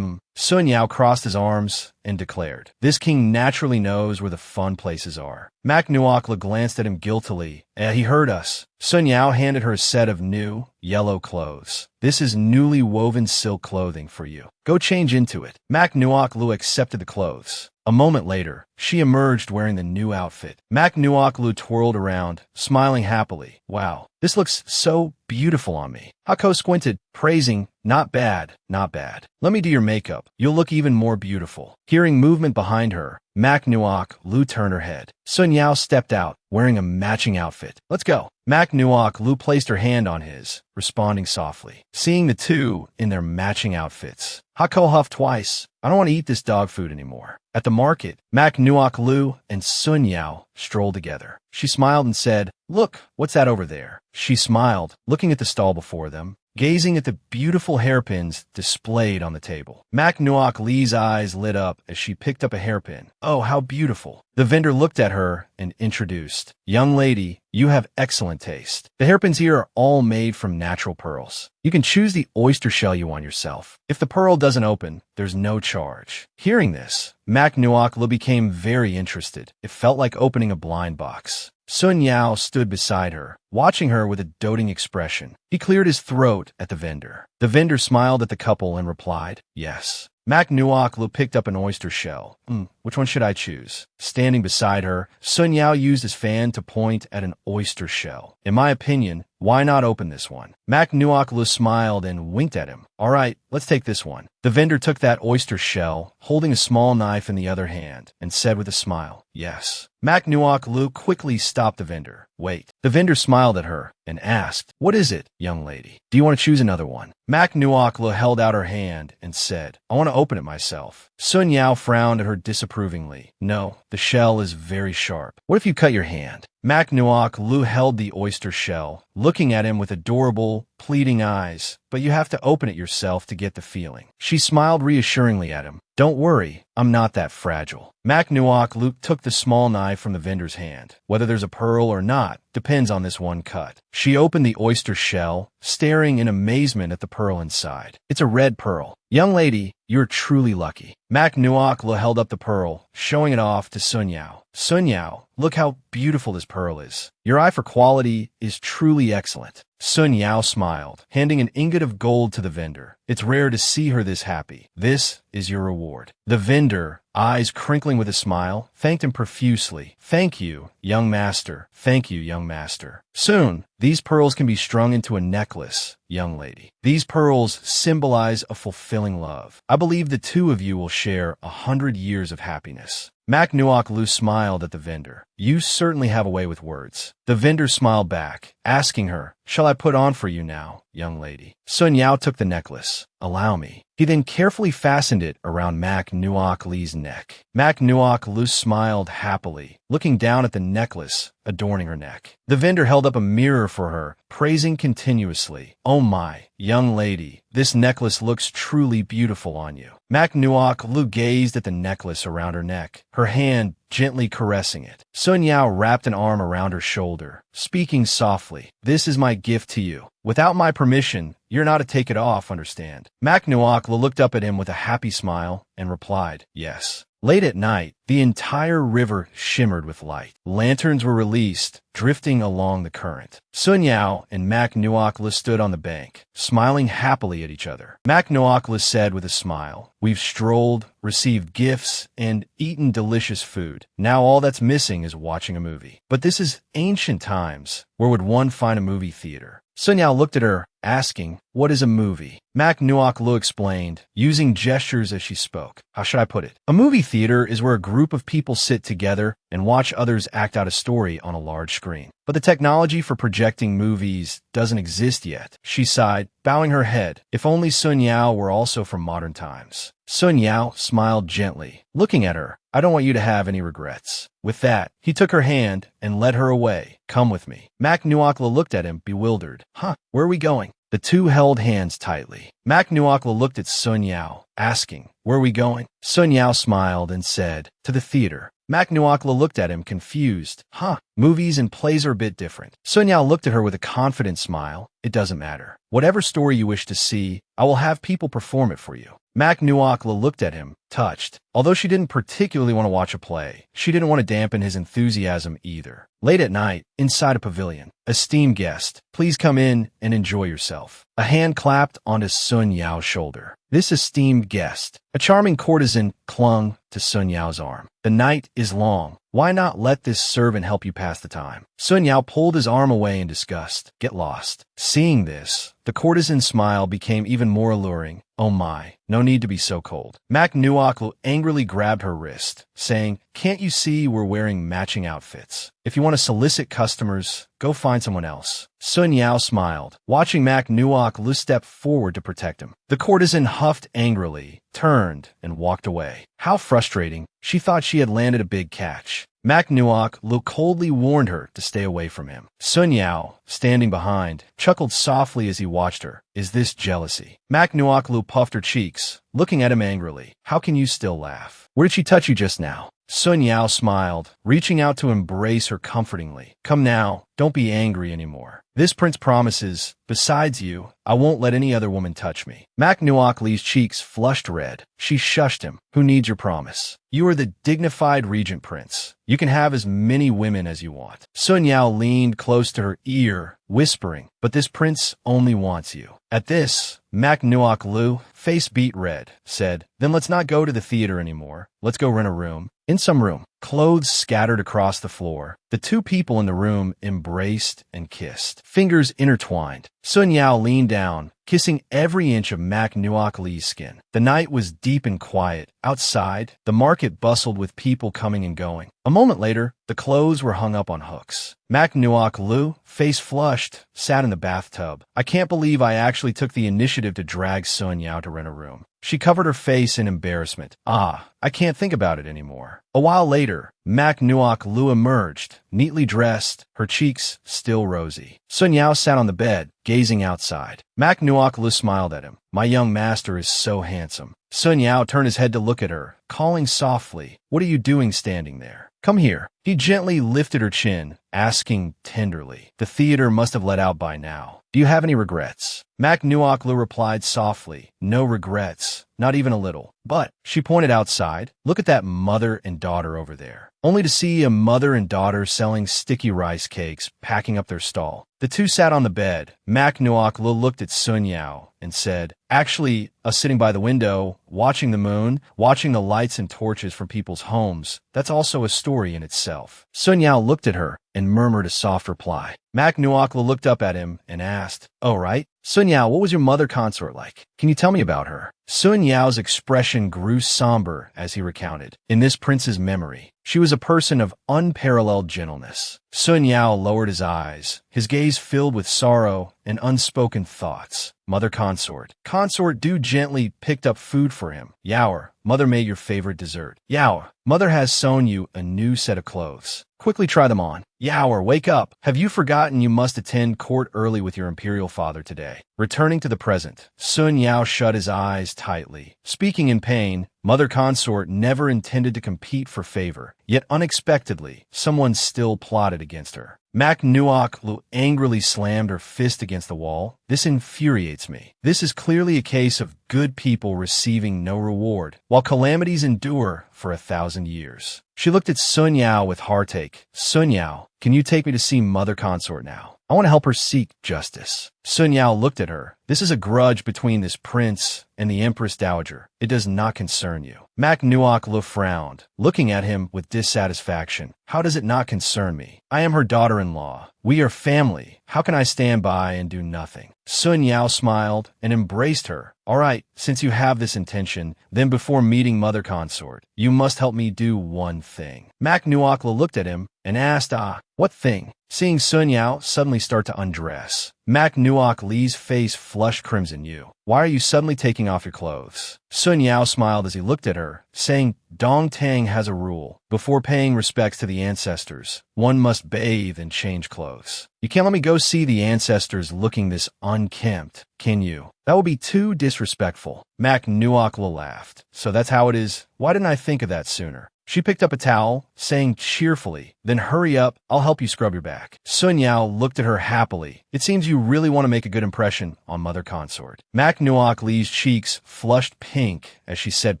Sun Yao crossed his arms and declared, "This king naturally knows where the fun places are." Mac Nuok-lu glanced at him guiltily. He heard us." Sun Yao handed her a set of new, yellow clothes. "This is newly woven silk clothing for you. Go change into it." Mac Nuok-lu accepted the clothes. A moment later, she emerged wearing the new outfit. Mac Nuok-lu twirled around, smiling happily. "Wow, this looks so beautiful on me." Hako squinted, praising, "Not bad, not bad. Let me do your makeup. You'll look even more beautiful." Hearing movement behind her, Mac Nuok-lu turned her head. Sun Yao stepped out, wearing a matching outfit. "Let's go." Mac Nuok-lu placed her hand on his, responding softly. Seeing the two in their matching outfits, Hako huffed twice. "I don't want to eat this dog food anymore." At the market, Mac Nuok-lu and Sun Yao strolled together. She smiled and said, "Look, what's that over there?" She smiled, looking at the stall before them, gazing at the beautiful hairpins displayed on the table. Mac Nuok-lu's eyes lit up as she picked up a hairpin. "Oh, how beautiful." The vendor looked at her and introduced, "Young lady, you have excellent taste. The hairpins here are all made from natural pearls. You can choose the oyster shell you want yourself. If the pearl doesn't open, there's no charge." Hearing this, Mac Nuok-lu became very interested. It felt like opening a blind box. Sun Yao stood beside her, watching her with a doting expression. He cleared his throat at the vendor. The vendor smiled at the couple and replied, "Yes." Mac Nuok-lu picked up an oyster shell. Which one should I choose?" Standing beside her, Sun Yao used his fan to point at an oyster shell. "In my opinion, why not open this one?" Mac Nuok-lu smiled and winked at him. "All right, let's take this one." The vendor took that oyster shell, holding a small knife in the other hand, and said with a smile, "Yes." Mac Nuok-lu quickly stopped the vendor. "Wait." The vendor smiled at her and asked, "What is it, young lady? Do you want to choose another one?" Mac Nuok-lu held out her hand and said, "I want to open it myself." Sun Yao frowned at her disapprovingly. "No, the shell is very sharp. What if you cut your hand?" Mac Nuok-lu held the oyster shell, looking at him with adorable, pleading eyes. "But you have to open it yourself to get the feeling." She smiled reassuringly at him. "Don't worry, I'm not that fragile." Mac Nuok-lu took the small knife from the vendor's hand. "Whether there's a pearl or not depends on this one cut." She opened the oyster shell, staring in amazement at the pearl inside. "It's a red pearl. Young lady, you're truly lucky." Mac Nuok-lu held up the pearl, showing it off to Sun Yao. "Sun Yao, look how beautiful this pearl is. Your eye for quality is truly excellent." Sun Yao smiled, handing an ingot of gold to the vendor. "It's rare to see her this happy. This is your reward." The vendor, eyes crinkling with a smile, thanked him profusely. "Thank you, young master. Thank you, young master. Soon, these pearls can be strung into a necklace, young lady. These pearls symbolize a fulfilling love. I believe the two of you will share 100 years of happiness." Mac Nuok-lu smiled at the vendor. "You certainly have a way with words." The vendor smiled back, asking her, "Shall I put on for you now, young lady?" Sun Yao took the necklace. "Allow me." He then carefully fastened it around Mac Nuok-lu's neck. Mac Nuok-lu smiled happily, looking down at the necklace adorning her neck. The vendor held up a mirror for her, praising continuously. "Oh my, young lady, this necklace looks truly beautiful on you." Mac Nuok-lu gazed at the necklace around her neck, her hand gently caressing it. Sun Yao wrapped an arm around her shoulder, speaking softly. "This is my gift to you. Without my permission, you're not to take it off, understand?" Mac Nuok-lu looked up at him with a happy smile and replied, "Yes." Late at night, the entire river shimmered with light. Lanterns were released, drifting along the current. Sun Yao and Mac Nuok-lu stood on the bank, smiling happily at each other. Mac Nuok-lu said with a smile, "We've strolled, received gifts, and eaten delicious food. Now all that's missing is watching a movie." But this is ancient times. Where would one find a movie theater? Sun Yao looked at her, asking, "What is a movie?" Mac Nuok-lu explained, using gestures as she spoke. "How should I put it? A movie theater is where a group of people sit together and watch others act out a story on a large screen. But the technology for projecting movies doesn't exist yet." She sighed, bowing her head. If only Sun Yao were also from modern times. Sun Yao smiled gently, looking at her. "I don't want you to have any regrets." With that, he took her hand and led her away. "Come with me." Mac Nuok-lu looked at him, bewildered. Where are we going?" The two held hands tightly. Mac Nuok-lu looked at Sun Yao, asking, "Where are we going?" Sun Yao smiled and said, "To the theater." Mak Nuakla looked at him, confused. Huh, movies and plays are a bit different. Sun Yao looked at her with a confident smile. It doesn't matter. Whatever story you wish to see, I will have people perform it for you. Mak Nuakla looked at him, touched. Although she didn't particularly want to watch a play, she didn't want to dampen his enthusiasm either. Late at night, inside a pavilion, esteemed guest, please come in and enjoy yourself. A hand clapped onto Sun Yao's shoulder. This esteemed guest, a charming courtesan, clung to Sun Yao's arm. The night is long. Why not let this servant help you pass the time? Sun Yao pulled his arm away in disgust. Get lost. Seeing this, the courtesan's smile became even more alluring. Oh my, no need to be so cold. Mak Nuaklu angrily grabbed her wrist, saying, can't you see we're wearing matching outfits? If you want to solicit customers, go find someone else. Sun Yao smiled, watching Mak Nuaklu step forward to protect him. The courtesan huffed angrily, turned, and walked away. How frustrating. She thought she had landed a big catch. Mak Nuaklu coldly warned her to stay away from him. Sun Yao, standing behind, chuckled softly as he watched her. Is this jealousy? Mak Nuaklu puffed her cheeks, looking at him angrily. How can you still laugh? Where did she touch you just now? Sun Yao smiled, reaching out to embrace her comfortingly. Come now, don't be angry anymore. This prince promises, besides you, I won't let any other woman touch me. Mak Nuakli's cheeks flushed red. She shushed him. Who needs your promise? You are the dignified regent prince. You can have as many women as you want. Sun Yao leaned close to her ear, whispering, but this prince only wants you. At this, Mak Nuaklu, face beet red, said, then let's not go to the theater anymore. Let's go rent a room. In some room, clothes scattered across the floor. The two people in the room embraced and kissed, fingers intertwined. Sun Yao leaned down, kissing every inch of Mak Nuakli's skin. The night was deep and quiet. Outside, the market bustled with people coming and going. A moment later, the clothes were hung up on hooks. Mak Nuaklu, face flushed, sat in the bathtub. I can't believe I actually took the initiative to drag Sun Yao to rent a room. She covered her face in embarrassment. I can't think about it anymore. A while later, Mak Nuaklu emerged, neatly dressed, her cheeks still rosy. Sun Yao sat on the bed, gazing outside. Mak Nuaklu smiled at him. My young master is so handsome. Sun Yao turned his head to look at her, calling softly, what are you doing standing there? Come here. He gently lifted her chin, asking tenderly. The theater must have let out by now. Do you have any regrets? Mak Nuaklu replied softly, no regrets, not even a little. But, she pointed outside, look at that mother and daughter over there. Only to see a mother and daughter selling sticky rice cakes, packing up their stall. The two sat on the bed. Mak Nuaklu looked at Sun Yao and said, actually, us sitting by the window, watching the moon, watching the lights and torches from people's homes, that's also a story in itself. Sun Yao looked at her and murmured a soft reply. Mak Nuaklu looked up at him and asked, oh, right? Sun Yao, what was your mother consort like? Can you tell me about her? Sun Yao's expression grew somber as he recounted. In this prince's memory, she was a person of unparalleled gentleness. Sun Yao lowered his eyes, his gaze filled with sorrow and unspoken thoughts. Mother consort. Consort Du gently picked up food for him. Yaoer, mother made your favorite dessert. Yaoer, mother has sewn you a new set of clothes. Quickly try them on. Yaoer, wake up. Have you forgotten you must attend court early with your imperial father today? Returning to the present, Sun Yao shut his eyes tightly. Speaking in pain, mother consort never intended to compete for favor, yet unexpectedly, someone still plotted against her. Mak Nuaklu angrily slammed her fist against the wall. This infuriates me. This is clearly a case of good people receiving no reward, while calamities endure for 1,000 years. She looked at Sun Yao with heartache. Sun Yao, can you take me to see mother consort now? I want to help her seek justice. Sun Yao looked at her. This is a grudge between this prince and the Empress Dowager. It does not concern you. Mak Nuaklu frowned, looking at him with dissatisfaction. How does it not concern me? I am her daughter-in-law. We are family. How can I stand by and do nothing? Sun Yao smiled and embraced her. All right, since you have this intention, then before meeting mother consort, you must help me do one thing. Mak Nuaklu looked at him and asked, what thing? Seeing Sun Yao suddenly start to undress, Mak Nuakli's face flushed crimson. Why are you suddenly taking off your clothes? Sun Yao smiled as he looked at her, saying, Dong Tang has a rule. Before paying respects to the ancestors, one must bathe and change clothes. You can't let me go see the ancestors looking this unkempt, can you? That would be too disrespectful. Mak Nuaklu laughed. So that's how it is. Why didn't I think of that sooner? She picked up a towel, saying cheerfully, "Then hurry up, I'll help you scrub your back." Sun Yao looked at her happily. "It seems you really want to make a good impression on Mother Consort." Mak Nuok Lee's cheeks flushed pink as she said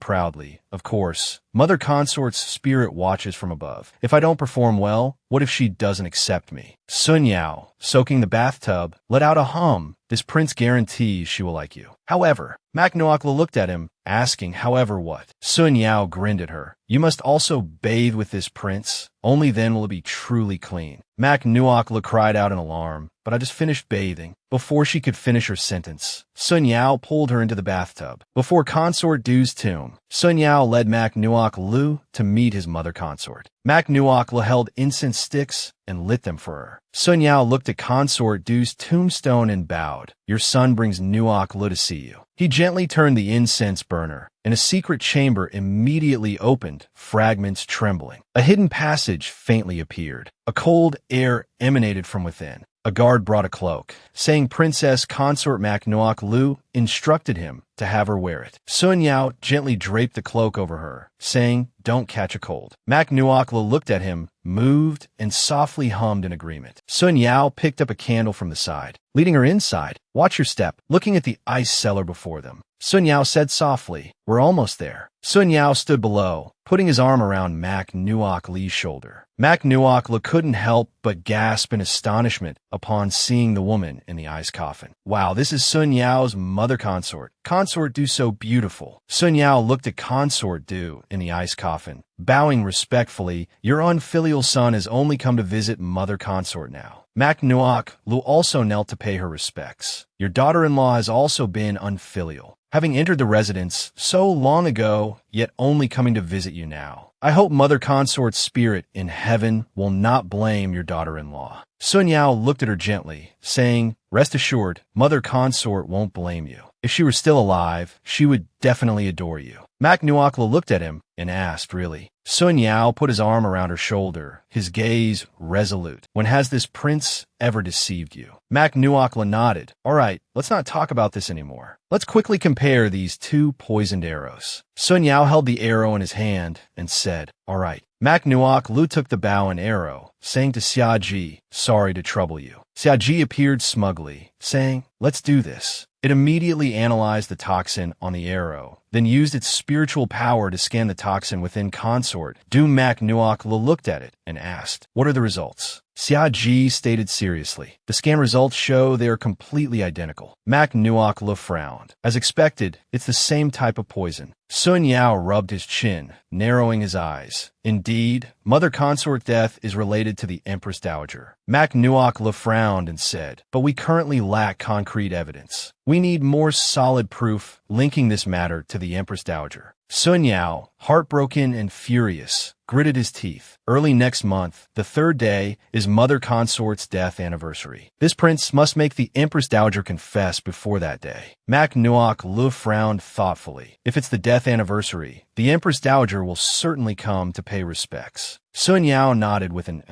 proudly, "Of course, Mother Consort's spirit watches from above. If I don't perform well, what if she doesn't accept me?" Sun Yao, soaking the bathtub, let out a hum. "This prince guarantees she will like you." However, Mak Nuokla looked at him, asking, "However what?" Sun Yao grinned at her. "You must also bathe with this prince. Only then will it be truly clean." Mak Nuokla cried out in alarm, "But I just finished bathing." Before she could finish her sentence, Sun Yao pulled her into the bathtub. Before Consort Du's tomb, Sun Yao led Mak Nuok Lu to meet his mother consort. Mak Nuok held incense sticks and lit them for her. Sun Yao looked at Consort Du's tombstone and bowed. "Your son brings Nuok Lu to see you." He gently turned the incense burner, and a secret chamber immediately opened, fragments trembling. A hidden passage faintly appeared. A cold air emanated from within. A guard brought a cloak, saying Princess Consort Mak Nuok Lu instructed him to have her wear it. Sun Yao gently draped the cloak over her, saying, "Don't catch a cold." Mak Nuok Lu looked at him, moved, and softly hummed in agreement. Sun Yao picked up a candle from the side, leading her inside. "Watch your step," looking at the ice cellar before them. Sun Yao said softly, "We're almost there." Sun Yao stood below, putting his arm around Mak Nuok Lee's shoulder. Mak Nuok Le couldn't help but gasp in astonishment upon seeing the woman in the ice coffin. "Wow, this is Sun Yao's mother consort. Consort Du so beautiful." Sun Yao looked at Consort Du in the ice coffin, bowing respectfully. "Your unfilial son has only come to visit mother consort now." Mak Nuok Lu also knelt to pay her respects. "Your daughter-in-law has also been unfilial, having entered the residence so long ago, yet only coming to visit you now. I hope Mother Consort's spirit in heaven will not blame your daughter-in-law." Sun Yao looked at her gently, saying, "Rest assured, Mother Consort won't blame you. If she were still alive, she would definitely adore you." Mak Nuokla looked at him and asked, "Really?" Sun Yao put his arm around her shoulder, his gaze resolute. "When has this prince ever deceived you?" Mak Nuokla nodded. "All right, let's not talk about this anymore. Let's quickly compare these two poisoned arrows." Sun Yao held the arrow in his hand and said, "All right." Mak Nuok Lu took the bow and arrow, saying to Xia Ji, "Sorry to trouble you." Xia Ji appeared smugly, saying, "Let's do this." It immediately analyzed the toxin on the arrow, then used its spiritual power to scan the toxin within Consort. Mak Nuok Lu looked at it and asked, "What are the results?" Xia Ji stated seriously, "The scan results show they are completely identical." Mak Nuok Lu frowned. As expected, it's the same type of poison. Sun Yao rubbed his chin, narrowing his eyes. "Indeed, Mother Consort death is related to the Empress Dowager." Mak Nuok Lu frowned and said, "But we currently lack concrete evidence. We need more solid proof linking this matter to the Empress Dowager." Sun Yao, heartbroken and furious, gritted his teeth. "Early next month, the third day, is Mother Consort's death anniversary. This prince must make the Empress Dowager confess before that day." Mak Nuok Lu frowned thoughtfully. "If it's the death anniversary, the Empress Dowager will certainly come to pay respects." Sun Yao nodded with an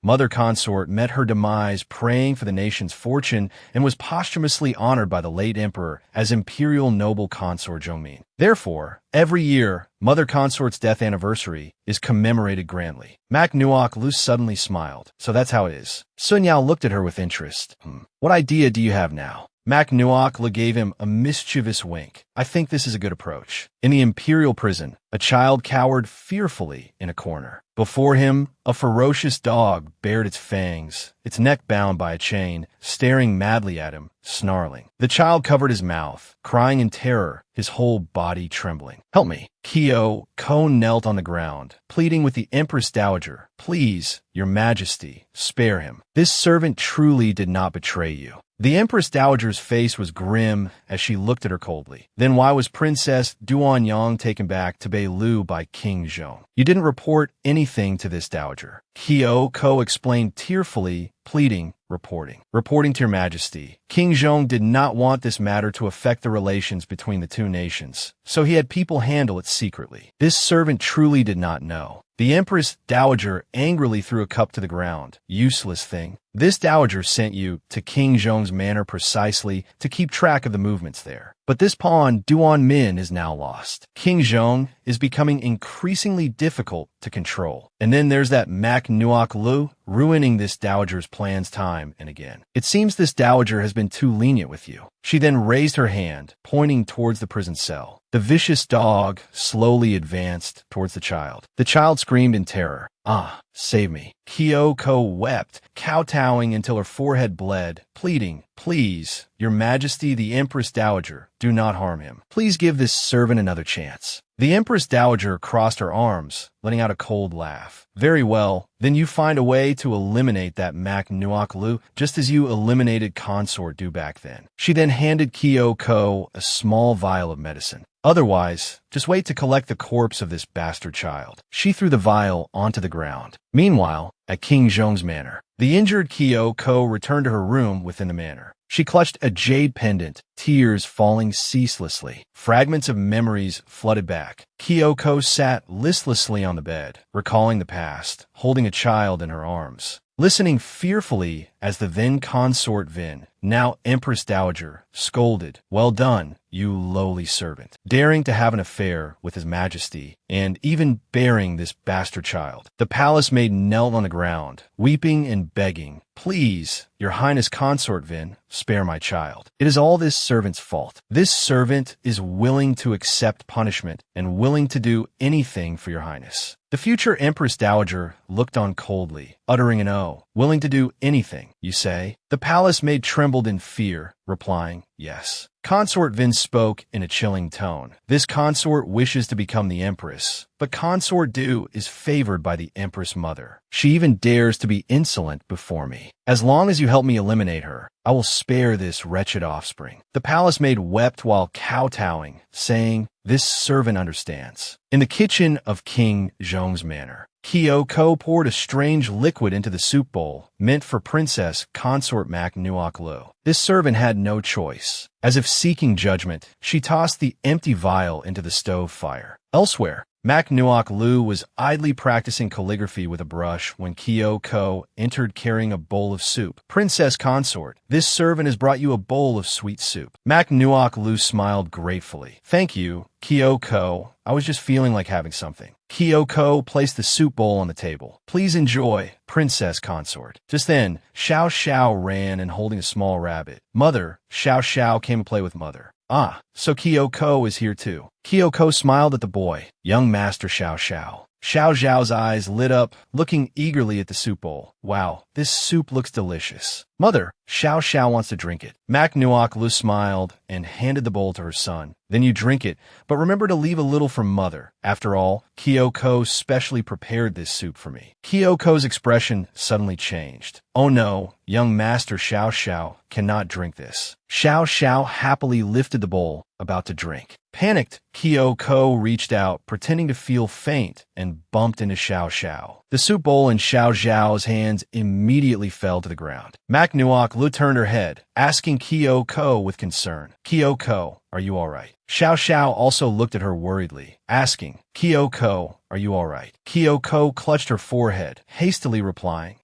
Mother Consort met her demise praying for the nation's fortune and was posthumously honored by the late emperor as Imperial Noble Consort Zhongmin. Therefore, every year, Mother Consort's death anniversary is commemorated grandly. Mak Nuok Lu suddenly smiled. "So that's how it is." Sun Yao looked at her with interest. "What idea do you have now?" Mak Nuok Lu gave him a mischievous wink. "I think this is a good approach." In the imperial prison, a child cowered fearfully in a corner. Before him, a ferocious dog bared its fangs, its neck bound by a chain, staring madly at him, snarling. The child covered his mouth, crying in terror, his whole body trembling. "Help me." Kyo Ko knelt on the ground, pleading with the Empress Dowager. "Please, Your Majesty, spare him. This servant truly did not betray you." The Empress Dowager's face was grim as she looked at her coldly. "Then why was Princess Duanyang taken back to Beilu by King Zhong? You didn't report anything to this Dowager." Kyo Ko explained tearfully, pleading, Reporting to Your Majesty. King Zhong did not want this matter to affect the relations between the two nations, so he had people handle it secretly. This servant truly did not know. The Empress Dowager angrily threw a cup to the ground. Useless thing. This dowager sent you to King Zhong's manor precisely to keep track of the movements there. But this pawn, Duan Min, is now lost. King Zhong is becoming increasingly difficult to control. And then there's that Mac Nuoc Lu, ruining this dowager's plans time and again. It seems this dowager has been too lenient with you. She then raised her hand, pointing towards the prison cell. The vicious dog slowly advanced towards the child. The child screamed in terror. Ah, save me. Kyoko wept, kowtowing until her forehead bled, pleading, "Please, Your Majesty the Empress Dowager, do not harm him. Please give this servant another chance." The Empress Dowager crossed her arms, letting out a cold laugh. "Very well, then you find a way to eliminate that Mac Nuoc Lu, just as you eliminated Consort Du back then." She then handed Kyoko a small vial of medicine. "Otherwise, just wait to collect the corpse of this bastard child." She threw the vial onto the ground. Meanwhile, at King Zhong's manor, the injured Kyoko returned to her room within the manor. She clutched a jade pendant, tears falling ceaselessly. Fragments of memories flooded back. Kyoko sat listlessly on the bed, recalling the past, holding a child in her arms, listening fearfully as the then consort Vin, now Empress Dowager, scolded, "Well done, you lowly servant, daring to have an affair with His Majesty, and even bearing this bastard child." The palace maid knelt on the ground, weeping and begging, "Please, Your Highness Consort Vin, spare my child. It is all this servant's fault. This servant is willing to accept punishment and willing to do anything for Your Highness." The future Empress Dowager looked on coldly, uttering an "Oh, willing to do anything, you say?" The palace maid trembled in fear, replying, "Yes." Consort Vin spoke in a chilling tone. "This consort wishes to become the empress, but Consort Du is favored by the Empress Mother. She even dares to be insolent before me. As long as you help me eliminate her, I will spare this wretched offspring." The palace maid wept while kowtowing, saying, "This servant understands." In the kitchen of King Zhong's manor, Kyoko poured a strange liquid into the soup bowl, meant for Princess Consort Mac Nuoc Lu. This servant had no choice. As if seeking judgment, she tossed the empty vial into the stove fire. Elsewhere, Mac Nuoc Lu was idly practicing calligraphy with a brush when Kyoko entered carrying a bowl of soup. "Princess Consort, this servant has brought you a bowl of sweet soup." Mac Nuoc Lu smiled gratefully. "Thank you, Kyoko. I was just feeling like having something." Kyoko placed the soup bowl on the table. "Please enjoy, Princess Consort." Just then, Xiao Xiao ran and holding a small rabbit. "Mother." Xiao Xiao came to play with Mother. "Ah, so Kyoko is here too." Kyoko smiled at the boy. "Young Master Xiao Xiao." Xiao Xiao's eyes lit up, looking eagerly at the soup bowl. "Wow, this soup looks delicious." "Mother." Xiao Xiao wants to drink it. Mac Nuoc Lu smiled and handed the bowl to her son. "Then you drink it, but remember to leave a little for Mother. After all, Kyoko specially prepared this soup for me." Kyoko's expression suddenly changed. "Oh no, young Master Xiao Xiao cannot drink this." Xiao Xiao happily lifted the bowl, about to drink. Panicked, Kyoko reached out, pretending to feel faint, and bumped into Xiao Xiao. The soup bowl in Xiao Xiao's hands immediately fell to the ground. Mac Nuoc Lu turned her head, asking Kyoko with concern, "Kyoko, are you all right?" Xiao Xiao also looked at her worriedly, asking, "Kyoko, are you all right?" Kyoko clutched her forehead, hastily replying,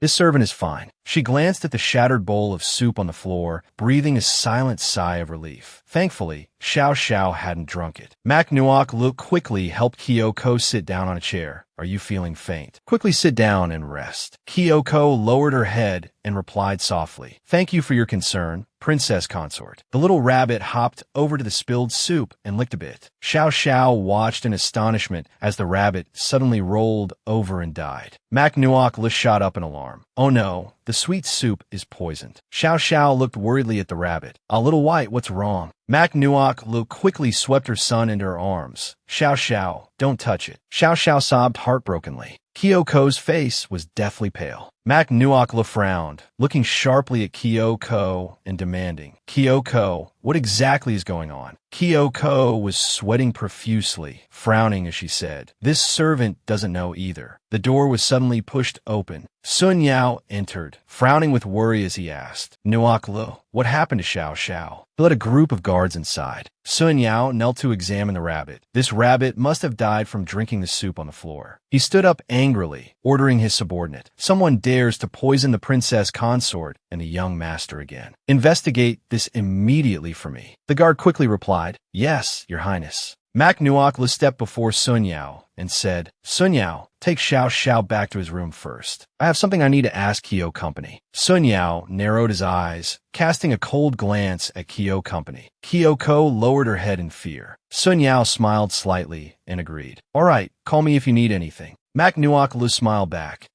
This servant is fine." She glanced at the shattered bowl of soup on the floor, breathing a silent sigh of relief. Thankfully, Xiao Xiao hadn't drunk it. Mac Nuoc Lu quickly helped Kyoko sit down on a chair. "Are you feeling faint? Quickly sit down and rest." Kyoko lowered her head and replied softly, "Thank you for your concern, Princess Consort." The little rabbit hopped over to the spilled soup and licked a bit. Xiao Xiao watched in astonishment as the rabbit suddenly rolled over and died. Mac Nuoc Lu shot up in alarm. "Oh no, the sweet soup is poisoned." Xiao Xiao looked worriedly at the rabbit. "A little white, what's wrong?" Mac Nuoc Lu quickly swept her son into her arms. "Xiao Xiao, don't touch it." Xiao Xiao sobbed heartbrokenly. Kyoko's face was deathly pale. Mac Nuokla frowned, looking sharply at Kyoko and demanding, Kyoko, what exactly is going on? Kyoko was sweating profusely, frowning as she said, this servant doesn't know either. The door was suddenly pushed open. Sun Yao entered, frowning with worry as he asked, Nuokla, what happened to Xiao Xiao? He led a group of guards inside. Sun Yao knelt to examine the rabbit. This rabbit must have died from drinking the soup on the floor. He stood up angrily, ordering his subordinate, someone dares to poison the princess consort and the young master again. Investigate this immediately for me. The guard quickly replied, yes, your highness. Mac Nuokla stepped before Sun Yao and said, Sun Yao, take Xiao Xiao back to his room first. I have something I need to ask Kyo Company. Sun Yao narrowed his eyes, casting a cold glance at Kyo Company. Kyoko lowered her head in fear. Sun Yao smiled slightly and agreed. All right, call me if you need anything. Mac Nuokla smiled back.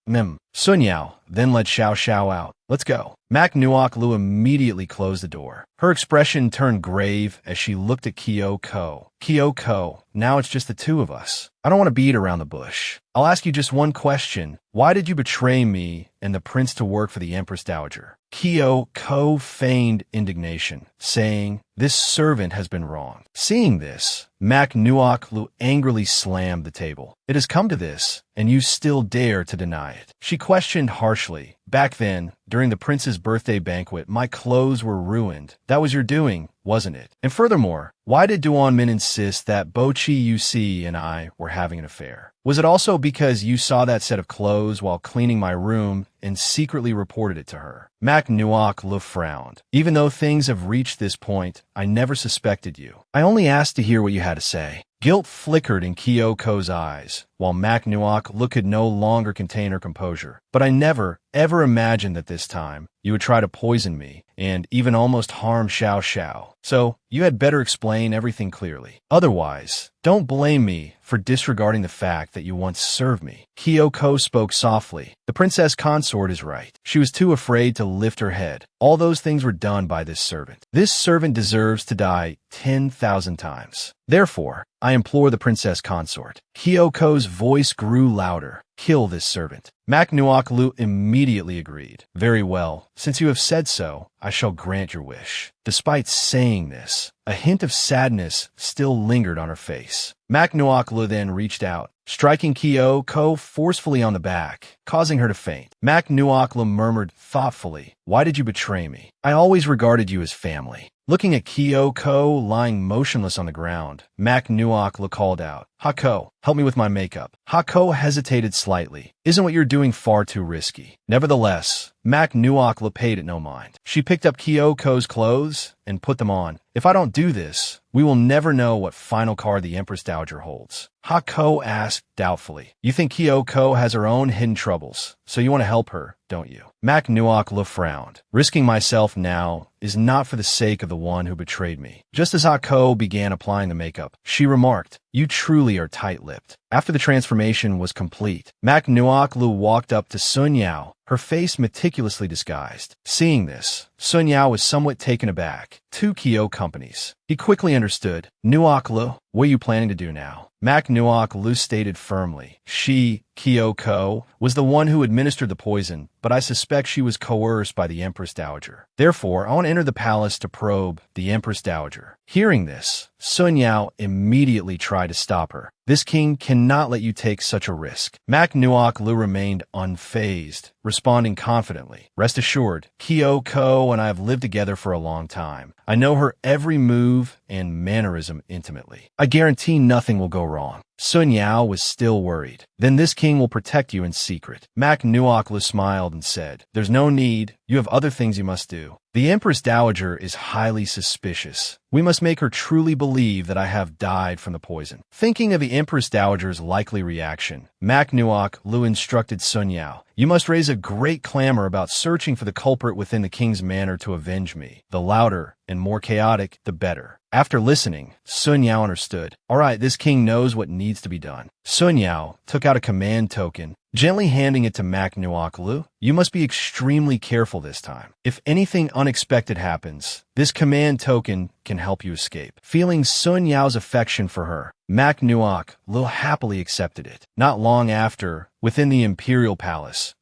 Sun Yao then led Xiao Xiao out. Let's go. Mac Nuokla immediately closed the door. Her expression turned grave as she looked at Kyoko. Kyoko, now it's just the two of us. I don't want to beat around the bush. I'll ask you just one question. Why did you betray me and the prince to work for the Empress Dowager? Kyoko feigned indignation, saying, this servant has been wronged. Seeing this, Mac Nuokla angrily slammed the table. It has come to this, and you still dare to deny it. She questioned harshly. Back then, during the prince's birthday banquet, my clothes were ruined. That was your doing, wasn't it? And furthermore, why did Duan Min insist that Bochi Yusi and I were having an affair? Was it also because you saw that set of clothes while cleaning my room and secretly reported it to her? Mac Nuokla frowned. Even though things have reached this point, I never suspected you. I only asked to hear what you had to say. Guilt flickered in Kyoko's eyes, while Mac Nuokla could no longer contain her composure. But I never, ever imagined that this time you would try to poison me and even almost harm Xiao Xiao. So you had better explain everything clearly. Otherwise, don't blame me for disregarding the fact that you once served me. Kyoko spoke softly. The princess consort is right. She was too afraid to lift her head. All those things were done by this servant. This servant deserves to die 10,000 times. Therefore, I implore the princess consort. Kyoko's voice grew louder. Kill this servant. Mac Nuokla immediately agreed. Very well. Since you have said so, I shall grant your wish. Despite saying this, a hint of sadness still lingered on her face. Mac Nuokla then reached out, striking Kyoko forcefully on the back, causing her to faint. Mac Nuokla murmured thoughtfully, why did you betray me? I always regarded you as family. Looking at Kyoko lying motionless on the ground, Mac Nuokla called out, Hako, help me with my makeup. Hako hesitated slightly. Isn't what you're doing far too risky? Nevertheless, Mac Nuokla paid it no mind. She picked up Kyoko's clothes and put them on. If I don't do this, we will never know what final card the Empress Dowager holds. Hako asked doubtfully. You think Kyoko has her own hidden troubles, so you want to help her, don't you? Mac Nuokla frowned. Risking myself now is not for the sake of the one who betrayed me. Just as Hako began applying the makeup, she remarked, you truly are tight-lipped. After the transformation was complete, Mac Nuokla walked up to Sun Yao, her face meticulously disguised. Seeing this, Sun Yao was somewhat taken aback. 2 Kyo companies. He quickly understood. Nuokla, what are you planning to do now? Mac Nuokla stated firmly. She, Kyoko, was the one who administered the poison, but I suspect she was coerced by the Empress Dowager. Therefore, I want to enter the palace to probe the Empress Dowager. Hearing this, Sun Yao immediately tried to stop her. This king cannot let you take such a risk. Mac Nuokla remained unfazed, responding confidently. Rest assured, Kyoko and I have lived together for a long time. I know her every move and mannerism intimately. I guarantee nothing will go wrong. Sun Yao was still worried. Then this king will protect you in secret. Mac Nuokla smiled and said, there's no need. You have other things you must do. The Empress Dowager is highly suspicious. We must make her truly believe that I have died from the poison. Thinking of the Empress Dowager's likely reaction, Mac Nuokla instructed Sun Yao, you must raise a great clamor about searching for the culprit within the king's manor to avenge me. The louder and more chaotic, the better. After listening, Sun Yao understood. All right, this king knows what needs to be done. Sun Yao took out a command token, gently handing it to Mak Nuok Lu. You must be extremely careful this time. If anything unexpected happens, this command token can help you escape. Feeling Sun Yao's affection for her, Mak Nuok Lu happily accepted it. Not long after, within the imperial palace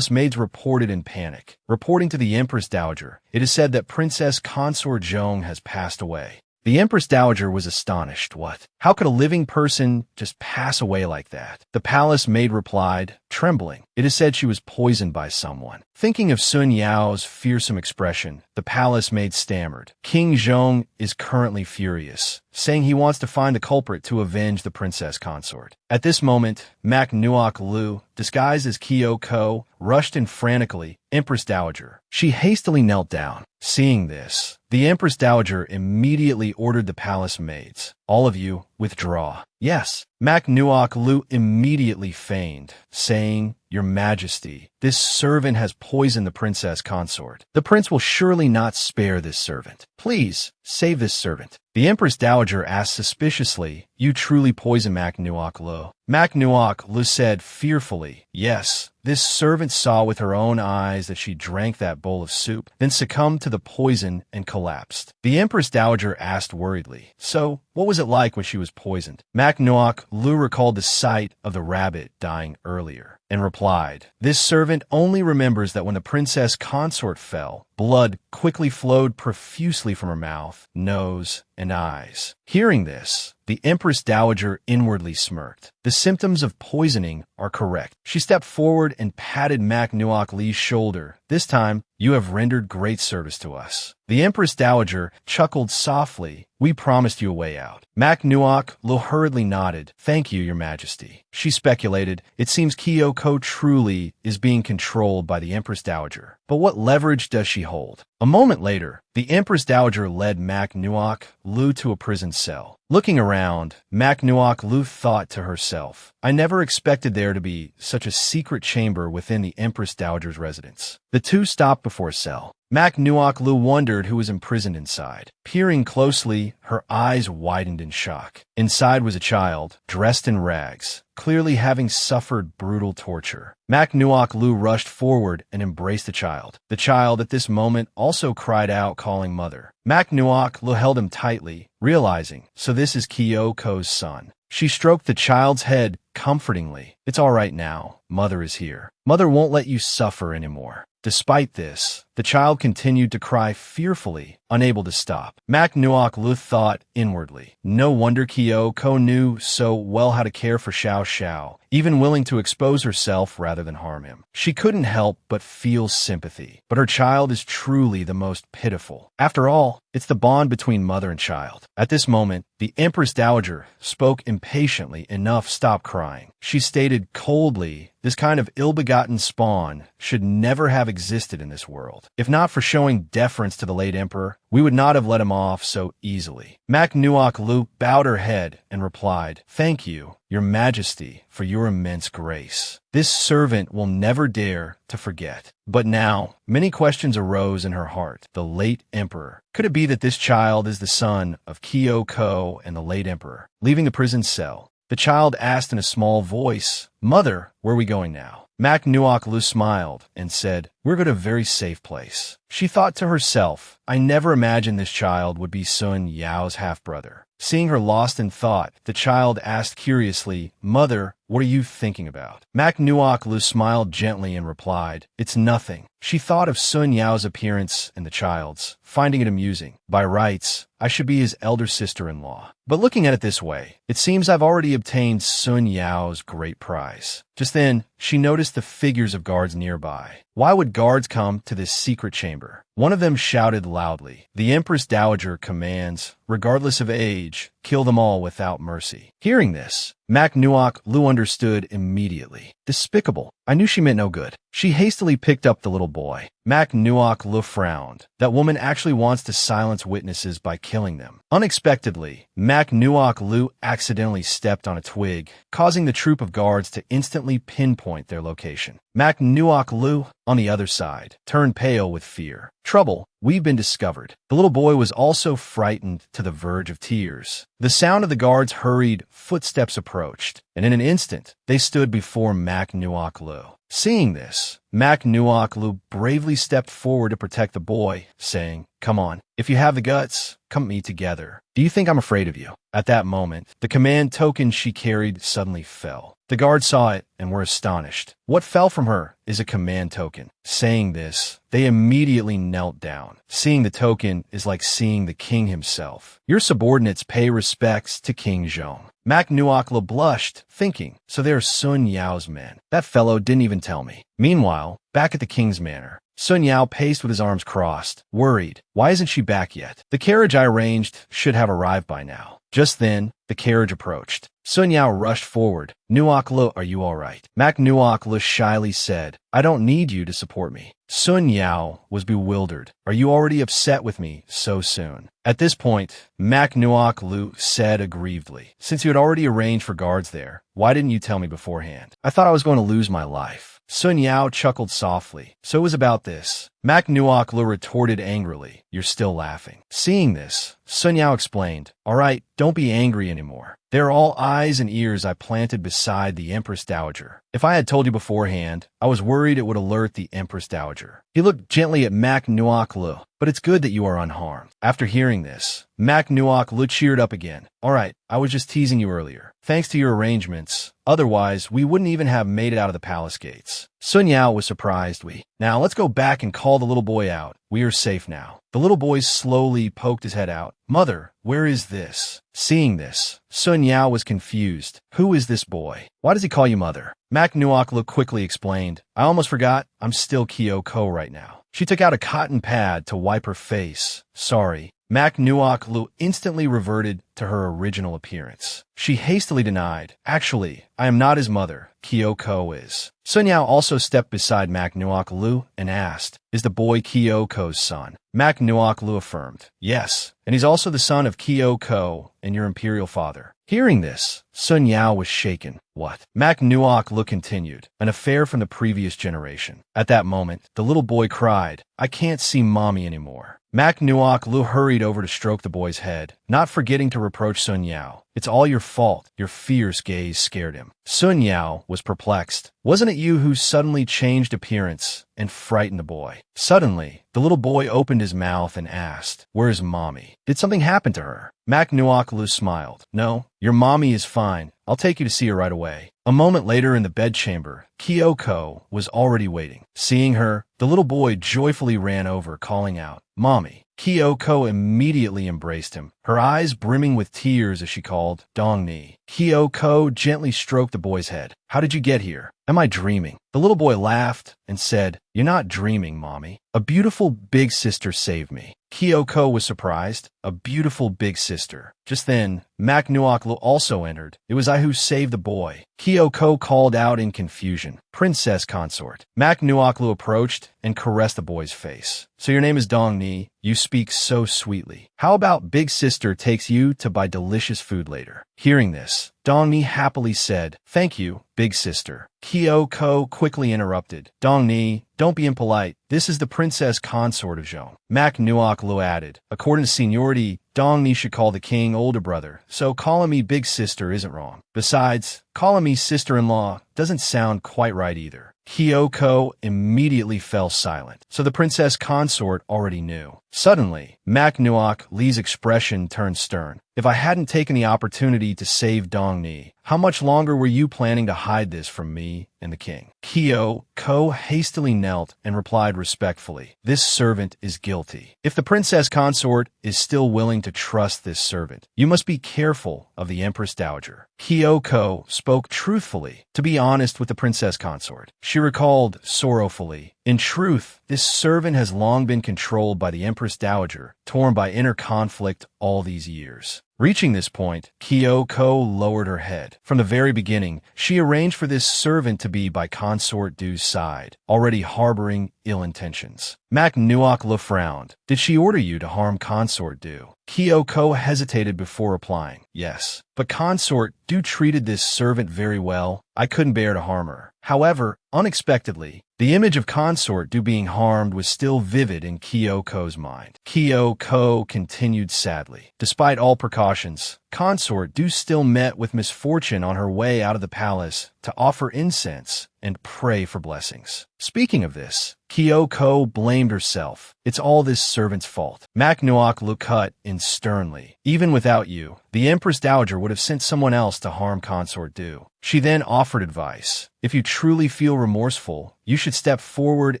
maids reported in panic. Reporting to the Empress Dowager, it is said that Princess Consort Zhong has passed away. The Empress Dowager was astonished. What? How could a living person just pass away like that? The palace maid replied, trembling. It is said she was poisoned by someone. Thinking of Sun Yao's fearsome expression, the palace maid stammered. King Zhong is currently furious, saying he wants to find the culprit to avenge the princess consort. At this moment, Mak Nuok Lu, disguised as Kyoko, rushed in frantically. Empress Dowager. She hastily knelt down. Seeing this, the Empress Dowager immediately ordered the palace maids, all of you, withdraw. Yes, Mak Nuok Lu immediately feigned, saying, Your Majesty, this servant has poisoned the princess consort. The prince will surely not spare this servant. Please, save this servant. The Empress Dowager asked suspiciously, You truly poisoned Mak Nuok Lu? Mak Nuok Lu said fearfully, Yes, this servant saw with her own eyes that she drank that bowl of soup, then succumbed to the poison and collapsed. The Empress Dowager asked worriedly, So, what was it like when she was poisoned? Mak Nuok Lu recalled the sight of the rabbit dying earlier, and replied, This servant only remembers that when the princess consort fell, blood quickly flowed profusely from her mouth, nose, and eyes. Hearing this, the Empress Dowager inwardly smirked. The symptoms of poisoning are correct. She stepped forward and patted Mak Nuok Lu's shoulder. This time, you have rendered great service to us. The Empress Dowager chuckled softly. We promised you a way out. Mak Nuok Lu hurriedly nodded. Thank you, Your Majesty. She speculated, it seems Kyoko truly is being controlled by the Empress Dowager. But what leverage does she hold? A moment later, the Empress Dowager led Mak Nuok Lu to a prison cell. Looking around, Mak Nuok Lu thought to herself, I never expected there to be such a secret chamber within the Empress Dowager's residence. The two stopped before a cell. Mak Nuok Lu wondered who was imprisoned inside. Peering closely, her eyes widened in shock. Inside was a child, dressed in rags, clearly having suffered brutal torture. Mak Nuok Lu rushed forward and embraced the child. The child at this moment also cried out, calling mother. Mak Nuok Lu held him tightly, realizing, so this is Kyoko's son. She stroked the child's head comfortingly. It's all right now. Mother is here. Mother won't let you suffer anymore. Despite this, the child continued to cry fearfully, unable to stop. Mak Nuok Lu thought inwardly. No wonder Kyoko knew so well how to care for Xiao Xiao, even willing to expose herself rather than harm him. She couldn't help but feel sympathy. But her child is truly the most pitiful. After all, it's the bond between mother and child. At this moment, the Empress Dowager spoke impatiently. Enough, stop crying. She stated coldly, this kind of ill-begotten spawn should never have existed in this world. If not for showing deference to the late emperor, we would not have let him off so easily. Mak Nuok Lu bowed her head and replied, Thank you, Your Majesty, for your immense grace. This servant will never dare to forget. But now, many questions arose in her heart. The late emperor. Could it be that this child is the son of Kyoko and the late emperor? Leaving the prison cell, the child asked in a small voice, Mother, where are we going now? Mak Nuok Lu smiled and said, We're going to a very safe place. She thought to herself, I never imagined this child would be Sun Yao's half-brother. Seeing her lost in thought, the child asked curiously, Mother, what are you thinking about? Mak Nuok Lu smiled gently and replied, It's nothing. She thought of Sun Yao's appearance and the child's, finding it amusing. By rights, I should be his elder sister-in-law. But looking at it this way, it seems I've already obtained Sun Yao's great prize. Just then, she noticed the figures of guards nearby. Why would guards come to this secret chamber? One of them shouted loudly, The Empress Dowager commands, regardless of age, kill them all without mercy. Hearing this, Mak Nuok Lu understood immediately. Despicable. I knew she meant no good. She hastily picked up the little boy. Mak Nuok Lu frowned. That woman actually wants to silence witnesses by killing them. Unexpectedly, Mak Nuok Lu accidentally stepped on a twig, causing the troop of guards to instantly pinpoint their location. Mak Nuok Lu, on the other side, turned pale with fear. Trouble, we've been discovered. The little boy was also frightened to the verge of tears. The sound of the guard's hurried footsteps approached, and in an instant, they stood before Mak Nuok Lu. Seeing this, Mak Nuok Lu bravely stepped forward to protect the boy, saying, "Come on, if you have the guts, come meet together. Do you think I'm afraid of you?" At that moment, the command token she carried suddenly fell. The guards saw it and were astonished. What fell from her is a command token. Saying this, they immediately knelt down. Seeing the token is like seeing the king himself. Your subordinates pay respects to King Zhong. Mak Nuok Lu blushed, thinking, so they're Sun Yao's men. That fellow didn't even tell me. Meanwhile, back at the king's manor, Sun Yao paced with his arms crossed, worried. Why isn't she back yet? The carriage I arranged should have arrived by now. Just then, the carriage approached. Sun Yao rushed forward. "Nuok Lu, are you all right?" Mak Nuok Lu shyly said, "I don't need you to support me." Sun Yao was bewildered. "Are you already upset with me so soon?" At this point, Mak Nuok Lu said aggrievedly, "Since you had already arranged for guards there, why didn't you tell me beforehand? I thought I was going to lose my life." Sun Yao chuckled softly. "So it was about this." Mak Nuok Lu retorted angrily, "You're still laughing." Seeing this, Sun Yao explained, "All right, don't be angry anymore. They're all eyes and ears I planted beside the Empress Dowager. If I had told you beforehand, I was worried it would alert the Empress Dowager." He looked gently at Mak Nuok Lu. "But it's good that you are unharmed." After hearing this, Mak Nuok Lu cheered up again. "All right, I was just teasing you earlier. Thanks to your arrangements, otherwise we wouldn't even have made it out of the palace gates." Sun Yao was surprised. Now let's go back and call the little boy out. We are safe now." The little boy slowly poked his head out. "Mother, where is this?" Seeing this, Sun Yao was confused. "Who is this boy? Why does he call you mother?" Mak Nuok Lu quickly explained, "I almost forgot, I'm still Kyoko right now." She took out a cotton pad to wipe her face. "Sorry." Mak Nuok Lu instantly reverted to her original appearance. She hastily denied, "Actually, I am not his mother. Kyoko is." Sun Yao also stepped beside Mak Nuok Lu and asked, "Is the boy Kyoko's son?" Mak Nuok Lu affirmed, "Yes, and he's also the son of Kyoko and your imperial father." Hearing this, Sun Yao was shaken. "What?" Mak Nuok Lu continued, "An affair from the previous generation." At that moment, the little boy cried, "I can't see mommy anymore." Mak Nuok Lu hurried over to stroke the boy's head, not forgetting to reproach Sun Yao. "It's all your fault." Your fierce gaze scared him. Sun Yao was perplexed. "Wasn't it you who suddenly changed appearance and frightened the boy?" Suddenly, the little boy opened his mouth and asked, "Where's mommy? Did something happen to her?" Mak Nuok Lu smiled. "No, your mommy is fine. I'll take you to see her right away." A moment later in the bedchamber, Kyoko was already waiting. Seeing her, the little boy joyfully ran over, calling out, "Mommy." Kyoko immediately embraced him, her eyes brimming with tears as she called, "Dongni." Kyoko gently stroked the boy's head. "How did you get here? Am I dreaming?" The little boy laughed and said, "You're not dreaming, Mommy. A beautiful big sister saved me." Kyoko was surprised. A beautiful big sister. Just then, Mak Nuok Lu also entered. "It was I who saved the boy." Kyoko called out in confusion, "Princess consort." Mak Nuok Lu approached and caressed the boy's face. "So your name is Dongni. You speak so sweetly. How about big sister takes you to buy delicious food later?" Hearing this, Dongni happily said, "Thank you, big sister." Kyoko quickly interrupted, "Dongni, don't be impolite. This is the princess consort of Zhong." Mak Nuok Lu added, "According to seniority, Dongni should call the king older brother, so calling me big sister isn't wrong. Besides, calling me sister-in-law doesn't sound quite right either." Kyoko immediately fell silent, so the princess consort already knew. Suddenly, Mak Nuok Lu's expression turned stern. "If I hadn't taken the opportunity to save Dongni, how much longer were you planning to hide this from me and the king?" Kyoko hastily knelt and replied respectfully, "This servant is guilty. If the princess consort is still willing to trust this servant, you must be careful of the Empress Dowager." Kyoko spoke truthfully, to be honest with the princess consort. She recalled sorrowfully, "In truth, this servant has long been controlled by the Empress Dowager, torn by inner conflict all these years." Reaching this point, Kyoko lowered her head. From the very beginning, she arranged for this servant to be by Consort Du's side, already harboring ill intentions. Mak Nuok Lu frowned. "Did she order you to harm Consort Du?" Kyoko hesitated before replying, "Yes. But Consort Du treated this servant very well. I couldn't bear to harm her. However, Unexpectedly, the image of Consort Du being harmed was still vivid in Kyoko's mind. Kyoko continued sadly. Despite all precautions, Consort Du still met with misfortune on her way out of the palace to offer incense and pray for blessings. Speaking of this, Kyoko blamed herself. It's all this servant's fault. Mak Nuok looked cut in sternly. Even without you, the Empress Dowager would have sent someone else to harm Consort Du. She then offered advice. If you truly feel remorseful, you should step forward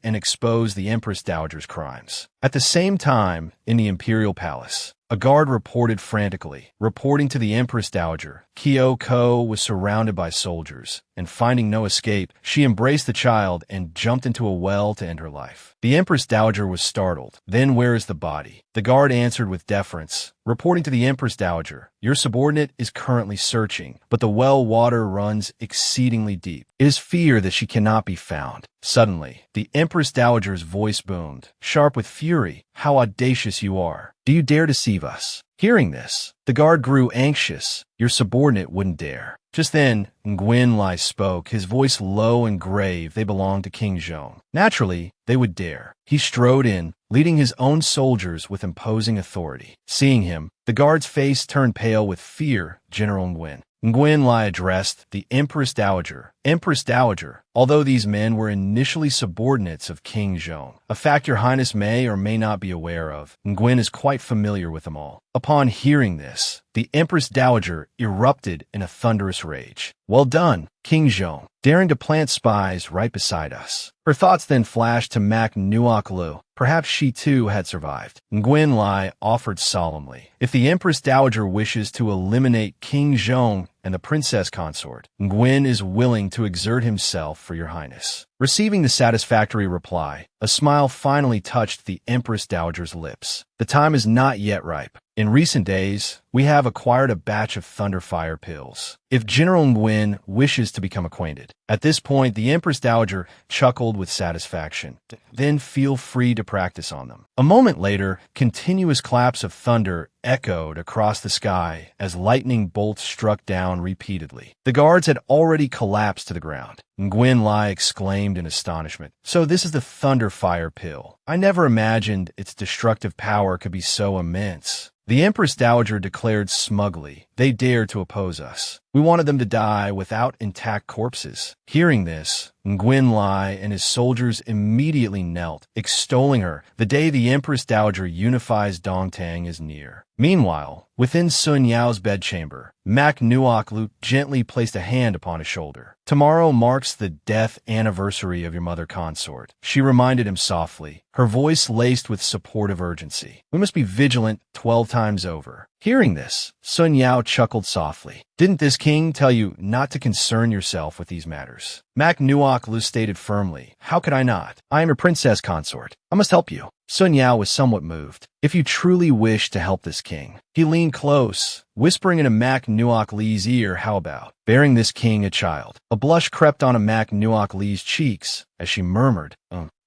and expose the Empress Dowager's crimes. At the same time, in the Imperial Palace, a guard reported frantically. Reporting to the Empress Dowager, Kyoko was surrounded by soldiers, and finding no escape, she embraced the child and jumped into a well to end her life. The Empress Dowager was startled. Then where is the body? The guard answered with deference. Reporting to the Empress Dowager, your subordinate is currently searching, but the well water runs exceedingly deep. It is feared that she cannot be found. Suddenly, the Empress Dowager's voice boomed, sharp with fury. How audacious you are! Do you dare deceive us? Hearing this, the guard grew anxious. Your subordinate wouldn't dare. Just then, Nguyen Lai spoke, his voice low and grave. They belonged to King Zhong. Naturally, they would dare. He strode in, leading his own soldiers with imposing authority. Seeing him, the guard's face turned pale with fear. General Nguyen. Nguyen Lai addressed the Empress Dowager. Empress Dowager, although these men were initially subordinates of King Zhong, a fact your highness may or may not be aware of, Nguyen is quite familiar with them all. Upon hearing this, the Empress Dowager erupted in a thunderous rage. Well done, King Zhong, daring to plant spies right beside us. Her thoughts then flashed to Mak Nuok Lu. Perhaps she too had survived. Nguyen Lai offered solemnly. If the Empress Dowager wishes to eliminate King Zhong and the princess consort, Nguyen is willing to exert himself for your highness. Receiving the satisfactory reply, a smile finally touched the Empress Dowager's lips. The time is not yet ripe. In recent days, we have acquired a batch of Thunderfire pills. If General Nguyen wishes to become acquainted. At this point, the Empress Dowager chuckled with satisfaction. Then feel free to practice on them. A moment later, continuous claps of thunder echoed across the sky as lightning bolts struck down repeatedly. The guards had already collapsed to the ground. Nguyen Lai exclaimed in astonishment. So this is the Thunderfire pill. I never imagined its destructive power could be so immense. The Empress Dowager declared smugly, they dared to oppose us. We wanted them to die without intact corpses. Hearing this, Nguyen Lai and his soldiers immediately knelt, extolling her. The day the Empress Dowager unifies Dongtang is near. Meanwhile, within Sun Yao's bedchamber, Mak Nuok Lu gently placed a hand upon his shoulder. Tomorrow marks the death anniversary of your mother consort, she reminded him softly, her voice laced with supportive urgency. We must be vigilant 12 times over. Hearing this, Sun Yao chuckled softly. Didn't this king tell you not to concern yourself with these matters? Mak Nuok Lu stated firmly. How could I not? I am your princess consort. I must help you. Sun Yao was somewhat moved. If you truly wish to help this king. He leaned close, whispering into Mak Nuok Lee's ear, how about bearing this king a child? A blush crept onto Mak Nuok Lee's cheeks as she murmured,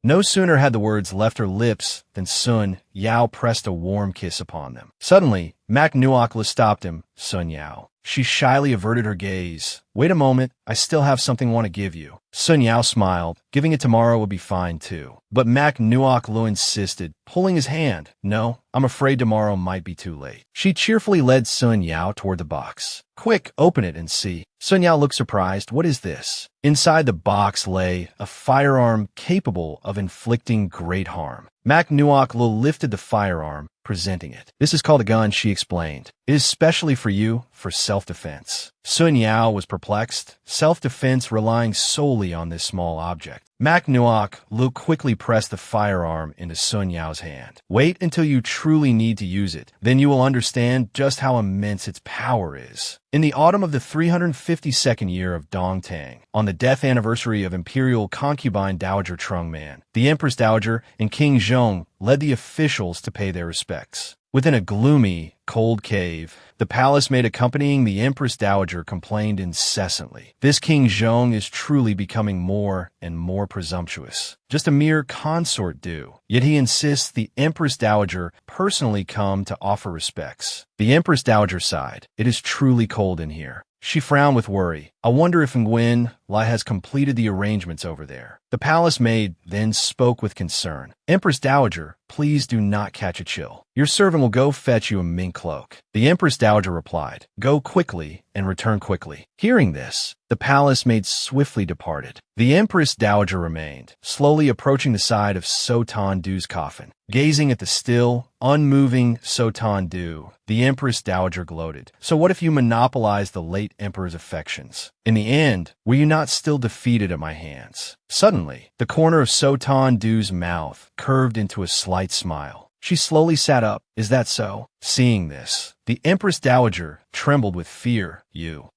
No sooner had the words left her lips than Sun Yao pressed a warm kiss upon them. Suddenly, Mak Nuok Lee stopped him. Sun Yao. She shyly averted her gaze. Wait a moment, I still have something I want to give you. Sun Yao smiled. Giving it tomorrow would be fine too. But Mak Nuok Lu insisted, pulling his hand. No, I'm afraid tomorrow might be too late. She cheerfully led Sun Yao toward the box. Quick, open it and see. Sun Yao looked surprised. What is this? Inside the box lay a firearm capable of inflicting great harm. Mak Nuok Lu lifted the firearm, presenting it. This is called a gun, she explained. It is specially for you, for self-defense. Sun Yao was perplexed. Self-defense relying solely on this small object. Mak Nuok Lu quickly pressed the firearm into Sun Yao's hand. Wait until you truly need to use it. Then you will understand just how immense its power is. In the autumn of the 352nd year of Dongtang, on the death anniversary of Imperial Concubine Dowager Trungman, the Empress Dowager and King Zhong led the officials to pay their respects. Within a gloomy, cold cave, the palace maid accompanying the Empress Dowager complained incessantly. This King Zhong is truly becoming more and more presumptuous. Just a mere consort do. Yet he insists the Empress Dowager personally come to offer respects. The Empress Dowager sighed. It is truly cold in here. She frowned with worry. I wonder if Nguyen Lai has completed the arrangements over there. The palace maid then spoke with concern. Empress Dowager, please do not catch a chill. Your servant will go fetch you a mink cloak. The Empress Dowager replied, go quickly and return quickly. Hearing this, the palace maid swiftly departed. The Empress Dowager remained, slowly approaching the side of Sotan Du's coffin. Gazing at the still, unmoving Sotan Du, the Empress Dowager gloated. So what if you monopolized the late emperor's affections? In the end, were you not still defeated at my hands? Suddenly, the corner of Sotan Du's mouth curved into a slight smile. She slowly sat up. Is that so? Seeing this, the Empress Dowager trembled with fear. You,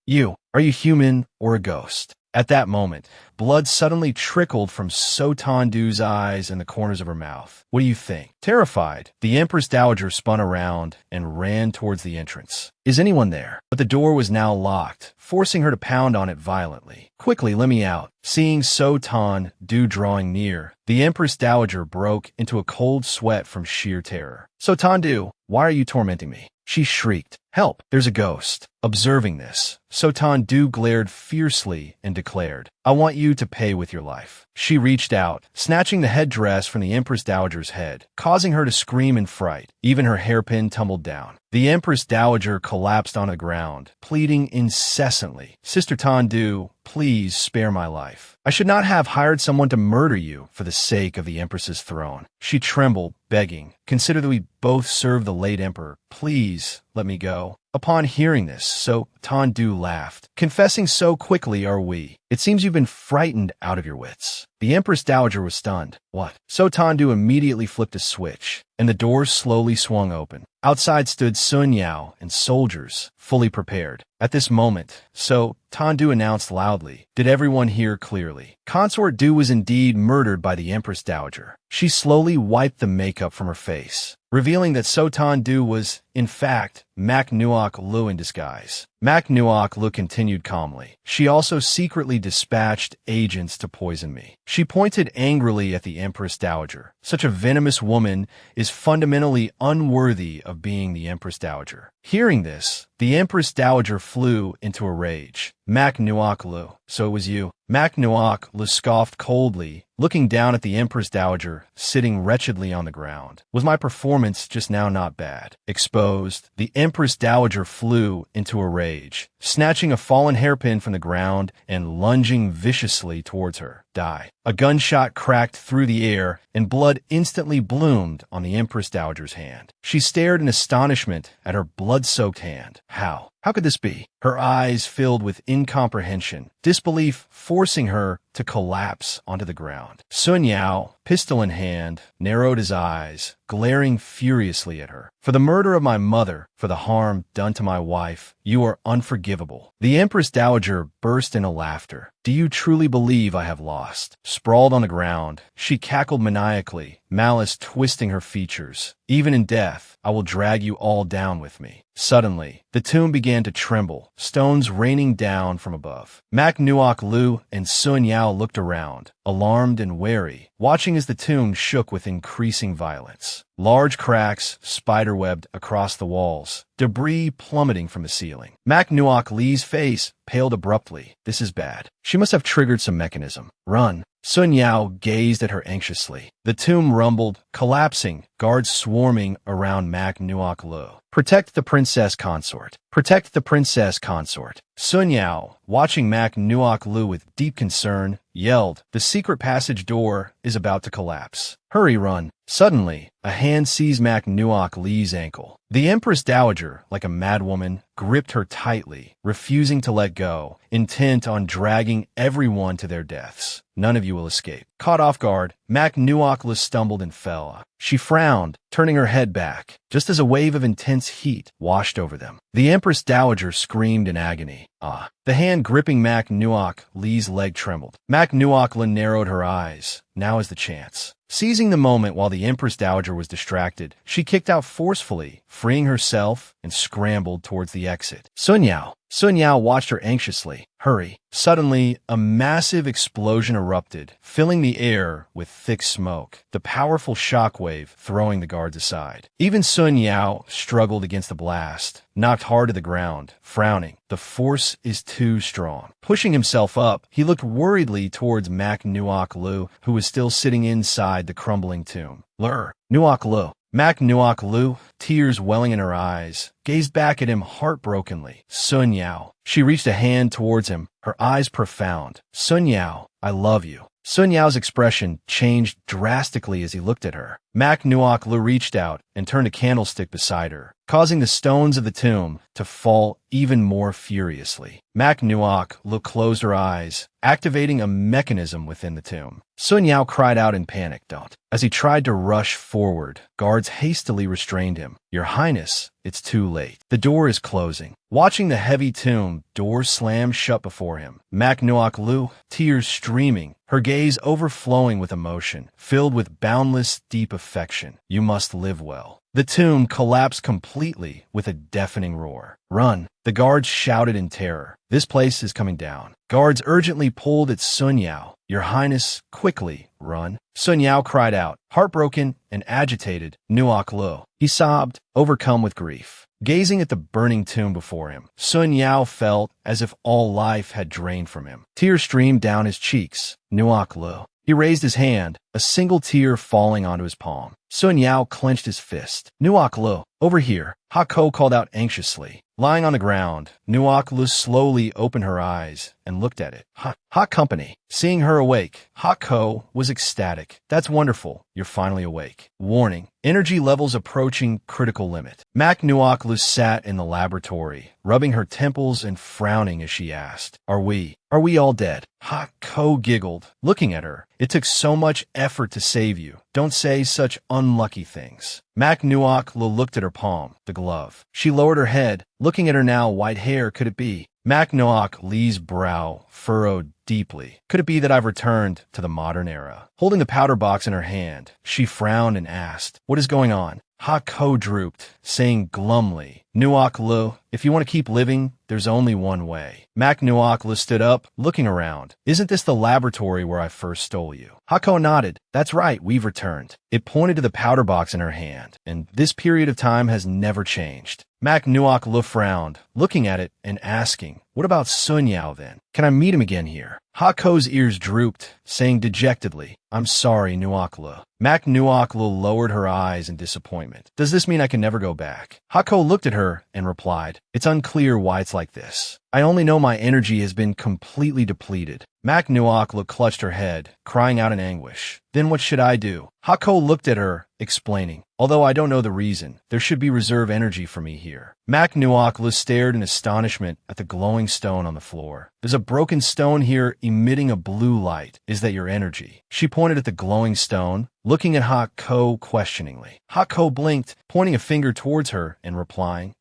are you human or a ghost? At that moment, blood suddenly trickled from Sotan Du's eyes and the corners of her mouth. What do you think? Terrified, the Empress Dowager spun around and ran towards the entrance. Is anyone there? But the door was now locked, forcing her to pound on it violently. Quickly, let me out. Seeing Sotan Du drawing near, the Empress Dowager broke into a cold sweat from sheer terror. Sotan Du, why are you tormenting me? She shrieked. Help, there's a ghost. Observing this, Sotan Du glared fiercely and declared, I want you to pay with your life. She reached out, snatching the headdress from the Empress Dowager's head, causing her to scream in fright. Even her hairpin tumbled down. The Empress Dowager collapsed on the ground, pleading incessantly, Sister Tan Du, please spare my life. I should not have hired someone to murder you for the sake of the Empress's throne. She trembled, begging, consider that we both serve the late emperor. Please let me go. Upon hearing this, Sotan Du laughed, confessing so quickly are we. It seems you've been frightened out of your wits. The Empress Dowager was stunned. What? Sotan Du immediately flipped a switch, and the door slowly swung open. Outside stood Sun Yao and soldiers, fully prepared. At this moment, Sotan Du announced loudly, did everyone hear clearly? Consort Du was indeed murdered by the Empress Dowager. She slowly wiped the makeup from her face, revealing that Sotan Du was, in fact, Mak Nuok Lu in disguise. Mak Nuok Lu continued calmly. She also secretly dispatched agents to poison me. She pointed angrily at the Empress Dowager. Such a venomous woman is fundamentally unworthy of being the Empress Dowager. Hearing this, the Empress Dowager flew into a rage. Mak Nuok Lu, so it was you. Mak Nuok Lu scoffed coldly, looking down at the Empress Dowager, sitting wretchedly on the ground. Was my performance just now not bad? Exposed, the Empress Dowager flew into a rage, snatching a fallen hairpin from the ground and lunging viciously towards her. Die. A gunshot cracked through the air, and blood instantly bloomed on the Empress Dowager's hand. She stared in astonishment at her blood-soaked hand. How? How could this be? Her eyes filled with incomprehension, disbelief forcing her to collapse onto the ground. Sun Yao, pistol in hand, narrowed his eyes, glaring furiously at her. For the murder of my mother, for the harm done to my wife, you are unforgivable. The Empress Dowager burst into laughter. Do you truly believe I have lost? Sprawled on the ground, she cackled maniacally, malice twisting her features. Even in death, I will drag you all down with me. Suddenly, the tomb began to tremble, stones raining down from above. Mak Nuok Lu and Sun Yao looked around, alarmed and wary, watching as the tomb shook with increasing violence. Large cracks spiderwebbed across the walls, debris plummeting from the ceiling. Mak Nuok Li's face paled abruptly. This is bad. She must have triggered some mechanism. Run. Sun Yao gazed at her anxiously. The tomb rumbled, collapsing, guards swarming around Mak Nuok Lu. Protect the princess consort. Protect the princess consort. Sun Yao, watching Mak Nuok Lu with deep concern, yelled, the secret passage door is about to collapse. Hurry, run. Suddenly, a hand seized Mak Nuok Li's ankle. The Empress Dowager, like a madwoman, gripped her tightly, refusing to let go, intent on dragging everyone to their deaths. None of you will escape. Caught off guard, Mak Nuok Li stumbled and fell. She frowned, turning her head back, just as a wave of intense heat washed over them. The Empress Dowager screamed in agony. Ah! The hand gripping Mak Nuok Li's leg trembled. Mak Nuok Li narrowed her eyes. Now is the chance. Seizing the moment while the Empress Dowager was distracted, she kicked out forcefully, freeing herself, and scrambled towards the exit. Sun Yao, Sun Yao watched her anxiously. Hurry. Suddenly, a massive explosion erupted, filling the air with thick smoke, the powerful shockwave throwing the guards aside. Even Sun Yao struggled against the blast, knocked hard to the ground, frowning. The force is too strong. Pushing himself up, he looked worriedly towards Mak Nuok Lu, who was still sitting inside the crumbling tomb. Lur, Nuok Lu. Mak Nuok Lu, tears welling in her eyes, gazed back at him heartbrokenly. Sun Yao. She reached a hand towards him, her eyes profound. Sun Yao, I love you. Sun Yao's expression changed drastically as he looked at her. Mak Nuok Lu reached out and turned a candlestick beside her, causing the stones of the tomb to fall even more furiously. Mak Nuok Lu closed her eyes, activating a mechanism within the tomb. Sun Yao cried out in panic, "Don't." As he tried to rush forward, guards hastily restrained him. Your Highness, it's too late. The door is closing. Watching the heavy tomb door slam shut before him, Mak Nuok Lu, tears streaming, her gaze overflowing with emotion, filled with boundless, deep affection. You must live well. The tomb collapsed completely with a deafening roar. Run! The guards shouted in terror. This place is coming down. Guards urgently pulled at Sun Yao. Your Highness, quickly, run. Sun Yao cried out, heartbroken and agitated. Nuok Lu. He sobbed, overcome with grief. Gazing at the burning tomb before him, Sun Yao felt as if all life had drained from him. Tears streamed down his cheeks. Nuok Lu. He raised his hand, a single tear falling onto his palm. Sun Yao clenched his fist. Nuok Lu, over here. Hako called out anxiously. Lying on the ground, Nuok Lu slowly opened her eyes and looked at it. Hot company. Seeing her awake, Hako was ecstatic. That's wonderful. You're finally awake. Warning. Energy levels approaching critical limit. Mak Nuok Lu sat in the laboratory, rubbing her temples and frowning as she asked, Are we all dead? Hako giggled, looking at her. It took so much effort to save you. Don't say such unlucky things. Mak Nuok Lu looked at her palm, the glove. She lowered her head, looking at her now white hair. Could it be? Mak Nuok Lu's brow furrowed deeply. Could it be that I've returned to the modern era? Holding the powder box in her hand, she frowned and asked, What is going on? Hako drooped, saying glumly, Nuok Lu, if you want to keep living, there's only one way. Mak Nuok Lu stood up, looking around. Isn't this the laboratory where I first stole you? Hako nodded. That's right, we've returned. It pointed to the powder box in her hand, and this period of time has never changed. Mak Nuok Lu frowned, looking at it and asking, What about Sun Yao then? Can I meet him again here? Hako's ears drooped, saying dejectedly, I'm sorry, Nuok Lu. Mak Nuok Lu lowered her eyes in disappointment. Does this mean I can never go back? Hako looked at her and replied, It's unclear why it's like this. I only know my energy has been completely depleted. Mak Nuok Lu clutched her head, crying out in anguish. Then what should I do? Hako looked at her, explaining, Although I don't know the reason, there should be reserve energy for me here. Mak Nuok Lu stared in astonishment at the glowing stone on the floor. There's a broken stone here emitting a blue light. Is that your energy? She pointed at the glowing stone, looking at Hako questioningly. Hako blinked, pointing a finger towards her and replying,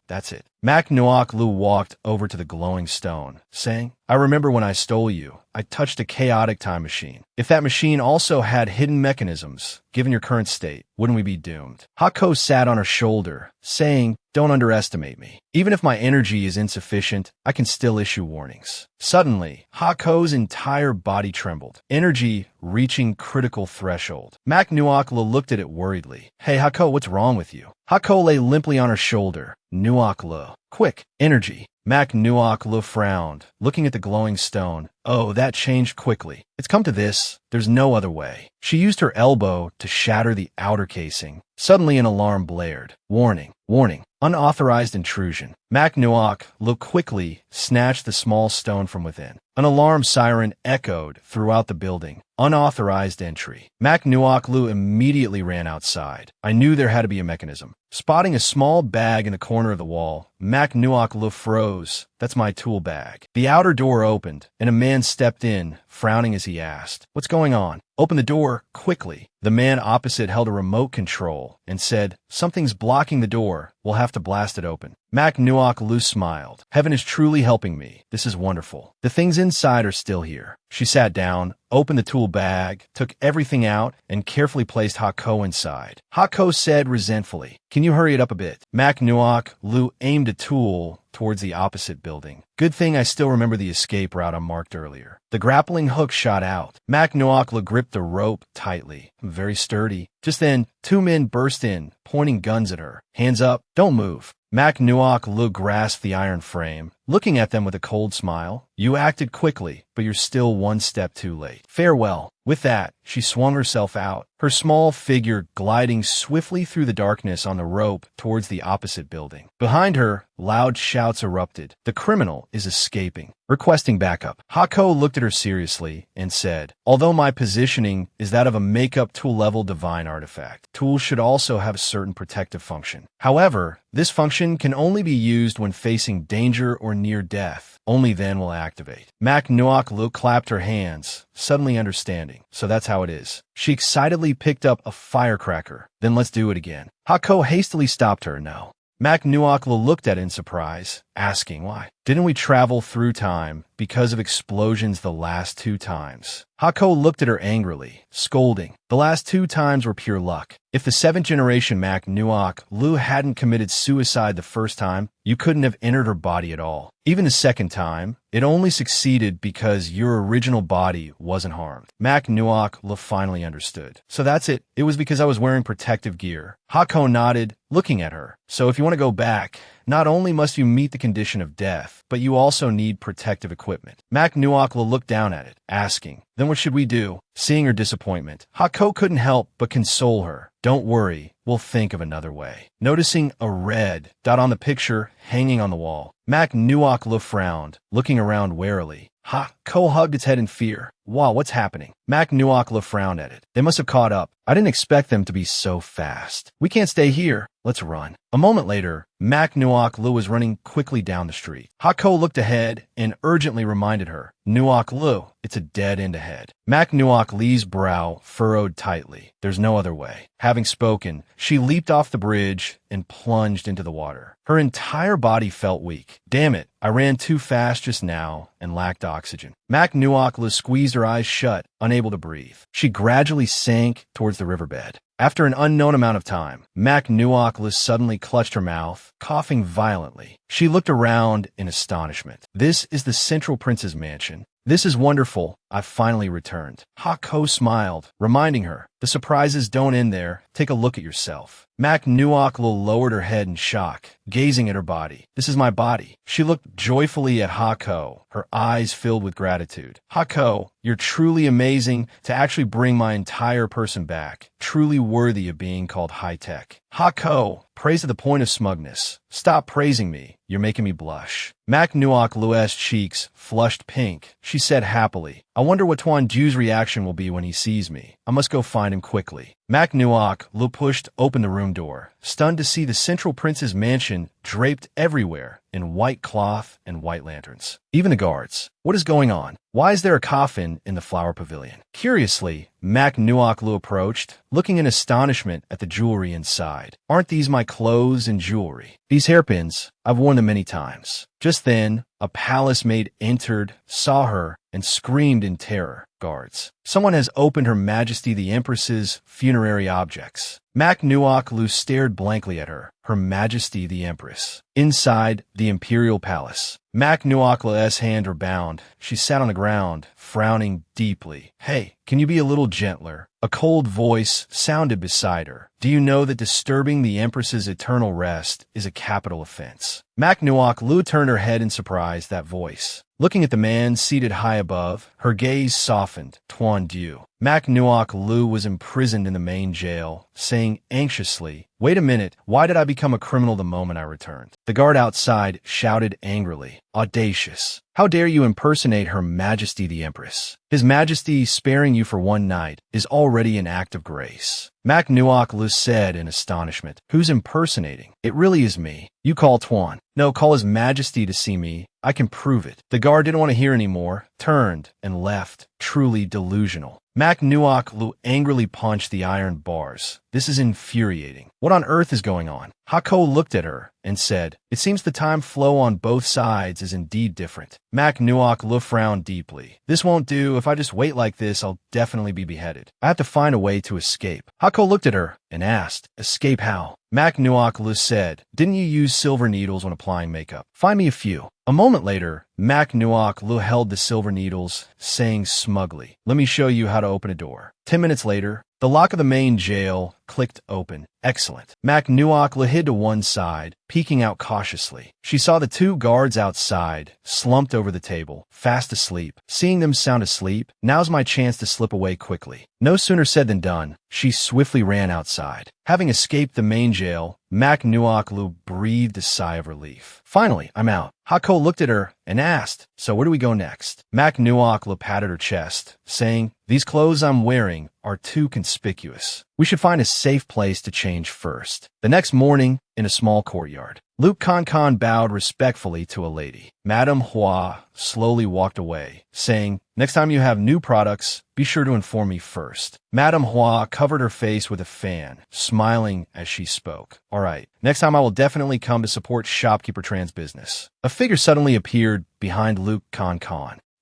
that's it. Mak Nuok Lu walked over to the glowing stone, saying, I remember when I stole you, I touched a chaotic time machine. If that machine also had hidden mechanisms, given your current state, wouldn't we be doomed? Hako sat on her shoulder, saying, Don't underestimate me. Even if my energy is insufficient, I can still issue warnings. Suddenly, Hako's entire body trembled, energy reaching critical threshold. Mak Nuok Lu looked at it worriedly. Hey Hako, what's wrong with you? Hako lay limply on her shoulder. Nuok Lu. Quick, energy. Mak Nuok Lu frowned, looking at the glowing stone. Oh, that changed quickly. It's come to this. There's no other way. She used her elbow to shatter the outer casing. Suddenly an alarm blared. Warning, warning, unauthorized intrusion. Mak Nuok Lu quickly snatched the small stone from within. An alarm siren echoed throughout the building. Unauthorized entry. Mak Nuok Lu immediately ran outside. I knew there had to be a mechanism. Spotting a small bag in the corner of the wall, Mak Nuok Lu froze. That's my tool bag. The outer door opened, and a man stepped in, frowning as he asked, What's going on? Open the door, quickly. The man opposite held a remote control and said, "Something's blocking the door. We'll have to blast it open." Mac Nuok Lu smiled. "Heaven is truly helping me. This is wonderful. The things inside are still here." She sat down, opened the tool bag, took everything out, and carefully placed Hako inside. Hako said resentfully, "Can you hurry it up a bit?" Mac Nuok Lu aimed a tool towards the opposite building. "Good thing I still remember the escape route I marked earlier." The grappling hook shot out. Mac Nuok Lu gripped the rope tightly. Very sturdy. Just then, two men burst in, pointing guns at her. "Hands up. Don't move." Mac Nuok Lu grasped the iron frame, looking at them with a cold smile. "You acted quickly, but you're still one step too late. Farewell." With that, she swung herself out, her small figure gliding swiftly through the darkness on the rope towards the opposite building. Behind her, loud shouts erupted. "The criminal is escaping." Requesting backup. Hako looked at her seriously and said, "Although my positioning is that of a makeup tool-level divine artifact, tools should also have a certain protective function. However, this function can only be used when facing danger or near death. Only then will activate." Mac Nuok Lu clapped her hands, suddenly understanding. "So that's how it is." She excitedly picked up a firecracker. "Then let's do it again." Hako hastily stopped her. "No." Mac Nuok Lu looked at it in surprise, asking why. "Didn't we travel through time because of explosions the last 2 times?" Hako looked at her angrily, scolding. "The last 2 times were pure luck. If the 7th generation Mac Nuok Lu hadn't committed suicide the first time, you couldn't have entered her body at all. Even the 2nd time, it only succeeded because your original body wasn't harmed." Mac Nuok Lu finally understood. "So that's it. It was because I was wearing protective gear." Hako nodded, looking at her. "So if you want to go back, not only must you meet the condition of death, but you also need protective equipment." Mac Nuok Lu looked down at it, asking, "Then what should we do?" Seeing her disappointment, Hako couldn't help but console her. "Don't worry, we'll think of another way." Noticing a red dot on the picture hanging on the wall, Mac Nuok Lu frowned, looking around warily. Hako hugged its head in fear. "Wow, what's happening?" Mac Nuok Lu frowned at it. "They must have caught up. I didn't expect them to be so fast. We can't stay here. Let's run." A moment later, Mac Nuok Lu was running quickly down the street. Hako looked ahead and urgently reminded her, "Nuok Lu, it's a dead end ahead." Mac Nuok Lu's brow furrowed tightly. There's no other way. Having spoken, she leaped off the bridge and plunged into the water. Her entire body felt weak. "Damn it, I ran too fast just now and lacked oxygen." Mac Nuok Lu squeezed her eyes shut, unable to breathe. She gradually sank towards the riverbed. After an unknown amount of time, Mac Nuok Lu suddenly clutched her mouth, coughing violently. She looked around in astonishment. "This is the Central Prince's mansion. This is wonderful. I've finally returned." Hako smiled, reminding her, "The surprises don't end there. Take a look at yourself." Mac Nuok Lu lowered her head in shock, gazing at her body. "This is my body." She looked joyfully at Hako, her eyes filled with gratitude. "Hako, you're truly amazing to actually bring my entire person back. Truly worthy of being called high-tech." "Hako, praise to the point of smugness. Stop praising me. You're making me blush." Mac Nuok Lu's cheeks flushed pink. She said happily, "I wonder what Tuan Ju's reaction will be when he sees me. I must go find him quickly." Mac Nuok Lu pushed open the room door, stunned to see the Central Prince's mansion draped everywhere in white cloth and white lanterns. Even the guards. What is going on? Why is there a coffin in the flower pavilion? Curiously, Mac Nuok Lu approached, looking in astonishment at the jewelry inside. "Aren't these my clothes and jewelry? These hairpins, I've worn them many times." Just then, a palace maid entered, saw her, and screamed in terror. "Guards, someone has opened Her Majesty the Empress's funerary objects." Mac Nuok Lu stared blankly at her. Her Majesty the Empress. Inside the Imperial Palace. Mac Nuok Lu's hands were bound. She sat on the ground, frowning deeply. "Hey, can you be a little gentler?" A cold voice sounded beside her. "Do you know that disturbing the Empress's eternal rest is a capital offense?" Mac Nuok Lu turned her head in surprise at that voice. Looking at the man seated high above, her gaze softened. Tuan Du. Mac Nuok Lu was imprisoned in the main jail, saying anxiously, "Wait a minute, why did I become a criminal the moment I returned?" The guard outside shouted angrily, "Audacious! How dare you impersonate Her Majesty the Empress? His Majesty sparing you for one night is already an act of grace." Mac Nuok Lu said in astonishment, "Who's impersonating? It really is me. You call Tuan. No, call His Majesty to see me. I can prove it." The guard didn't want to hear any more, turned, and left, truly delusional. Mak Nuok Lu angrily punched the iron bars. This is infuriating. What on earth is going on? Hako looked at her and said, "It seems the time flow on both sides is indeed different." Mak Nuok Lu frowned deeply. "This won't do. If I just wait like this, I'll definitely be beheaded. I have to find a way to escape." Hako looked at her and asked, "Escape how?" Mak Nuok Lu said, "Didn't you use silver needles when applying makeup? Find me a few." A moment later, Mak Nuok Lu held the silver needles, saying smugly, "Let me show you how to open a door." 10 minutes later, the lock of the main jail clicked open. Excellent. Mak Nuok Lu hid to one side, peeking out cautiously. She saw the two guards outside, slumped over the table, fast asleep. Seeing them sound asleep, now's my chance to slip away quickly. No sooner said than done. She swiftly ran outside. Having escaped the main jail, Mak Nuok Lu breathed a sigh of relief. "Finally, I'm out." Hako looked at her and asked, "So where do we go next?" Mak Nuok Lu patted her chest, saying, "These clothes I'm wearing are too conspicuous. We should find a safe place to change first." The next morning, in a small courtyard, Luke Kan bowed respectfully to a lady. Madame Hua slowly walked away, saying, "Next time you have new products, be sure to inform me first." Madame Hua covered her face with a fan, smiling as she spoke. "All right, next time I will definitely come to support Shopkeeper Tran's business." A figure suddenly appeared behind Luke Kan,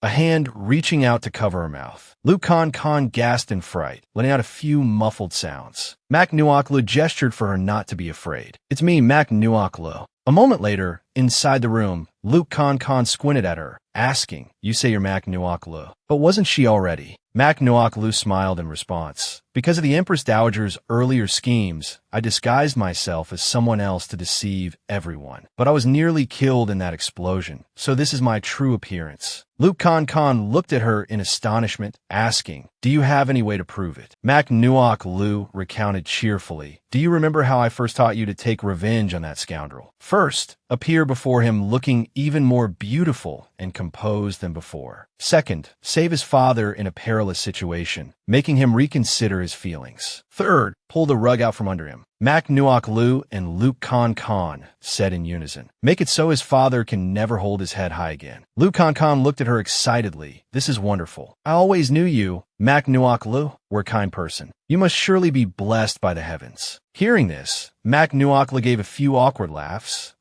a hand reaching out to cover her mouth. Luke Kan gasped in fright, letting out a few muffled sounds. Mak Nuok Lu gestured for her not to be afraid. "It's me, Mak Nuok Lu." A moment later, inside the room, Luke Kan squinted at her, asking, "You say you're Mak Nuok Lu, but wasn't she already?" Mak Nuok Lu smiled in response. "Because of the Empress Dowager's earlier schemes, I disguised myself as someone else to deceive everyone. But I was nearly killed in that explosion, so this is my true appearance." Luke Kan looked at her in astonishment, asking, "Do you have any way to prove it?" Mak Nuok Lu recounted cheerfully, "Do you remember how I first taught you to take revenge on that scoundrel? First, appear before him looking even more beautiful and composed than before. Second, save his father in a perilous situation, making him reconsider his feelings. Third, pull the rug out from under him." Mak Nuok Lu and Luke Kan said in unison, "Make it so his father can never hold his head high again." Luke Kan looked at her excitedly. "This is wonderful. I always knew you, Mak Nuok Lu, were a kind person. You must surely be blessed by the heavens." Hearing this, Mak Nuok Lu gave a few awkward laughs.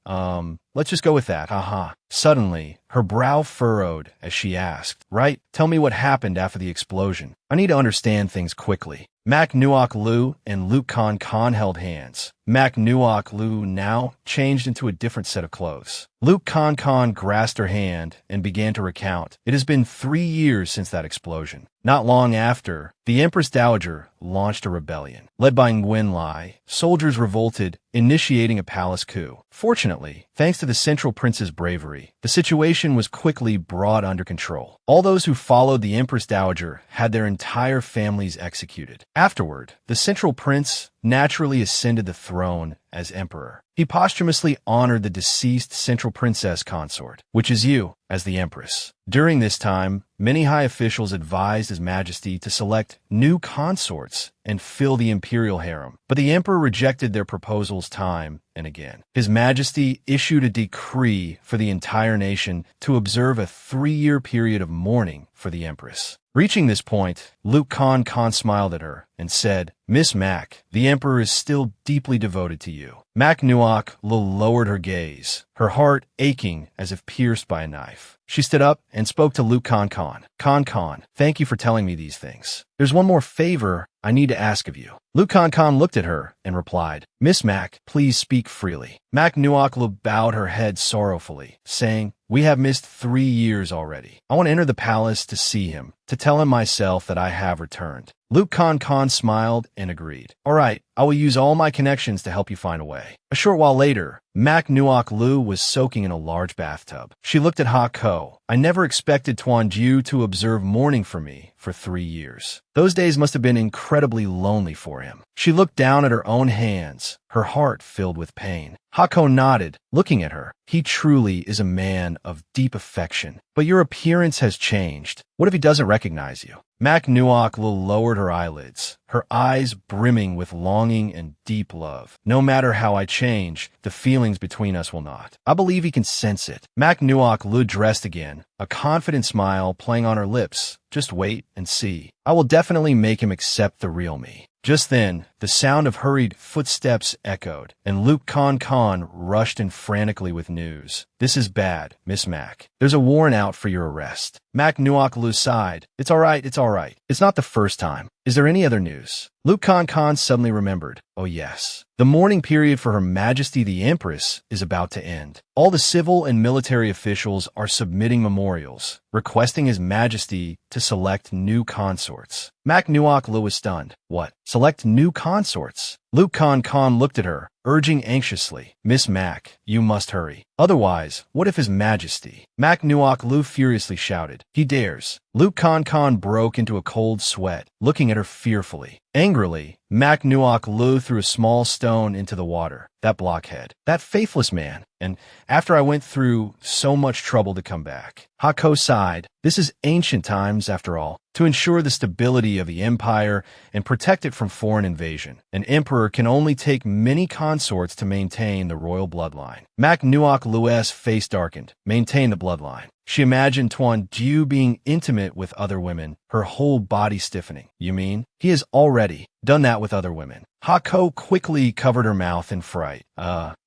Let's just go with that, haha. Suddenly, her brow furrowed as she asked, "Right, tell me what happened after the explosion. I need to understand things quickly." Mak Nuok Lu and Luke Kan held hands. Mak Nuok Lu now changed into a different set of clothes. Luke Kan grasped her hand and began to recount. It has been 3 years since that explosion. Not long after, the Empress Dowager launched a rebellion. Led by Nguyen Lai, soldiers revolted, initiating a palace coup. Fortunately, thanks to the Central Prince's bravery, the situation was quickly brought under control. All those who followed the Empress Dowager had their entire families executed. Afterward, the Central Prince naturally ascended the throne as emperor. He posthumously honored the deceased Central Princess consort, which is you, as the Empress. During this time, many high officials advised His Majesty to select new consorts and fill the imperial harem, but the emperor rejected their proposals time and again. His Majesty issued a decree for the entire nation to observe a 3-year period of mourning for the Empress. Reaching this point, Luke Kan smiled at her and said, "Miss Mak, the Emperor is still deeply devoted to you." Mak Nuok Lu lowered her gaze, her heart aching as if pierced by a knife. She stood up and spoke to Luke Kan. "Kan, thank you for telling me these things. There's one more favor I need to ask of you." Luke Kan looked at her and replied, "Miss Mak, please speak freely." Mak Nuok Lu bowed her head sorrowfully, saying, "We have missed 3 years already. I want to enter the palace to see him, to tell him myself that I have returned." Luke Kan smiled and agreed. "All right, I will use all my connections to help you find a way." A short while later, Mak Nuok Lu was soaking in a large bathtub. She looked at Hako. "I never expected Tuanju to observe mourning for me for 3 years. Those days must have been incredibly lonely for him." She looked down at her own hands, her heart filled with pain. Hako nodded, looking at her. "He truly is a man of deep affection, but your appearance has changed. What if he doesn't recognize you?" Mac Nuok lowered her eyelids, her eyes brimming with longing and deep love. No matter how I change, the feelings between us will not. I believe he can sense it. Mac Nuok dressed again, a confident smile playing on her lips. Just wait and see. I will definitely make him accept the real me. Just then, the sound of hurried footsteps echoed, and Luke Khan rushed in frantically with news. This is bad, Miss Mac. There's a warrant out for your arrest. Mac Nuok sighed. It's all right. It's not the first time. Is there any other news? Luke Khan suddenly remembered. Oh yes. The mourning period for Her Majesty the Empress is about to end. All the civil and military officials are submitting memorials, requesting His Majesty to select new consorts. Mac Nuok was stunned. What? Select new consorts? Luke Khan looked at her, urging anxiously. Miss Mac, you must hurry. Otherwise, what if His Majesty? Mac Nuok furiously shouted. He dares. Luke Khan broke into a cold sweat, looking at her fearfully. Angrily, Mac Nuok threw a small stone into the water. That blockhead. That faithless man. And after I went through so much trouble to come back. Hako sighed. This is ancient times, after all. To ensure the stability of the empire and protect it from foreign invasion, an emperor can only take many consorts to maintain the royal bloodline. Mac Nuok's face darkened. Maintain the bloodline. She imagined Tuan Jiu being intimate with other women, her whole body stiffening. You mean? He has already done that with other women. Hako quickly covered her mouth in fright.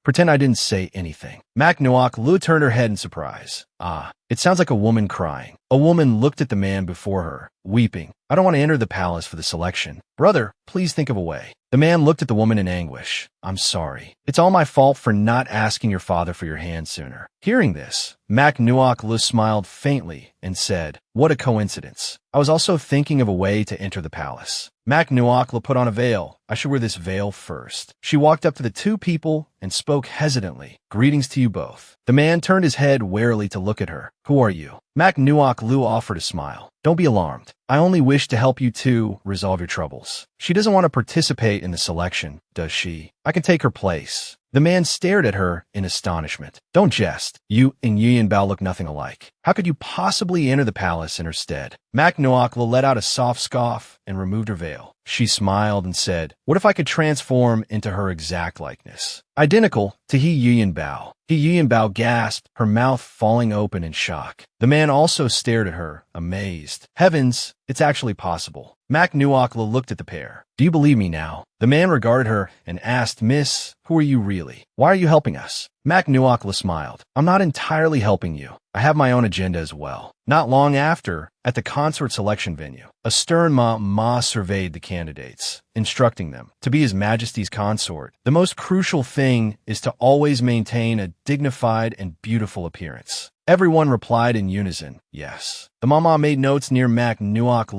Pretend I didn't say anything. Mac Nuok turned her head in surprise. It sounds like a woman crying. A woman looked at the man before her, weeping. I don't want to enter the palace for the selection. Brother, please think of a way. The man looked at the woman in anguish. I'm sorry. It's all my fault for not asking your father for your hand sooner. Hearing this, Mac Nuok smiled faintly and said, what a coincidence. I was also thinking of a way to enter the palace. Mac Nuok put on a veil. I should wear this veil first. She walked up to the two people and spoke hesitantly. Greetings to you both. The man turned his head warily to look at her. Who are you? Mac Nuok offered a smile. Don't be alarmed. I only wish to help you two resolve your troubles. She doesn't want to participate in the selection, does she? I can take her place. The man stared at her in astonishment. Don't jest. You and Yuan Bao look nothing alike. How could you possibly enter the palace in her stead? Mac Nuok let out a soft scoff and removed her veil. She smiled and said, what if I could transform into her exact likeness? Identical to He Yuan Bao. He Yuan Bao gasped, her mouth falling open in shock. The man also stared at her, amazed. Heavens, it's actually possible. Mac Nuok looked at the pair. Do you believe me now? The man regarded her and asked, Miss, who are you really? Why are you helping us? Mac Nuok smiled. I'm not entirely helping you. I have my own agenda as well. Not long after, at the consort selection venue, a stern Ma surveyed the candidates, instructing them to be His Majesty's consort. The most crucial thing is to always maintain a dignified and beautiful appearance. Everyone replied in unison, yes. The Mama made notes near Mac Nuok.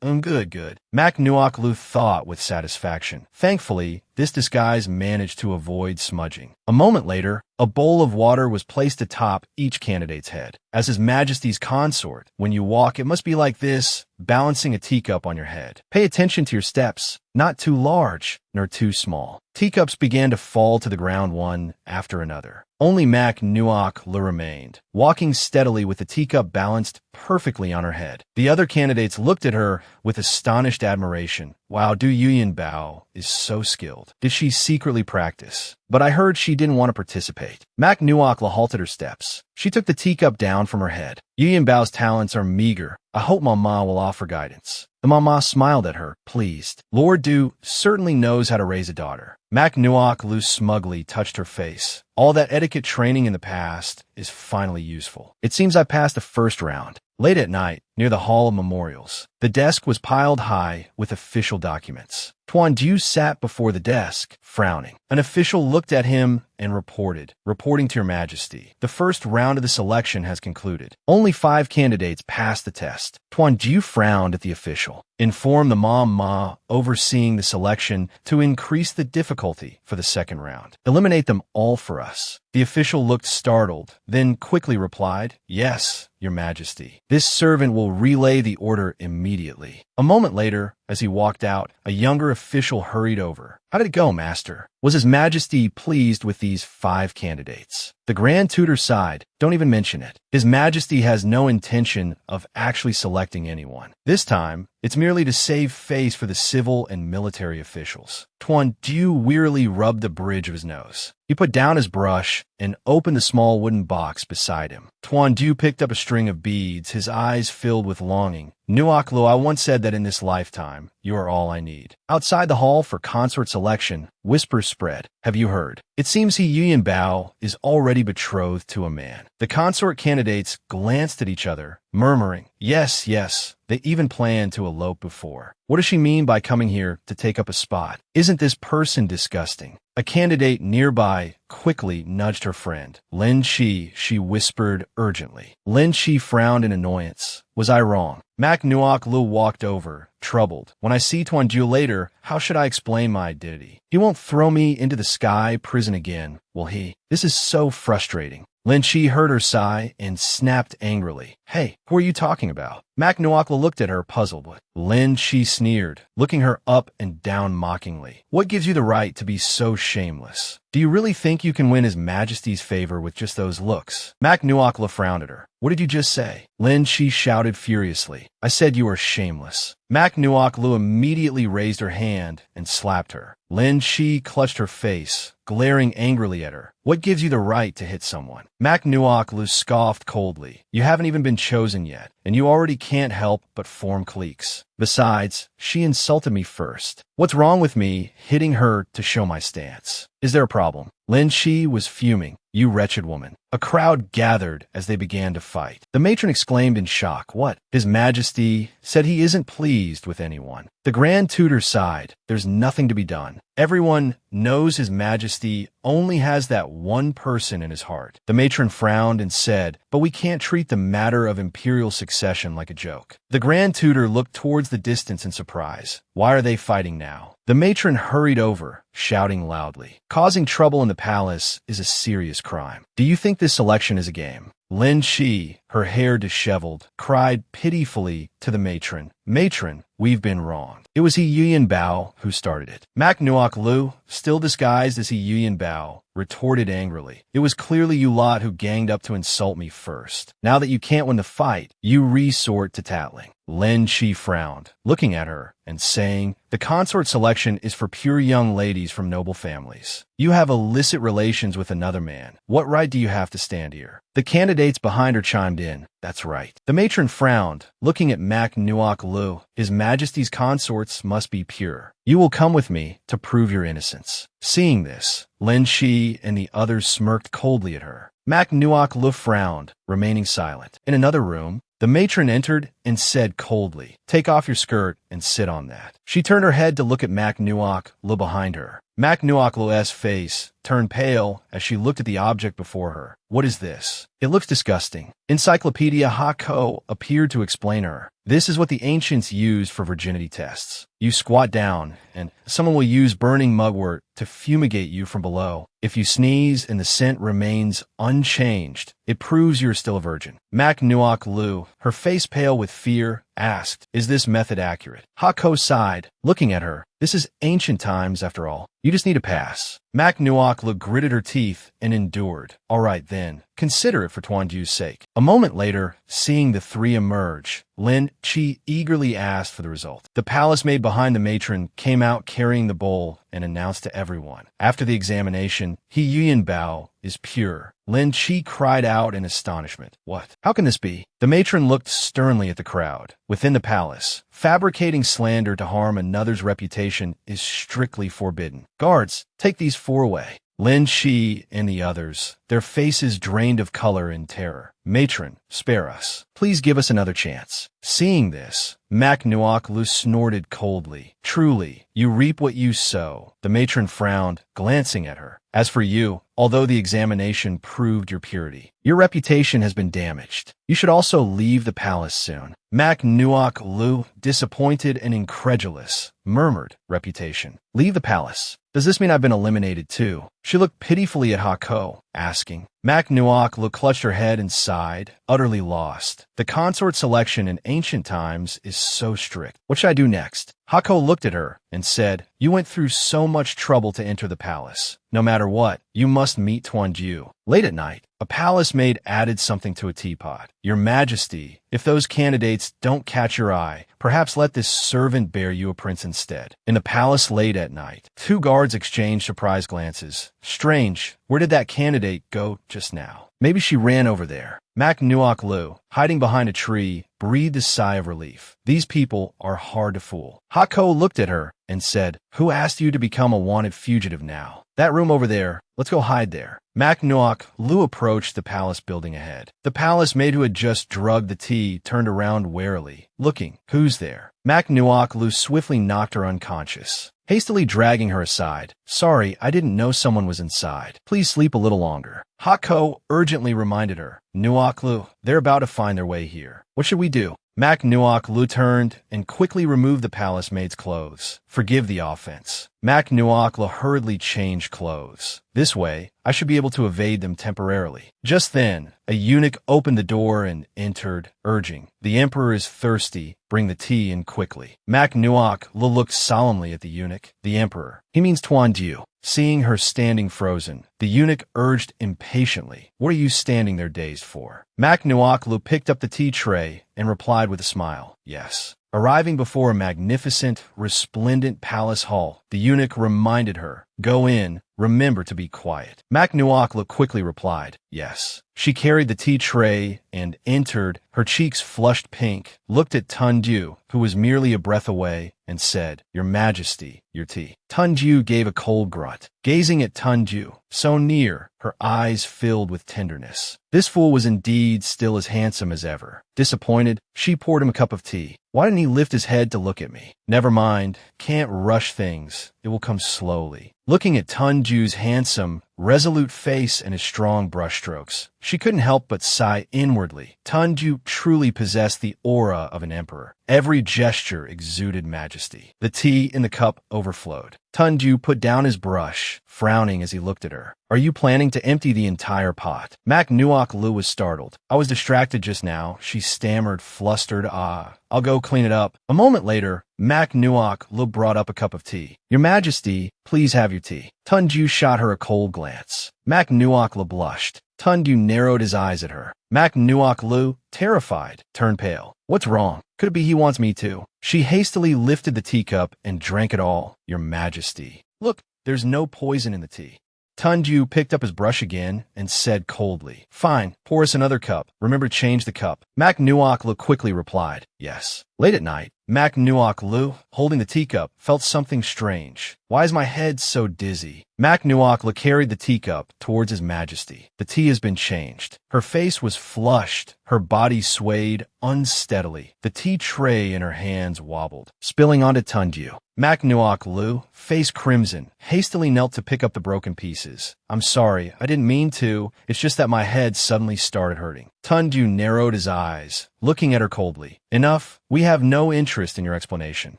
Good. Mac Nuok thought with satisfaction. Thankfully, this disguise managed to avoid smudging. A moment later, a bowl of water was placed atop each candidate's head. As His Majesty's consort, when you walk, it must be like this, balancing a teacup on your head. Pay attention to your steps, not too large nor too small. Teacups began to fall to the ground one after another. Only Mac Nuok remained, walking steadily with the teacup balanced perfectly on her head. The other candidates looked at her with astonished admiration. Wow, Du Yuan Bao is so skilled. Did she secretly practice? But I heard she didn't want to participate. Mac Nuok halted her steps. She took the teacup down from her head. Yuan Bao's talents are meager. I hope Mama will offer guidance. The Mama smiled at her, pleased. Lord Du certainly knows how to raise a daughter. Mac Nuok smugly touched her face. All that etiquette training in the past is finally useful. It seems I passed the first round. Late at night, near the Hall of Memorials, the desk was piled high with official documents. Tuan Jiu sat before the desk, frowning. An official looked at him and reporting to Your Majesty. The first round of the selection has concluded. Only 5 candidates passed the test. Tuan Jiu frowned at the official. Inform the Ma overseeing the selection to increase the difficulty for the second round. Eliminate them all for us. The official looked startled, then quickly replied, Yes, Your Majesty. This servant will relay the order immediately. A moment later, As he walked out, a younger official hurried over. How did it go, Master? Was His Majesty pleased with these 5 candidates? The Grand Tutor sighed. Don't even mention it. His Majesty has no intention of actually selecting anyone. This time, it's merely to save face for the civil and military officials. Tuan Du wearily rubbed the bridge of his nose. He put down his brush and opened the small wooden box beside him. Tuan Du picked up a string of beads, his eyes filled with longing. Nuoc Lu, I once said that in this lifetime, you are all I need. Outside the hall for consort selection, whispers spread. Have you heard? It seems Yuyan Bao is already betrothed to a man. The consort candidates glanced at each other, murmuring, yes, yes. They even planned to elope before. What does she mean by coming here to take up a spot? Isn't this person disgusting? A candidate nearby quickly nudged her friend. Lin Chi, she whispered urgently. Lin Chi frowned in annoyance. Was I wrong? Mac Nuoc Lu walked over, troubled. When I see Tuan Ju later, how should I explain my identity? He won't throw me into the sky prison again, will he? This is so frustrating. Lin Chi heard her sigh and snapped angrily. Hey, who are you talking about? Mac Nuoc looked at her, puzzled. Lin Chi sneered, looking her up and down mockingly. What gives you the right to be so shameless? Do you really think you can win His Majesty's favor with just those looks? Mac Nuoc frowned at her. What did you just say? Lin Chi shouted furiously. I said you are shameless. Mac Nuoc immediately raised her hand and slapped her. Lin Chi clutched her face, glaring angrily at her. What gives you the right to hit someone? Mac Nuoc scoffed coldly. You haven't even been chosen yet, and you already can't help but form cliques. Besides, she insulted me first. What's wrong with me hitting her to show my stance? Is there a problem? Lin Chi was fuming. You wretched woman. A crowd gathered as they began to fight. The matron exclaimed in shock. What? His Majesty said he isn't pleased with anyone. The Grand Tutor sighed. There's nothing to be done. Everyone knows His Majesty only has that one person in his heart. The matron frowned and said, but we can't treat the matter of imperial succession like a joke. The Grand Tutor looked towards the distance in surprise. Why are they fighting now? The matron hurried over, shouting loudly. Causing trouble in the palace is a serious crime. Do you think this election is a game? Lin Chi, her hair disheveled, cried pitifully to the matron. Matron, we've been wronged. It was Yuyan Bao who started it. Mac Nuoc Lu, still disguised as Yuyan Bao, retorted angrily. It was clearly you lot who ganged up to insult me first. Now that you can't win the fight, you resort to tattling. Lin Chi frowned, looking at her and saying, the consort selection is for pure young ladies from noble families. You have illicit relations with another man. What right do you have to stand here? The candidates behind her chimed in. That's right. The matron frowned, looking at Mac Nuoc Lu. His Majesty's consorts must be pure. You will come with me to prove your innocence. Seeing this, Lin Chi and the others smirked coldly at her. Mac Nuoc Lu frowned, remaining silent. In another room, the matron entered and said coldly, take off your skirt and sit on that. She turned her head to look at Mac Nuoc Lu behind her. Mac Nuoc Lu's face turned pale as she looked at the object before her. What is this? It looks disgusting. Encyclopedia Hako appeared to explain her. This is what the ancients used for virginity tests. You squat down, and someone will use burning mugwort to fumigate you from below. If you sneeze and the scent remains unchanged, it proves you're still a virgin. Mac Nuoc Lu, her face pale with fear, asked, is this method accurate? Hako sighed, looking at her. This is ancient times, after all. You just need a pass. Mac Nuoc Lu gritted her teeth and endured. All right, then. Consider it for Tuan Ju's sake. A moment later, seeing the three emerge, Lin Chi eagerly asked for the result. The palace maid behind the matron came out carrying the bowl and announced to everyone. After the examination, Yuyan Bao is pure. Lin Chi cried out in astonishment. What? How can this be? The matron looked sternly at the crowd. Within the palace, fabricating slander to harm another's reputation is strictly forbidden. Guards, take these four away. Lin Chi and the others, their faces drained of color in terror. Matron, spare us. Please give us another chance. Seeing this, Mac Nuoc Lu snorted coldly. Truly, you reap what you sow. The matron frowned, glancing at her. As for you, although the examination proved your purity. Your reputation has been damaged. You should also leave the palace soon. Mak Nuok Lu, disappointed and incredulous, murmured, reputation. Leave the palace. Does this mean I've been eliminated too? She looked pitifully at Hako, asking. Mak Nuok Lu clutched her head and sighed, utterly lost. The consort selection in ancient times is so strict. What should I do next? Hako looked at her and said, you went through so much trouble to enter the palace. No matter what, you must meet Tuanju. Late at night, a palace maid added something to a teapot. Your Majesty, if those candidates don't catch your eye, perhaps let this servant bear you a prince instead. In the palace late at night, two guards exchanged surprised glances. Strange, where did that candidate go just now? Maybe she ran over there. Mak Nuok Lu, hiding behind a tree, breathed a sigh of relief. These people are hard to fool. Hako looked at her and said, who asked you to become a wanted fugitive now? That room over there, let's go hide there. Mak Nuok Lu approached the palace building ahead. The palace maid who had just drugged the tea turned around warily, looking. Who's there? Mak Nuok Lu swiftly knocked her unconscious, hastily dragging her aside. Sorry, I didn't know someone was inside. Please sleep a little longer. Hako urgently reminded her. Nuok Lu, they're about to find their way here. What should we do? Mak Nuok Lu turned and quickly removed the palace maid's clothes. Forgive the offense. Mak Nuok Lu hurriedly changed clothes. This way, I should be able to evade them temporarily. Just then, a eunuch opened the door and entered, urging, the emperor is thirsty. Bring the tea in quickly. Mak Nuok Lu looked solemnly at the eunuch. The emperor. He means Tuanju. Seeing her standing frozen, the eunuch urged impatiently, what are you standing there dazed for? Mak Nuok Lu picked up the tea tray and replied with a smile, yes. Arriving before a magnificent, resplendent palace hall, the eunuch reminded her, go in, remember to be quiet. Mak Nuok Lu quickly replied, yes. She carried the tea tray and entered, her cheeks flushed pink, looked at Tunju, who was merely a breath away, and said, Your Majesty, your tea. Tunju gave a cold grunt, gazing at Tunju, so near, her eyes filled with tenderness. This fool was indeed still as handsome as ever. Disappointed, she poured him a cup of tea. Why didn't he lift his head to look at me? Never mind, can't rush things. It will come slowly. Looking at Tunju's handsome, resolute face and his strong brushstrokes, she couldn't help but sigh inwardly. Tunju truly possessed the aura of an emperor. Every gesture exuded majesty. The tea in the cup overflowed. Tunju put down his brush, frowning as he looked at her. Are you planning to empty the entire pot? Mak Nuok Lu was startled. I was distracted just now, she stammered, flustered. I'll go clean it up. A moment later, Mak Nuok Lu brought up a cup of tea. Your Majesty, please have your tea. Tunju shot her a cold glance. Mak Nuok Lu blushed. Tunju narrowed his eyes at her. Mak Nuok Lu, terrified, turned pale. What's wrong? Could it be he wants me too? She hastily lifted the teacup and drank it all. Your Majesty. Look, there's no poison in the tea. Tunju picked up his brush again and said coldly, Fine, pour us another cup. Remember to change the cup. Mak Nuok Lu quickly replied, Yes. Late at night, Mak Nuok Lu, holding the teacup, felt something strange. Why is my head so dizzy? Mak Nuok Lu carried the teacup towards His Majesty. The tea has been changed. Her face was flushed. Her body swayed unsteadily. The tea tray in her hands wobbled, spilling onto Tunju. Mak Nuok Lu, face crimson, hastily knelt to pick up the broken pieces. I'm sorry, I didn't mean to. It's just that my head suddenly started hurting. Tunju narrowed his eyes, looking at her coldly. Enough. We have no interest in your explanation.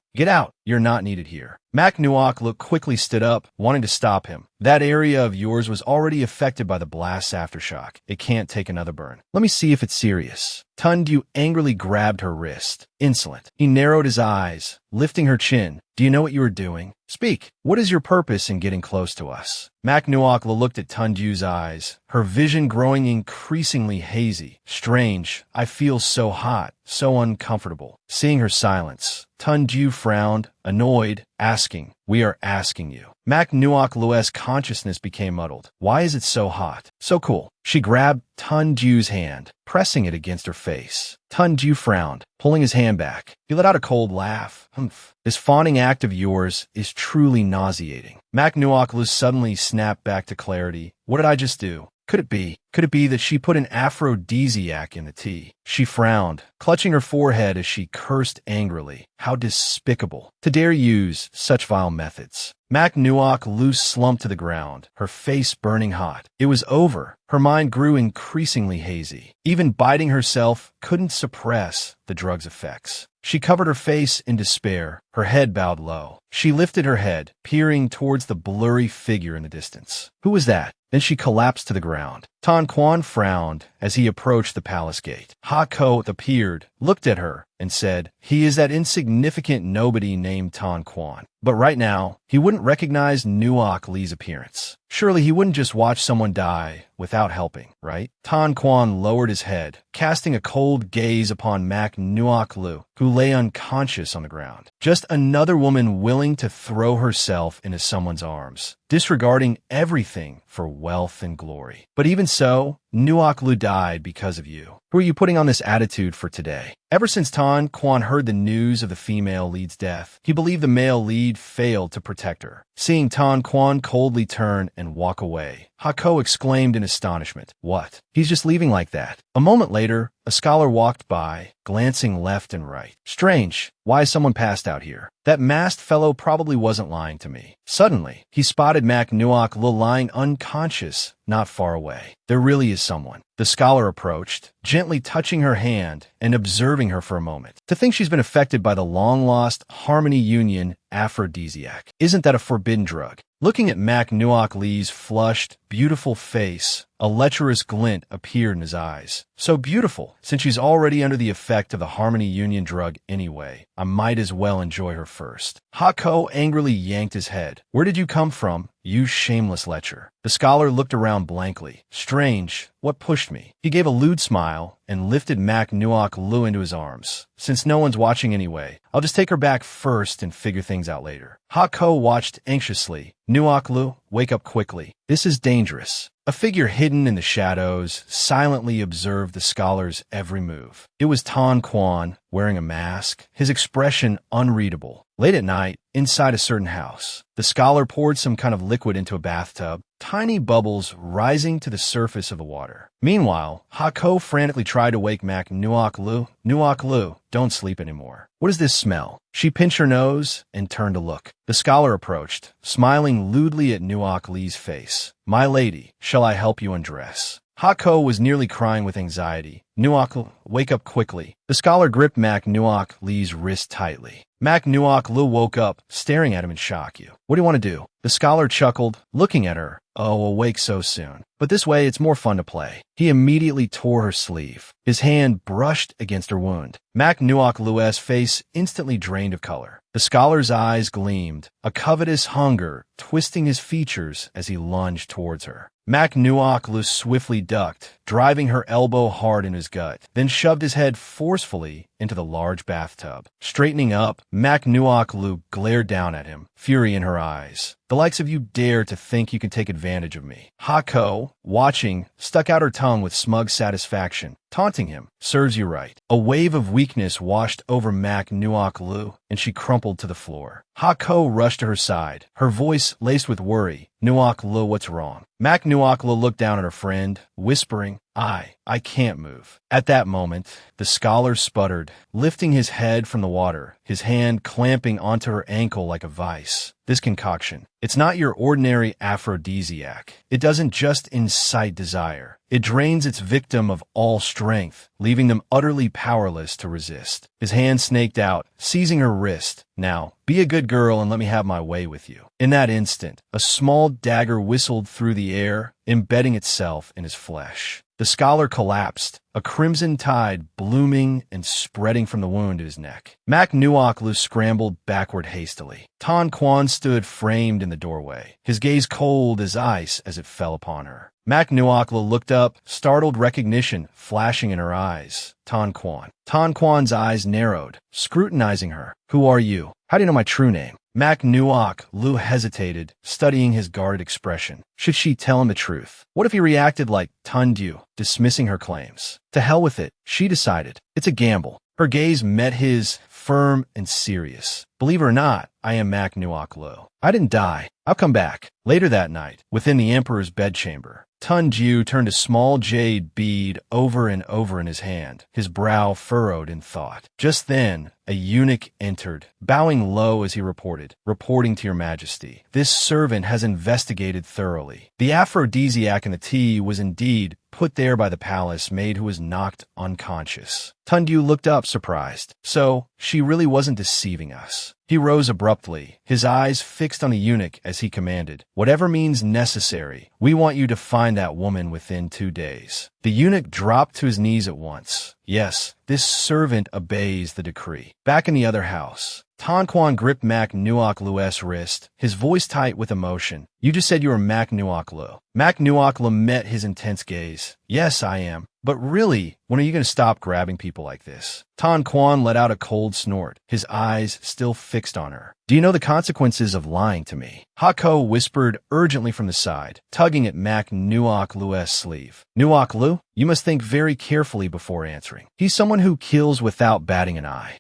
Get out. You're not needed here. Mak Nuok Lu quickly stood up, wanting to stop him. That area of yours was already affected by the blast's aftershock. It can't take another burn. Let me see if it's serious. Tunju angrily grabbed her wrist. Insolent. He narrowed his eyes, lifting her chin. Do you know what you are doing? Speak. What is your purpose in getting close to us? Mak Nuok Lu looked at Tunju's eyes, her vision growing increasingly hazy. Strange. I feel so hot, so uncomfortable. Seeing her silence, Tunju frowned, annoyed, asking, We are asking you. Mak Nuok Lu's consciousness became muddled. Why is it so hot? So cool. She grabbed Tunju's hand, pressing it against her face. Tunju frowned, pulling his hand back. He let out a cold laugh. Humph. This fawning act of yours is truly nauseating. Mak Nuok Lu suddenly snapped back to clarity. What did I just do? Could it be that she put an aphrodisiac in the tea? She frowned, clutching her forehead as she cursed angrily. How despicable. To dare use such vile methods. Mak Nuok Lu slumped to the ground, her face burning hot. It was over. Her mind grew increasingly hazy. Even biting herself couldn't suppress the drug's effects. She covered her face in despair, her head bowed low. She lifted her head, peering towards the blurry figure in the distance. Who was that? Then she collapsed to the ground. Tan Quan frowned as he approached the palace gate. Ha Ko appeared, looked at her, and said, "He is that insignificant nobody named Tan Quan." But right now, he wouldn't recognize Nuok Lee's appearance. Surely he wouldn't just watch someone die without helping, right? Tan Quan lowered his head, casting a cold gaze upon Mak Nuok Lu, who lay unconscious on the ground. Just another woman willing to throw herself into someone's arms, disregarding everything for wealth and glory. But even so, Nuok Lu died because of you. Who are you putting on this attitude for today? Ever since Tan Quan heard the news of the female lead's death, he believed the male lead failed to protect her. Seeing Tan Quan coldly turn and walk away, Hako exclaimed in astonishment, "What? He's just leaving like that?" A moment later, a scholar walked by, glancing left and right. Strange, why is someone passed out here? That masked fellow probably wasn't lying to me. Suddenly, he spotted Mak Nuok Lu lying unconscious not far away. There really is someone. The scholar approached, gently touching her hand and observing her for a moment. To think she's been affected by the long-lost Harmony Union aphrodisiac. Isn't that a forbidden drug? Looking at Mak Nuok Lee's flushed, beautiful face, a lecherous glint appeared in his eyes. So beautiful, since she's already under the effect of the Harmony Union drug anyway. I might as well enjoy her first. Hako angrily yanked his head. Where did you come from, you shameless lecher? The scholar looked around blankly. Strange, what pushed me? He gave a lewd smile and lifted Mak Nuok Lu into his arms. Since no one's watching anyway, I'll just take her back first and figure things out later. Hako watched anxiously. Nuok Lu, wake up quickly. This is dangerous. A figure hidden in the shadows silently observed the scholar's every move. It was Tan Quan, wearing a mask, his expression unreadable. Late at night, inside a certain house, the scholar poured some kind of liquid into a bathtub, tiny bubbles rising to the surface of the water. Meanwhile, Hako frantically tried to wake Mak Nuok Lu. Nuok Lu, don't sleep anymore. What is this smell? She pinched her nose and turned to look. The scholar approached, smiling lewdly at Nuok Lee's face. My lady, shall I help you undress? Hako was nearly crying with anxiety. Nuok, wake up quickly. The scholar gripped Mak Nuok Lee's wrist tightly. Mak Nuok Lu woke up, staring at him in shock. What do you want to do? The scholar chuckled, looking at her. Oh, awake so soon. But this way it's more fun to play. He immediately tore her sleeve. His hand brushed against her wound. Mak Nuok Lu's face instantly drained of color. The scholar's eyes gleamed, a covetous hunger twisting his features as he lunged towards her. Mak Nuok Lu swiftly ducked, driving her elbow hard in his gut, then shoved his head forcefully into the large bathtub. Straightening up, Mak Nuok Lu glared down at him, fury in her eyes. The likes of you dare to think you can take advantage of me. Hako, watching, stuck out her tongue with smug satisfaction, taunting him. Serves you right. A wave of weakness washed over Mak Nuok Lu, and she crumpled to the floor. Hako rushed to her side, her voice laced with worry. Nuok Lu, what's wrong? Mak Nuok Lu looked down at her friend, whispering, I can't move. At that moment, the scholar sputtered, lifting his head from the water, his hand clamping onto her ankle like a vice. This concoction, it's not your ordinary aphrodisiac. It doesn't just incite desire. It drains its victim of all strength, leaving them utterly powerless to resist. His hand snaked out, seizing her wrist. Now, be a good girl and let me have my way with you. In that instant, a small dagger whistled through the air, embedding itself in his flesh. The scholar collapsed, a crimson tide blooming and spreading from the wound to his neck. Mak Nuok Lu scrambled backward hastily. Tan Quan stood framed in the doorway, his gaze cold as ice as it fell upon her. Mak Nuok Lu looked up, startled recognition flashing in her eyes. Tan Quan. Tan Quan's eyes narrowed, scrutinizing her. Who are you? How do you know my true name? Mak Nuok Lu hesitated, studying his guarded expression. Should she tell him the truth? What if he reacted like Tanjiro, dismissing her claims? To hell with it, she decided. It's a gamble. Her gaze met his, firm and serious. Believe it or not, I am Mak Nuok Lu. I didn't die. I'll come back. Later that night, within the Emperor's bedchamber, Tanjiro turned a small jade bead over and over in his hand, his brow furrowed in thought. Just then, a eunuch entered, bowing low as he reporting to your majesty. This servant has investigated thoroughly. The aphrodisiac in the tea was indeed put there by the palace maid who was knocked unconscious. Tanjiro looked up, surprised. So, she really wasn't deceiving us. He rose abruptly, his eyes fixed on the eunuch as he commanded, "Whatever means necessary, we want you to find that woman within 2 days." The eunuch dropped to his knees at once. Yes, this servant obeys the decree. Back in the other house, Tanquan gripped Mac Nuok Lu's wrist, his voice tight with emotion. "You just said you were Mac Nuok Lu." Mac Nuok Lu met his intense gaze. "Yes, I am. But really, when are you going to stop grabbing people like this?" Tanquan let out a cold snort, his eyes still fixed on her. "Do you know the consequences of lying to me?" Hako whispered urgently from the side, tugging at Mac Nuok Lu's sleeve. "Nuok Lu, you must think very carefully before answering. He's someone who kills without batting an eye."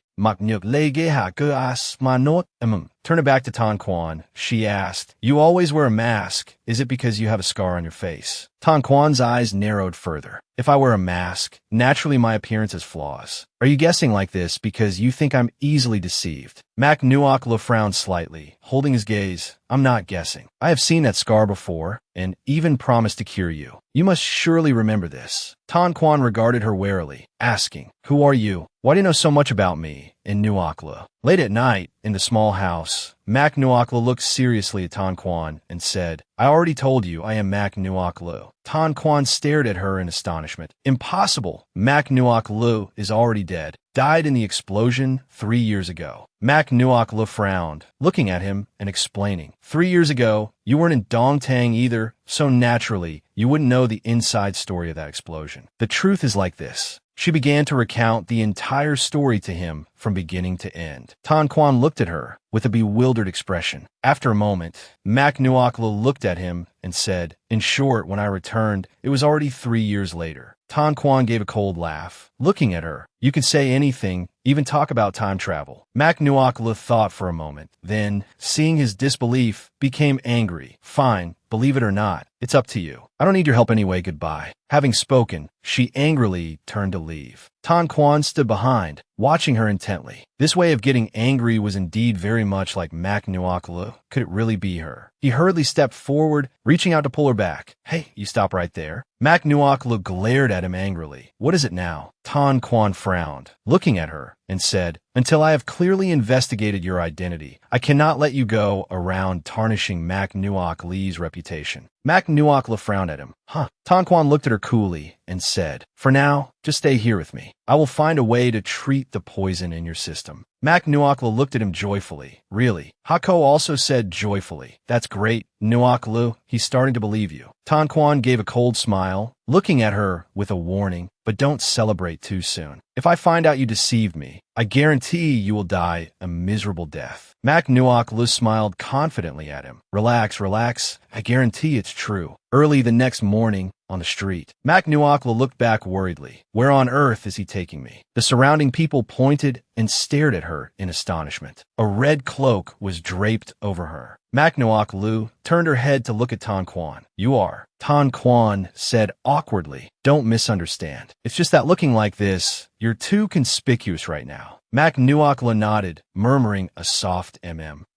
Turn it back to Tanquan. She asked, "You always wear a mask. Is it because you have a scar on your face?" Tanquan's eyes narrowed further. "If I wear a mask, naturally my appearance has flaws. Are you guessing like this because you think I'm easily deceived?" Mac Nuok Lu frowned slightly, holding his gaze. "I'm not guessing. I have seen that scar before, and even promised to cure you. You must surely remember this." Tanquan regarded her warily, asking, "Who are you? Why do you know so much about me and Nuok Lu?" Late at night, in the small house, Mac Nuok Lu looked seriously at Tanquan and said, "I already told you I am Mac Nuok Lu." Tanquan stared at her in astonishment. "Impossible! Mac Nuok Lu is already dead. Died in the explosion 3 years ago." Mac Nuok Lu frowned, looking at him and explaining. 3 years ago, you weren't in Dongtang either, so naturally, you wouldn't know the inside story of that explosion. The truth is like this." She began to recount the entire story to him from beginning to end. Tanquan looked at her with a bewildered expression. After a moment, Mac Nuok Lu looked at him and said, "In short, when I returned, it was already 3 years later." Tanquan gave a cold laugh, looking at her. "You can say anything, even talk about time travel." Mac Nuok Lu thought for a moment, then, seeing his disbelief, became angry. "Fine, believe it or not, it's up to you. I don't need your help anyway, goodbye." Having spoken, she angrily turned to leave. Tanquan stood behind, watching her intently. This way of getting angry was indeed very much like Mac Nuok Lu. Could it really be her? He hurriedly stepped forward, reaching out to pull her back. "Hey, you stop right there." Mac Nuok Lu glared at him angrily. "What is it now?" Tanquan frowned, looking at her, and said, "Until I have clearly investigated your identity, I cannot let you go around tarnishing Mac Nuok Lu's reputation." Mac Nuok Lu frowned at him. "Huh." Tanquan looked at her coolly and said, "For now, just stay here with me. I will find a way to treat the poison in your system." Mac Nuok Lu looked at him joyfully. "Really?" Hako also said joyfully, "That's great. Nuok Lu, he's starting to believe you." Tanquan gave a cold smile, looking at her with a warning, "But don't celebrate too soon. If I find out you deceived me, I guarantee you will die a miserable death." Mac Nuok Lu smiled confidently at him. Relax, relax. I guarantee it's true." Early the next morning, on the street, Mac Nuok Lu looked back worriedly. "Where on earth is he taking me?" The surrounding people pointed and stared at her in astonishment. A red cloak was draped over her. Mac Nuok Lu turned her head to look at Tanquan. "You are." Tanquan said awkwardly, "Don't misunderstand. It's just that looking like this, you're too conspicuous right now." Mac Nuok Lu nodded, murmuring a soft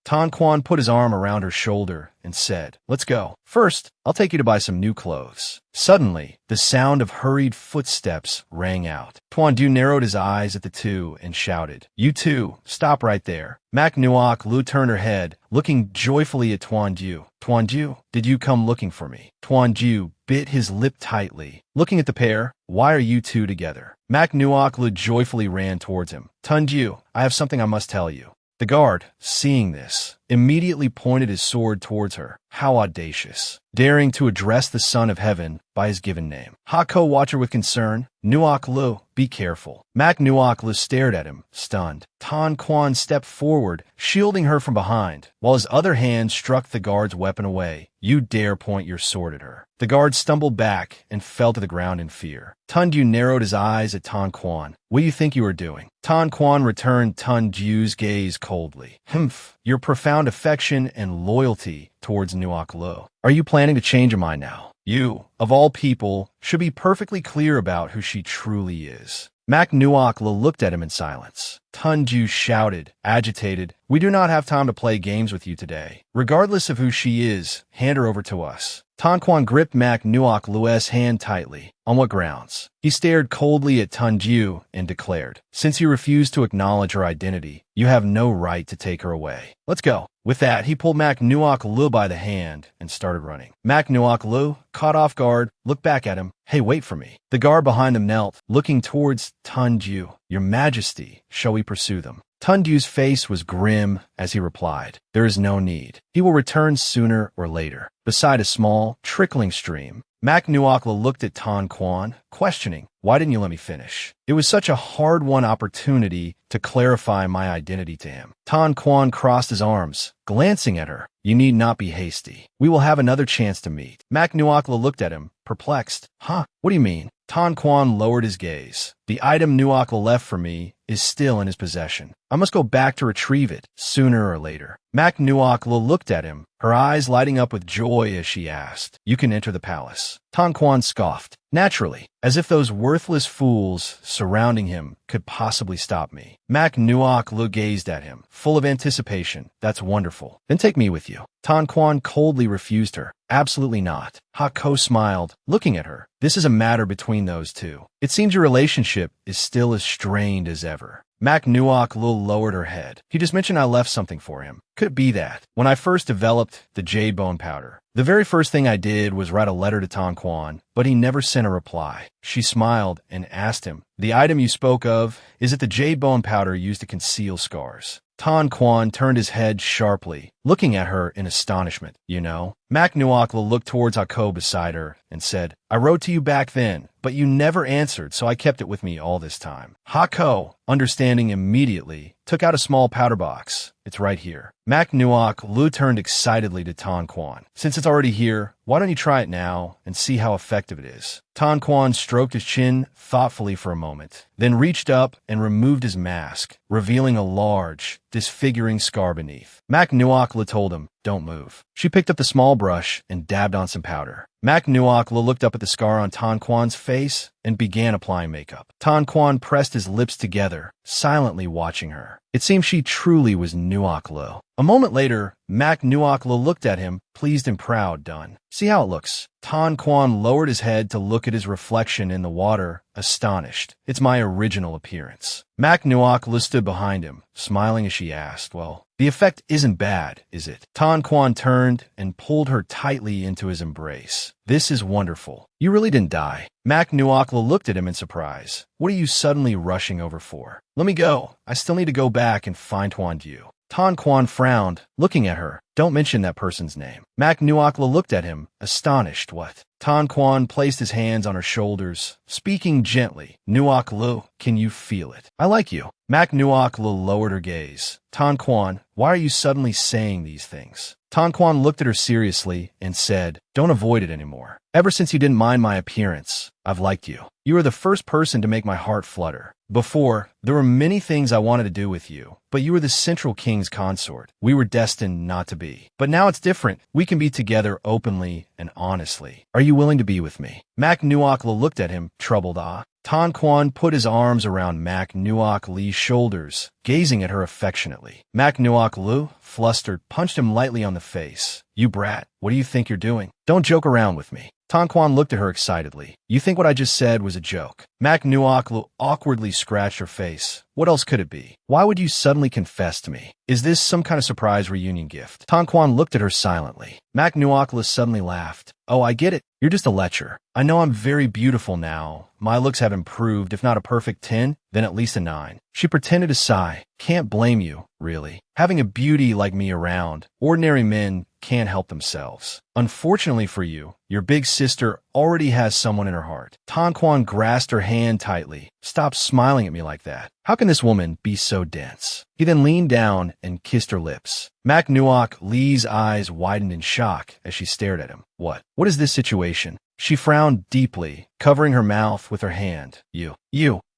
Tanquan put his arm around her shoulder and said, "Let's go. First, I'll take you to buy some new clothes." Suddenly, the sound of hurried footsteps rang out. Tuandu narrowed his eyes at the two and shouted, "You two, stop right there." Mac Nuok Lu turned her head, looking joyfully at Tuandu. "Tuandu, did you come looking for me?" Tuandu bit his lip tightly, looking at the pair. "Why are you two together?" Mac Nuok Lu joyfully ran towards him. "Tunju, I have something I must tell you." The guard, seeing this, immediately pointed his sword towards her. How audacious, daring to address the Son of Heaven by his given name. Hako watched her with concern. "Nuok Lu, be careful." Mac Nuok Lu stared at him, stunned. Tanquan stepped forward, shielding her from behind, while his other hand struck the guard's weapon away. "You dare point your sword at her." The guard stumbled back and fell to the ground in fear. Tunju narrowed his eyes at Tanquan. "What do you think you are doing?" Tanquan returned Tunju's gaze coldly. "Humph, your profound affection and loyalty towards Nuok Lu. Are you planning to change your mind now?" You, of all people, should be perfectly clear about who she truly is. Mak Nuokla looked at him in silence. Tanjiro shouted, agitated, "We do not have time to play games with you today. Regardless of who she is, hand her over to us." Tanquan gripped Mak Nuokla's hand tightly. On what grounds? He stared coldly at Tanjiro and declared, "Since you refuse to acknowledge her identity, you have no right to take her away. Let's go." With that, he pulled Mak Nuokla by the hand and started running. Mak Nuokla, caught off guard, looked back at him. "Hey, wait for me." The guard behind them knelt, looking towards Tanjiro. "Your Majesty, shall we pursue them?" Tanjiro's face was grim as he replied, "There is no need. He will return sooner or later." Beside a small, trickling stream, Mak Nuokla looked at Tan Quan, questioning, "Why didn't you let me finish?" It was such a hard-won opportunity to clarify my identity to him. Tan Quan crossed his arms, glancing at her. "You need not be hasty. We will have another chance to meet." Mak Nuokla looked at him, perplexed. "Huh? What do you mean?" Tan Quan lowered his gaze. "The item Nuokla left for me is still in his possession. I must go back to retrieve it, sooner or later." Mak Nuokla looked at him, her eyes lighting up with joy as she asked, "You can enter the palace." Tan Quan scoffed. "Naturally, as if those worthless fools surrounding him could possibly stop me." Mak Nuokla gazed at him, full of anticipation. "That's wonderful. Then take me with you." Tan Quan coldly refused her. "Absolutely not." Hako smiled, looking at her. "This is a matter between those two. It seems your relationship is still as strained as ever." Mak Nuokla lowered her head. "He just mentioned I left something for him. Could it be that? When I first developed the jade bone powder, the very first thing I did was write a letter to Tan Quan, but he never sent a reply." She smiled and asked him, "The item you spoke of, is it the jade bone powder used to conceal scars?" Tan Quan turned his head sharply, looking at her in astonishment. "You know?" Mak Nuokla looked towards Hako beside her and said, "I wrote to you back then, but you never answered, so I kept it with me all this time." Hako, understanding immediately, took out a small powder box. "It's right here." Mak Nuokla turned excitedly to Tan Quan. "Since it's already here, why don't you try it now and see how effective it is?" Tan Quan stroked his chin thoughtfully for a moment, then reached up and removed his mask, revealing a large, disfiguring scar beneath. Mak Nuokla told him, "Don't move." She picked up the small brush and dabbed on some powder. Mak Nuokla looked up at the scar on Tan Quan's face and began applying makeup. Tan Quan pressed his lips together, silently watching her. It seemed she truly was Nuokla. A moment later, Mak Nuokla looked at him, pleased and proud. "Done. See how it looks." Tan Quan lowered his head to look at his reflection in the water, astonished. "It's my original appearance." Mak Nuokla stood behind him, smiling as she asked, "Well, the effect isn't bad, is it?" Tan Quan turned and pulled her tightly into his embrace. "This is wonderful. You really didn't die." Mak Nuokla looked at him in surprise. "What are you suddenly rushing over for?" "Let me go. I still need to go back and find Tanjiro." Tan Quan frowned, looking at her. "Don't mention that person's name." Mak Nuokla looked at him, astonished. "What?" Tan Quan placed his hands on her shoulders, speaking gently. "Nuokla, can you feel it? I like you." Mak Nuokla lowered her gaze. "Tan Quan, why are you suddenly saying these things?" Tan Quan looked at her seriously and said, "Don't avoid it anymore. Ever since you didn't mind my appearance, I've liked you. You are the first person to make my heart flutter. Before, there were many things I wanted to do with you, but you were the Central King's consort. We were destined not to be. But now it's different. We can be together openly and honestly. Are you willing to be with me?" Mak Nuokla looked at him, troubled. Tan Quan put his arms around Mak Nuokla's shoulders, gazing at her affectionately. Mak Nuokla, flustered, punched him lightly on the face. "You brat, what do you think you're doing? Don't joke around with me." Tan Quan looked at her excitedly. "You think what I just said was a joke?" Mak Nuokla awkwardly scratched her face. "What else could it be? Why would you suddenly confess to me? Is this some kind of surprise reunion gift?" Tan Quan looked at her silently. Mak Nuokla suddenly laughed. "Oh, I get it. You're just a lecher. I know I'm very beautiful now. My looks have improved, if not a perfect 10, then at least a 9. She pretended to sigh. "Can't blame you, really. Having a beauty like me around, ordinary men can't help themselves. Unfortunately for you, your big sister already has someone in her heart." Tan Quan grasped her hand tightly. "Stop smiling at me like that. How can this woman be so dense?" He then leaned down and kissed her lips. Mak Nuokla's eyes widened in shock as she stared at him. What is this situation?" She frowned deeply, covering her mouth with her hand. You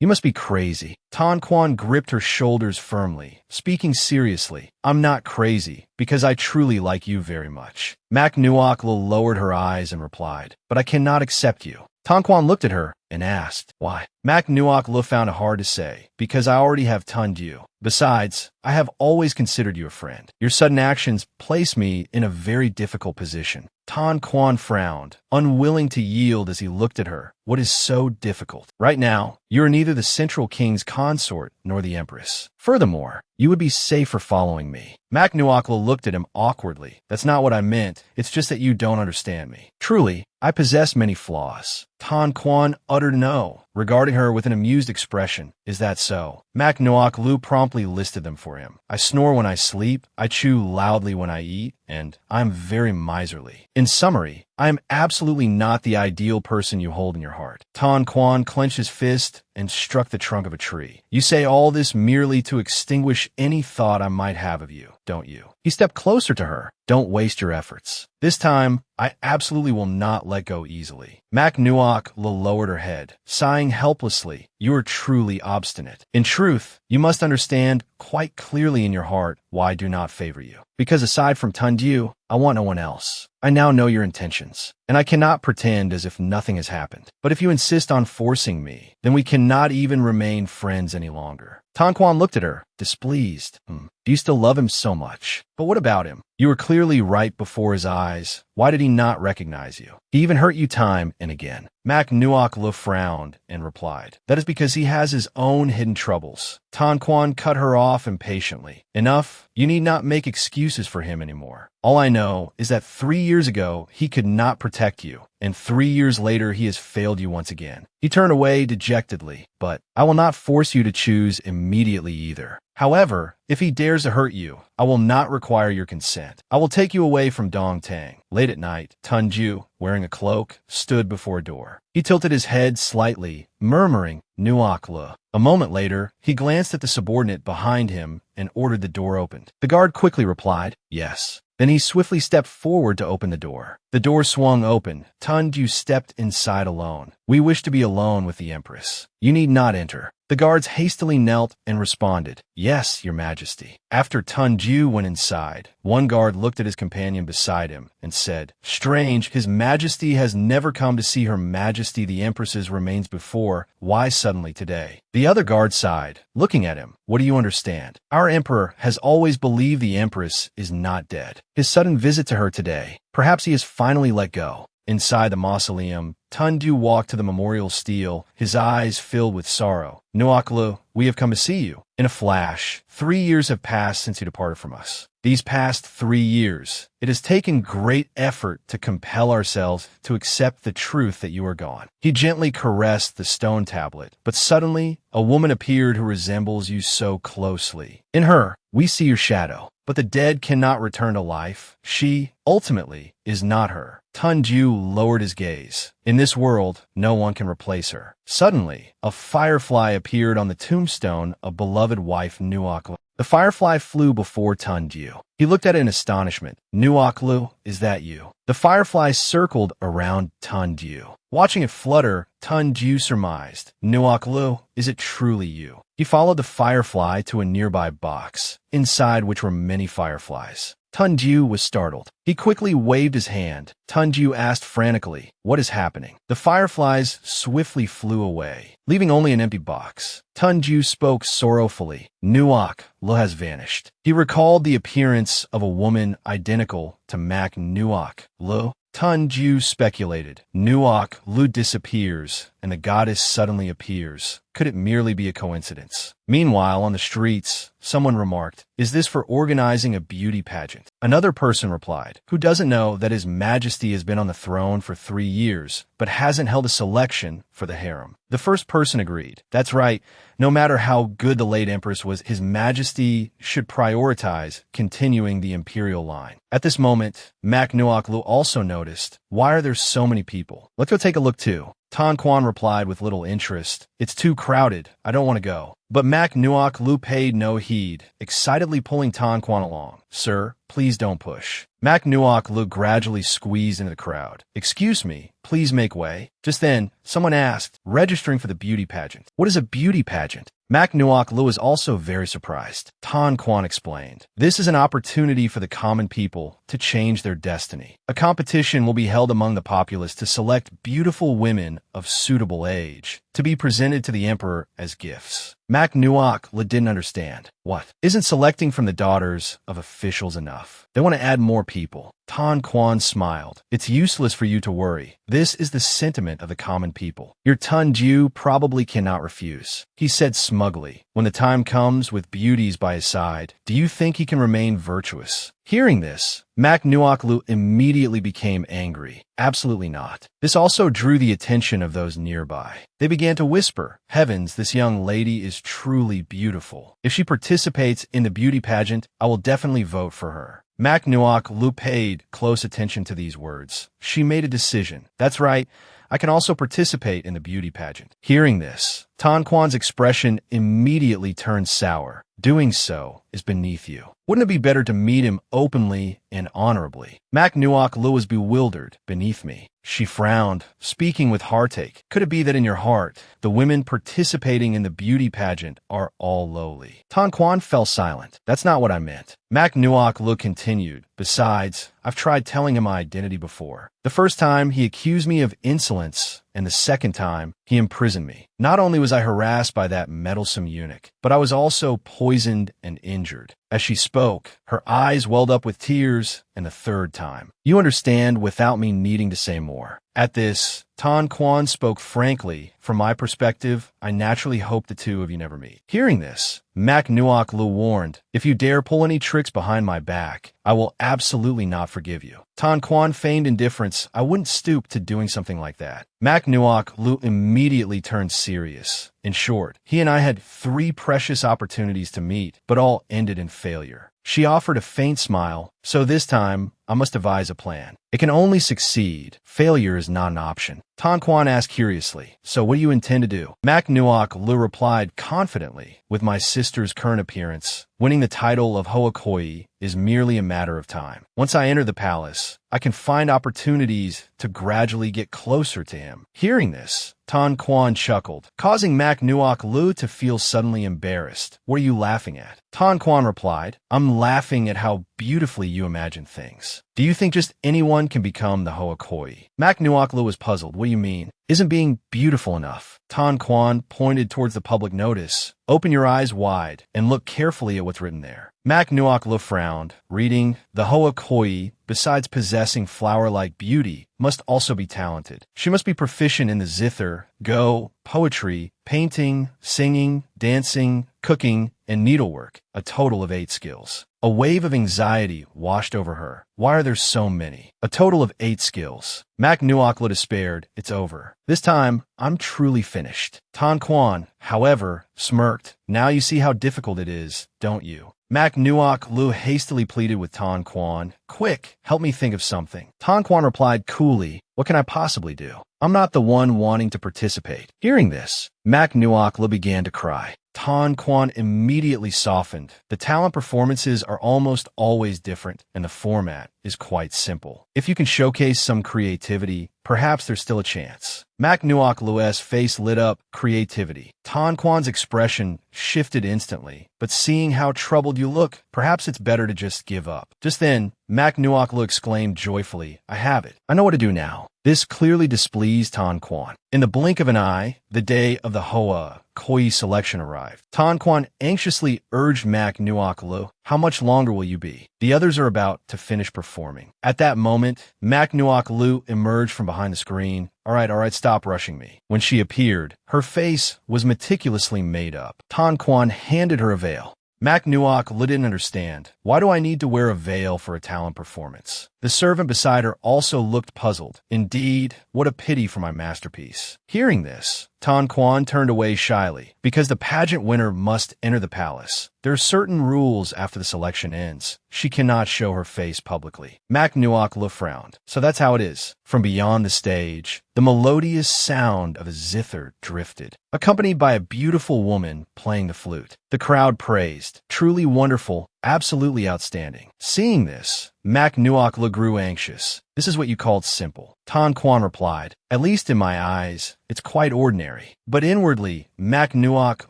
must be crazy." Tan Quan gripped her shoulders firmly, speaking seriously. "I'm not crazy, because I truly like you very much." Mak Nuok Nuok Lu lowered her eyes and replied, "But I cannot accept you." Tan Quan looked at her and asked, "Why?" Mak Nuok Lu found it hard to say, "Because I already have Tanjiro. Besides, I have always considered you a friend. Your sudden actions place me in a very difficult position." Tan Quan frowned, unwilling to yield as he looked at her. "What is so difficult? Right now, you are neither the Central King's consort nor the Empress. Furthermore, you would be safer following me." Mak Nuok Lu looked at him awkwardly. "That's not what I meant. It's just that you don't understand me. Truly, I possess many flaws." Tan Quan uttered no, regarding her with an amused expression. "Is that so?" Mak Nuok Lu promptly listed them for him. "I snore when I sleep, I chew loudly when I eat, and I'm very miserly. In summary, I am absolutely not the ideal person you hold in your heart." Tan Quan clenched his fist and struck the trunk of a tree. "You say all this merely to extinguish any thought I might have of you, don't you?" He stepped closer to her. "Don't waste your efforts. This time, I absolutely will not let go easily." Mak Nuok Lu lowered her head, sighing helplessly. "You are truly obstinate. In truth, you must understand quite clearly in your heart why I do not favor you. Because aside from Tanjiro, I want no one else. I now know your intentions, and I cannot pretend as if nothing has happened. But if you insist on forcing me, then we cannot even remain friends any longer." Tan Quan looked at her, displeased. Do you still love him so much? But what about him? You were clearly right before his eyes. Why did he not recognize you? He even hurt you time and again." Mak Nuok Lu frowned and replied, "That is because he has his own hidden troubles." Tan Quan cut her off impatiently. "Enough. You need not make excuses for him anymore. All I know is that 3 years ago he could not protect you, and 3 years later he has failed you once again." He turned away dejectedly. "But I will not force you to choose immediately either. However, if he dares to hurt you, I will not require your consent. I will take you away from Dongtang." Late at night, Tanjiro, wearing a cloak, stood before a door. He tilted his head slightly, murmuring, "Nuok Lu." A moment later, he glanced at the subordinate behind him and ordered the door opened. The guard quickly replied, "Yes." Then he swiftly stepped forward to open the door. The door swung open. Tanjiro stepped inside alone. "We wish to be alone with the Empress. You need not enter." The guards hastily knelt and responded, "Yes, Your Majesty." After Tanjiro went inside, one guard looked at his companion beside him and said, "Strange, His Majesty has never come to see Her Majesty the Empress's remains before. Why suddenly today?" The other guard sighed, looking at him. "What do you understand? Our Emperor has always believed the Empress is not dead. His sudden visit to her today, perhaps he has finally let go." Inside the mausoleum, Tanjiro walked to the memorial stele, his eyes filled with sorrow. "Nuok Lu, we have come to see you." In a flash, 3 years have passed since you departed from us. These past 3 years, it has taken great effort to compel ourselves to accept the truth that you are gone. He gently caressed the stone tablet, but suddenly, a woman appeared who resembles you so closely. In her, we see your shadow. But the dead cannot return to life. She, ultimately, is not her. Tanjiro lowered his gaze. In this world, no one can replace her. Suddenly, a firefly appeared on the tombstone of beloved wife Nuok Lu. The firefly flew before Tanjiro. He looked at it in astonishment. "Nuok Lu, is that you?" The firefly circled around Tanjiro. Watching it flutter, Tanjiro surmised, "Nuok Lu, is it truly you?" He followed the firefly to a nearby box, inside which were many fireflies. Tanjiro was startled. He quickly waved his hand. Tanjiro asked frantically, "What is happening?" The fireflies swiftly flew away, leaving only an empty box. Tanjiro spoke sorrowfully. "Nuok Lu has vanished." He recalled the appearance of a woman identical to Mak Nuok Lu. Tanjiro speculated. Nuok Lu disappears, and the goddess suddenly appears. Could it merely be a coincidence? Meanwhile, on the streets, someone remarked, "Is this for organizing a beauty pageant?" Another person replied, "Who doesn't know that His Majesty has been on the throne for 3 years, but hasn't held a selection for the harem?" The first person agreed. "That's right. No matter how good the late Empress was, His Majesty should prioritize continuing the imperial line." At this moment, Mak Nuok Lu also noticed, "Why are there so many people? Let's go take a look too." Tan Quan replied with little interest, "It's too crowded. I don't want to go." But Mak Nuok Lu paid no heed, excitedly pulling Tan Quan along. "Sir, please don't push." Mak Nuok Lu gradually squeezed into the crowd. "Excuse me, please make way." Just then, someone asked, "Registering for the beauty pageant." "What is a beauty pageant?" Mak Nuok Lu is also very surprised. Tan Quan explained, "This is an opportunity for the common people to change their destiny. A competition will be held among the populace to select beautiful women of suitable age to be presented to the emperor as gifts." Mak Nuok Lu didn't understand. What? Isn't selecting from the daughters of officials enough? They want to add more people. Tan Quan smiled. "It's useless for you to worry. This is the sentiment of the common people. Your Tanjiro probably cannot refuse," he said smugly. "When the time comes with beauties by his side, do you think he can remain virtuous?" Hearing this, Mak Nuok Lu immediately became angry. Absolutely not. This also drew the attention of those nearby. They began to whisper, "Heavens, this young lady is truly beautiful. If she participates in the beauty pageant, I will definitely vote for her." Mak Nuok Lu paid close attention to these words. She made a decision. "That's right. I can also participate in the beauty pageant." Hearing this, Tan Quan's expression immediately turned sour. "Doing so is beneath you. Wouldn't it be better to meet him openly and honorably?" Mak Nuok Lu was bewildered. "Beneath me?" She frowned, speaking with heartache. "Could it be that in your heart, the women participating in the beauty pageant are all lowly?" Tan Quan fell silent. "That's not what I meant." Mak Nuok Lu continued, "Besides, I've tried telling him my identity before. The first time, he accused me of insolence, and the second time, he imprisoned me. Not only was I harassed by that meddlesome eunuch, but I was also poisoned and injured." As she spoke, her eyes welled up with tears, and the third time. "You understand without me needing to say more." At this, Tan Quan spoke frankly. "From my perspective, I naturally hope the two of you never meet." Hearing this, Mak Nuok Lu warned, "If you dare pull any tricks behind my back, I will absolutely not forgive you." Tan Quan feigned indifference. "I wouldn't stoop to doing something like that." Mak Nuok Lu immediately turned serious. In short, he and I had 3 precious opportunities to meet, but all ended in failure. She offered a faint smile. "So this time, I must devise a plan. It can only succeed. Failure is not an option." Tan Quan asked curiously, "So what do you intend to do?" Mak Nuok Lu replied confidently, "With my sister's current appearance, winning the title of Hoa Koi is merely a matter of time. Once I enter the palace, I can find opportunities to gradually get closer to him." Hearing this, Tan Quan chuckled, causing Mak Nuok Lu to feel suddenly embarrassed. "What are you laughing at?" Tan Quan replied, "I'm laughing at how beautifully you imagine things. Do you think just anyone can become the Hoa Koi?" Mak Nuok Lu was puzzled. "What do you mean? Isn't being beautiful enough?" Tan Quan pointed towards the public notice. "Open your eyes wide and look carefully at what's written there." Mak Nuok Lu frowned, reading, "The Hoa Koi, besides possessing flower-like beauty, must also be talented. She must be proficient in the zither, go, poetry, painting, singing, dancing, cooking, and needlework, a total of 8 skills." A wave of anxiety washed over her. Why are there so many? A total of 8 skills. Mak Nuok Lu despaired. "It's over. This time, I'm truly finished." Tan Quan, however, smirked. "Now you see how difficult it is, don't you?" Mak Nuok Lu hastily pleaded with Tan Quan. "Quick, help me think of something." Tan Quan replied coolly, "What can I possibly do? I'm not the one wanting to participate." Hearing this, Mak Nuok Lu began to cry. Tan Quan immediately softened. "The talent performances are almost always different, and the format is quite simple. If you can showcase some creativity, perhaps there's still a chance." Mak Nuok Lu's face lit up. Creativity. Tan Quan's expression shifted instantly. "But seeing how troubled you look, perhaps it's better to just give up." Just then, Mak Nuok Lu exclaimed joyfully, "I have it. I know what to do now." This clearly displeased Tan Quan. In the blink of an eye, the day of the Hoa Koi selection arrived. Tan Quan anxiously urged Mak Nuok Lu, "How much longer will you be? The others are about to finish performing." At that moment, Mak Nuok Lu emerged from behind the screen. All right, stop rushing me." When she appeared, her face was meticulously made up. Tan Quan handed her a veil. Mak Nuok Lu didn't understand. "Why do I need to wear a veil for a talent performance?" The servant beside her also looked puzzled. "Indeed, what a pity for my masterpiece." Hearing this, Tan Quan turned away shyly. Because the pageant winner must enter the palace, there are certain rules after the selection ends. She cannot show her face publicly. Mak Nuok Lu frowned. "So that's how it is." From beyond the stage, the melodious sound of a zither drifted, accompanied by a beautiful woman playing the flute. The crowd praised. "Truly wonderful, absolutely outstanding." Seeing this, Mak Nuok Lu grew anxious. "This is what you called simple." Tan Quan replied, "At least in my eyes, it's quite ordinary." But inwardly, Mak Nuok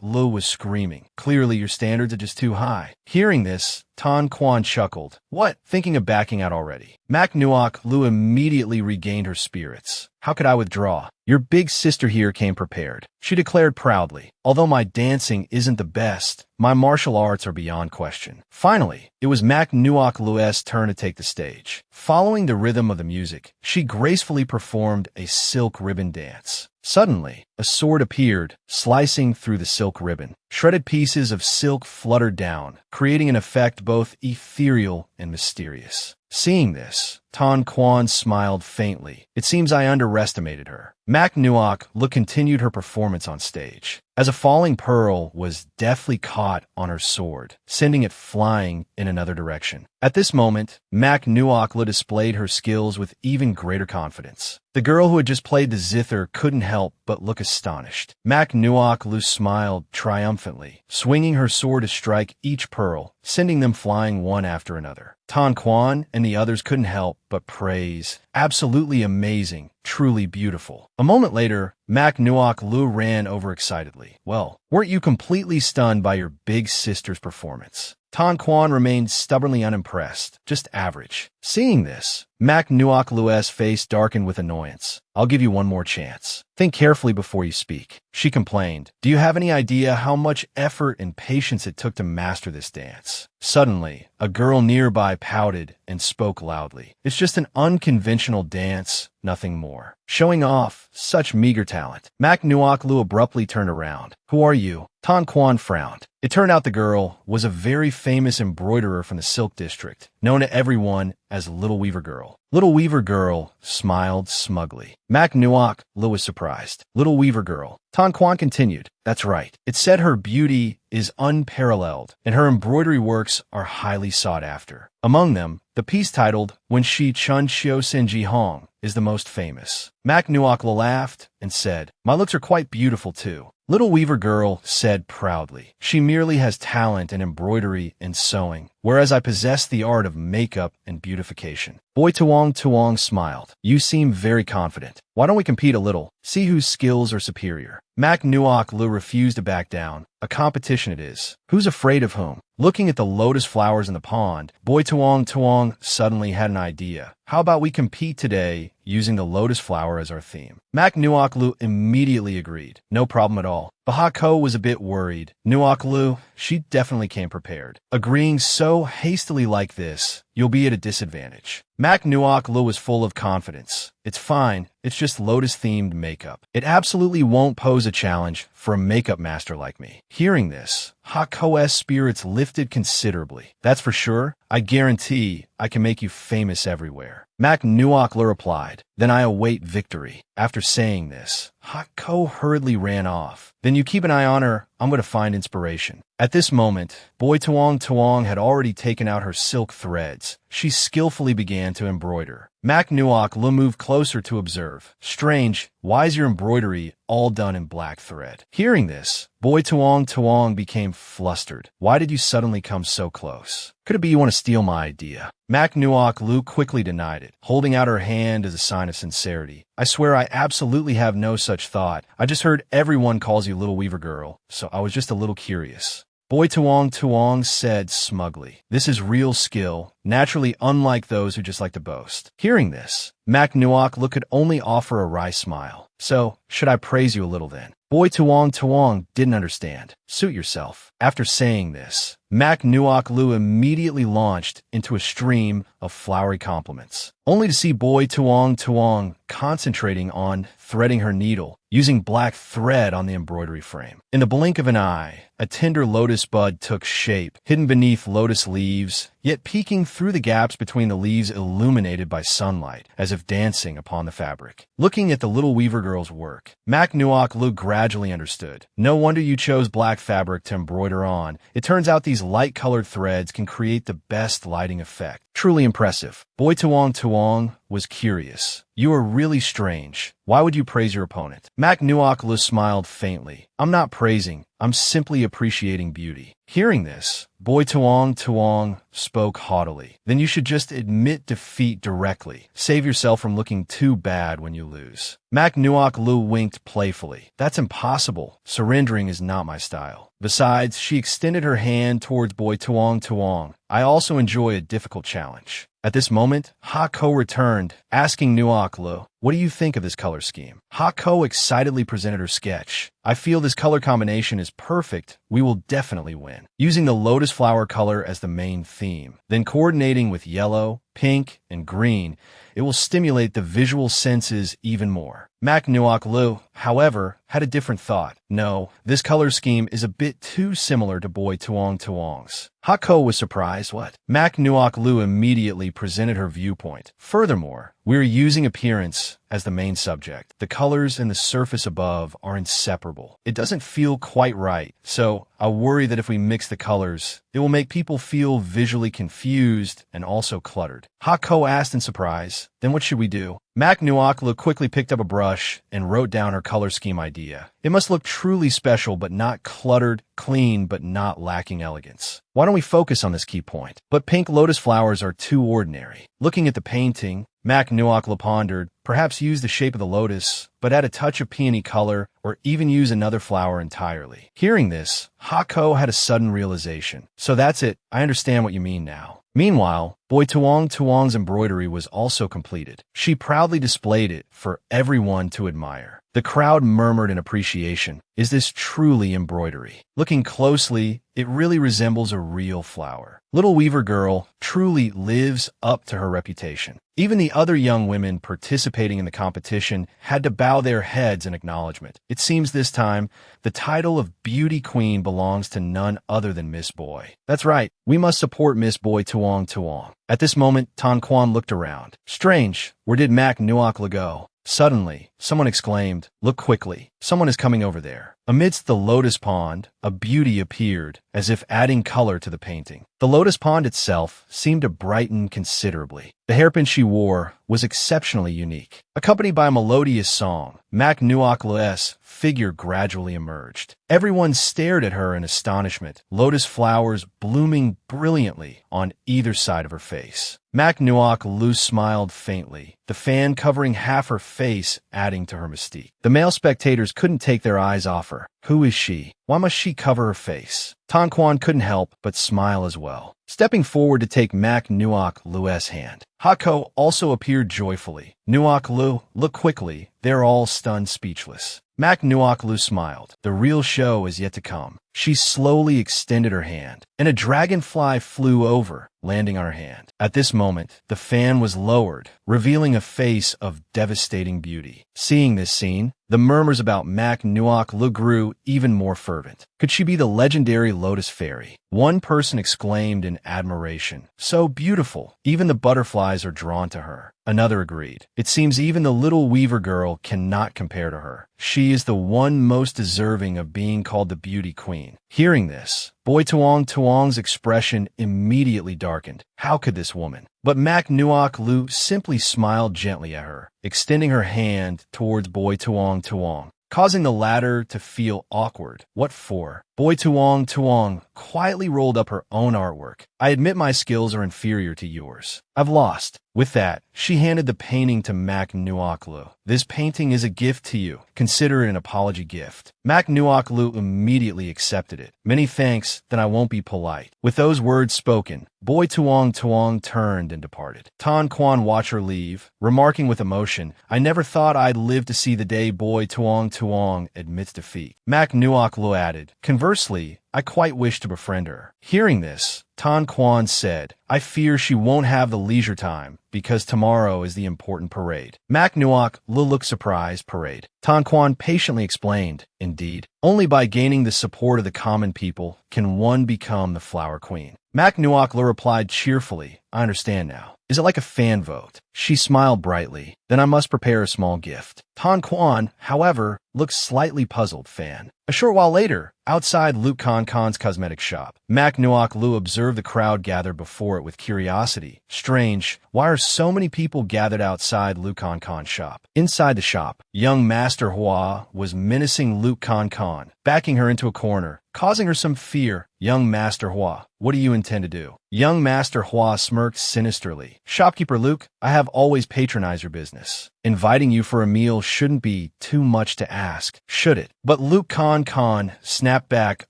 Lu was screaming. Clearly your standards are just too high. Hearing this, Tan Quan chuckled. What? Thinking of backing out already? Mak Nuok Lu immediately regained her spirits. How could I withdraw? Your big sister here came prepared. She declared proudly. Although my dancing isn't the best, my martial arts are beyond question. Finally, it was Mak Nuok Lu's turn to take the stage. Following the rhythm of the music, she gracefully performed a silk ribbon dance. Suddenly, a sword appeared, slicing through the silk ribbon. Shredded pieces of silk fluttered down, creating an effect both ethereal and mysterious. Seeing this, Tan Quan smiled faintly. It seems I underestimated her. Mak Nuok Lu continued her performance on stage, as a falling pearl was deftly caught on her sword, sending it flying in another direction. At this moment, Mak Nuok Lu displayed her skills with even greater confidence. The girl who had just played the zither couldn't help but look astonished. Mak Nuok Lu smiled triumphantly, swinging her sword to strike each pearl, sending them flying one after another. Tan Quan and the others couldn't help but praise. Absolutely amazing, truly beautiful. A moment later, Mak Nuok Lu ran over excitedly. Well, weren't you completely stunned by your big sister's performance? Tan Quan remained stubbornly unimpressed, just average. Seeing this, Mak Nuok Lu's face darkened with annoyance. I'll give you one more chance. Think carefully before you speak. She complained. Do you have any idea how much effort and patience it took to master this dance? Suddenly, a girl nearby pouted and spoke loudly. It's just an unconventional dance, nothing more. Showing off such meager talent. Mak Nuok Lu abruptly turned around. Who are you? Tan Quan frowned. It turned out the girl was a very famous embroiderer from the Silk District, known to everyone as Little Weaver Girl. Little Weaver Girl smiled smugly. Mak Nuok Lu was surprised. Little Weaver Girl. Tan Quan continued. That's right. It said her beauty is unparalleled, and her embroidery works are highly sought after. Among them, the piece titled When She Chun Xiu Senji Hong is the most famous. Mak Nuok Lu laughed and said, My looks are quite beautiful too. Little Weaver Girl said proudly, She merely has talent in embroidery and sewing, whereas I possess the art of makeup and beautification. Boy Tuong smiled. You seem very confident. Why don't we compete a little? See whose skills are superior. Mak Nuok Lu refused to back down. A competition it is. Who's afraid of whom? Looking at the lotus flowers in the pond, Boy Tuong suddenly had an idea. How about we compete today using the lotus flower as our theme? Mak Nuok Lu immediately agreed. No problem at all. Bahako was a bit worried. Nuok Lu, she definitely came prepared. Agreeing so hastily like this, you'll be at a disadvantage. Mak Nuok Lu was full of confidence. It's fine. It's just lotus-themed makeup. It absolutely won't pose a challenge for a makeup master like me. Hearing this, Hako's spirits lifted considerably. That's for sure. I guarantee I can make you famous everywhere. Mak Nuok Lu replied. Then I await victory. After saying this, Hako hurriedly ran off. Then you keep an eye on her. I'm going to find inspiration. At this moment, Boy Tuong had already taken out her silk threads. She skillfully began to embroider. Mak Nuok Lu moved closer to observe. Strange, why is your embroidery all done in black thread? Hearing this, Boy Tuong became flustered. Why did you suddenly come so close? Could it be you want to steal my idea? Mak Nuok Lu quickly denied it, holding out her hand as a sign of sincerity. I swear I absolutely have no such thought. I just heard everyone calls you Little Weaver Girl, so I was just a little curious. Boy Tuong said smugly. This is real skill, naturally unlike those who just like to boast. Hearing this, Mak Nuok Lu could only offer a wry smile. So, should I praise you a little then? Boy Tuong didn't understand. Suit yourself. After saying this, Mak Nuok Lu immediately launched into a stream of flowery compliments, only to see Boy Tuong concentrating on threading her needle, using black thread on the embroidery frame. In the blink of an eye, a tender lotus bud took shape, hidden beneath lotus leaves, yet peeking through the gaps between the leaves illuminated by sunlight, as if dancing upon the fabric. Looking at the Little Weaver Girl's work, Mak Nuok Lu gradually understood. No wonder you chose black fabric to embroider on. It turns out these light-colored threads can create the best lighting effect. Truly impressive. Boy Tuong Tuong was curious. You are really strange. Why would you praise your opponent? Mak Nuok Lu smiled faintly. I'm not praising. I'm simply appreciating beauty. Hearing this, Boy Tuong Tuong spoke haughtily. Then you should just admit defeat directly. Save yourself from looking too bad when you lose. Mak Nuok Lu winked playfully. That's impossible. Surrendering is not my style. Besides, she extended her hand towards Boy Tuong Tuong. I also enjoy a difficult challenge. At this moment, Ha Ko returned, asking Nuok Lu, what do you think of this color scheme? Ha Ko excitedly presented her sketch. I feel this color combination is perfect. We will definitely win. Using the lotus flower color as the main theme, then coordinating with yellow, pink, and green, it will stimulate the visual senses even more. Mak Nuok Lu, however, had a different thought. No, this color scheme is a bit too similar to Boy Tuong Tuong's. Ha Ko was surprised. What? Mak Nuok Lu immediately presented her viewpoint. Furthermore, we're using appearance as the main subject. The colors and the surface above are inseparable. It doesn't feel quite right, so I worry that if we mix the colors, it will make people feel visually confused and also cluttered. Ha Ko asked in surprise, then what should we do? Mak Nuok Lu quickly picked up a brush and wrote down her color scheme idea. It must look truly special but not cluttered, clean but not lacking elegance. Why don't we focus on this key point? But pink lotus flowers are too ordinary. Looking at the painting, Mak Nuok Lu pondered, perhaps use the shape of the lotus, but add a touch of peony color, or even use another flower entirely. Hearing this, Ha Ko had a sudden realization. So that's it. I understand what you mean now. Meanwhile, Boy Tuong Tuong's embroidery was also completed. She proudly displayed it for everyone to admire. The crowd murmured in appreciation. Is this truly embroidery? Looking closely, it really resembles a real flower. Little Weaver Girl truly lives up to her reputation. Even the other young women participating in the competition had to bow their heads in acknowledgement. It seems this time, the title of Beauty Queen belongs to none other than Miss Boy. That's right, we must support Miss Boy Tuong Tuong. At this moment, Tan Quan looked around. Strange, where did Mak Nuok Lu go? Suddenly, someone exclaimed, look quickly, someone is coming over there. Amidst the lotus pond, a beauty appeared, as if adding color to the painting. The lotus pond itself seemed to brighten considerably. The hairpin she wore was exceptionally unique. Accompanied by a melodious song, Mak Nuok Lu's figure gradually emerged. Everyone stared at her in astonishment, lotus flowers blooming brilliantly on either side of her face. Mak Nuok Lu smiled faintly, the fan covering half her face adding to her mystique. The male spectators couldn't take their eyes off her. Who is she? Why must she cover her face? Tan Quan couldn't help but smile as well. Stepping forward to take Mak Nuok Lu's hand, Ha Ko also appeared joyfully. Nuok Lu, look quickly. They're all stunned speechless. Mak Nuok Lu smiled. The real show is yet to come. She slowly extended her hand, and a dragonfly flew over, landing on her hand. At this moment, the fan was lowered, revealing a face of devastating beauty. Seeing this scene, the murmurs about Mak Nuok Lu grew even more fervent. Could she be the legendary Lotus Fairy? One person exclaimed in admiration, so beautiful, even the butterflies are drawn to her. Another agreed. It seems even the little Weaver Girl cannot compare to her. She is the one most deserving of being called the Beauty Queen. Hearing this, Boy Tuong Tuong's expression immediately darkened. How could this woman? But Mak Nuok Lu simply smiled gently at her, extending her hand towards Boy Tuong Tuong, causing the latter to feel awkward. What for? Boy Tuong Tuong quietly rolled up her own artwork. I admit my skills are inferior to yours. I've lost. With that, she handed the painting to Mak Nuok Lu. This painting is a gift to you. Consider it an apology gift. Mak Nuok Lu immediately accepted it. Many thanks, then I won't be polite. With those words spoken, Boy Tuong Tuong turned and departed. Tan Quan watched her leave, remarking with emotion, I never thought I'd live to see the day Boy Tuong Tuong admits defeat. Mak Nuok Lu added, conversely, I quite wish to befriend her. Hearing this, Tan Quan said, I fear she won't have the leisure time, because tomorrow is the important parade. Mak Nuok Lu looked surprised. Parade. Tan Quan patiently explained, indeed, only by gaining the support of the common people can one become the Flower Queen. Mak Nuok Lu replied cheerfully, I understand now. Is it like a fan vote? She smiled brightly. Then I must prepare a small gift. Tan Quan, however, looked slightly puzzled. Fan. A short while later, outside Luke Kan's cosmetic shop, Mak Nuok Lu observed the crowd gathered before it with curiosity. Strange, why are so many people gathered outside Luke Kan's shop? Inside the shop, young Master Hua was menacing Luke Kan, backing her into a corner, causing her some fear. Young Master Hua, what do you intend to do? Young Master Hua smirked sinisterly. Shopkeeper Luke, I have always patronized your business. Inviting you for a meal shouldn't be too much to ask, should it? But Luke Kan snapped back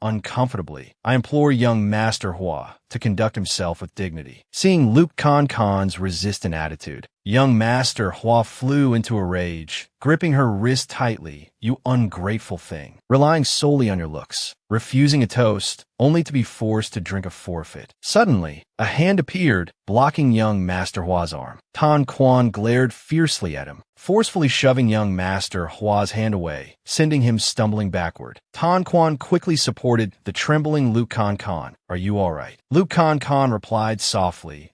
uncomfortably. I implore young Master Hua to conduct himself with dignity. Seeing Luke Kan's resistant attitude, young Master Hua flew into a rage, gripping her wrist tightly. You ungrateful thing. Relying solely on your looks. Refusing a toast, only to be forced to drink a forfeit. Suddenly, a hand appeared, blocking young Master Hua's arm. Tan Quan glared fiercely at him, forcefully shoving young Master Hua's hand away, sending him stumbling backward. Tan Quan quickly supported the trembling Luke Kan. Are you all right? Luke Kan replied softly.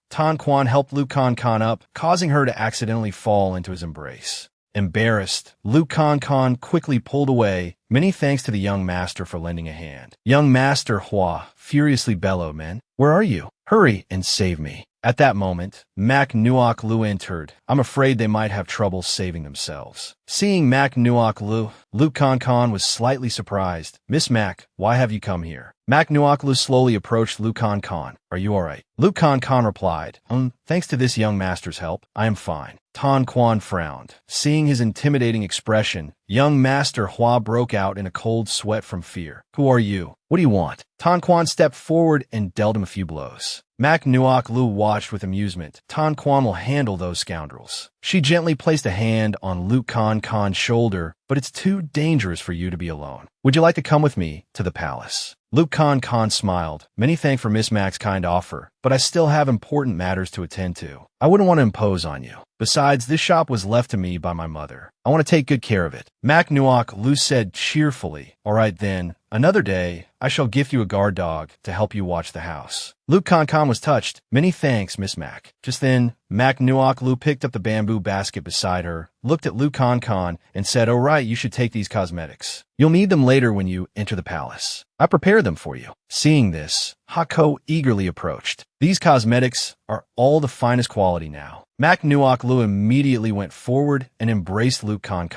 Tan Quan helped Luke Kan up, causing her to accidentally fall into his embrace. Embarrassed, Luke Kan quickly pulled away. Many thanks to the young master for lending a hand. Young Master Hua furiously bellowed, Man, where are you? Hurry and save me. At that moment, Mak Nuok Lu entered. I'm afraid they might have trouble saving themselves. Seeing Mak Nuok Lu, Luke Kan was slightly surprised. Miss Mak, why have you come here? Mak Nuok Lu slowly approached Luke Kan. Are you all right? Luke Kan replied, thanks to this young master's help, I am fine. Tan Quan frowned. Seeing his intimidating expression, young Master Hua broke out in a cold sweat from fear. Who are you? What do you want? Tan Quan stepped forward and dealt him a few blows. Mak Nuok Lu watched with amusement. Tan Quan will handle those scoundrels. She gently placed a hand on Luke Kan's shoulder, but it's too dangerous for you to be alone. Would you like to come with me to the palace? Luke Kan smiled. Many thanks for Miss Mac's kind offer, but I still have important matters to attend to. I wouldn't want to impose on you. Besides, this shop was left to me by my mother. I want to take good care of it. Mak Nuok Lu said cheerfully. All right then, another day, I shall gift you a guard dog to help you watch the house. Luke Kan was touched. Many thanks, Miss Mac. Just then, Mak Nuok Lu picked up the bamboo basket beside her, looked at Luke Kan, and said, all right, you should take these cosmetics. You'll need them later when you enter the palace. I prepared them for you. Seeing this, Hako eagerly approached. These cosmetics are all the finest quality now. Mak Nuok Lu immediately went forward and embraced Luke Kan.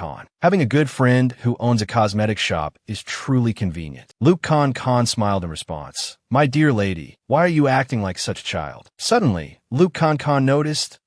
Having a good friend who owns a cosmetic shop is truly convenient. Luke Kan smiled in response. My dear lady, why are you acting like such a child? Suddenly, Luke Kan noticed,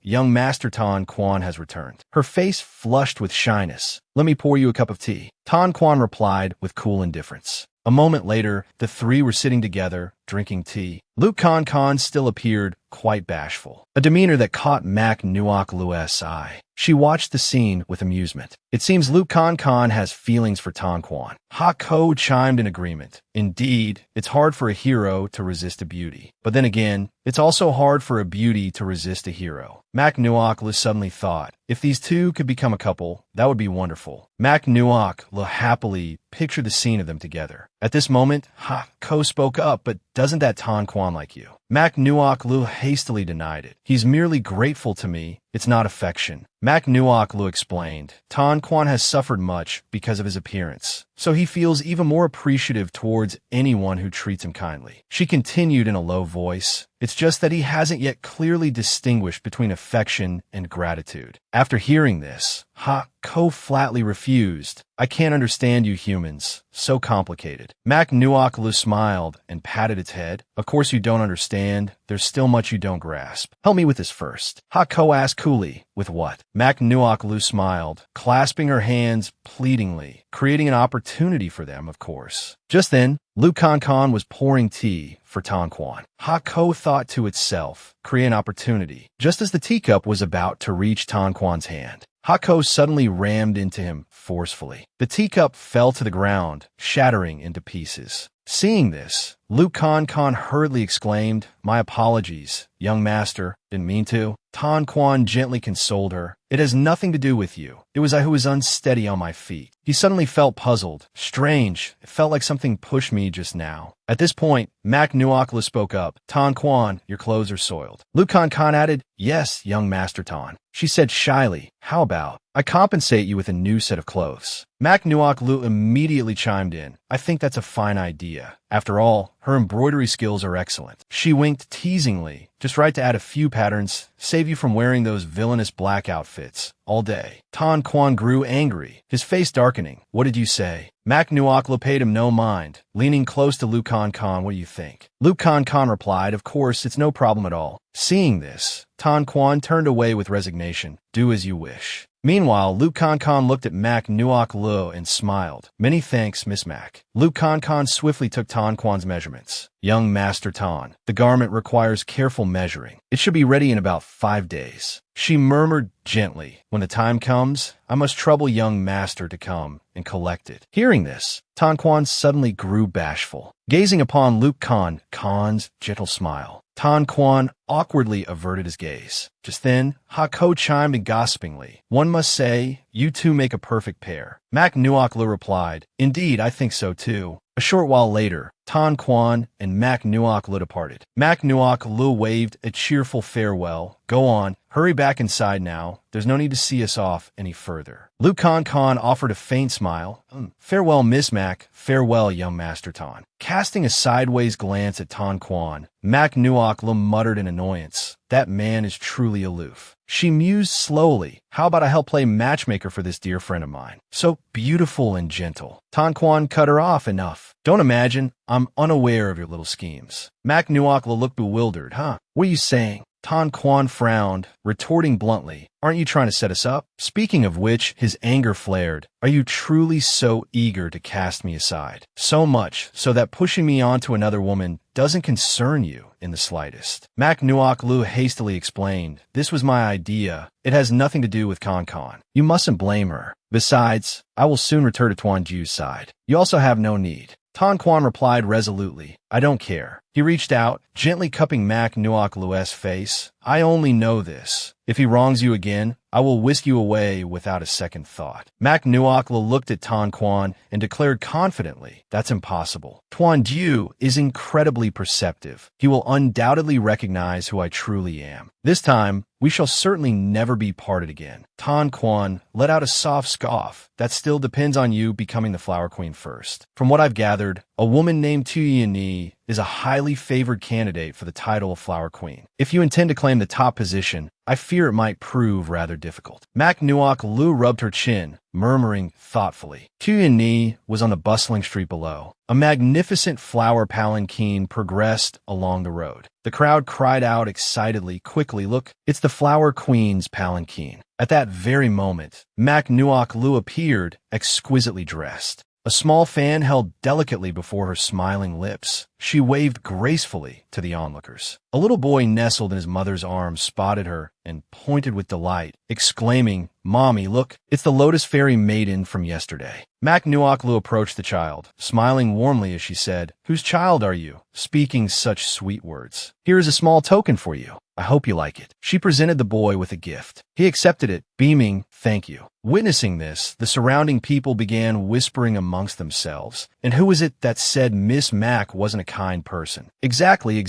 young Master Tan Quan has returned. Her face flushed with shyness. Let me pour you a cup of tea. Tan Quan replied with cool indifference. A moment later, the three were sitting together, drinking tea. Luke Kan still appeared quite bashful, a demeanor that caught Mak Nuok Lu's eye. She watched the scene with amusement. It seems Luke Kan has feelings for Tan Quan. Hako chimed in agreement. Indeed, it's hard for a hero to resist a beauty. But then again, it's also hard for a beauty to resist a hero. Mak Nuok Lu suddenly thought, if these two could become a couple, that would be wonderful. Mak Nuok Lu happily pictured the scene of them together. At this moment, Hako spoke up, but doesn't that Tan Quan like you? Mak Nuok Lu hastily denied it. He's merely grateful to me. It's not affection. Mak Nuok Lu explained. Tan Quan has suffered much because of his appearance, so he feels even more appreciative towards anyone who treats him kindly. She continued in a low voice. It's just that he hasn't yet clearly distinguished between affection and gratitude. After hearing this, Hako flatly refused. I can't understand you humans. So complicated. Mak Nuok Lu smiled and patted its head. Of course you don't understand. There's still much you don't grasp. Help me with this first. Hako asked coolly. With what? Mak Nuok Lu smiled, clasping her hands pleadingly, creating an opportunity for them, of course. Just then, Luke Kan was pouring tea for Tan Quan. Hako thought to itself, create an opportunity. Just as the teacup was about to reach Tan Quan's hand, Hako suddenly rammed into him forcefully. The teacup fell to the ground, shattering into pieces. Seeing this, Luke Kan hurriedly exclaimed, "My apologies, young master, didn't mean to." Tan Quan gently consoled her. "It has nothing to do with you. It was I who was unsteady on my feet." He suddenly felt puzzled. Strange, it felt like something pushed me just now. At this point, Mac Nuokla spoke up. "Tan Quan, your clothes are soiled." Luke Kan added, "Yes, young master Tan." She said shyly, "How about I compensate you with a new set of clothes?" Mac Nuok Lu immediately chimed in. "I think that's a fine idea. After all, her embroidery skills are excellent." She winked teasingly. "Just right to add a few patterns, save you from wearing those villainous black outfits all day." Tan Quan grew angry, his face darkening. "What did you say?" Mac Nuokla paid him no mind, leaning close to Luke Kan. "What do you think?" Luke Kan replied, "Of course, it's no problem at all." Seeing this, Tan Quan turned away with resignation. "Do as you wish." Meanwhile, Luke Kan looked at Mac Nuok Lu and smiled. "Many thanks, Miss Mac." Luke Kan swiftly took Tan Quan's measurements. "Young Master Tan, the garment requires careful measuring. It should be ready in about 5 days." She murmured gently, "When the time comes, I must trouble young master to come and collect it." Hearing this, Tan Quan suddenly grew bashful. Gazing upon Luke Kan's gentle smile, Tan Quan awkwardly averted his gaze. Just then, Ha Ko chimed in gossipingly, "One must say, you two make a perfect pair." Mac Nuok Lu replied, "Indeed, I think so too." A short while later, Tan Quan and Mac Nuok Lu departed. Mac Nuok Lu waved a cheerful farewell. "Go on, hurry back inside now. There's no need to see us off any further." Luke Kan offered a faint smile. "Farewell, Miss Mac. Farewell, young Master Tan." Casting a sideways glance at Tan Quan, Mac Nuok Lu muttered in annoyance, "That man is truly aloof." She mused slowly. "How about I help play matchmaker for this dear friend of mine? So beautiful and gentle." Tan Quan cut her off. "Enough. Don't imagine I'm unaware of your little schemes." Mac Nuok Lu looked bewildered. "Huh? What are you saying?" Tan Quan frowned, retorting bluntly, "Aren't you trying to set us up?" Speaking of which, his anger flared. "Are you truly so eager to cast me aside? So much so that pushing me onto another woman doesn't concern you in the slightest?" Mac Nuok Lu hastily explained, "This was my idea. It has nothing to do with Kan. You mustn't blame her. Besides, I will soon return to Tuan Ju's side. You also have no need." Tan Quan replied resolutely, "I don't care." He reached out, gently cupping Mac Nuok Lu's face. "I only know this. If he wrongs you again, I will whisk you away without a second thought." Mac Nuok Lu looked at Tan Quan and declared confidently, "That's impossible. Tuan Ju is incredibly perceptive. He will undoubtedly recognize who I truly am. This time, we shall certainly never be parted again." Tan Quan let out a soft scoff. "That still depends on you becoming the Flower Queen first. From what I've gathered, a woman named Tu Yi is a highly favored candidate for the title of Flower Queen. If you intend to claim the top position, I fear it might prove rather difficult." Mac Nuok Lu rubbed her chin, murmuring thoughtfully. Tu Yi was on the bustling street below. A magnificent flower palanquin progressed along the road. The crowd cried out excitedly, "Quickly, look, it's the Flower Queen's palanquin." At that very moment, Mac Nuok Lu appeared, exquisitely dressed. A small fan held delicately before her smiling lips. She waved gracefully to the onlookers. A little boy nestled in his mother's arms spotted her and pointed with delight, exclaiming, "Mommy, look, it's the Lotus Fairy maiden from yesterday." Mac Nuok Lu approached the child, smiling warmly as she said, "Whose child are you, speaking such sweet words? Here is a small token for you. I hope you like it." She presented the boy with a gift. He accepted it, beaming, "Thank you." Witnessing this, the surrounding people began whispering amongst themselves. And who was it that said Miss Mac wasn't a kind person? Exactly.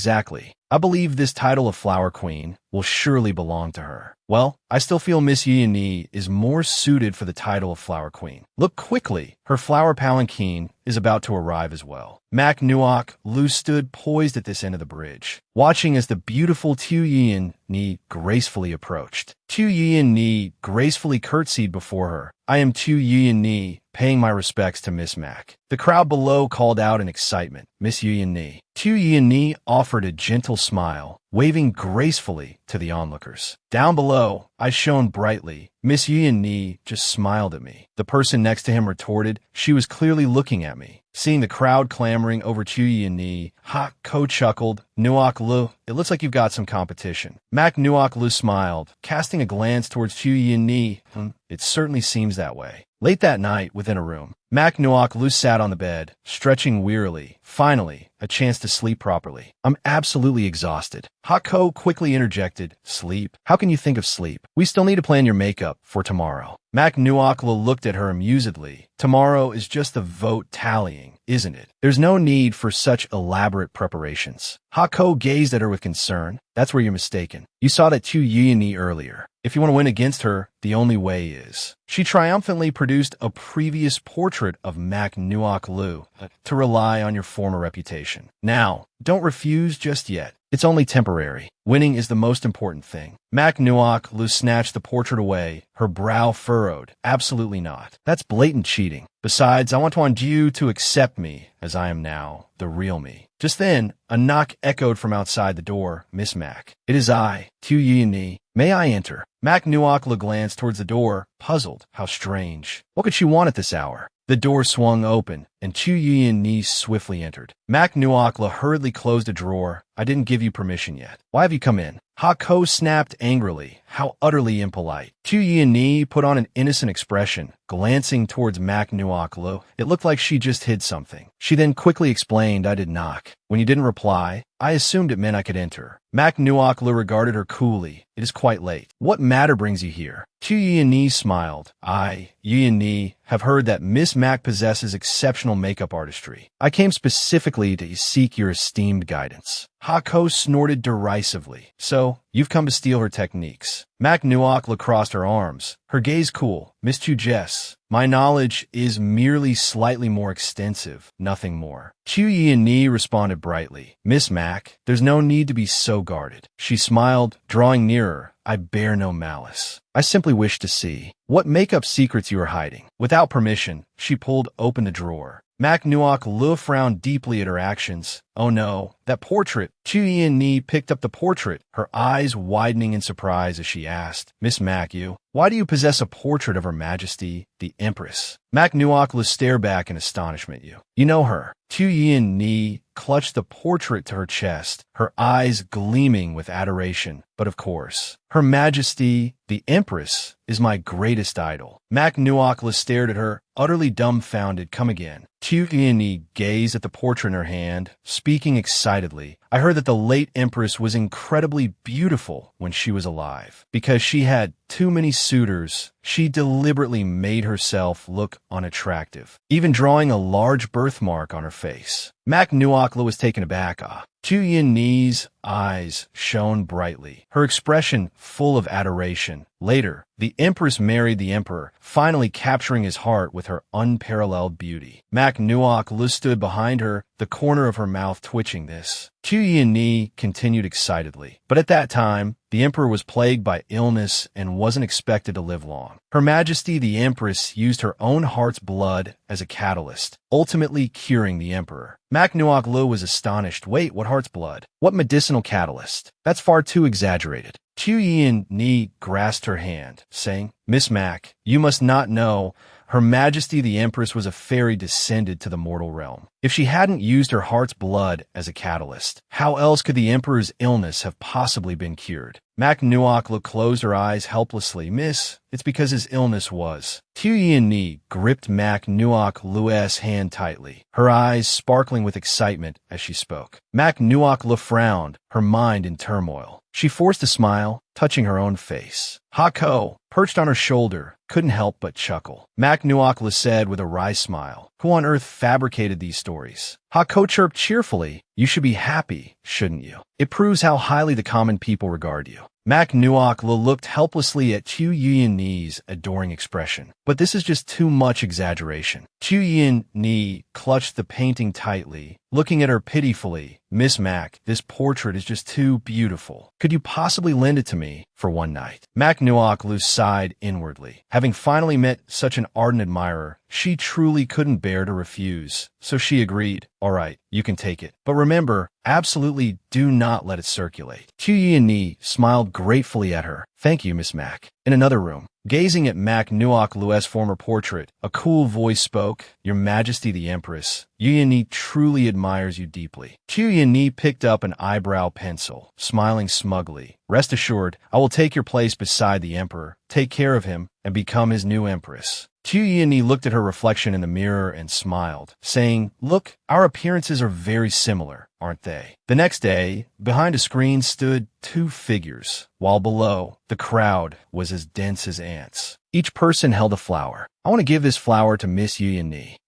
I believe this title of Flower Queen will surely belong to her. Well, I still feel Miss Yi is more suited for the title of Flower Queen. Look quickly, her flower palanquin is about to arrive as well. Mac Nuok Lu stood poised at this end of the bridge, watching as the beautiful Tu Yi gracefully approached. Tu Yi gracefully curtsied before her. "I am Tu Yi, paying my respects to Miss Mac." The crowd below called out in excitement, "Miss Yi." Tu Yi offered a gentle smile. waving gracefully to the onlookers. Down below, eyes shone brightly. Miss Yuan Ni just smiled at me. The person next to him retorted. She was clearly looking at me. Seeing the crowd clamoring over Chu Yuan Ni, Ha Ko chuckled. Nuok Lu, it looks like you've got some competition. Mac Nuok Lu smiled, casting a glance towards Chu Yuan Ni. It certainly seems that way. Late that night, within a room, Mac Nuok Lu sat on the bed, stretching wearily. Finally, a chance to sleep properly. I'm absolutely exhausted. Hako quickly interjected. Sleep? How can you think of sleep? We still need to plan your makeup for tomorrow. Mac Nuok Lu looked at her amusedly. Tomorrow is just the vote tallying, isn't it? There's no need for such elaborate preparations. Hako gazed at her with concern. That's where you're mistaken. You saw that Chu Yuni earlier. If you want to win against her, the only way is. She triumphantly produced a previous portrait of Mac Nuok Lu to rely on your former reputation. Now, don't refuse just yet. It's only temporary. Winning is the most important thing. Mac Nuok Lu snatched the portrait away, her brow furrowed. Absolutely not. That's blatant cheating. Besides, I want you to accept me as I am now, the real me. Just then, a knock echoed from outside the door. Miss Mac. It is I, Tu Yi. May I enter? Mac Nuok Lu glanced towards the door, puzzled. How strange. What could she want at this hour? The door swung open, and Chu Yi swiftly entered. Mac Nuok Lu hurriedly closed a drawer. I didn't give you permission yet. Why have you come in? Hako snapped angrily. How utterly impolite. Chu Yi put on an innocent expression, glancing towards Mac Nuok Lu. It looked like she just hid something. She then quickly explained, I did knock. When you didn't reply, I assumed it meant I could enter. Mac Nuok Lu regarded her coolly. It is quite late. What matter brings you here? Chu Yi smiled. I, Yi, have heard that Miss Mac possesses exceptional makeup artistry. I came specifically to seek your esteemed guidance. Hako snorted derisively. So, you've come to steal her techniques. Mac Nuok Lu crossed her arms, her gaze cool. Miss Chu Jess, my knowledge is merely slightly more extensive, nothing more. Chu Yi responded brightly. Miss Mac, there's no need to be so guarded. She smiled, drawing nearer. I bear no malice. I simply wish to see what makeup secrets you are hiding. Without permission, she pulled open the drawer. Mac Nuok Lu frowned deeply at her actions. Oh no, that portrait. Chu Yi picked up the portrait, her eyes widening in surprise as she asked, Miss Mac, why do you possess a portrait of Her Majesty, the Empress? Mac Nuok Lu stared back in astonishment. You know her. Chu Yi clutched the portrait to her chest, her eyes gleaming with adoration. But of course, Her Majesty, the Empress, is my greatest idol. Mac Nuok Lu stared at her, utterly dumbfounded. Come again. Chu Yi gazed at the portrait in her hand, speaking excitedly. I heard that the late Empress was incredibly beautiful when she was alive. Because she had too many suitors, she deliberately made herself look unattractive, even drawing a large birthmark on her face. Mac Nuok Lu was taken aback. Chu Yi's eyes shone brightly, her expression full of adoration. Later, the Empress married the Emperor, finally capturing his heart with her unparalleled beauty. Mac Nuok Lu stood behind her, the corner of her mouth twitching. This. Chu Yi continued excitedly. But at that time, the Emperor was plagued by illness and wasn't expected to live long. Her Majesty the Empress used her own heart's blood as a catalyst, ultimately curing the Emperor. Mac Nuok Lu was astonished. Wait, what heart's blood? What medicinal catalyst? That's far too exaggerated. Chu Yi grasped her hand, saying, Miss Mac, you must not know. Her Majesty the Empress was a fairy descended to the mortal realm. If she hadn't used her heart's blood as a catalyst, how else could the Emperor's illness have possibly been cured? Mac Nuok Lu closed her eyes helplessly. Miss, it's because his illness was. Chu Yi gripped Mac Nuok Lu's hand tightly, her eyes sparkling with excitement as she spoke. Mac Nuok Lu frowned, her mind in turmoil. She forced a smile, touching her own face. Hako, perched on her shoulder, couldn't help but chuckle. Mac Nuok Lu said with a wry smile, who on earth fabricated these stories? Hako chirped cheerfully. You should be happy, shouldn't you? It proves how highly the common people regard you. Mac Nuok Lu looked helplessly at Chu Yi's adoring expression. But this is just too much exaggeration. Chu Yi clutched the painting tightly, looking at her pitifully. Miss Mac, this portrait is just too beautiful. Could you possibly lend it to me for one night? Mac Nuok sighed inwardly. Having finally met such an ardent admirer, she truly couldn't bear to refuse, so she agreed. All right, you can take it. But remember, absolutely do not let it circulate. Chu Yi smiled gratefully at her. Thank you, Miss Mac. In another room, gazing at Mac Nuok Lu's former portrait, a cool voice spoke. Your Majesty the Empress, Yu truly admires you deeply. Chu Yi picked up an eyebrow pencil, smiling smugly. Rest assured, I will take your place beside the Emperor, take care of him, and become his new Empress. Chu Yi looked at her reflection in the mirror and smiled, saying, Look, our appearances are very similar, aren't they? The next day, behind a screen stood two figures, while below, the crowd was as dense as ants. Each person held a flower. I want to give this flower to Miss Yu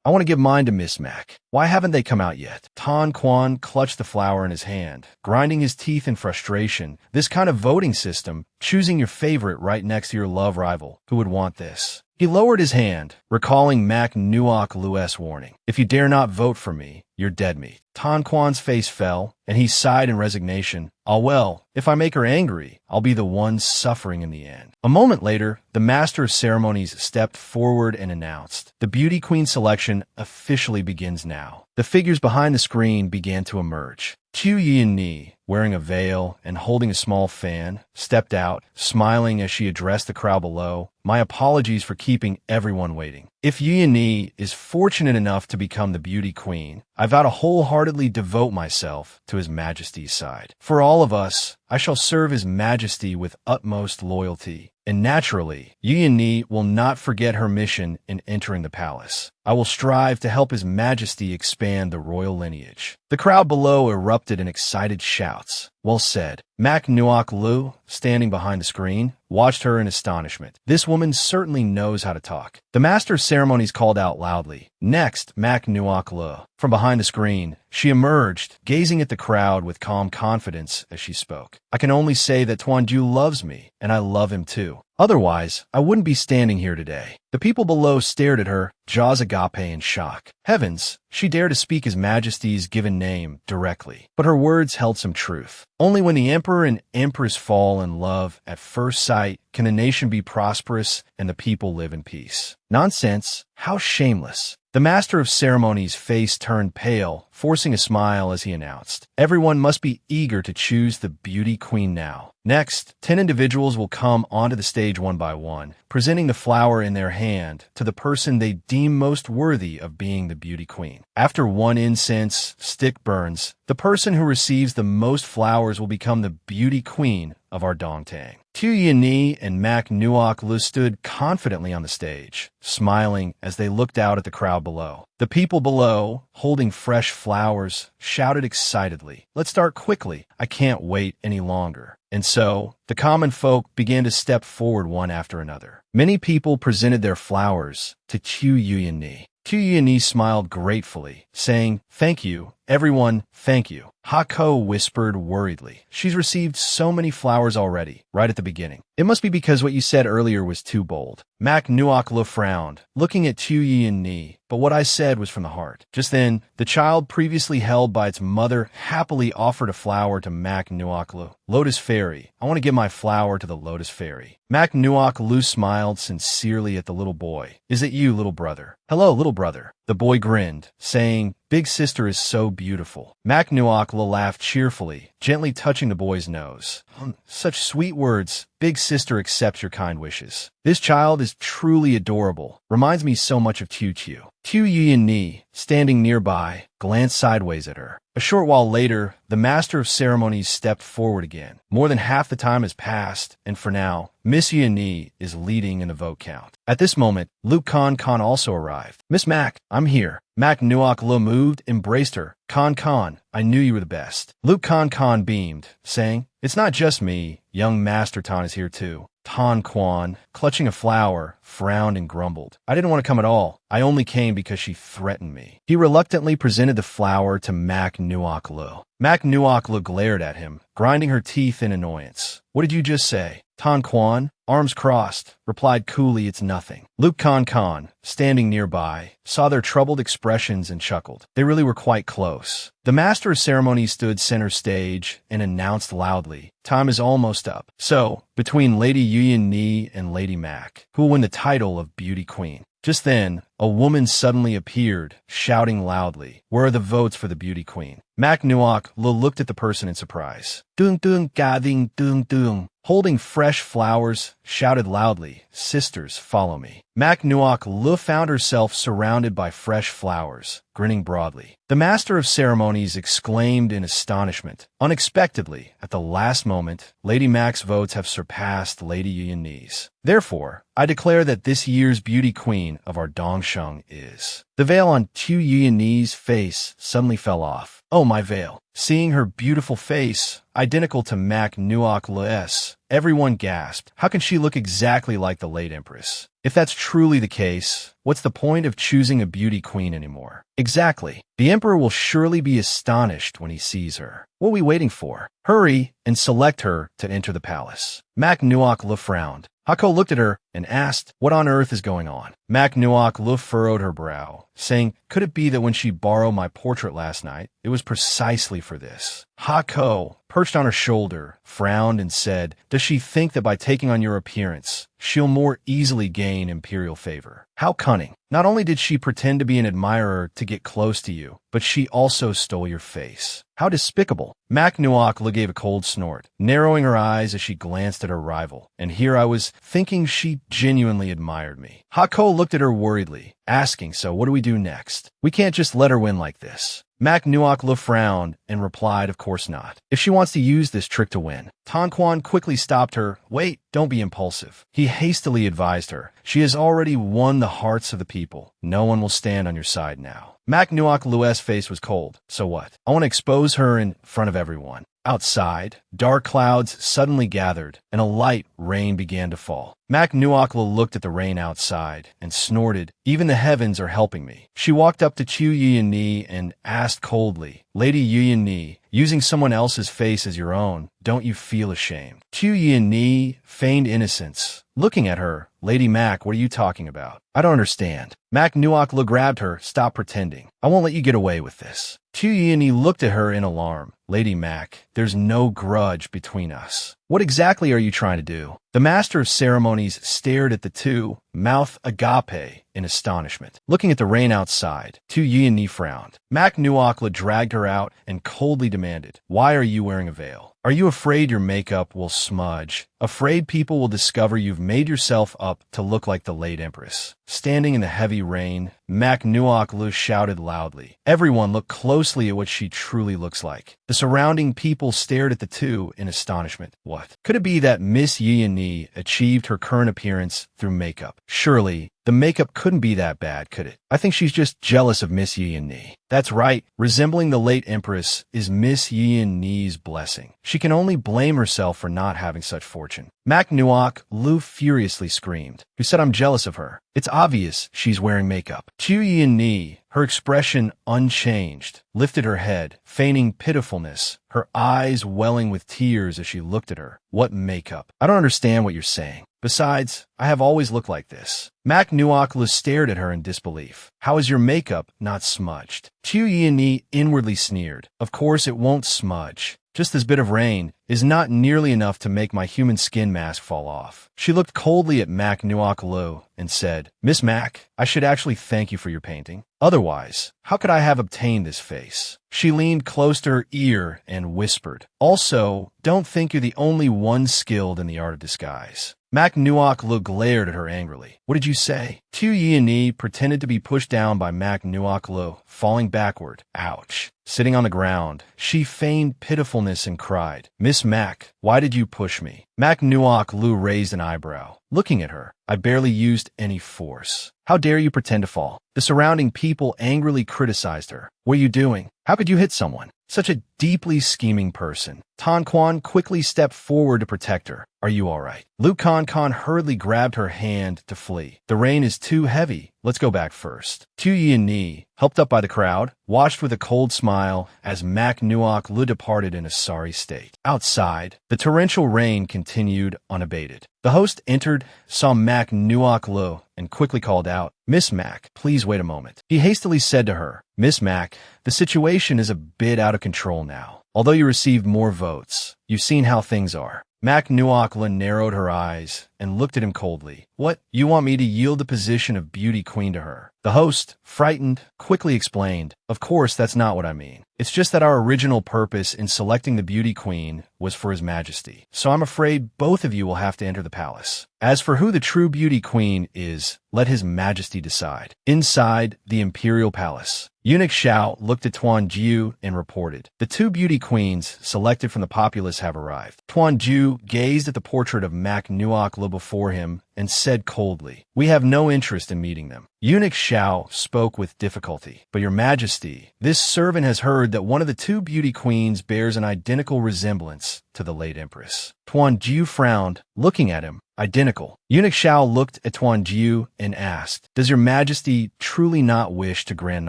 I want to give mine to Miss Mac. Why haven't they come out yet? Tan Quan clutched the flower in his hand, grinding his teeth in frustration. This kind of voting system, choosing your favorite right next to your love rival, who would want this? He lowered his hand, recalling Mac Nuok Lu's warning. If you dare not vote for me, you're dead meat. Tan Quan's face fell, and he sighed in resignation. Ah well, if I make her angry, I'll be the one suffering in the end. A moment later, the Master of Ceremonies stepped forward and announced, the Beauty Queen selection officially begins now. The figures behind the screen began to emerge. Chu Yi, wearing a veil and holding a small fan, stepped out, smiling as she addressed the crowd below. My apologies for keeping everyone waiting. If Yi is fortunate enough to become the Beauty Queen, I vow to wholeheartedly devote myself to His Majesty's side. For all of us, I shall serve His Majesty with utmost loyalty. And naturally, Yi will not forget her mission in entering the palace. I will strive to help His Majesty expand the royal lineage. The crowd below erupted in excited shouts. Well said. Mac Nuok Lu, standing behind the screen, watched her in astonishment. This woman certainly knows how to talk. The Master of Ceremonies called out loudly. Next, Mac Nuok Lu. From behind the screen, she emerged, gazing at the crowd with calm confidence as she spoke. I can only say that Tuanju loves me, and I love him too. Otherwise, I wouldn't be standing here today. The people below stared at her, jaws agape in shock. Heavens, she dared to speak His Majesty's given name directly. But her words held some truth. Only when the Emperor and Empress fall in love at first sight can the nation be prosperous and the people live in peace. Nonsense. How shameless. The Master of Ceremonies' face turned pale, forcing a smile as he announced, everyone must be eager to choose the Beauty Queen now. Next, 10 individuals will come onto the stage one by one, presenting the flower in their hand to the person they deem most worthy of being the Beauty Queen. After one incense stick burns, the person who receives the most flowers will become the Beauty Queen of our Dongtang. Chu Yi and Mac Nuok Lu stood confidently on the stage, smiling as they looked out at the crowd below. The people below, holding fresh flowers, shouted excitedly, Let's start quickly. I can't wait any longer. And so, the common folk began to step forward one after another. Many people presented their flowers to Chu Yi. Chu Yi smiled gratefully, saying, Thank you, everyone, thank you. Hako whispered worriedly. She's received so many flowers already, right at the beginning. It must be because what you said earlier was too bold. Mac Nuok Lu frowned, looking at Chu Yi, but what I said was from the heart. Just then, the child previously held by its mother happily offered a flower to Mac Nuok Lu. Lotus Fairy, I want to give my flower to the Lotus Fairy. Mac Nuok Lu smiled sincerely at the little boy. Is it you, little brother? Hello, little brother. The boy grinned, saying, Big sister is so beautiful. Mac Nuok Lu laughed cheerfully, gently touching the boy's nose. Such sweet words. Big sister accepts your kind wishes. This child is truly adorable. Reminds me so much of Chu Chu. Chu Yi, standing nearby, glanced sideways at her. A short while later, the Master of Ceremonies stepped forward again. More than half the time has passed, and for now, Miss Yi is leading in the vote count. At this moment, Luke Khan also arrived. Miss Mac, I'm here. Mac Nuok Lu moved, embraced her. Khan, I knew you were the best. Luke Khan beamed, saying, It's not just me. Young Master Tan is here too. Tan Quan, clutching a flower, frowned and grumbled. I didn't want to come at all. I only came because she threatened me. He reluctantly presented the flower to Mac Nuok Lu. Mac Nuok Lu glared at him, grinding her teeth in annoyance. What did you just say? Tan Quan, arms crossed, replied coolly, "It's nothing." Luke Con, standing nearby, saw their troubled expressions and chuckled. They really were quite close. The master of ceremonies stood center stage and announced loudly, "Time is almost up. So, between Lady Yuyan Ni and Lady Mac, who will win the title of Beauty Queen?" Just then, a woman suddenly appeared, shouting loudly, "Where are the votes for the Beauty Queen?" Mac Nuok looked at the person in surprise. "Dung dung gading dung dung," holding fresh flowers, shouted loudly, "Sisters, follow me." Mac Nuok found herself surrounded by fresh flowers, grinning broadly. The master of ceremonies exclaimed in astonishment. Unexpectedly, at the last moment, Lady Mac's votes have surpassed Lady Yuyan Ni's. Therefore, I declare that this year's beauty queen of our Dongsheng is. The veil on Tu Yuyan Ni's face suddenly fell off. "Oh, my veil." Seeing her beautiful face, identical to Mac Nuok Le's, everyone gasped. How can she look exactly like the late empress? If that's truly the case, what's the point of choosing a beauty queen anymore? Exactly. The emperor will surely be astonished when he sees her. What are we waiting for? Hurry and select her to enter the palace. Mac Nuok frowned. Hako looked at her and asked, "What on earth is going on?" Mac Nuok furrowed her brow, saying, "Could it be that when she borrowed my portrait last night, it was precisely for this?" Hako, perched on her shoulder, frowned and said, "Does she think that by taking on your appearance, she'll more easily gain imperial favor?" How cunning. Not only did she pretend to be an admirer to get close to you, but she also stole your face. How despicable. Mac Nuok gave a cold snort, narrowing her eyes as she glanced at her rival. And here I was thinking she genuinely admired me. Hako looked at her worriedly, asking, "So what do we do next? We can't just let her win like this." Mac Nuok frowned and replied, "Of course not. If she wants to use this trick to win." Tan Quan quickly stopped her. "Wait, don't be impulsive." He hastily advised her. "She has already won the hearts of the people. No one will stand on your side now." Mac Nuok's face was cold. "So what? I want to expose her in front of everyone." Outside, dark clouds suddenly gathered, and a light rain began to fall. Mac Nuok looked at the rain outside and snorted, "Even the heavens are helping me." She walked up to Chu Yuyan Ni and asked coldly, "Lady Yuyan Ni, using someone else's face as your own, don't you feel ashamed?" Chu Yuyan Ni feigned innocence. Looking at her, "Lady Mac, what are you talking about? I don't understand." Mac Nuok grabbed her. "Stop pretending. I won't let you get away with this." Chu Yuyan Ni looked at her in alarm. "Lady Mac, there's no grudge between us. What exactly are you trying to do?" The master of ceremonies stared at the two, mouth agape, in astonishment. Looking at the rain outside, Chu Yuyan Ni frowned. Mac Nuok dragged her out and coldly demanded, "Why are you wearing a veil? Are you afraid your makeup will smudge? Afraid people will discover you've made yourself up to look like the late empress?" Standing in the heavy rain, Mac Nuok shouted loudly. Everyone looked closely at what she truly looks like. The surrounding people stared at the two in astonishment. What? Could it be that Miss Yuyan Ni achieved her current appearance through makeup? Surely, the makeup couldn't be that bad, could it? I think she's just jealous of Miss Yuyan Ni. That's right, resembling the late empress is Miss Yuyan Ni's blessing. She can only blame herself for not having such fortune. Mac Nuok furiously screamed. "Who said I'm jealous of her? It's obvious she's wearing makeup." Chu Yuyan Ni, her expression unchanged, lifted her head, feigning pitifulness, her eyes welling with tears as she looked at her. "What makeup? I don't understand what you're saying. Besides, I have always looked like this." Mac Nuok stared at her in disbelief. "How is your makeup not smudged?" Chu Yuyan Ni inwardly sneered. "Of course it won't smudge. Just this bit of rain is not nearly enough to make my human skin mask fall off." She looked coldly at Mac Nuok and said, "Miss Mac, I should actually thank you for your painting. Otherwise, how could I have obtained this face?" She leaned close to her ear and whispered, "Also, don't think you're the only one skilled in the art of disguise." Mac Nuok glared at her angrily. "What did you say?" Chu Yuyan Ni pretended to be pushed down by Mac Nuok, falling backward. Ouch. Sitting on the ground, she feigned pitifulness and cried, "Miss Mac, why did you push me?" Mac Nuok raised an eyebrow. Looking at her, "I barely used any force. How dare you pretend to fall?" The surrounding people angrily criticized her. "What are you doing? How could you hit someone? Such a deeply scheming person." Tan Quan quickly stepped forward to protect her. "Are you all right?" Luke Con hurriedly grabbed her hand to flee. "The rain is too heavy. let's go back first. Tu Yi and Ni, helped up by the crowd, watched with a cold smile as Mak Nuok Lu departed in a sorry state. Outside, the torrential rain continued unabated. The host entered, saw Mak Nuok Lu, and quickly called out, "Miss Mac, please wait a moment." He hastily said to her, "Miss Mac, the situation is a bit out of control now. Although you received more votes, you've seen how things are." Mak Nuok Lu narrowed her eyes and looked at him coldly. "What, you want me to yield the position of beauty queen to her?" The host, frightened, quickly explained, "Of course, that's not what I mean. It's just that our original purpose in selecting the beauty queen was for His Majesty. So I'm afraid both of you will have to enter the palace. As for who the true beauty queen is, let His Majesty decide." Inside the imperial palace, Eunuch Xiao looked at Tuan Jiu and reported, "The two beauty queens selected from the populace have arrived." Tuan Jiu gazed at the portrait of Mak Nuok Lu before him and said coldly, "We have no interest in meeting them." Eunuch Xiao spoke with difficulty, "But Your Majesty, this servant has heard that one of the two beauty queens bears an identical resemblance to the late empress." Tuan Jiu frowned, looking at him. "Identical?" Eunuch Xiao looked at Tuan Jiu and asked, "Does Your Majesty truly not wish to grant an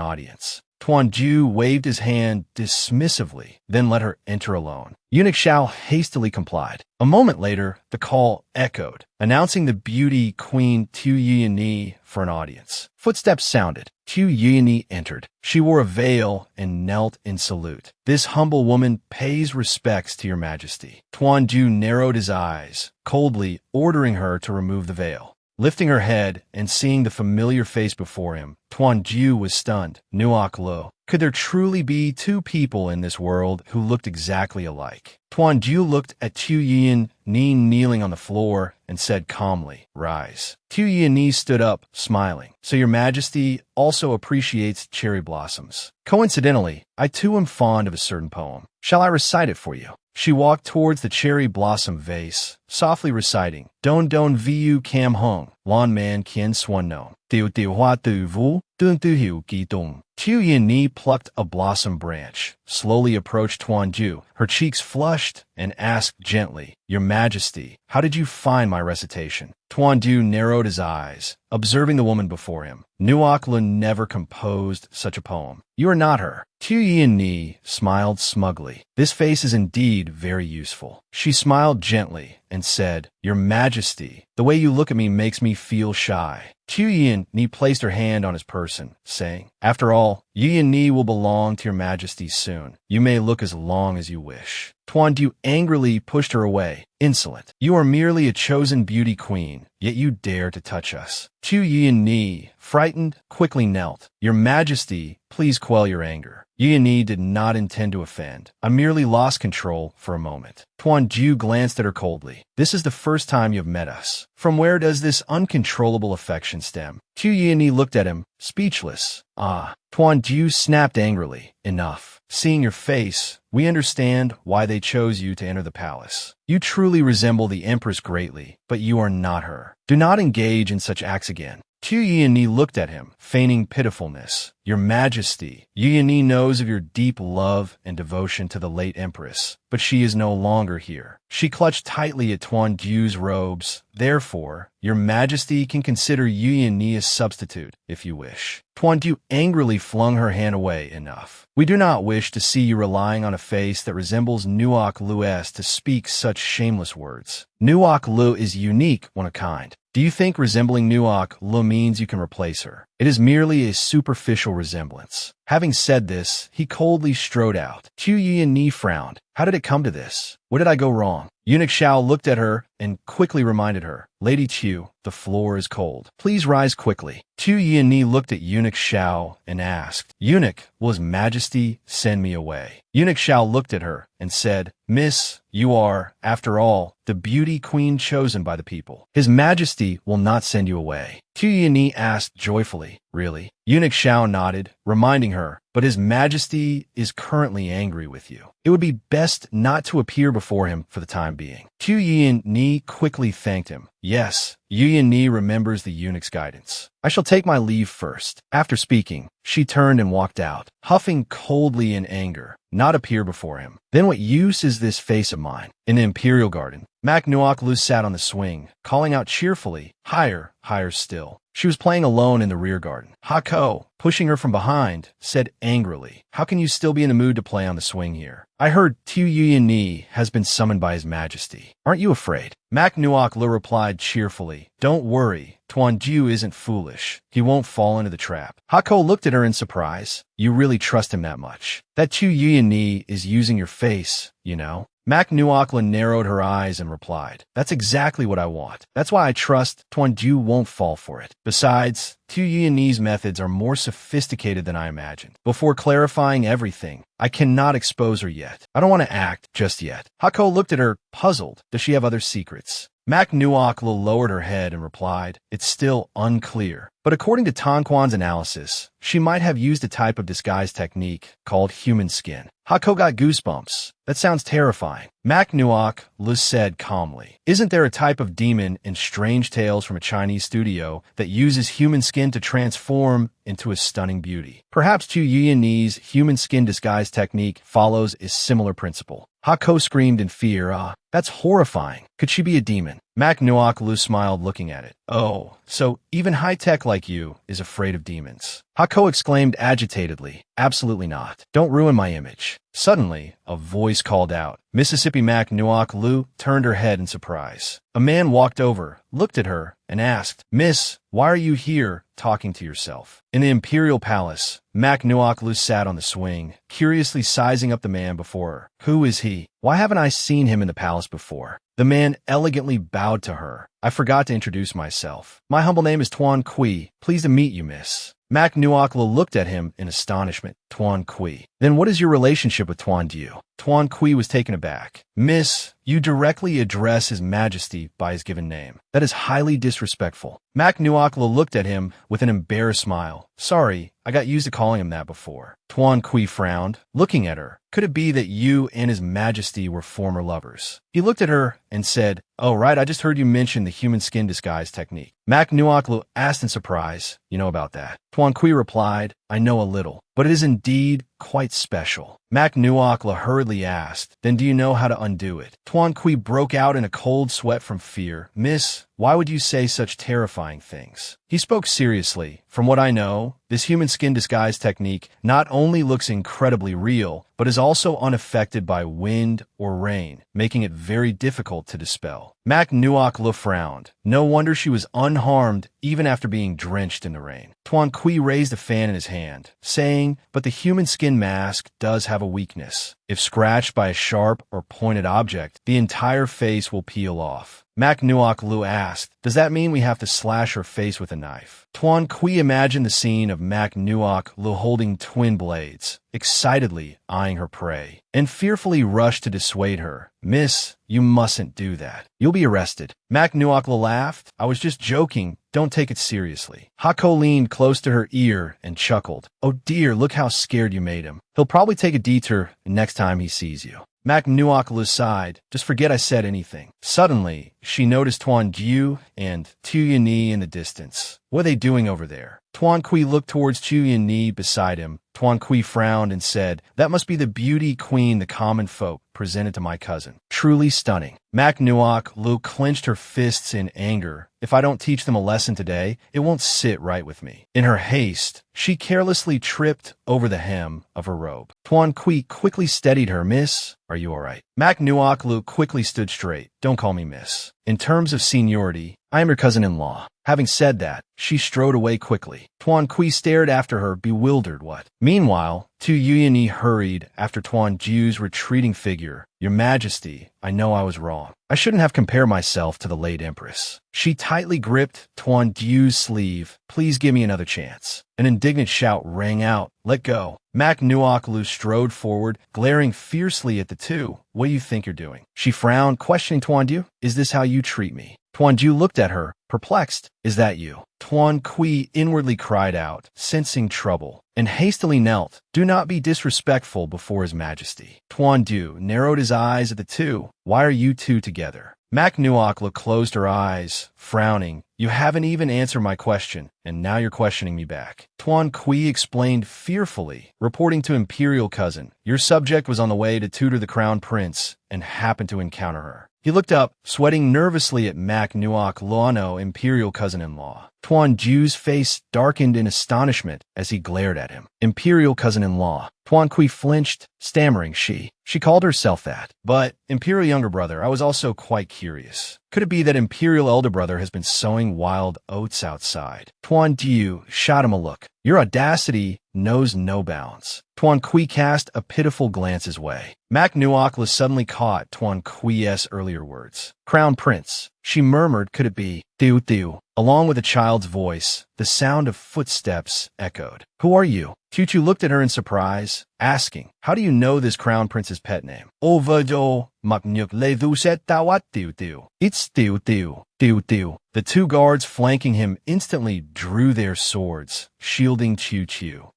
audience?" Tuan Jiu waved his hand dismissively, then let her enter alone. Eunuch Xiao hastily complied. A moment later, the call echoed, announcing the beauty queen Tu Yuni for an audience. Footsteps sounded. Tu Yuni entered. She wore a veil and knelt in salute. "This humble woman pays respects to Your Majesty." Tuan Jiu narrowed his eyes, coldly ordering her to remove the veil. Lifting her head and seeing the familiar face before him, Tuan Jiu was stunned. Nuok Lu. Could there truly be two people in this world who looked exactly alike? Tuan Jiu looked at Tu Yin Ni kneeling on the floor and said calmly, "Rise." Tu Yin Ni stood up, smiling. "So Your Majesty also appreciates cherry blossoms. Coincidentally, I too am fond of a certain poem. Shall I recite it for you?" She walked towards the cherry blossom vase, softly reciting, "Don don viu cam hung, lawn man kien swan no. Tiu tiu hua tu vu, dun tu hiu ki dung." Tu Yin Ni plucked a blossom branch, slowly approached Tuan Jiu. Her cheeks flushed and asked gently, "Your Majesty, how did you find my recitation?" Tuan Jiu narrowed his eyes, observing the woman before him. Nuok Lu never composed such a poem. "You are not her." Tu Yin Ni smiled smugly. "This face is indeed very useful." She smiled gently and said, "Your Majesty, the way you look at me makes me feel shy." Tu Yin Ni placed her hand on his person, saying, "After all, Yin Ni will belong to Your Majesty soon. You may look as long as you wish." Tuan Jiu angrily pushed her away. "Insolent. You are merely a chosen beauty queen, yet you dare to touch us." Tu Yin Ni, frightened, quickly knelt. "Your Majesty, please quell your anger. Yin Ni did not intend to offend. I merely lost control for a moment." Tuan Jiu glanced at her coldly. "This is the first time you have met us. From where does this uncontrollable affection stem?" Tu Yin Ni looked at him, speechless. "Ah." Tuan Jiu snapped angrily. "Enough. Seeing your face, we understand why they chose you to enter the palace. You truly resemble the Empress greatly, but you are not her. Do not engage in such acts again." Tu Yin Ni looked at him, feigning pitifulness. "Your Majesty, Yin Ni knows of your deep love and devotion to the late Empress, but she is no longer here." She clutched tightly at Tuan Jiu's robes. "Therefore, Your Majesty can consider Yin Ni a substitute, if you wish." Tuan Jiu angrily flung her hand away. "Enough. We do not wish to see you relying on a face that resembles Nuok Lu's to speak such shameless words. Nuok Lu is unique, one of a kind. Do you think resembling Nuok Lu means you can replace her? It is merely a superficial resemblance." Having said this, he coldly strode out. Tu Yin Ni frowned. "How did it come to this? What did I go wrong?" Eunuch Xiao looked at her and quickly reminded her, "Lady Chu, the floor is cold. Please rise quickly." Tu Yin Ni looked at Eunuch Xiao and asked, "Eunuch, will His Majesty send me away?" Eunuch Xiao looked at her and said, "Miss, you are, after all, the beauty queen chosen by the people. His Majesty will not send you away." Tu Yin Ni asked joyfully, "Really?" Eunuch Xiao nodded, reminding her, "But His Majesty is currently angry with you. It would be best not to appear before him for the time being." Tu Yin Ni quickly thanked him. "Yes, Yin Ni remembers the eunuch's guidance. I shall take my leave first." After speaking, she turned and walked out, huffing coldly in anger. Not appear before him. Then what use is this face of mine? In the imperial garden, Mac Nuok Lu sat on the swing, calling out cheerfully, higher, higher still. She was playing alone in the rear garden. Hako, pushing her from behind, said angrily, how can you still be in the mood to play on the swing here? I heard Tu Yuyan Ni has been summoned by His Majesty. Aren't you afraid? Mac Nuok Lu replied cheerfully, don't worry, Tuan Ju isn't foolish. He won't fall into the trap. Hako looked at her in surprise. You really trust him that much? That Tu Yuyan Ni is using your face, you know? Mac Nuokla narrowed her eyes and replied, that's exactly what I want. That's why I trust Tuan Ju won't fall for it. Besides, Tu Yuan's methods are more sophisticated than I imagined. Before clarifying everything, I cannot expose her yet. I don't want to act just yet. Hako looked at her, puzzled. Does she have other secrets? Mac Nuokla lowered her head and replied, it's still unclear. But according to Tanquan's analysis, she might have used a type of disguise technique called human skin. Hako got goosebumps. That sounds terrifying. Mac Nuok Lu said calmly, isn't there a type of demon in Strange Tales from a Chinese studio that uses human skin to transform into a stunning beauty? Perhaps Tu Yuan's human skin disguise technique follows a similar principle. Hako screamed in fear, that's horrifying. Could she be a demon? Mac Nuok Lu smiled looking at it. Oh, so even high-tech like you is afraid of demons. Hako exclaimed agitatedly, absolutely not. Don't ruin my image. Suddenly, a voice called out. Mississippi Mac Nuok Lu turned her head in surprise. A man walked over, looked at her, and asked, Miss, why are you here talking to yourself? In the Imperial Palace, Mac Nuok Lu sat on the swing, curiously sizing up the man before her. Who is he? Why haven't I seen him in the palace before? The man elegantly bowed to her. I forgot to introduce myself. My humble name is Tuan Kui. Pleased to meet you, miss. Mac Nuok Lu looked at him in astonishment. Tuan Kui. Then what is your relationship with Tuan Diu? Tuan Kui was taken aback. Miss, you directly address His Majesty by his given name. That is highly disrespectful. Mac Nuok Lu looked at him with an embarrassed smile. Sorry, I got used to calling him that before. Tuan Kui frowned, looking at her. Could it be that you and His Majesty were former lovers? He looked at her and said, oh, right, I just heard you mention the human skin disguise technique. Mac Nuok Lu asked in surprise, you know about that? Tuan Kui replied, I know a little, but it is indeed quite special. Mac Nuok Lu hurriedly asked, then do you know how to undo it? Tuan Kui broke out in a cold sweat from fear. Miss, why would you say such terrifying things? He spoke seriously. From what I know, this human skin disguise technique not only looks incredibly real, but is also unaffected by wind or rain, making it very difficult to dispel. Mac Nuok Lu frowned. No wonder she was unharmed even after being drenched in the rain. Tuan Kui raised a fan in his hand, saying, but the human skin mask does have a weakness. If scratched by a sharp or pointed object, the entire face will peel off. Mac Nuok Lu asked, does that mean we have to slash her face with a knife? Tuan Kui imagined the scene of Mac Nuok Lu holding twin blades, excitedly eyeing her prey, and fearfully rushed to dissuade her. Miss, you mustn't do that. You'll be arrested. Mac Nuok Lu laughed. I was just joking. Don't take it seriously. Hako leaned close to her ear and chuckled. Oh dear, look how scared you made him. He'll probably take a detour next time he sees you. Mac Nuok Lu sighed. Just forget I said anything. Suddenly, she noticed Tuan Jiu and Tu Yunyi in the distance. What are they doing over there? Tuan Kui looked towards Tu Yunyi beside him. Tuan Kui frowned and said, that must be the beauty queen the common folk presented to my cousin. Truly stunning. Mac Nuok Lu clenched her fists in anger. If I don't teach them a lesson today, it won't sit right with me. In her haste, she carelessly tripped over the hem of her robe. Tuan Kui quickly steadied her. Miss, are you all right? Mac Nuok Lu quickly stood straight. Don't call me miss. In terms of seniority, I am your cousin-in-law. Having said that, she strode away quickly. Tuan Kui stared after her, bewildered. What? Meanwhile, Tu Yuanyi hurried after Tuan Jiu's retreating figure. Your Majesty, I know I was wrong. I shouldn't have compared myself to the late Empress. She tightly gripped Tuan Jiu's sleeve. Please give me another chance. An indignant shout rang out. Let go. Mac Nuok Lu strode forward, glaring fiercely at the two. What do you think you're doing? She frowned, questioning Tuan Jiu. Is this how you treat me? Tuan Jiu looked at her, perplexed. Is that you? Tuan Kui inwardly cried out, sensing trouble, and hastily knelt. Do not be disrespectful before His Majesty. Tuan Jiu narrowed his eyes at the two. Why are you two together? Mac Nuok Lu closed her eyes, frowning. You haven't even answered my question, and now you're questioning me back. Tuan Kui explained fearfully, reporting to Imperial Cousin. Your subject was on the way to tutor the Crown Prince and happened to encounter her. He looked up, sweating nervously at Mak Nuok Loano, imperial cousin-in-law. Tuan Ju's face darkened in astonishment as he glared at him. Imperial cousin-in-law. Tuan Kui flinched, stammering she called herself that. But, imperial younger brother, I was also quite curious. Could it be that imperial elder brother has been sowing wild oats outside? Tuan Ju shot him a look. Your audacity knows no bounds. Tuan Kui cast a pitiful glance his way. Mak Nuokla suddenly caught Tuan Kui's earlier words. Crown Prince. She murmured, could it be? Thiu Thiu. Along with a child's voice, the sound of footsteps echoed. Who are you? Chu looked at her in surprise, asking, how do you know this Crown Prince's pet name? Ovado Maknyuk Le Set Tawat Thiu Thiu. It's Thiu Thiu. Thiu Thiu. The two guards flanking him instantly drew their swords, shielding Chu.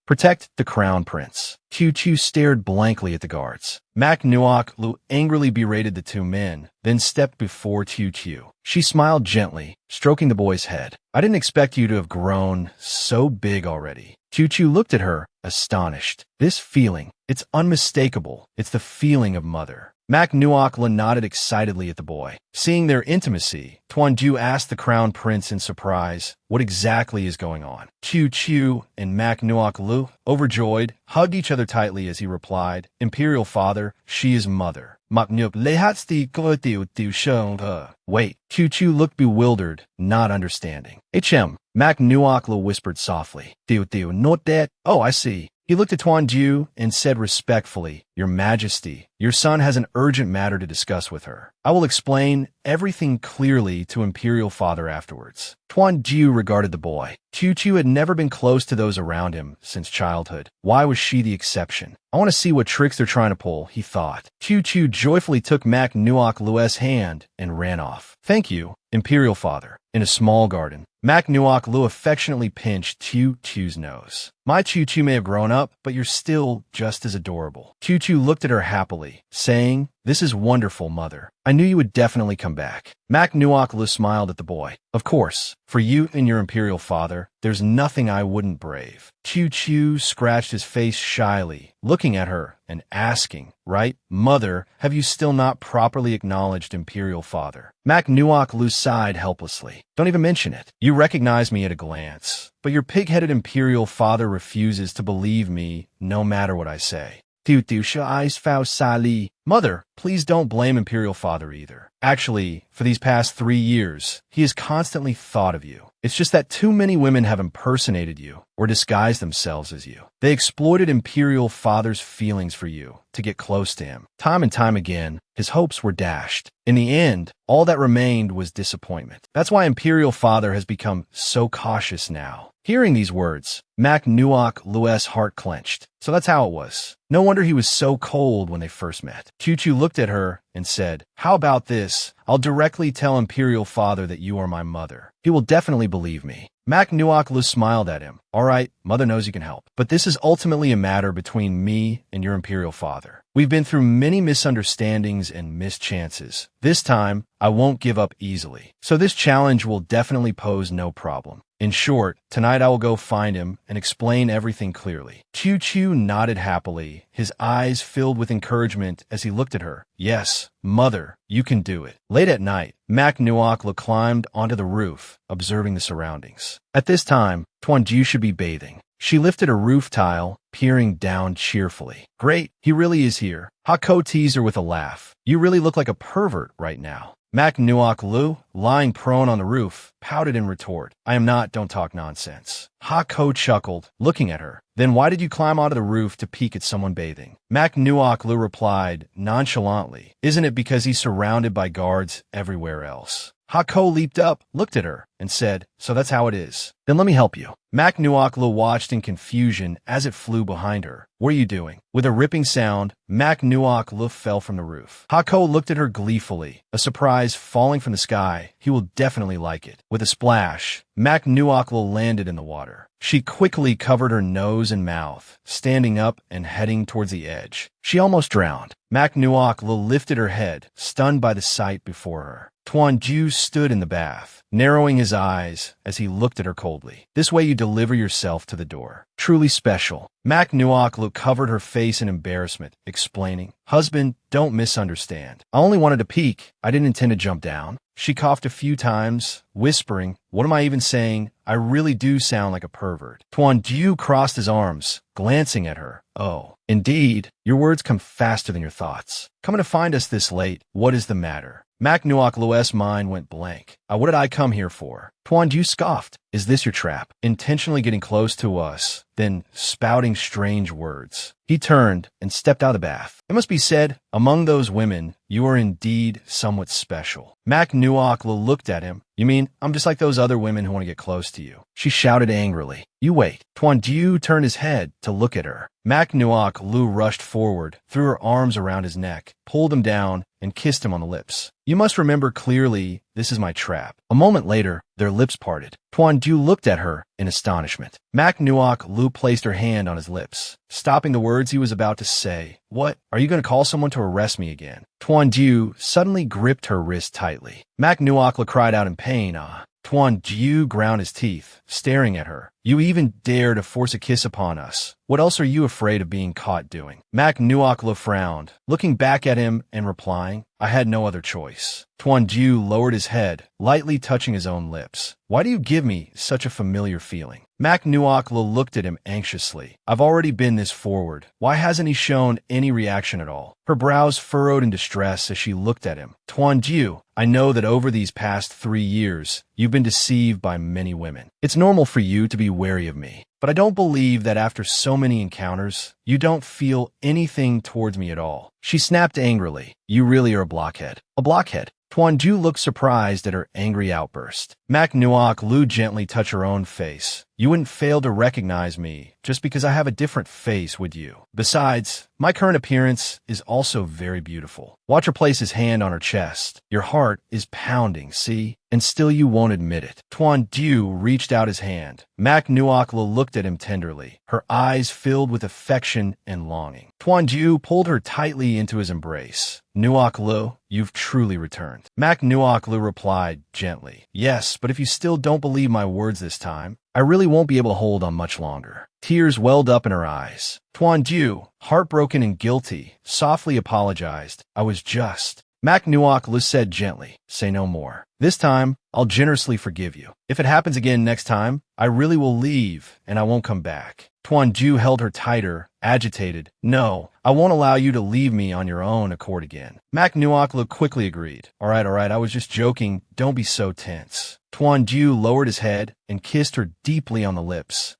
Protect the Crown Prince. Chu stared blankly at the guards. Mak Nuok Lu angrily berated the two men, then stepped before Chu. She smiled gently, stroking the boy's head. I didn't expect you to have grown so big already. Chu looked at her, astonished. This feeling, it's unmistakable. It's the feeling of mother. Mak Nuokla nodded excitedly at the boy. Seeing their intimacy, Tuan Ju asked the Crown Prince in surprise, what exactly is going on? Chu and Mak Nuoklu, overjoyed, hugged each other tightly as he replied, Imperial Father, she is mother. Wait, Chu looked bewildered, not understanding. Mak Nuokla whispered softly. Not that. Oh, I see. He looked at Tuan Ju and said respectfully, Your Majesty, your son has an urgent matter to discuss with her. I will explain everything clearly to Imperial Father afterwards. Tuan Ju regarded the boy. Chu had never been close to those around him since childhood. Why was she the exception? I want to see what tricks they're trying to pull, he thought. Chu joyfully took Mak Nuok Lu's hand and ran off. Thank you, Imperial Father. In a small garden, Mak Nuok Lu affectionately pinched Chu's nose. My Chu may have grown up, but you're still just as adorable. Chu looked at her happily, saying, This is wonderful, mother. I knew you would definitely come back. Mak Nuok Lu smiled at the boy. Of course, for you and your Imperial Father, there's nothing I wouldn't brave. Chu scratched his face shyly, looking at her and asking, Right, mother, have you still not properly acknowledged Imperial Father? Mak Nuok Lu sighed helplessly. Don't even mention it. You recognize me at a glance, but your pig-headed Imperial Father refuses to believe me no matter what I say. Mother, please don't blame Imperial Father either. Actually, for these past 3 years, he has constantly thought of you. It's just that too many women have impersonated you or disguised themselves as you. They exploited Imperial Father's feelings for you to get close to him. Time and time again, his hopes were dashed. In the end, all that remained was disappointment. That's why Imperial Father has become so cautious now. Hearing these words, Mak Nuok Lu's heart clenched. So that's how it was. No wonder he was so cold when they first met. Chu looked at her and said, How about this? I'll directly tell Imperial Father that you are my mother. He will definitely believe me. Mak Nuok Lu smiled at him. All right, mother knows you can help. But this is ultimately a matter between me and your Imperial Father. We've been through many misunderstandings and mischances. This time, I won't give up easily. So this challenge will definitely pose no problem. In short, tonight I will go find him and explain everything clearly. Chu nodded happily, his eyes filled with encouragement as he looked at her. Yes, mother, you can do it. Late at night, Mak Nuok Lu climbed onto the roof, observing the surroundings. At this time, Tuan Ju should be bathing. She lifted a roof tile, peering down cheerfully. Great, he really is here. Hako teased her with a laugh. You really look like a pervert right now. Mak Nuok Lu, lying prone on the roof, pouted in retort. I am not, don't talk nonsense. Hako chuckled, looking at her. Then why did you climb onto the roof to peek at someone bathing? Mak Nuok Lu replied, nonchalantly, Isn't it because he's surrounded by guards everywhere else? Hako leaped up, looked at her, and said, So that's how it is. Then let me help you. Mak Nuok Lu watched in confusion as it flew behind her. What are you doing? With a ripping sound, Mak Nuok Lu fell from the roof. Hako looked at her gleefully, a surprise falling from the sky. He will definitely like it. With a splash, Mak Nuok Lu landed in the water. She quickly covered her nose and mouth, standing up and heading towards the edge. She almost drowned. Mak Nuok Lu lifted her head, stunned by the sight before her. Tuan Ju stood in the bath, narrowing his eyes as he looked at her coldly. This way you deliver yourself to the door. Truly special. Mak Nuoklu covered her face in embarrassment, explaining, Husband, don't misunderstand. I only wanted to peek. I didn't intend to jump down. She coughed a few times, whispering, What am I even saying? I really do sound like a pervert. Tuan Ju crossed his arms, glancing at her. Oh, indeed. Your words come faster than your thoughts. Coming to find us this late, what is the matter? Mak Nuoklu's mind went blank. What did I come here for? Tuan Ju scoffed. Is this your trap? Intentionally getting close to us, then spouting strange words. He turned and stepped out of the bath. It must be said, among those women, you are indeed somewhat special. Mak Nuoklu looked at him. You mean, I'm just like those other women who want to get close to you? She shouted angrily. You wait. Tuan Ju turned his head to look at her. Mak Nuoklu rushed forward, threw her arms around his neck, pulled him down, and kissed him on the lips. You must remember clearly, this is my trap. A moment later, their lips parted. Tuan Ju looked at her in astonishment. Mak Nuoklu placed her hand on his lips, stopping the words he was about to say. What? Are you going to call someone to arrest me again? Tuan Ju suddenly gripped her wrist tightly. Mak Nuoklu cried out in pain. Tuan Ju ground his teeth, staring at her. You even dare to force a kiss upon us. What else are you afraid of being caught doing? Mak Nuoklu frowned, looking back at him and replying, I had no other choice. Tuan Ju lowered his head, lightly touching his own lips. Why do you give me such a familiar feeling? Mak Nuoklu looked at him anxiously. I've already been this forward. Why hasn't he shown any reaction at all? Her brows furrowed in distress as she looked at him. Tuan Ju, I know that over these past 3 years, you've been deceived by many women. It's normal for you to be wary of me. But I don't believe that after so many encounters, you don't feel anything towards me at all. She snapped angrily. You really are a blockhead. A blockhead? Tuan Ju looked surprised at her angry outburst. Mak Nuoklu gently touched her own face. You wouldn't fail to recognize me just because I have a different face, would you? Besides, my current appearance is also very beautiful. Watch her place his hand on her chest. Your heart is pounding, see? And still you won't admit it. Tuan Ju reached out his hand. Mak Nuoklu looked at him tenderly, her eyes filled with affection and longing. Tuan Ju pulled her tightly into his embrace. Nuoklu, you've truly returned. Mak Nuoklu replied gently, Yes, but if you still don't believe my words this time, I really won't be able to hold on much longer. Tears welled up in her eyes. Tuan Ju, heartbroken and guilty, softly apologized. I was just. Mak Nuoklu said gently, Say no more. This time, I'll generously forgive you. If it happens again next time, I really will leave and I won't come back. Tuan Ju held her tighter, agitated. No, I won't allow you to leave me on your own accord again. Mak Nuoklu quickly agreed. All right, I was just joking. Don't be so tense. Tuan Ju lowered his head and kissed her deeply on the lips.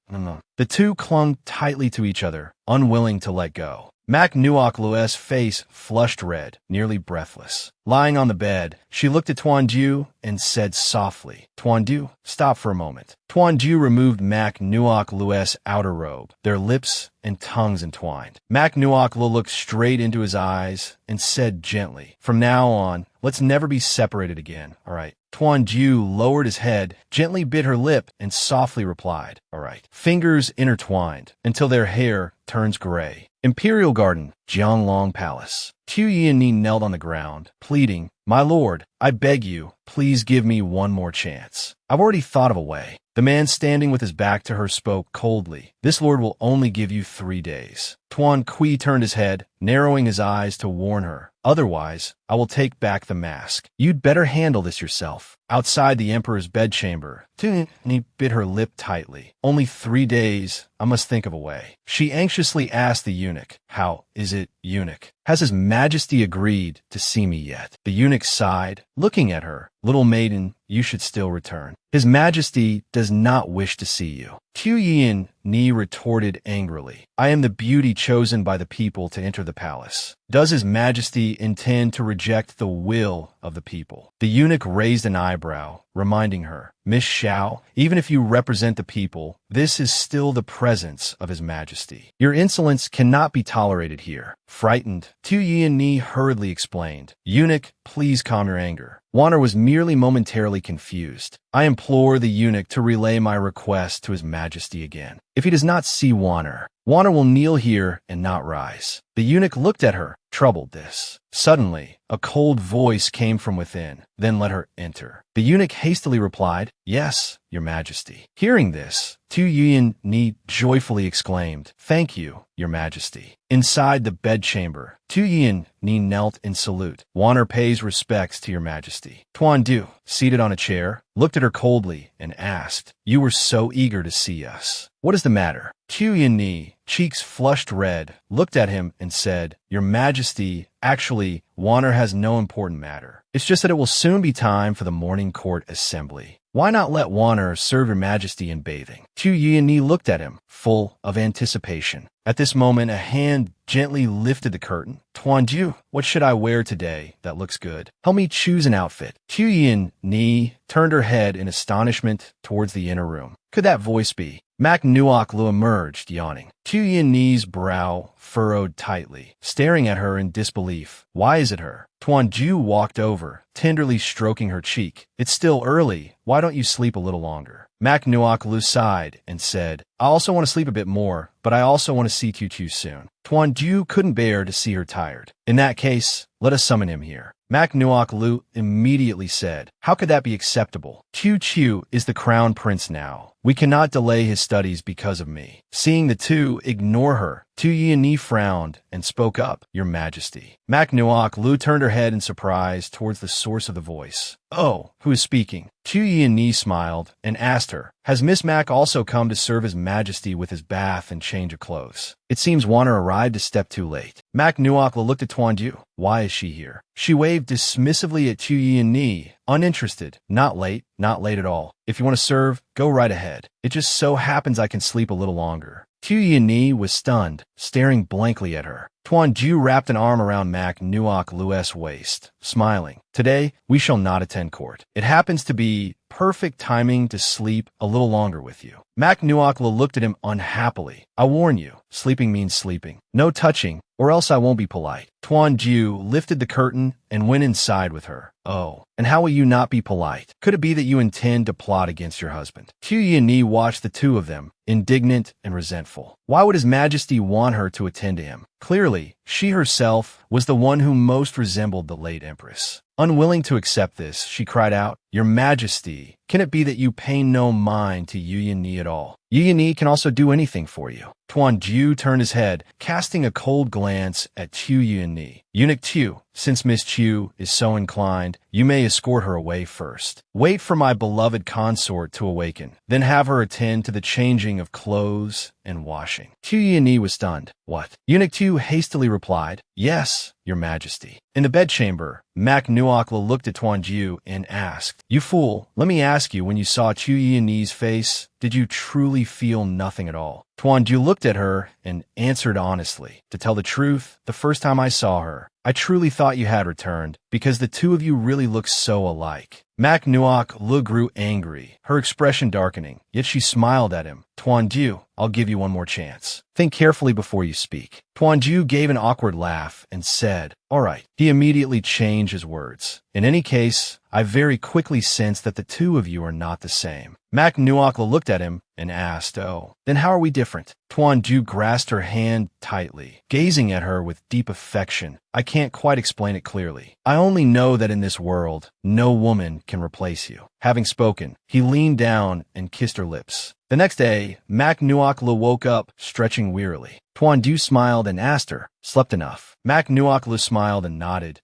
The two clung tightly to each other, unwilling to let go. Mak Nuoklu's face flushed red, nearly breathless. Lying on the bed, she looked at Tuan Ju and said softly, Tuan Ju, stop for a moment. Tuan Ju removed Mak Nuoklu's outer robe, their lips and tongues entwined. Mak Nuoklu looked straight into his eyes and said gently, From now on, let's never be separated again, all right? Tuan Ju lowered his head, gently bit her lip, and softly replied, All right. Fingers intertwined until their hair turns gray. Imperial Garden, Jianglong Palace. Tu Yinni knelt on the ground, pleading, My lord, I beg you, please give me one more chance. I've already thought of a way. The man standing with his back to her spoke coldly. This lord will only give you 3 days. Tuan Kui turned his head, narrowing his eyes to warn her. Otherwise, I will take back the mask. You'd better handle this yourself. Outside the emperor's bedchamber, Tu Yinni bit her lip tightly. Only 3 days. I must think of a way. She anxiously asked the eunuch, How is it, eunuch? Has his majesty agreed to see me yet? The eunuch sighed, looking at her. Little maiden, you should still return. His majesty does not wish to see you. Tu Yinni retorted angrily. I am the beauty chosen by the people to enter the palace. Does his majesty intend to reject the will of the people? The eunuch raised an eyebrow, reminding her, Miss Xiao, even if you represent the people, this is still the presence of his majesty. Your insolence cannot be tolerated here. Frightened, Tu Yinni hurriedly explained, Eunuch, please calm your anger. Wanner was merely momentarily confused. I implore the eunuch to relay my request to his majesty again. If he does not see Wanner, Wanner will kneel here and not rise. The eunuch looked at her, troubled this. Suddenly, a cold voice came from within, then let her enter. The eunuch hastily replied, "Yes, your majesty." Hearing this, Tu Yuan Ni joyfully exclaimed, "Thank you, your majesty." Inside the bedchamber, Tu Yuan Ni knelt in salute. "Wanner pays respects to your majesty." Tuan Du, seated on a chair, looked at her coldly and asked, "You were so eager to see us. What is the matter?" Tu Yuan Ni, cheeks flushed red, looked at him and said, "Your majesty, actually, Wanner has no important matter. It's just that it will soon be time for the morning court assembly. Why not let Wanner serve your majesty in bathing?" Tu Yuan Ni looked at him, full of anticipation. At this moment, a hand gently lifted the curtain. "Tuan Ju, what should I wear today that looks good? Help me choose an outfit." Tu Yuan Ni turned her head in astonishment towards the inner room. Could that voice be? Mak Nuok Lu emerged, yawning. Tu Yuan Ni's brow furrowed tightly, staring at her in disbelief. "Why is it her?" Tuan Ju walked over, tenderly stroking her cheek. "It's still early. Why don't you sleep a little longer?" Mak Nuok Lu sighed and said, "I also want to sleep a bit more, but I also want to see Tu Chu soon." Tuan Ju couldn't bear to see her tired. "In that case, let us summon him here." Mak Nuok Lu immediately said, "How could that be acceptable? Tu Chu is the crown prince now. We cannot delay his studies because of me." Seeing the two ignore her, Tu Yuan Ni frowned and spoke up, "Your majesty." Mak Nuok Lu turned her head in surprise towards the source of the voice. "Oh, who is speaking?" Tu Yuan Ni smiled and asked her, "Has Miss Mak also come to serve his majesty with his bath and change of clothes?" It seems Wanner arrived a step too late. Mak Nuok Lu looked at Tuan Ju. "Why is she here?" She waved dismissively at Tu Yuan Ni, uninterested. "Not late at all. If you want to serve, go right ahead. It just so happens I can sleep a little longer." Tu Yuan Ni was stunned, staring blankly at her. Tuan Ju wrapped an arm around Mak Nuok Lu's waist, smiling. "Today, we shall not attend court. It happens to be perfect timing to sleep a little longer with you." Mak Nuok Lu looked at him unhappily. "I warn you, sleeping means sleeping. No touching, or else I won't be polite." Tuan Ju lifted the curtain and went inside with her. "Oh, and how will you not be polite? Could it be that you intend to plot against your husband?" Tu Yuan Ni watched the two of them, indignant and resentful. Why would his majesty want her to attend to him? Clearly, she herself was the one who most resembled the late empress. Unwilling to accept this, she cried out, "Your majesty, can it be that you pay no mind to Yuan Ni at all? Yuan Ni can also do anything for you." Tuan Ju turned his head, casting a cold glance at Tu Yuan Ni. "Eunuch Tu, since Miss Chu is so inclined, you may escort her away first. Wait for my beloved consort to awaken, then have her attend to the changing of clothes and washing." Tu Yuan Ni was stunned. "What?" Eunuch Tu hastily replied, "Yes, your majesty." In the bedchamber, Mak Nuok Lu looked at Tuan Ju and asked, "You fool, let me ask you, when you saw Tu Yuan Ni's face, did you truly feel nothing at all?" Tuan Ju looked at her and answered honestly, "To tell the truth, the first time I saw her, I truly thought you had returned, because the two of you really look so alike." Mak Nuok Lu grew angry, her expression darkening, yet she smiled at him. "Tuan Ju, I'll give you one more chance. Think carefully before you speak." Tuan Ju gave an awkward laugh and said, "All right." He immediately changed his words. "In any case, I very quickly sensed that the two of you are not the same." Mak Nuok Lu looked at him and asked, "Oh, then how are we different?" Tuan Ju grasped her hand tightly, gazing at her with deep affection. "I can't quite explain it clearly. I only know that in this world, no woman can replace you." Having spoken, he leaned down and kissed her lips. The next day, Mak Nuok Lu woke up, stretching wearily. Tuan Ju smiled and asked her, "Slept enough?" Mak Nuok Lu smiled and nodded.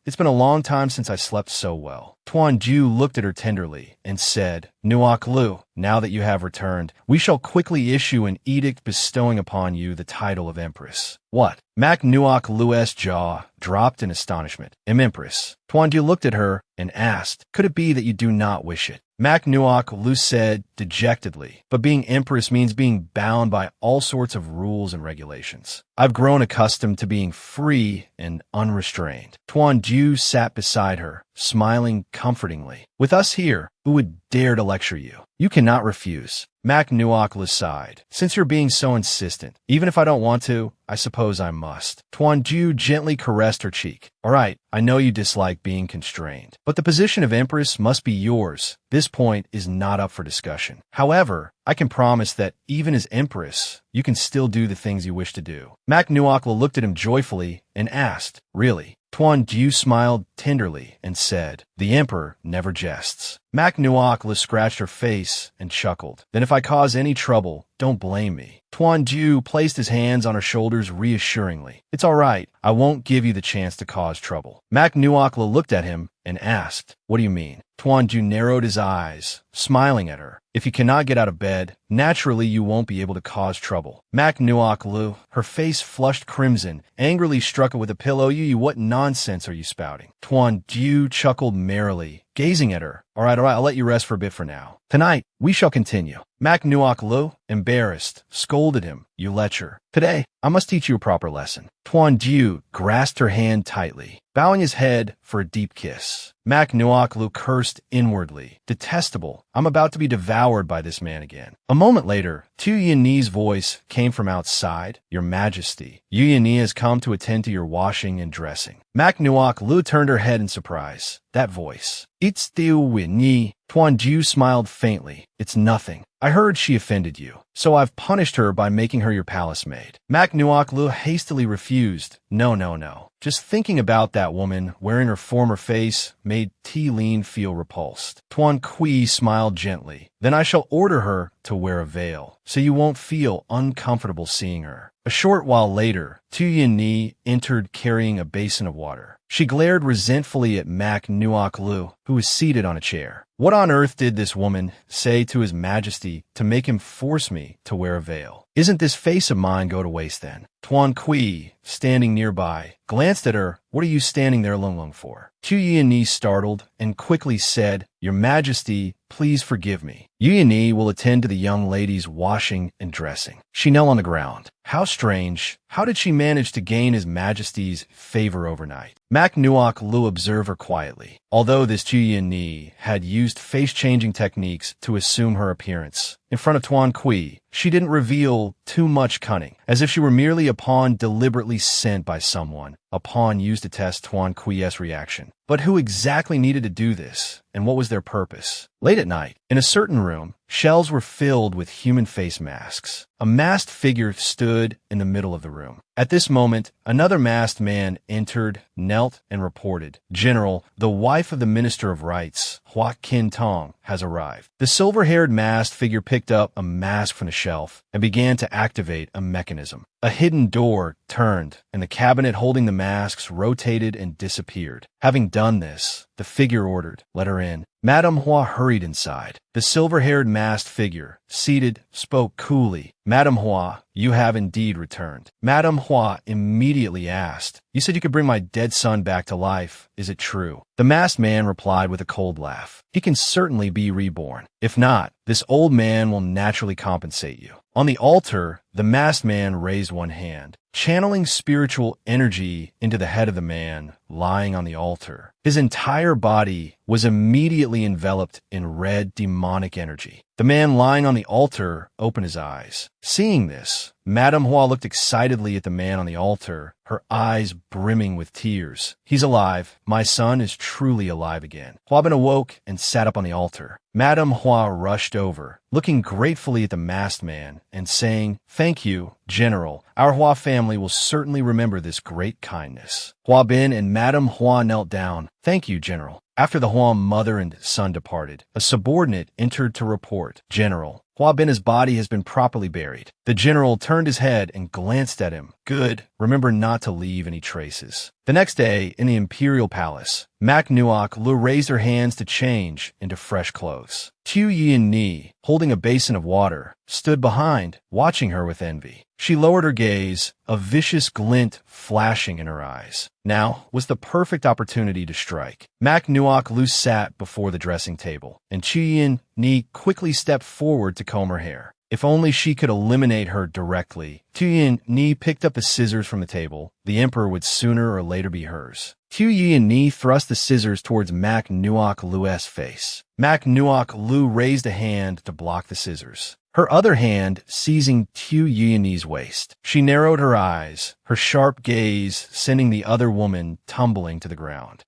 It's been a long time since I slept so well." Tuan Ju looked at her tenderly and said, "Nuok Lu, now that you have returned, we shall quickly issue an edict bestowing upon you the title of Empress." "What?" Mak Nuok Lu's jaw dropped in astonishment. "Empress." Tuan Ju looked at her and asked, "Could it be that you do not wish it?" Mak Nuok Lu said dejectedly, "But being empress means being bound by all sorts of rules and regulations. I've grown accustomed to being free and unrestrained." Tuan Ju sat beside her, smiling comfortingly. "With us here, Who would dare to lecture you? You cannot refuse. Mac Nuokla sighed. Since you're being so insistent, even if I don't want to, I suppose I must. Tuanju gently caressed her cheek. All right, I know you dislike being constrained, but the position of Empress must be yours. This point is not up for discussion. However, I can promise that even as Empress, you can still do the things you wish to do. Mac Nuokla looked at him joyfully and asked, Really? Tuanju smiled tenderly and said, The Emperor never jests. Mac Nuokla scratched her face and chuckled. Then if I cause any trouble, don't blame me. Tuanju placed his hands on her shoulders reassuringly. It's all right. I won't give you the chance to cause trouble. Mac Nuokla looked at him and asked, What do you mean? Tuanju narrowed his eyes, smiling at her. If you cannot get out of bed, naturally you won't be able to cause trouble. Mac Nuoklu, her face flushed crimson, angrily struck it with a pillow. You, what nonsense are you spouting? Tuanju chuckled merrily, gazing at her. All right, I'll let you rest for a bit for now. Tonight, we shall continue. Mac Nuoklu, embarrassed, scolded him. You lecher. Today, I must teach you a proper lesson. Tuanju grasped her hand tightly, bowing his head for a deep kiss. Mac Nuoklu cursed inwardly. Detestable. I'm about to be devoured by this man again. A moment later, Tu Yani's voice came from outside. Your Majesty, Yu Yani has come to attend to your washing and dressing. Mac Nuoklu turned her head in surprise. That voice. It's Tiu Winyi. Tuanju smiled faintly. It's nothing. I heard she offended you, so I've punished her by making her your palace maid. Mac Nuoklu hastily refused. No. Just thinking about that woman wearing her former face made T-Lean feel repulsed. Tuan Kui smiled gently. Then I shall order her to wear a veil, so you won't feel uncomfortable seeing her. A short while later, Tu Yani entered carrying a basin of water. She glared resentfully at Mac Nuoklu, who was seated on a chair. What on earth did this woman say to His Majesty to make him force me to wear a veil? Isn't this face of mine go to waste then? Tuan Kui, standing nearby, glanced at her. What are you standing there alone for? Tu Yani startled and quickly said, Your Majesty, please forgive me. Yu Yani will attend to the young lady's washing and dressing. She knelt on the ground. How strange. How did she manage to gain His Majesty's favor overnight? Mac Nuoklu observed her quietly. Although this Tu Yani had used face-changing techniques to assume her appearance, in front of Tuan Kui, she didn't reveal too much cunning, as if she were merely a pawn deliberately sent by someone, a pawn used to test Tuan Kui's reaction. But who exactly needed to do this, and what was their purpose? Late at night, in a certain room, shelves were filled with human face masks. A masked figure stood in the middle of the room. At this moment, another masked man entered, knelt, and reported, General, the wife of the Minister of Rights, Hua Kin Tong, has arrived. The silver-haired masked figure picked up a mask from the shelf and began to activate a mechanism. A hidden door turned, and the cabinet holding the masks rotated and disappeared. Having done this, the figure ordered, Let her in. Madame Hua hurried inside. The silver-haired masked figure, seated, spoke coolly. Madame Hua, you have indeed returned. Madame Hua immediately asked, You said you could bring my dead son back to life. Is it true? The masked man replied with a cold laugh. He can certainly be reborn. If not, this old man will naturally compensate you. On the altar, the masked man raised one hand, channeling spiritual energy into the head of the man lying on the altar. His entire body was immediately enveloped in red demonic energy. The man lying on the altar opened his eyes. Seeing this, Madame Hua looked excitedly at the man on the altar, her eyes brimming with tears. He's alive. My son is truly alive again. Huabin awoke and sat up on the altar. Madame Hua rushed over, looking gratefully at the masked man and saying, Thank you, General. Our Hua family will certainly remember this great kindness. Huabin and Madame Hua knelt down. Thank you, General. After the Hua mother and son departed, a subordinate entered to report, General, Huabin's body has been properly buried. The general turned his head and glanced at him. Good. Remember not to leave any traces. The next day, in the imperial palace, Mac Nuoklu raised her hands to change into fresh clothes. Tu Yini, holding a basin of water, stood behind, watching her with envy. She lowered her gaze, a vicious glint flashing in her eyes. Now was the perfect opportunity to strike. Mac Nuoklu sat before the dressing table, and Tu Yini quickly stepped forward to comb her hair. If only she could eliminate her directly. Tu Yini picked up the scissors from the table the emperor would sooner or later be hers. Tu Yi and Ni thrust the scissors towards Mak Nuok Lu's face. Mak Nuok Lu raised a hand to block the scissors, her other hand seizing Tu Yi and Ni's waist. She narrowed her eyes, her sharp gaze sending the other woman tumbling to the ground.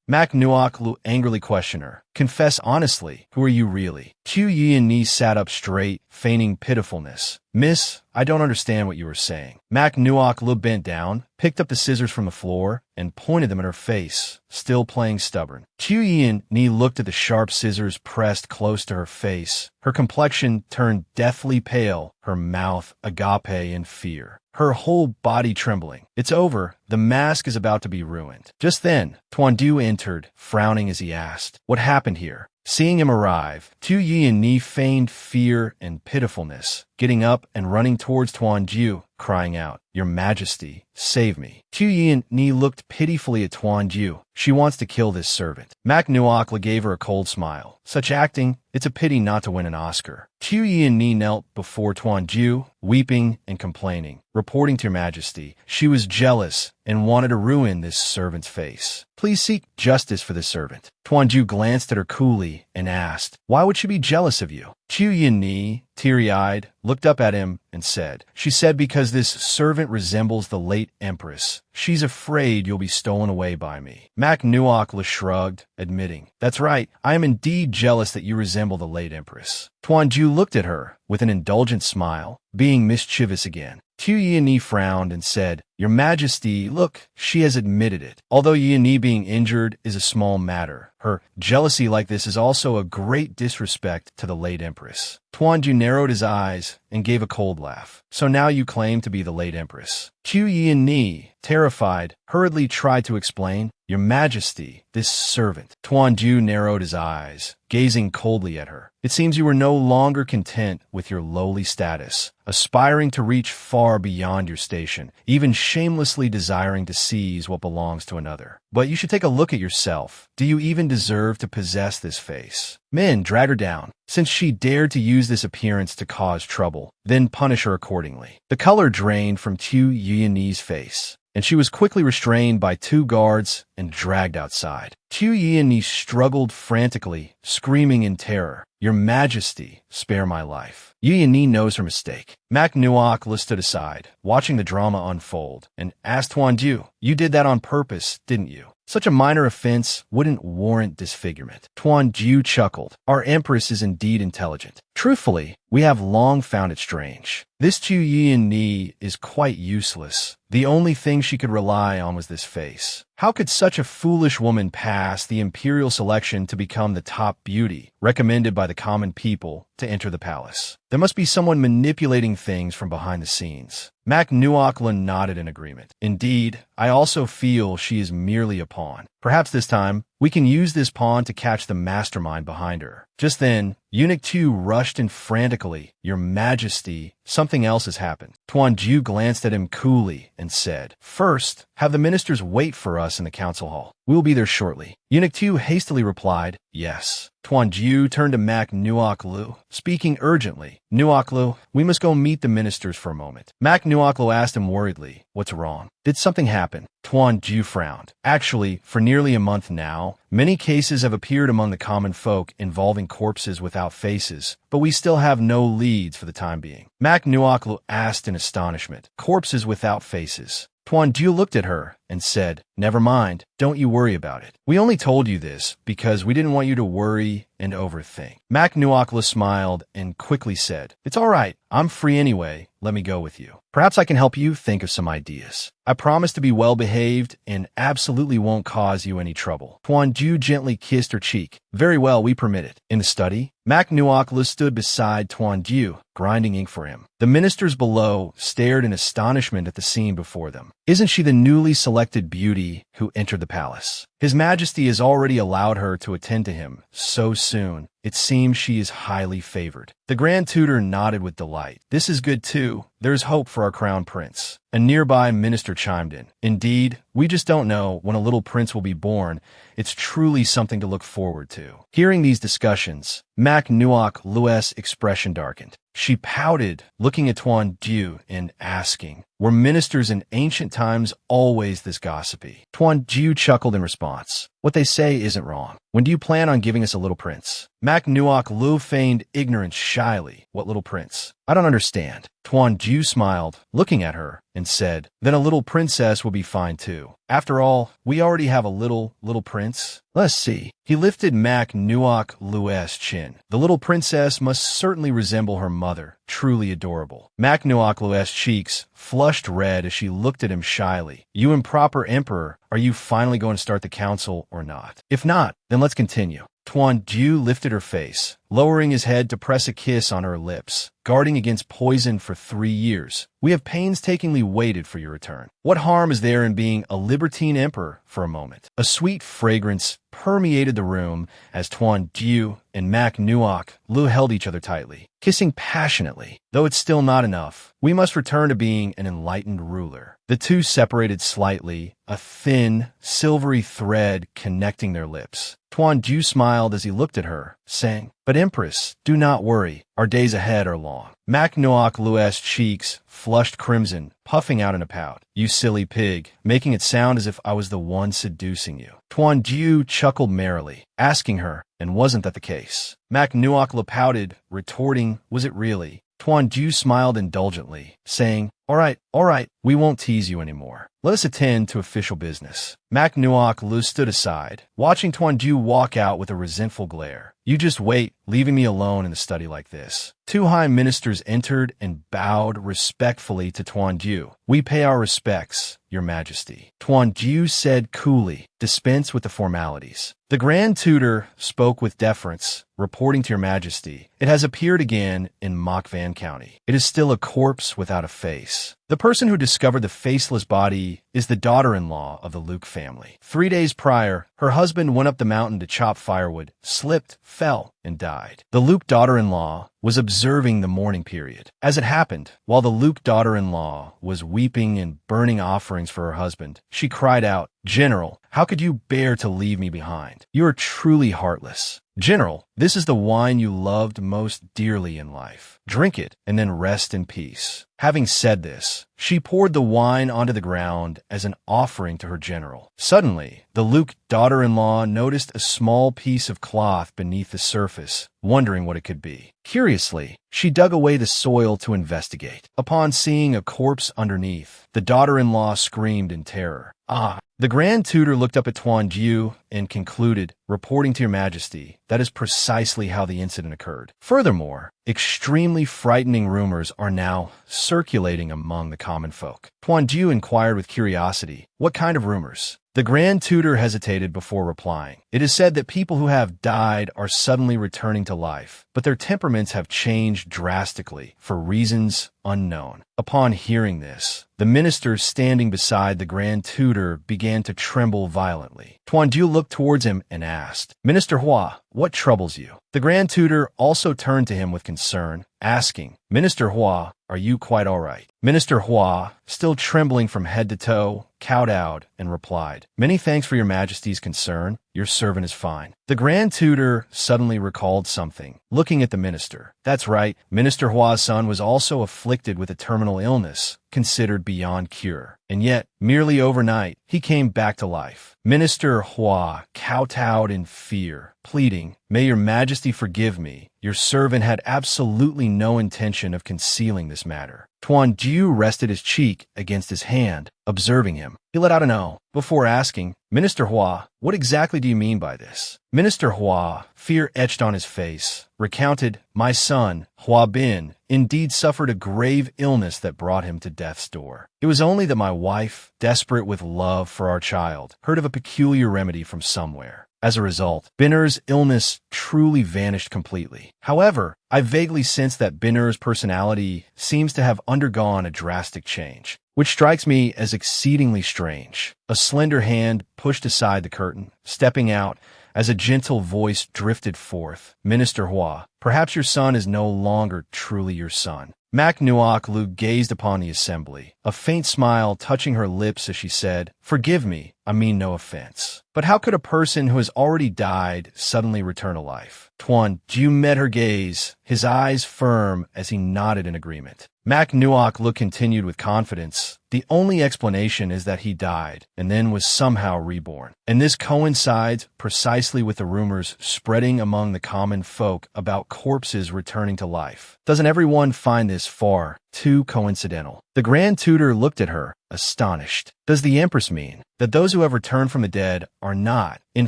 Mak Nuok Lu angrily questioned her. Confess honestly, who are you really? Tu Yi and Ni sat up straight, feigning pitifulness. Miss, I don't understand what you were saying. Mak Nuok Lu bent down, picked up the scissors from the floor, and pointed them at her face, still playing stubborn. Tu Yi and Ni looked at the sharp scissors pressed close to her face. Her complexion turned deathly pale, her mouth agape in fear, her whole body trembling. It's over. The mask is about to be ruined. Just then, Tuandu entered, frowning as he asked, "What happened here?" Seeing him arrive, Tu Yi and Ni feigned fear and pitifulness, getting up and running towards Tuanju, crying out, "Your Majesty, save me." Tu Yi and Ni looked pitifully at Tuanju. She wants to kill this servant. Mak Nuokla gave her a cold smile. Such acting, it's a pity not to win an Oscar. Tu Yi and Ni knelt before Tuanju, weeping and complaining. Reporting to Your Majesty, she was jealous and wanted to ruin this servant's face. Please seek justice for this servant. Tuanju glanced at her coolly and asked, "Why would she be jealous of you?" Tu Yi and Ni, teary-eyed, looked up at him and said, "She said because this servant resembles the late Empress. She's afraid you'll be stolen away by me." Mak Nuokla shrugged, admitting, "That's right, I am indeed jealous that you resemble the late Empress." Tuanju looked at her with an indulgent smile, being mischievous again. Tu Yi and Ni frowned and said, "Your Majesty, look, she has admitted it. Although Yi and Ni being injured is a small matter, her jealousy like this is also a great disrespect to the late Empress." Tuanju narrowed his eyes and gave a cold laugh. "So now you claim to be the late Empress." Tu Yi and Ni, terrified, hurriedly tried to explain, "Your Majesty, this servant." Tuanju narrowed his eyes, gazing coldly at her. "It seems you were no longer content with your lowly status, aspiring to reach far beyond your station, even shamelessly desiring to seize what belongs to another. But you should take a look at yourself. Do you even deserve to possess this face? Men, drag her down. Since she dared to use this appearance to cause trouble, then punish her accordingly." The color drained from Tu Yi and Ni's face, and she was quickly restrained by 2 guards and dragged outside. Tu Yi and Ni struggled frantically, screaming in terror, "Your Majesty, spare my life." Yi and Ni knows her mistake. Mak Nuokla stood aside, watching the drama unfold, and asked Tuanju, "You did that on purpose, didn't you? Such a minor offense wouldn't warrant disfigurement." Tuanju chuckled. "Our Empress is indeed intelligent. Truthfully, we have long found it strange. This Tu Yi and Ni is quite useless. The only thing she could rely on was this face. How could such a foolish woman pass the imperial selection to become the top beauty, recommended by the common people, to enter the palace? There must be someone manipulating things from behind the scenes." Mak Nuokla nodded in agreement. "Indeed, I also feel she is merely a pawn. Perhaps this time, we can use this pawn to catch the mastermind behind her." Just then, Eunuch 2 rushed in frantically. "Your Majesty, something else has happened." Tuanju glanced at him coolly and said, "First, have the ministers wait for us in the council hall. We'll be there shortly." Eunuch 2 hastily replied, "Yes." Tuanju turned to Mak Nuoklu, speaking urgently. "Nuoklu, we must go meet the ministers for a moment." Mak Nuoklu asked him worriedly, "What's wrong? Did something happen?" Tuanju frowned. "Actually, for nearly a month now, many cases have appeared among the common folk involving corpses without faces, but we still have no leads for the time being." Mak Nuoklu asked in astonishment, "Corpses without faces?" Tuanju looked at her and said, "Never mind, don't you worry about it. We only told you this because we didn't want you to worry and overthink." Mak Nuokla smiled and quickly said, "It's all right. I'm free anyway. Let me go with you. Perhaps I can help you think of some ideas. I promise to be well-behaved and absolutely won't cause you any trouble." Tuanju gently kissed her cheek. "Very well, we permit it." In the study, Mak Nuokla stood beside Tuanju, grinding ink for him. The ministers below stared in astonishment at the scene before them. Isn't she the newly selected beauty who entered the palace? His Majesty has already allowed her to attend to him so soon. It seems she is highly favored. The Grand Tutor nodded with delight. "This is good too. There's hope for our crown prince." A nearby minister chimed in. "Indeed, we just don't know when a little prince will be born. It's truly something to look forward to." Hearing these discussions, Mak Nuok Lu's expression darkened. She pouted, looking at Tuan Jiu and asking, "Were ministers in ancient times always this gossipy?" Tuan Jiu chuckled in response. "What they say isn't wrong. When do you plan on giving us a little prince?" Mak Nuok Lu feigned ignorance shyly. "What little prince? I don't understand." Tuan Jiu smiled, looking at her, and said, "Then a little princess will be fine too. After all, we already have a little prince. Let's see." He lifted Mak Nuok Lu's chin. "The little princess must certainly resemble her mother. Truly adorable." Mak Nuok Lu's cheeks flushed red as she looked at him shyly. "You improper emperor, are you finally going to start the council or not? If not, then let's continue." Tuan Jiu lifted her face, lowering his head to press a kiss on her lips. "Guarding against poison for 3 years. We have painstakingly waited for your return. What harm is there in being a libertine emperor for a moment?" A sweet fragrance permeated the room as Tuan Jiu and Mak Nuok Lu held each other tightly, kissing passionately. "Though it's still not enough, we must return to being an enlightened ruler." The two separated slightly, a thin, silvery thread connecting their lips. Tuan Jiu smiled as he looked at her, saying, "But Empress, do not worry. Our days ahead are long." Mak Nuok Lu's cheeks flushed crimson, puffing out in a pout. "You silly pig, making it sound as if I was the one seducing you." Tuan Jiu chuckled merrily, asking her, "And wasn't that the case?" Mak Nuok Lu pouted, retorting, "Was it really?" Tuan Jiu smiled indulgently, saying, all right, we won't tease you anymore. Let us attend to official business." Mak Nuok Lu stood aside, watching Tuan Jiu walk out with a resentful glare. "You just wait, leaving me alone in the study like this." 2 high ministers entered and bowed respectfully to Tuan Jiu. "We pay our respects, Your Majesty." Tuan Jiu said coolly, "Dispense with the formalities." The Grand Tutor spoke with deference, reporting to Your Majesty, "It has appeared again in Mokvan County. It is still a corpse without a face. The person who discovered the faceless body is the daughter-in-law of the Luke family. 3 days prior, her husband went up the mountain to chop firewood, slipped, fell, and died. The Luke daughter-in-law was observing the mourning period. As it happened, while the Luke daughter-in-law was weeping and burning offerings for her husband, she cried out, 'General, how could you bear to leave me behind? You are truly heartless. General, this is the wine you loved most dearly in life. Drink it and then rest in peace.' Having said this, she poured the wine onto the ground as an offering to her general. Suddenly, the Luke daughter-in-law noticed a small piece of cloth beneath the surface, wondering what it could be. Curiously, she dug away the soil to investigate. Upon seeing a corpse underneath, the daughter-in-law screamed in terror. "Ah!" The Grand Tutor looked up at Tuan Jiu and concluded, "Reporting to Your Majesty, that is precisely how the incident occurred. Furthermore, extremely frightening rumors are now circulating among the common folk." Tuan Jiu inquired with curiosity, "What kind of rumors?" The Grand Tutor hesitated before replying. "It is said that people who have died are suddenly returning to life, but their temperaments have changed drastically for reasons unknown." Upon hearing this, the minister standing beside the Grand Tutor began to tremble violently. Tuan Jiu looked towards him and asked, "Minister Hua, what troubles you?" The Grand Tutor also turned to him with concern, asking, "Minister Hua, are you quite all right?" Minister Hua, still trembling from head to toe, kowtowed and replied, "Many thanks for Your Majesty's concern. Your servant is fine." The Grand Tutor suddenly recalled something, looking at the minister. That's right, Minister Hua's son was also afflicted with a terminal illness, considered beyond cure. And yet, merely overnight, he came back to life. Minister Hua kowtowed in fear, pleading, "May Your Majesty forgive me. Your servant had absolutely no intention of concealing this matter." Tuan Jiu rested his cheek against his hand, observing him. He let out an "oh" before asking, "Minister Hua, what exactly do you mean by this?" Minister Hua, fear etched on his face, recounted, "My son, Hua Bin, indeed suffered a grave illness that brought him to death's door. It was only that my wife, desperate with love for our child, heard of a peculiar remedy from somewhere. As a result, Binur's illness truly vanished completely. However, I vaguely sense that Binur's personality seems to have undergone a drastic change, which strikes me as exceedingly strange." A slender hand pushed aside the curtain, stepping out as a gentle voice drifted forth. "Minister Hua, perhaps your son is no longer truly your son." Mak Nuok Lu gazed upon the assembly, a faint smile touching her lips as she said, "Forgive me, I mean no offense. But how could a person who has already died suddenly return to life?" Tuan Ju met her gaze, his eyes firm as he nodded in agreement. Mac Nuok look continued with confidence. The only explanation is that he died and then was somehow reborn. And this coincides precisely with the rumors spreading among the common folk about corpses returning to life. Doesn't everyone find this far too coincidental? The Grand Tutor looked at her, astonished. Does the Empress mean that those who have returned from the dead are not, in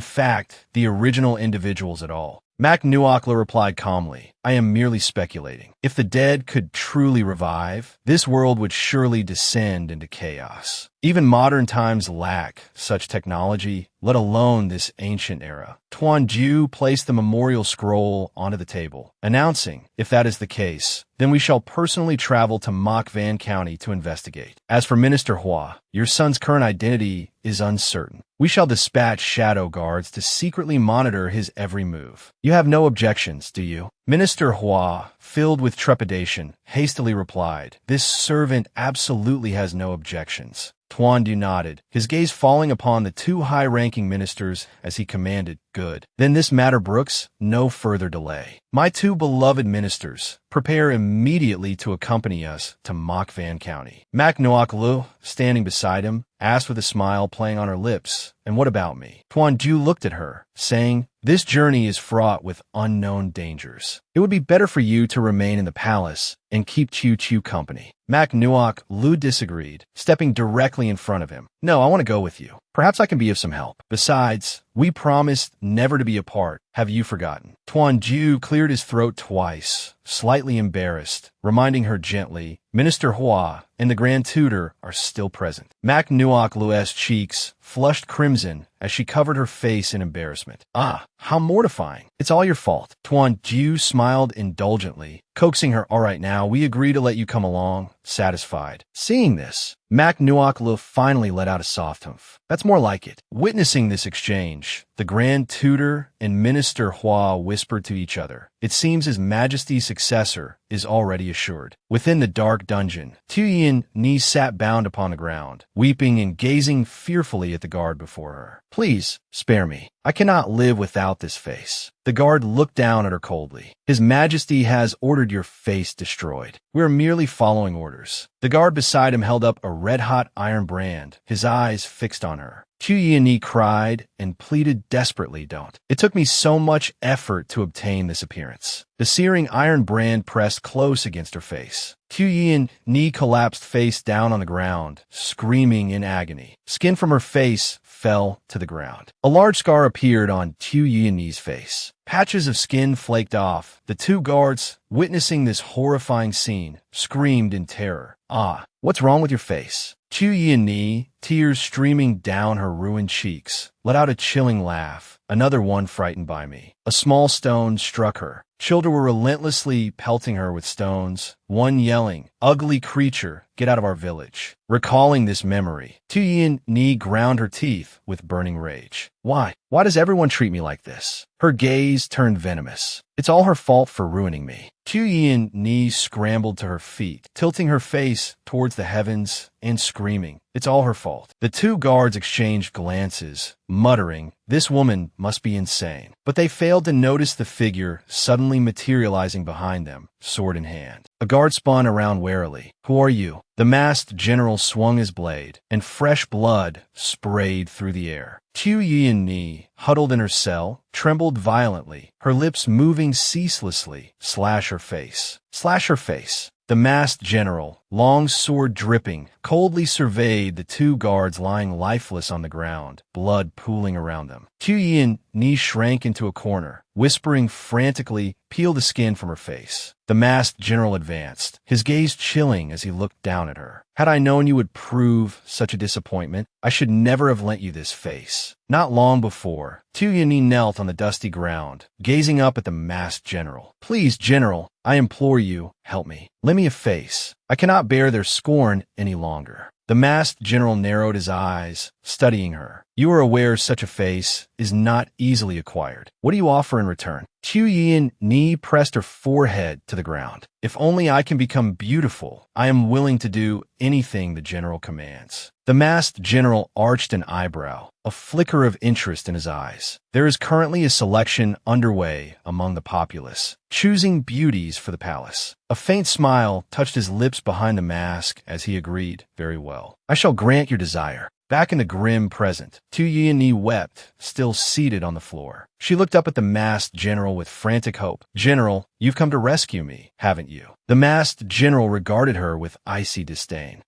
fact, the original individuals at all? Mac Nuokla replied calmly, "I am merely speculating. If the dead could truly revive, this world would surely descend into chaos. Even modern times lack such technology, let alone this ancient era." Tuan Ju placed the memorial scroll onto the table, announcing, "If that is the case, then we shall personally travel to Mok Van County to investigate. As for Minister Hua, your son's current identity is uncertain. We shall dispatch shadow guards to secretly monitor his every move. You have no objections, do you?" Minister Hua, filled with trepidation, hastily replied, "This servant absolutely has no objections." Tuan Du nodded, his gaze falling upon the two high-ranking ministers as he commanded, "Good. Then this matter brooks no further delay. My two beloved ministers, prepare immediately to accompany us to Mok Van County." Mac Noak Lu, standing beside him, asked with a smile playing on her lips, "And what about me?" Tuan Ju looked at her, saying, "This journey is fraught with unknown dangers. It would be better for you to remain in the palace and keep Chu Chu company." Mac Nuok Lu disagreed, stepping directly in front of him. "No, I want to go with you. Perhaps I can be of some help. Besides, we promised never to be apart. Have you forgotten?" Tuan Ju cleared his throat twice, slightly embarrassed, reminding her gently, "Minister Hua and the Grand Tutor are still present." Mac Nuok Lu's cheeks flushed crimson as she covered her face in embarrassment. "Ah, how mortifying. It's all your fault." Tuan Ju smiled indulgently, coaxing her, "All right now, we agree to let you come along," satisfied. Seeing this, Mac Nuok Lu finally let out a soft humph. "That's more like it." Witnessing this exchange, the Grand Tutor and Minister Hua whispered to each other, "It seems His Majesty's successor is already assured." Within the dark dungeon, Tuyin Ni sat bound upon the ground, weeping and gazing fearfully at the guard before her. "Please, spare me. I cannot live without this face." The guard looked down at her coldly. "His Majesty has ordered your face destroyed. We are merely following orders." The guard beside him held up a red-hot iron brand, his eyes fixed on her. Tuyin cried and pleaded desperately, "Don't." "It took me so much effort to obtain this appearance." The searing iron brand pressed close against her face. Tuyin Ni collapsed face down on the ground, screaming in agony. Skin from her face fell to the ground. A large scar appeared on Tuyin Ni's face. Patches of skin flaked off. The two guards, witnessing this horrifying scene, screamed in terror. "Ah, what's wrong with your face?" Tuyin Ni, tears streaming down her ruined cheeks, let out a chilling laugh, another one frightened by me. A small stone struck her. Children were relentlessly pelting her with stones, one yelling, "Ugly creature, get out of our village." Recalling this memory, Tuyin Ni ground her teeth with burning rage. Why does everyone treat me like this?" Her gaze turned venomous. "It's all her fault for ruining me." Tuyin Ni scrambled to her feet, tilting her face towards the heavens and screaming, "It's all her fault." The two guards exchanged glances, muttering, "This woman must be insane." But they failed to notice the figure suddenly materializing behind them, sword in hand. A guard spun around warily. "Who are you?" The masked general swung his blade, and fresh blood sprayed through the air. Tuyin Ni, huddled in her cell, trembled violently, her lips moving ceaselessly. "Slash her face. Slash her face." The masked general, long sword dripping, coldly surveyed the two guards lying lifeless on the ground, blood pooling around them. Tuyin Ni shrank into a corner, whispering frantically, "Peel the skin from her face." The masked general advanced, his gaze chilling as he looked down at her. "Had I known you would prove such a disappointment, I should never have lent you this face." Not long before, Tuyin Ni knelt on the dusty ground, gazing up at the masked general. "Please, general, I implore you, help me. Lend me a face. I cannot bear their scorn any longer." The masked general narrowed his eyes, studying her. You are aware such a face is not easily acquired. What do you offer in return? Qiu Yi pressed her forehead to the ground. If only I can become beautiful, I am willing to do anything the general commands. The masked general arched an eyebrow, a flicker of interest in his eyes. There is currently a selection underway among the populace, choosing beauties for the palace. A faint smile touched his lips behind the mask as he agreed, very well. I shall grant your desire. Back in the grim present, Tu Yi wept, still seated on the floor. She looked up at the masked general with frantic hope. General, you've come to rescue me, haven't you? The masked general regarded her with icy disdain.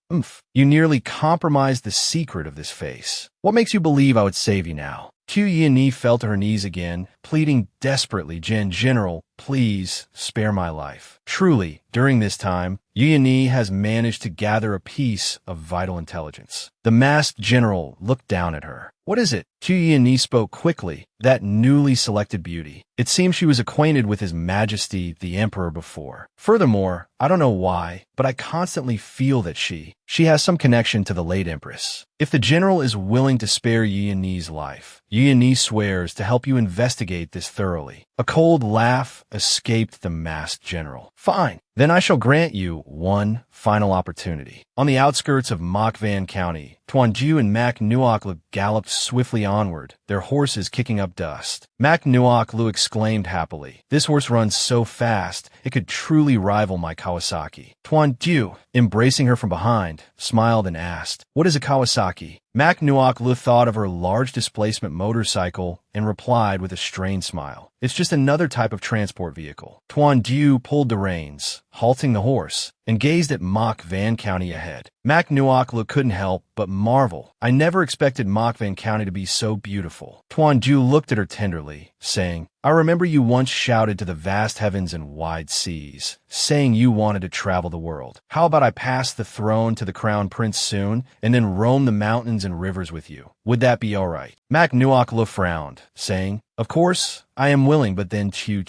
You nearly compromised the secret of this face. What makes you believe I would save you now? Tu Yi fell to her knees again, pleading desperately, General, please spare my life. Truly, during this time, Yi has managed to gather a piece of vital intelligence. The masked general looked down at her. What is it? Tu Yi spoke quickly, that newly selected beauty. It seems she was acquainted with His Majesty the Emperor before. Furthermore, I don't know why, but I constantly feel that she has some connection to the late Empress. If the general is willing to spare Yi's life, Yi swears to help you investigate this thoroughly. A cold laugh escaped the masked general. Fine, then I shall grant you one final opportunity. On the outskirts of Mokvan County, Tuanju and Mak Nuoklu galloped swiftly onward, their horses kicking up dust. Mak Nuoklu exclaimed happily, "This horse runs so fast, it could truly rival my Kawasaki." Tuanju, embracing her from behind, smiled and asked, "What is a Kawasaki?" Mak Nuoklu thought of her large displacement motorcycle and replied with a strained smile, "It's just another type of transport vehicle." Tuanju pulled the reins, halting the horse, and gazed at Mokvan County ahead. Mak Nuoklu couldn't help but marvel. I never expected Mokvan County to be so beautiful. Tuanju looked at her tenderly, saying, I remember you once shouted to the vast heavens and wide seas, saying you wanted to travel the world. How about I pass the throne to the crown prince soon, and then roam the mountains and rivers with you? Would that be all right? Mak Nuoklu frowned, saying, Of course, I am willing, but then Chew.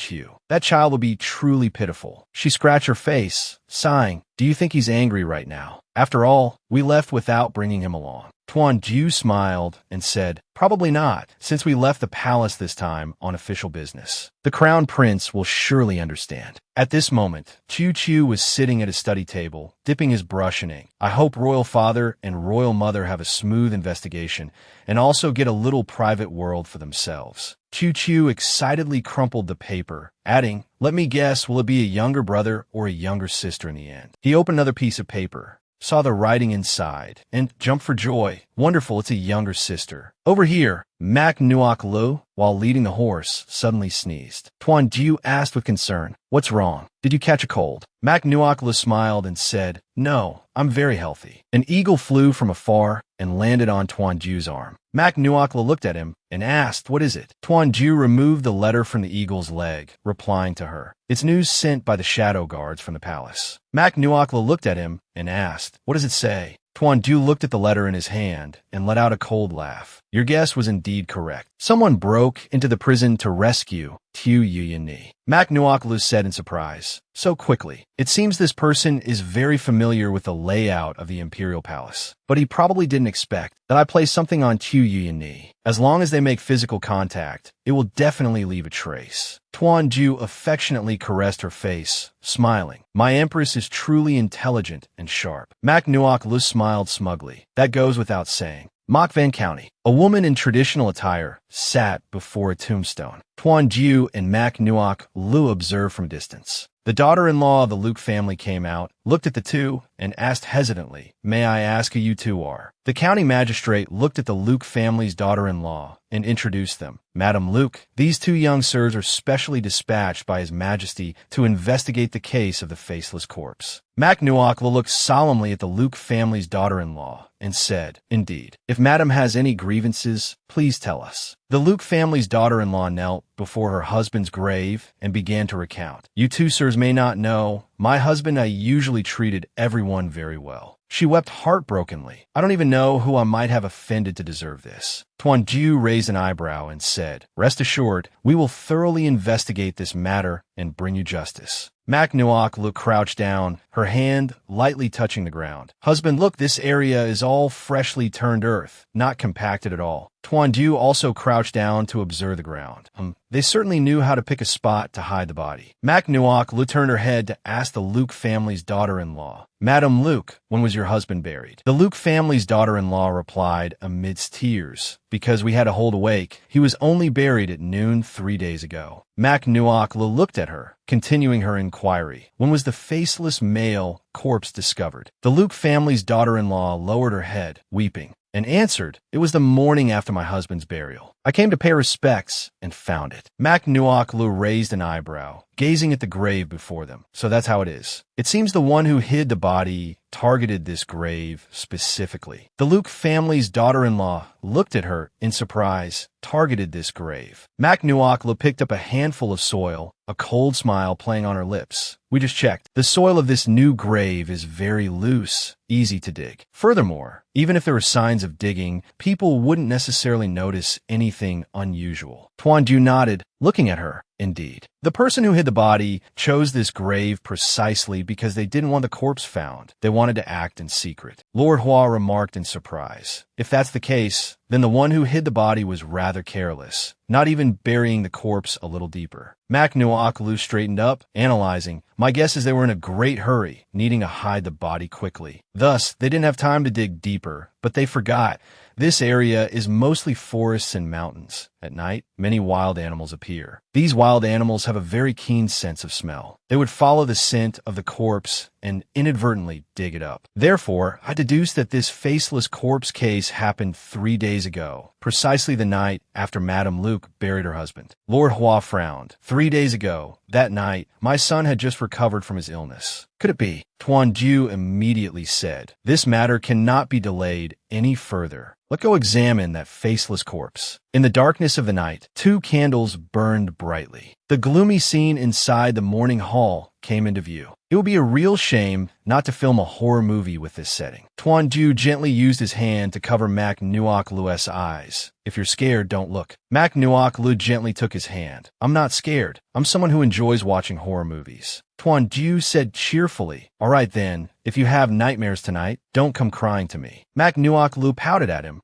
That child will be truly pitiful. She scratched her face, sighing, Do you think he's angry right now? After all, we left without bringing him along. Tuanju smiled and said, Probably not, since we left the palace this time on official business. The crown prince will surely understand. At this moment, Chew was sitting at his study table, dipping his brush in ink. I hope royal father and royal mother have a smooth investigation and also get a little private world for themselves. Chew excitedly crumpled the paper, adding, Let me guess, will it be a younger brother or a younger sister in the end? He opened another piece of paper, saw the writing inside, and jumped for joy. Wonderful, it's a younger sister. Over here, Mak Nuoklu, while leading the horse, suddenly sneezed. Tuanju asked with concern, What's wrong? Did you catch a cold? Mak Nuoklu smiled and said, No, I'm very healthy. An eagle flew from afar and landed on Tuanju's arm. Mak Nuoklu looked at him and asked, What is it? Tuanju removed the letter from the eagle's leg, replying to her, It's news sent by the shadow guards from the palace. Mak Nuoklu looked at him and asked, What does it say? Tuanju looked at the letter in his hand and let out a cold laugh. Your guess was indeed correct. Someone broke into the prison to rescue Tu Yi. Mak Nuoklu said in surprise, So quickly. It seems this person is very familiar with the layout of the imperial palace, but he probably didn't expect that I place something on Tu Yi. As long as they make physical contact, it will definitely leave a trace. Tuanju affectionately caressed her face, smiling. My empress is truly intelligent and sharp. Mak Nuoklu smiled smugly. That goes without saying. Mokvan County. A woman in traditional attire sat before a tombstone. Tuanju and Mak Nuoklu observed from a distance. The daughter-in-law of the Luke family came out, looked at the two, and asked hesitantly, May I ask who you two are? The county magistrate looked at the Luke family's daughter-in-law and introduced them. Madam Luke, these two young sirs are specially dispatched by His Majesty to investigate the case of the faceless corpse. Mak Nuoklu looked solemnly at the Luke family's daughter-in-law and said, Indeed, if Madam has any grievances, please tell us. The Luke family's daughter-in-law knelt before her husband's grave and began to recount. You two sirs may not know, my husband and I usually treated everyone very well. She wept heartbrokenly. I don't even know who I might have offended to deserve this. Tuan Ju raised an eyebrow and said, "Rest assured, we will thoroughly investigate this matter and bring you justice." Mak Nuok Lu crouched down, her hand lightly touching the ground. "Husband, look, this area is all freshly turned earth, not compacted at all." Tuan Ju also crouched down to observe the ground. They certainly knew how to pick a spot to hide the body. Mak Nuok Lu turned her head to ask the Luke family's daughter-in-law, "Madam Luke, when was your husband buried?" The Luke family's daughter-in-law replied amidst tears, "Because we had to hold a wake. He was only buried at noon 3 days ago." Mak Nuok Lu looked at her, continuing her inquiry. "When was the faceless male corpse discovered?" The Luke family's daughter-in-law lowered her head, weeping, and answered, "It was the morning after my husband's burial. I came to pay respects and found it." Mak Nuok Lu raised an eyebrow, gazing at the grave before them. "So that's how it is. It seems the one who hid the body targeted this grave specifically." The Luke family's daughter-in-law looked at her in surprise. "Targeted this grave." Mak Nuok Lu picked up a handful of soil, a cold smile playing on her lips. "We just checked. The soil of this new grave is very loose, easy to dig. Furthermore, even if there were signs of digging, people wouldn't necessarily notice anything unusual." Tuan Ju nodded, looking at her. "Indeed. The person who hid the body chose this grave precisely because they didn't want the corpse found. They wanted to act in secret." Lord Hua remarked in surprise. "If that's the case, then the one who hid the body was rather careless, not even burying the corpse a little deeper." Mak Nuok Lu straightened up, analyzing. "My guess is they were in a great hurry, needing to hide the body quickly. Thus, they didn't have time to dig deeper, but they forgot. This area is mostly forests and mountains. At night, many wild animals appear. These wild animals have a very keen sense of smell. They would follow the scent of the corpse and inadvertently dig it up. Therefore, I deduce that this faceless corpse case happened 3 days ago, precisely the night after Madame Luke buried her husband." Lord Hua frowned. 3 days ago, that night, my son had just recovered from his illness. Could it be? Tuan Ju immediately said, "This matter cannot be delayed any further. Let's go examine that faceless corpse." In the darkness of the night, 2 candles burned brightly. The gloomy scene inside the morning hall came into view. It would be a real shame not to film a horror movie with this setting. Tuan Ju gently used his hand to cover Mak Nuok Lu's eyes. "If you're scared, don't look." Mak Nuok Lu gently took his hand. "I'm not scared. I'm someone who enjoys watching horror movies." Tuan Ju said cheerfully, "All right then, if you have nightmares tonight, don't come crying to me." Mak Nuok Lu pouted at him.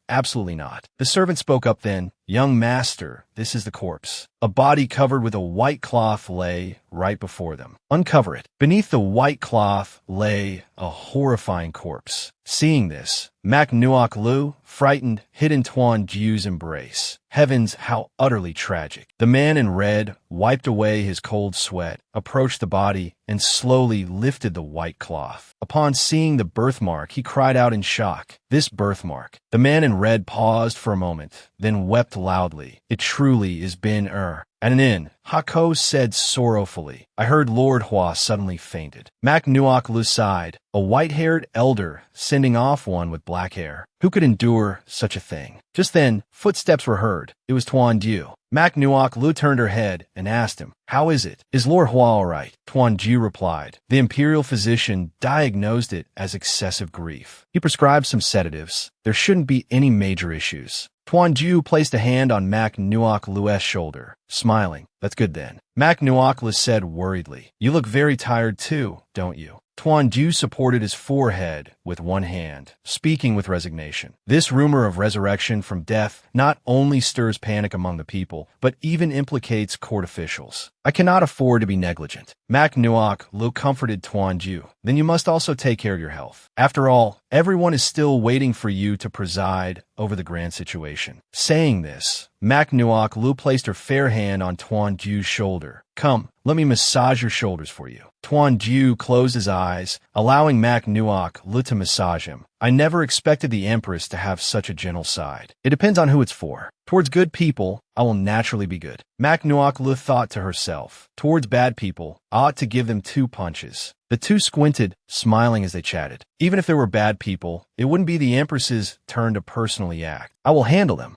"Absolutely not." The servant spoke up then. "Young master, this is the corpse." A body covered with a white cloth lay right before them. "Uncover it." Beneath the white cloth lay a horrifying corpse. Seeing this, Mak Nuok Lu, frightened, hid in Tuan Ju's embrace. Heavens, how utterly tragic. The man in red wiped away his cold sweat, approached the body, and slowly lifted the white cloth. Upon seeing the birthmark, he cried out in shock. "This birthmark." The man in red paused for a moment, then wept loudly. "It truly is Ben-Er." At an inn, Hako said sorrowfully. I heard Lord Hua suddenly fainted. Mak Nuok Lu sighed, a white-haired elder sending off one with black hair. Who could endure such a thing? Just then, footsteps were heard. It was Tuan Ju. Mak Nuok Lu turned her head and asked him, "How is it? Is Lord Hua all right?" Tuan Ju replied. The imperial physician diagnosed it as excessive grief. He prescribed some sedatives. There shouldn't be any major issues. Tuan Ju placed a hand on Mak Nuok Lu's shoulder, smiling. "That's good then." Mak Nuok Lu said worriedly, "You look very tired too, don't you?" Tuan Ju supported his forehead with one hand, speaking with resignation. This rumor of resurrection from death not only stirs panic among the people, but even implicates court officials. I cannot afford to be negligent. Mak Nuok Lu comforted Tuan Ju. Then you must also take care of your health. After all, everyone is still waiting for you to preside over the grand situation. Saying this, Mak Nuok Lu placed her fair hand on Tuan Ju's shoulder. "Come, let me massage your shoulders for you." Tuan Ju closed his eyes, allowing Mak Nuok Lu to massage him. I never expected the Empress to have such a gentle side. It depends on who it's for. Towards good people, I will naturally be good. Mak Nuok Lu thought to herself. Towards bad people, I ought to give them 2 punches. The two squinted, smiling as they chatted. Even if there were bad people, it wouldn't be the Empress's turn to personally act. I will handle them.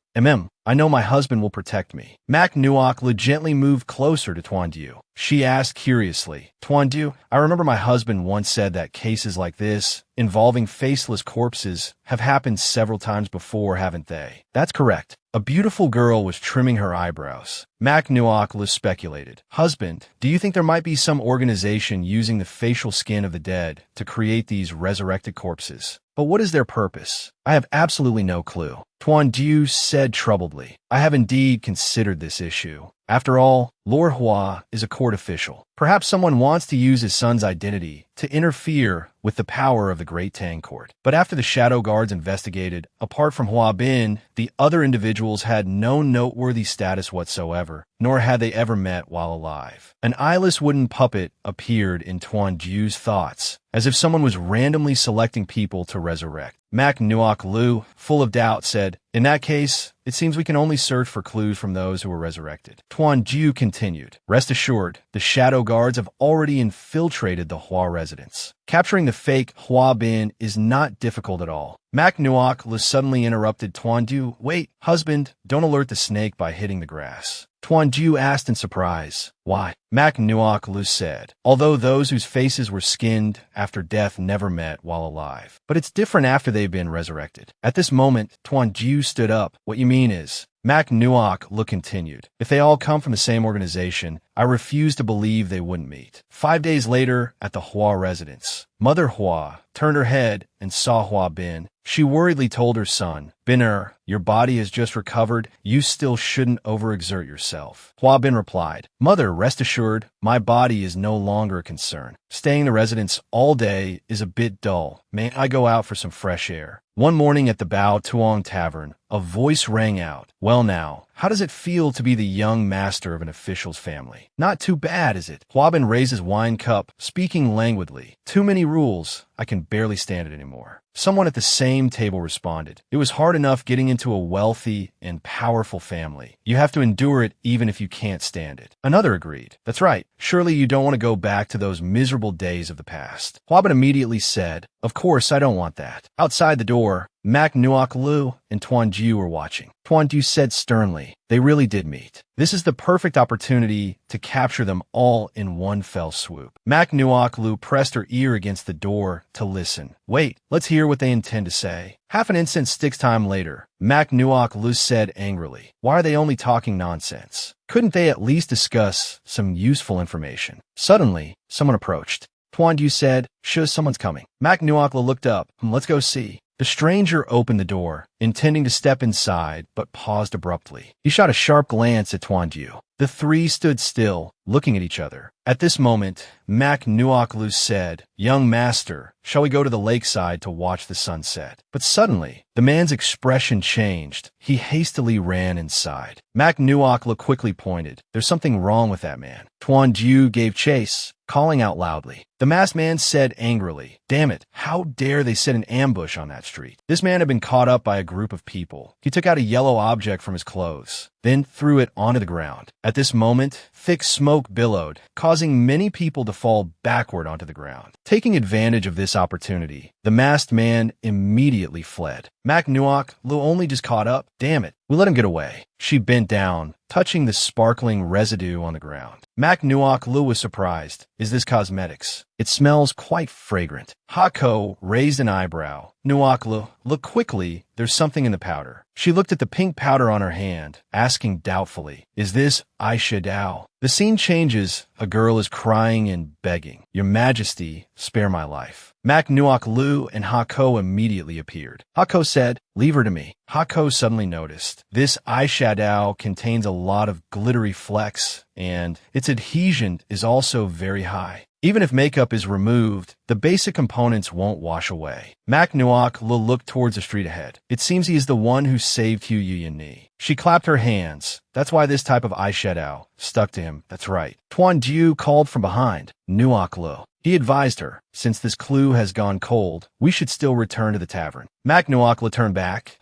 I know my husband will protect me. Mak Nuok gently moved closer to Tuandu. She asked curiously, Tuandu, I remember my husband once said that cases like this, involving faceless corpses, have happened several times before, haven't they? That's correct. A beautiful girl was trimming her eyebrows. Mak Nuok speculated, Husband, do you think there might be some organization using the facial skin of the dead to create these resurrected corpses? But what is their purpose? I have absolutely no clue. Tuandu said troubledly. I have indeed considered this issue. After all, Lord Hua is a court official. Perhaps someone wants to use his son's identity to interfere with the power of the Great Tang Court. But after the Shadow Guards investigated, apart from Hua Bin, the other individuals had no noteworthy status whatsoever, nor had they ever met while alive. An eyeless wooden puppet appeared in Tuandu's thoughts, as if someone was randomly selecting people to resurrect. Mak Nuok Lu, full of doubt, said, In that case, it seems we can only search for clues from those who were resurrected. Tuandu continued, Rest assured, the Shadow Guards have already infiltrated the Hua residence. Capturing the fake Hua Bin is not difficult at all. Mak Nuok suddenly interrupted Tuandu. Wait, husband, don't alert the snake by hitting the grass. Tuandu asked in surprise. Why? Mak Nuok said, although those whose faces were skinned after death never met while alive. But it's different after they've been resurrected. At this moment, Tuandu stood up. What you mean is, Mak Nuok continued, if they all come from the same organization, I refuse to believe they wouldn't meet. 5 days later, at the Hua residence, Mother Hua turned her head and saw Hua Bin. She worriedly told her son, Bin your body has just recovered. You still shouldn't overexert yourself. Hua Bin replied, Mother, rest assured, my body is no longer a concern. Staying in the residence all day is a bit dull. May I go out for some fresh air? One morning at the Bao Tuong Tavern, a voice rang out. Well now, how does it feel to be the young master of an official's family? Not too bad, is it? Hua Bin raised his wine cup, speaking languidly. Too many rules. I can barely stand it anymore. Someone at the same table responded. It was hard enough getting into a wealthy and powerful family. You have to endure it even if you can't stand it. Another agreed. That's right. Surely you don't want to go back to those miserable days of the past. Hua Bin immediately said, Of course I don't want that. Outside the door, Mak Nuok Lu and Tuandu were watching. Tuandu said sternly, They really did meet. This is the perfect opportunity to capture them all in one fell swoop. Mak Nuok Lu pressed her ear against the door to listen. Wait, let's hear what they intend to say. Half an instant sticks time later, Mak Nuok Lu said angrily, Why are they only talking nonsense? Couldn't they at least discuss some useful information? Suddenly, someone approached. Tuandu said, Shush, someone's coming. Mak Nuok Lu looked up. Let's go see. The stranger opened the door, intending to step inside, but paused abruptly. He shot a sharp glance at Tuandu. The three stood still, looking at each other. At this moment, Mak Nuok Lu said, Young master, shall we go to the lakeside to watch the sunset? But suddenly, the man's expression changed. He hastily ran inside. Mak Nuok Lu quickly pointed. There's something wrong with that man. Tuandu gave chase, calling out loudly. The masked man said angrily, Damn it, how dare they set an ambush on that street? This man had been caught up by a group of people. He took out a yellow object from his clothes, then threw it onto the ground. At this moment, thick smoke billowed, causing many people to fall backward onto the ground. Taking advantage of this opportunity, the masked man immediately fled. Mak Nuok Lu only just caught up. Damn it, we let him get away. She bent down, touching the sparkling residue on the ground. Mak Nuok Lu was surprised. Is this cosmetics? It smells quite fragrant. Hako raised an eyebrow. Nuok Lu, look quickly. There's something in the powder. She looked at the pink powder on her hand, asking doubtfully, Is this eyeshadow? The scene changes. A girl is crying and begging. Your Majesty, spare my life. Mak Nuok Lu and Hako immediately appeared. Hako said, Leave her to me. Hako suddenly noticed. This eyeshadow contains a lot of glittery flecks, and its adhesion is also very high. Even if makeup is removed, the basic components won't wash away. Mak Nuok Lu looked towards the street ahead. It seems he is the one who saved Hu Yuni. She clapped her hands. That's why this type of eyeshadow stuck to him. That's right. Tuandu called from behind. Nuok Lu. He advised her, since this clue has gone cold, we should still return to the tavern. Mak Nuok Lu turned back.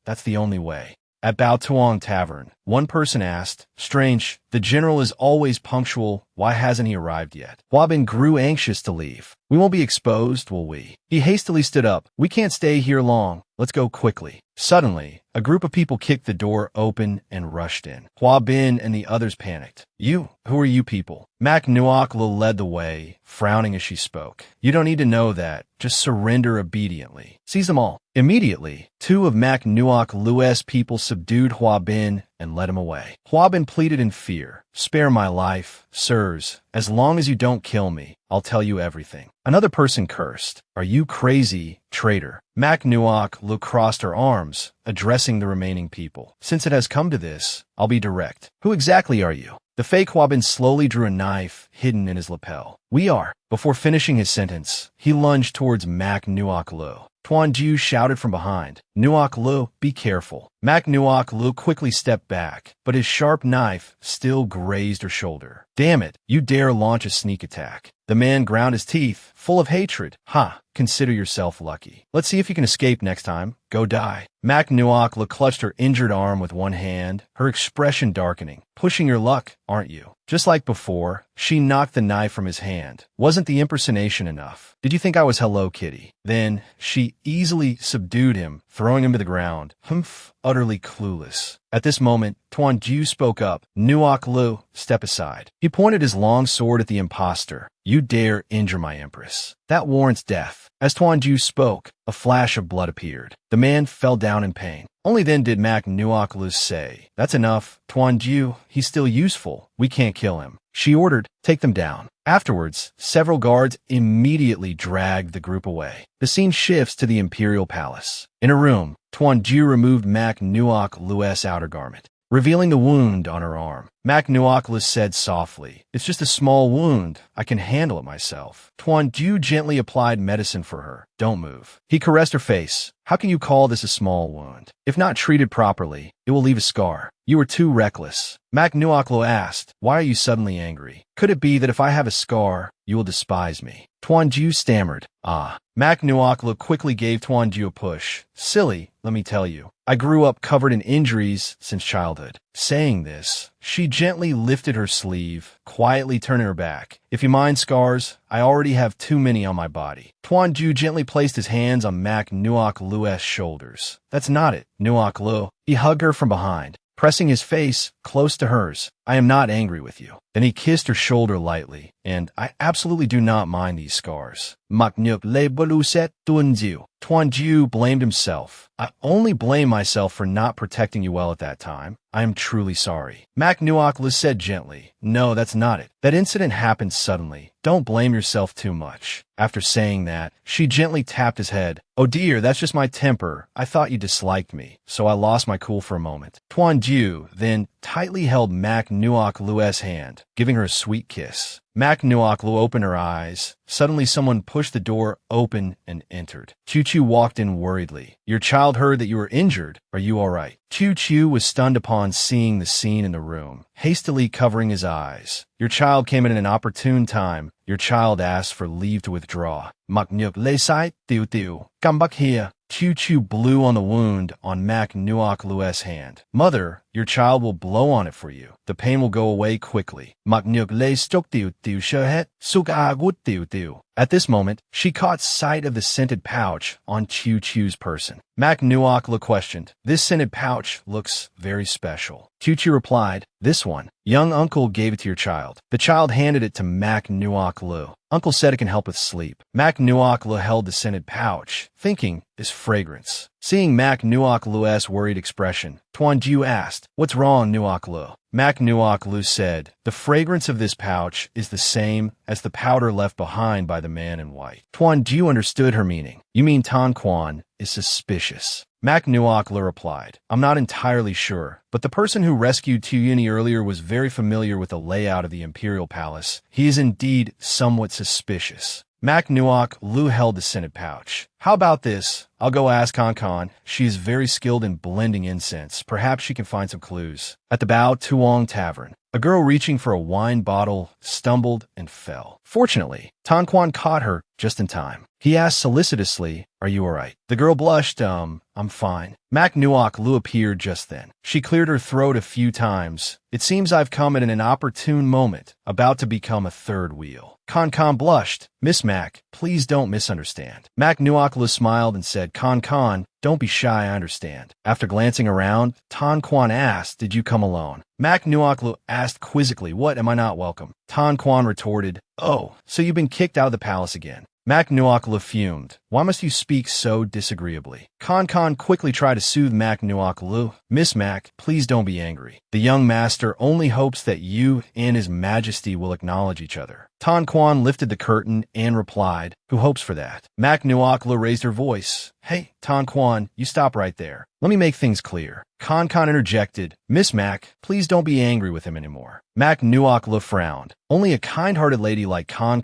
That's the only way. At Bao Tuong Tavern, one person asked, "Strange, the general is always punctual. Why hasn't he arrived yet?" Hua Bin grew anxious to leave. "We won't be exposed, will we?" He hastily stood up. "We can't stay here long. Let's go quickly." Suddenly, a group of people kicked the door open and rushed in. Hua Bin and the others panicked. Who are you people?" Mac Nuoklu led the way, frowning as she spoke. "You don't need to know that. Just surrender obediently. Seize them all." Immediately, two of Mac Nuoklu's people subdued Hua Bin and led him away. Hua Bin pleaded in fear. "Spare my life, sirs. As long as you don't kill me, I'll tell you everything." Another person cursed. "Are you crazy, traitor?" Mac Nuoklu crossed her arms, addressing the remaining people. "Since it has come to this, I'll be direct. Who exactly are you?" The fake Hua Bin slowly drew a knife hidden in his lapel. "We are." Before finishing his sentence, he lunged towards Mac Nuoklu. Tuan Jiu shouted from behind, "Nuoklu, be careful." Mac Nuoklu quickly stepped back, but his sharp knife still grazed her shoulder. "Damn it, you dare launch a sneak attack." The man ground his teeth, full of hatred. "Ha, consider yourself lucky. Let's see if you can escape next time. Go die." Mac Nuoklu clutched her injured arm with one hand, her expression darkening. "Pushing your luck, aren't you?" Just like before, she knocked the knife from his hand. "Wasn't the impersonation enough? Did you think I was Hello Kitty?" Then she easily subdued him, throwing him to the ground. Humph, utterly clueless. At this moment, Tuan Jiu spoke up. "Nuoklu, step aside." He pointed his long sword at the impostor. "You dare injure my empress. That warrants death." As Tuan Jiu spoke, a flash of blood appeared. The man fell down in pain. Only then did Mac Nuoklu say, "That's enough. Tuan Jiu, he's still useful. We can't kill him." She ordered, "Take them down." Afterwards, several guards immediately dragged the group away. The scene shifts to the Imperial Palace. In a room, Tuan Jiu removed Mac Nuoklu's outer garment, revealing the wound on her arm. Mac Nuoklu said softly, "It's just a small wound. I can handle it myself." Tuan Jiu gently applied medicine for her. "Don't move." He caressed her face. "How can you call this a small wound? If not treated properly, it will leave a scar. You are too reckless." Mac Nuoklu asked, "Why are you suddenly angry? Could it be that if I have a scar, you will despise me?" Tuan Jiu stammered, "Ah." Mac Nuoklu quickly gave Tuan Jiu a push. "Silly, let me tell you. I grew up covered in injuries since childhood." Saying this, she gently lifted her sleeve, quietly turning her back. "If you mind scars, I already have too many on my body." Tuan Jiu gently placed his hands on Mac Nuoklu's shoulders. "That's not it, Nuoklu." He hugged her from behind, pressing his face close to hers. "I am not angry with you." Then he kissed her shoulder lightly, "And I absolutely do not mind these scars." Tuan Jiu blamed himself. "I only blame myself for not protecting you well at that time. I am truly sorry." Mac Nuoklu said gently, "No, that's not it. That incident happened suddenly. Don't blame yourself too much." After saying that, she gently tapped his head. "Oh dear, that's just my temper. I thought you disliked me, so I lost my cool for a moment." Tuan Jiu then tightly held Mac Nuoklu's hand, giving her a sweet kiss. Mac Nuoklu opened her eyes. Suddenly someone pushed the door open and entered. Chu Chu walked in worriedly. "Your child heard that you were injured. Are you all right?" Chu Chu was stunned upon seeing the scene in the room, hastily covering his eyes. "Your child came in an opportune time. Your child asked for leave to withdraw." Maknyuk Lesai Tiu Tiu. "Come back here." Chu Chu blew on the wound on Mac Nuoklu's hand. "Mother, your child will blow on it for you. The pain will go away quickly." Maknyuk Lestok Tiu Tiu Shehet Sukagut Tiu Tiu. At this moment, she caught sight of the scented pouch on Chu Chu's person. Mac Nuoklu questioned, "This scented pouch looks very special." Chu Chu replied, "This one. Young uncle gave it to your child." The child handed it to Mac Nuoklu. "Uncle said it can help with sleep." Mac Nuoklu held the scented pouch, thinking, "This fragrance." Seeing Mac Nuoklu's worried expression, Tuan Jiu asked, "What's wrong, Nuoklu?" Mac Nuoklu said, "The fragrance of this pouch is the same as the powder left behind by the man in white." Tuan Jiu understood her meaning. "You mean Tan Quan is suspicious?" Mac Nuoklu replied, "I'm not entirely sure, but the person who rescued Tuyuni earlier was very familiar with the layout of the Imperial Palace. He is indeed somewhat suspicious." Mac Nuoklu held the scented pouch. "How about this? I'll go ask Con. She is very skilled in blending incense. Perhaps she can find some clues." At the Bao Tuong Tavern, a girl reaching for a wine bottle stumbled and fell. Fortunately, Tan Quan caught her, just in time. He asked solicitously, "Are you alright?" The girl blushed, I'm fine. Mak Nuok Lu appeared just then. She cleared her throat a few times. "It seems I've come at an opportune moment, about to become a third wheel." Con blushed. "Miss Mac, please don't misunderstand." Mak Nuok Lu smiled and said, Con, don't be shy, I understand." After glancing around, Tan Quan asked, "Did you come alone?" Mak Nuok Lu asked quizzically, "What, am I not welcome?" Tan Quan retorted, "Oh, so you've been kicked out of the palace again." Mak Nuok Lu fumed. "Why must you speak so disagreeably?" Con quickly tried to soothe Mak Nuok Lu. "Miss Mac, please don't be angry. The young master only hopes that you and his majesty will acknowledge each other." Tan Quan lifted the curtain and replied, "Who hopes for that?" Mak Nuok Lu raised her voice. "Hey, Tan Quan, you stop right there. Let me make things clear." Con interjected, "Miss Mac, please don't be angry with him anymore." Mak Nuok Lu frowned. Only a kind-hearted lady like Con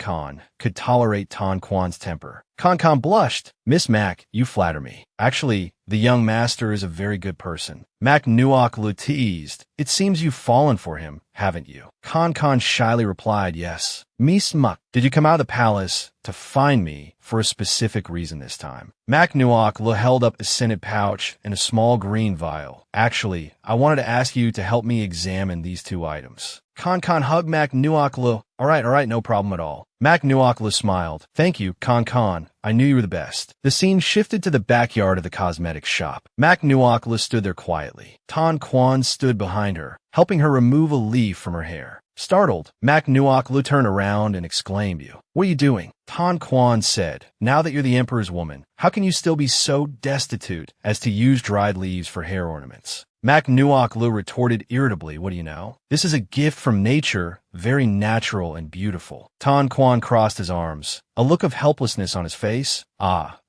could tolerate Tan Quan's temper. Con blushed. "Miss Mac, you flatter me. Actually, the young master is a very good person." Mak Nuok Lu teased. "It seems you've fallen for him, haven't you?" Con shyly replied, "Yes." "Miss Muck, did you come out of the palace to find me for a specific reason this time?" Mak Nuok Lu held up a scented pouch and a small green vial. "Actually, I wanted to ask you to help me examine these two items." Con hugged Mak Nuok Lu. All right, no problem at all." Mak Nuok Lu smiled. "Thank you, Con. I knew you were the best." The scene shifted to the backyard of the cosmetics shop. Mak Nuok Lu stood there quietly. Tan Quan stood behind her, helping her remove a leaf from her hair. Startled, Mak Nuok Lu turned around and exclaimed, "What are you doing?" Tan Quan said, "Now that you're the emperor's woman, how can you still be so destitute as to use dried leaves for hair ornaments?" Mak Nuok Lu retorted irritably, "What do you know? This is a gift from nature, very natural and beautiful." Tan Quan crossed his arms, a look of helplessness on his face.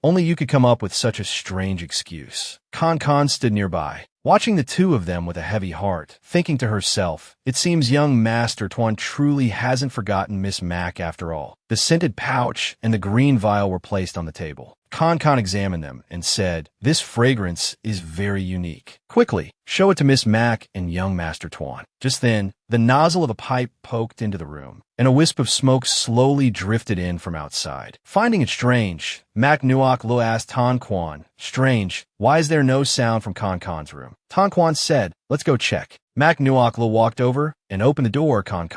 Only you could come up with such a strange excuse." Con stood nearby, watching the two of them with a heavy heart, thinking to herself, "It seems young Master Tuan truly hasn't forgotten Miss Mac after all." The scented pouch and the green vial were placed on the table. Con examined them and said, "This fragrance is very unique. Quickly, show it to Miss Mac and young Master Tuan." Just then, the nozzle of a pipe poked into the room, and a wisp of smoke slowly drifted in from outside. Finding it strange, Mak Nuok Lu asked Tan Quan, "Strange, why is there no sound from Con's room?" Tan Quan said, "Let's go check." Mak Nuok Lu walked over and opened the door. Con.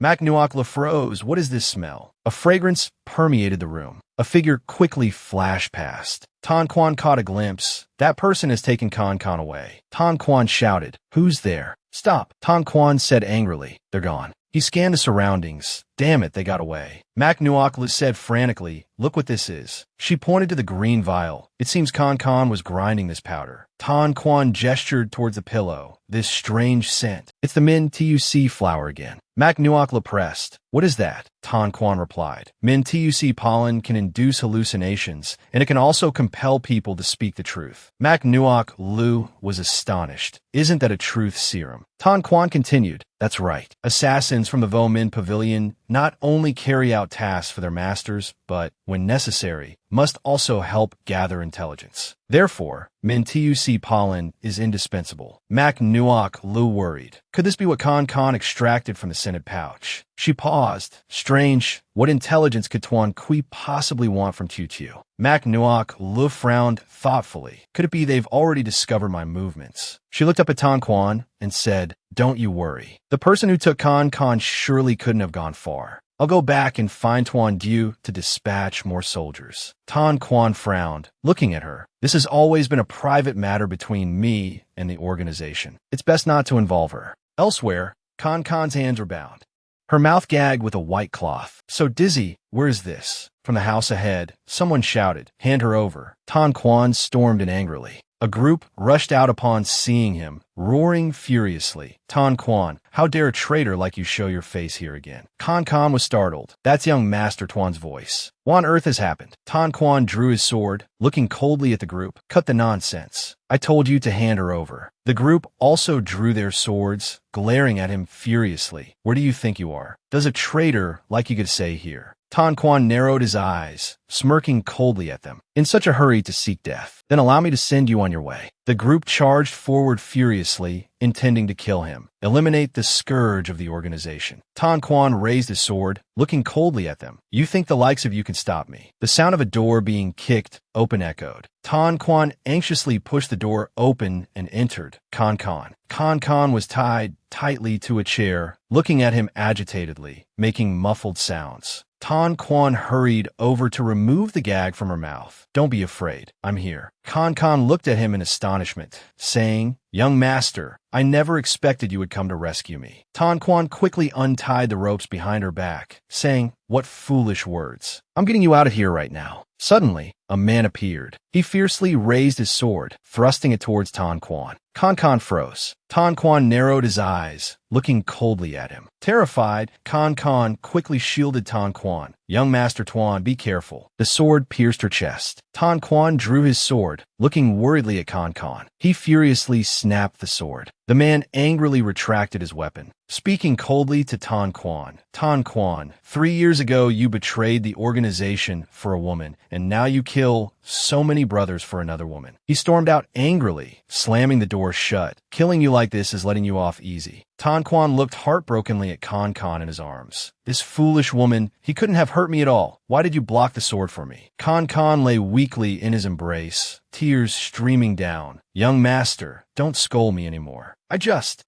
Mak Nuok Lu froze. "What is this smell?" A fragrance permeated the room. A figure quickly flashed past. Tan Quan caught a glimpse. "That person has taken Con away." Tan Quan shouted, "Who's there?" "Stop," Tan Quan said angrily. "They're gone." He scanned the surroundings. "Damn it, they got away." Mak Nuok Lu said frantically, "Look what this is." She pointed to the green vial. It seems Con was grinding this powder. Tan Quan gestured towards the pillow. "This strange scent. It's the Min Tuc flower again." Mak Nuok Lu pressed. "What is that?" Tan Quan replied. "Min Tuc pollen can induce hallucinations, and it can also compel people to speak the truth." Mak Nuok Lu was astonished. "Isn't that a truth serum?" Tan Quan continued, "That's right. Assassins from the Vo Min Pavilion not only carry out tasks for their masters, but, when necessary, must also help gather intelligence. Therefore, Min Tuc pollen is indispensable." Mak Nuok Lu worried. Could this be what Con extracted from the scented pouch? She paused. Strange. What intelligence could Tuan Kui possibly want from Tiu? Mak Nuok Lu frowned thoughtfully. Could it be they've already discovered my movements? She looked up at Tan Quan and said, "Don't you worry. The person who took Con surely couldn't have gone far. I'll go back and find Tuan Du to dispatch more soldiers." Tan Quan frowned, looking at her. "This has always been a private matter between me and the organization. It's best not to involve her." Elsewhere, Con's hands were bound, her mouth gagged with a white cloth. "So dizzy, where is this?" From the house ahead, someone shouted, "Hand her over." Tan Quan stormed in angrily. A group rushed out upon seeing him, roaring furiously. "Tan Quan, how dare a traitor like you show your face here again?" Con was startled. "That's young Master Tuan's voice. What on earth has happened?" Tan Quan drew his sword, looking coldly at the group. "Cut the nonsense. I told you to hand her over." The group also drew their swords, glaring at him furiously. "Where do you think you are? Does a traitor like you could say here?" Tan Quan narrowed his eyes, smirking coldly at them. In such a hurry to seek death, then allow me to send you on your way. The group charged forward furiously, intending to kill him, eliminate the scourge of the organization. Tan Quan raised his sword, looking coldly at them. You think the likes of you can stop me? The sound of a door being kicked open echoed. Tan Quan anxiously pushed the door open and entered. Kan Kan was tied tightly to a chair, looking at him agitatedly, making muffled sounds. Tan Quan hurried over to remove the gag from her mouth. Don't be afraid, I'm here. Kan looked at him in astonishment, saying, Young master, I never expected you would come to rescue me. Tan Quan quickly untied the ropes behind her back, saying, What foolish words. I'm getting you out of here right now. Suddenly, a man appeared. He fiercely raised his sword, thrusting it towards Tan Quan. Kan froze. Tan Quan narrowed his eyes, looking coldly at him. Terrified, Kan quickly shielded Tan Quan. Young Master Tuan, be careful. The sword pierced her chest. Tan Quan drew his sword, looking worriedly at Kan. He furiously snapped the sword. The man angrily retracted his weapon, speaking coldly to Tan Quan. Tan Quan, 3 years ago you betrayed the organization for a woman, and now you kill so many brothers for another woman. He stormed out angrily, slamming the door shut. Killing you like this is letting you off easy. Tan Quan looked heartbrokenly at Kan in his arms. This foolish woman, he couldn't have hurt me at all. Why did you block the sword for me? Kan lay weakly in his embrace, tears streaming down. Young master, don't scold me anymore.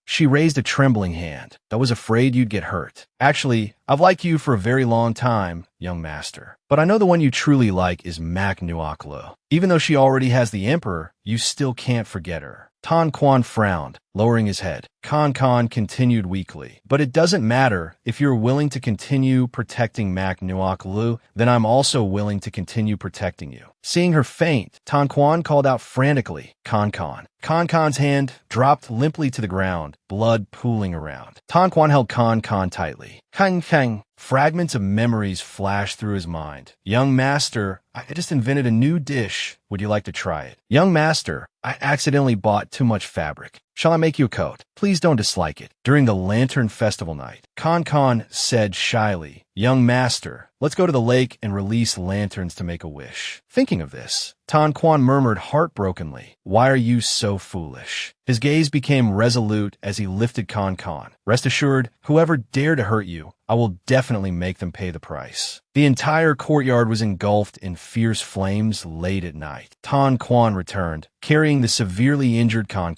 She raised a trembling hand. I was afraid you'd get hurt. Actually, I've liked you for a very long time, young master. But I know the one you truly like is Mak Nuoklo. Even though she already has the emperor, you still can't forget her. Tan Quan frowned, lowering his head. Kan continued weakly. But it doesn't matter. If you're willing to continue protecting Mak Nuoklo, then I'm also willing to continue protecting you. Seeing her faint, Tan Quan called out frantically, Kan. Kan's hand dropped limply to the ground, blood pooling around. Tan Quan held Kan tightly. Kang. Fragments of memories flashed through his mind. Young master, I just invented a new dish. Would you like to try it? Young master, I accidentally bought too much fabric. Shall I make you a coat? Please don't dislike it. During the Lantern Festival night, Kan said shyly, Young master, let's go to the lake and release lanterns to make a wish. Thinking of this, Tan Quan murmured heartbrokenly, Why are you so foolish? His gaze became resolute as he lifted Kan. Rest assured, whoever dared to hurt you, I will definitely make them pay the price. The entire courtyard was engulfed in fierce flames late at night. Tan Quan returned, carrying the severely injured Kan.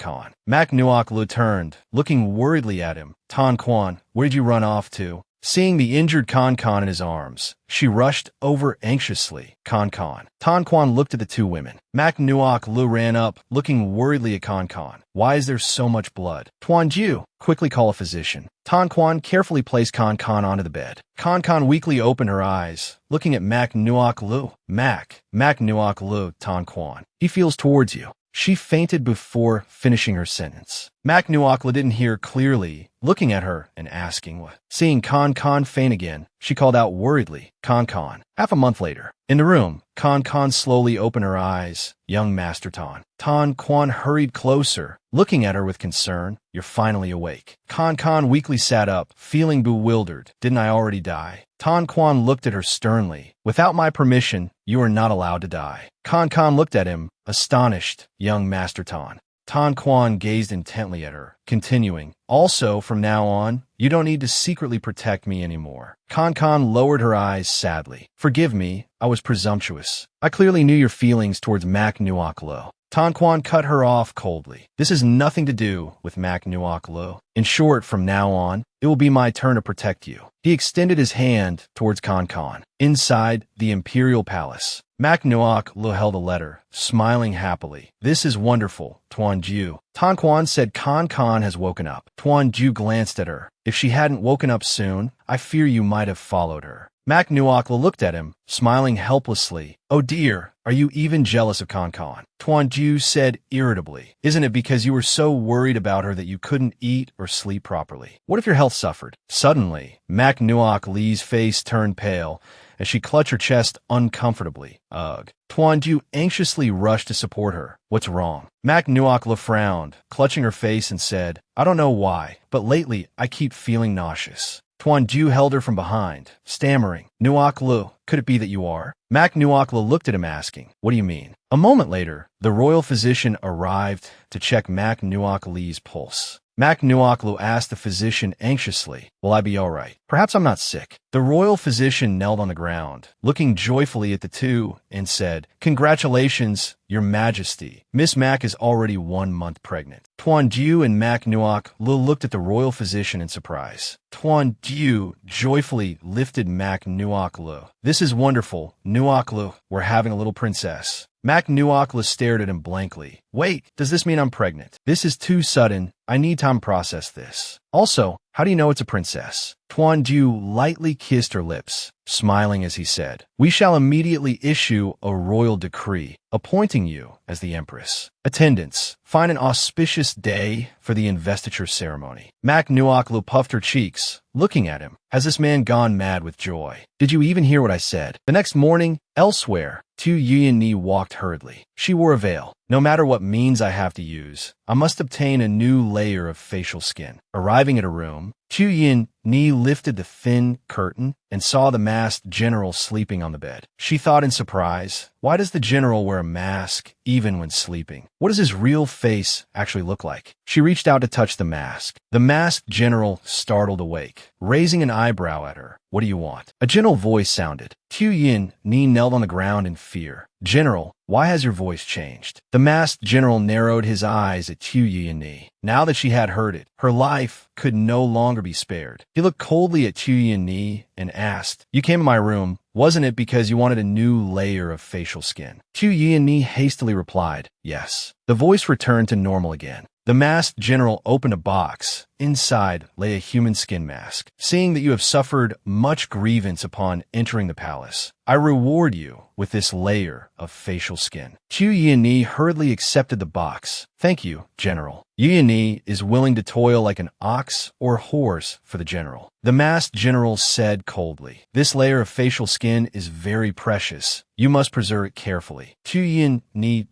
Mak Nuoklo turned, looking worriedly at him. Tan Quan, where did you run off to? Seeing the injured Kan in his arms, she rushed over anxiously. Tan Quan looked at the two women. Mak Nuoklo ran up, looking worriedly at Kan. Why is there so much blood? Tuanju, quickly call a physician. Tan Quan carefully placed Kan onto the bed. Kan weakly opened her eyes, looking at Mak Nuoklo. Mak Nuoklo, Tan Quan. He feels towards you. She fainted before finishing her sentence. Mak Nuoklo didn't hear clearly, looking at her and asking what. Seeing Kan faint again, she called out worriedly, Kan. Half a month later, in the room, Kan slowly opened her eyes. Young Master Tan. Tan Quan hurried closer, looking at her with concern. You're finally awake. Kan weakly sat up, feeling bewildered. Didn't I already die? Tan Quan looked at her sternly. Without my permission, you are not allowed to die. Kan looked at him, astonished. Young Master Tan. Tan Quan gazed intently at her, continuing, Also, from now on, you don't need to secretly protect me anymore. Kan lowered her eyes sadly. Forgive me, I was presumptuous. I clearly knew your feelings towards Mak Nuoklo. Tan Quan cut her off coldly. This has nothing to do with Mak Nuoklo. In short, from now on, it will be my turn to protect you. He extended his hand towards Kan. Inside the Imperial Palace, Mak Nuoklo held a letter, smiling happily. This is wonderful, Tuanju. Tan Quan said Kan has woken up. Tuanju glanced at her. If she hadn't woken up soon, I fear you might have followed her. Mak Nuoklo looked at him, smiling helplessly. Oh dear, are you even jealous of Kan? Tuanju said irritably. Isn't it because you were so worried about her that you couldn't eat or sleep properly? What if your health suffered? Suddenly, Mak Nuoklo's face turned pale as she clutched her chest uncomfortably. Ugh. Tuanju anxiously rushed to support her. What's wrong? Mak Nuoklo frowned, clutching her face and said, I don't know why, but lately I keep feeling nauseous. Tuan Ju held her from behind, stammering, Nuok Lu, could it be that you are? Mak Nuok Lu looked at him asking, what do you mean? A moment later, the royal physician arrived to check Mak Nuok Lee's pulse. Mak Nuok Lu asked the physician anxiously, will I be all right? Perhaps I'm not sick. The royal physician knelt on the ground, looking joyfully at the two, and said, congratulations, your majesty. Miss Mak is already 1 month pregnant. Tuan Ju and Mak Nuok Lu looked at the royal physician in surprise. Tuan Ju joyfully lifted Mak Nuok Lu. This is wonderful, Nuok Lu. We're having a little princess. Mak Nuok Lu stared at him blankly. Wait, does this mean I'm pregnant? This is too sudden. I need time to process this. Also, how do you know it's a princess? Tuan Ju lightly kissed her lips, smiling as he said, we shall immediately issue a royal decree appointing you as the empress. Attendants, find an auspicious day for the investiture ceremony. Mak Nuok Lu puffed her cheeks, looking at him. Has this man gone mad with joy? Did you even hear what I said? The next morning, elsewhere, Tu Yuan walked hurriedly. She wore a veil. No matter what means I have to use, I must obtain a new layer of facial skin. Arriving at a room, Tu Yuan lifted the thin curtain and saw the masked general sleeping on the bed. She thought in surprise, why does the general wear a mask even when sleeping? What does his real face actually look like? She reached out to touch the mask. The masked general startled awake, raising an eyebrow at her. What do you want? A gentle voice sounded. Tu Yuan knelt on the ground in fear. General, why has your voice changed? The masked general narrowed his eyes at Tu Yuan. Now that she had heard it, her life could no longer be spared. He looked coldly at Tu Yuan and asked, you came in my room, wasn't it because you wanted a new layer of facial skin? Tu Yuan hastily replied, yes. The voice returned to normal again. The masked general opened a box. Inside lay a human skin mask. Seeing that you have suffered much grievance upon entering the palace, I reward you with this layer of facial skin. Tu Yuan hurriedly accepted the box. Thank you, General. Yuan is willing to toil like an ox or horse for the general. The masked general said coldly, this layer of facial skin is very precious. You must preserve it carefully. Tu Yuan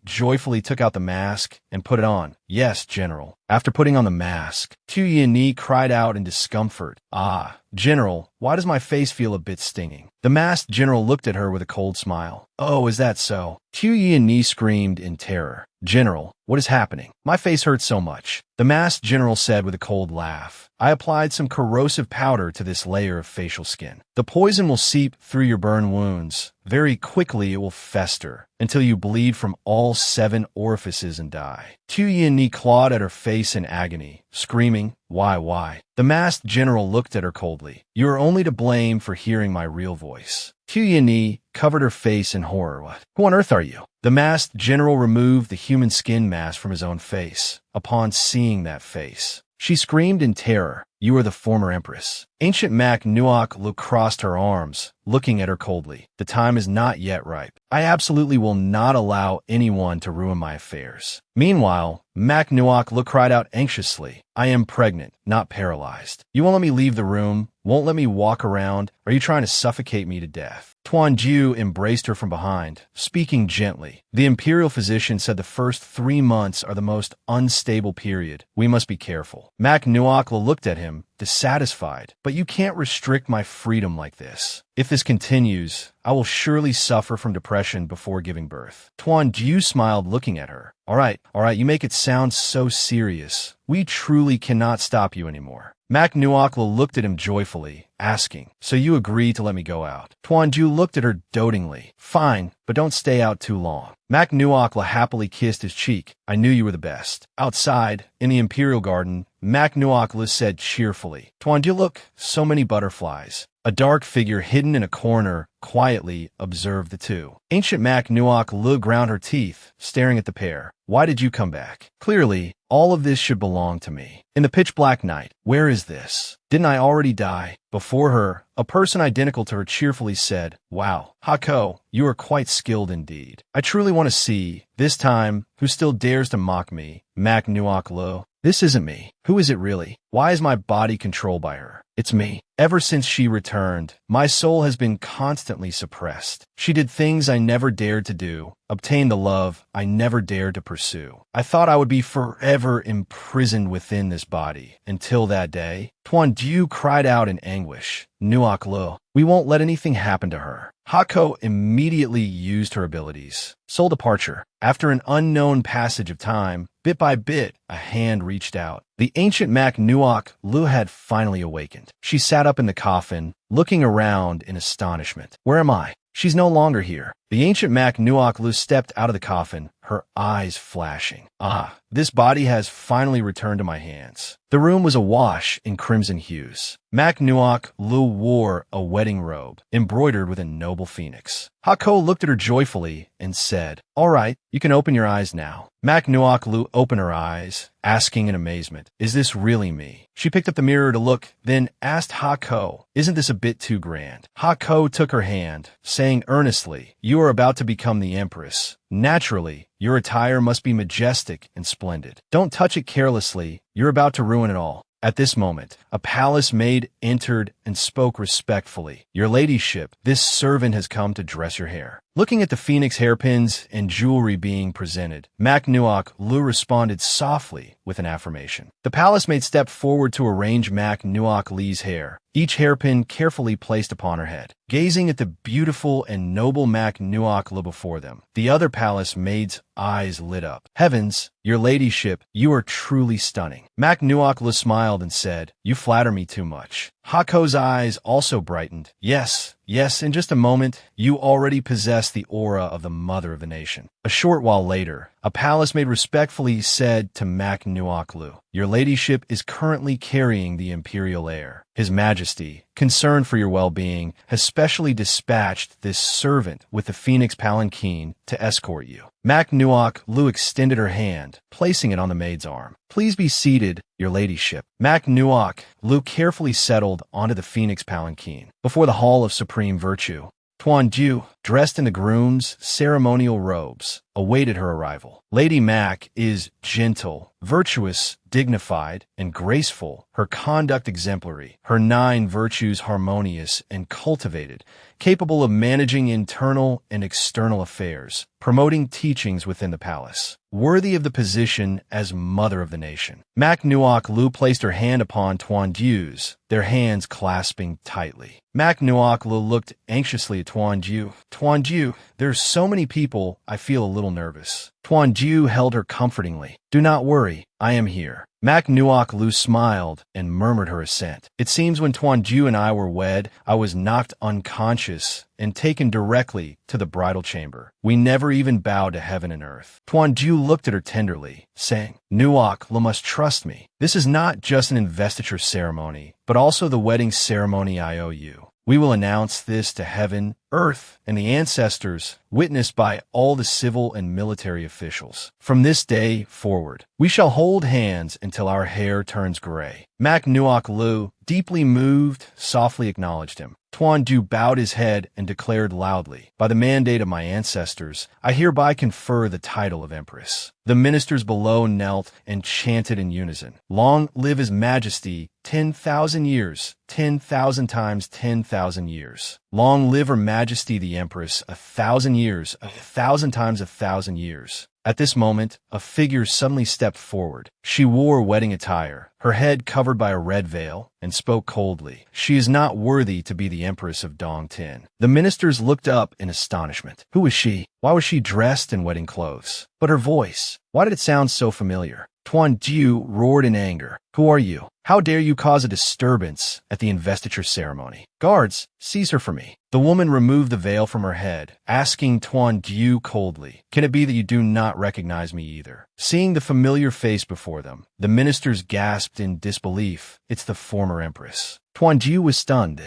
joyfully took out the mask and put it on. Yes, General. After putting on the mask, Tu Yuan cried out in discomfort. Ah, General, why does my face feel a bit stinging? The masked general looked at her with a cold smile. Oh, is that so? Tu Yuan screamed in terror. General, what is happening? My face hurts so much. The masked general said with a cold laugh. I applied some corrosive powder to this layer of facial skin. The poison will seep through your burn wounds. Very quickly it will fester until you bleed from all 7 orifices and die. Tu Yuan clawed at her face in agony, screaming, why? The masked general looked at her coldly. You are only to blame for hearing my real voice. Tu Yuan covered her face in horror. What? Who on earth are you? The masked general removed the human skin mask from his own face. Upon seeing that face, she screamed in terror. You are the former empress. Ancient Mak Nuok Lu crossed her arms, looking at her coldly. The time is not yet ripe. I absolutely will not allow anyone to ruin my affairs. Meanwhile, Mak Nuok Lu cried out anxiously. I am pregnant, not paralyzed. You won't let me leave the room, won't let me walk around. Are you trying to suffocate me to death? Tuan Ju embraced her from behind, speaking gently. The imperial physician said the first 3 months are the most unstable period. We must be careful. Mak Nuok Lu looked at him, dissatisfied. But you can't restrict my freedom like this. If this continues, I will surely suffer from depression before giving birth. Tuan Ju smiled, looking at her. All right, you make it sound so serious. We truly cannot stop you anymore. Mak Nuok Lu looked at him joyfully, asking, so you agree to let me go out? Tuan Ju looked at her dotingly. Fine, but don't stay out too long. Mak Nuok Lu happily kissed his cheek. I knew you were the best. Outside, in the imperial garden, Mak Nuok Lu said cheerfully, Tuan Ju, look, so many butterflies. A dark figure hidden in a corner quietly observed the two. Ancient Mak Nuok Lu ground her teeth, staring at the pair. Why did you come back? Clearly, all of this should belong to me. In the pitch-black night, where is this? Didn't I already die? Before her, a person identical to her cheerfully said, Wow, Hako, you are quite skilled indeed. I truly want to see, this time, who still dares to mock me. Mak Nuok Lu. This isn't me. Who is it really? Why is my body controlled by her? It's me. Ever since she returned, my soul has been constantly suppressed. She did things I never dared to do, obtained the love I never dared to pursue. I thought I would be forever imprisoned within this body, until that day. Tuan Diu cried out in anguish. Nuok Lu, we won't let anything happen to her. Hako immediately used her abilities. Soul departure. After an unknown passage of time, bit by bit, a hand reached out. The ancient Mak Nuok Lu had finally awakened. She sat up in the coffin, looking around in astonishment. Where am I? She's no longer here. The ancient Mak Nuok Lu stepped out of the coffin, her eyes flashing. Ah, this body has finally returned to my hands. The room was awash in crimson hues. Mak Nuok Lu wore a wedding robe, embroidered with a noble phoenix. Hako looked at her joyfully and said, "All right, you can open your eyes now." Mak Nuok Lu opened her eyes, asking in amazement, "Is this really me?" She picked up the mirror to look, then asked Hako, "Isn't this a bit too grand?" Hako took her hand, saying earnestly, "You are about to become the empress. Naturally, your attire must be majestic and splendid. Don't touch it carelessly. You're about to ruin it all." At this moment, a palace maid entered and spoke respectfully. "Your ladyship, this servant has come to dress your hair." Looking at the phoenix hairpins and jewelry being presented, Mak Nuok Lu responded softly with an affirmation. The palace maid stepped forward to arrange Mak Nuok Li's hair, each hairpin carefully placed upon her head. Gazing at the beautiful and noble Mak Nuok Lu before them, the other palace maid's eyes lit up. "Heavens, your ladyship, you are truly stunning." Mak Nuok Lu smiled and said, "You flatter me too much." Hako's eyes also brightened. Yes, in just a moment, you already possess the aura of the mother of the nation." A short while later, a palace maid respectfully said to Mak Nuok Lu, "Your ladyship is currently carrying the imperial heir. His Majesty, concerned for your well-being, has specially dispatched this servant with the phoenix palanquin to escort you." Mak Nuok Lu extended her hand, placing it on the maid's arm. "Please be seated, your ladyship." Mak Nuok Lu carefully settled onto the phoenix palanquin. Before the Hall of Supreme Virtue, Tuan Diu, dressed in the groom's ceremonial robes, awaited her arrival. Lady Mak is gentle, virtuous, dignified, and graceful, her conduct exemplary, her 9 virtues harmonious and cultivated, capable of managing internal and external affairs, promoting teachings within the palace, worthy of the position as mother of the nation. Mak Nuok Lu placed her hand upon Tuan Diu's, their hands clasping tightly. Mak Nuok Lu looked anxiously at Tuan Diu. "Tuan Diu, there's so many people, I feel a little nervous." Tuan Diu held her comfortingly. "Do not worry, I am here." Mak Nuok Lu smiled and murmured her assent. "It seems when Tuan Diu and I were wed, I was knocked unconscious and taken directly to the bridal chamber. We never even bowed to heaven and earth." Tuan Diu looked at her tenderly, saying, "Nuok Lu must trust me. This is not just an investiture ceremony, but also the wedding ceremony I owe you. We will announce this to heaven, earth, and the ancestors, witnessed by all the civil and military officials. From this day forward, we shall hold hands until our hair turns gray." Mak Nuok Lu, deeply moved, softly acknowledged him. Tuan Diu bowed his head and declared loudly, "By the mandate of my ancestors, I hereby confer the title of Empress." The ministers below knelt and chanted in unison, "Long live His Majesty, 10,000 years, 10,000 times 10,000 years. Long live Her Majesty the Empress, 1,000 years, 1,000 times 1,000 years." At this moment, a figure suddenly stepped forward. She wore wedding attire, her head covered by a red veil, and spoke coldly. "She is not worthy to be the Empress of Dongtin." The ministers looked up in astonishment. Who was she? Why was she dressed in wedding clothes? But her voice, why did it sound so familiar? Tuan Diu roared in anger. "Who are you? How dare you cause a disturbance at the investiture ceremony? Guards, seize her for me." The woman removed the veil from her head, asking Tuan Diu coldly, "Can it be that you do not recognize me either?" Seeing the familiar face before them, the ministers gasped in disbelief. "It's the former empress." Tuan Diu was stunned.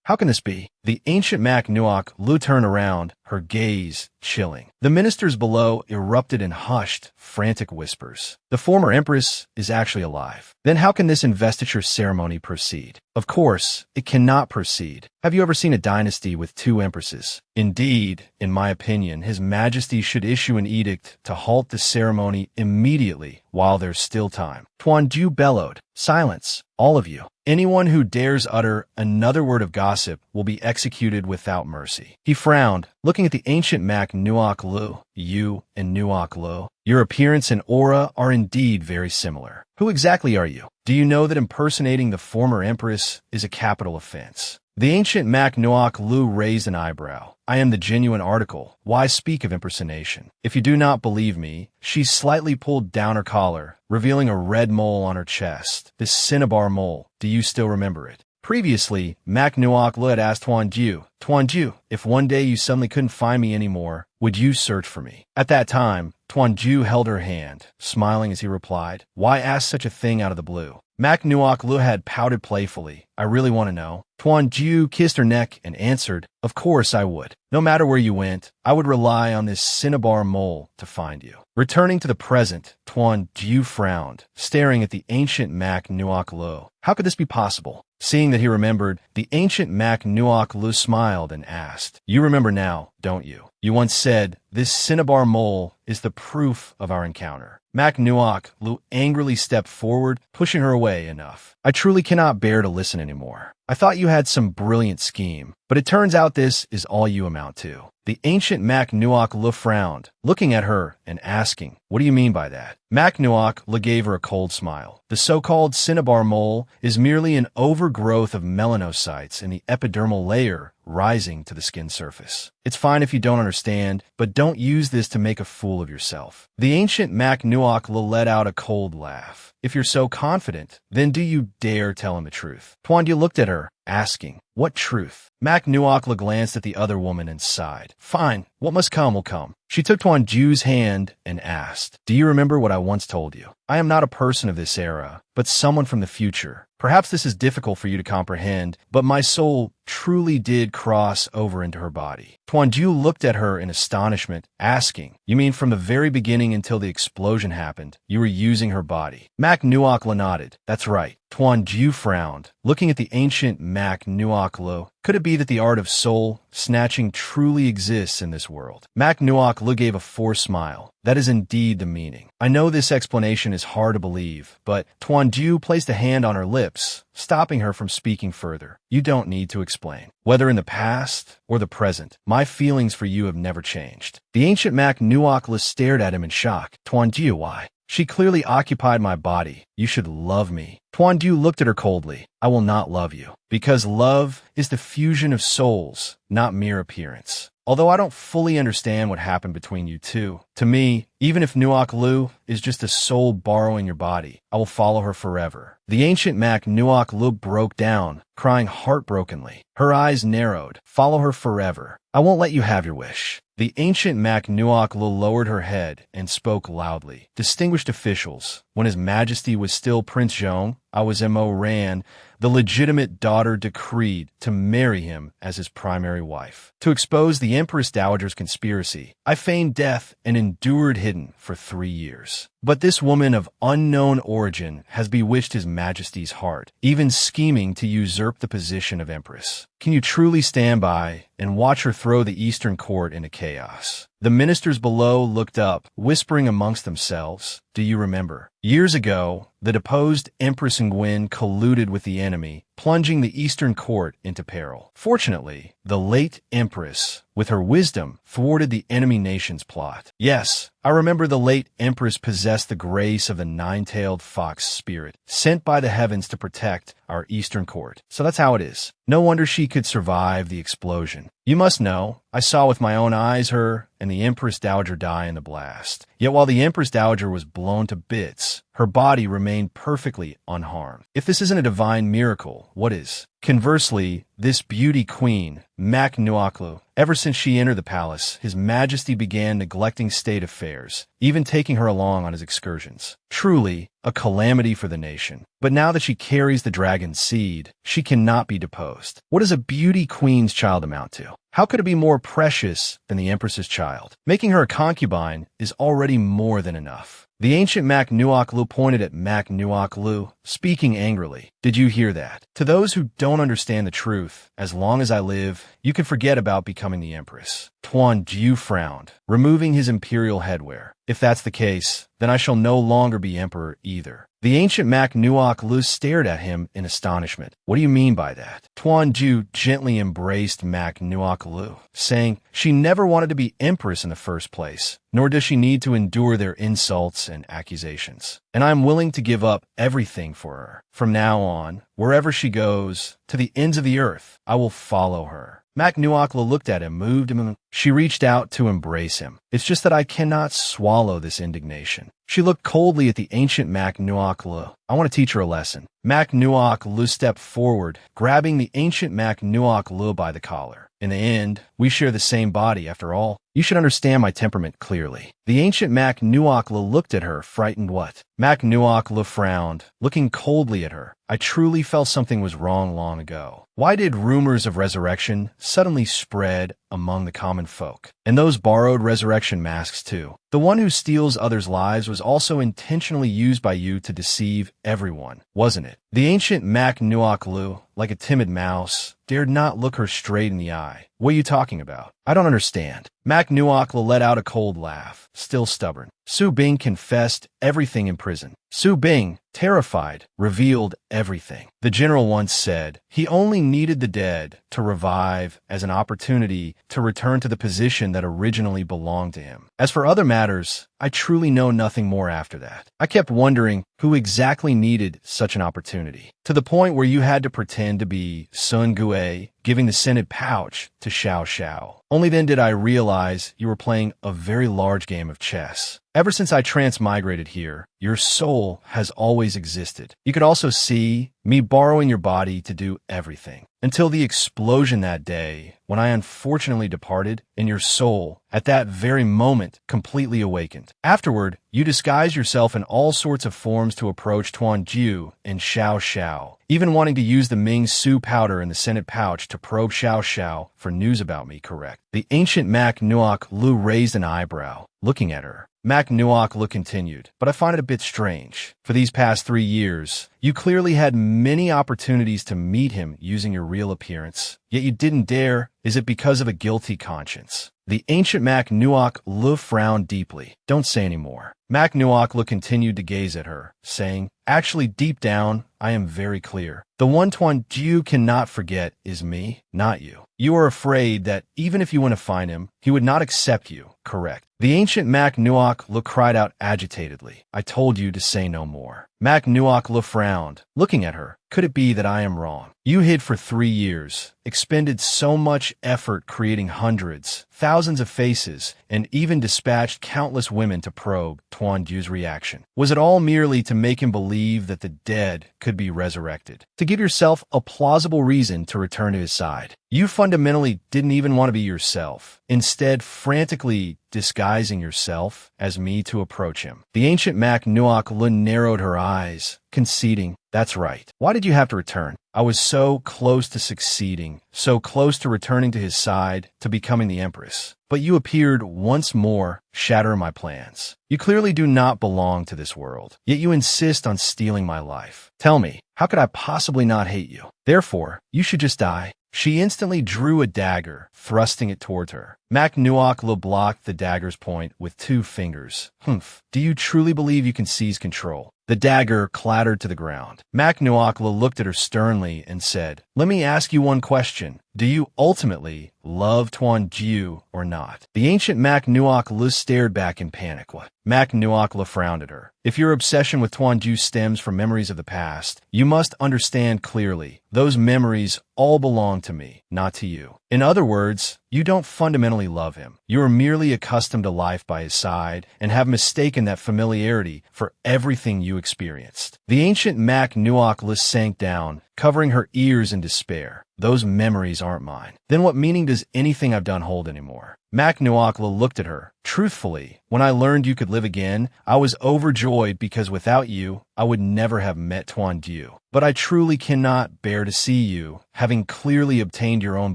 How can this be? The ancient Mak Nuok Lu turned around, her gaze chilling. The ministers below erupted in hushed, frantic whispers. "The former empress is actually alive. Then how can this investiture ceremony proceed?" "Of course, it cannot proceed. Have you ever seen a dynasty with 2 empresses? Indeed, in my opinion, His Majesty should issue an edict to halt the ceremony immediately while there's still time. Tuanju bellowed, "Silence, all of you. Anyone who dares utter another word of gossip will be executed without mercy." He frowned, looking at the ancient Mak Nuok Lu. "You and Nuok Lu, your appearance and aura are indeed very similar. Who exactly are you? Do you know that impersonating the former empress is a capital offense?" The ancient Mak Nuok Lu raised an eyebrow. "I am the genuine article. Why speak of impersonation? If you do not believe me," she slightly pulled down her collar, revealing a red mole on her chest. "This cinnabar mole, do you still remember it?" Previously, Mak Nuok Lu had asked Tuanju, if one day you suddenly couldn't find me anymore, would you search for me? At that time, Tuanju held her hand, smiling as he replied, "Why ask such a thing out of the blue?" Mak Nuok Lu had pouted playfully. "I really want to know." Tuanju kissed her neck and answered, "Of course I would. No matter where you went, I would rely on this cinnabar mole to find you." Returning to the present, Tuanju frowned, staring at the ancient Mak Nuok Lu. How could this be possible? Seeing that he remembered, the ancient Mak Nuok Lu smiled and asked, "You remember now, don't you? You once said, 'This cinnabar mole is the proof of our encounter.'" Mak Nuok Lu angrily stepped forward, pushing her away. "Enough. I truly cannot bear to listen anymore. I thought you had some brilliant scheme, but it turns out this is all you amount to." The ancient Mak Nuok Lu frowned, looking at her and asking, "What do you mean by that?" Mak Nuok Lu gave her a cold smile. "The so-called cinnabar mole is merely an overgrowth of melanocytes in the epidermal layer rising to the skin surface. It's fine if you don't understand, but don't use this to make a fool of yourself." The ancient Mak Nuok Lu let out a cold laugh. "If you're so confident, then do you dare tell him the truth?" Tuanju looked at her, asking, "What truth?" Mak Nuok Lu glanced at the other woman and sighed. "Fine, what must come will come." She took Tuanju's hand and asked, "Do you remember what I once told you? I am not a person of this era, but someone from the future. Perhaps this is difficult for you to comprehend, but my soul truly did cross over into her body." Tuanju looked at her in astonishment, asking, "You mean from the very beginning until the explosion happened, you were using her body?" Mak Nuok Lu nodded. "That's right." Tuanju frowned, looking at the ancient Mak Nuok Lu. Could it be that the art of soul snatching truly exists in this world? Mak Nuok Lu gave a forced smile. "That is indeed the meaning. I know this explanation is hard to believe, but..." Tuanju placed a hand on her lips, stopping her from speaking further. "You don't need to explain. Whether in the past or the present, my feelings for you have never changed." The ancient Mak Nuok Lu stared at him in shock. "Tuanju, why? She clearly occupied my body. You should love me." Tuanju looked at her coldly. "I will not love you, because love is the fusion of souls, not mere appearance. Although I don't fully understand what happened between you two, to me, even if Nuok Lu is just a soul borrowing your body, I will follow her forever." The ancient Mak Nuok Lu broke down, crying heartbrokenly. Her eyes narrowed. "Follow her forever. I won't let you have your wish." The ancient Mak Nuok Lu lowered her head and spoke loudly. "Distinguished officials, when His Majesty was still Prince Zhong, I was Mo Ran, the legitimate daughter decreed to marry him as his primary wife. To expose the Empress Dowager's conspiracy, I feigned death and endured hidden for 3 years. But this woman of unknown origin has bewitched His Majesty's heart, even scheming to usurp the position of Empress. Can you truly stand by and watch her throw the Eastern Court into chaos?" The ministers below looked up, whispering amongst themselves. "Do you remember? Years ago, the deposed Empress Nguyen colluded with the enemy, plunging the Eastern Court into peril. Fortunately, the late Empress, with her wisdom, thwarted the enemy nation's plot. Yes, I remember the late Empress possessed the grace of the nine-tailed fox spirit, sent by the heavens to protect our Eastern Court. So that's how it is. No wonder she could survive the explosion. You must know, I saw with my own eyes her and the Empress Dowager die in the blast. Yet while the Empress Dowager was blown to bits, her body remained perfectly unharmed. If this isn't a divine miracle, what is? Conversely, this beauty queen, Mak Nuok Lu, ever since she entered the palace, His Majesty began neglecting state affairs, even taking her along on his excursions. Truly, a calamity for the nation. But now that she carries the dragon's seed, she cannot be deposed. What does a beauty queen's child amount to? How could it be more precious than the Empress's child? Making her a concubine is already more than enough. The ancient Mak Nuok Lu pointed at Mak Nuok Lu speaking angrily. Did you hear that? To those who don't understand the truth, as long as I live, you can forget about becoming the empress. Tanjiro frowned, removing his imperial headwear. If that's the case, then I shall no longer be emperor either. The ancient Manhwa Lu stared at him in astonishment. What do you mean by that? Tanjiro gently embraced Manhwa Lu, saying she never wanted to be empress in the first place, nor does she need to endure their insults and accusations. And I am willing to give up everything for her. From now on, wherever she goes, to the ends of the earth, I will follow her. Manhwa looked at him, moved him. She reached out to embrace him. It's just that I cannot swallow this indignation. She looked coldly at the ancient Manhwa Lu. I want to teach her a lesson. Manhwa Lu stepped forward, grabbing the ancient Manhwa Lu by the collar. In the end, we share the same body after all. You should understand my temperament clearly. The ancient Manhwa Lu looked at her, frightened. What? Manhwa Lu frowned, looking coldly at her. I truly felt something was wrong long ago. Why did rumors of resurrection suddenly spread among the common folk? And those borrowed resurrection masks too. The one who steals others' lives was also intentionally used by you to deceive everyone, wasn't it? The ancient Manhwa Lu, like a timid mouse, dared not look her straight in the eye. What are you talking about? I don't understand. Manhwa Lu let out a cold laugh, still stubborn. Su Bing confessed everything in prison. Su Bing, terrified, revealed everything. The general once said he only needed the dead to revive as an opportunity to return to the position that originally belonged to him. As for other matters, I truly know nothing more after that. I kept wondering who exactly needed such an opportunity, to the point where you had to pretend to be Sun Gue, giving the scented pouch to Xiao Xiao. Only then did I realize you were playing a very large game of chess. Ever since I transmigrated here, your soul has always existed. You could also see me borrowing your body to do everything. Until the explosion that day, when I unfortunately departed, and your soul, at that very moment, completely awakened. Afterward, you disguised yourself in all sorts of forms to approach Tanjiro and Xiao Xiao, even wanting to use the Ming Su powder in the scented pouch to probe Xiao Xiao for news about me, correct? The ancient Manhwa Lu raised an eyebrow, looking at her. Manhwa Lu continued, but I find it a bit strange. For these past 3 years, you clearly had many opportunities to meet him using your real appearance, yet you didn't dare. Is it because of a guilty conscience? The ancient Manhwa Lu frowned deeply. Don't say any more. Manhwa Lu continued to gaze at her, saying, actually, deep down, I am very clear. The one Tanjiro cannot forget is me, not you. You are afraid that even if you went to find him, he would not accept you, correct? The ancient Manhwa Lu cried out agitatedly. I told you to say no more. Manhwa Lu frowned, looking at her. Could it be that I am wrong? You hid for 3 years, expended so much effort creating hundreds, thousands of faces, and even dispatched countless women to probe Tanjiro's reaction. Was it all merely to make him believe that the dead could be resurrected? To give yourself a plausible reason to return to his side? You fundamentally didn't even want to be yourself, instead frantically disguising yourself as me to approach him. The ancient Manhwa Lu narrowed her eyes, conceding, that's right. Why did you have to return? I was so close to succeeding, so close to returning to his side, to becoming the empress. But you appeared once more, shattering my plans. You clearly do not belong to this world, yet you insist on stealing my life. Tell me, how could I possibly not hate you? Therefore, you should just die. She instantly drew a dagger, thrusting it towards her. Manhwa Lu blocked the dagger's point with 2 fingers. Humph. Do you truly believe you can seize control? The dagger clattered to the ground. Manhwa Lu looked at her sternly and said, let me ask you one question. Do you ultimately love Tanjiro or not? The ancient Manhwa Lu stared back in panic. What? Manhwa Lu frowned at her. If your obsession with Tanjiro stems from memories of the past, you must understand clearly, those memories all belong to me, not to you. In other words, you don't fundamentally love him. You are merely accustomed to life by his side and have mistaken that familiarity for everything you experienced. The ancient Manhwa Lu sank down, covering her ears in despair. Those memories aren't mine. Then what meaning does anything I've done hold anymore? Manhwa Lu looked at her. Truthfully, when I learned you could live again, I was overjoyed because without you, I would never have met Tanjiro. But I truly cannot bear to see you, having clearly obtained your own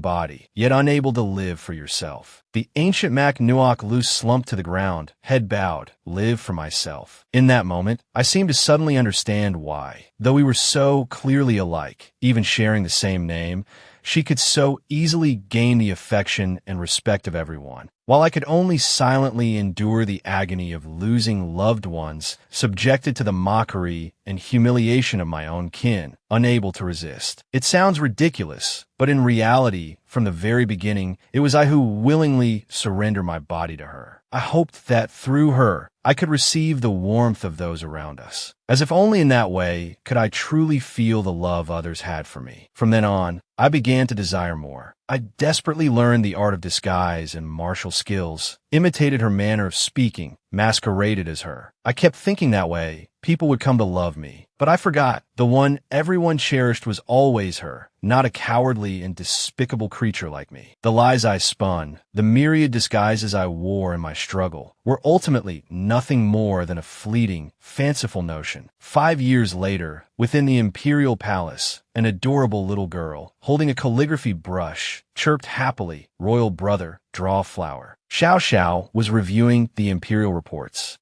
body, yet unable to live for yourself. The ancient Mac Nuok loose slumped to the ground, head bowed, live for myself. In that moment, I seemed to suddenly understand why. Though we were so clearly alike, even sharing the same name, she could so easily gain the affection and respect of everyone, while I could only silently endure the agony of losing loved ones, subjected to the mockery and humiliation of my own kin, unable to resist. It sounds ridiculous, but in reality, from the very beginning, it was I who willingly surrendered my body to her. I hoped that through her, I could receive the warmth of those around us, as if only in that way could I truly feel the love others had for me. From then on, I began to desire more. I desperately learned the art of disguise and martial skills, imitated her manner of speaking, masqueraded as her. I kept thinking that way people would come to love me. But I forgot, the one everyone cherished was always her, not a cowardly and despicable creature like me. The lies I spun, the myriad disguises I wore in my struggle, were ultimately nothing more than a fleeting, fanciful notion. 5 years later, within the imperial palace, an adorable little girl, holding a calligraphy brush, chirped happily, "Royal brother, draw a flower." Xiao Xiao was reviewing the imperial reports.